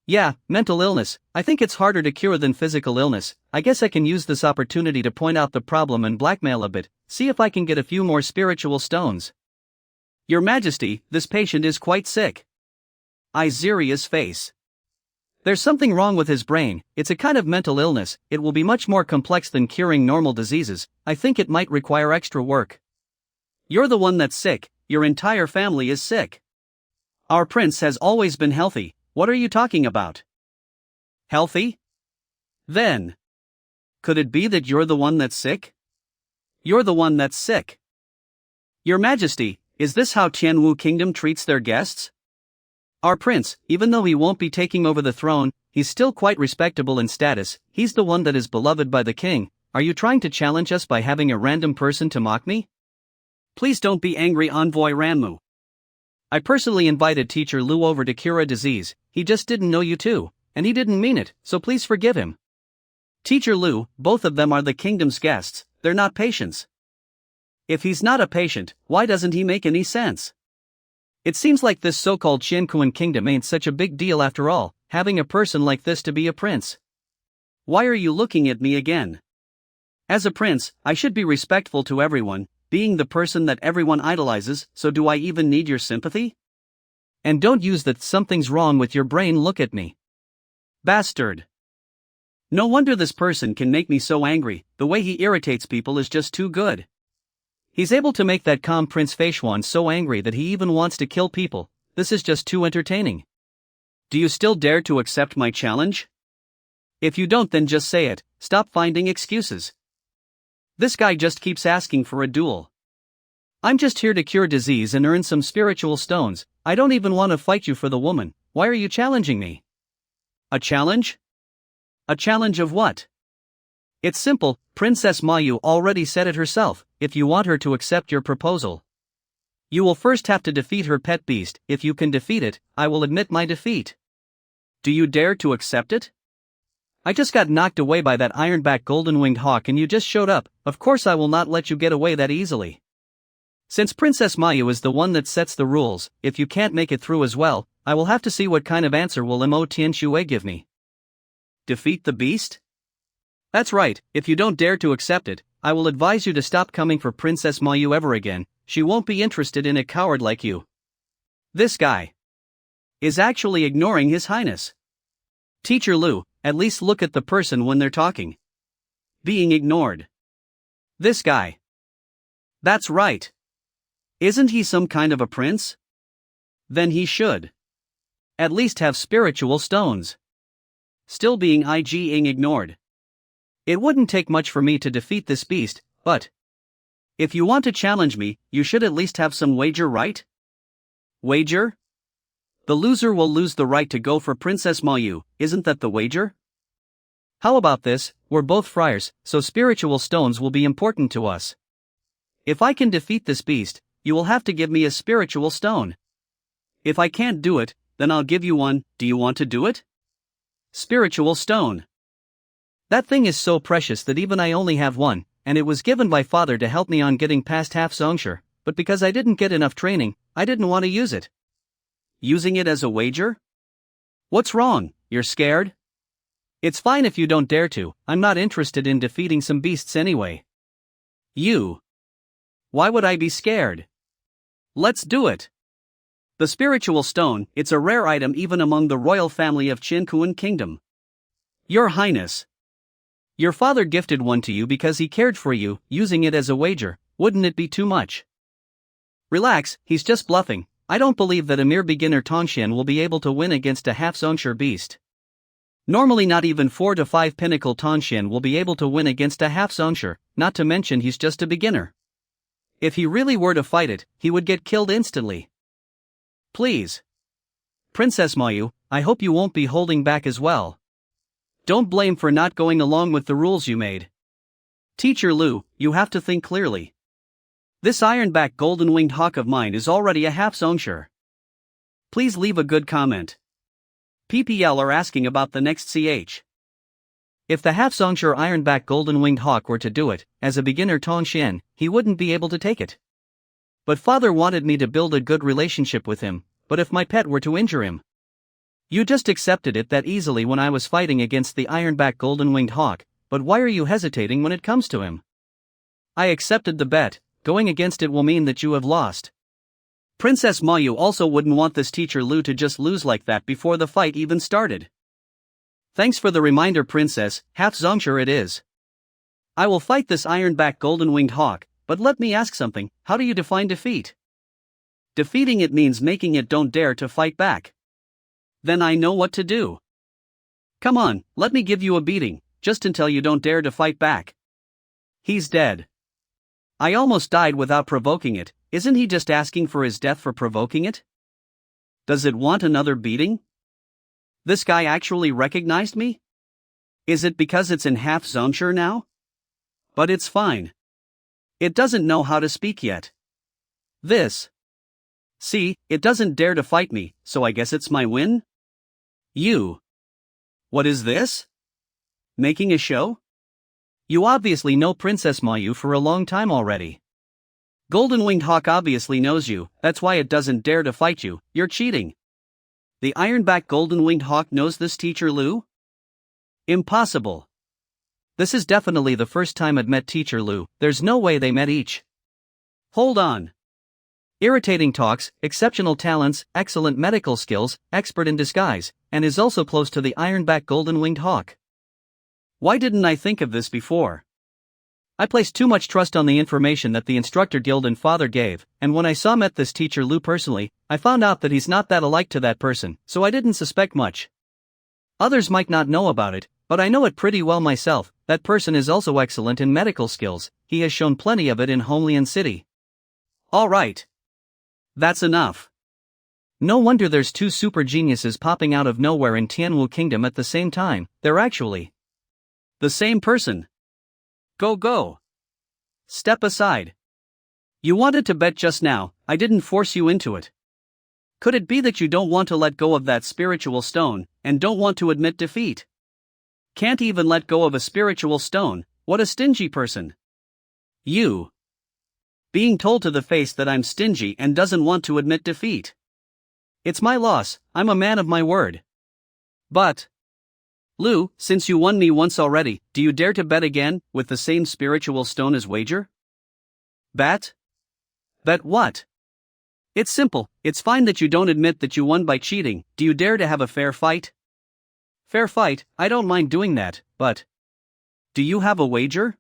Yeah, mental illness. I think it's harder to cure than physical illness. I guess I can use this opportunity to point out the problem and blackmail a bit, see if I can get a few more spiritual stones. Your Majesty, this patient is quite sick. Iziria's face. There's something wrong with his brain. It's a kind of mental illness. It will be much more complex than curing normal diseases. I think it might require extra work. You're the one that's sick. Your entire family is sick. Our prince has always been healthy. What are you talking about? Healthy? Then, could it be that you're the one that's sick? You're the one that's sick. Your Majesty, is this how Tianwu Kingdom treats their guests? Our prince, even though he won't be taking over the throne, he's still quite respectable in status. He's the one that is beloved by the king. Are you trying to challenge us by having a random person to mock me? Please don't be angry, Envoy Ranmu. I personally invited Teacher Lu over to cure a disease. He just didn't know you too, and he didn't mean it, so please forgive him. Teacher Lu, both of them are the kingdom's guests, they're not patients. If he's not a patient, why doesn't he make any sense? It seems like this so-called Qiankuan Kingdom ain't such a big deal after all, having a person like this to be a prince. Why are you looking at me again? As a prince, I should be respectful to everyone, being the person that everyone idolizes, so do I even need your sympathy? And don't use that something's wrong with your brain look at me. Bastard. No wonder this person can make me so angry, the way he irritates people is just too good. He's able to make that calm Prince Feishuan so angry that he even wants to kill people. This is just too entertaining. Do you still dare to accept my challenge? If you don't, then just say it. Stop finding excuses. This guy just keeps asking for a duel. I'm just here to cure disease and earn some spiritual stones. I don't even want to fight you for the woman. Why are you challenging me? A challenge? A challenge of what? It's simple, Princess Mayu already said it herself. If you want her to accept your proposal, you will first have to defeat her pet beast. If you can defeat it, I will admit my defeat. Do you dare to accept it? I just got knocked away by that ironback golden-winged hawk and you just showed up. Of course I will not let you get away that easily. Since Princess Mayu is the one that sets the rules, if you can't make it through as well, I will have to see what kind of answer will Mo Tianxue give me. Defeat the beast? That's right, if you don't dare to accept it, I will advise you to stop coming for Princess Mayu ever again. She won't be interested in a coward like you. This guy is actually ignoring His Highness. Teacher Lu, at least look at the person when they're talking. Being ignored. This guy. That's right. Isn't he some kind of a prince? Then he should at least have spiritual stones. Still being ignored. It wouldn't take much for me to defeat this beast, but if you want to challenge me, you should at least have some wager, right? Wager? The loser will lose the right to go for Princess Mayu, isn't that the wager? How about this? We're both friars, so spiritual stones will be important to us. If I can defeat this beast, you will have to give me a spiritual stone. If I can't do it, then I'll give you one. Do you want to do it? Spiritual stone. That thing is so precious that even I only have one, and it was given by father to help me on getting past half Zhongsher, but because I didn't get enough training, I didn't want to use it. Using it as a wager? What's wrong? You're scared? It's fine if you don't dare to. I'm not interested in defeating some beasts anyway. You? Why would I be scared? Let's do it. The spiritual stone, it's a rare item even among the royal family of Qinkuan Kingdom. Your Highness. Your father gifted one to you because he cared for you. Using it as a wager, wouldn't it be too much? Relax, he's just bluffing. I don't believe that a mere beginner Tongshan will be able to win against a half-Zhongsher beast. Normally not even 4 to 5 pinnacle Tongshan will be able to win against a half-Zhongsher, not to mention he's just a beginner. If he really were to fight it, he would get killed instantly. Please. Princess Mayu, I hope you won't be holding back as well. Don't blame for not going along with the rules you made. Teacher Lu, you have to think clearly. This ironback golden-winged hawk of mine is already a half-Zhongsher. Please leave a good comment. PPL are asking about the next CH. If the half-Zhongsher ironback golden-winged hawk were to do it, as a beginner Tongshan, he wouldn't be able to take it. But father wanted me to build a good relationship with him, but if my pet were to injure him? You just accepted it that easily when I was fighting against the ironback golden-winged hawk, but why are you hesitating when it comes to him? I accepted the bet, going against it will mean that you have lost. Princess Mayu also wouldn't want this teacher Lu to just lose like that before the fight even started. Thanks for the reminder, Princess, half-Zhongsher it is. I will fight this ironback golden-winged hawk, but let me ask something, how do you define defeat? Defeating it means making it don't dare to fight back. Then I know what to do. Come on, let me give you a beating, just until you don't dare to fight back. He's dead. I almost died without provoking it, isn't he just asking for his death for provoking it? Does it want another beating? This guy actually recognized me? Is it because it's in half-Zhongsher now? But it's fine. It doesn't know how to speak yet. This. See, it doesn't dare to fight me, so I guess it's my win? You. What is this? Making a show? You obviously know Princess Mayu for a long time already. Golden-winged hawk obviously knows you, that's why it doesn't dare to fight you. You're cheating. The ironback golden-winged hawk knows this teacher Lu? Impossible. This is definitely the first time I've met teacher Lu, there's no way they met each. Hold on. Irritating talks, exceptional talents, excellent medical skills, expert in disguise, and is also close to the ironback golden-winged hawk. Why didn't I think of this before? I placed too much trust on the information that the instructor guild and father gave, and when I met this teacher Lu personally, I found out that he's not that alike to that person, so I didn't suspect much. Others might not know about it, but I know it pretty well myself. That person is also excellent in medical skills, he has shown plenty of it in Homelian City. Alright. That's enough. No wonder there's 2 super geniuses popping out of nowhere in Tianwu Kingdom at the same time, they're actually The same person. Go go. Step aside. You wanted to bet just now, I didn't force you into it. Could it be that you don't want to let go of that spiritual stone, and don't want to admit defeat? Can't even let go of a spiritual stone, what a stingy person. You. Being told to the face that I'm stingy and doesn't want to admit defeat. It's my loss, I'm a man of my word. But, Lou, since you won me once already, do you dare to bet again, with the same spiritual stone as wager? Bet? Bet what? It's simple, it's fine that you don't admit that you won by cheating. Do you dare to have a fair fight? Fair fight, I don't mind doing that, but... Do you have a wager?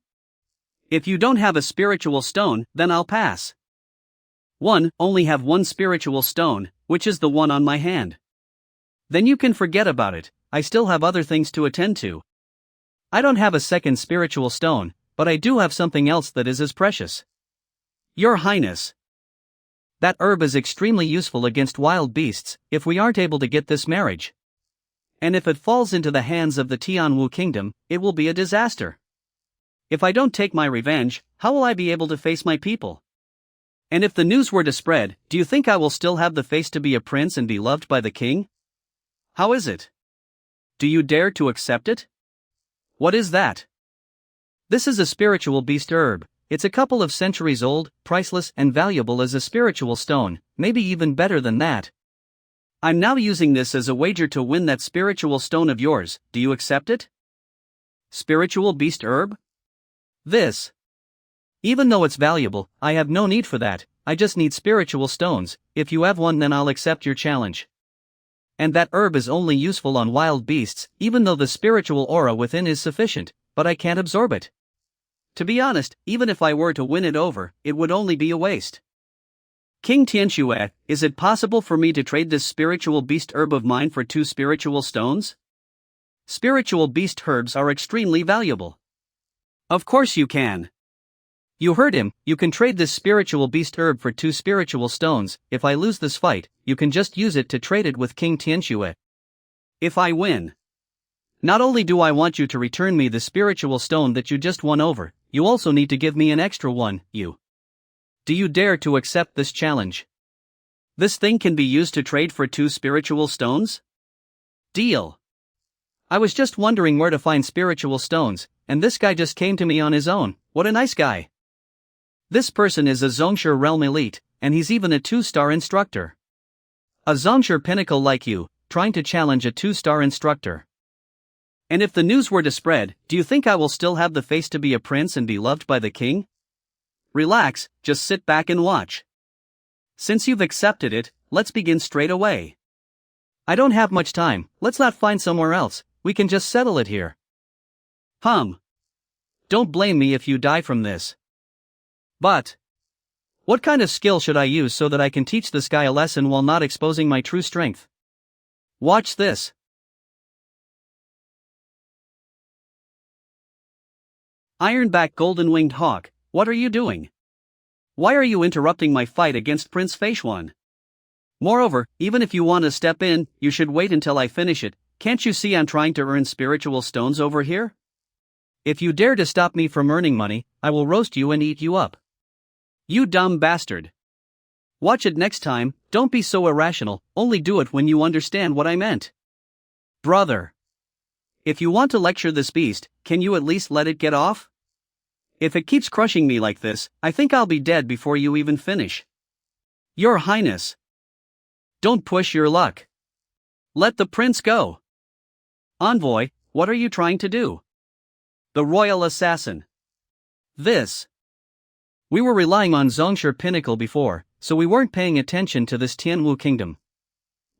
If you don't have a spiritual stone, then I'll pass. Only have one spiritual stone, which is the one on my hand. Then you can forget about it, I still have other things to attend to. I don't have a second spiritual stone, but I do have something else that is as precious. Your Highness. That herb is extremely useful against wild beasts, if we aren't able to get this marriage. And if it falls into the hands of the Tianwu kingdom, it will be a disaster. If I don't take my revenge, how will I be able to face my people? And if the news were to spread, do you think I will still have the face to be a prince and be loved by the king? How is it? Do you dare to accept it? What is that? This is a spiritual beast herb. It's a couple of centuries old, priceless and valuable as a spiritual stone, maybe even better than that. I'm now using this as a wager to win that spiritual stone of yours, do you accept it? Spiritual beast herb? This. Even though it's valuable, I have no need for that, I just need spiritual stones. If you have one, then I'll accept your challenge. And that herb is only useful on wild beasts, even though the spiritual aura within is sufficient, but I can't absorb it. To be honest, even if I were to win it over, it would only be a waste. King Tianxue, is it possible for me to trade this spiritual beast herb of mine for 2 spiritual stones? Spiritual beast herbs are extremely valuable. Of course you can. You heard him, you can trade this spiritual beast herb for 2 spiritual stones. If I lose this fight, you can just use it to trade it with King Tianxue. If I win, not only do I want you to return me the spiritual stone that you just won over, you also need to give me an extra one, you. Do you dare to accept this challenge? This thing can be used to trade for 2 spiritual stones? Deal. I was just wondering where to find spiritual stones, and this guy just came to me on his own. What a nice guy. This person is a Zhongshe realm elite, and he's even a 2-star instructor. A Zhongshe pinnacle like you, trying to challenge a 2-star instructor. And if the news were to spread, do you think I will still have the face to be a prince and be loved by the king? Relax, just sit back and watch. Since you've accepted it, let's begin straight away. I don't have much time, let's not find somewhere else, we can just settle it here. Don't blame me if you die from this. But, what kind of skill should I use so that I can teach this guy a lesson while not exposing my true strength? Watch this. Ironback Golden-Winged Hawk, what are you doing? Why are you interrupting my fight against Prince Feishuan? Moreover, even if you want to step in, you should wait until I finish it. Can't you see I'm trying to earn spiritual stones over here? If you dare to stop me from earning money, I will roast you and eat you up. You dumb bastard. Watch it next time, don't be so irrational, only do it when you understand what I meant. Brother. If you want to lecture this beast, can you at least let it get off? If it keeps crushing me like this, I think I'll be dead before you even finish. Your Highness. Don't push your luck. Let the prince go. Envoy, what are you trying to do? The royal assassin. This. We were relying on Zhongshe Pinnacle before, so we weren't paying attention to this Tianwu kingdom.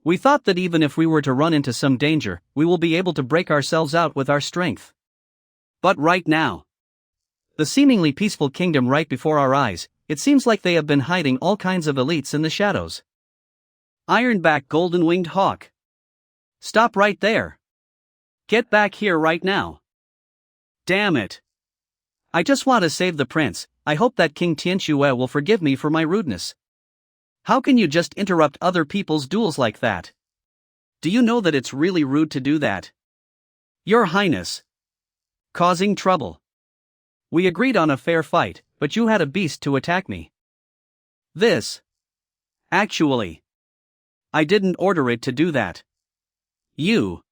We thought that even if we were to run into some danger, we will be able to break ourselves out with our strength. But right now, the seemingly peaceful kingdom right before our eyes, it seems like they have been hiding all kinds of elites in the shadows. Ironback Golden-Winged Hawk. Stop right there. Get back here right now. Damn it. I just want to save the prince. I hope that King Tianxue will forgive me for my rudeness. How can you just interrupt other people's duels like that? Do you know that it's really rude to do that? Your Highness. Causing trouble. We agreed on a fair fight, but you had a beast to attack me. This. Actually. I didn't order it to do that. You.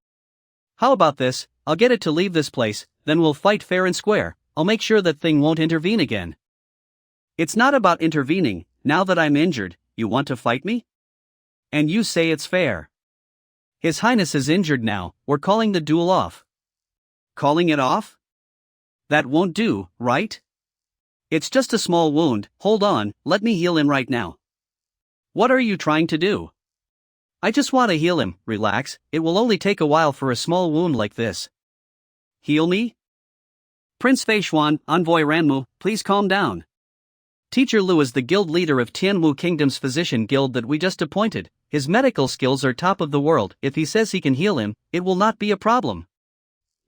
How about this? I'll get it to leave this place, then we'll fight fair and square. I'll make sure that thing won't intervene again. It's not about intervening. Now that I'm injured, you want to fight me? And you say it's fair. His Highness is injured now, we're calling the duel off. Calling it off? That won't do, right? It's just a small wound, hold on, let me heal him right now. What are you trying to do? I just want to heal him, relax, it will only take a while for a small wound like this. Heal me? Prince Feishuan, Envoy Ranmu, please calm down. Teacher Lu is the guild leader of Tianwu Kingdom's physician guild that we just appointed. His medical skills are top of the world. If he says he can heal him, it will not be a problem.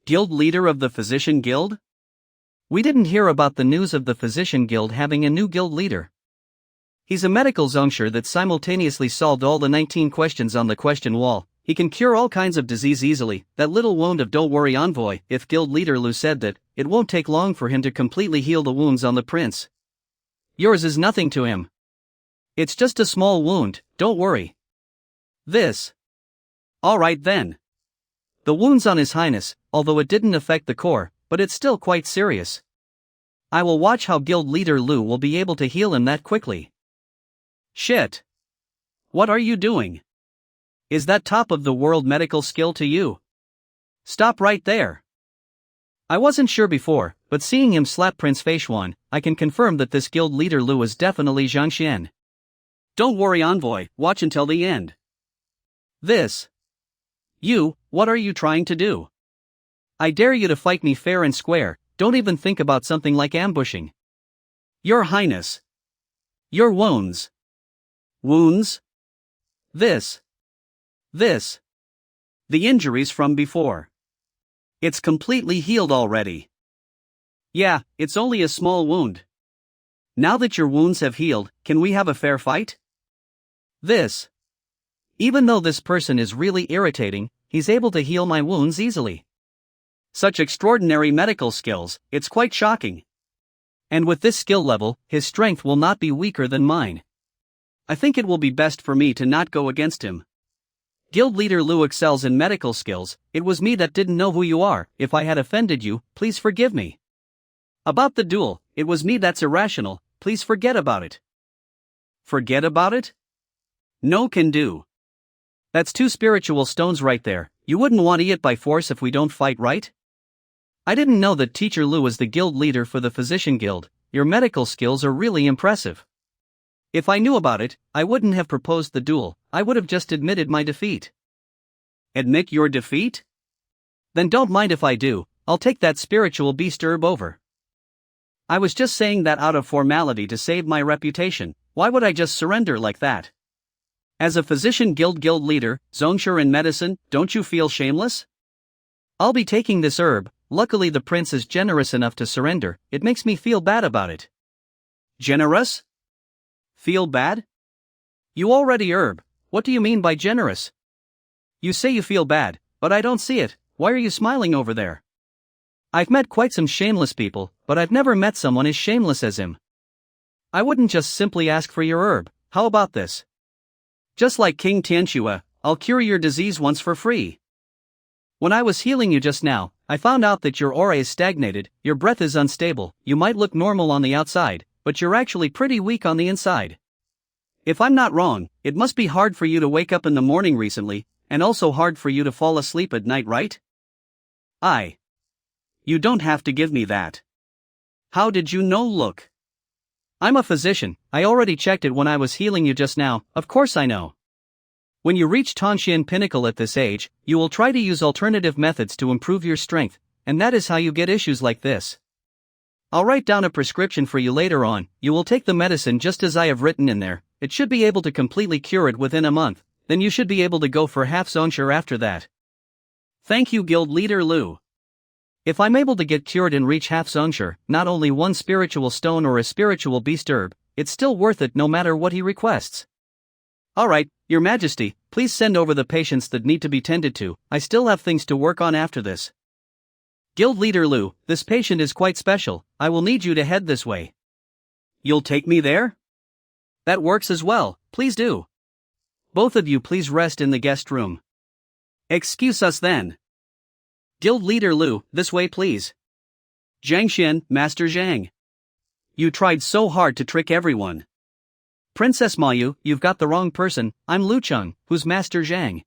Guild leader of the physician guild? We didn't hear about the news of the physician guild having a new guild leader. He's a medical zongsher that simultaneously solved all the 19 questions on the question wall. He can cure all kinds of disease easily. That little wound of don't worry envoy, if guild leader Lu said that, it won't take long for him to completely heal the wounds on the prince. Yours is nothing to him. It's just a small wound, don't worry. This. Alright then. The wound's on His Highness, although it didn't affect the core, but it's still quite serious. I will watch how guild leader Lu will be able to heal him that quickly. Shit. What are you doing? Is that top of the world medical skill to you? Stop right there. I wasn't sure before, but seeing him slap Prince Feishuan, I can confirm that this guild leader Lu is definitely Zhang Xian. Don't worry envoy, watch until the end. This. You, what are you trying to do? I dare you to fight me fair and square, don't even think about something like ambushing. Your Highness. Your wounds. Wounds? This. This. The injuries from before. It's completely healed already. Yeah, it's only a small wound. Now that your wounds have healed, can we have a fair fight? This. Even though this person is really irritating, he's able to heal my wounds easily. Such extraordinary medical skills, it's quite shocking. And with this skill level, his strength will not be weaker than mine. I think it will be best for me to not go against him. Guild leader Lu excels in medical skills, it was me that didn't know who you are, if I had offended you, please forgive me. About the duel, it was me that's irrational, please forget about it. Forget about it? No can do. That's 2 spiritual stones right there, you wouldn't want it by force if we don't fight, right? I didn't know that Teacher Lu is the guild leader for the physician guild, your medical skills are really impressive. If I knew about it, I wouldn't have proposed the duel, I would have just admitted my defeat. Admit your defeat? Then don't mind if I do, I'll take that spiritual beast herb over. I was just saying that out of formality to save my reputation, why would I just surrender like that? As a physician guild leader, zongsher in medicine, don't you feel shameless? I'll be taking this herb, luckily the prince is generous enough to surrender, it makes me feel bad about it. Generous? Feel bad? You already herb, what do you mean by generous? You say you feel bad, but I don't see it, why are you smiling over there? I've met quite some shameless people, but I've never met someone as shameless as him. I wouldn't just simply ask for your herb, how about this? Just like King Tianxue, I'll cure your disease once for free. When I was healing you just now, I found out that your aura is stagnated, your breath is unstable, you might look normal on the outside, but you're actually pretty weak on the inside. If I'm not wrong, it must be hard for you to wake up in the morning recently, and also hard for you to fall asleep at night, right? You don't have to give me that. How did you know? Look. I'm a physician, I already checked it when I was healing you just now, of course I know. When you reach Tongxian Pinnacle at this age, you will try to use alternative methods to improve your strength, and that is how you get issues like this. I'll write down a prescription for you later on, you will take the medicine just as I have written in there, it should be able to completely cure it within a month, then you should be able to go for half zongsher after that. Thank you Guild Leader Lu. If I'm able to get cured and reach half zongsher, not only 1 spiritual stone or a spiritual beast herb, it's still worth it no matter what he requests. Alright, Your Majesty, please send over the patients that need to be tended to, I still have things to work on after this. Guild Leader Lu, this patient is quite special, I will need you to head this way. You'll take me there? That works as well, please do. Both of you please rest in the guest room. Excuse us then. Guild Leader Lu, this way please. Zhang Xin, Master Zhang. You tried so hard to trick everyone. Princess Mayu, you've got the wrong person, I'm Lu Cheng, who's Master Zhang.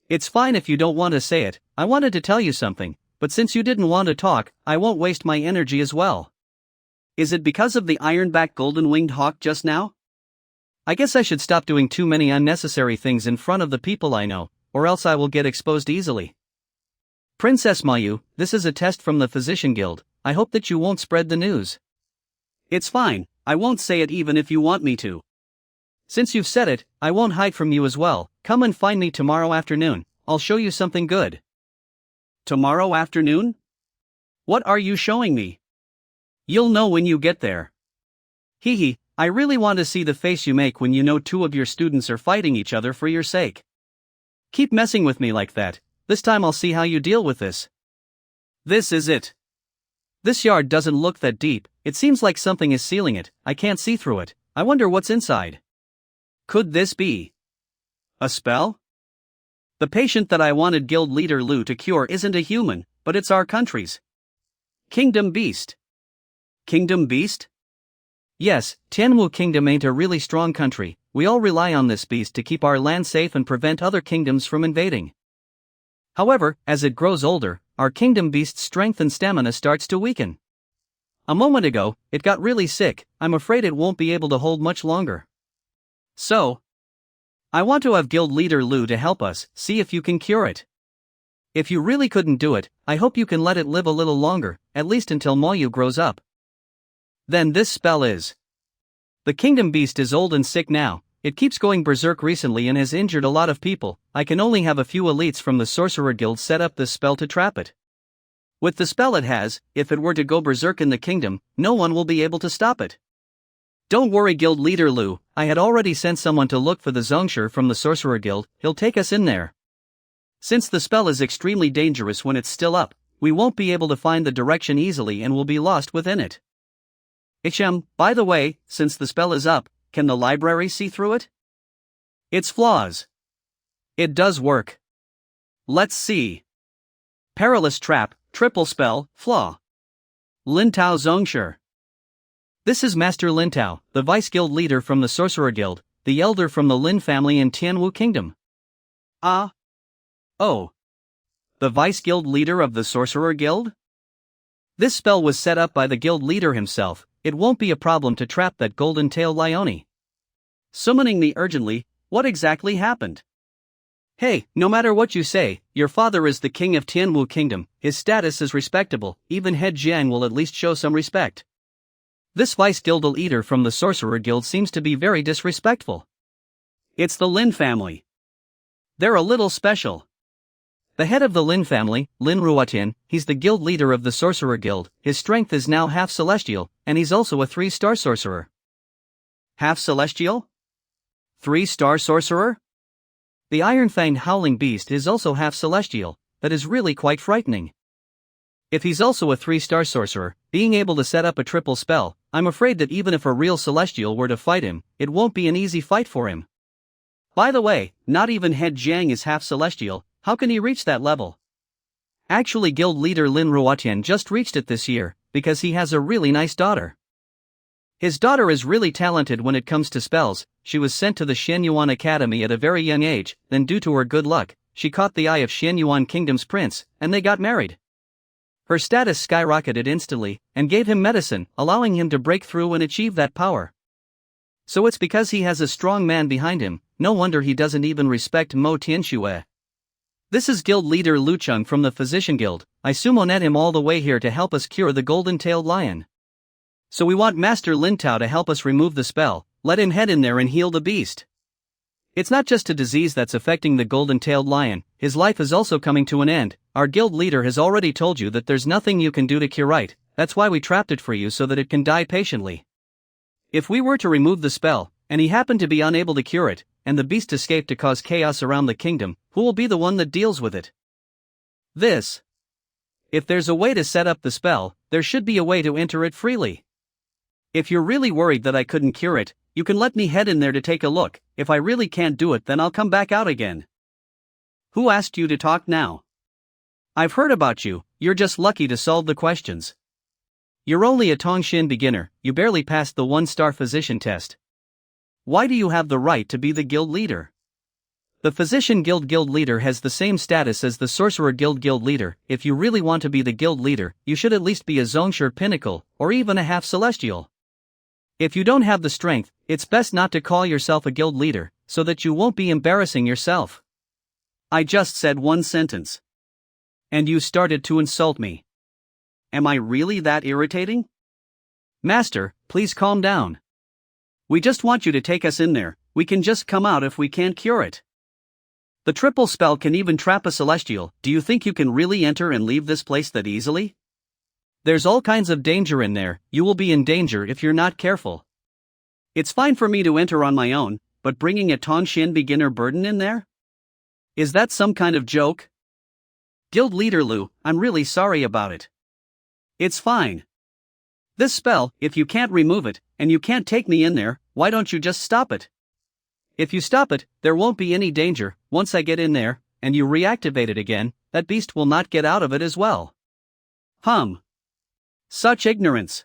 It's fine if you don't want to say it, I wanted to tell you something, but since you didn't want to talk, I won't waste my energy as well. Is it because of the iron-backed golden-winged hawk just now? I guess I should stop doing too many unnecessary things in front of the people I know, or else I will get exposed easily. Princess Mayu, this is a test from the Physician Guild, I hope that you won't spread the news. It's fine, I won't say it even if you want me to. Since you've said it, I won't hide from you as well, come and find me tomorrow afternoon, I'll show you something good. Tomorrow afternoon? What are you showing me? You'll know when you get there. Hee, I really want to see the face you make when you know two of your students are fighting each other for your sake. Keep messing with me like that, this time I'll see how you deal with this. This is it. This yard doesn't look that deep, it seems like something is sealing it, I can't see through it, I wonder what's inside. Could this be a spell? The patient that I wanted Guild Leader Lu to cure isn't a human, but it's our country's Kingdom Beast. Kingdom Beast? Yes, Tianwu Kingdom ain't a really strong country, we all rely on this beast to keep our land safe and prevent other kingdoms from invading. However, as it grows older, our Kingdom Beast's strength and stamina starts to weaken. A moment ago, it got really sick, I'm afraid it won't be able to hold much longer. So, I want to have Guild Leader Lu to help us, see if you can cure it. If you really couldn't do it, I hope you can let it live a little longer, at least until Moyu grows up. Then this spell is. The Kingdom Beast is old and sick now, it keeps going berserk recently and has injured a lot of people, I can only have a few elites from the Sorcerer Guild set up this spell to trap it. With the spell it has, if it were to go berserk in the kingdom, no one will be able to stop it. Don't worry Guild Leader Lu, I had already sent someone to look for the Zongshi from the Sorcerer Guild, he'll take us in there. Since the spell is extremely dangerous when it's still up, we won't be able to find the direction easily and will be lost within it. By the way, since the spell is up, can the library see through it? Its flaws. It does work. Let's see. Perilous Trap, Triple Spell, Flaw. Lintao Zongshi. This is Master Lintao, the Vice Guild leader from the Sorcerer Guild, the elder from the Lin family in Tianwu Kingdom. Ah. Oh. The Vice Guild leader of the Sorcerer Guild? This spell was set up by the guild leader himself, it won't be a problem to trap that golden tail Lione. Summoning me urgently, what exactly happened? Hey, no matter what you say, your father is the king of Tianwu Kingdom, his status is respectable, even head Jiang will at least show some respect. This Vice Guild leader from the Sorcerer Guild seems to be very disrespectful. It's the Lin family. They're a little special. The head of the Lin family, Lin Ruotian, he's the guild leader of the Sorcerer Guild, his strength is now half celestial, and he's also a 3-star sorcerer. Half celestial? 3-star sorcerer? The iron-fanged howling beast is also half celestial, that is really quite frightening. If he's also a 3-star sorcerer, being able to set up a triple spell, I'm afraid that even if a real celestial were to fight him, it won't be an easy fight for him. By the way, not even head Jiang is half celestial, how can he reach that level? Actually guild leader Lin Ruotian just reached it this year, because he has a really nice daughter. His daughter is really talented when it comes to spells, she was sent to the Xianyuan Academy at a very young age, then due to her good luck, she caught the eye of Xianyuan Kingdom's prince, and they got married. Her status skyrocketed instantly, and gave him medicine, allowing him to break through and achieve that power. So it's because he has a strong man behind him, no wonder he doesn't even respect Mo Tianxue. This is guild leader Lu Cheng from the Physician Guild, I summoned him all the way here to help us cure the golden-tailed lion. So we want Master Lintao to help us remove the spell, let him head in there and heal the beast. It's not just a disease that's affecting the golden-tailed lion, his life is also coming to an end, our guild leader has already told you that there's nothing you can do to cure it, that's why we trapped it for you so that it can die patiently. If we were to remove the spell, and he happened to be unable to cure it, and the beast escaped to cause chaos around the kingdom, who will be the one that deals with it? This If there's a way to set up the spell, there should be a way to enter it freely. If you're really worried that I couldn't cure it, you can let me head in there to take a look. If I really can't do it, then I'll come back out again. Who asked you to talk now? I've heard about you, you're just lucky to solve the questions. You're only a Tongshin beginner, you barely passed the 1-star physician test. Why do you have the right to be the guild leader? The Physician Guild leader has the same status as the Sorcerer Guild leader. If you really want to be the guild leader, you should at least be a Zongshur Pinnacle, or even a half Celestial. If you don't have the strength, it's best not to call yourself a guild leader, so that you won't be embarrassing yourself. I just said one sentence. And you started to insult me. Am I really that irritating? Master, please calm down. We just want you to take us in there, we can just come out if we can't cure it. The triple spell can even trap a Celestial. Do you think you can really enter and leave this place that easily? There's all kinds of danger in there, you will be in danger if you're not careful. It's fine for me to enter on my own, but bringing a Tongshin beginner burden in there? Is that some kind of joke? Guild Leader Lu, I'm really sorry about it. It's fine. This spell, if you can't remove it, and you can't take me in there, why don't you just stop it? If you stop it, there won't be any danger. Once I get in there, and you reactivate it again, that beast will not get out of it as well. Such ignorance.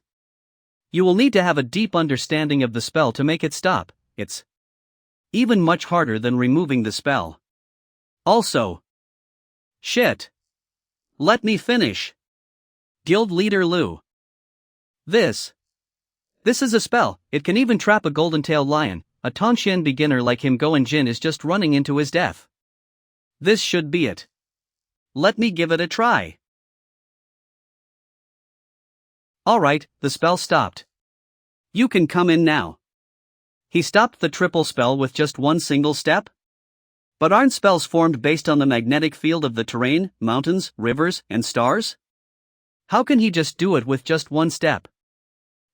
You will need to have a deep understanding of the spell to make it stop. It's even much harder than removing the spell. Also. Shit. Let me finish. Guild Leader Lu. This is a spell, it can even trap a golden-tailed lion. A Tongshin beginner like him Goen Jin is just running into his death. This should be it. Let me give it a try. Alright, the spell stopped. You can come in now. He stopped the triple spell with just one single step? But aren't spells formed based on the magnetic field of the terrain, mountains, rivers, and stars? How can he just do it with just one step?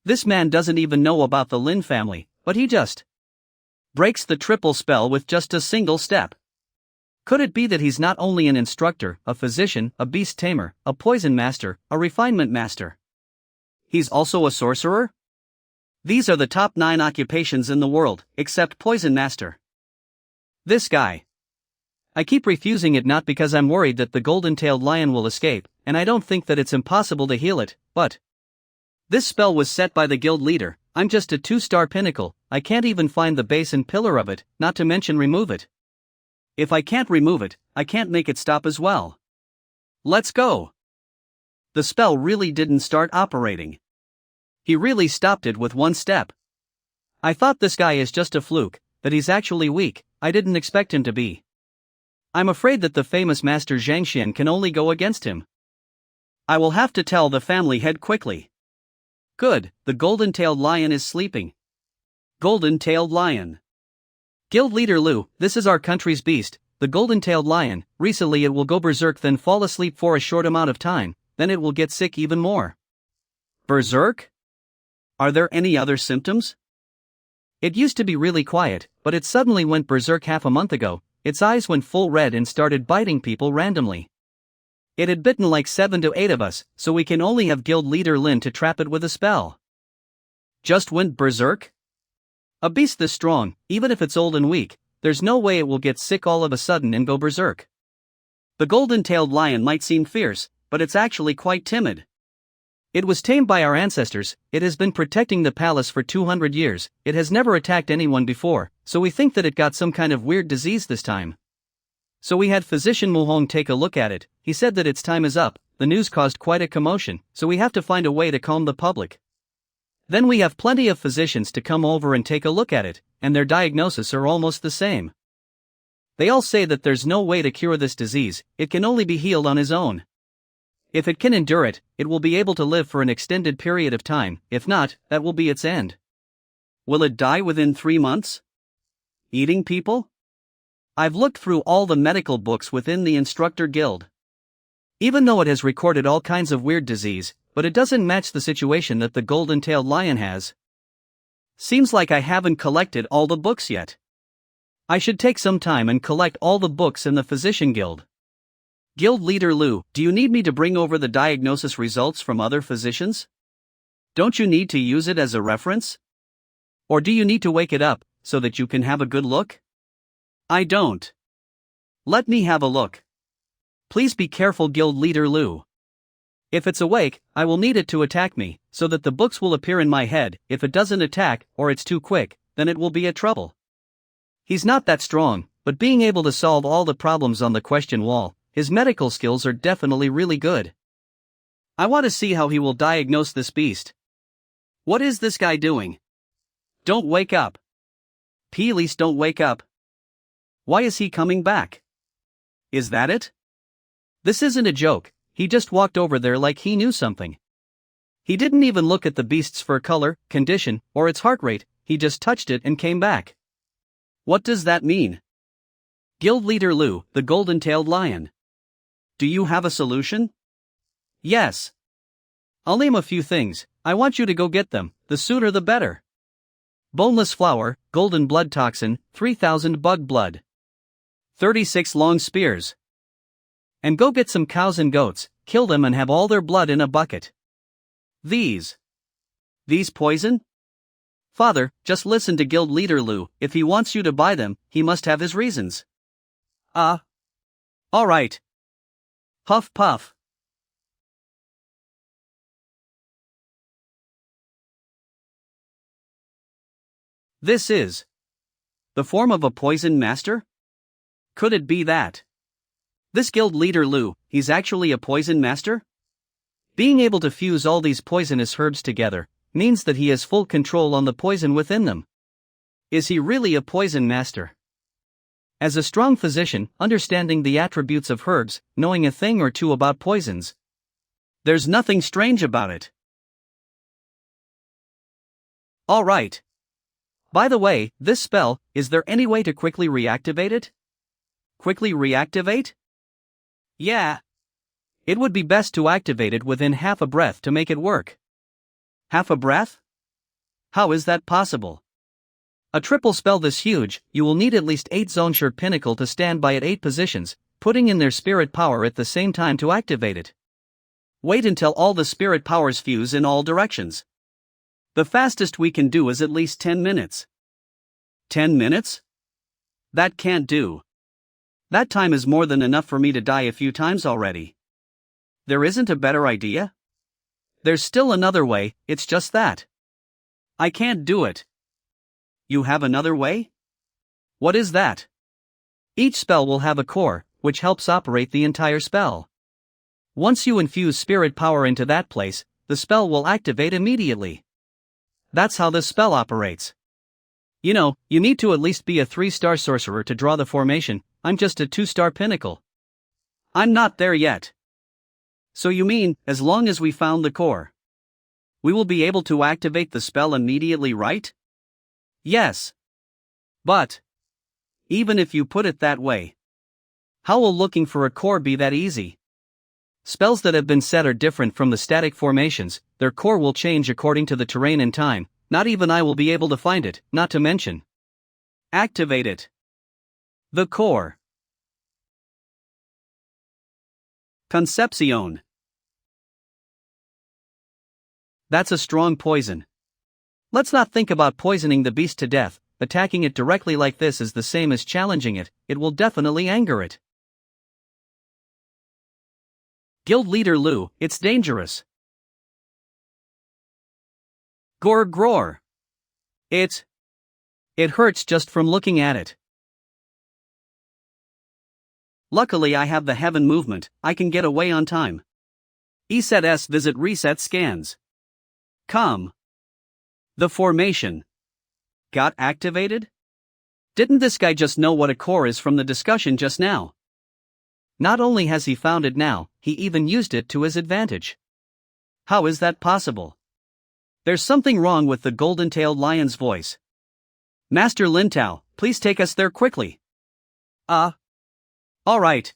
This man doesn't even know about the Lin family, but he just breaks the triple spell with just a single step. Could it be that he's not only an instructor, a physician, a beast tamer, a poison master, a refinement master? He's also a sorcerer? These are the top 9 occupations in the world, except poison master. This guy. I keep refusing it not because I'm worried that the golden-tailed lion will escape, and I don't think that it's impossible to heal it, but this spell was set by the guild leader. I'm just a 2-star pinnacle, I can't even find the base and pillar of it, not to mention remove it. If I can't remove it, I can't make it stop as well. Let's go. The spell really didn't start operating. He really stopped it with one step. I thought this guy is just a fluke, that he's actually weak. I didn't expect him to be. I'm afraid that the famous Master Zhangxian can only go against him. I will have to tell the family head quickly. Good, the golden-tailed lion is sleeping. Golden-tailed lion. Guild Leader Lu, this is our country's beast, the golden-tailed lion. Recently it will go berserk then fall asleep for a short amount of time, then it will get sick even more. Berserk? Are there any other symptoms? It used to be really quiet, but it suddenly went berserk half a month ago. Its eyes went full red and started biting people randomly. It had bitten like 7 to 8 of us, so we can only have Guild Leader Lin to trap it with a spell. Just went berserk? A beast this strong, even if it's old and weak, there's no way it will get sick all of a sudden and go berserk. The golden-tailed lion might seem fierce, but it's actually quite timid. It was tamed by our ancestors, it has been protecting the palace for 200 years, it has never attacked anyone before, so we think that it got some kind of weird disease this time. So we had Physician Muhong take a look at it. He said that its time is up. The news caused quite a commotion, so we have to find a way to calm the public. Then we have plenty of physicians to come over and take a look at it, and their diagnosis are almost the same. They all say that there's no way to cure this disease, it can only be healed on its own. If it can endure it, it will be able to live for an extended period of time, if not, that will be its end. Will it die within 3 months? Eating people? I've looked through all the medical books within the Instructor Guild. Even though it has recorded all kinds of weird disease, but it doesn't match the situation that the golden-tailed lion has. Seems like I haven't collected all the books yet. I should take some time and collect all the books in the Physician Guild. Guild Leader Lu, do you need me to bring over the diagnosis results from other physicians? Don't you need to use it as a reference? Or do you need to wake it up, so that you can have a good look? I don't. Let me have a look. Please be careful, Guild Leader Lu. If it's awake, I will need it to attack me, so that the books will appear in my head. If it doesn't attack, or it's too quick, then it will be a trouble. He's not that strong, but being able to solve all the problems on the question wall, his medical skills are definitely really good. I want to see how he will diagnose this beast. What is this guy doing? Don't wake up. Please don't wake up. Why is he coming back? Is that it? This isn't a joke, he just walked over there like he knew something. He didn't even look at the beast's fur color, condition, or its heart rate, he just touched it and came back. What does that mean? Guild Leader Lu, the golden-tailed lion. Do you have a solution? Yes. I'll name a few things, I want you to go get them, the sooner the better. Boneless flour, golden blood toxin, 3,000 bug blood. 36 long spears. And go get some cows and goats, kill them and have all their blood in a bucket. These poison? Father, just listen to Guild Leader Lu, if he wants you to buy them, he must have his reasons. Alright. Puff puff. This is the form of a poison master? Could it be that? This Guild Leader Lu, he's actually a poison master? Being able to fuse all these poisonous herbs together means that he has full control on the poison within them. Is he really a poison master? As a strong physician, understanding the attributes of herbs, knowing a thing or two about poisons, there's nothing strange about it. Alright. By the way, this spell, is there any way to quickly reactivate it? Quickly reactivate? Yeah. It would be best to activate it within half a breath to make it work. Half a breath? How is that possible? A triple spell this huge, you will need at least 8 Zoneshire Pinnacle to stand by at 8 positions, putting in their spirit power at the same time to activate it. Wait until all the spirit powers fuse in all directions. The fastest we can do is at least 10 minutes. 10 minutes? That can't do. That time is more than enough for me to die a few times already. There isn't a better idea? There's still another way, it's just that I can't do it. You have another way? What is that? Each spell will have a core, which helps operate the entire spell. Once you infuse spirit power into that place, the spell will activate immediately. That's how this spell operates. You know, you need to at least be a 3-star sorcerer to draw the formation. I'm just a 2-star pinnacle. I'm not there yet. So you mean, as long as we found the core, we will be able to activate the spell immediately, right? Yes. But even if you put it that way, how will looking for a core be that easy? Spells that have been set are different from the static formations, their core will change according to the terrain and time, not even I will be able to find it, not to mention activate it. The core. Concepcion. That's a strong poison. Let's not think about poisoning the beast to death, attacking it directly like this is the same as challenging it, it will definitely anger it. Guild Leader Lu, it's dangerous. Gor gror. It hurts just from looking at it. Luckily I have the heaven movement, I can get away on time. ESET S visit reset scans. Come. The formation got activated? Didn't this guy just know what a core is from the discussion just now? Not only has he found it now, he even used it to his advantage. How is that possible? There's something wrong with the golden-tailed lion's voice. Master Lintao, please take us there quickly. Alright.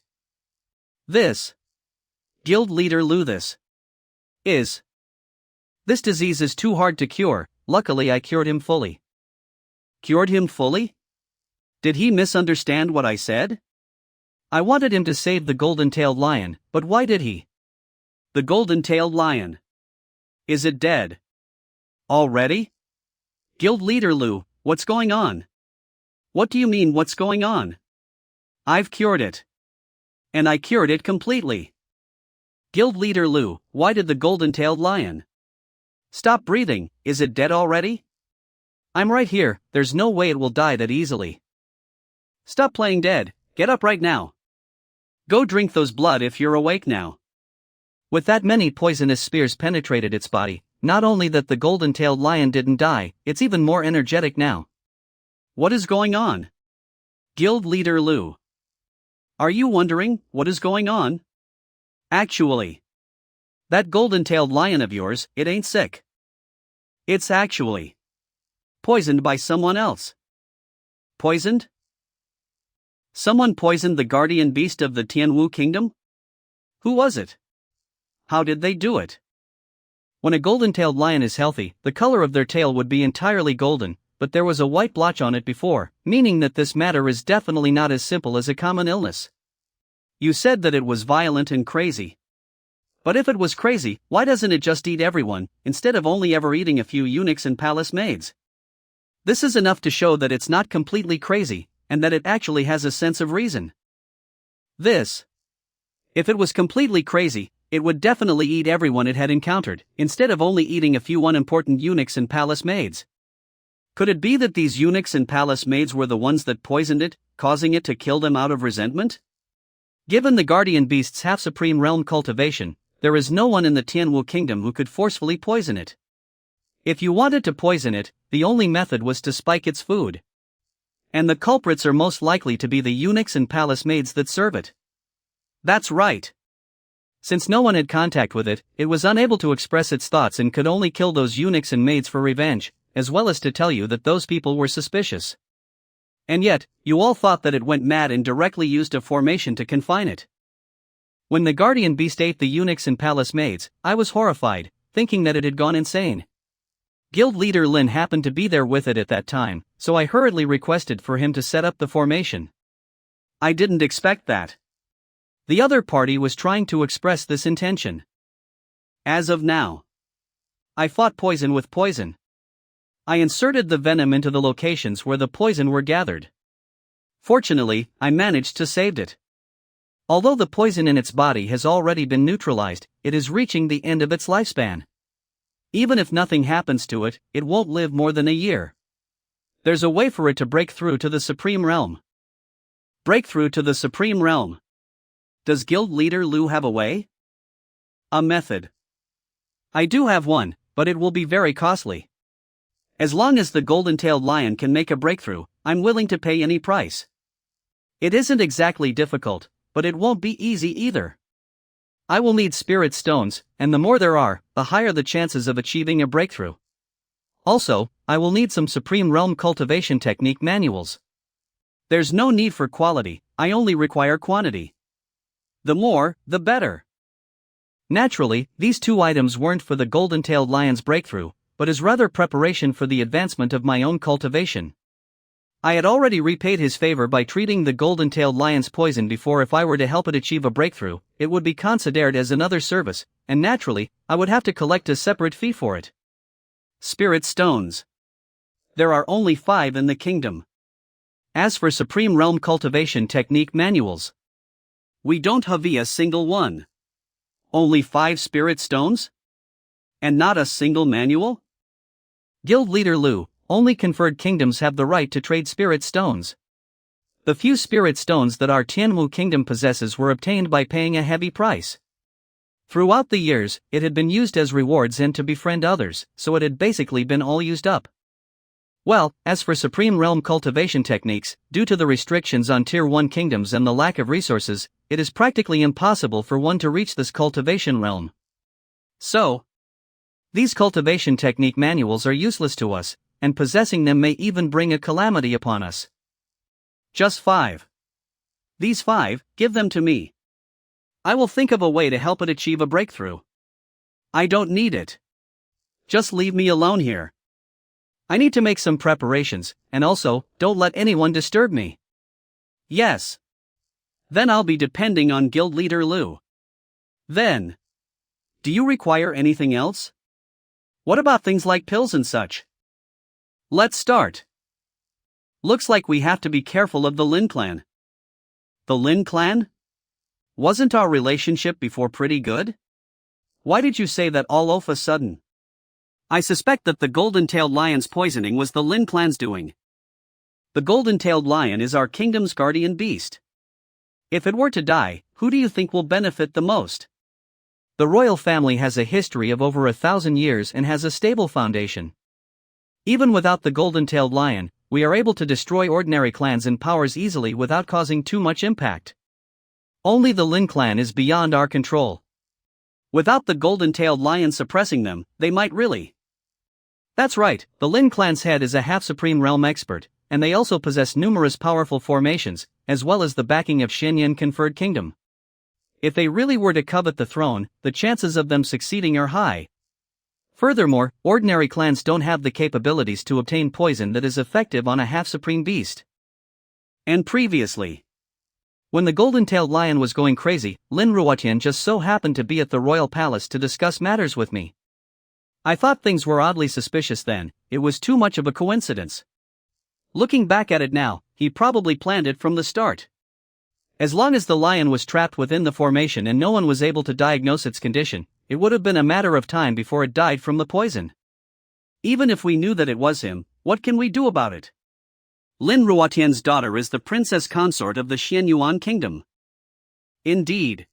This Guild Leader Lu, this disease is too hard to cure, luckily I cured him fully. Cured him fully? Did he misunderstand what I said? I wanted him to save the golden-tailed lion, but why did he? The golden-tailed lion. Is it dead? Already? Guild leader Lu, what's going on? What do you mean what's going on? I've cured it. And I cured it completely. Guild leader Lu, why did the golden-tailed lion? Stop breathing, is it dead already? I'm right here, there's no way it will die that easily. Stop playing dead, get up right now. Go drink those blood if you're awake now. With that many poisonous spears penetrated its body, not only that the golden-tailed lion didn't die, it's even more energetic now. What is going on? Guild leader Lu. Are you wondering what is going on? Actually, that golden-tailed lion of yours, it ain't sick. It's actually poisoned by someone else. Poisoned? Someone poisoned the guardian beast of the Tianwu kingdom? Who was it? How did they do it? When a golden-tailed lion is healthy, the color of their tail would be entirely golden, but there was a white blotch on it before, meaning that this matter is definitely not as simple as a common illness. You said that it was violent and crazy. But if it was crazy, why doesn't it just eat everyone, instead of only ever eating a few eunuchs and palace maids? This is enough to show that it's not completely crazy, and that it actually has a sense of reason. If it was completely crazy, it would definitely eat everyone it had encountered, instead of only eating a few unimportant eunuchs and palace maids. Could it be that these eunuchs and palace maids were the ones that poisoned it, causing it to kill them out of resentment? Given the guardian beast's half-supreme realm cultivation, there is no one in the Tianwu kingdom who could forcefully poison it. If you wanted to poison it, the only method was to spike its food. And the culprits are most likely to be the eunuchs and palace maids that serve it. That's right. Since no one had contact with it, it was unable to express its thoughts and could only kill those eunuchs and maids for revenge, as well as to tell you that those people were suspicious. And yet, you all thought that it went mad and directly used a formation to confine it. When the guardian beast ate the eunuchs and palace maids, I was horrified, thinking that it had gone insane. Guild leader Lin happened to be there with it at that time, so I hurriedly requested for him to set up the formation. I didn't expect that. The other party was trying to express this intention. As of now, I fought poison with poison. I inserted the venom into the locations where the poison were gathered. Fortunately, I managed to save it. Although the poison in its body has already been neutralized, it is reaching the end of its lifespan. Even if nothing happens to it, it won't live more than a year. There's a way for it to break through to the Supreme Realm. Breakthrough to the Supreme Realm. Does Guild Leader Lu have a way? A method. I do have one, but it will be very costly. As long as the golden-tailed lion can make a breakthrough, I'm willing to pay any price. It isn't exactly difficult, but it won't be easy either. I will need spirit stones, and the more there are, the higher the chances of achieving a breakthrough. Also, I will need some Supreme Realm cultivation technique manuals. There's no need for quality, I only require quantity. The more, the better. Naturally, these two items weren't for the golden-tailed lion's breakthrough, but is rather preparation for the advancement of my own cultivation. I had already repaid his favor by treating the golden-tailed lion's poison before. If I were to help it achieve a breakthrough, it would be considered as another service, and naturally, I would have to collect a separate fee for it. Spirit stones. There are only 5 in the kingdom. As for Supreme Realm cultivation technique manuals, we don't have a single one. Only 5 spirit stones? And not a single manual? Guild Leader Lu, only conferred kingdoms have the right to trade spirit stones. The few spirit stones that our Tianwu kingdom possesses were obtained by paying a heavy price. Throughout the years, it had been used as rewards and to befriend others, so it had basically been all used up. Well, as for Supreme Realm cultivation techniques, due to the restrictions on Tier 1 kingdoms and the lack of resources, it is practically impossible for one to reach this cultivation realm. So, these cultivation technique manuals are useless to us, and possessing them may even bring a calamity upon us. Just 5. These 5, give them to me. I will think of a way to help it achieve a breakthrough. I don't need it. Just leave me alone here. I need to make some preparations, and also, don't let anyone disturb me. Yes. Then I'll be depending on Guild Leader Lu. Then, do you require anything else? What about things like pills and such? Let's start. Looks like we have to be careful of the Lin clan. The Lin clan? Wasn't our relationship before pretty good? Why did you say that all of a sudden? I suspect that the golden-tailed lion's poisoning was the Lin clan's doing. The golden-tailed lion is our kingdom's guardian beast. If it were to die, who do you think will benefit the most? The royal family has a history of over 1,000 years and has a stable foundation. Even without the golden-tailed lion, we are able to destroy ordinary clans and powers easily without causing too much impact. Only the Lin clan is beyond our control. Without the golden-tailed lion suppressing them, they might really. That's right, the Lin clan's head is a half-supreme realm expert, and they also possess numerous powerful formations, as well as the backing of Shenyan conferred kingdom. If they really were to covet the throne, the chances of them succeeding are high. Furthermore, ordinary clans don't have the capabilities to obtain poison that is effective on a half-supreme beast. And previously, when the golden-tailed lion was going crazy, Lin Ruotian just so happened to be at the royal palace to discuss matters with me. I thought things were oddly suspicious then, it was too much of a coincidence. Looking back at it now, he probably planned it from the start. As long as the lion was trapped within the formation and no one was able to diagnose its condition, it would have been a matter of time before it died from the poison. Even if we knew that it was him, what can we do about it? Lin Ruotian's daughter is the princess consort of the Xianyuan kingdom. Indeed.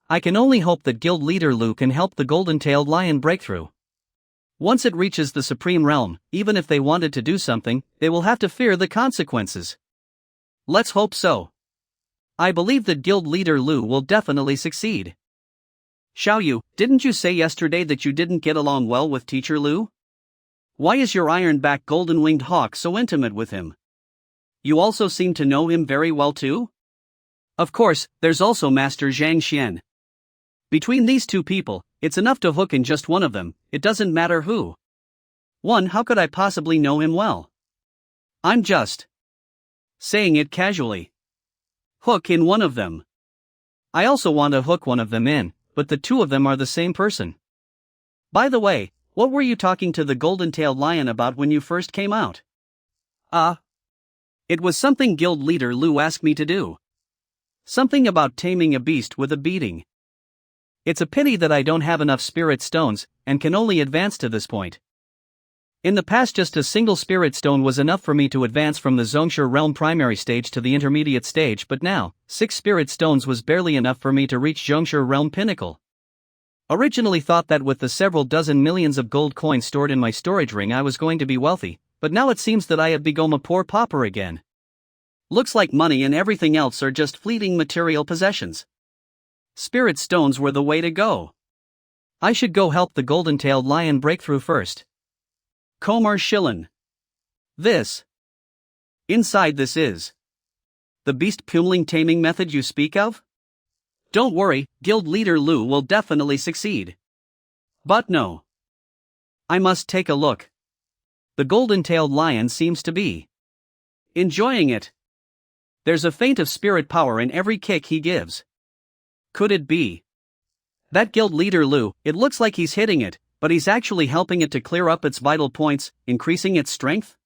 I can only hope that Guild Leader Lu can help the golden-tailed lion break through. Once it reaches the supreme realm, even if they wanted to do something, they will have to fear the consequences. Let's hope so. I believe that Guild Leader Lu will definitely succeed. Xiaoyu, didn't you say yesterday that you didn't get along well with Teacher Lu? Why is your iron-backed golden-winged hawk so intimate with him? You also seem to know him very well too? Of course, there's also Master Zhang Xian. Between these two people, it's enough to hook in just one of them, it doesn't matter who. How could I possibly know him well? I'm just saying it casually. Hook in one of them. I also want to hook one of them in, but the two of them are the same person. By the way, what were you talking to the golden-tailed lion about when you first came out? It was something Guild Leader Lu asked me to do. Something about taming a beast with a beating. It's a pity that I don't have enough spirit stones, and can only advance to this point. In the past just a single spirit stone was enough for me to advance from the Zhongshe realm primary stage to the intermediate stage, but now, 6 spirit stones was barely enough for me to reach Zhongshe realm pinnacle. Originally thought that with the several dozen millions of gold coins stored in my storage ring I was going to be wealthy, but now it seems that I have become a poor pauper again. Looks like money and everything else are just fleeting material possessions. Spirit stones were the way to go. I should go help the golden-tailed lion break through first. Komar Shilin. Inside this is the beast pummeling taming method you speak of? Don't worry, Guild Leader Lu will definitely succeed. But no. I must take a look. The golden-tailed lion seems to be enjoying it. There's a feint of spirit power in every kick he gives. Could it be that Guild Leader Lu? It looks like he's hitting it, but he's actually helping it to clear up its vital points, increasing its strength?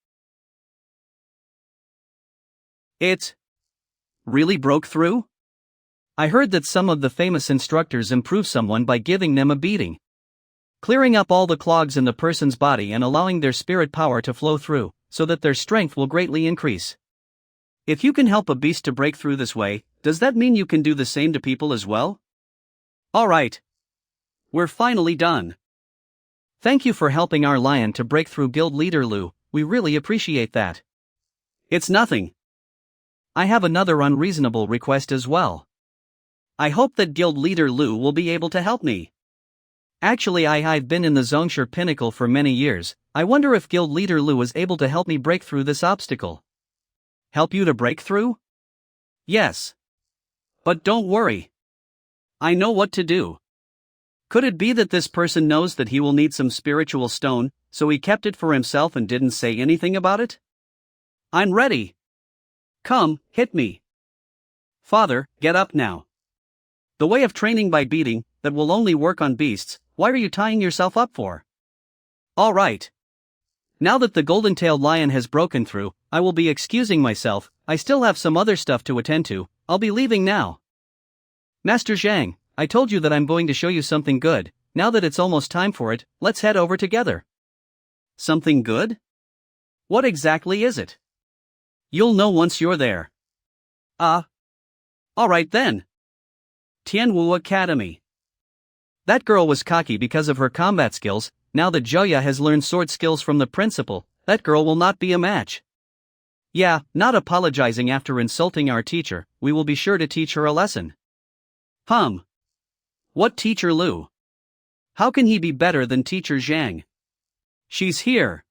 It really broke through? I heard that some of the famous instructors improve someone by giving them a beating, clearing up all the clogs in the person's body and allowing their spirit power to flow through, so that their strength will greatly increase. If you can help a beast to break through this way, does that mean you can do the same to people as well? Alright. We're finally done. Thank you for helping our lion to break through, Guild Leader Lu, we really appreciate that. It's nothing. I have another unreasonable request as well. I hope that Guild Leader Lu will be able to help me. Actually I've been in the Zhongshe pinnacle for many years, I wonder if Guild Leader Lu is able to help me break through this obstacle. Help you to break through? Yes. But don't worry. I know what to do. Could it be that this person knows that he will need some spiritual stone, so he kept it for himself and didn't say anything about it? I'm ready. Come, hit me. Father, get up now. The way of training by beating, that will only work on beasts, why are you tying yourself up for? All right. Now that the golden-tailed lion has broken through, I will be excusing myself. I still have some other stuff to attend to. I'll be leaving now. Master Zhang, I told you that I'm going to show you something good. Now that it's almost time for it, let's head over together. Something good? What exactly is it? You'll know once you're there. Alright then. Tianwu Academy. That girl was cocky because of her combat skills. Now that Zhouya has learned sword skills from the principal, that girl will not be a match. Yeah, not apologizing after insulting our teacher, we will be sure to teach her a lesson. What Teacher Lu? How can he be better than Teacher Zhang? She's here.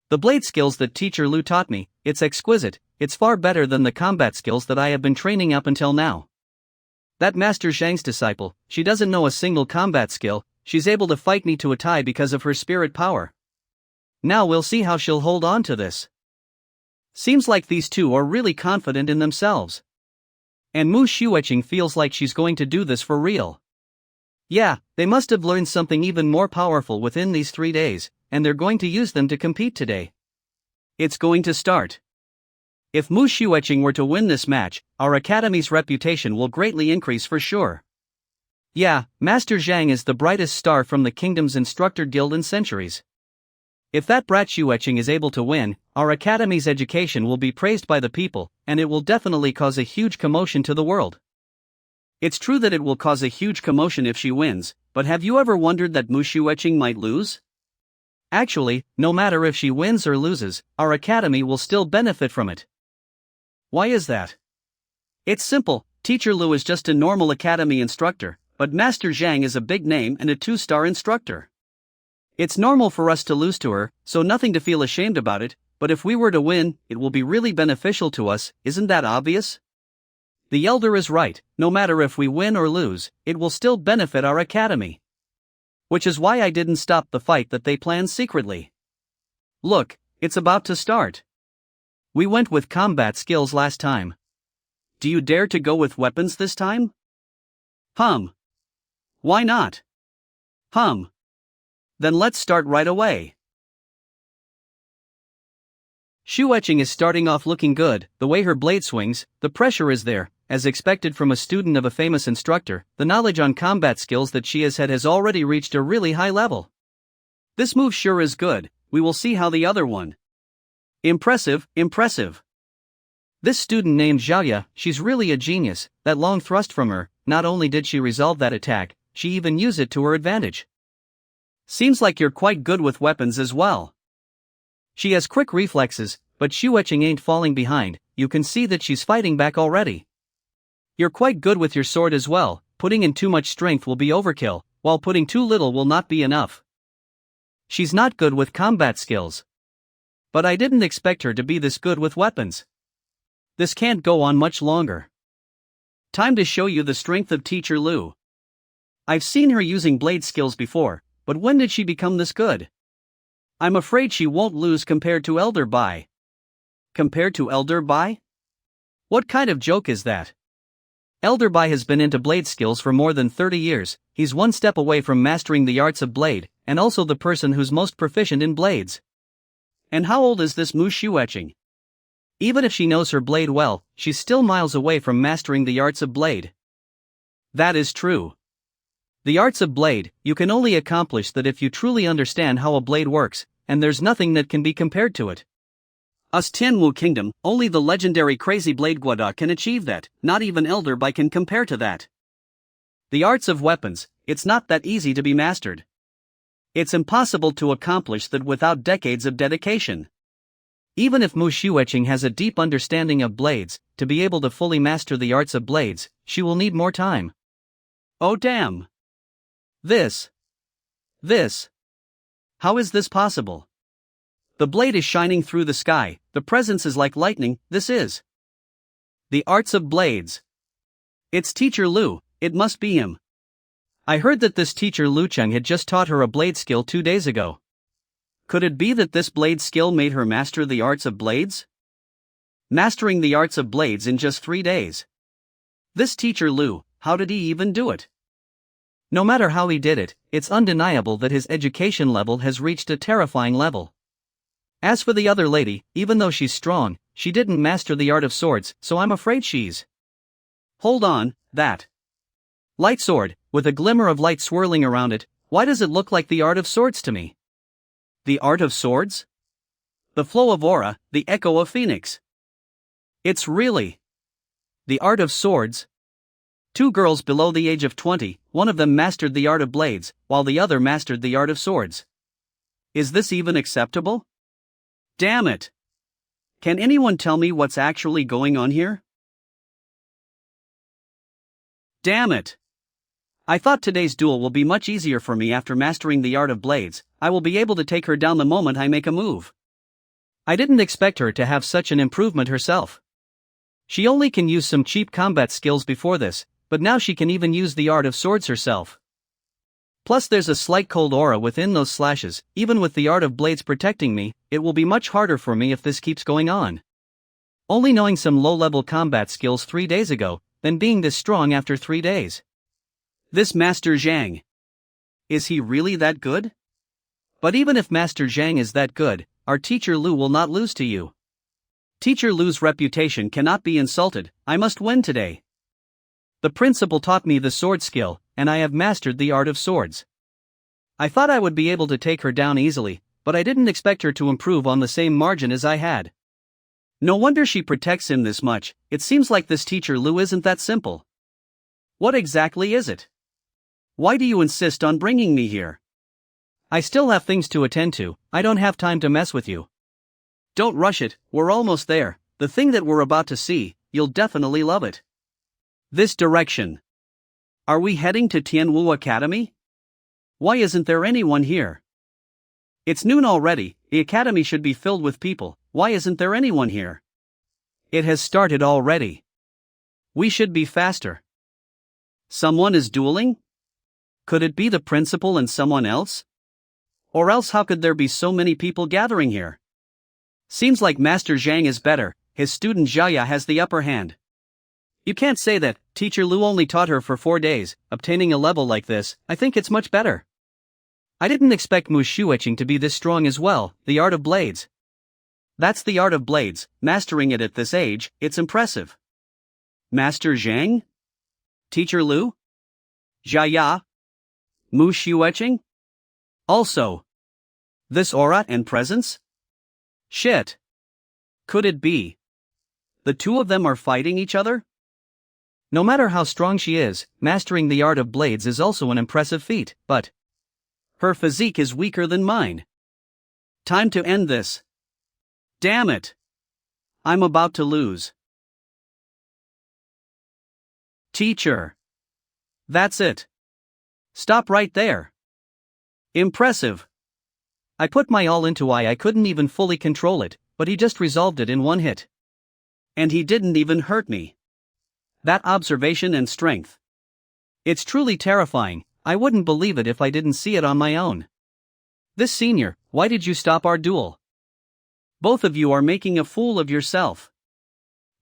The blade skills that Teacher Lu taught me, it's exquisite, it's far better than the combat skills that I have been training up until now. That Master Zhang's disciple, she doesn't know a single combat skill, she's able to fight me to a tie because of her spirit power. Now we'll see how she'll hold on to this. Seems like these two are really confident in themselves. And Mu Xueqing feels like she's going to do this for real. Yeah, they must have learned something even more powerful within these 3 days, and they're going to use them to compete today. It's going to start. If Mu Xueqing were to win this match, our academy's reputation will greatly increase for sure. Yeah, Master Zhang is the brightest star from the kingdom's instructor guild in centuries. If that brat Xueqing is able to win, our academy's education will be praised by the people, and it will definitely cause a huge commotion to the world. It's true that it will cause a huge commotion if she wins, but have you ever wondered that Mu Xueqing might lose? Actually, no matter if she wins or loses, our academy will still benefit from it. Why is that? It's simple, Teacher Lu is just a normal academy instructor, but Master Zhang is a big name and a 2-star instructor. It's normal for us to lose to her, so nothing to feel ashamed about it, but if we were to win, it will be really beneficial to us, isn't that obvious? The elder is right, no matter if we win or lose, it will still benefit our academy. Which is why I didn't stop the fight that they planned secretly. Look, it's about to start. We went with combat skills last time. Do you dare to go with weapons this time? Why not? Then let's start right away. Xueqing is starting off looking good, the way her blade swings, the pressure is there, as expected from a student of a famous instructor, the knowledge on combat skills that she has had has already reached a really high level. This move sure is good, we will see how the other one. Impressive. This student named Zhouya, she's really a genius, that long thrust from her, not only did she resolve that attack, she even used it to her advantage. Seems like you're quite good with weapons as well. She has quick reflexes, but Xueqing ain't falling behind, you can see that she's fighting back already. You're quite good with your sword as well, putting in too much strength will be overkill, while putting too little will not be enough. She's not good with combat skills. But I didn't expect her to be this good with weapons. This can't go on much longer. Time to show you the strength of Teacher Lu. I've seen her using blade skills before, but when did she become this good? I'm afraid she won't lose compared to Elder Bai. Compared to Elder Bai? What kind of joke is that? Elder Bai has been into blade skills for more than 30 years, he's one step away from mastering the arts of blade, and also the person who's most proficient in blades. And how old is this Mu Xueqing? Even if she knows her blade well, she's still miles away from mastering the arts of blade. That is true. The arts of blade, you can only accomplish that if you truly understand how a blade works, and there's nothing that can be compared to it. Us Tianwu Kingdom, only the legendary Crazy Blade Guada can achieve that, not even Elder Bai can compare to that. The arts of weapons, it's not that easy to be mastered. It's impossible to accomplish that without decades of dedication. Even if Mu Xueqing has a deep understanding of blades, to be able to fully master the arts of blades, she will need more time. Oh damn! This. How is this possible? The blade is shining through the sky, the presence is like lightning, this is. The arts of blades. It's Teacher Lu, it must be him. I heard that this teacher Lu Cheng had just taught her a blade skill 2 days ago. Could it be that this blade skill made her master the arts of blades? Mastering the arts of blades in just 3 days. This teacher Lu, how did he even do it? No matter how he did it, it's undeniable that his education level has reached a terrifying level. As for the other lady, even though she's strong, she didn't master the art of swords, so I'm afraid she's... Hold on, that light sword, with a glimmer of light swirling around it, why does it look like the art of swords to me? The art of swords? The flow of aura, the echo of Phoenix. It's really the art of swords. Two girls below the age of 20, one of them mastered the art of blades, while the other mastered the art of swords. Is this even acceptable? Damn it! Can anyone tell me what's actually going on here? Damn it! I thought today's duel will be much easier for me after mastering the art of blades. I will be able to take her down the moment I make a move. I didn't expect her to have such an improvement herself. She only can use some cheap combat skills before this, but now she can even use the art of swords herself. Plus there's a slight cold aura within those slashes. Even with the art of blades protecting me, it will be much harder for me if this keeps going on. Only knowing some low-level combat skills 3 days ago, then being this strong after 3 days. This Master Zhang. Is he really that good? But even if Master Zhang is that good, our teacher Lu will not lose to you. Teacher Lu's reputation cannot be insulted. I must win today. The principal taught me the sword skill, and I have mastered the art of swords. I thought I would be able to take her down easily, but I didn't expect her to improve on the same margin as I had. No wonder she protects him this much. It seems like this teacher Lu isn't that simple. What exactly is it? Why do you insist on bringing me here? I still have things to attend to. I don't have time to mess with you. Don't rush it, we're almost there. The thing that we're about to see, you'll definitely love it. This direction. Are we heading to Tianwu Academy? Why isn't there anyone here? It's noon already, the academy should be filled with people. Why isn't there anyone here? It has started already. We should be faster. Someone is dueling? Could it be the principal and someone else? Or else how could there be so many people gathering here? Seems like Master Zhang is better, his student Xiaoya has the upper hand. You can't say that. Teacher Lu only taught her for 4 days, obtaining a level like this. I think it's much better. I didn't expect Mu Shueqing to be this strong as well. The art of blades. That's the art of blades, mastering it at this age, it's impressive. Master Zhang? Teacher Lu? Xiaoya? Mu Shueqing? Also, this aura and presence? Shit. Could it be the two of them are fighting each other? No matter how strong she is, mastering the art of blades is also an impressive feat, but her physique is weaker than mine. Time to end this. Damn it. I'm about to lose. Teacher. That's it. Stop right there. Impressive. I put my all into I couldn't even fully control it, but he just resolved it in one hit. And he didn't even hurt me. That observation and strength. It's truly terrifying. I wouldn't believe it if I didn't see it on my own. This senior, why did you stop our duel? Both of you are making a fool of yourself.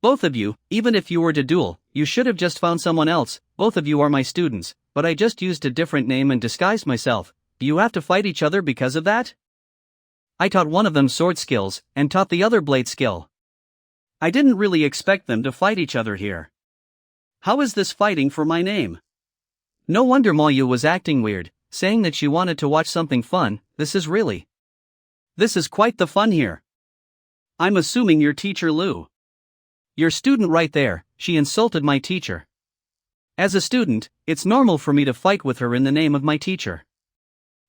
Both of you, even if you were to duel, you should have just found someone else. Both of you are my students, but I just used a different name and disguised myself. Do you have to fight each other because of that? I taught one of them sword skills, and taught the other blade skill. I didn't really expect them to fight each other here. How is this fighting for my name? No wonder Moyu was acting weird, saying that she wanted to watch something fun. This is quite the fun here. I'm assuming you're Teacher Lu. Your student right there, she insulted my teacher. As a student, it's normal for me to fight with her in the name of my teacher.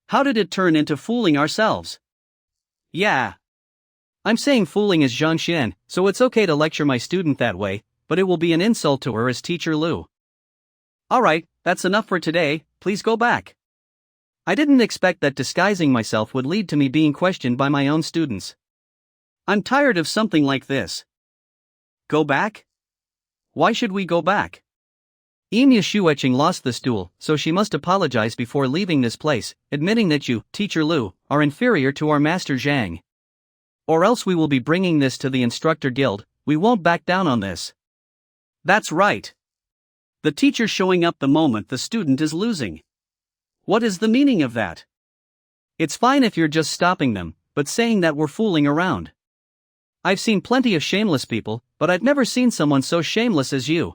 How did it turn into fooling ourselves? Yeah. I'm saying fooling is Zhangxian, so it's okay to lecture my student that way, but it will be an insult to her as Teacher Lu. Alright, that's enough for today, please go back. I didn't expect that disguising myself would lead to me being questioned by my own students. I'm tired of something like this. Go back? Why should we go back? Enya Shueqing lost this duel, so she must apologize before leaving this place, admitting that you, Teacher Lu, are inferior to our Master Zhang. Or else we will be bringing this to the Instructor Guild. We won't back down on this. That's right. The teacher showing up the moment the student is losing. What is the meaning of that? It's fine if you're just stopping them, but saying that we're fooling around. I've seen plenty of shameless people, but I've never seen someone so shameless as you.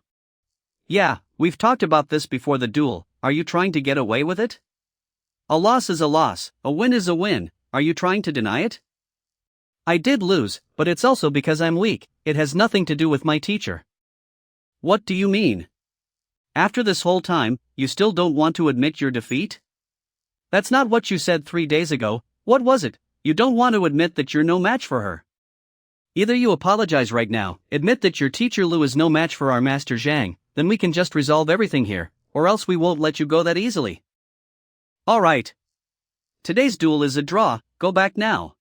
Yeah, we've talked about this before the duel. Are you trying to get away with it? A loss is a loss, a win is a win. Are you trying to deny it? I did lose, but it's also because I'm weak. It has nothing to do with my teacher. What do you mean? After this whole time, you still don't want to admit your defeat? That's not what you said 3 days ago. What was it? You don't want to admit that you're no match for her. Either you apologize right now, admit that your teacher Lu is no match for our Master Zhang, then we can just resolve everything here, or else we won't let you go that easily. Alright. Today's duel is a draw, go back now.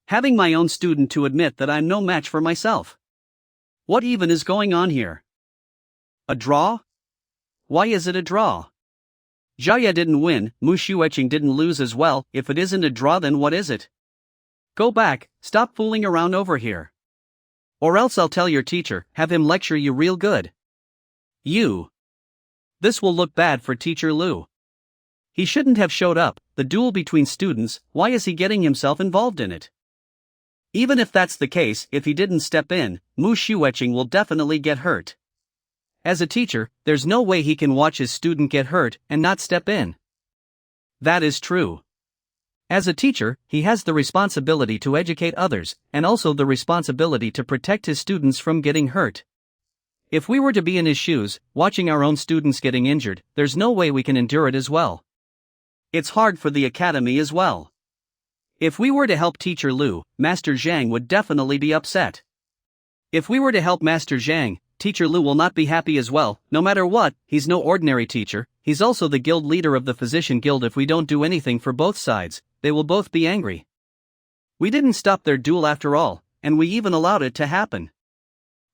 Having my own student to admit that I'm no match for myself. What even is going on here? A draw? Why is it a draw? Jiaoya didn't win, Mu Shueqing didn't lose as well. If it isn't a draw, then what is it? Go back, stop fooling around over here. Or else I'll tell your teacher, have him lecture you real good. You. This will look bad for Teacher Lu. He shouldn't have showed up. The duel between students, why is he getting himself involved in it? Even if that's the case, if he didn't step in, Mu Shueqing will definitely get hurt. As a teacher, there's no way he can watch his student get hurt and not step in. That is true. As a teacher, he has the responsibility to educate others, and also the responsibility to protect his students from getting hurt. If we were to be in his shoes, watching our own students getting injured, there's no way we can endure it as well. It's hard for the academy as well. If we were to help Teacher Lu, Master Zhang would definitely be upset. If we were to help Master Zhang, Teacher Lu will not be happy as well. No matter what, he's no ordinary teacher, he's also the guild leader of the Physician Guild. If we don't do anything for both sides, they will both be angry. We didn't stop their duel after all, and we even allowed it to happen.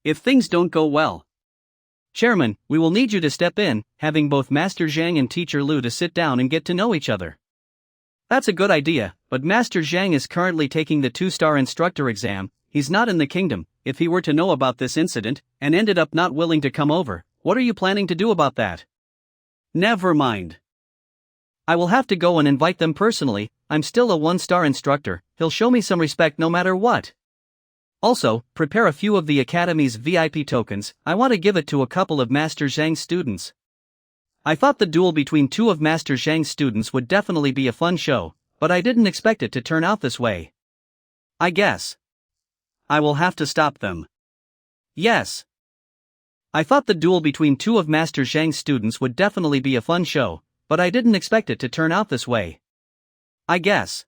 If things don't go well, Chairman, we will need you to step in, having both Master Zhang and Teacher Lu to sit down and get to know each other. That's a good idea, but Master Zhang is currently taking the 2-star instructor exam. He's not in the kingdom. If he were to know about this incident, and ended up not willing to come over, what are you planning to do about that? Never mind. I will have to go and invite them personally. I'm still a 1-star instructor, he'll show me some respect no matter what. Also, prepare a few of the Academy's VIP tokens. I want to give it to a couple of Master Zhang's students. I thought the duel between 2 of Master Zhang's students would definitely be a fun show, but I didn't expect it to turn out this way. I guess I will have to stop them. Yes. I thought the duel between 2 of Master Zhang's students would definitely be a fun show, but I didn't expect it to turn out this way. I guess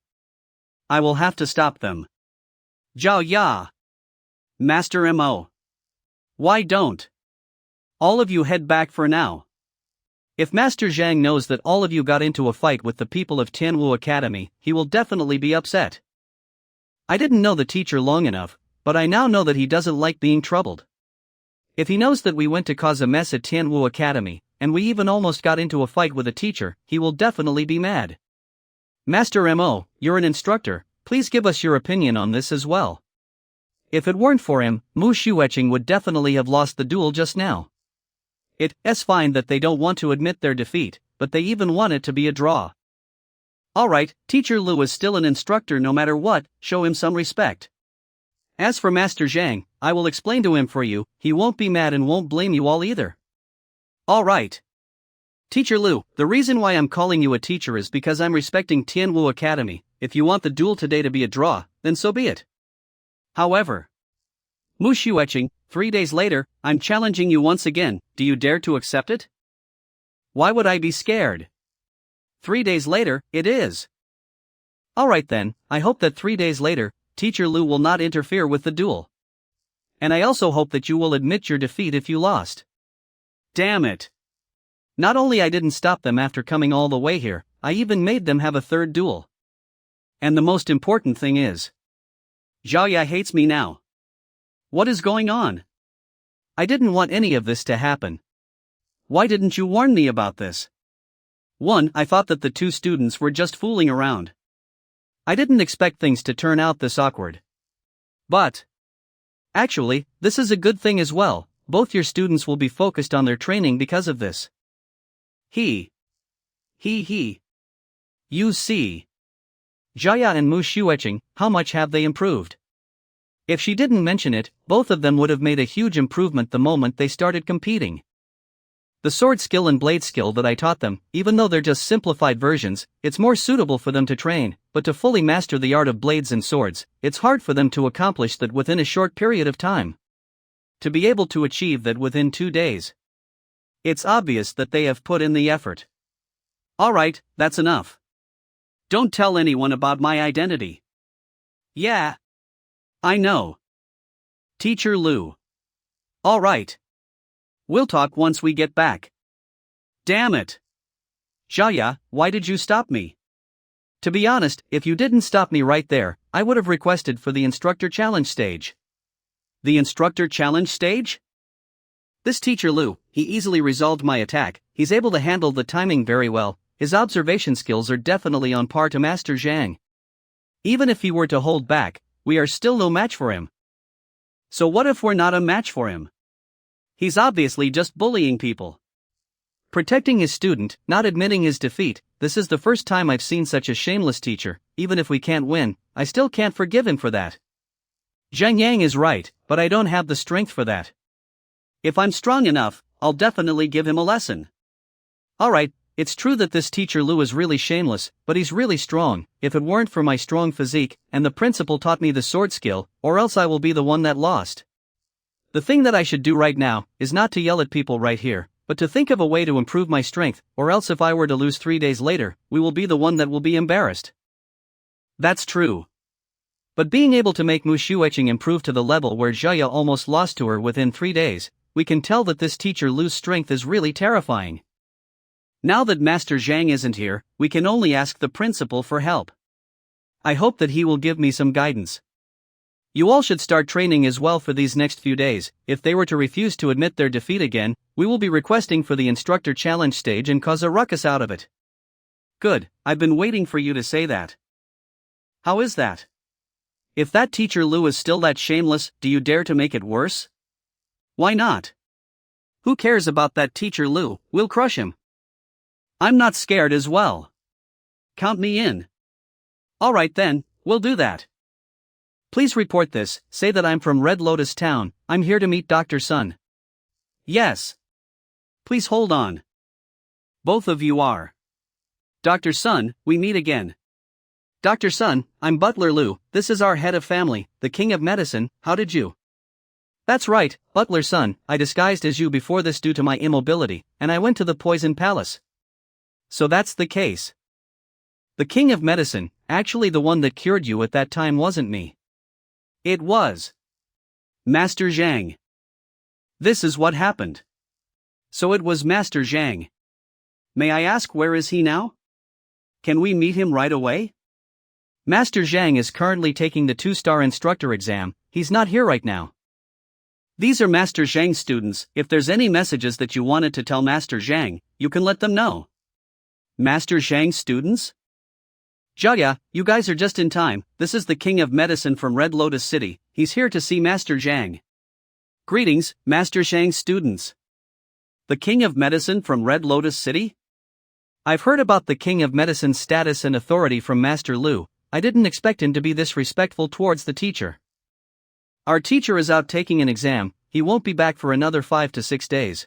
I will have to stop them. Zhao Ya. Master Mo. Why don't all of you head back for now? If Master Zhang knows that all of you got into a fight with the people of Tianwu Academy, he will definitely be upset. I didn't know the teacher long enough, but I now know that he doesn't like being troubled. If he knows that we went to cause a mess at Tianwu Academy, and we even almost got into a fight with a teacher, he will definitely be mad. Master Mo, you're an instructor, please give us your opinion on this as well. If it weren't for him, Mu Shueqing would definitely have lost the duel just now. It's fine that they don't want to admit their defeat, but they even want it to be a draw. Alright, Teacher Lu is still an instructor no matter what, show him some respect. As for Master Zhang, I will explain to him for you, he won't be mad and won't blame you all either. Alright. Teacher Lu, the reason why I'm calling you a teacher is because I'm respecting Tianwu Academy. If you want the duel today to be a draw, then so be it. However, Mu Shueqing, 3 days later, I'm challenging you once again, do you dare to accept it? Why would I be scared? 3 days later, it is. Alright then, I hope that 3 days later, Teacher Lu will not interfere with the duel. And I also hope that you will admit your defeat if you lost. Damn it. Not only I didn't stop them after coming all the way here, I even made them have a third duel. And the most important thing is, Jiaoya hates me now. What is going on? I didn't want any of this to happen. Why didn't you warn me about this? 1. I thought that the 2 students were just fooling around. I didn't expect things to turn out this awkward. But actually, this is a good thing as well. both your students will be focused on their training because of this. He. You see. Jaya and Mu Shueching, how much have they improved? If she didn't mention it, both of them would have made a huge improvement the moment they started competing. The sword skill and blade skill that I taught them, even though they're just simplified versions, it's more suitable for them to train, but to fully master the art of blades and swords, it's hard for them to accomplish that within a short period of time. To be able to achieve that within 2 days. It's obvious that they have put in the effort. Alright, that's enough. Don't tell anyone about my identity. Yeah. I know. Teacher Lu. Alright. We'll talk once we get back. Damn it. Jaya, why did you stop me? To be honest, if you didn't stop me right there, I would have requested for the instructor challenge stage. The instructor challenge stage? This teacher Lu, he easily resolved my attack, he's able to handle the timing very well, his observation skills are definitely on par to Master Zhang. Even if he were to hold back, we are still no match for him. So what if we're not a match for him? He's obviously just bullying people. Protecting his student, not admitting his defeat, this is the first time I've seen such a shameless teacher. Even if we can't win, I still can't forgive him for that. Zhang Yang is right, but I don't have the strength for that. If I'm strong enough, I'll definitely give him a lesson. Alright, it's true that this teacher Lu is really shameless, but he's really strong. If it weren't for my strong physique, and the principal taught me the sword skill, or else I will be the one that lost. The thing that I should do right now, is not to yell at people right here, but to think of a way to improve my strength, or else if I were to lose 3 days later, we will be the one that will be embarrassed. That's true. But being able to make Mu Shueching improve to the level where Jaya almost lost to her within 3 days, we can tell that this teacher Lu's strength is really terrifying. Now that Master Zhang isn't here, we can only ask the principal for help. I hope that he will give me some guidance. You all should start training as well for these next few days. If they were to refuse to admit their defeat again, we will be requesting for the instructor challenge stage and cause a ruckus out of it. Good, I've been waiting for you to say that. How is that? If that teacher Lu is still that shameless, do you dare to make it worse? Why not? Who cares about that teacher Lu? We'll crush him. I'm not scared as well. Count me in. Alright then, we'll do that. Please report this, say that I'm from Red Lotus Town, I'm here to meet Dr. Sun. Yes. Please hold on. Both of you are. Dr. Sun, we meet again. Dr. Sun, I'm Butler Lu, this is our head of family, the king of medicine, how did you? That's right, Butler Sun, I disguised as you before this due to my immobility, and I went to the Poison Palace. So that's the case. The king of medicine, actually the one that cured you at that time wasn't me. It was Master Zhang. This is what happened. So it was Master Zhang. May I ask where is he now? Can we meet him right away? Master Zhang is currently taking the 2-star instructor exam, he's not here right now. These are Master Zhang's students, if there's any messages that you wanted to tell Master Zhang, you can let them know. Master Zhang's students? Jaya, you guys are just in time, this is the king of medicine from Red Lotus City, he's here to see Master Zhang. Greetings, Master Zhang's students. The king of medicine from Red Lotus City? I've heard about the king of medicine's status and authority from Master Lu, I didn't expect him to be this respectful towards the teacher. Our teacher is out taking an exam, he won't be back for another 5 to 6 days.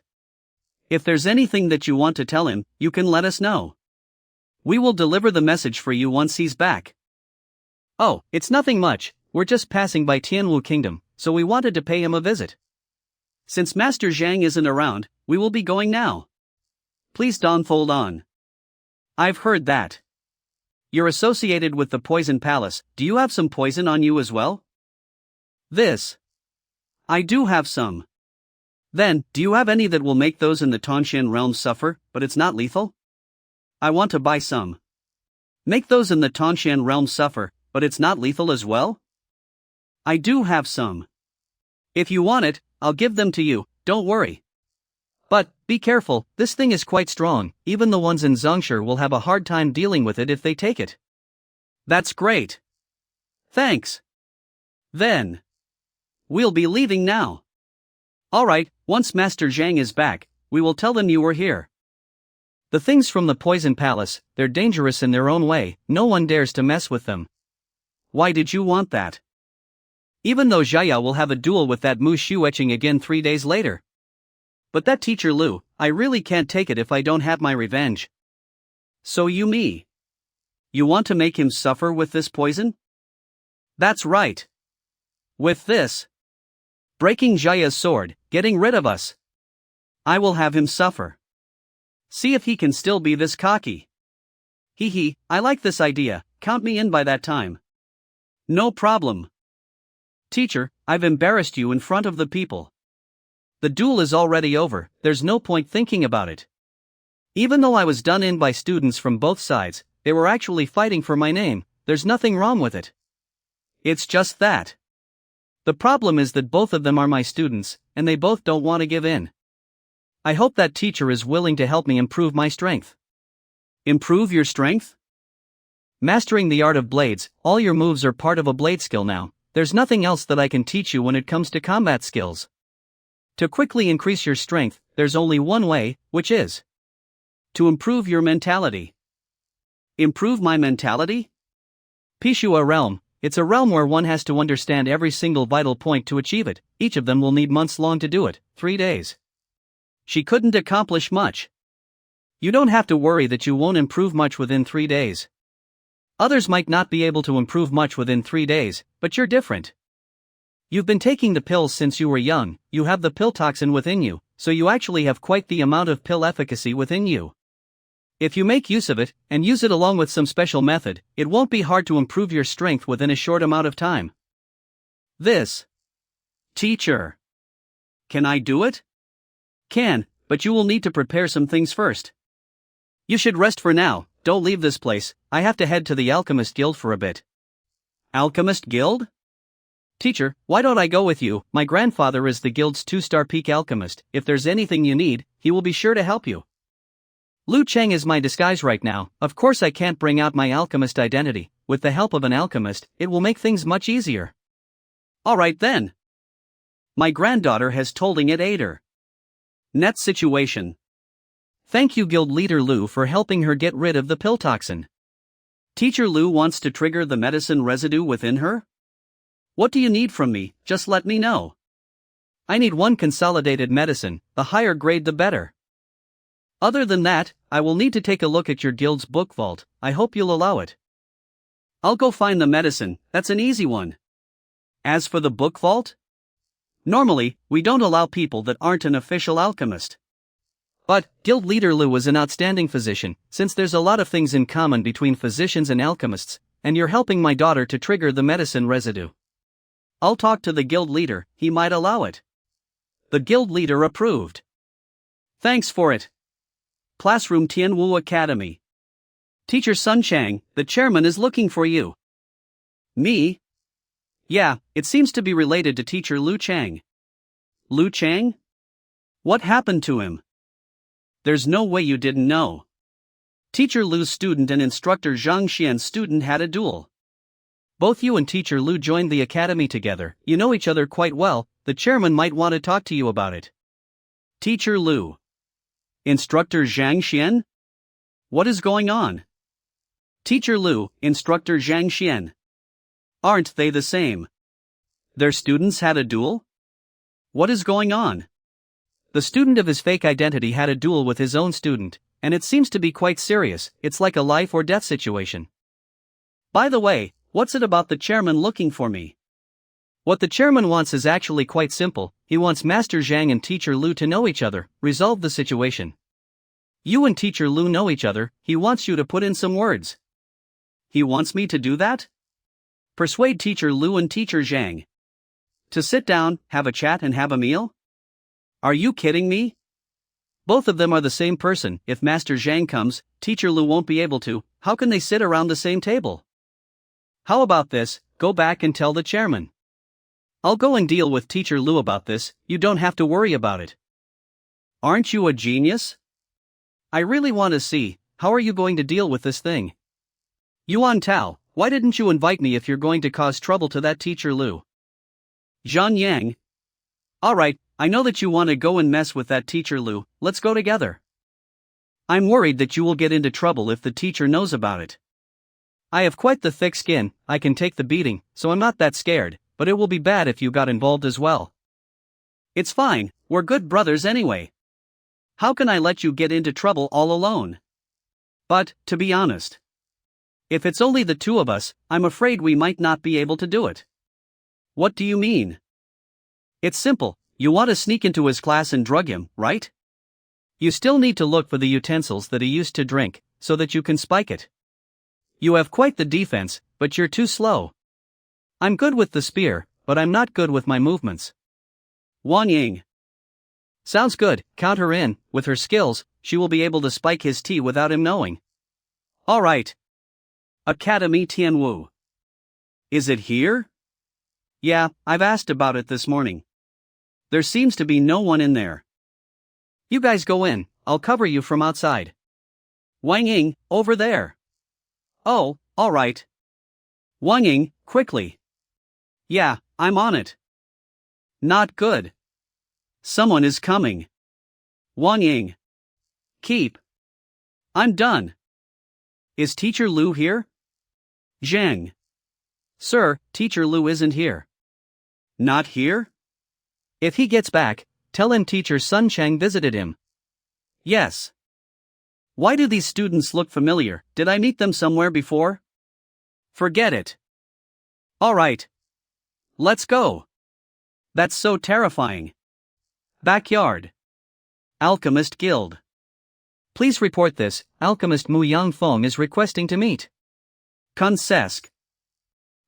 If there's anything that you want to tell him, you can let us know. We will deliver the message for you once he's back. Oh, it's nothing much, we're just passing by Tianwu Kingdom, so we wanted to pay him a visit. Since Master Zhang isn't around, we will be going now. Please don't fold on. I've heard that. You're associated with the Poison Palace, do you have some poison on you as well? This. I do have some. Then, do you have any that will make those in the Tongxian realm suffer, but it's not lethal? I want to buy some. Make those in the Tongxian realm suffer, but it's not lethal as well? I do have some. If you want it, I'll give them to you, don't worry. But, be careful, this thing is quite strong, even the ones in Zhongshan will have a hard time dealing with it if they take it. That's great. Thanks. Then. We'll be leaving now. Alright, once Master Zhang is back, we will tell them you were here. The things from the Poison Palace, they're dangerous in their own way, no one dares to mess with them. Why did you want that? Even though Jaya will have a duel with that Mu Shueching again 3 days later. But that teacher Lu, I really can't take it if I don't have my revenge. So you want to make him suffer with this poison? That's right. With this. Breaking Jaya's sword, getting rid of us. I will have him suffer. See if he can still be this cocky. Hee, I like this idea, count me in by that time. No problem. Teacher, I've embarrassed you in front of the people. The duel is already over, there's no point thinking about it. Even though I was done in by students from both sides, they were actually fighting for my name, there's nothing wrong with it. It's just that. The problem is that both of them are my students, and they both don't want to give in. I hope that teacher is willing to help me improve my strength. Improve your strength? Mastering the art of blades, all your moves are part of a blade skill now, there's nothing else that I can teach you when it comes to combat skills. To quickly increase your strength, there's only one way, which is to improve your mentality. Improve my mentality? Pishua realm, it's a realm where one has to understand every single vital point to achieve it, each of them will need months long to do it, 3 days. She couldn't accomplish much. You don't have to worry that you won't improve much within 3 days. Others might not be able to improve much within 3 days, but you're different. You've been taking the pills since you were young, you have the pill toxin within you, so you actually have quite the amount of pill efficacy within you. If you make use of it, and use it along with some special method, it won't be hard to improve your strength within a short amount of time. This. Teacher. Can I do it? Can, but you will need to prepare some things first. You should rest for now, don't leave this place, I have to head to the Alchemist Guild for a bit. Alchemist Guild? Teacher, why don't I go with you? My grandfather is the guild's 2-star peak alchemist, if there's anything you need, he will be sure to help you. Lu Cheng is my disguise right now, of course I can't bring out my alchemist identity, with the help of an alchemist, it will make things much easier. Alright then. My granddaughter has told it ate her. Net situation. Thank you Guild Leader Lu for helping her get rid of the pill toxin. Teacher Lu wants to trigger the medicine residue within her? What do you need from me, just let me know. I need 1 consolidated medicine, the higher grade the better. Other than that, I will need to take a look at your guild's book vault, I hope you'll allow it. I'll go find the medicine, that's an easy one. As for the book vault? Normally, we don't allow people that aren't an official alchemist. But, Guild Leader Lu is an outstanding physician, since there's a lot of things in common between physicians and alchemists, and you're helping my daughter to trigger the medicine residue. I'll talk to the guild leader, he might allow it. The guild leader approved. Thanks for it. Classroom Tianwu Academy. Teacher Sun Chang, the chairman is looking for you. Me? Yeah, it seems to be related to teacher Lu Chang. Lu Chang? What happened to him? There's no way you didn't know. Teacher Lu's student and instructor Zhang Xian's student had a duel. Both you and teacher Lu joined the academy together, you know each other quite well, the chairman might want to talk to you about it. Teacher Lu. Instructor Zhang Xian? What is going on? Teacher Lu, Instructor Zhang Xian. Aren't they the same? Their students had a duel? What is going on? The student of his fake identity had a duel with his own student, and it seems to be quite serious, it's like a life or death situation. By the way, what's it about the chairman looking for me? What the chairman wants is actually quite simple, he wants Master Zhang and Teacher Lu to know each other, resolve the situation. You and Teacher Lu know each other, he wants you to put in some words. He wants me to do that? Persuade Teacher Lu and Teacher Zhang. To sit down, have a chat and have a meal? Are you kidding me? Both of them are the same person, if Master Zhang comes, Teacher Lu won't be able to, how can they sit around the same table? How about this, go back and tell the chairman. I'll go and deal with Teacher Lu about this, you don't have to worry about it. Aren't you a genius? I really want to see, how are you going to deal with this thing? Yuan Tao, why didn't you invite me if you're going to cause trouble to that Teacher Lu? Zhan Yang. Alright, I know that you want to go and mess with that teacher Lu, let's go together. I'm worried that you will get into trouble if the teacher knows about it. I have quite the thick skin, I can take the beating, so I'm not that scared, but it will be bad if you got involved as well. It's fine, we're good brothers anyway. How can I let you get into trouble all alone? But, to be honest, if it's only the two of us, I'm afraid we might not be able to do it. What do you mean? It's simple, you want to sneak into his class and drug him, right? You still need to look for the utensils that he used to drink, so that you can spike it. You have quite the defense, but you're too slow. I'm good with the spear, but I'm not good with my movements. Wang Ying. Sounds good, count her in, with her skills, she will be able to spike his tea without him knowing. Alright. Academy Tianwu. Is it here? Yeah, I've asked about it this morning. There seems to be no one in there. You guys go in, I'll cover you from outside. Wang Ying, over there. Oh, alright. Wang Ying, quickly. Yeah, I'm on it. Not good. Someone is coming. Wang Ying. Keep. I'm done. Is Teacher Lu here? Zhang. Sir, Teacher Lu isn't here. Not here? If he gets back, tell him Teacher Sun Chang visited him. Yes. Why do these students look familiar? Did I meet them somewhere before? Forget it. Alright. Let's go. That's so terrifying. Backyard. Alchemist Guild. Please report this, Alchemist Mu Yangfeng is requesting to meet. Consesk.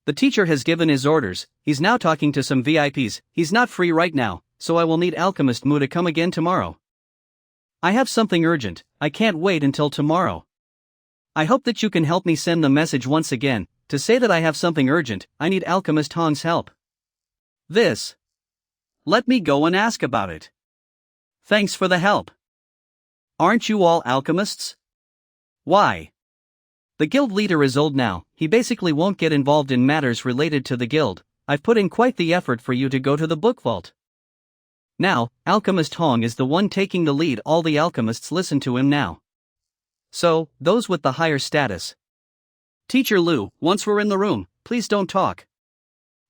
The teacher has given his orders, he's now talking to some VIPs, he's not free right now, so I will need Alchemist Mu to come again tomorrow. I have something urgent, I can't wait until tomorrow. I hope that you can help me send the message once again, to say that I have something urgent, I need Alchemist Hong's help. This. Let me go and ask about it. Thanks for the help. Aren't you all alchemists? Why? The guild leader is old now, he basically won't get involved in matters related to the guild. I've put in quite the effort for you to go to the book vault. Now, Alchemist Hong is the one taking the lead, all the alchemists listen to him now. So, those with the higher status. Teacher Lu, once we're in the room, please don't talk.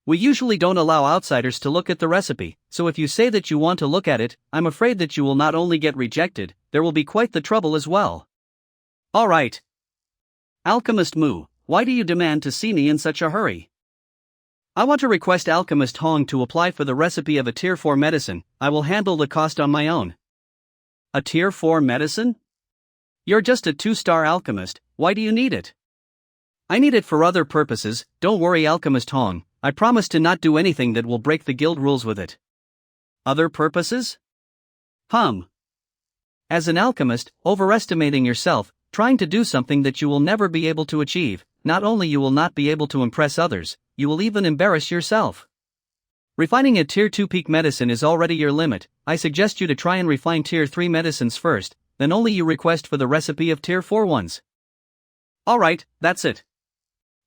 We usually don't allow outsiders to look at the recipe, so if you say that you want to look at it, I'm afraid that you will not only get rejected, there will be quite the trouble as well. Alright. Alchemist Mu, why do you demand to see me in such a hurry? I want to request Alchemist Hong to apply for the recipe of a Tier 4 medicine, I will handle the cost on my own. A Tier 4 medicine? You're just a 2-star alchemist, why do you need it? I need it for other purposes, don't worry Alchemist Hong, I promise to not do anything that will break the guild rules with it. Other purposes? As an alchemist, overestimating yourself, trying to do something that you will never be able to achieve, not only you will not be able to impress others, you will even embarrass yourself. Refining a Tier 2 peak medicine is already your limit, I suggest you to try and refine Tier 3 medicines first, then only you request for the recipe of Tier 4 ones. Alright, that's it.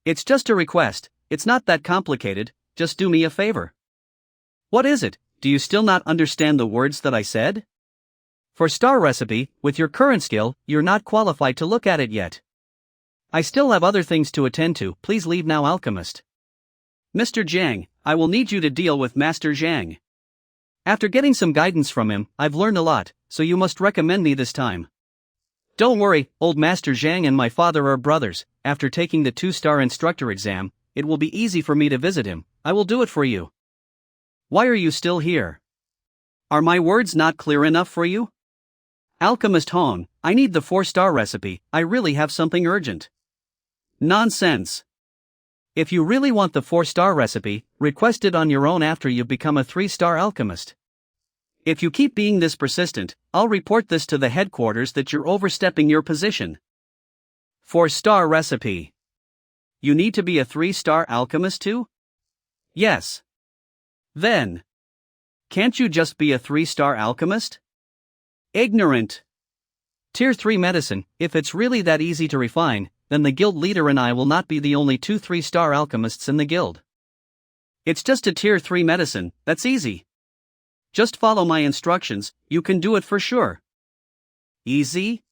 It's just a request, it's not that complicated, just do me a favor. What is it, do you still not understand the words that I said? For star recipe, with your current skill, you're not qualified to look at it yet. I still have other things to attend to, please leave now alchemist. Mr. Zhang, I will need you to deal with Master Zhang. After getting some guidance from him, I've learned a lot, so you must recommend me this time. Don't worry, old Master Zhang and my father are brothers, after taking the 2-star instructor exam, it will be easy for me to visit him, I will do it for you. Why are you still here? Are my words not clear enough for you? Alchemist Hong, I need the 4-star recipe, I really have something urgent. Nonsense. If you really want the 4-star recipe, request it on your own after you become a 3-star alchemist. If you keep being this persistent, I'll report this to the headquarters that you're overstepping your position. 4-star recipe. You need to be a 3-star alchemist too? Yes. Then. Can't you just be a 3-star alchemist? Ignorant. Tier 3 medicine, if it's really that easy to refine, then the guild leader and I will not be the only 2 3-star alchemists in the guild. It's just a Tier 3 medicine, that's easy. Just follow my instructions, you can do it for sure. Easy?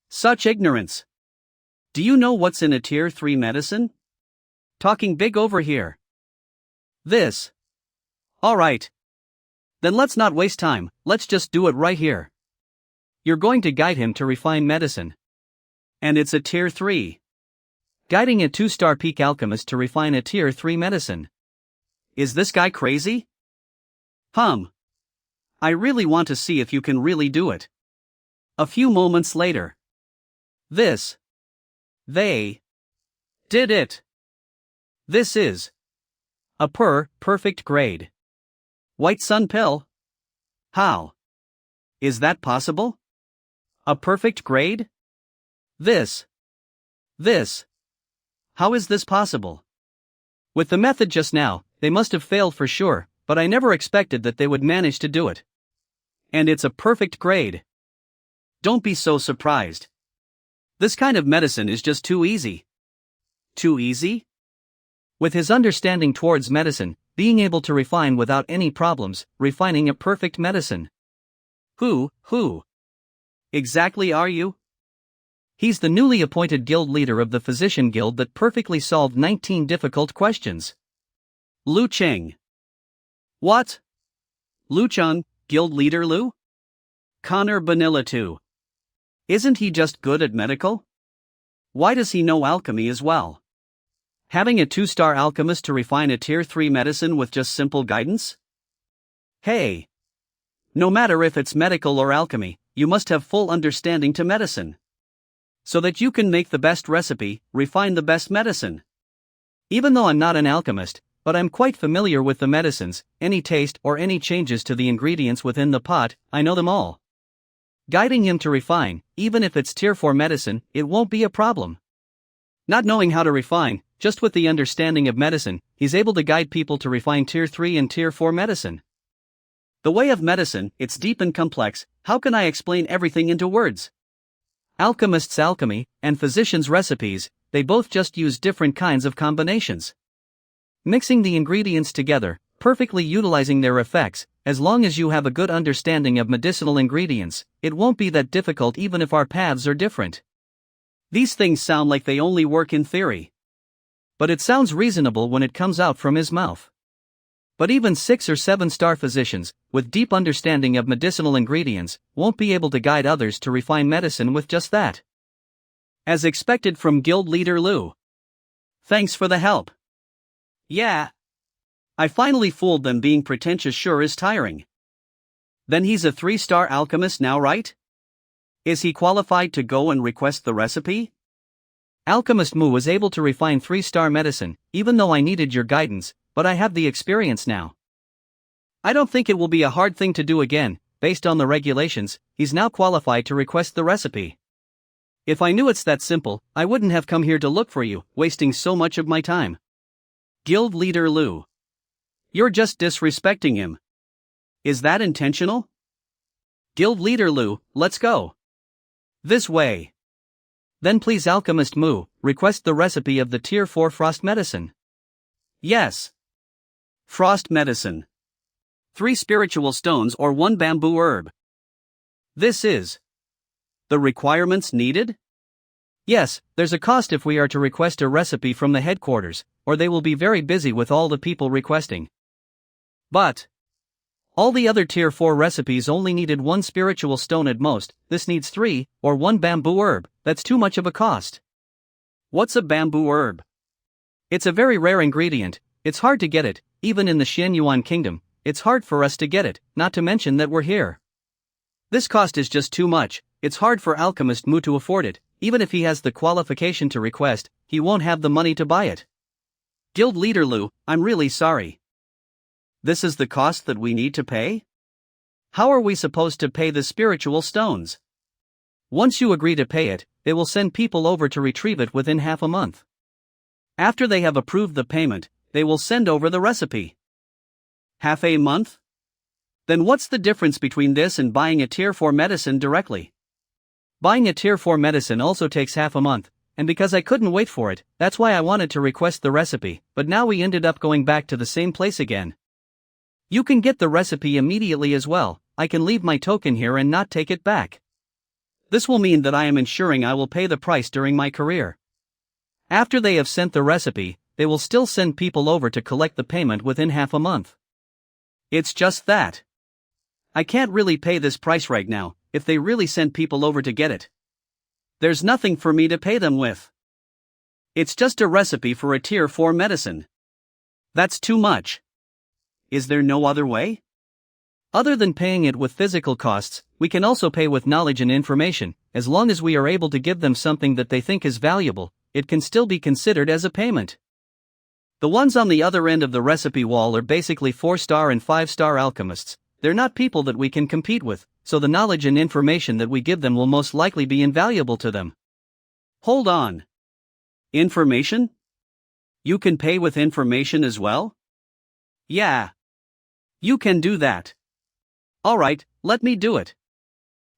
Such ignorance. Do you know what's in a tier 3 medicine? Talking big over here. This. Alright. Then let's not waste time, let's just do it right here. You're going to guide him to refine medicine. And it's a tier 3. Guiding a 2-star peak alchemist to refine a tier 3 medicine. Is this guy crazy? I really want to see if you can really do it. A few moments later. They did it. This is a perfect grade. White sun pill? How is that possible? A perfect grade? This. How is this possible? With the method just now, they must have failed for sure, but I never expected that they would manage to do it. And it's a perfect grade. Don't be so surprised. This kind of medicine is just too easy. Too easy? With his understanding towards medicine, being able to refine without any problems, refining a perfect medicine. Who exactly are you? He's the newly appointed guild leader of the Physician Guild that perfectly solved 19 difficult questions. Lu Cheng. What? Lu Cheng, guild leader Lu? Connor Vanilla too. Isn't he just good at medical? Why does he know alchemy as well? Having a 2-star alchemist to refine a tier 3 medicine with just simple guidance? Hey! No matter if it's medical or alchemy, you must have full understanding to medicine. So that you can make the best recipe, refine the best medicine. Even though I'm not an alchemist, but I'm quite familiar with the medicines, any taste or any changes to the ingredients within the pot, I know them all. Guiding him to refine, even if it's tier 4 medicine, it won't be a problem. Not knowing how to refine, just with the understanding of medicine, he's able to guide people to refine tier 3 and tier 4 medicine. The way of medicine, it's deep and complex, how can I explain everything into words? Alchemists' alchemy, and physicians' recipes, they both just use different kinds of combinations. Mixing the ingredients together, perfectly utilizing their effects, as long as you have a good understanding of medicinal ingredients, it won't be that difficult even if our paths are different. These things sound like they only work in theory. But it sounds reasonable when it comes out from his mouth. But even 6 or 7-star physicians, with deep understanding of medicinal ingredients, won't be able to guide others to refine medicine with just that. As expected from guild leader Lu. Thanks for the help. Yeah. I finally fooled them. Being pretentious sure is tiring. Then he's a 3-star alchemist now, right? Is he qualified to go and request the recipe? Alchemist Mu was able to refine 3-star medicine, even though I needed your guidance, but I have the experience now. I don't think it will be a hard thing to do again, based on the regulations, he's now qualified to request the recipe. If I knew it's that simple, I wouldn't have come here to look for you, wasting so much of my time. Guild leader Lu. You're just disrespecting him. Is that intentional? Guild leader Lu, let's go. This way. Then please Alchemist Mu, request the recipe of the tier 4 frost medicine. Yes. Frost medicine. 3 spiritual stones or 1 bamboo herb. This is the requirements needed? Yes, there's a cost if we are to request a recipe from the headquarters, or they will be very busy with all the people requesting. But all the other tier 4 recipes only needed 1 spiritual stone at most, this needs 3, or 1 bamboo herb, that's too much of a cost. What's a bamboo herb? It's a very rare ingredient, it's hard to get it, even in the Xianyuan kingdom, it's hard for us to get it, not to mention that we're here. This cost is just too much, it's hard for Alchemist Mu to afford it, even if he has the qualification to request, he won't have the money to buy it. Guild leader Lu, I'm really sorry. This is the cost that we need to pay? How are we supposed to pay the spiritual stones? Once you agree to pay it, they will send people over to retrieve it within half a month. After they have approved the payment, they will send over the recipe. Half a month? Then what's the difference between this and buying a tier 4 medicine directly? Buying a tier 4 medicine also takes half a month, and because I couldn't wait for it, that's why I wanted to request the recipe, but now we ended up going back to the same place again. You can get the recipe immediately as well. I can leave my token here and not take it back. This will mean that I am ensuring I will pay the price during my career. After they have sent the recipe, they will still send people over to collect the payment within half a month. It's just that. I can't really pay this price right now, if they really send people over to get it. There's nothing for me to pay them with. It's just a recipe for a tier 4 medicine. That's too much. Is there no other way? Other than paying it with physical costs, we can also pay with knowledge and information. As long as we are able to give them something that they think is valuable, it can still be considered as a payment. The ones on the other end of the recipe wall are basically 4-star and 5-star alchemists. They're not people that we can compete with, so the knowledge and information that we give them will most likely be invaluable to them. Hold on. Information? You can pay with information as well? Yeah. You can do that. Alright, let me do it.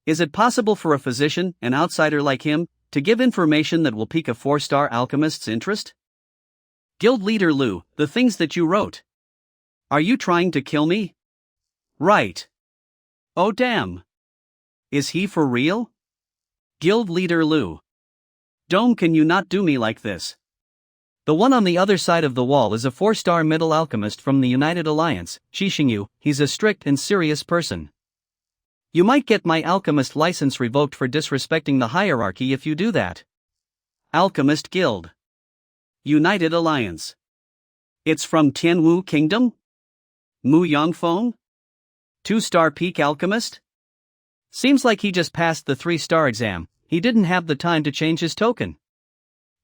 Is it possible for a physician, an outsider like him, to give information that will pique a 4-star alchemist's interest? Guild leader Lu, the things that you wrote. Are you trying to kill me? Right. Oh damn. Is he for real? Guild leader Lu. Dome, can you not do me like this? The one on the other side of the wall is a 4-star middle alchemist from the United Alliance, Shishingyu. He's a strict and serious person. You might get my alchemist license revoked for disrespecting the hierarchy if you do that. Alchemist Guild. United Alliance. It's from Tianwu Kingdom? Mu Yongfeng? 2-star peak alchemist? Seems like he just passed the 3-star exam. He didn't have the time to change his token.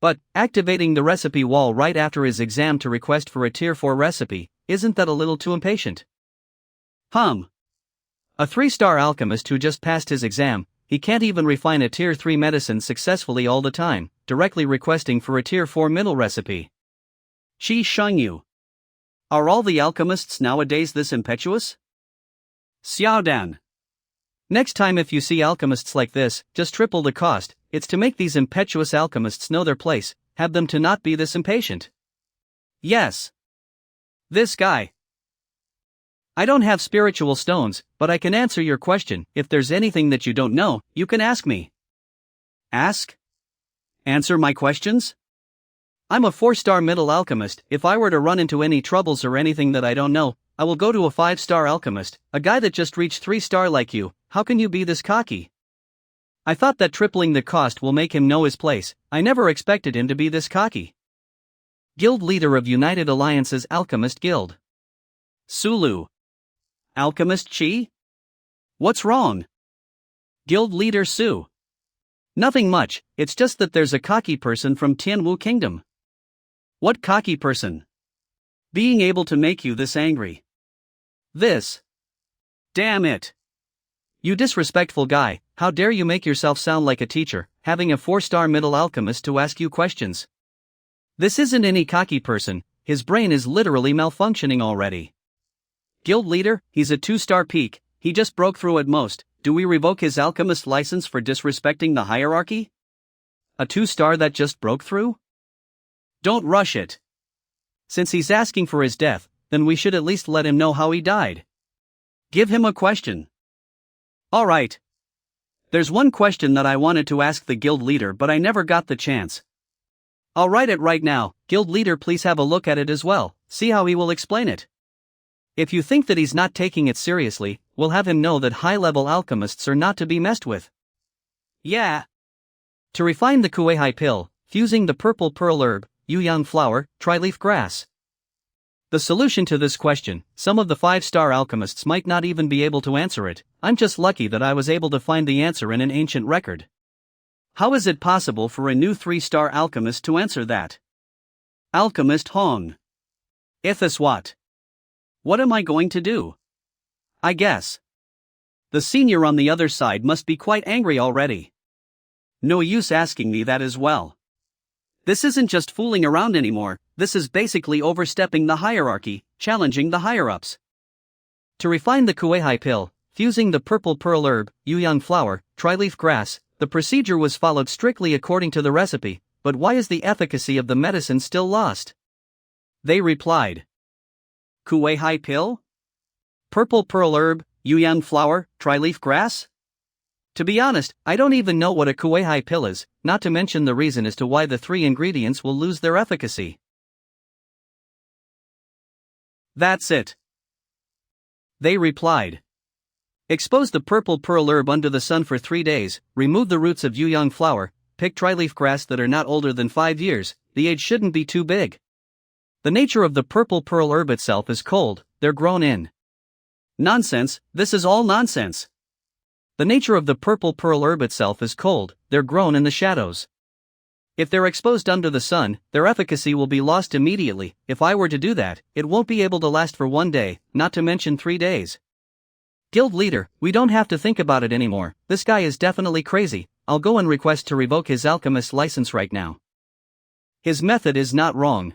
But, activating the recipe wall right after his exam to request for a tier 4 recipe, isn't that a little too impatient? A 3-star alchemist who just passed his exam, he can't even refine a tier 3 medicine successfully all the time, directly requesting for a tier 4 middle recipe. Shi Shengyu. Are all the alchemists nowadays this impetuous? Xiaodan. Next time if you see alchemists like this, just triple the cost. It's to make these impetuous alchemists know their place, have them to not be this impatient. Yes. This guy. I don't have spiritual stones, but I can answer your question. If there's anything that you don't know, you can ask me. Ask? Answer my questions? I'm a 4-star middle alchemist. If I were to run into any troubles or anything that I don't know, I will go to a 5-star alchemist, a guy that just reached 3-star like you. How can you be this cocky? I thought that tripling the cost will make him know his place. I never expected him to be this cocky. Guild leader of United Alliance's Alchemist Guild. Sulu. Alchemist Chi? What's wrong? Guild leader Su. Nothing much, it's just that there's a cocky person from Tianwu Kingdom. What cocky person? Being able to make you this angry. This. Damn it. You disrespectful guy, how dare you make yourself sound like a teacher, having a 4-star middle alchemist to ask you questions. This isn't any cocky person, his brain is literally malfunctioning already. Guild leader, he's a 2-star peak, he just broke through at most. Do we revoke his alchemist license for disrespecting the hierarchy? A 2-star that just broke through? Don't rush it. Since he's asking for his death, then we should at least let him know how he died. Give him a question. Alright. There's one question that I wanted to ask the guild leader but I never got the chance. I'll write it right now. Guild leader, please have a look at it as well, see how he will explain it. If you think that he's not taking it seriously, we'll have him know that high-level alchemists are not to be messed with. Yeah. To refine the Kuehai pill, fusing the purple pearl herb, Yuyang flower, tri-leaf grass. The solution to this question, some of the 5-star alchemists might not even be able to answer it. I'm just lucky that I was able to find the answer in an ancient record. How is it possible for a new 3-star alchemist to answer that? Alchemist Hong. Ithis what? What am I going to do? I guess. The senior on the other side must be quite angry already. No use asking me that as well. This isn't just fooling around anymore, this is basically overstepping the hierarchy, challenging the higher-ups. To refine the Kuehai pill, fusing the purple pearl herb, Yuyang flower, tri-leaf grass, the procedure was followed strictly according to the recipe, but why is the efficacy of the medicine still lost? They replied. Kuehai pill? Purple pearl herb, yuyang flower, tri-leaf grass? To be honest, I don't even know what a kuehai pill is, not to mention the reason as to why the three ingredients will lose their efficacy. That's it. They replied. Expose the purple pearl herb under the sun for 3 days, remove the roots of yuyang flower, pick tri-leaf grass that are not older than 5 years, the age shouldn't be too big. The nature of the purple pearl herb itself is cold, they're grown in. Nonsense, this is all nonsense. The nature of the purple pearl herb itself is cold, they're grown in the shadows. If they're exposed under the sun, their efficacy will be lost immediately. If I were to do that, it won't be able to last for 1 day, not to mention 3 days. Guild leader, we don't have to think about it anymore, this guy is definitely crazy, I'll go and request to revoke his alchemist license right now. His method is not wrong.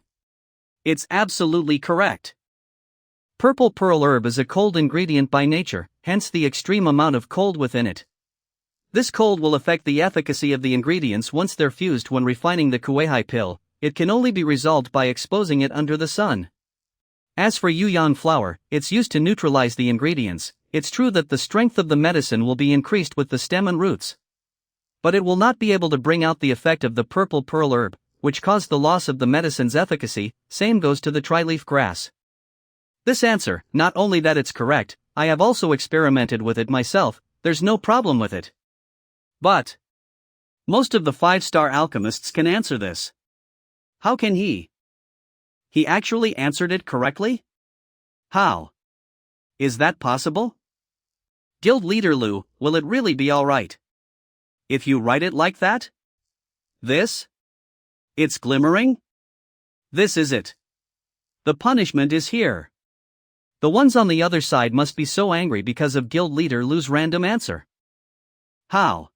It's absolutely correct. Purple pearl herb is a cold ingredient by nature, hence the extreme amount of cold within it. This cold will affect the efficacy of the ingredients once they're fused. When refining the kuehai pill, it can only be resolved by exposing it under the sun. As for yuyang flower, it's used to neutralize the ingredients. It's true that the strength of the medicine will be increased with the stem and roots, but it will not be able to bring out the effect of the purple pearl herb, which caused the loss of the medicine's efficacy. Same goes to the tri-leaf grass. This answer, not only that it's correct, I have also experimented with it myself, there's no problem with it. But most of the 5-star alchemists can answer this. How can he? He actually answered it correctly? How? Is that possible? Guild leader Lu, will it really be alright if you write it like that? This? It's glimmering? This is it. The punishment is here. The ones on the other side must be so angry because of guild leader Lu's random answer. How?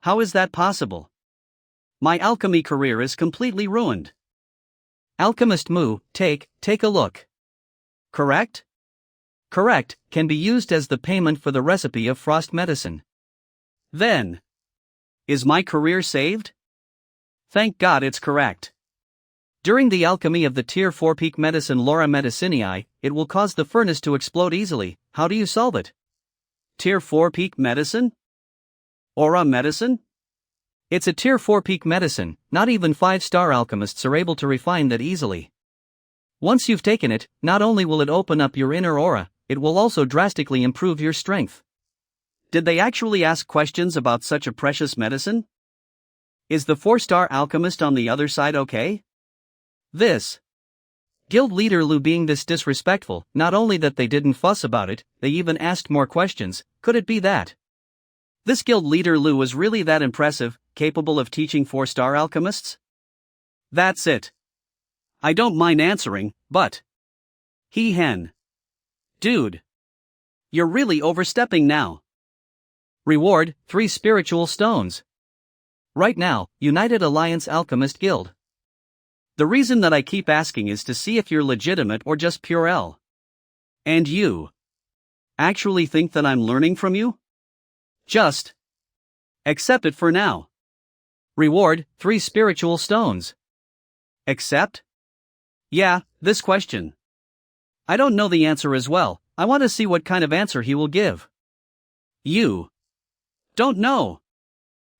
How is that possible? My alchemy career is completely ruined. Alchemist Mu, take a look. Correct? Correct, can be used as the payment for the recipe of frost medicine. Then, is my career saved? Thank God it's correct. During the alchemy of the Tier 4 peak medicine Laura Medicinii, it will cause the furnace to explode easily. How do you solve it? Tier 4 peak medicine? Aura medicine? It's a Tier 4 peak medicine, not even 5-star alchemists are able to refine that easily. Once you've taken it, not only will it open up your inner aura, it will also drastically improve your strength. Did they actually ask questions about such a precious medicine? Is the 4-star alchemist on the other side okay? This. Guild leader Lu being this disrespectful, not only that they didn't fuss about it, they even asked more questions. Could it be that this guild leader Lu was really that impressive, capable of teaching 4-star alchemists? That's it. I don't mind answering, but Dude. You're really overstepping now. Reward, 3 spiritual stones. Right now, United Alliance Alchemist Guild. The reason that I keep asking is to see if you're legitimate or just pure L. And you actually think that I'm learning from you? Just accept it for now. Reward, 3 spiritual stones. Accept? Yeah, this question. I don't know the answer as well, I want to see what kind of answer he will give. You don't know.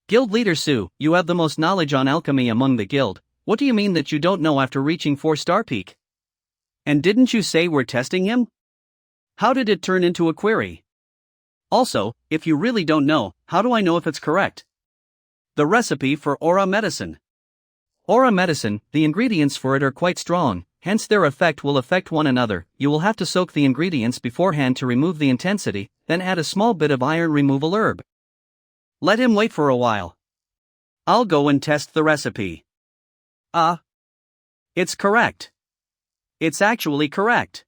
Guild leader Su, you have the most knowledge on alchemy among the guild. What do you mean that you don't know after reaching 4-star peak? And didn't you say we're testing him? How did it turn into a query? Also, if you really don't know, how do I know if it's correct? The recipe for aura medicine. Aura medicine, the ingredients for it are quite strong, hence their effect will affect one another. You will have to soak the ingredients beforehand to remove the intensity, then add a small bit of iron removal herb. Let him wait for a while. I'll go and test the recipe. It's correct. It's actually correct.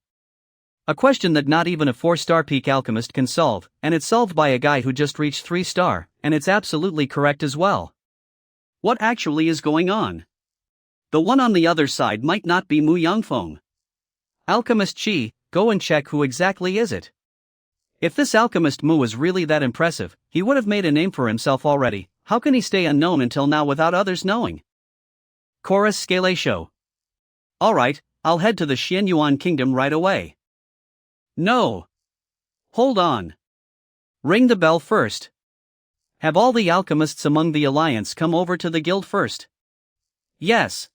A question that not even a 4-star peak alchemist can solve, and it's solved by a guy who just reached 3-star, and it's absolutely correct as well. What actually is going on? The one on the other side might not be Mu Yangfeng. Alchemist Chi, go and check who exactly is it. If this alchemist Mu was really that impressive, he would have made a name for himself already. How can he stay unknown until now without others knowing? Chorus Scale Show. Alright, I'll head to the Xianyuan Kingdom right away. No. Hold on. Ring the bell first. Have all the alchemists among the alliance come over to the guild first. Yes.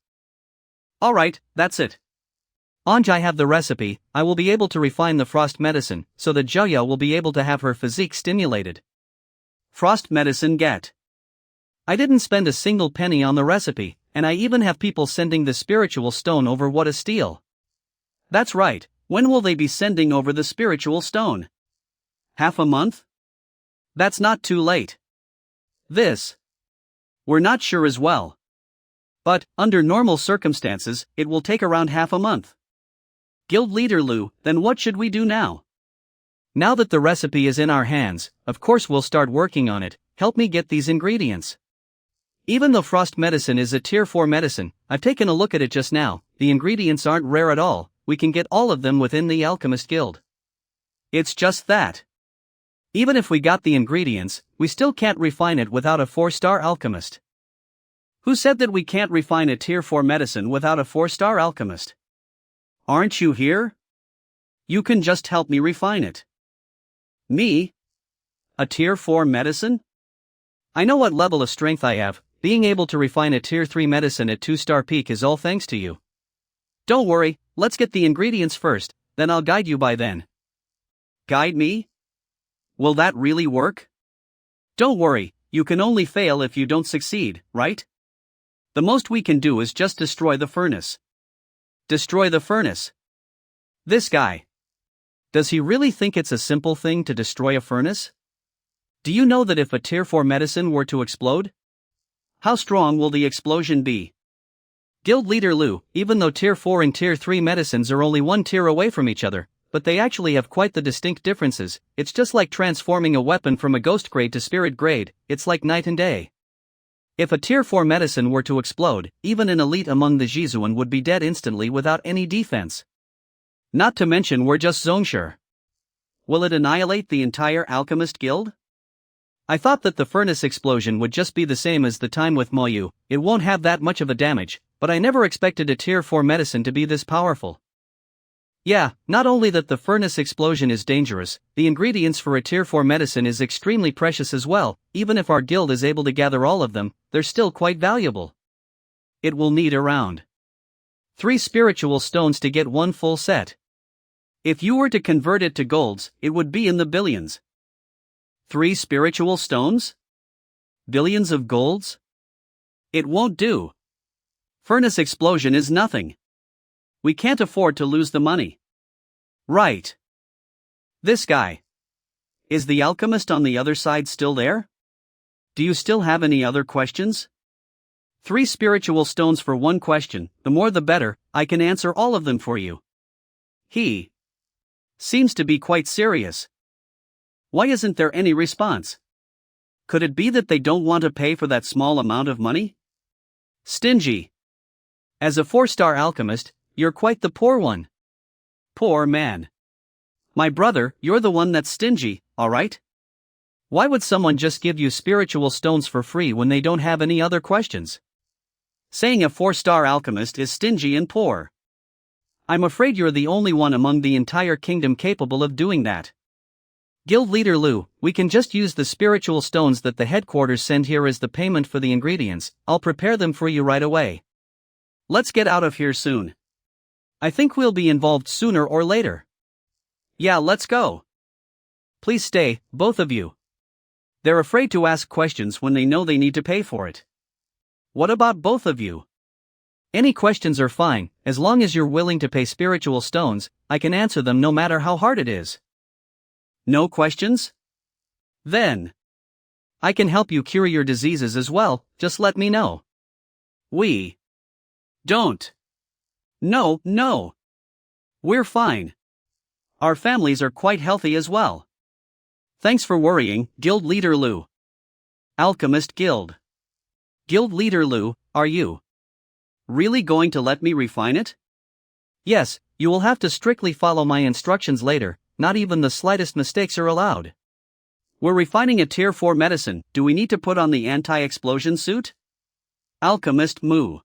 Alright, that's it. Once I have the recipe, I will be able to refine the frost medicine, so that Joya will be able to have her physique stimulated. Frost medicine get. I didn't spend a single penny on the recipe, and I even have people sending the spiritual stone over. What a steal. That's right, when will they be sending over the spiritual stone? Half a month? That's not too late. We're not sure as well. But, under normal circumstances, it will take around half a month. Guild leader Lu, then what should we do now? Now that the recipe is in our hands, of course we'll start working on it. Help me get these ingredients. Even though frost medicine is a tier 4 medicine, I've taken a look at it just now. The ingredients aren't rare at all, we can get all of them within the Alchemist Guild. It's just that. Even if we got the ingredients, we still can't refine it without a 4-star alchemist. Who said that we can't refine a tier 4 medicine without a 4-star alchemist? Aren't you here? You can just help me refine it. Me? A tier 4 medicine? I know what level of strength I have. Being able to refine a tier 3 medicine at 2-star peak is all thanks to you. Don't worry, let's get the ingredients first, then I'll guide you by then. Guide me? Will that really work? Don't worry, you can only fail if you don't succeed, right? The most we can do is just destroy the furnace. Destroy the furnace. This guy. Does he really think it's a simple thing to destroy a furnace? Do you know that if a tier 4 medicine were to explode? How strong will the explosion be? Guild leader Lu, even though tier 4 and tier 3 medicines are only one tier away from each other, but they actually have quite the distinct differences. It's just like transforming a weapon from a ghost grade to spirit grade, it's like night and day. If a tier 4 medicine were to explode, even an elite among the Jizuan would be dead instantly without any defense. Not to mention we're just zone sure. Will it annihilate the entire Alchemist Guild? I thought that the furnace explosion would just be the same as the time with Moyu, it won't have that much of a damage, but I never expected a tier 4 medicine to be this powerful. Yeah, not only that the furnace explosion is dangerous, the ingredients for a tier 4 medicine is extremely precious as well. Even if our guild is able to gather all of them, they're still quite valuable. It will need around 3 spiritual stones to get one full set. If you were to convert it to golds, it would be in the billions. 3 spiritual stones? Billions of golds? It won't do. Furnace explosion is nothing. We can't afford to lose the money. Right. This guy. Is the alchemist on the other side still there? Do you still have any other questions? 3 spiritual stones for 1 question, the more the better, I can answer all of them for you. He seems to be quite serious. Why isn't there any response? Could it be that they don't want to pay for that small amount of money? Stingy. As a 4-star alchemist, you're quite the poor one. Poor man. My brother, you're the one that's stingy, alright? Why would someone just give you spiritual stones for free when they don't have any other questions? Saying a 4-star alchemist is stingy and poor. I'm afraid you're the only one among the entire kingdom capable of doing that. Guild leader Lu, we can just use the spiritual stones that the headquarters send here as the payment for the ingredients. I'll prepare them for you right away. Let's get out of here soon. I think we'll be involved sooner or later. Yeah, let's go. Please stay, both of you. They're afraid to ask questions when they know they need to pay for it. What about both of you? Any questions are fine, as long as you're willing to pay spiritual stones. I can answer them no matter how hard it is. No questions? Then I can help you cure your diseases as well, just let me know. We don't. No. We're fine. Our families are quite healthy as well. Thanks for worrying, Guild leader Lu. Alchemist Guild. Guild leader Lu, are you really going to let me refine it? Yes, you will have to strictly follow my instructions later, not even the slightest mistakes are allowed. We're refining a tier 4 medicine, do we need to put on the anti-explosion suit? Alchemist Mu.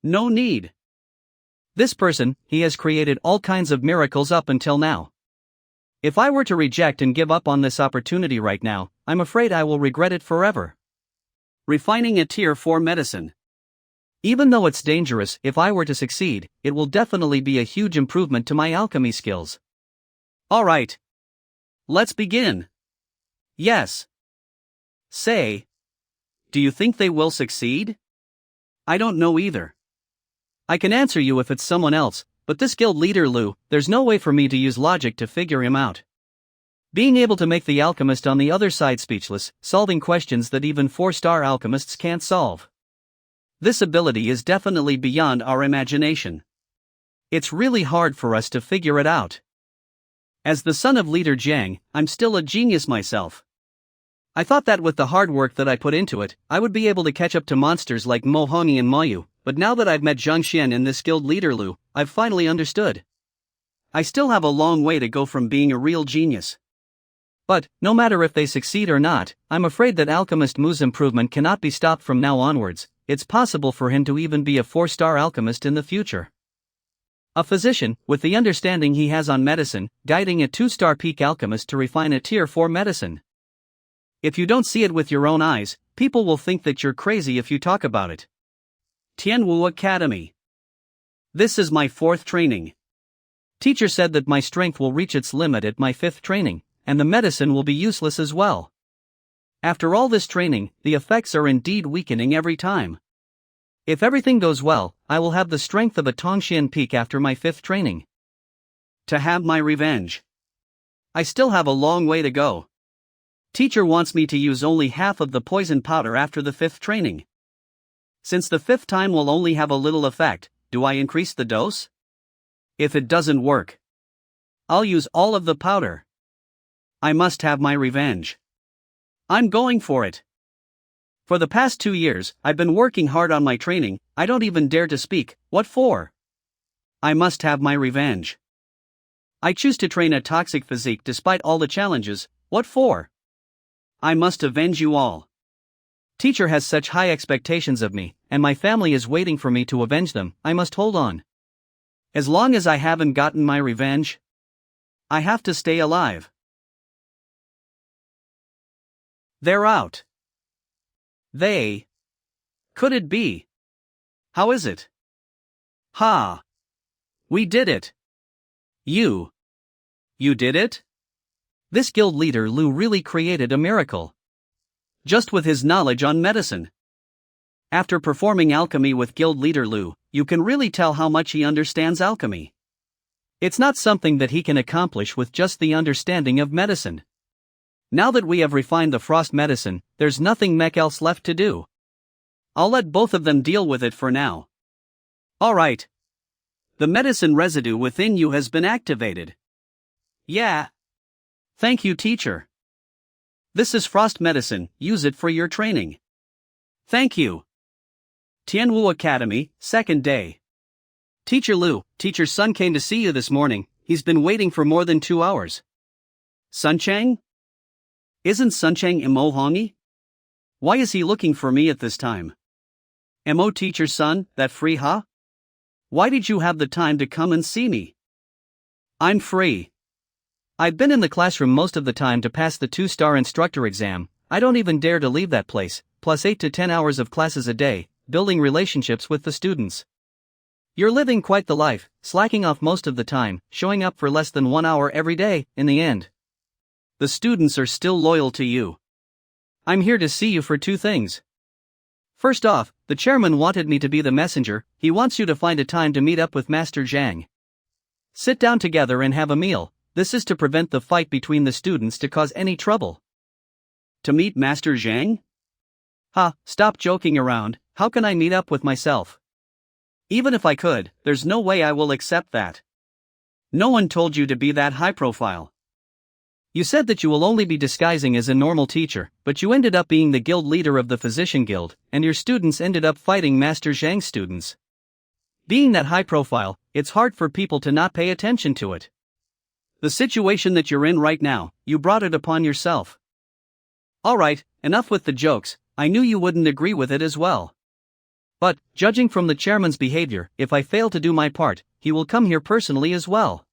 No need. This person, he has created all kinds of miracles up until now. If I were to reject and give up on this opportunity right now, I'm afraid I will regret it forever. Refining a Tier 4 medicine. Even though it's dangerous, if I were to succeed, it will definitely be a huge improvement to my alchemy skills. Alright. Let's begin. Yes. Say. Do you think they will succeed? I don't know either. I can answer you if it's someone else, but this guild leader Lu, there's no way for me to use logic to figure him out. Being able to make the alchemist on the other side speechless, solving questions that even 4-star alchemists can't solve. This ability is definitely beyond our imagination. It's really hard for us to figure it out. As the son of leader Jiang, I'm still a genius myself. I thought that with the hard work that I put into it, I would be able to catch up to monsters like Mo Hongyi and Mayu, but now that I've met Zhang Xian and this guild leader Lu, I've finally understood. I still have a long way to go from being a real genius. But, no matter if they succeed or not, I'm afraid that Alchemist Mu's improvement cannot be stopped from now onwards. It's possible for him to even be a 4-star alchemist in the future. A physician, with the understanding he has on medicine, guiding a 2-star peak alchemist to refine a Tier 4 medicine. If you don't see it with your own eyes, people will think that you're crazy if you talk about it. Tianwu Academy. This is my 4th training. Teacher said that my strength will reach its limit at my 5th training, and the medicine will be useless as well. After all this training, the effects are indeed weakening every time. If everything goes well, I will have the strength of a Tongxian peak after my 5th training. To have my revenge. I still have a long way to go. Teacher wants me to use only half of the poison powder after the 5th training. Since the 5th time will only have a little effect, do I increase the dose? If it doesn't work, I'll use all of the powder. I must have my revenge. I'm going for it. For the past 2 years, I've been working hard on my training. I don't even dare to speak. What for? I must have my revenge. I choose to train a toxic physique despite all the challenges. What for? I must avenge you all. Teacher has such high expectations of me, and my family is waiting for me to avenge them. I must hold on. As long as I haven't gotten my revenge, I have to stay alive. They're out. They. Could it be? How is it? Ha! We did it. You did it? This guild leader Lu really created a miracle. Just with his knowledge on medicine. After performing alchemy with guild leader Lu, you can really tell how much he understands alchemy. It's not something that he can accomplish with just the understanding of medicine. Now that we have refined the frost medicine, there's nothing else left to do. I'll let both of them deal with it for now. Alright. The medicine residue within you has been activated. Yeah. Thank you, teacher. This is frost medicine, use it for your training. Thank you. Tianwu Academy, 2nd day. Teacher Lu, teacher's son came to see you this morning. He's been waiting for more than 2 hours. Sun Chang? Isn't Sun Chang Mo Hongyi? Why is he looking for me at this time? Mo teacher's son, that free huh? Why did you have the time to come and see me? I'm free. I've been in the classroom most of the time to pass the 2-star instructor exam. I don't even dare to leave that place, plus 8 to 10 hours of classes a day, building relationships with the students. You're living quite the life, slacking off most of the time, showing up for less than 1 hour every day, in the end. The students are still loyal to you. I'm here to see you for 2 things. First off, the chairman wanted me to be the messenger. He wants you to find a time to meet up with Master Zhang. Sit down together and have a meal. This is to prevent the fight between the students to cause any trouble. To meet Master Zhang? Ha, stop joking around. How can I meet up with myself? Even if I could, there's no way I will accept that. No one told you to be that high profile. You said that you will only be disguising as a normal teacher, but you ended up being the guild leader of the physician guild, and your students ended up fighting Master Zhang's students. Being that high profile, it's hard for people to not pay attention to it. The situation that you're in right now, you brought it upon yourself. Alright, enough with the jokes. I knew you wouldn't agree with it as well. But, judging from the chairman's behavior, if I fail to do my part, he will come here personally as well.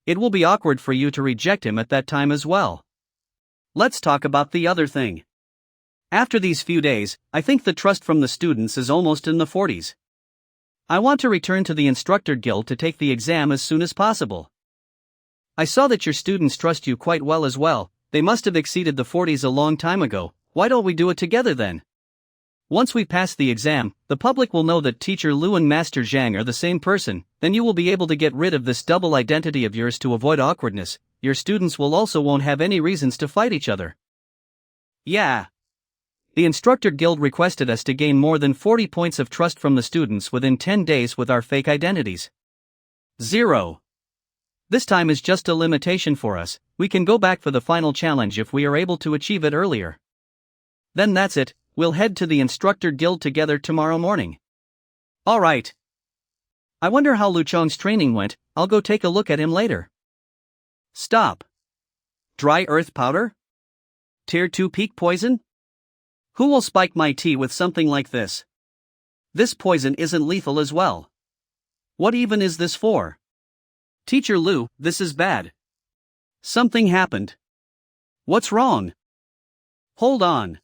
It will be awkward for you to reject him at that time as well. Let's talk about the other thing. After these few days, I think the trust from the students is almost in the 40s. I want to return to the instructor guild to take the exam as soon as possible. I saw that your students trust you quite well as well. They must have exceeded the 40s a long time ago. Why don't we do it together then? Once we pass the exam, the public will know that Teacher Lu and Master Zhang are the same person. Then you will be able to get rid of this double identity of yours to avoid awkwardness. Your students will also won't have any reasons to fight each other. Yeah. The instructor guild requested us to gain more than 40 points of trust from the students within 10 days with our fake identities. 0. This time is just a limitation for us. We can go back for the final challenge if we are able to achieve it earlier. Then that's it. We'll head to the instructor guild together tomorrow morning. Alright. I wonder how Lu Chong's training went. I'll go take a look at him later. Stop. Dry earth powder? Tier 2 peak poison? Who will spike my tea with something like this? This poison isn't lethal as well. What even is this for? Teacher Lu, this is bad. Something happened. What's wrong? Hold on.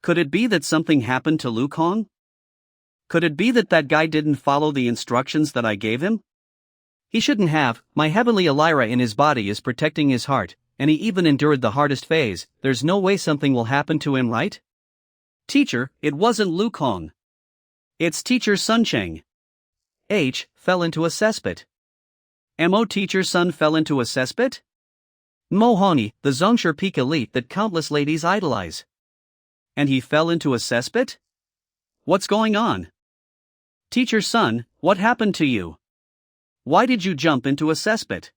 Could it be that something happened to Lu Kong? Could it be that that guy didn't follow the instructions that I gave him? He shouldn't have. My heavenly Elira in his body is protecting his heart, and he even endured the hardest phase. There's no way something will happen to him, right? Teacher, it wasn't Lu Kong. It's Teacher Sun Cheng. H fell into a cesspit. Mo Teacher Sun fell into a cesspit? Mo Honi, the Zhongsher Peak elite that countless ladies idolize. And he fell into a cesspit? What's going on? Teacher Sun, what happened to you? Why did you jump into a cesspit?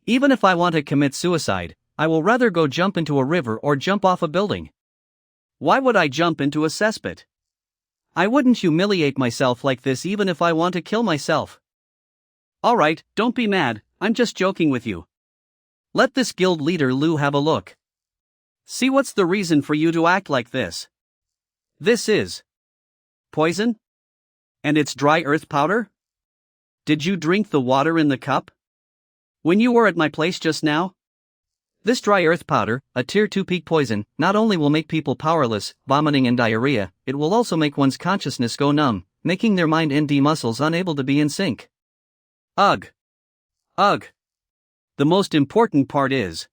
Even if I want to commit suicide, I will rather go jump into a river or jump off a building. Why would I jump into a cesspit? I wouldn't humiliate myself like this even if I want to kill myself. Alright, don't be mad, I'm just joking with you. Let this guild leader Lu have a look. See what's the reason for you to act like this. This is poison? And it's dry earth powder? Did you drink the water in the cup? When you were at my place just now? This dry earth powder, a tier 2 peak poison, not only will make people powerless, vomiting and diarrhea, it will also make one's consciousness go numb, making their mind and muscles unable to be in sync. Ugh. Ugh. The most important part is,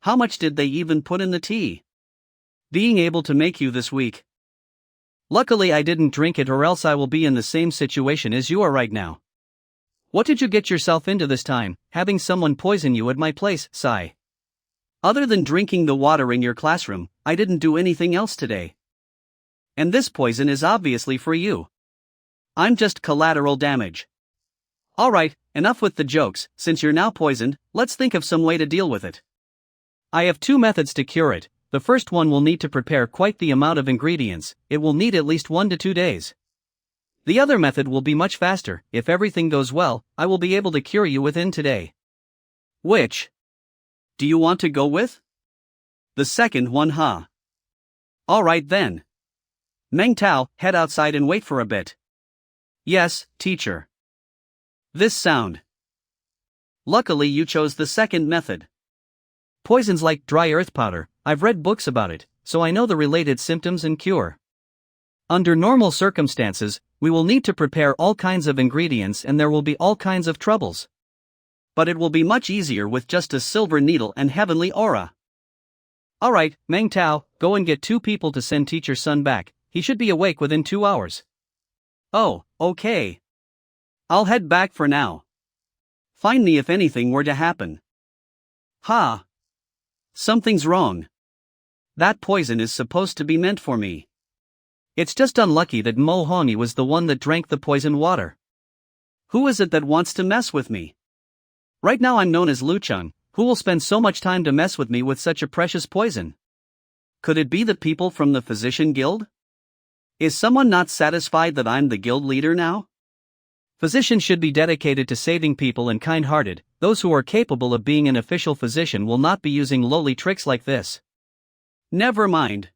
how much did they even put in the tea? Being able to make you this weak. Luckily I didn't drink it or else I will be in the same situation as you are right now. What did you get yourself into this time, having someone poison you at my place, sigh? Other than drinking the water in your classroom, I didn't do anything else today. And this poison is obviously for you. I'm just collateral damage. Alright, enough with the jokes. Since you're now poisoned, let's think of some way to deal with it. I have 2 methods to cure it. The first one will need to prepare quite the amount of ingredients. It will need at least 1 to 2 days. The other method will be much faster. If everything goes well, I will be able to cure you within today. Which do you want to go with? The second one, huh? Alright then. Meng Tao, head outside and wait for a bit. Yes, teacher. This sound. Luckily you chose the second method. Poisons like dry earth powder, I've read books about it, so I know the related symptoms and cure. Under normal circumstances, we will need to prepare all kinds of ingredients and there will be all kinds of troubles. But it will be much easier with just a silver needle and heavenly aura. Alright, Meng Tao, go and get 2 people to send Teacher Sun back. He should be awake within 2 hours. Oh, okay. I'll head back for now. Find me if anything were to happen. Ha! Something's wrong. That poison is supposed to be meant for me. It's just unlucky that Mo Honi was the one that drank the poison water. Who is it that wants to mess with me? Right now I'm known as Lu Cheng, who will spend so much time to mess with me with such a precious poison. Could it be the people from the Physician Guild? Is someone not satisfied that I'm the guild leader now? Physicians should be dedicated to saving people and kind-hearted. Those who are capable of being an official physician will not be using lowly tricks like this. Never mind.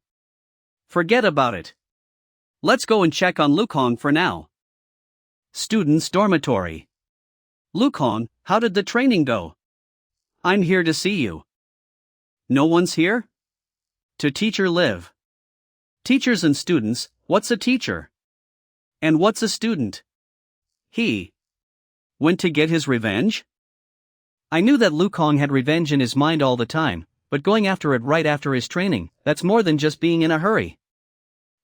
Forget about it. Let's go and check on Lu Kong for now. Students' dormitory. Lukong, how did the training go? I'm here to see you. No one's here? To teacher live. Teachers and students, what's a teacher? And what's a student? He went to get his revenge? I knew that Lukong had revenge in his mind all the time, but going after it right after his training, that's more than just being in a hurry.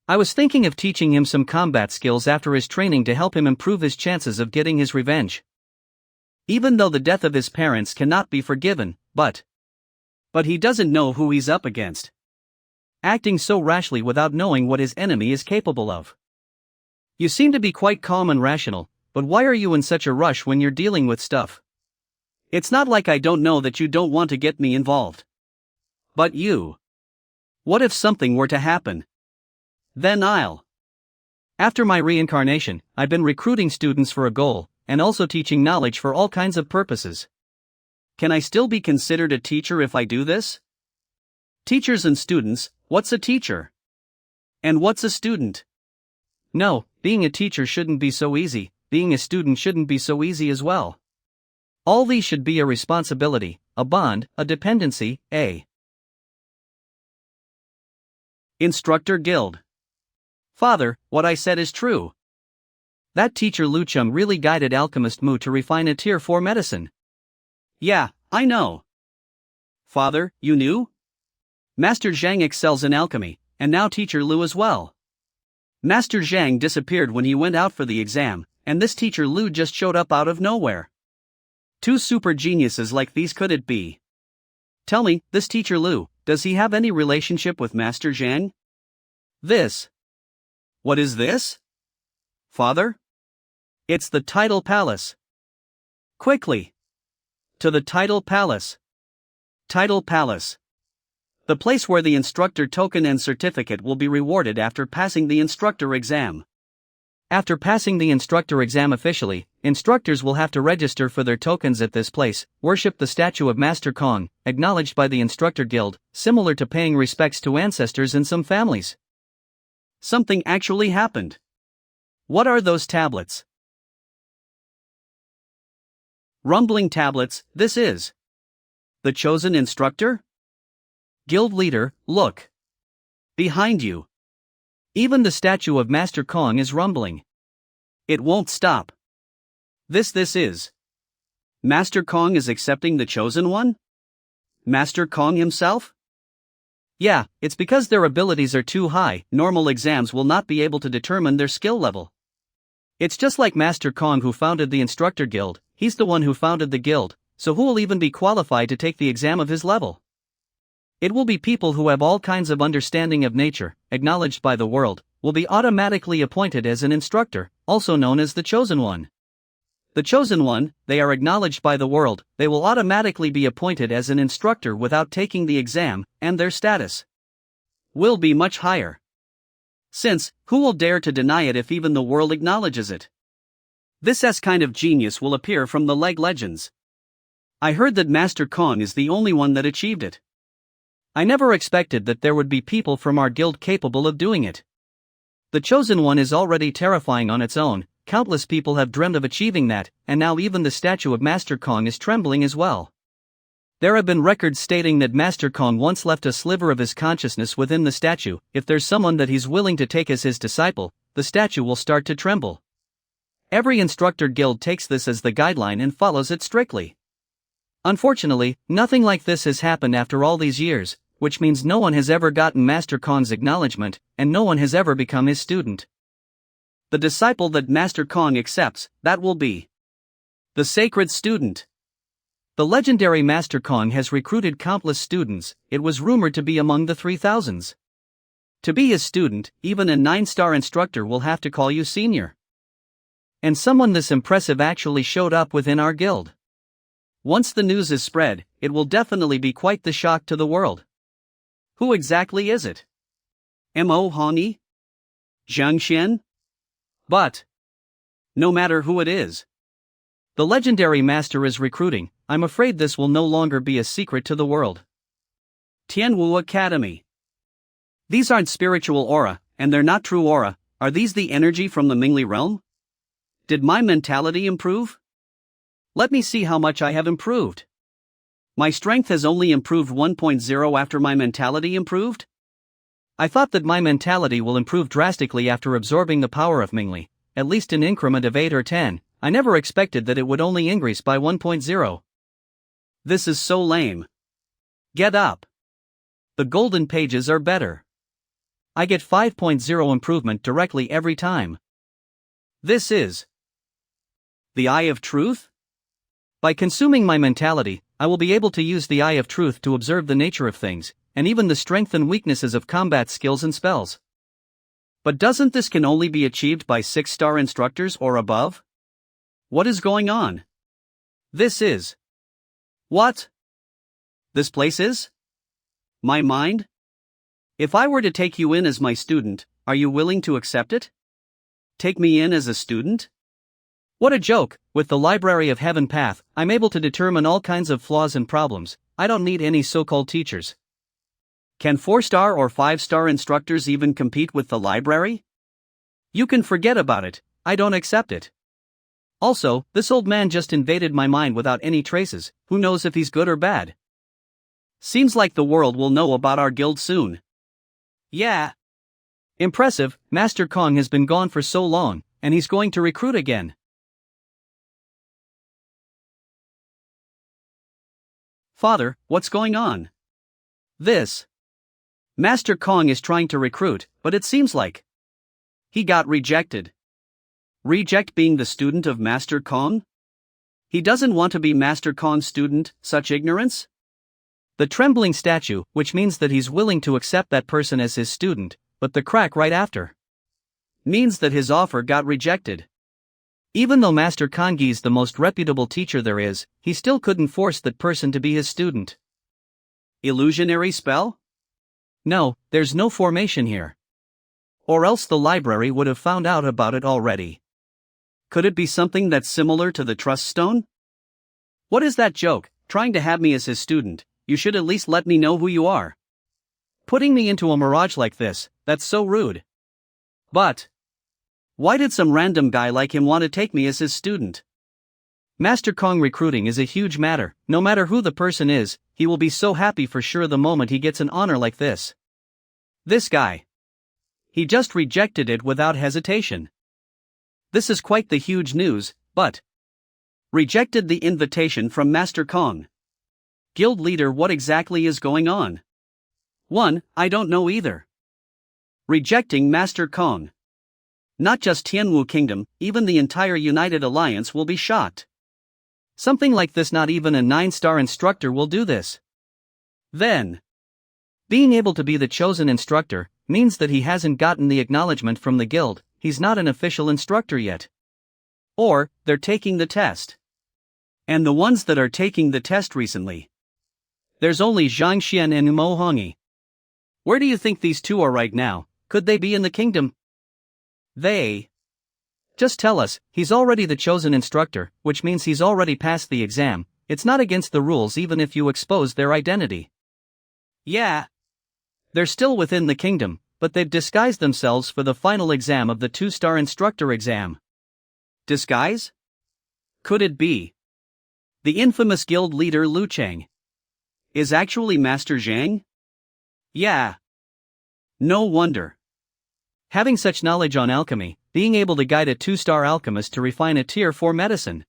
I was thinking of teaching him some combat skills after his training to help him improve his chances of getting his revenge. Even though the death of his parents cannot be forgiven, but he doesn't know who he's up against. Acting so rashly without knowing what his enemy is capable of. You seem to be quite calm and rational, but why are you in such a rush when you're dealing with stuff? It's not like I don't know that you don't want to get me involved. But you. What if something were to happen? Then After my reincarnation, I've been recruiting students for a goal, and also teaching knowledge for all kinds of purposes. Can I still be considered a teacher if I do this? Teachers and students, what's a teacher? And what's a student? No, being a teacher shouldn't be so easy, being a student shouldn't be so easy as well. All these should be a responsibility, a bond, a dependency, a Instructor Guild. Father, what I said is true. That teacher Lu Cheng really guided Alchemist Mu to refine a Tier 4 medicine. Yeah, I know. Father, you knew? Master Zhang excels in alchemy, and now teacher Lu as well. Master Zhang disappeared when he went out for the exam, and this teacher Lu just showed up out of nowhere. Two super geniuses like these could it be? Tell me, this teacher Lu, does he have any relationship with Master Zhang? What is this? Father? It's the Tidal Palace. Quickly! To the Tidal Palace. Tidal Palace. The place where the instructor token and certificate will be rewarded after passing the instructor exam. After passing the instructor exam officially, instructors will have to register for their tokens at this place, worship the statue of Master Kong, acknowledged by the Instructor Guild, similar to paying respects to ancestors in some families. Something actually happened. What are those tablets? Rumbling tablets, this is the chosen instructor? Guild leader, look. Behind you. Even the statue of Master Kong is rumbling. It won't stop. This is. Master Kong is accepting the chosen one? Master Kong himself? Yeah, it's because their abilities are too high, normal exams will not be able to determine their skill level. It's just like Master Kong who founded the Instructor Guild, he's the one who founded the guild, so who will even be qualified to take the exam of his level? It will be people who have all kinds of understanding of nature, acknowledged by the world, will be automatically appointed as an instructor, also known as the Chosen One. The Chosen One, they are acknowledged by the world, they will automatically be appointed as an instructor without taking the exam, and their status will be much higher. Since, who will dare to deny it if even the world acknowledges it? This kind of genius will appear from the legends. I heard that Master Kong is the only one that achieved it. I never expected that there would be people from our guild capable of doing it. The Chosen One is already terrifying on its own, countless people have dreamed of achieving that, and now even the statue of Master Kong is trembling as well. There have been records stating that Master Kong once left a sliver of his consciousness within the statue. If there's someone that he's willing to take as his disciple, the statue will start to tremble. Every instructor guild takes this as the guideline and follows it strictly. Unfortunately, nothing like this has happened after all these years, which means no one has ever gotten Master Kong's acknowledgement, and no one has ever become his student. The disciple that Master Kong accepts, that will be the sacred student. The legendary Master Kong has recruited countless students, it was rumored to be among the 3000s. To be his student, even a 9-star instructor will have to call you senior. And someone this impressive actually showed up within our guild. Once the news is spread, it will definitely be quite the shock to the world. Who exactly is it? Mo Hani? Zhang Xian? But no matter who it is, the legendary master is recruiting. I'm afraid this will no longer be a secret to the world. Tianwu Academy. These aren't spiritual aura, and they're not true aura. Are these the energy from the Mingli realm? Did my mentality improve? Let me see how much I have improved. My strength has only improved 1.0 after my mentality improved? I thought that my mentality will improve drastically after absorbing the power of Mingli, at least an increment of 8 or 10. I never expected that it would only increase by 1.0. This is so lame. Get up. The golden pages are better. I get 5.0 improvement directly every time. This is the Eye of Truth? By consuming my mentality, I will be able to use the Eye of Truth to observe the nature of things, and even the strength and weaknesses of combat skills and spells. But doesn't this can only be achieved by 6-star instructors or above? What is going on? This is... What? This place is? My mind? If I were to take you in as my student, are you willing to accept it? Take me in as a student? What a joke! With the Library of Heaven path, I'm able to determine all kinds of flaws and problems. I don't need any so-called teachers. Can 4-star or 5-star instructors even compete with the library? You can forget about it. I don't accept it. Also, this old man just invaded my mind without any traces. Who knows if he's good or bad? Seems like the world will know about our guild soon. Yeah. Impressive, Master Kong has been gone for so long, and he's going to recruit again. Father, what's going on? This. Master Kong is trying to recruit, but it seems like he got rejected. Reject being the student of Master Kong? He doesn't want to be Master Kong's student, such ignorance? The trembling statue, which means that he's willing to accept that person as his student, but the crack right after means that his offer got rejected. Even though Master Kongi is the most reputable teacher there is, he still couldn't force that person to be his student. Illusionary spell? No, there's no formation here. Or else the library would have found out about it already. Could it be something that's similar to the Trust Stone? What is that joke, trying to have me as his student? You should at least let me know who you are. Putting me into a mirage like this, that's so rude. But why did some random guy like him want to take me as his student? Master Kong recruiting is a huge matter. No matter who the person is, he will be so happy for sure the moment he gets an honor like this. This guy. He just rejected it without hesitation. This is quite the huge news, but rejected the invitation from Master Kong. Guild leader, what exactly is going on? 1. I don't know either. Rejecting Master Kong. Not just Tianwu Kingdom, even the entire United Alliance will be shocked. Something like this, not even a 9-star instructor will do this. Then, being able to be the chosen instructor means that he hasn't gotten the acknowledgement from the guild. He's not an official instructor yet. Or, they're taking the test. And the ones that are taking the test recently, there's only Zhang Xian and Mo Hongi. Where do you think these two are right now? Could they be in the kingdom? They. Just tell us, he's already the chosen instructor, which means he's already passed the exam. It's not against the rules even if you expose their identity. Yeah. They're still within the kingdom, but they've disguised themselves for the final exam of the 2-star instructor exam. Disguise? Could it be the infamous guild leader Lu Cheng is actually Master Zhang? Yeah. No wonder. Having such knowledge on alchemy, being able to guide a 2-star alchemist to refine a tier 4 medicine.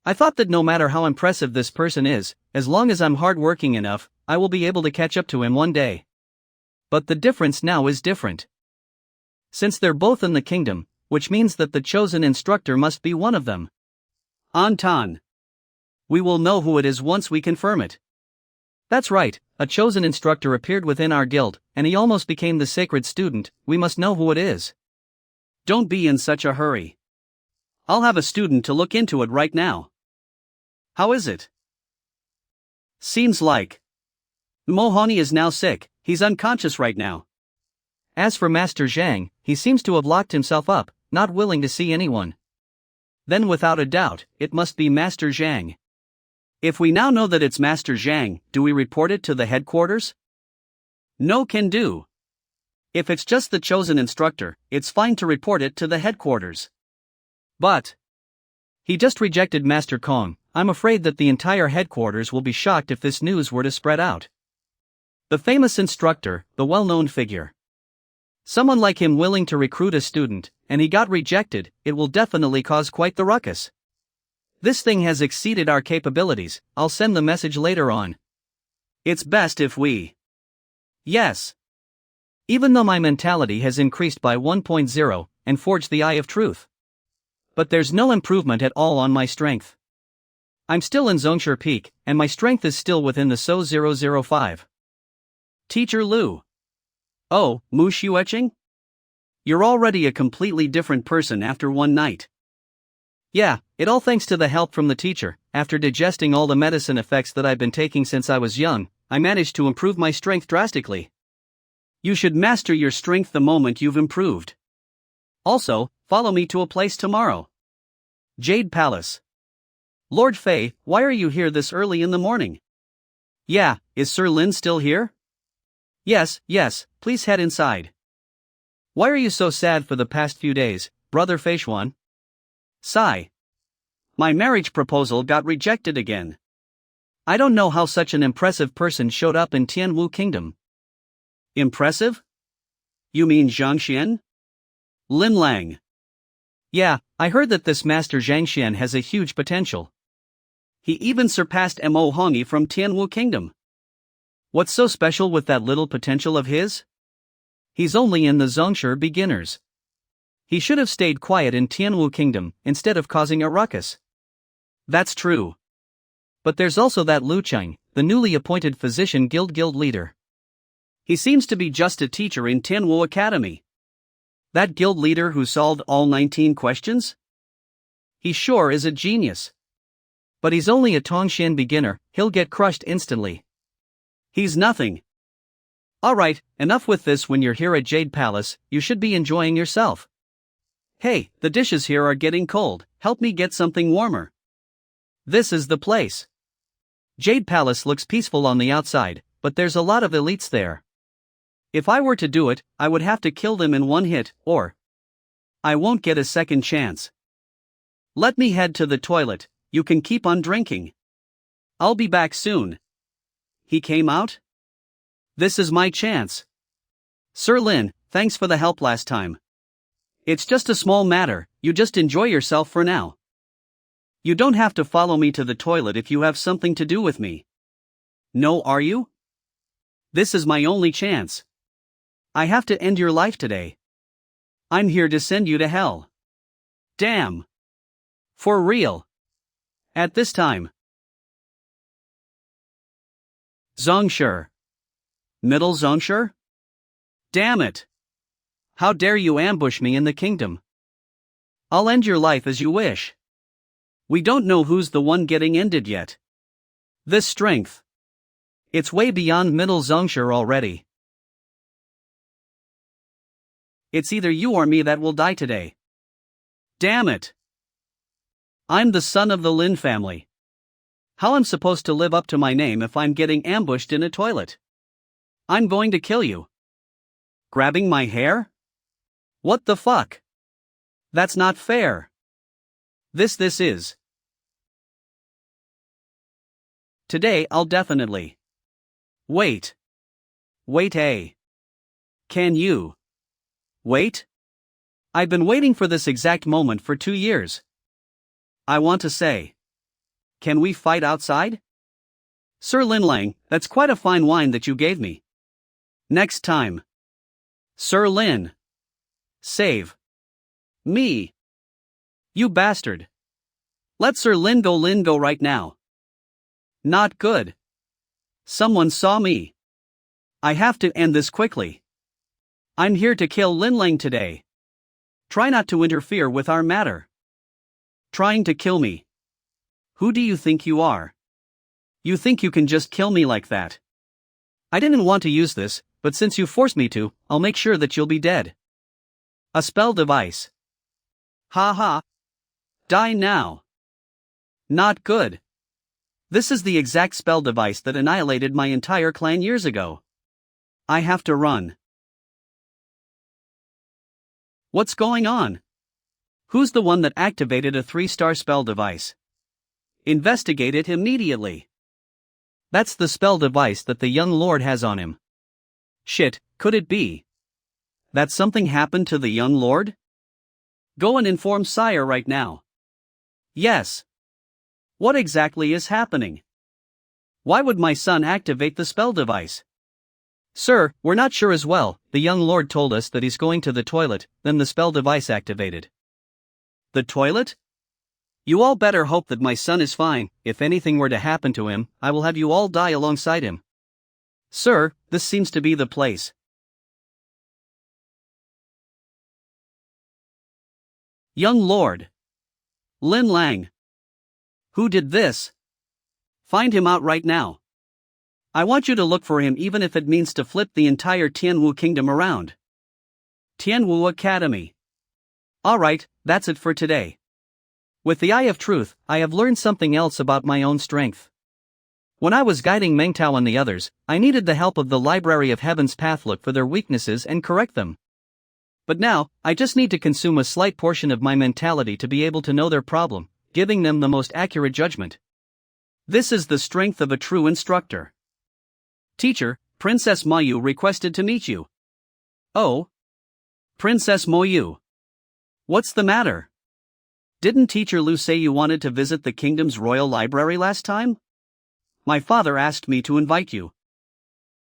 I thought that no matter how impressive this person is, as long as I'm hardworking enough, I will be able to catch up to him one day. But the difference now is different. Since they're both in the kingdom, which means that the chosen instructor must be one of them. Anton. We will know who it is once we confirm it. That's right, a chosen instructor appeared within our guild, and he almost became the sacred student. We must know who it is. Don't be in such a hurry. I'll have a student to look into it right now. How is it? Seems like Mohani is now sick. He's unconscious right now. As for Master Zhang, he seems to have locked himself up, not willing to see anyone. Then without a doubt, it must be Master Zhang. If we now know that it's Master Zhang, do we report it to the headquarters? No can do. If it's just the chosen instructor, it's fine to report it to the headquarters. But He just rejected Master Kong. I'm afraid that the entire headquarters will be shocked if this news were to spread out. The famous instructor, the well-known figure. Someone like him willing to recruit a student, and he got rejected, it will definitely cause quite the ruckus. This thing has exceeded our capabilities. I'll send the message later on. It's best if we. Yes. Even though my mentality has increased by 1.0, and forged the Eye of Truth. But there's no improvement at all on my strength. I'm still in Zhongsher Peak, and my strength is still within the SO 005. Teacher Lu. Oh, Mu Xueqing? You're already a completely different person after one night. Yeah, it all thanks to the help from the teacher. After digesting all the medicine effects that I've been taking since I was young, I managed to improve my strength drastically. You should master your strength the moment you've improved. Also, follow me to a place tomorrow. Jade Palace. Lord Fei, why are you here this early in the morning? Yeah, is Sir Lin still here? Yes, please head inside. Why are you so sad for the past few days, Brother Feishuan? Sigh. My marriage proposal got rejected again. I don't know how such an impressive person showed up in Tianwu Kingdom. Impressive? You mean Zhangxian? Lin Lang. Yeah, I heard that this Master Zhangxian has a huge potential. He even surpassed Mo Hongyi from Tianwu Kingdom. What's so special with that little potential of his? He's only in the Zhongsher beginners. He should have stayed quiet in Tianwu Kingdom, instead of causing a ruckus. That's true. But there's also that Lu Cheng, the newly appointed Physician Guild leader. He seems to be just a teacher in Tianwu Academy. That guild leader who solved all 19 questions? He sure is a genius. But he's only a Tongxian beginner, he'll get crushed instantly. He's nothing. Alright, enough with this. When you're here at Jade Palace, you should be enjoying yourself. Hey, the dishes here are getting cold, help me get something warmer. This is the place. Jade Palace looks peaceful on the outside, but there's a lot of elites there. If I were to do it, I would have to kill them in one hit, or I won't get a second chance. Let me head to the toilet, you can keep on drinking. I'll be back soon. He came out? This is my chance. Sir Lin, thanks for the help last time. It's just a small matter, you just enjoy yourself for now. You don't have to follow me to the toilet if you have something to do with me. No, are you? This is my only chance. I have to end your life today. I'm here to send you to hell. Damn. For real. At this time. Zhongsher. Middle Zhongsher? Damn it. How dare you ambush me in the kingdom? I'll end your life as you wish. We don't know who's the one getting ended yet. This strength. It's way beyond Middle Zhongsher already. It's either you or me that will die today. Damn it. I'm the son of the Lin family. How I'm supposed to live up to my name if I'm getting ambushed in a toilet? I'm going to kill you. Grabbing my hair? What the fuck? That's not fair. This is. Today I'll definitely. Wait. Can you? Wait? I've been waiting for this exact moment for 2 years. I want to say. Can we fight outside? Sir Lin Lang, that's quite a fine wine that you gave me. Next time. Sir Lin. Save. Me. You bastard. Let Sir Lin go right now. Not good. Someone saw me. I have to end this quickly. I'm here to kill Lin Lang today. Try not to interfere with our matter. Trying to kill me. Who do you think you are? You think you can just kill me like that? I didn't want to use this, but since you forced me to, I'll make sure that you'll be dead. A spell device. Ha ha. Die now. Not good. This is the exact spell device that annihilated my entire clan years ago. I have to run. What's going on? Who's the one that activated a 3-star spell device? Investigate it immediately. That's the spell device that the young lord has on him. Shit, could it be that something happened to the young lord? Go and inform sire right now. Yes. What exactly is happening? Why would my son activate the spell device? Sir, we're not sure as well. The young lord told us that he's going to the toilet, then the spell device activated. The toilet? You all better hope that my son is fine. If anything were to happen to him, I will have you all die alongside him. Sir, this seems to be the place. Young lord. Lin Lang. Who did this? Find him out right now. I want you to look for him even if it means to flip the entire Tianwu kingdom around. Tianwu Academy. Alright, that's it for today. With the Eye of Truth, I have learned something else about my own strength. When I was guiding Meng Tao and the others, I needed the help of the Library of Heaven's path look for their weaknesses and correct them. But now, I just need to consume a slight portion of my mentality to be able to know their problem, giving them the most accurate judgment. This is the strength of a true instructor. Teacher, Princess Mayu requested to meet you. Oh? Princess Moyu. What's the matter? Didn't Teacher Lu say you wanted to visit the kingdom's royal library last time? My father asked me to invite you.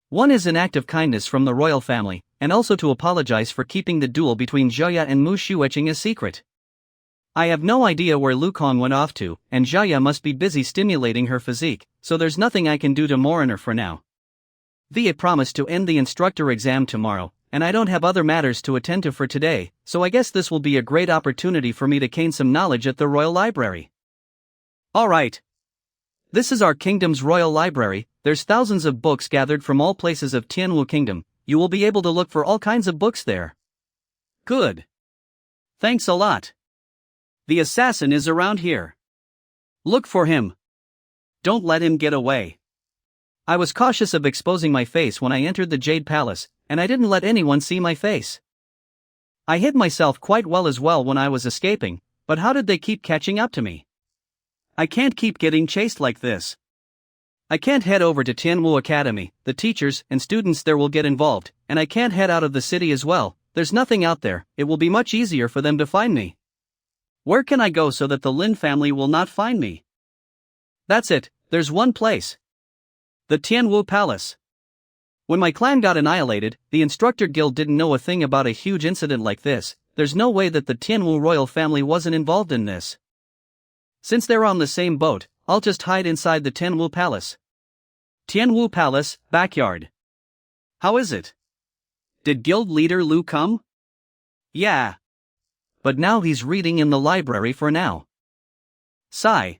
One is an act of kindness from the royal family, and also to apologize for keeping the duel between Zhaya and Mu Shuetching a secret. I have no idea where Lu Kong went off to, and Zhaya must be busy stimulating her physique, so there's nothing I can do to mourn her for now. VA promised to end the instructor exam tomorrow, and I don't have other matters to attend to for today, so I guess this will be a great opportunity for me to gain some knowledge at the Royal Library. Alright. This is our kingdom's Royal Library. There's thousands of books gathered from all places of Tianwu Kingdom. You will be able to look for all kinds of books there. Good. Thanks a lot. The assassin is around here. Look for him. Don't let him get away. I was cautious of exposing my face when I entered the Jade Palace, and I didn't let anyone see my face. I hid myself quite well as well when I was escaping, but how did they keep catching up to me? I can't keep getting chased like this. I can't head over to Tianwu Academy. The teachers and students there will get involved, and I can't head out of the city as well. There's nothing out there. It will be much easier for them to find me. Where can I go so that the Lin family will not find me? That's it, there's one place. The Tianwu Palace. When my clan got annihilated, the instructor guild didn't know a thing about a huge incident like this. There's no way that the Tianwu royal family wasn't involved in this. Since they're on the same boat, I'll just hide inside the Tianwu Palace. Tianwu Palace, backyard. How is it? Did guild leader Lu come? Yeah. But now he's reading in the library for now. Sigh.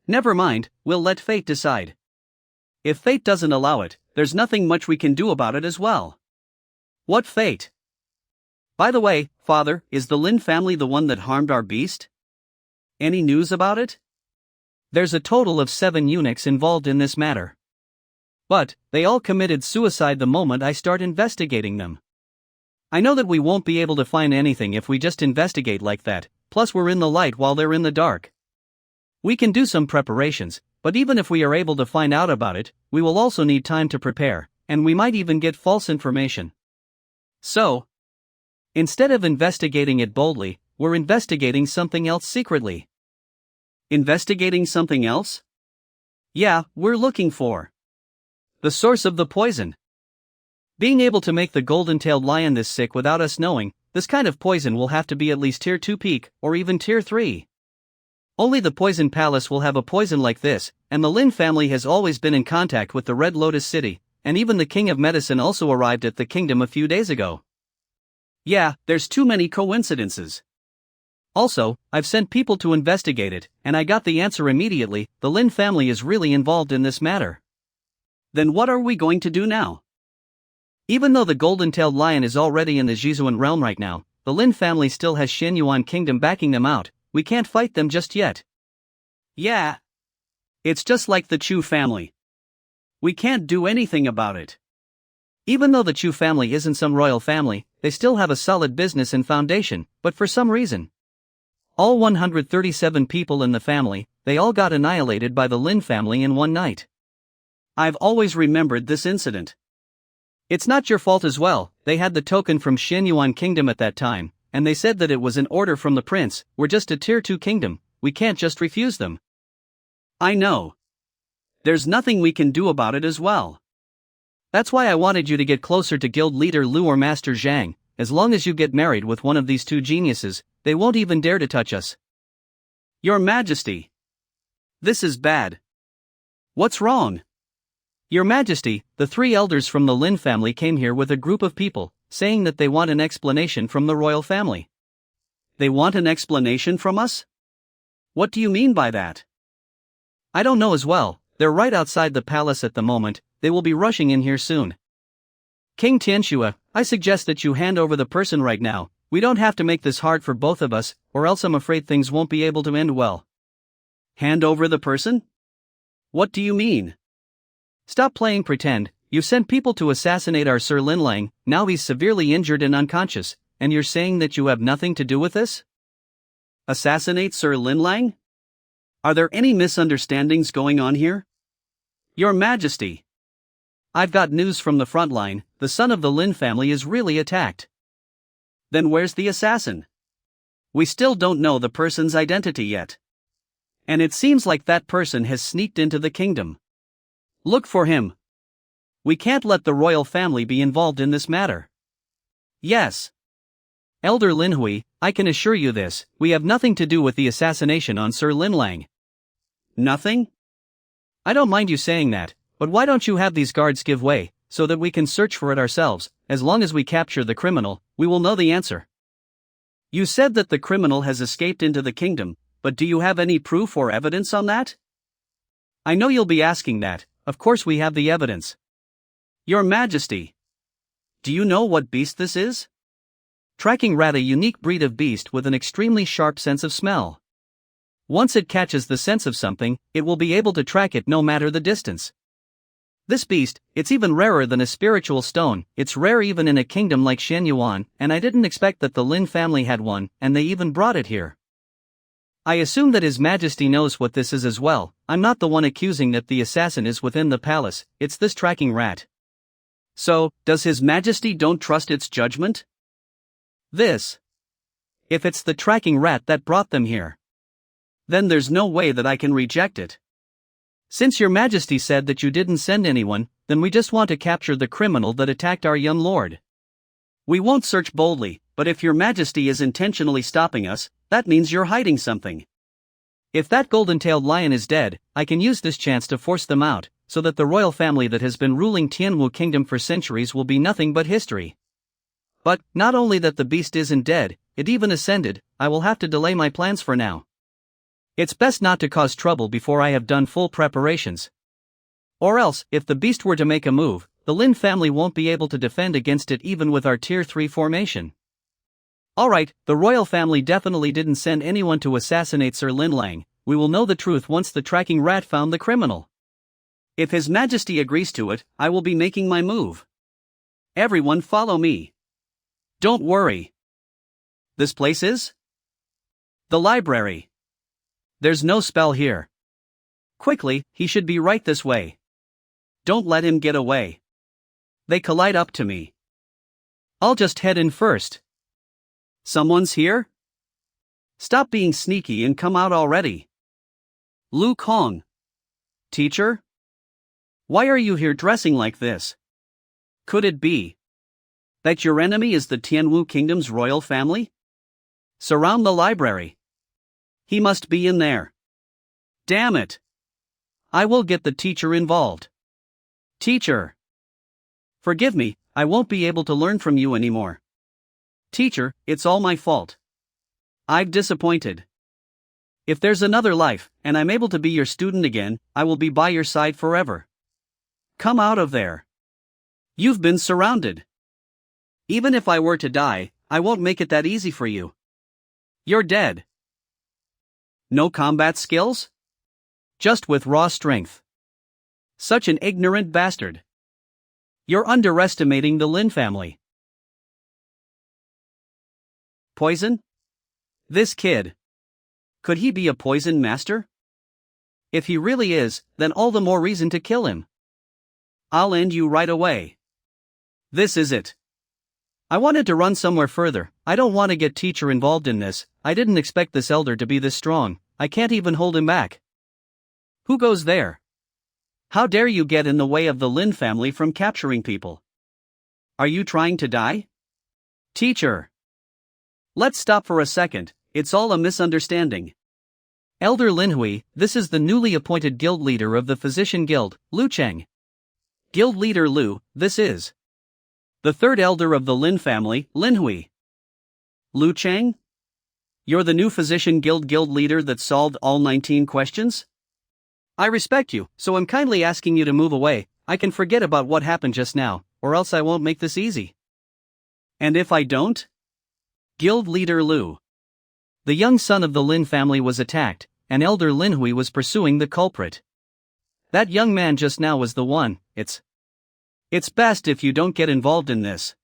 Never mind, we'll let fate decide. If fate doesn't allow it, there's nothing much we can do about it as well. What fate? By the way, father, is the Lin family the one that harmed our beast? Any news about it? There's a total of 7 eunuchs involved in this matter. But, they all committed suicide the moment I start investigating them. I know that we won't be able to find anything if we just investigate like that, plus we're in the light while they're in the dark. We can do some preparations, but even if we are able to find out about it, we will also need time to prepare, and we might even get false information. So, instead of investigating it boldly, we're investigating something else secretly. Investigating something else? Yeah, we're looking for the source of the poison. Being able to make the golden-tailed lion this sick without us knowing, this kind of poison will have to be at least tier 2 peak, or even tier 3. Only the Poison Palace will have a poison like this, and the Lin family has always been in contact with the Red Lotus City, and even the King of Medicine also arrived at the kingdom a few days ago. Yeah, there's too many coincidences. Also, I've sent people to investigate it, and I got the answer immediately. The Lin family is really involved in this matter. Then what are we going to do now? Even though the golden-tailed lion is already in the Jizuan realm right now, the Lin family still has Shenyuan Kingdom backing them out. We can't fight them just yet. Yeah. It's just like the Chu family. We can't do anything about it. Even though the Chu family isn't some royal family, they still have a solid business and foundation, but for some reason, All 137 people in the family, they all got annihilated by the Lin family in one night. I've always remembered this incident. It's not your fault as well. They had the token from Shenyuan Kingdom at that time, and they said that it was an order from the prince. We're just a tier 2 kingdom, we can't just refuse them. I know. There's nothing we can do about it as well. That's why I wanted you to get closer to guild leader Lu or Master Zhang. As long as you get married with one of these two geniuses, they won't even dare to touch us. Your Majesty. This is bad. What's wrong? Your Majesty, the 3 elders from the Lin family came here with a group of people, saying that they want an explanation from the royal family. They want an explanation from us? What do you mean by that? I don't know as well. They're right outside the palace at the moment. They will be rushing in here soon. King Tianxue, I suggest that you hand over the person right now. We don't have to make this hard for both of us, or else I'm afraid things won't be able to end well. Hand over the person? What do you mean? Stop playing pretend. You sent people to assassinate our Sir Linlang, now he's severely injured and unconscious, and you're saying that you have nothing to do with this? Assassinate Sir Linlang? Are there any misunderstandings going on here? Your Majesty. I've got news from the front line. The son of the Lin family is really attacked. Then where's the assassin? We still don't know the person's identity yet. And it seems like that person has sneaked into the kingdom. Look for him. We can't let the royal family be involved in this matter. Yes. Elder Linhui, I can assure you this, we have nothing to do with the assassination on Sir Linlang. Nothing? I don't mind you saying that, but why don't you have these guards give way, so that we can search for it ourselves? As long as we capture the criminal, we will know the answer. You said that the criminal has escaped into the kingdom, but do you have any proof or evidence on that? I know you'll be asking that. Of course we have the evidence. Your Majesty. Do you know what beast this is? Tracking rat, a unique breed of beast with an extremely sharp sense of smell. Once it catches the sense of something, it will be able to track it no matter the distance. This beast, it's even rarer than a spiritual stone. It's rare even in a kingdom like Shenyuan, and I didn't expect that the Lin family had one, and they even brought it here. I assume that His Majesty knows what this is as well. I'm not the one accusing that the assassin is within the palace, it's this tracking rat. So, does His Majesty don't trust its judgment? This. If it's the tracking rat that brought them here, then there's no way that I can reject it. Since Your Majesty said that you didn't send anyone, then we just want to capture the criminal that attacked our young lord. We won't search boldly, but if Your Majesty is intentionally stopping us, that means you're hiding something. If that golden-tailed lion is dead, I can use this chance to force them out, so that the royal family that has been ruling Tianwu Kingdom for centuries will be nothing but history. But, not only that the beast isn't dead, it even ascended. I will have to delay my plans for now. It's best not to cause trouble before I have done full preparations. Or else, if the beast were to make a move, the Lin family won't be able to defend against it even with our Tier 3 formation. Alright, the royal family definitely didn't send anyone to assassinate Sir Linlang. We will know the truth once the tracking rat found the criminal. If His Majesty agrees to it, I will be making my move. Everyone follow me. Don't worry. This place is? The library. There's no spell here. Quickly, he should be right this way. Don't let him get away. They collide up to me. I'll just head in first. Someone's here? Stop being sneaky and come out already. Lu Kong. Teacher? Why are you here dressing like this? Could it be that your enemy is the Tianwu Kingdom's royal family? Surround the library. He must be in there. Damn it. I will get the teacher involved. Teacher. Forgive me, I won't be able to learn from you anymore. Teacher, it's all my fault. I've disappointed. If there's another life, and I'm able to be your student again, I will be by your side forever. Come out of there. You've been surrounded. Even if I were to die, I won't make it that easy for you. You're dead. No combat skills? Just with raw strength. Such an ignorant bastard. You're underestimating the Lin family. Poison? This kid. Could he be a poison master? If he really is, then all the more reason to kill him. I'll end you right away. This is it. I wanted to run somewhere further. I don't want to get teacher involved in this. I didn't expect this elder to be this strong. I can't even hold him back. Who goes there? How dare you get in the way of the Lin family from capturing people? Are you trying to die? Teacher. Let's stop for a second, it's all a misunderstanding. Elder Linhui, this is the newly appointed guild leader of the Physician Guild, Lu Cheng. Guild leader Lu, this is the third elder of the Lin family, Linhui. Lu Cheng? You're the new Physician Guild leader that solved all 19 questions? I respect you, so I'm kindly asking you to move away. I can forget about what happened just now, or else I won't make this easy. And if I don't? Guild leader Lu. The young son of the Lin family was attacked, and Elder Linhui was pursuing the culprit. That young man just now was the one. It's best if you don't get involved in this.